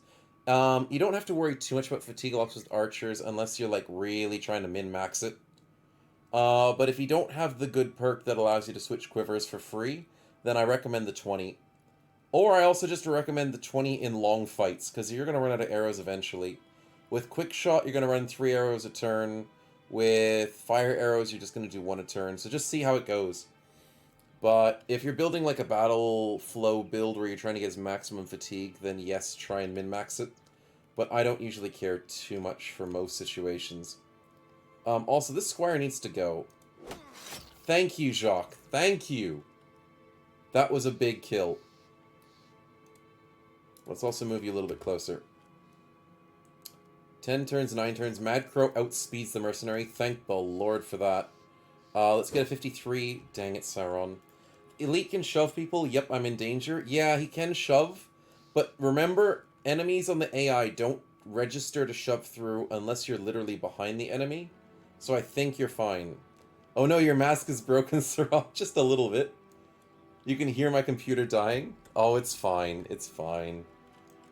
You don't have to worry too much about fatigue loss with archers unless you're like really trying to min-max it. But if you don't have the good perk that allows you to switch quivers for free, then I recommend the 20. Or I also just recommend the 20 in long fights, because you're going to run out of arrows eventually. With quick shot, you're going to run 3 arrows a turn. With fire arrows, you're just going to do 1 a turn. So just see how it goes. But if you're building like a battle flow build where you're trying to get as maximum fatigue, then yes, try and min-max it. But I don't usually care too much for most situations. Also, this squire needs to go. Thank you, Jacques. Thank you. That was a big kill. Let's also move you a little bit closer. 10 turns, 9 turns. Mad Crow outspeeds the mercenary. Thank the Lord for that. Let's get a 53. Dang it, Sauron. Elite can shove people. Yep, I'm in danger. Yeah, he can shove. But remember, enemies on the AI don't register to shove through unless you're literally behind the enemy. So I think you're fine. Oh no, your mask is broken, Sauron. Just a little bit. You can hear my computer dying. Oh, it's fine. It's fine.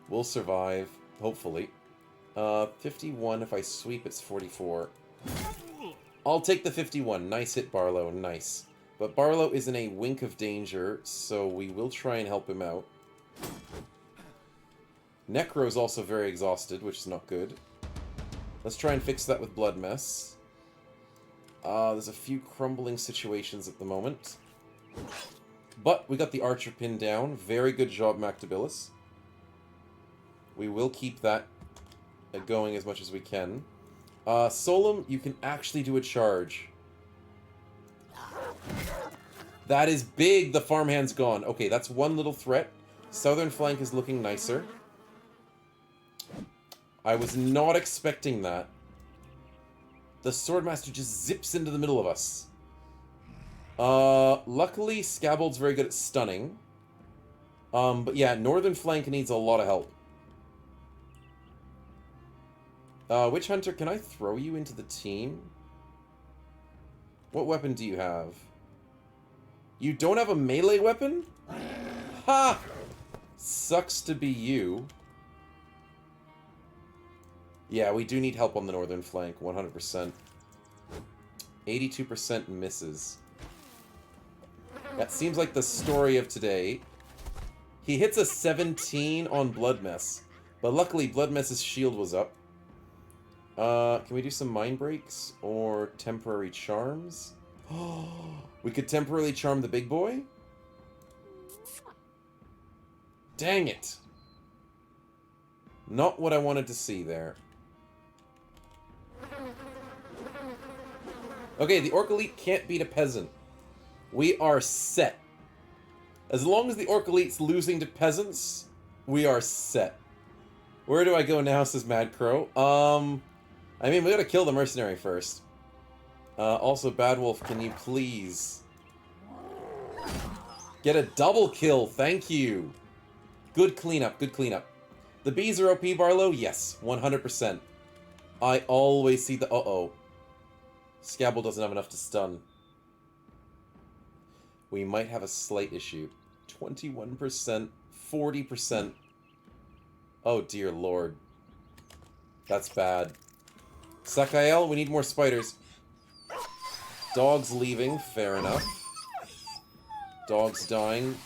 We'll survive. Hopefully. 51. If I sweep, it's 44. I'll take the 51. Nice hit, Barlow. Nice. But Barlow is in a wink of danger, so we will try and help him out. Necro's also very exhausted, which is not good. Let's try and fix that with Blood Mess. There's a few crumbling situations at the moment. But we got the Archer pinned down. Very good job, Mactabilis. We will keep that going as much as we can. Solum, you can actually do a charge. That is big. The farmhand's gone. Okay, that's one little threat. Southern flank is looking nicer. I was not expecting that. The Swordmaster just zips into the middle of us. Luckily, Scabbold's very good at stunning. But yeah, northern flank needs a lot of help. Witch Hunter, can I throw you into the team? What weapon do you have? You don't have a melee weapon? Ha! Sucks to be you. Yeah, we do need help on the northern flank, 100%. 82% misses. That seems like the story of today. He hits a 17 on Blood Mess, but luckily Blood Mess's shield was up. Can we do some mind breaks or temporary charms? We could temporarily charm the big boy? Dang it! Not what I wanted to see there. Okay, the Orc Elite can't beat a peasant. We are set. As long as the Orc Elite's losing to peasants, we are set. Where do I go now, says Mad Crow? I mean, we gotta kill the mercenary first. Also, Bad Wolf, can you please get a double kill? Thank you. Good cleanup, good cleanup. The bees are OP, Barlow? Yes, 100%. I always see the... Uh-oh. Scabble doesn't have enough to stun. We might have a slight issue. 21%, 40%. Oh, dear lord. That's bad. Sakael, we need more spiders. Dog's leaving, fair enough. Dog's dying.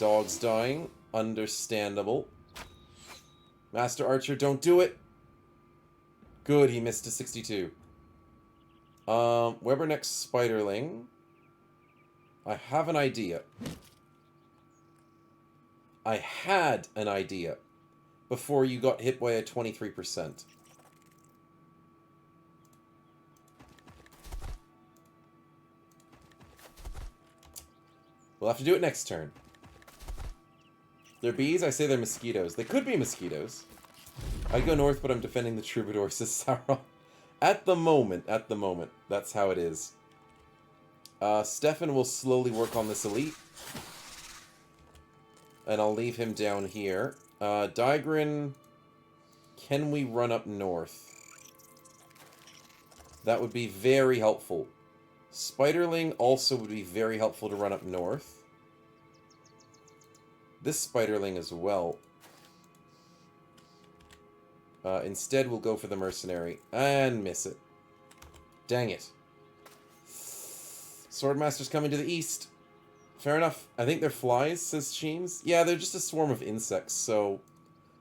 Understandable. Master Archer, don't do it. Good, he missed a 62. Weber next Spiderling. I have an idea. I had an idea before you got hit by a 23%. We'll have to do it next turn. They're bees? I say they're mosquitoes. They could be mosquitoes. I go north, but I'm defending the troubadour, says Sauron. At the moment, that's how it is. Stefan will slowly work on this elite. And I'll leave him down here. Digrin, can we run up north? That would be very helpful. Spiderling also would be very helpful to run up north. This Spiderling as well. Instead, we'll go for the mercenary. And miss it. Dang it. Swordmaster's coming to the east. Fair enough. I think they're flies, says Sheems. Yeah, they're just a swarm of insects, so...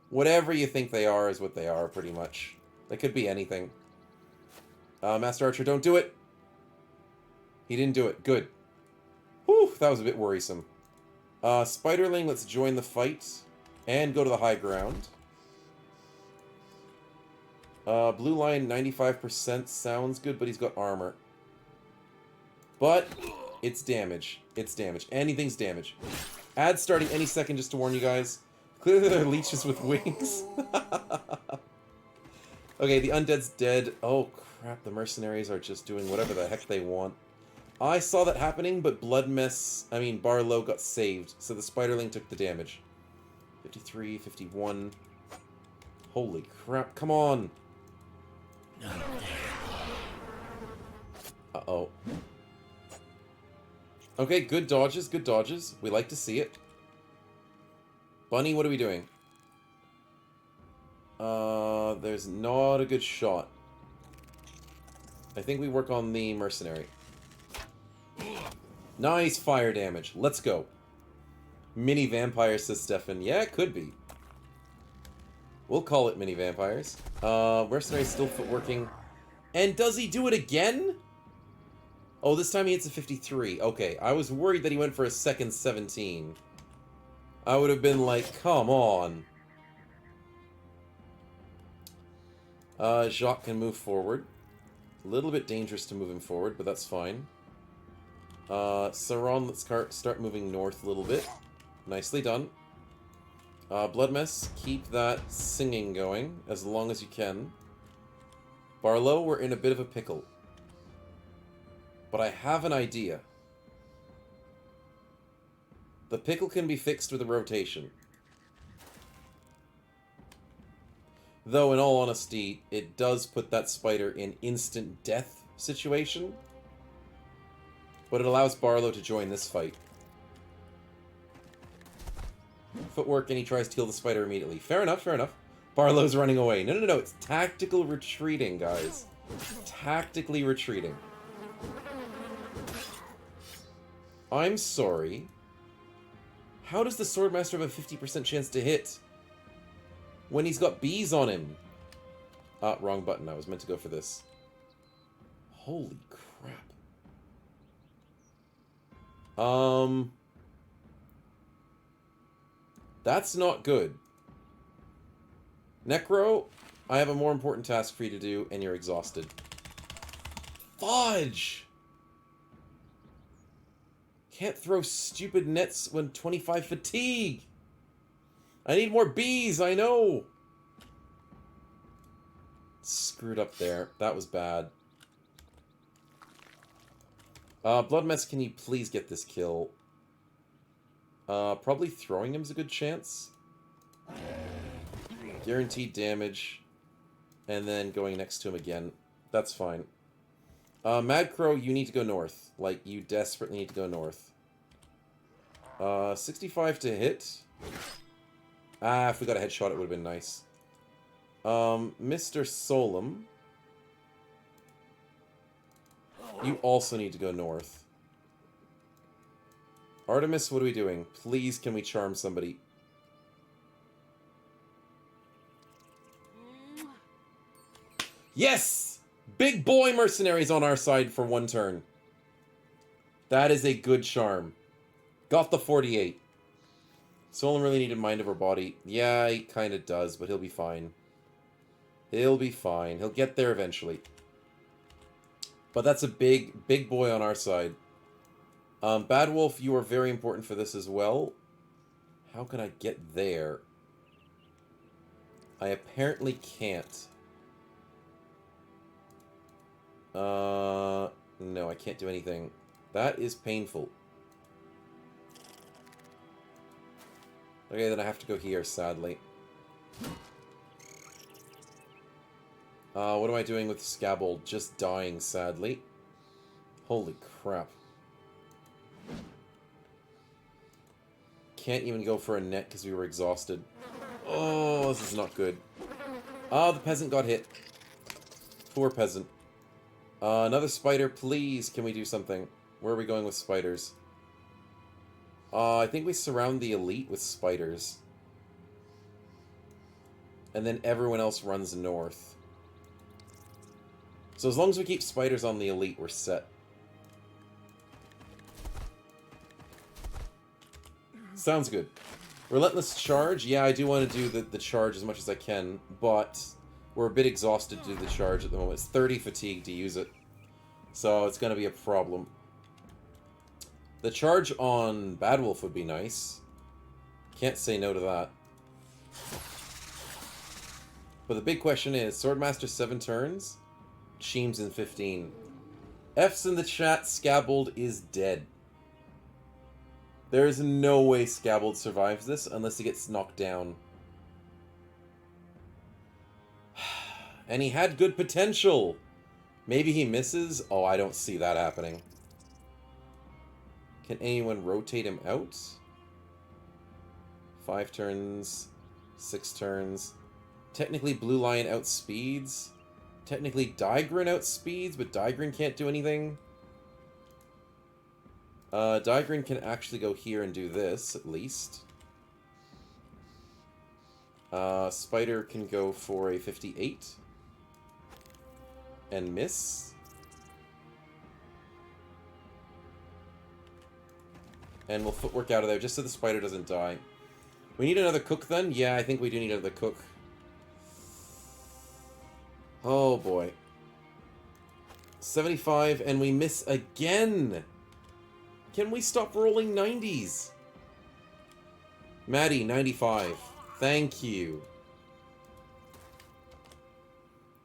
whatever you think they are is what they are, pretty much. They could be anything. Master Archer, don't do it! He didn't do it. Good. Whew, that was a bit worrisome. Spiderling, let's join the fight. And go to the high ground. Blue Lion, 95% sounds good, but he's got armor. But, it's damage. It's damage. Anything's damage. Ad starting any second, just to warn you guys. Clearly they're leeches with wings. Okay, the undead's dead. Oh, crap, the mercenaries are just doing whatever the heck they want. I saw that happening, but Barlow got saved, so the Spiderling took the damage. 53, 51. Holy crap, come on! Uh-oh. Okay, good dodges, good dodges. We like to see it. Bunny, what are we doing? There's not a good shot. I think we work on the mercenary. Nice fire damage. Let's go. Mini vampires, says Stefan. Yeah, it could be. We'll call it mini vampires. Mercenary's still footworking. And does he do it again? Oh, this time he hits a 53. Okay, I was worried that he went for a second 17. I would have been like, come on. Jacques can move forward. A little bit dangerous to move him forward, but that's fine. Sauron, let's start moving north a little bit. Nicely done. Bloodmess, keep that singing going as long as you can. Barlow, we're in a bit of a pickle. But I have an idea. The pickle can be fixed with a rotation. Though, in all honesty, it does put that spider in instant death situation. But it allows Barlow to join this fight. Footwork, and he tries to kill the spider immediately. Fair enough, fair enough. Barlow's running away. No, no, no, it's tactical retreating, guys. Tactically retreating. I'm sorry. How does the Swordmaster have a 50% chance to hit when he's got bees on him? Wrong button. I was meant to go for this. Holy crap. That's not good. Necro, I have a more important task for you to do, and you're exhausted. Fudge! Can't throw stupid nets when 25 fatigue! I need more bees, I know! Screwed up there. That was bad. Blood Mess, can you please get this kill? Probably throwing him's a good chance. Guaranteed damage. And then going next to him again. That's fine. Mad Crow, you need to go north. Like, you desperately need to go north. 65 to hit. If we got a headshot, it would have been nice. Mr. Solum. You also need to go north. Artemis, what are we doing? Please, can we charm somebody? Yes! Big boy mercenaries on our side for one turn. That is a good charm. Got the 48. Solon really needed mind over body. Yeah, he kind of does, but he'll be fine. He'll be fine. He'll get there eventually. But that's a big boy on our side. Bad Wolf, you are very important for this as well. How can I get there? I apparently can't. No, I can't do anything. That is painful. Okay, then I have to go here, sadly. What am I doing with Scabble? Just dying, sadly. Holy crap. Can't even go for a net because we were exhausted. Oh, this is not good. The peasant got hit. Poor peasant. Another spider, please. Can we do something? Where are we going with spiders? I think we surround the elite with spiders. And then everyone else runs north. So as long as we keep spiders on the elite, we're set. Sounds good. Relentless charge. Yeah, I do want to do the charge as much as I can, but we're a bit exhausted to do the charge at the moment. It's 30 fatigue to use it. So it's going to be a problem. The charge on Bad Wolf would be nice. Can't say no to that. But the big question is, Swordmaster 7 turns? Sheems in 15. F's in the chat, Scabbled is dead. There is no way Scabbled survives this unless he gets knocked down. And he had good potential. Maybe he misses? Oh, I don't see that happening. Can anyone rotate him out? 5 turns. 6 turns. Technically, Blue Lion outspeeds. Technically, Digrin outspeeds, but Digrin can't do anything. Digrin can actually go here and do this, at least. Spider can go for a 58. And miss. And we'll footwork out of there just so the spider doesn't die. We need another cook then? Yeah, I think we do need another cook. Oh boy. 75, and we miss again! Can we stop rolling 90s? Maddie, 95. Thank you.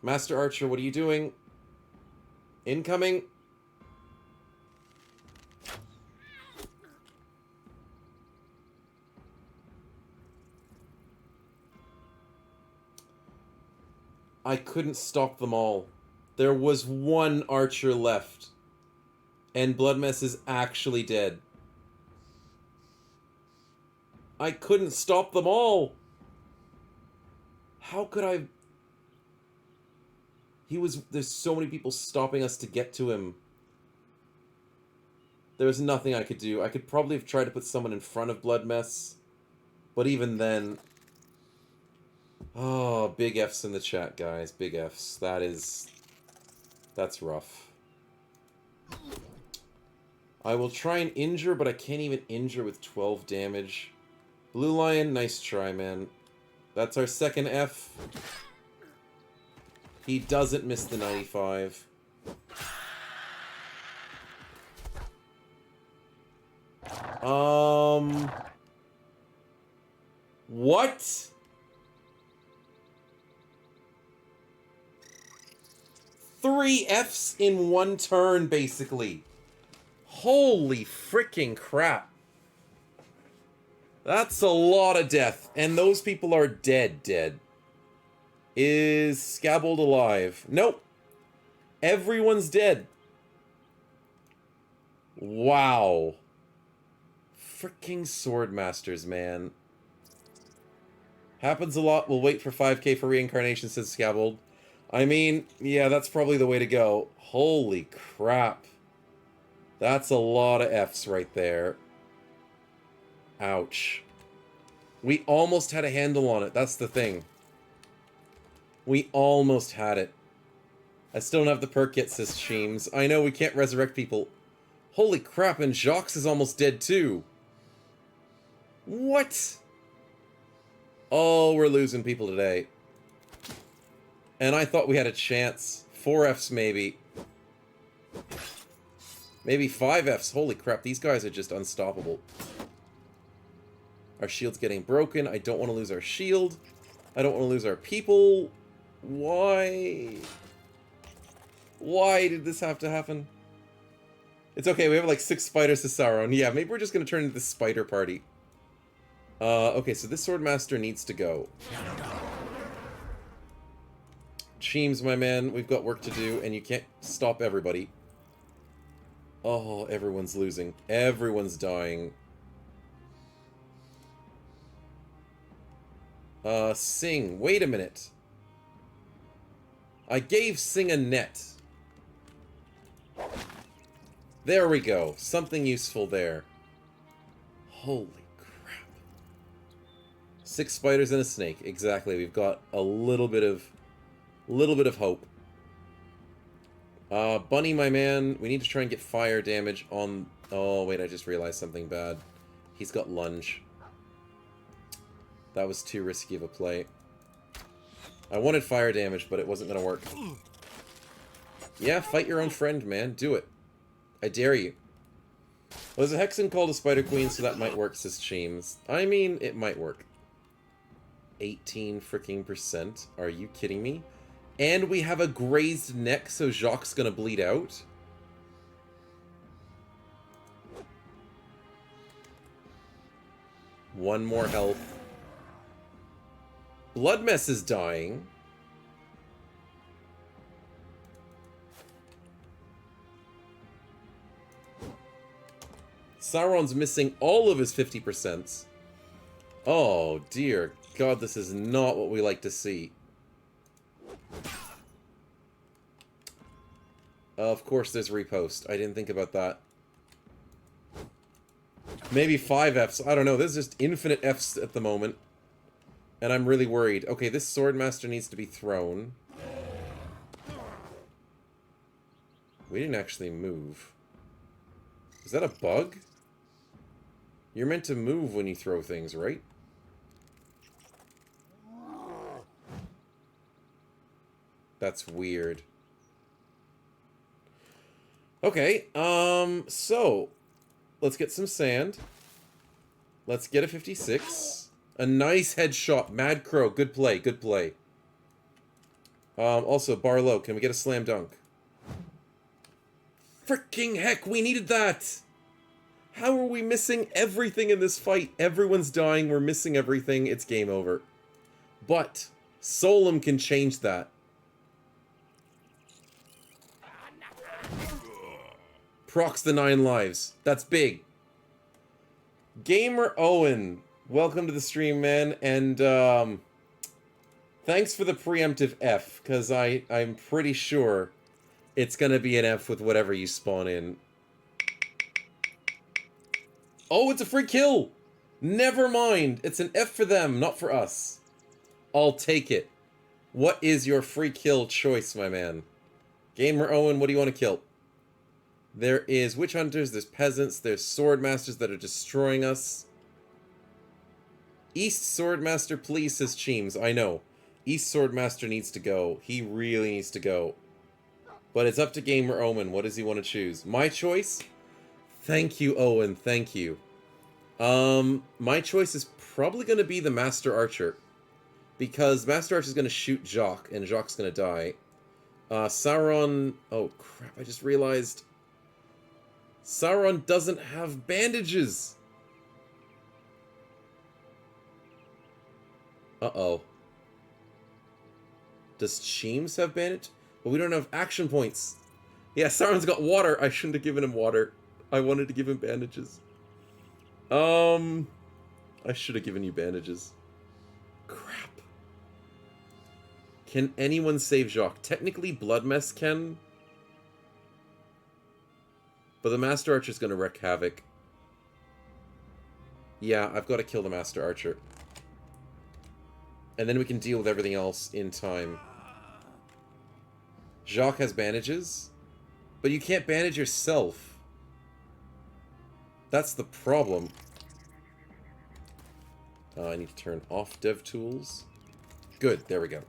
Master Archer, what are you doing? Incoming. I couldn't stop them all. There was one archer left. And Bloodmess is actually dead. I couldn't stop them all. How could I... There's so many people stopping us to get to him. There was nothing I could do. I could probably have tried to put someone in front of Bloodmess. But even then... Oh, big F's in the chat, guys. Big F's. That's rough. I will try and injure, but I can't even injure with 12 damage. Blue Lion, nice try, man. That's our second F. He doesn't miss the 95. What? Three Fs in one turn, basically. Holy freaking crap. That's a lot of death. And those people are dead. Is Scabbled alive? Nope. Everyone's dead. Wow. Freaking Swordmasters, man. Happens a lot. We'll wait for 5k for reincarnation, says Scabbled. I mean, yeah, that's probably the way to go. Holy crap. That's a lot of Fs right there. Ouch. We almost had a handle on it. That's the thing. We almost had it. I still don't have the perk yet, says Sheems. I know we can't resurrect people. Holy crap, and Jacques is almost dead too. What? Oh, we're losing people today. And I thought we had a chance. 4 Fs maybe. Maybe 5 Fs. Holy crap, these guys are just unstoppable. Our shield's getting broken. I don't want to lose our shield. I don't want to lose our people. Why? Why did this have to happen? It's okay, we have like 6 spiders to Sauron. Yeah, maybe we're just going to turn into the spider party. Okay, so this Swordmaster needs to go. Cheems, my man, we've got work to do, and you can't stop everybody. Oh, everyone's losing. Everyone's dying. Sing. Wait a minute. I gave Sing a net. There we go. Something useful there. Holy crap. 6 spiders and a snake. Exactly. We've got a little bit of hope. Bunny, my man, we need to try and get fire damage on... Oh, wait, I just realized something bad. He's got lunge. That was too risky of a play. I wanted fire damage, but it wasn't going to work. Yeah, fight your own friend, man. Do it. I dare you. Well, there's a Hexen called a Spider Queen, so that might work, says Cheems. I mean, it might work. 18 freaking %. Are you kidding me? And we have a grazed neck, so Jacques' gonna bleed out. One more health. Bloodmess is dying. Sauron's missing all of his 50%. Oh, dear God, this is not what we like to see. Of course there's repost. I didn't think about that. Maybe 5 Fs. I don't know. There's just infinite Fs at the moment. And I'm really worried. Okay, this Swordmaster needs to be thrown. We didn't actually move. Is that a bug? You're meant to move when you throw things, right? That's weird. Okay, so let's get some sand. Let's get a 56. A nice headshot. Mad Crow, good play, good play. Also, Barlow, can we get a slam dunk? Freaking heck, we needed that! How are we missing everything in this fight? Everyone's dying, we're missing everything, it's game over. But, Solum can change that. Procs the 9 lives. That's big. Gamer Owen, welcome to the stream, man, and thanks for the preemptive F, because I'm pretty sure it's gonna be an F with whatever you spawn in. Oh, it's a free kill! Never mind, it's an F for them, not for us. I'll take it. What is your free kill choice, my man? Gamer Owen, what do you want to kill? There is witch hunters, there's peasants, there's sword masters that are destroying us. East Swordmaster, please, says Cheems. I know. East Swordmaster needs to go. He really needs to go. But it's up to Gamer Owen. What does he want to choose? My choice? Thank you, Owen. Thank you. My choice is probably going to be the Master Archer. Because Master Archer is going to shoot Jacques, and Jacques is going to die. Sauron... Oh, crap. I just realized... Sauron doesn't have bandages! Uh-oh. Does Cheems have bandage? But we don't have action points. Yeah, Sauron's got water. I shouldn't have given him water. I wanted to give him bandages. I should have given you bandages. Crap. Can anyone save Jacques? Technically, Bloodmess can. But the Master Archer's gonna wreak havoc. Yeah, I've got to kill the Master Archer. And then we can deal with everything else in time. Jacques has bandages. But you can't bandage yourself. That's the problem. I need to turn off DevTools. Good, there we go.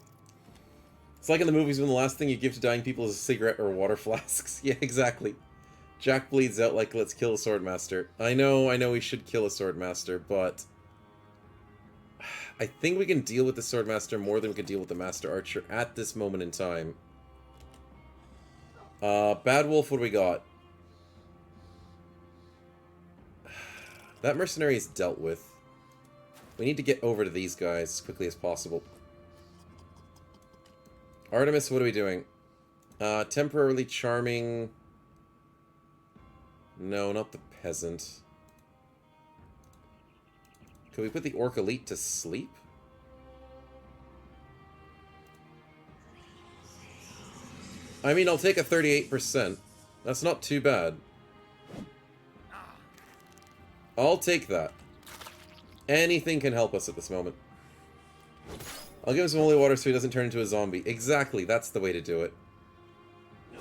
It's like in the movies when the last thing you give to dying people is a cigarette or water flasks. Yeah, exactly. Jack bleeds out like, let's kill a Swordmaster. I know we should kill a Swordmaster, but... I think we can deal with the Swordmaster more than we can deal with the Master Archer at this moment in time. Bad Wolf, what do we got? That mercenary is dealt with. We need to get over to these guys as quickly as possible. Artemis, what are we doing? Temporarily charming... No, not the peasant. Could we put the Orc Elite to sleep? I mean, I'll take a 38%. That's not too bad. I'll take that. Anything can help us at this moment. I'll give him some holy water so he doesn't turn into a zombie. Exactly, that's the way to do it.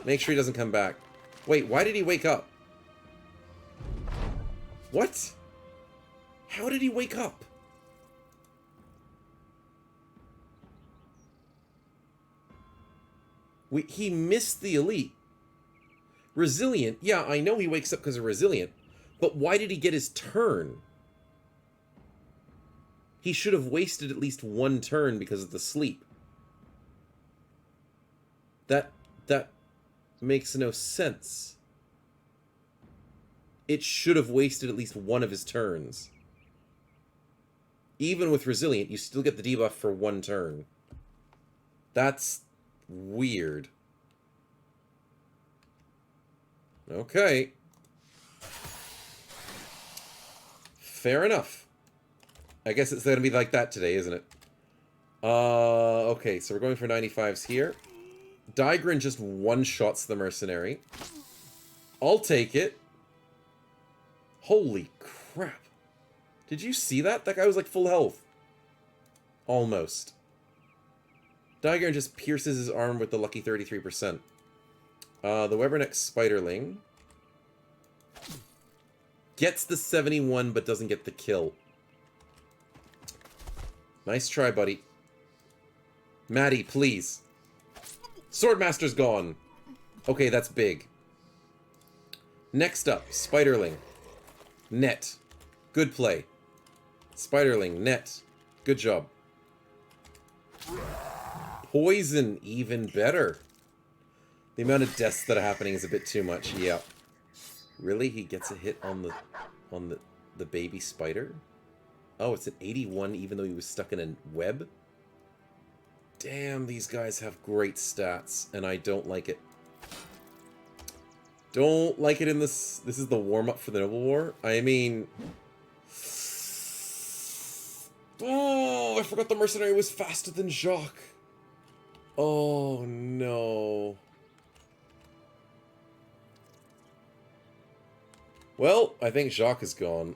Make sure he doesn't come back. Wait, why did he wake up? What? How did he wake up? He missed the elite. Resilient. Yeah, I know he wakes up because of resilient. But why did he get his turn? He should have wasted at least one turn because of the sleep. That makes no sense. It should have wasted at least one of his turns. Even with resilient, you still get the debuff for one turn. That's weird. Okay. Fair enough. I guess it's going to be like that today, isn't it? Okay, so we're going for 95s here. Digrin just one-shots the mercenary. I'll take it. Holy crap. Did you see that? That guy was like full health. Almost. Digrin just pierces his arm with the lucky 33%. The Weberneck Spiderling gets the 71 but doesn't get the kill. Nice try, buddy. Maddie, please. Swordmaster's gone. Okay, that's big. Next up, Spiderling. Net. Good play. Spiderling, net. Good job. Poison, even better. The amount of deaths that are happening is a bit too much. Yeah. Really? He gets a hit on the baby spider? Oh, it's an 81 even though he was stuck in a web? Damn, these guys have great stats, and I don't like it. Don't like it in this... This is the warm-up for the Noble War? I mean... Oh, I forgot the mercenary was faster than Jacques. Oh, no. Well, I think Jacques is gone.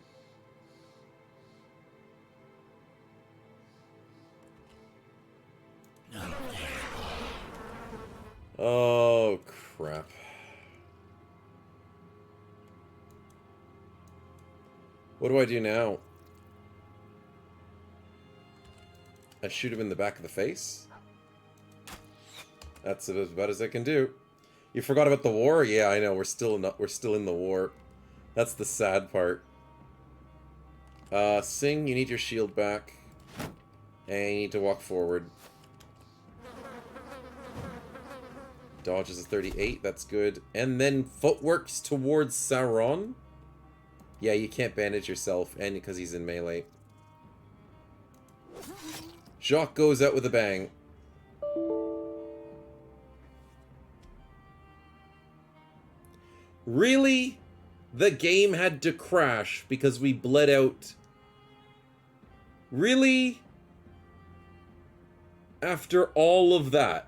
Oh, crap. What do I do now? I shoot him in the back of the face? That's about as I can do. You forgot about the war? Yeah, I know. We're still in the war. That's the sad part. Sing, you need your shield back. And you need to walk forward. Dodge is a 38, that's good. And then footworks towards Sauron? Yeah, you can't bandage yourself, and because he's in melee. Jacques goes out with a bang. Really? The game had to crash because we bled out. Really? After all of that?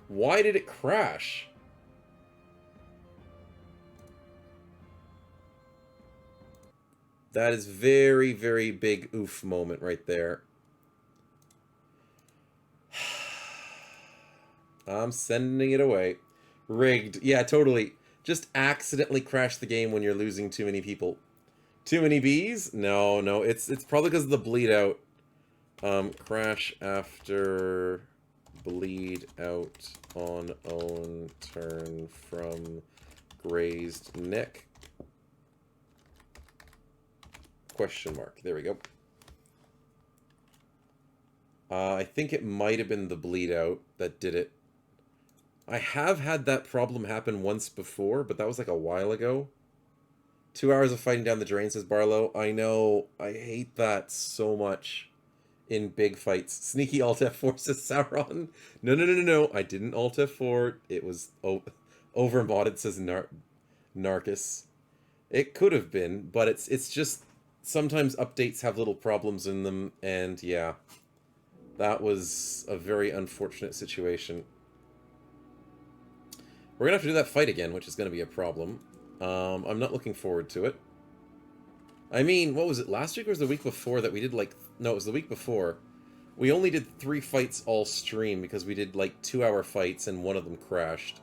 Why did it crash? That is very, very big oof moment right there. I'm sending it away. Rigged. Yeah, totally. Just accidentally crash the game when you're losing too many people. Too many bees? No, no. It's probably because of the bleed out. Crash after bleed out on own turn from grazed neck. Question mark. There we go. I think it might have been the bleed out that did it. I have had that problem happen once before, but that was like a while ago. 2 hours of fighting down the drain, says Barlow. I know. I hate that so much in big fights. Sneaky Alt F4 says Sauron. No, no, no, no, no. I didn't Alt F4. It was overmodded, says Narcus. It could have been, but it's just sometimes updates have little problems in them, and yeah. That was a very unfortunate situation. We're going to have to do that fight again, which is going to be a problem. I'm not looking forward to it. I mean, what was it, last week or was it the week before that we did like... No, it was the week before. We only did 3 fights all stream because we did like 2-hour fights and one of them crashed.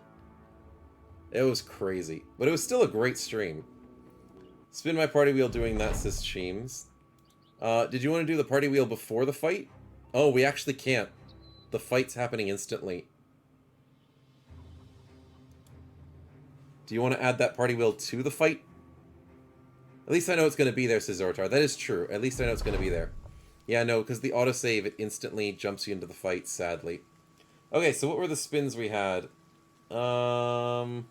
It was crazy. But it was still a great stream. Spin my party wheel doing that, says Sheems. Did you want to do the party wheel before the fight? Oh, we actually can't. The fight's happening instantly. Do you want to add that party wheel to the fight? At least I know it's going to be there, says Zortar. That is true. At least I know it's going to be there. Yeah, no, because the autosave, it instantly jumps you into the fight, sadly. Okay, so what were the spins we had? I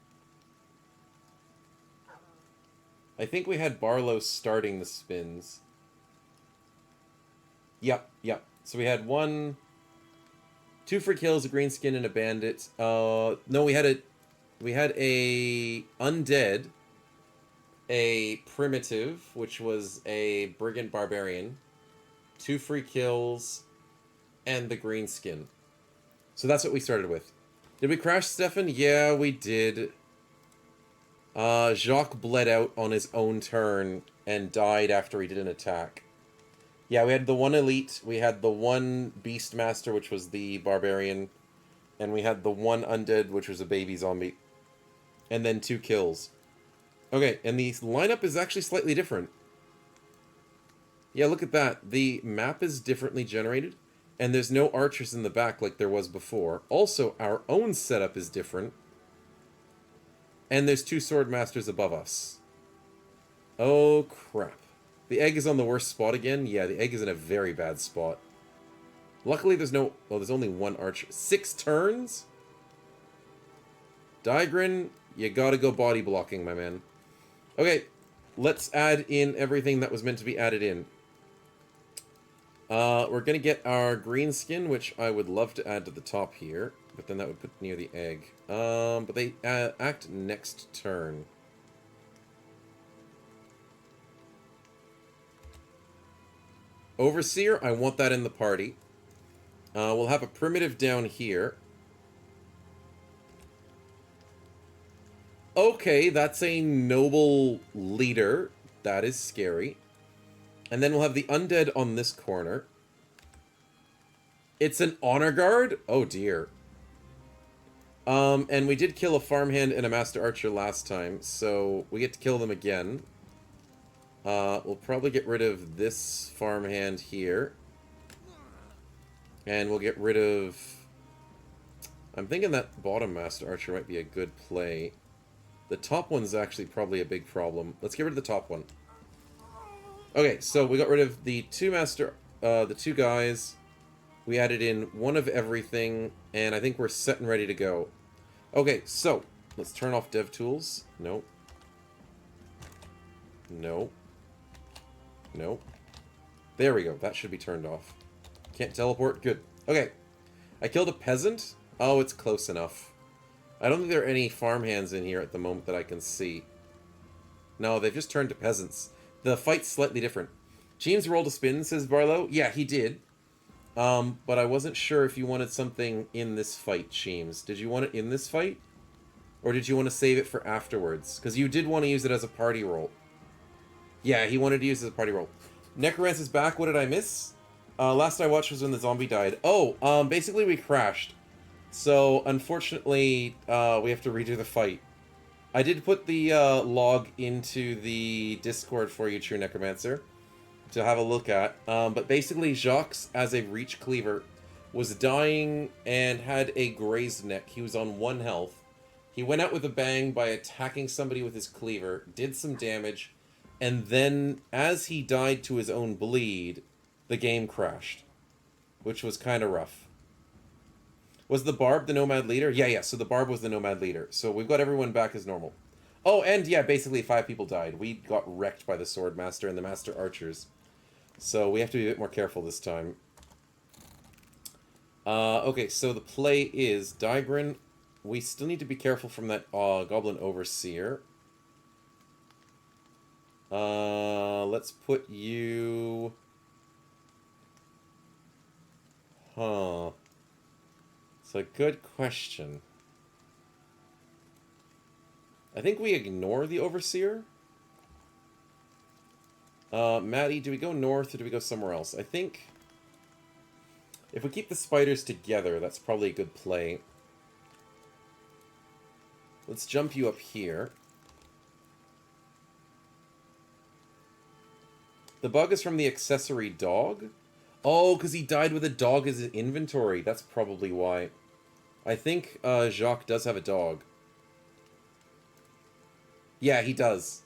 think we had Barlow starting the spins. Yep, yep. So we had 2 free kills, a green skin, and a bandit. No, we had a undead, a primitive, which was a brigand barbarian, 2 free kills, and the green skin. So that's what we started with. Did we crash Stefan? Yeah, we did. Jacques bled out on his own turn and died after he did an attack. Yeah, we had the 1 elite, we had the 1 beastmaster, which was the barbarian, and we had the 1 undead, which was a baby zombie. And then 2 kills. Okay, and the lineup is actually slightly different. Yeah, look at that. The map is differently generated, and there's no archers in the back like there was before. Also, our own setup is different. And there's 2 sword masters above us. Oh, crap. The egg is on the worst spot again? Yeah, the egg is in a very bad spot. Luckily, there's no... Well, there's only 1 archer. 6 turns? Digrin, you gotta go body blocking, my man. Okay, let's add in everything that was meant to be added in. We're gonna get our green skin, which I would love to add to the top here, but then that would put near the egg. But they act next turn. Overseer, I want that in the party. We'll have a primitive down here. Okay, that's a noble leader. That is scary. And then we'll have the undead on this corner. It's an honor guard? Oh dear. And we did kill a farmhand and a master archer last time, so we get to kill them again. We'll probably get rid of this farmhand here. And we'll get rid of... I'm thinking that bottom master archer might be a good play. The top one's actually probably a big problem. Let's get rid of the top one. Okay, so we got rid of the the two guys. We added in one of everything, and I think we're set and ready to go. Okay, so let's turn off dev tools. Nope. Nope. Nope. There we go. That should be turned off. Can't teleport? Good. Okay. I killed a peasant. Oh, it's close enough. I don't think there are any farmhands in here at the moment that I can see. No, they've just turned to peasants. The fight's slightly different. James rolled a spin, says Barlow. Yeah, he did. But I wasn't sure if you wanted something in this fight, Sheems. Did you want it in this fight? Or did you want to save it for afterwards? Because you did want to use it as a party roll. Yeah, he wanted to use it as a party roll. Necromance is back. What did I miss? Last I watched was when the zombie died. Oh, basically we crashed. So, unfortunately, we have to redo the fight. I did put the log into the Discord for you, True Necromancer, to have a look at. But basically, Jacques, as a reach cleaver, was dying and had a grazed neck. He was on 1 health. He went out with a bang by attacking somebody with his cleaver, did some damage, and then, as he died to his own bleed, the game crashed, which was kind of rough. Was the Barb the Nomad leader? Yeah, so the Barb was the Nomad leader. So we've got everyone back as normal. Oh, and yeah, basically 5 people died. We got wrecked by the Swordmaster and the Master Archers. So we have to be a bit more careful this time. Okay, so the play is Digrin. We still need to be careful from that Goblin Overseer. Let's put you... Huh... It's a good question. I think we ignore the Overseer. Maddie, do we go north or do we go somewhere else? I think if we keep the spiders together, that's probably a good play. Let's jump you up here. The bug is from the accessory dog? Oh, because he died with a dog as his inventory. That's probably why. I think Jacques does have a dog. Yeah, he does.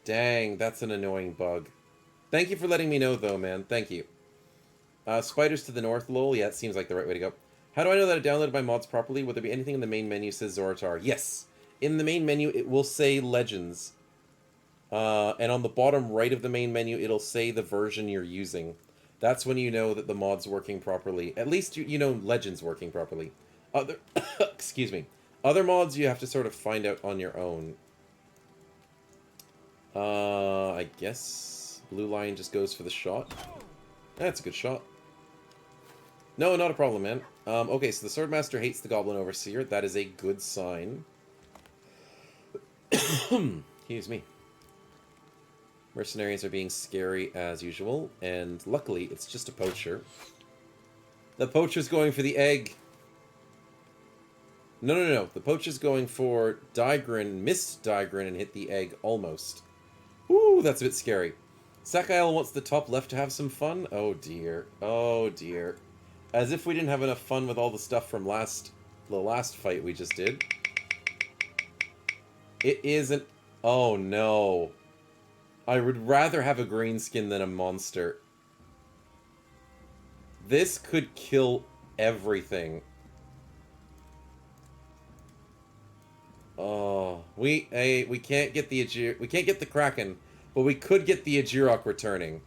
Dang, that's an annoying bug. Thank you for letting me know, though, man. Thank you. Spiders to the north, lol. Yeah, it seems like the right way to go. How do I know that I downloaded my mods properly? Will there be anything in the main menu, says Zorotar? Yes. In the main menu, it will say Legends. And on the bottom right of the main menu, it'll say the version you're using. That's when you know that the mod's working properly. At least you know Legends working properly. Other excuse me. Other mods you have to sort of find out on your own. I guess Blue Lion just goes for the shot. That's a good shot. No, not a problem, man. Okay, so the Swordmaster hates the Goblin Overseer. That is a good sign. Excuse me. Mercenaries are being scary as usual, and luckily it's just a poacher. The poacher's going for the egg. No. The poacher's going for Digrin, missed Digrin, and hit the egg almost. Ooh, that's a bit scary. Sakael wants the top left to have some fun? Oh dear. Oh dear. As if we didn't have enough fun with all the stuff from the last fight we just did. It isn't... Oh no. I would rather have a green skin than a monster. This could kill everything. Oh, we can't get the Kraken, but we could get the Ajirok returning.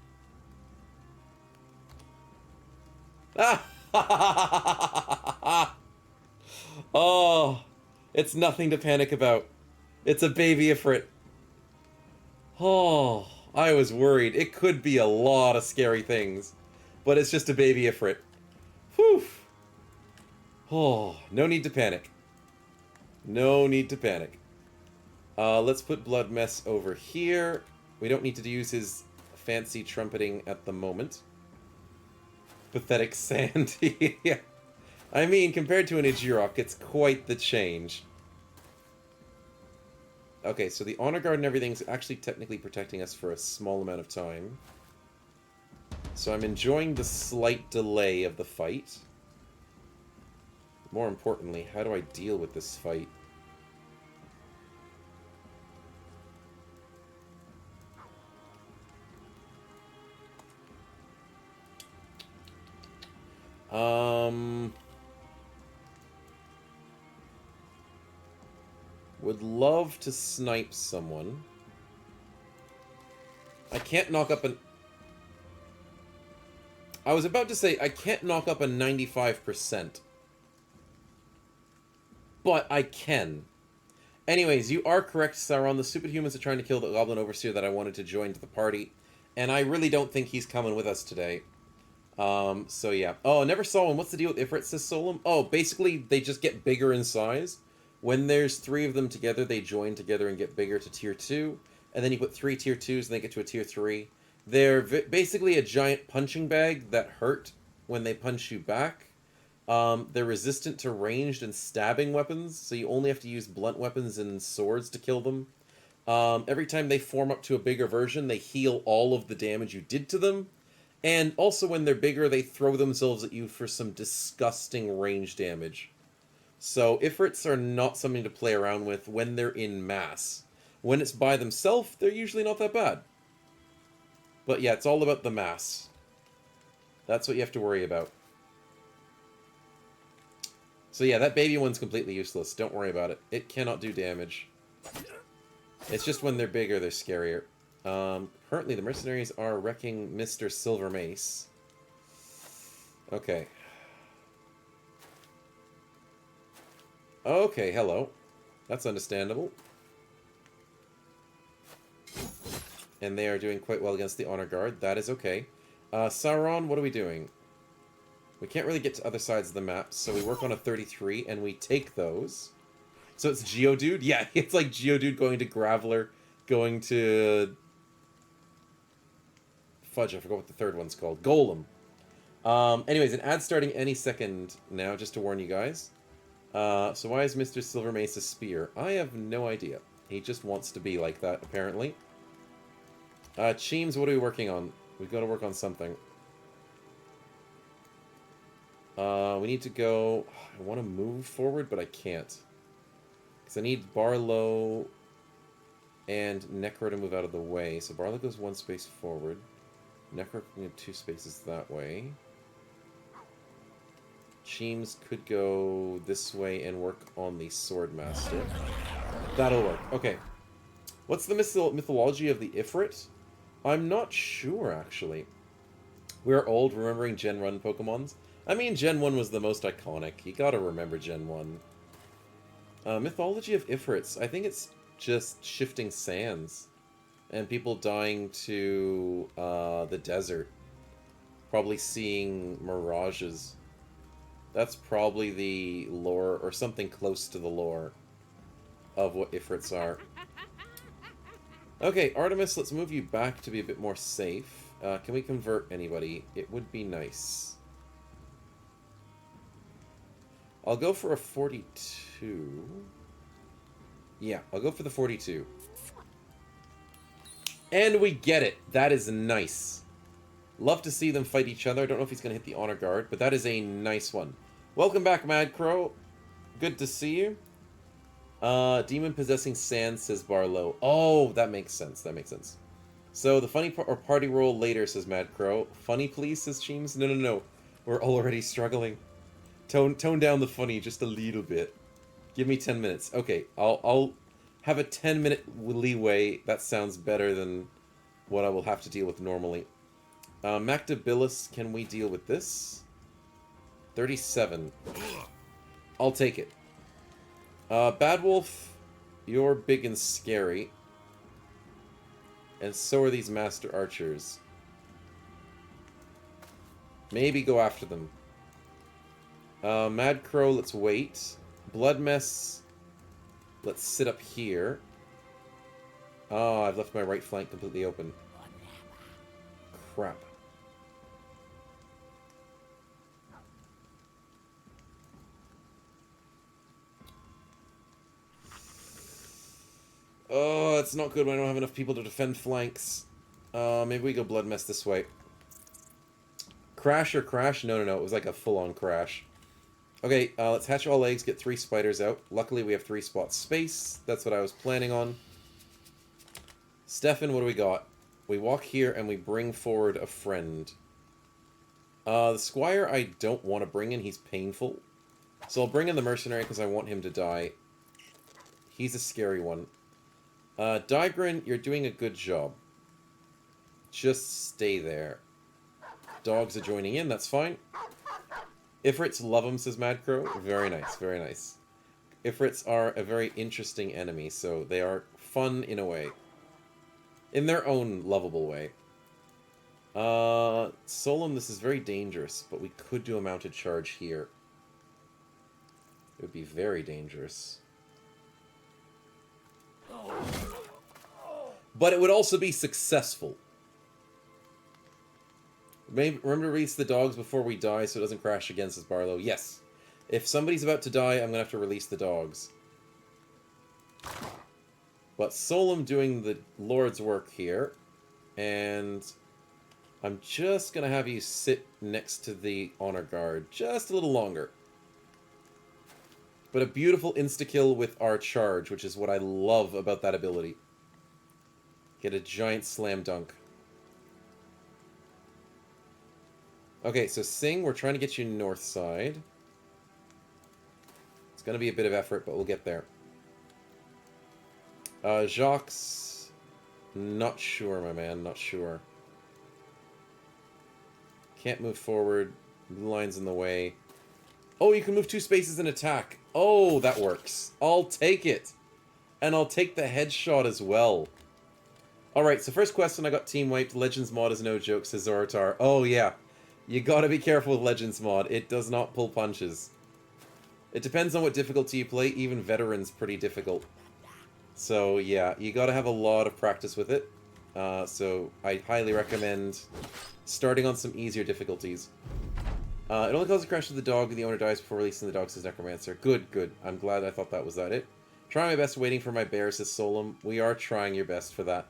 Oh, it's nothing to panic about. It's a baby Ifrit. Oh, I was worried. It could be a lot of scary things, but it's just a baby Ifrit. Whew. Oh, no need to panic. No need to panic. Let's put Blood Mess over here. We don't need to use his fancy trumpeting at the moment. Pathetic sand. Yeah. I mean, compared to an Ijirok, it's quite the change. Okay, so the honor guard and everything's actually technically protecting us for a small amount of time. So I'm enjoying the slight delay of the fight. More importantly, how do I deal with this fight? Would love to snipe someone. I can't knock up an... I was about to say, I can't knock up a 95%. But I can. Anyways, you are correct, Sauron. The superhumans are trying to kill the Goblin Overseer that I wanted to join to the party. And I really don't think he's coming with us today. So yeah. Oh, I never saw him. What's the deal with Ifrit, says Solum? Oh, basically, they just get bigger in size. When there's 3 of them together, they join together and get bigger to tier 2. And then you put 3 tier 2s and they get to a tier 3. They're basically a giant punching bag that hurt when they punch you back. They're resistant to ranged and stabbing weapons, so you only have to use blunt weapons and swords to kill them. Every time they form up to a bigger version, they heal all of the damage you did to them. And also when they're bigger, they throw themselves at you for some disgusting range damage. So Ifrits are not something to play around with when they're in mass. When it's by themselves, they're usually not that bad. But yeah, it's all about the mass. That's what you have to worry about. So yeah, that baby one's completely useless. Don't worry about it. It cannot do damage. It's just when they're bigger, they're scarier. Currently, the mercenaries are wrecking Mr. Silver Mace. Okay. Okay, hello. That's understandable. And they are doing quite well against the Honor Guard. That is okay. Sauron, what are we doing? We can't really get to other sides of the map, so we work on a 33, and we take those. So it's Geodude? Yeah, it's like Geodude going to Graveler, going to... Fudge, I forgot what the third one's called. Golem. Anyways, an ad starting any second now, just to warn you guys. So why is Mr. Silver Mace a spear? I have no idea. He just wants to be like that, apparently. Cheems, what are we working on? We've got to work on something. We need to go... I want to move forward, but I can't. Because I need Barlow and Necro to move out of the way. So Barlow goes 1 space forward. Necro can go 2 spaces that way. Cheems could go this way and work on the Swordmaster. That'll work. Okay. What's the mythology of the Ifrit? I'm not sure, actually. We're old remembering Gen 1 Pokemons. I mean, Gen 1 was the most iconic. You gotta remember Gen 1. Mythology of Ifrits. I think it's just shifting sands. And people dying to the desert. Probably seeing mirages. That's probably the lore, or something close to the lore, of what Ifrits are. Okay, Artemis, let's move you back to be a bit more safe. Can we convert anybody? It would be nice. I'll go for a 42. Yeah, I'll go for the 42. And we get it. That is nice. Love to see them fight each other. I don't know if he's going to hit the Honor Guard, but that is a nice one. Welcome back, Mad Crow. Good to see you. Demon Possessing Sand, says Barlow. Oh, that makes sense. That makes sense. So, the funny or party roll later, says Mad Crow. Funny, please, says Cheems. No, no, no. We're already struggling. Tone down the funny just a little bit. Give me 10 minutes. Okay, I'll have a 10-minute leeway. That sounds better than what I will have to deal with normally. Mactabilis, can we deal with this? 37. I'll take it. Bad Wolf, you're big and scary. And so are these Master Archers. Maybe go after them. Mad Crow, let's wait. Blood Mess, let's sit up here. Oh, I've left my right flank completely open. Crap. Oh, it's not good when I don't have enough people to defend flanks. Maybe we go blood mess this way. Crash or crash? No, no, no. It was like a full-on crash. Okay, let's hatch all eggs, get 3 spiders out. Luckily, we have 3 spots space. That's what I was planning on. Stefan, what do we got? We walk here and we bring forward a friend. The squire I don't want to bring in. He's painful. So I'll bring in the mercenary because I want him to die. He's a scary one. Digrin, you're doing a good job. Just stay there. Dogs are joining in, that's fine. Ifrits love them, says Mad Crow. Very nice, very nice. Ifrits are a very interesting enemy, so they are fun in a way. In their own lovable way. Solum, this is very dangerous, but we could do a mounted charge here. It would be very dangerous. But it would also be successful. Remember to release the dogs before we die so it doesn't crash against us, Barlow. Yes. If somebody's about to die, I'm going to have to release the dogs. But Solum doing the Lord's work here. And I'm just going to have you sit next to the Honor Guard just a little longer. But a beautiful insta-kill with our charge, which is what I love about that ability. Get a giant slam dunk. Okay, so Sing, we're trying to get you north side. It's going to be a bit of effort, but we'll get there. Jacques, not sure, my man, not sure. Can't move forward. Blue line's in the way. Oh, you can move 2 spaces and attack. Oh, that works. I'll take it. And I'll take the headshot as well. Alright, so first question, I got team wiped. Legends mod is no joke, says Zorotar. Oh, yeah. You gotta be careful with Legends mod. It does not pull punches. It depends on what difficulty you play. Even Veteran's pretty difficult. So, yeah, you gotta have a lot of practice with it. So, I highly recommend starting on some easier difficulties. It only causes a crash with the dog when the owner dies before releasing the dog, says Necromancer. Good, good. I'm glad. I thought that was it. Try my best waiting for my bear, says Solum. We are trying your best for that.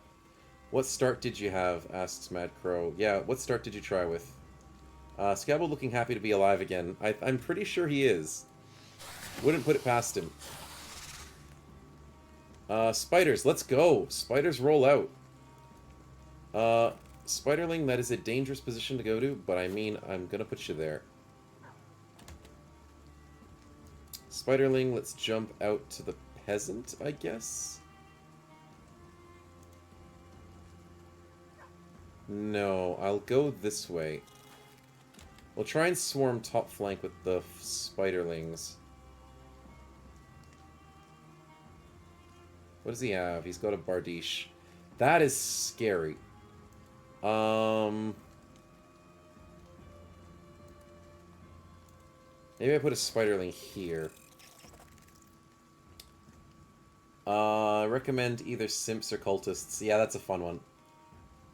What start did you have, asks Mad Crow. Yeah, what start did you try with? Scabble looking happy to be alive again. I'm pretty sure he is. Wouldn't put it past him. Spiders, let's go. Spiders roll out. Spiderling, that is a dangerous position to go to, but I mean, I'm gonna put you there. Spiderling, let's jump out to the peasant, I guess? No, I'll go this way. We'll try and swarm top flank with the spiderlings. What does he have? He's got a Bardiche. That is scary. Maybe I put a spiderling here. Recommend either simps or cultists. Yeah, that's a fun one.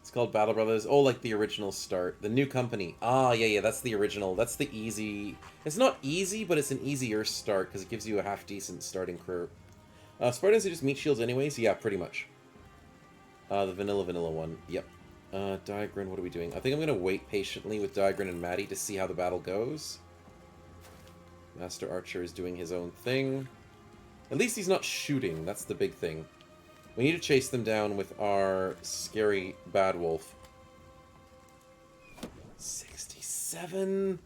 It's called Battle Brothers. Oh, like the original start. The new company. Ah, yeah, that's the original. That's the easy... It's not easy, but it's an easier start, because it gives you a half-decent starting crew. Spartans are just meat shields anyways? Yeah, pretty much. The vanilla one. Yep. Digrin, what are we doing? I think I'm going to wait patiently with Digrin and Maddie to see how the battle goes. Master Archer is doing his own thing. At least he's not shooting. That's the big thing. We need to chase them down with our scary bad wolf. 67.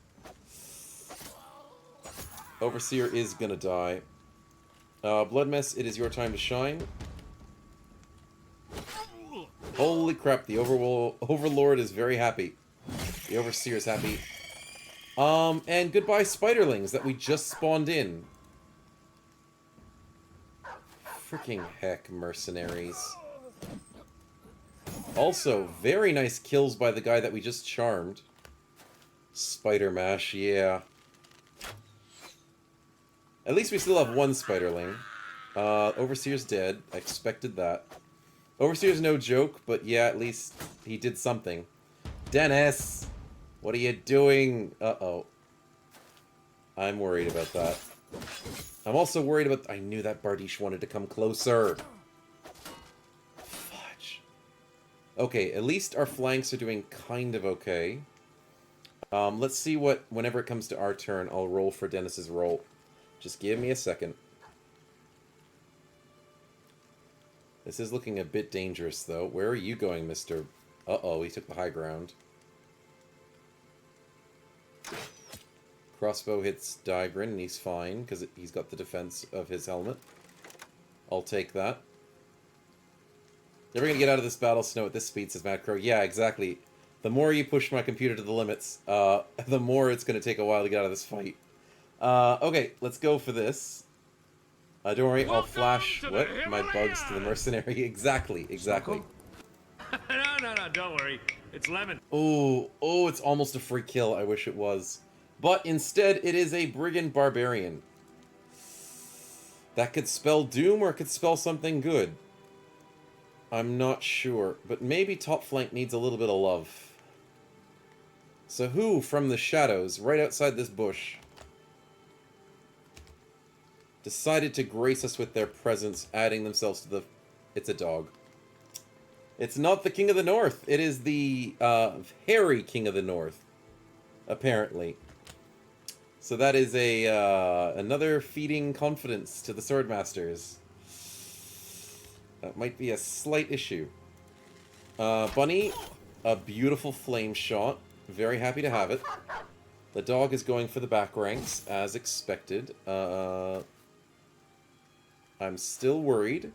Overseer is gonna die. Blood Mess, it is your time to shine. Holy crap, the Overlord is very happy. The Overseer is happy. And goodbye Spiderlings that we just spawned in. Freaking heck, mercenaries. Also, very nice kills by the guy that we just charmed. Spider Mash, yeah. At least we still have one Spiderling. Overseer's dead. I expected that. Overseer's no joke, but yeah, at least he did something. Dennis! What are you doing? Uh-oh. I'm worried about that. I'm also worried about... I knew that Bardiche wanted to come closer. Fudge. Okay, at least our flanks are doing kind of okay. Let's see what... Whenever it comes to our turn, I'll roll for Dennis's roll. Just give me a second. This is looking a bit dangerous, though. Where are you going, Mr... Uh-oh, he took the high ground. Crossbow hits Digrin, and he's fine, because he's got the defense of his helmet. I'll take that. Never gonna get out of this battle, Snow, at this speed, says Mad Crow. Yeah, exactly. The more you push my computer to the limits, the more it's gonna take a while to get out of this fight. Okay, let's go for this. Don't worry, I'll flash my bugs to the mercenary. Exactly. No, don't worry. It's Lemon. Oh, it's almost a free kill. I wish it was. But instead, it is a Brigand Barbarian. That could spell doom or it could spell something good. I'm not sure, but maybe top flank needs a little bit of love. So who from the shadows, right outside this bush, decided to grace us with their presence, adding themselves to the... It's a dog. It's not the King of the North. It is the hairy King of the North, apparently. So that is a another feeding confidence to the Swordmasters. That might be a slight issue. Bunny, a beautiful flame shot. Very happy to have it. The dog is going for the back ranks, as expected. I'm still worried.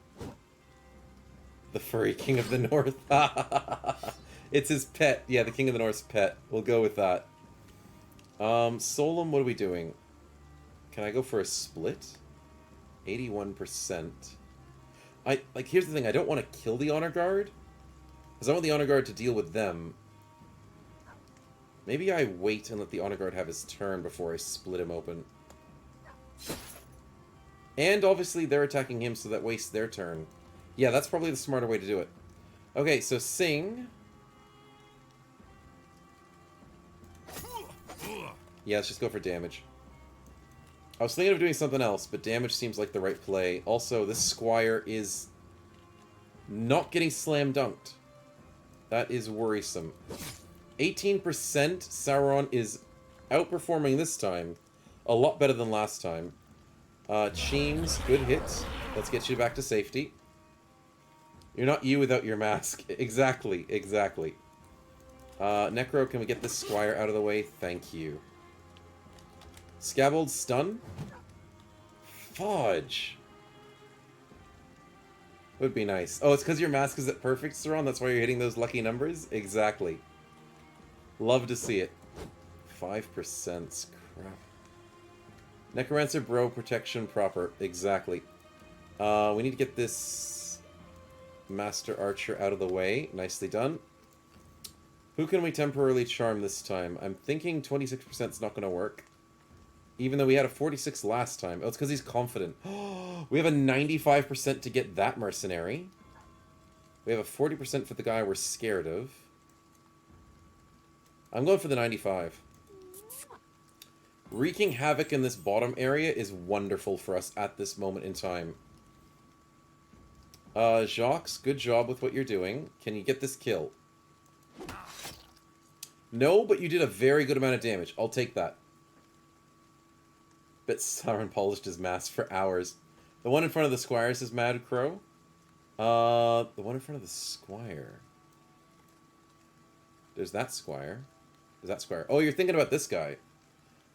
The furry King of the North. It's his pet. Yeah, the King of the North's pet. We'll go with that. Solum, what are we doing? Can I go for a split? 81%. Here's the thing, I don't want to kill the Honor Guard, because I want the Honor Guard to deal with them. Maybe I wait and let the Honor Guard have his turn before I split him open. And obviously they're attacking him, so that wastes their turn. Yeah, that's probably the smarter way to do it. Okay, so Sing... Yeah, let's just go for damage. I was thinking of doing something else, but damage seems like the right play. Also, this Squire is not getting slam dunked. That is worrisome. 18%, Sauron is outperforming this time. A lot better than last time. Cheems, good hit. Let's get you back to safety. You're not you without your mask. Exactly. Necro, can we get this Squire out of the way? Thank you. Scabbold stun? Fudge. Would be nice. Oh, it's because your mask is at perfect, Sauron? That's why you're hitting those lucky numbers? Exactly. Love to see it. 5%. Crap. Necromancer bro, protection proper. Exactly. We need to get this Master Archer out of the way. Nicely done. Who can we temporarily charm this time? I'm thinking 26% is not going to work. Even though we had a 46 last time. Oh, it's because he's confident. We have a 95% to get that mercenary. We have a 40% for the guy we're scared of. I'm going for the 95. Wreaking havoc in this bottom area is wonderful for us at this moment in time. Jacques, good job with what you're doing. Can you get this kill? No, but you did a very good amount of damage. I'll take that. Bet Sauron polished his mask for hours. The one in front of the Squire says Mad Crow. The one in front of the Squire. There's that Squire. There's that Squire. Oh, you're thinking about this guy.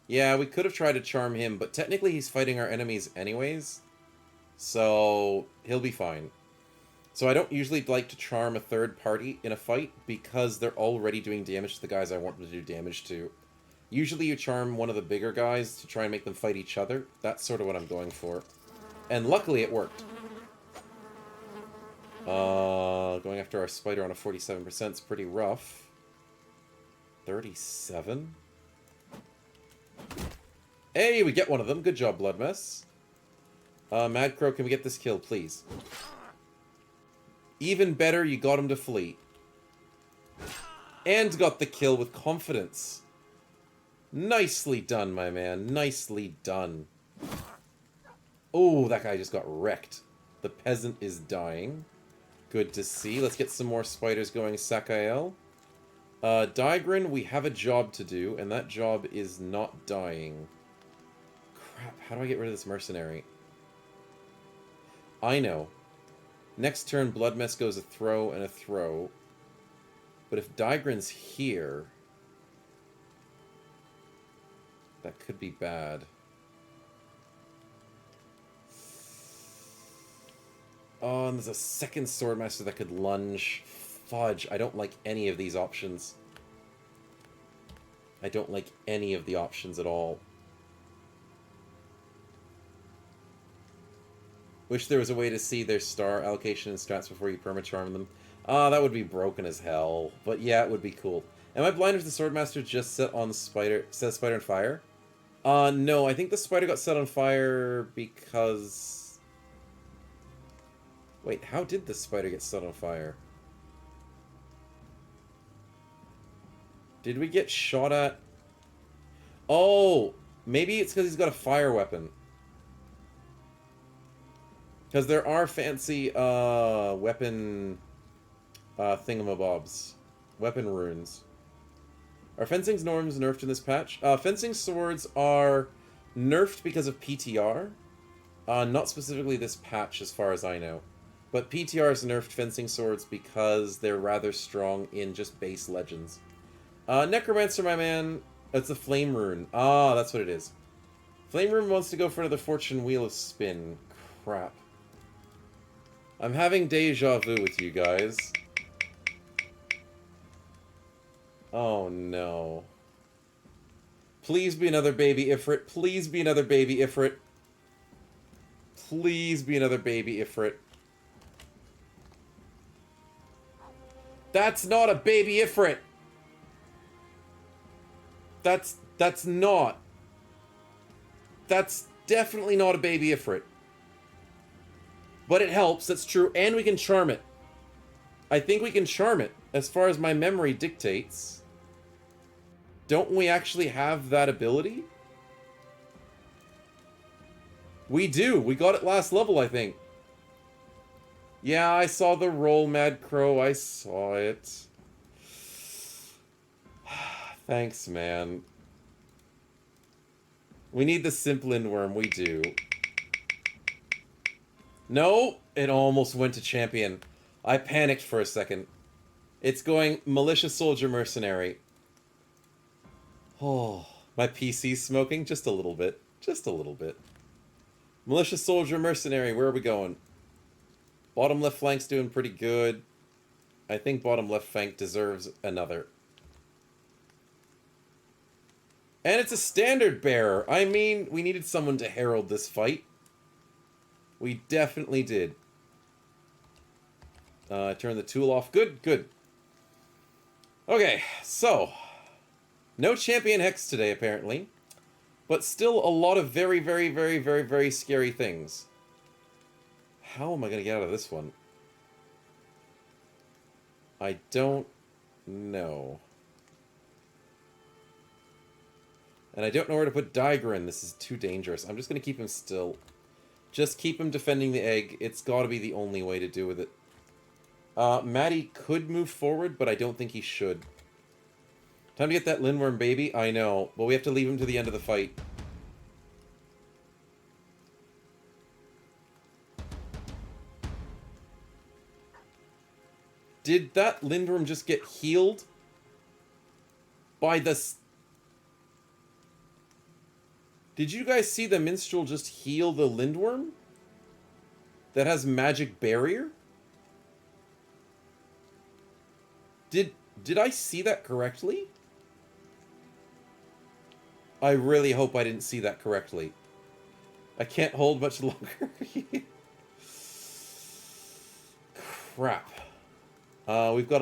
Yeah, we could have tried to charm him, but technically he's fighting our enemies anyways. So, he'll be fine. So I don't usually like to charm a third party in a fight because they're already doing damage to the guys I want them to do damage to. Usually you charm one of the bigger guys to try and make them fight each other. That's sort of what I'm going for. And luckily it worked. Going after our spider on a 47% is pretty rough. 37? Hey, we get one of them. Good job, Bloodmess. Mad Crow, can we get this kill, please? Even better, you got him to flee. And got the kill with confidence. Nicely done, my man. Nicely done. Oh, that guy just got wrecked. The peasant is dying. Good to see. Let's get some more spiders going, Sakael. Digrin, we have a job to do, and that job is not dying. Crap, how do I get rid of this mercenary? I know. Next turn, Blood Mess goes a throw and a throw. But if Digrin's here... that could be bad. Oh, and there's a second Swordmaster that could lunge. Fudge, I don't like any of these options. I don't like any of the options at all. Wish there was a way to see their star allocation and strats before you permacharm them. Ah, that would be broken as hell. But yeah, it would be cool. Am I blind if the Swordmaster just set on the spider, set the spider on fire? No, I think the spider got set on fire because... Wait, how did the spider get set on fire? Did we get shot at? Oh, maybe it's because he's got a fire weapon. Because there are fancy weapon thingamabobs. Weapon runes. Are fencing's norms nerfed in this patch? Fencing swords are nerfed because of PTR. Not specifically this patch as far as I know. But PTR has nerfed fencing swords because they're rather strong in just base legends. Necromancer, my man. That's a flame rune. Ah, that's what it is. Flame rune wants to go for another fortune wheel of spin. Crap. I'm having deja vu with you guys. Oh no. Please be another baby Ifrit. Please be another baby Ifrit. Please be another baby Ifrit. That's not a baby Ifrit. That's not. That's definitely not a baby Ifrit. But it helps, that's true, and we can charm it. I think we can charm it, as far as my memory dictates. Don't we actually have that ability? We do. We got it last level, I think. Yeah, I saw the roll, Mad Crow. I saw it. Thanks, man. We need the Simplin Worm. We do. No! It almost went to champion. I panicked for a second. It's going Militia Soldier Mercenary. Oh, my PC's smoking? Just a little bit. Just a little bit. Militia Soldier Mercenary, where are we going? Bottom left flank's doing pretty good. I think bottom left flank deserves another. And it's a standard bearer. I mean, we needed someone to herald this fight. We definitely did. Turn the tool off. Good, good. Okay, so... no champion hex today, apparently. But still a lot of very, very, very, very, very scary things. How am I going to get out of this one? I don't know. And I don't know where to put Digrin. This is too dangerous. I'm just going to keep him still. Just keep him defending the egg. It's got to be the only way to do with it. Maddie could move forward, but I don't think he should. Time to get that Lindworm baby? I know, but we have to leave him to the end of the fight. Did that Lindworm just get healed? By the... Did you guys see the Minstrel just heal the Lindworm? That has magic barrier? Did I see that correctly? I really hope I didn't see that correctly. I can't hold much longer. Crap. We've got a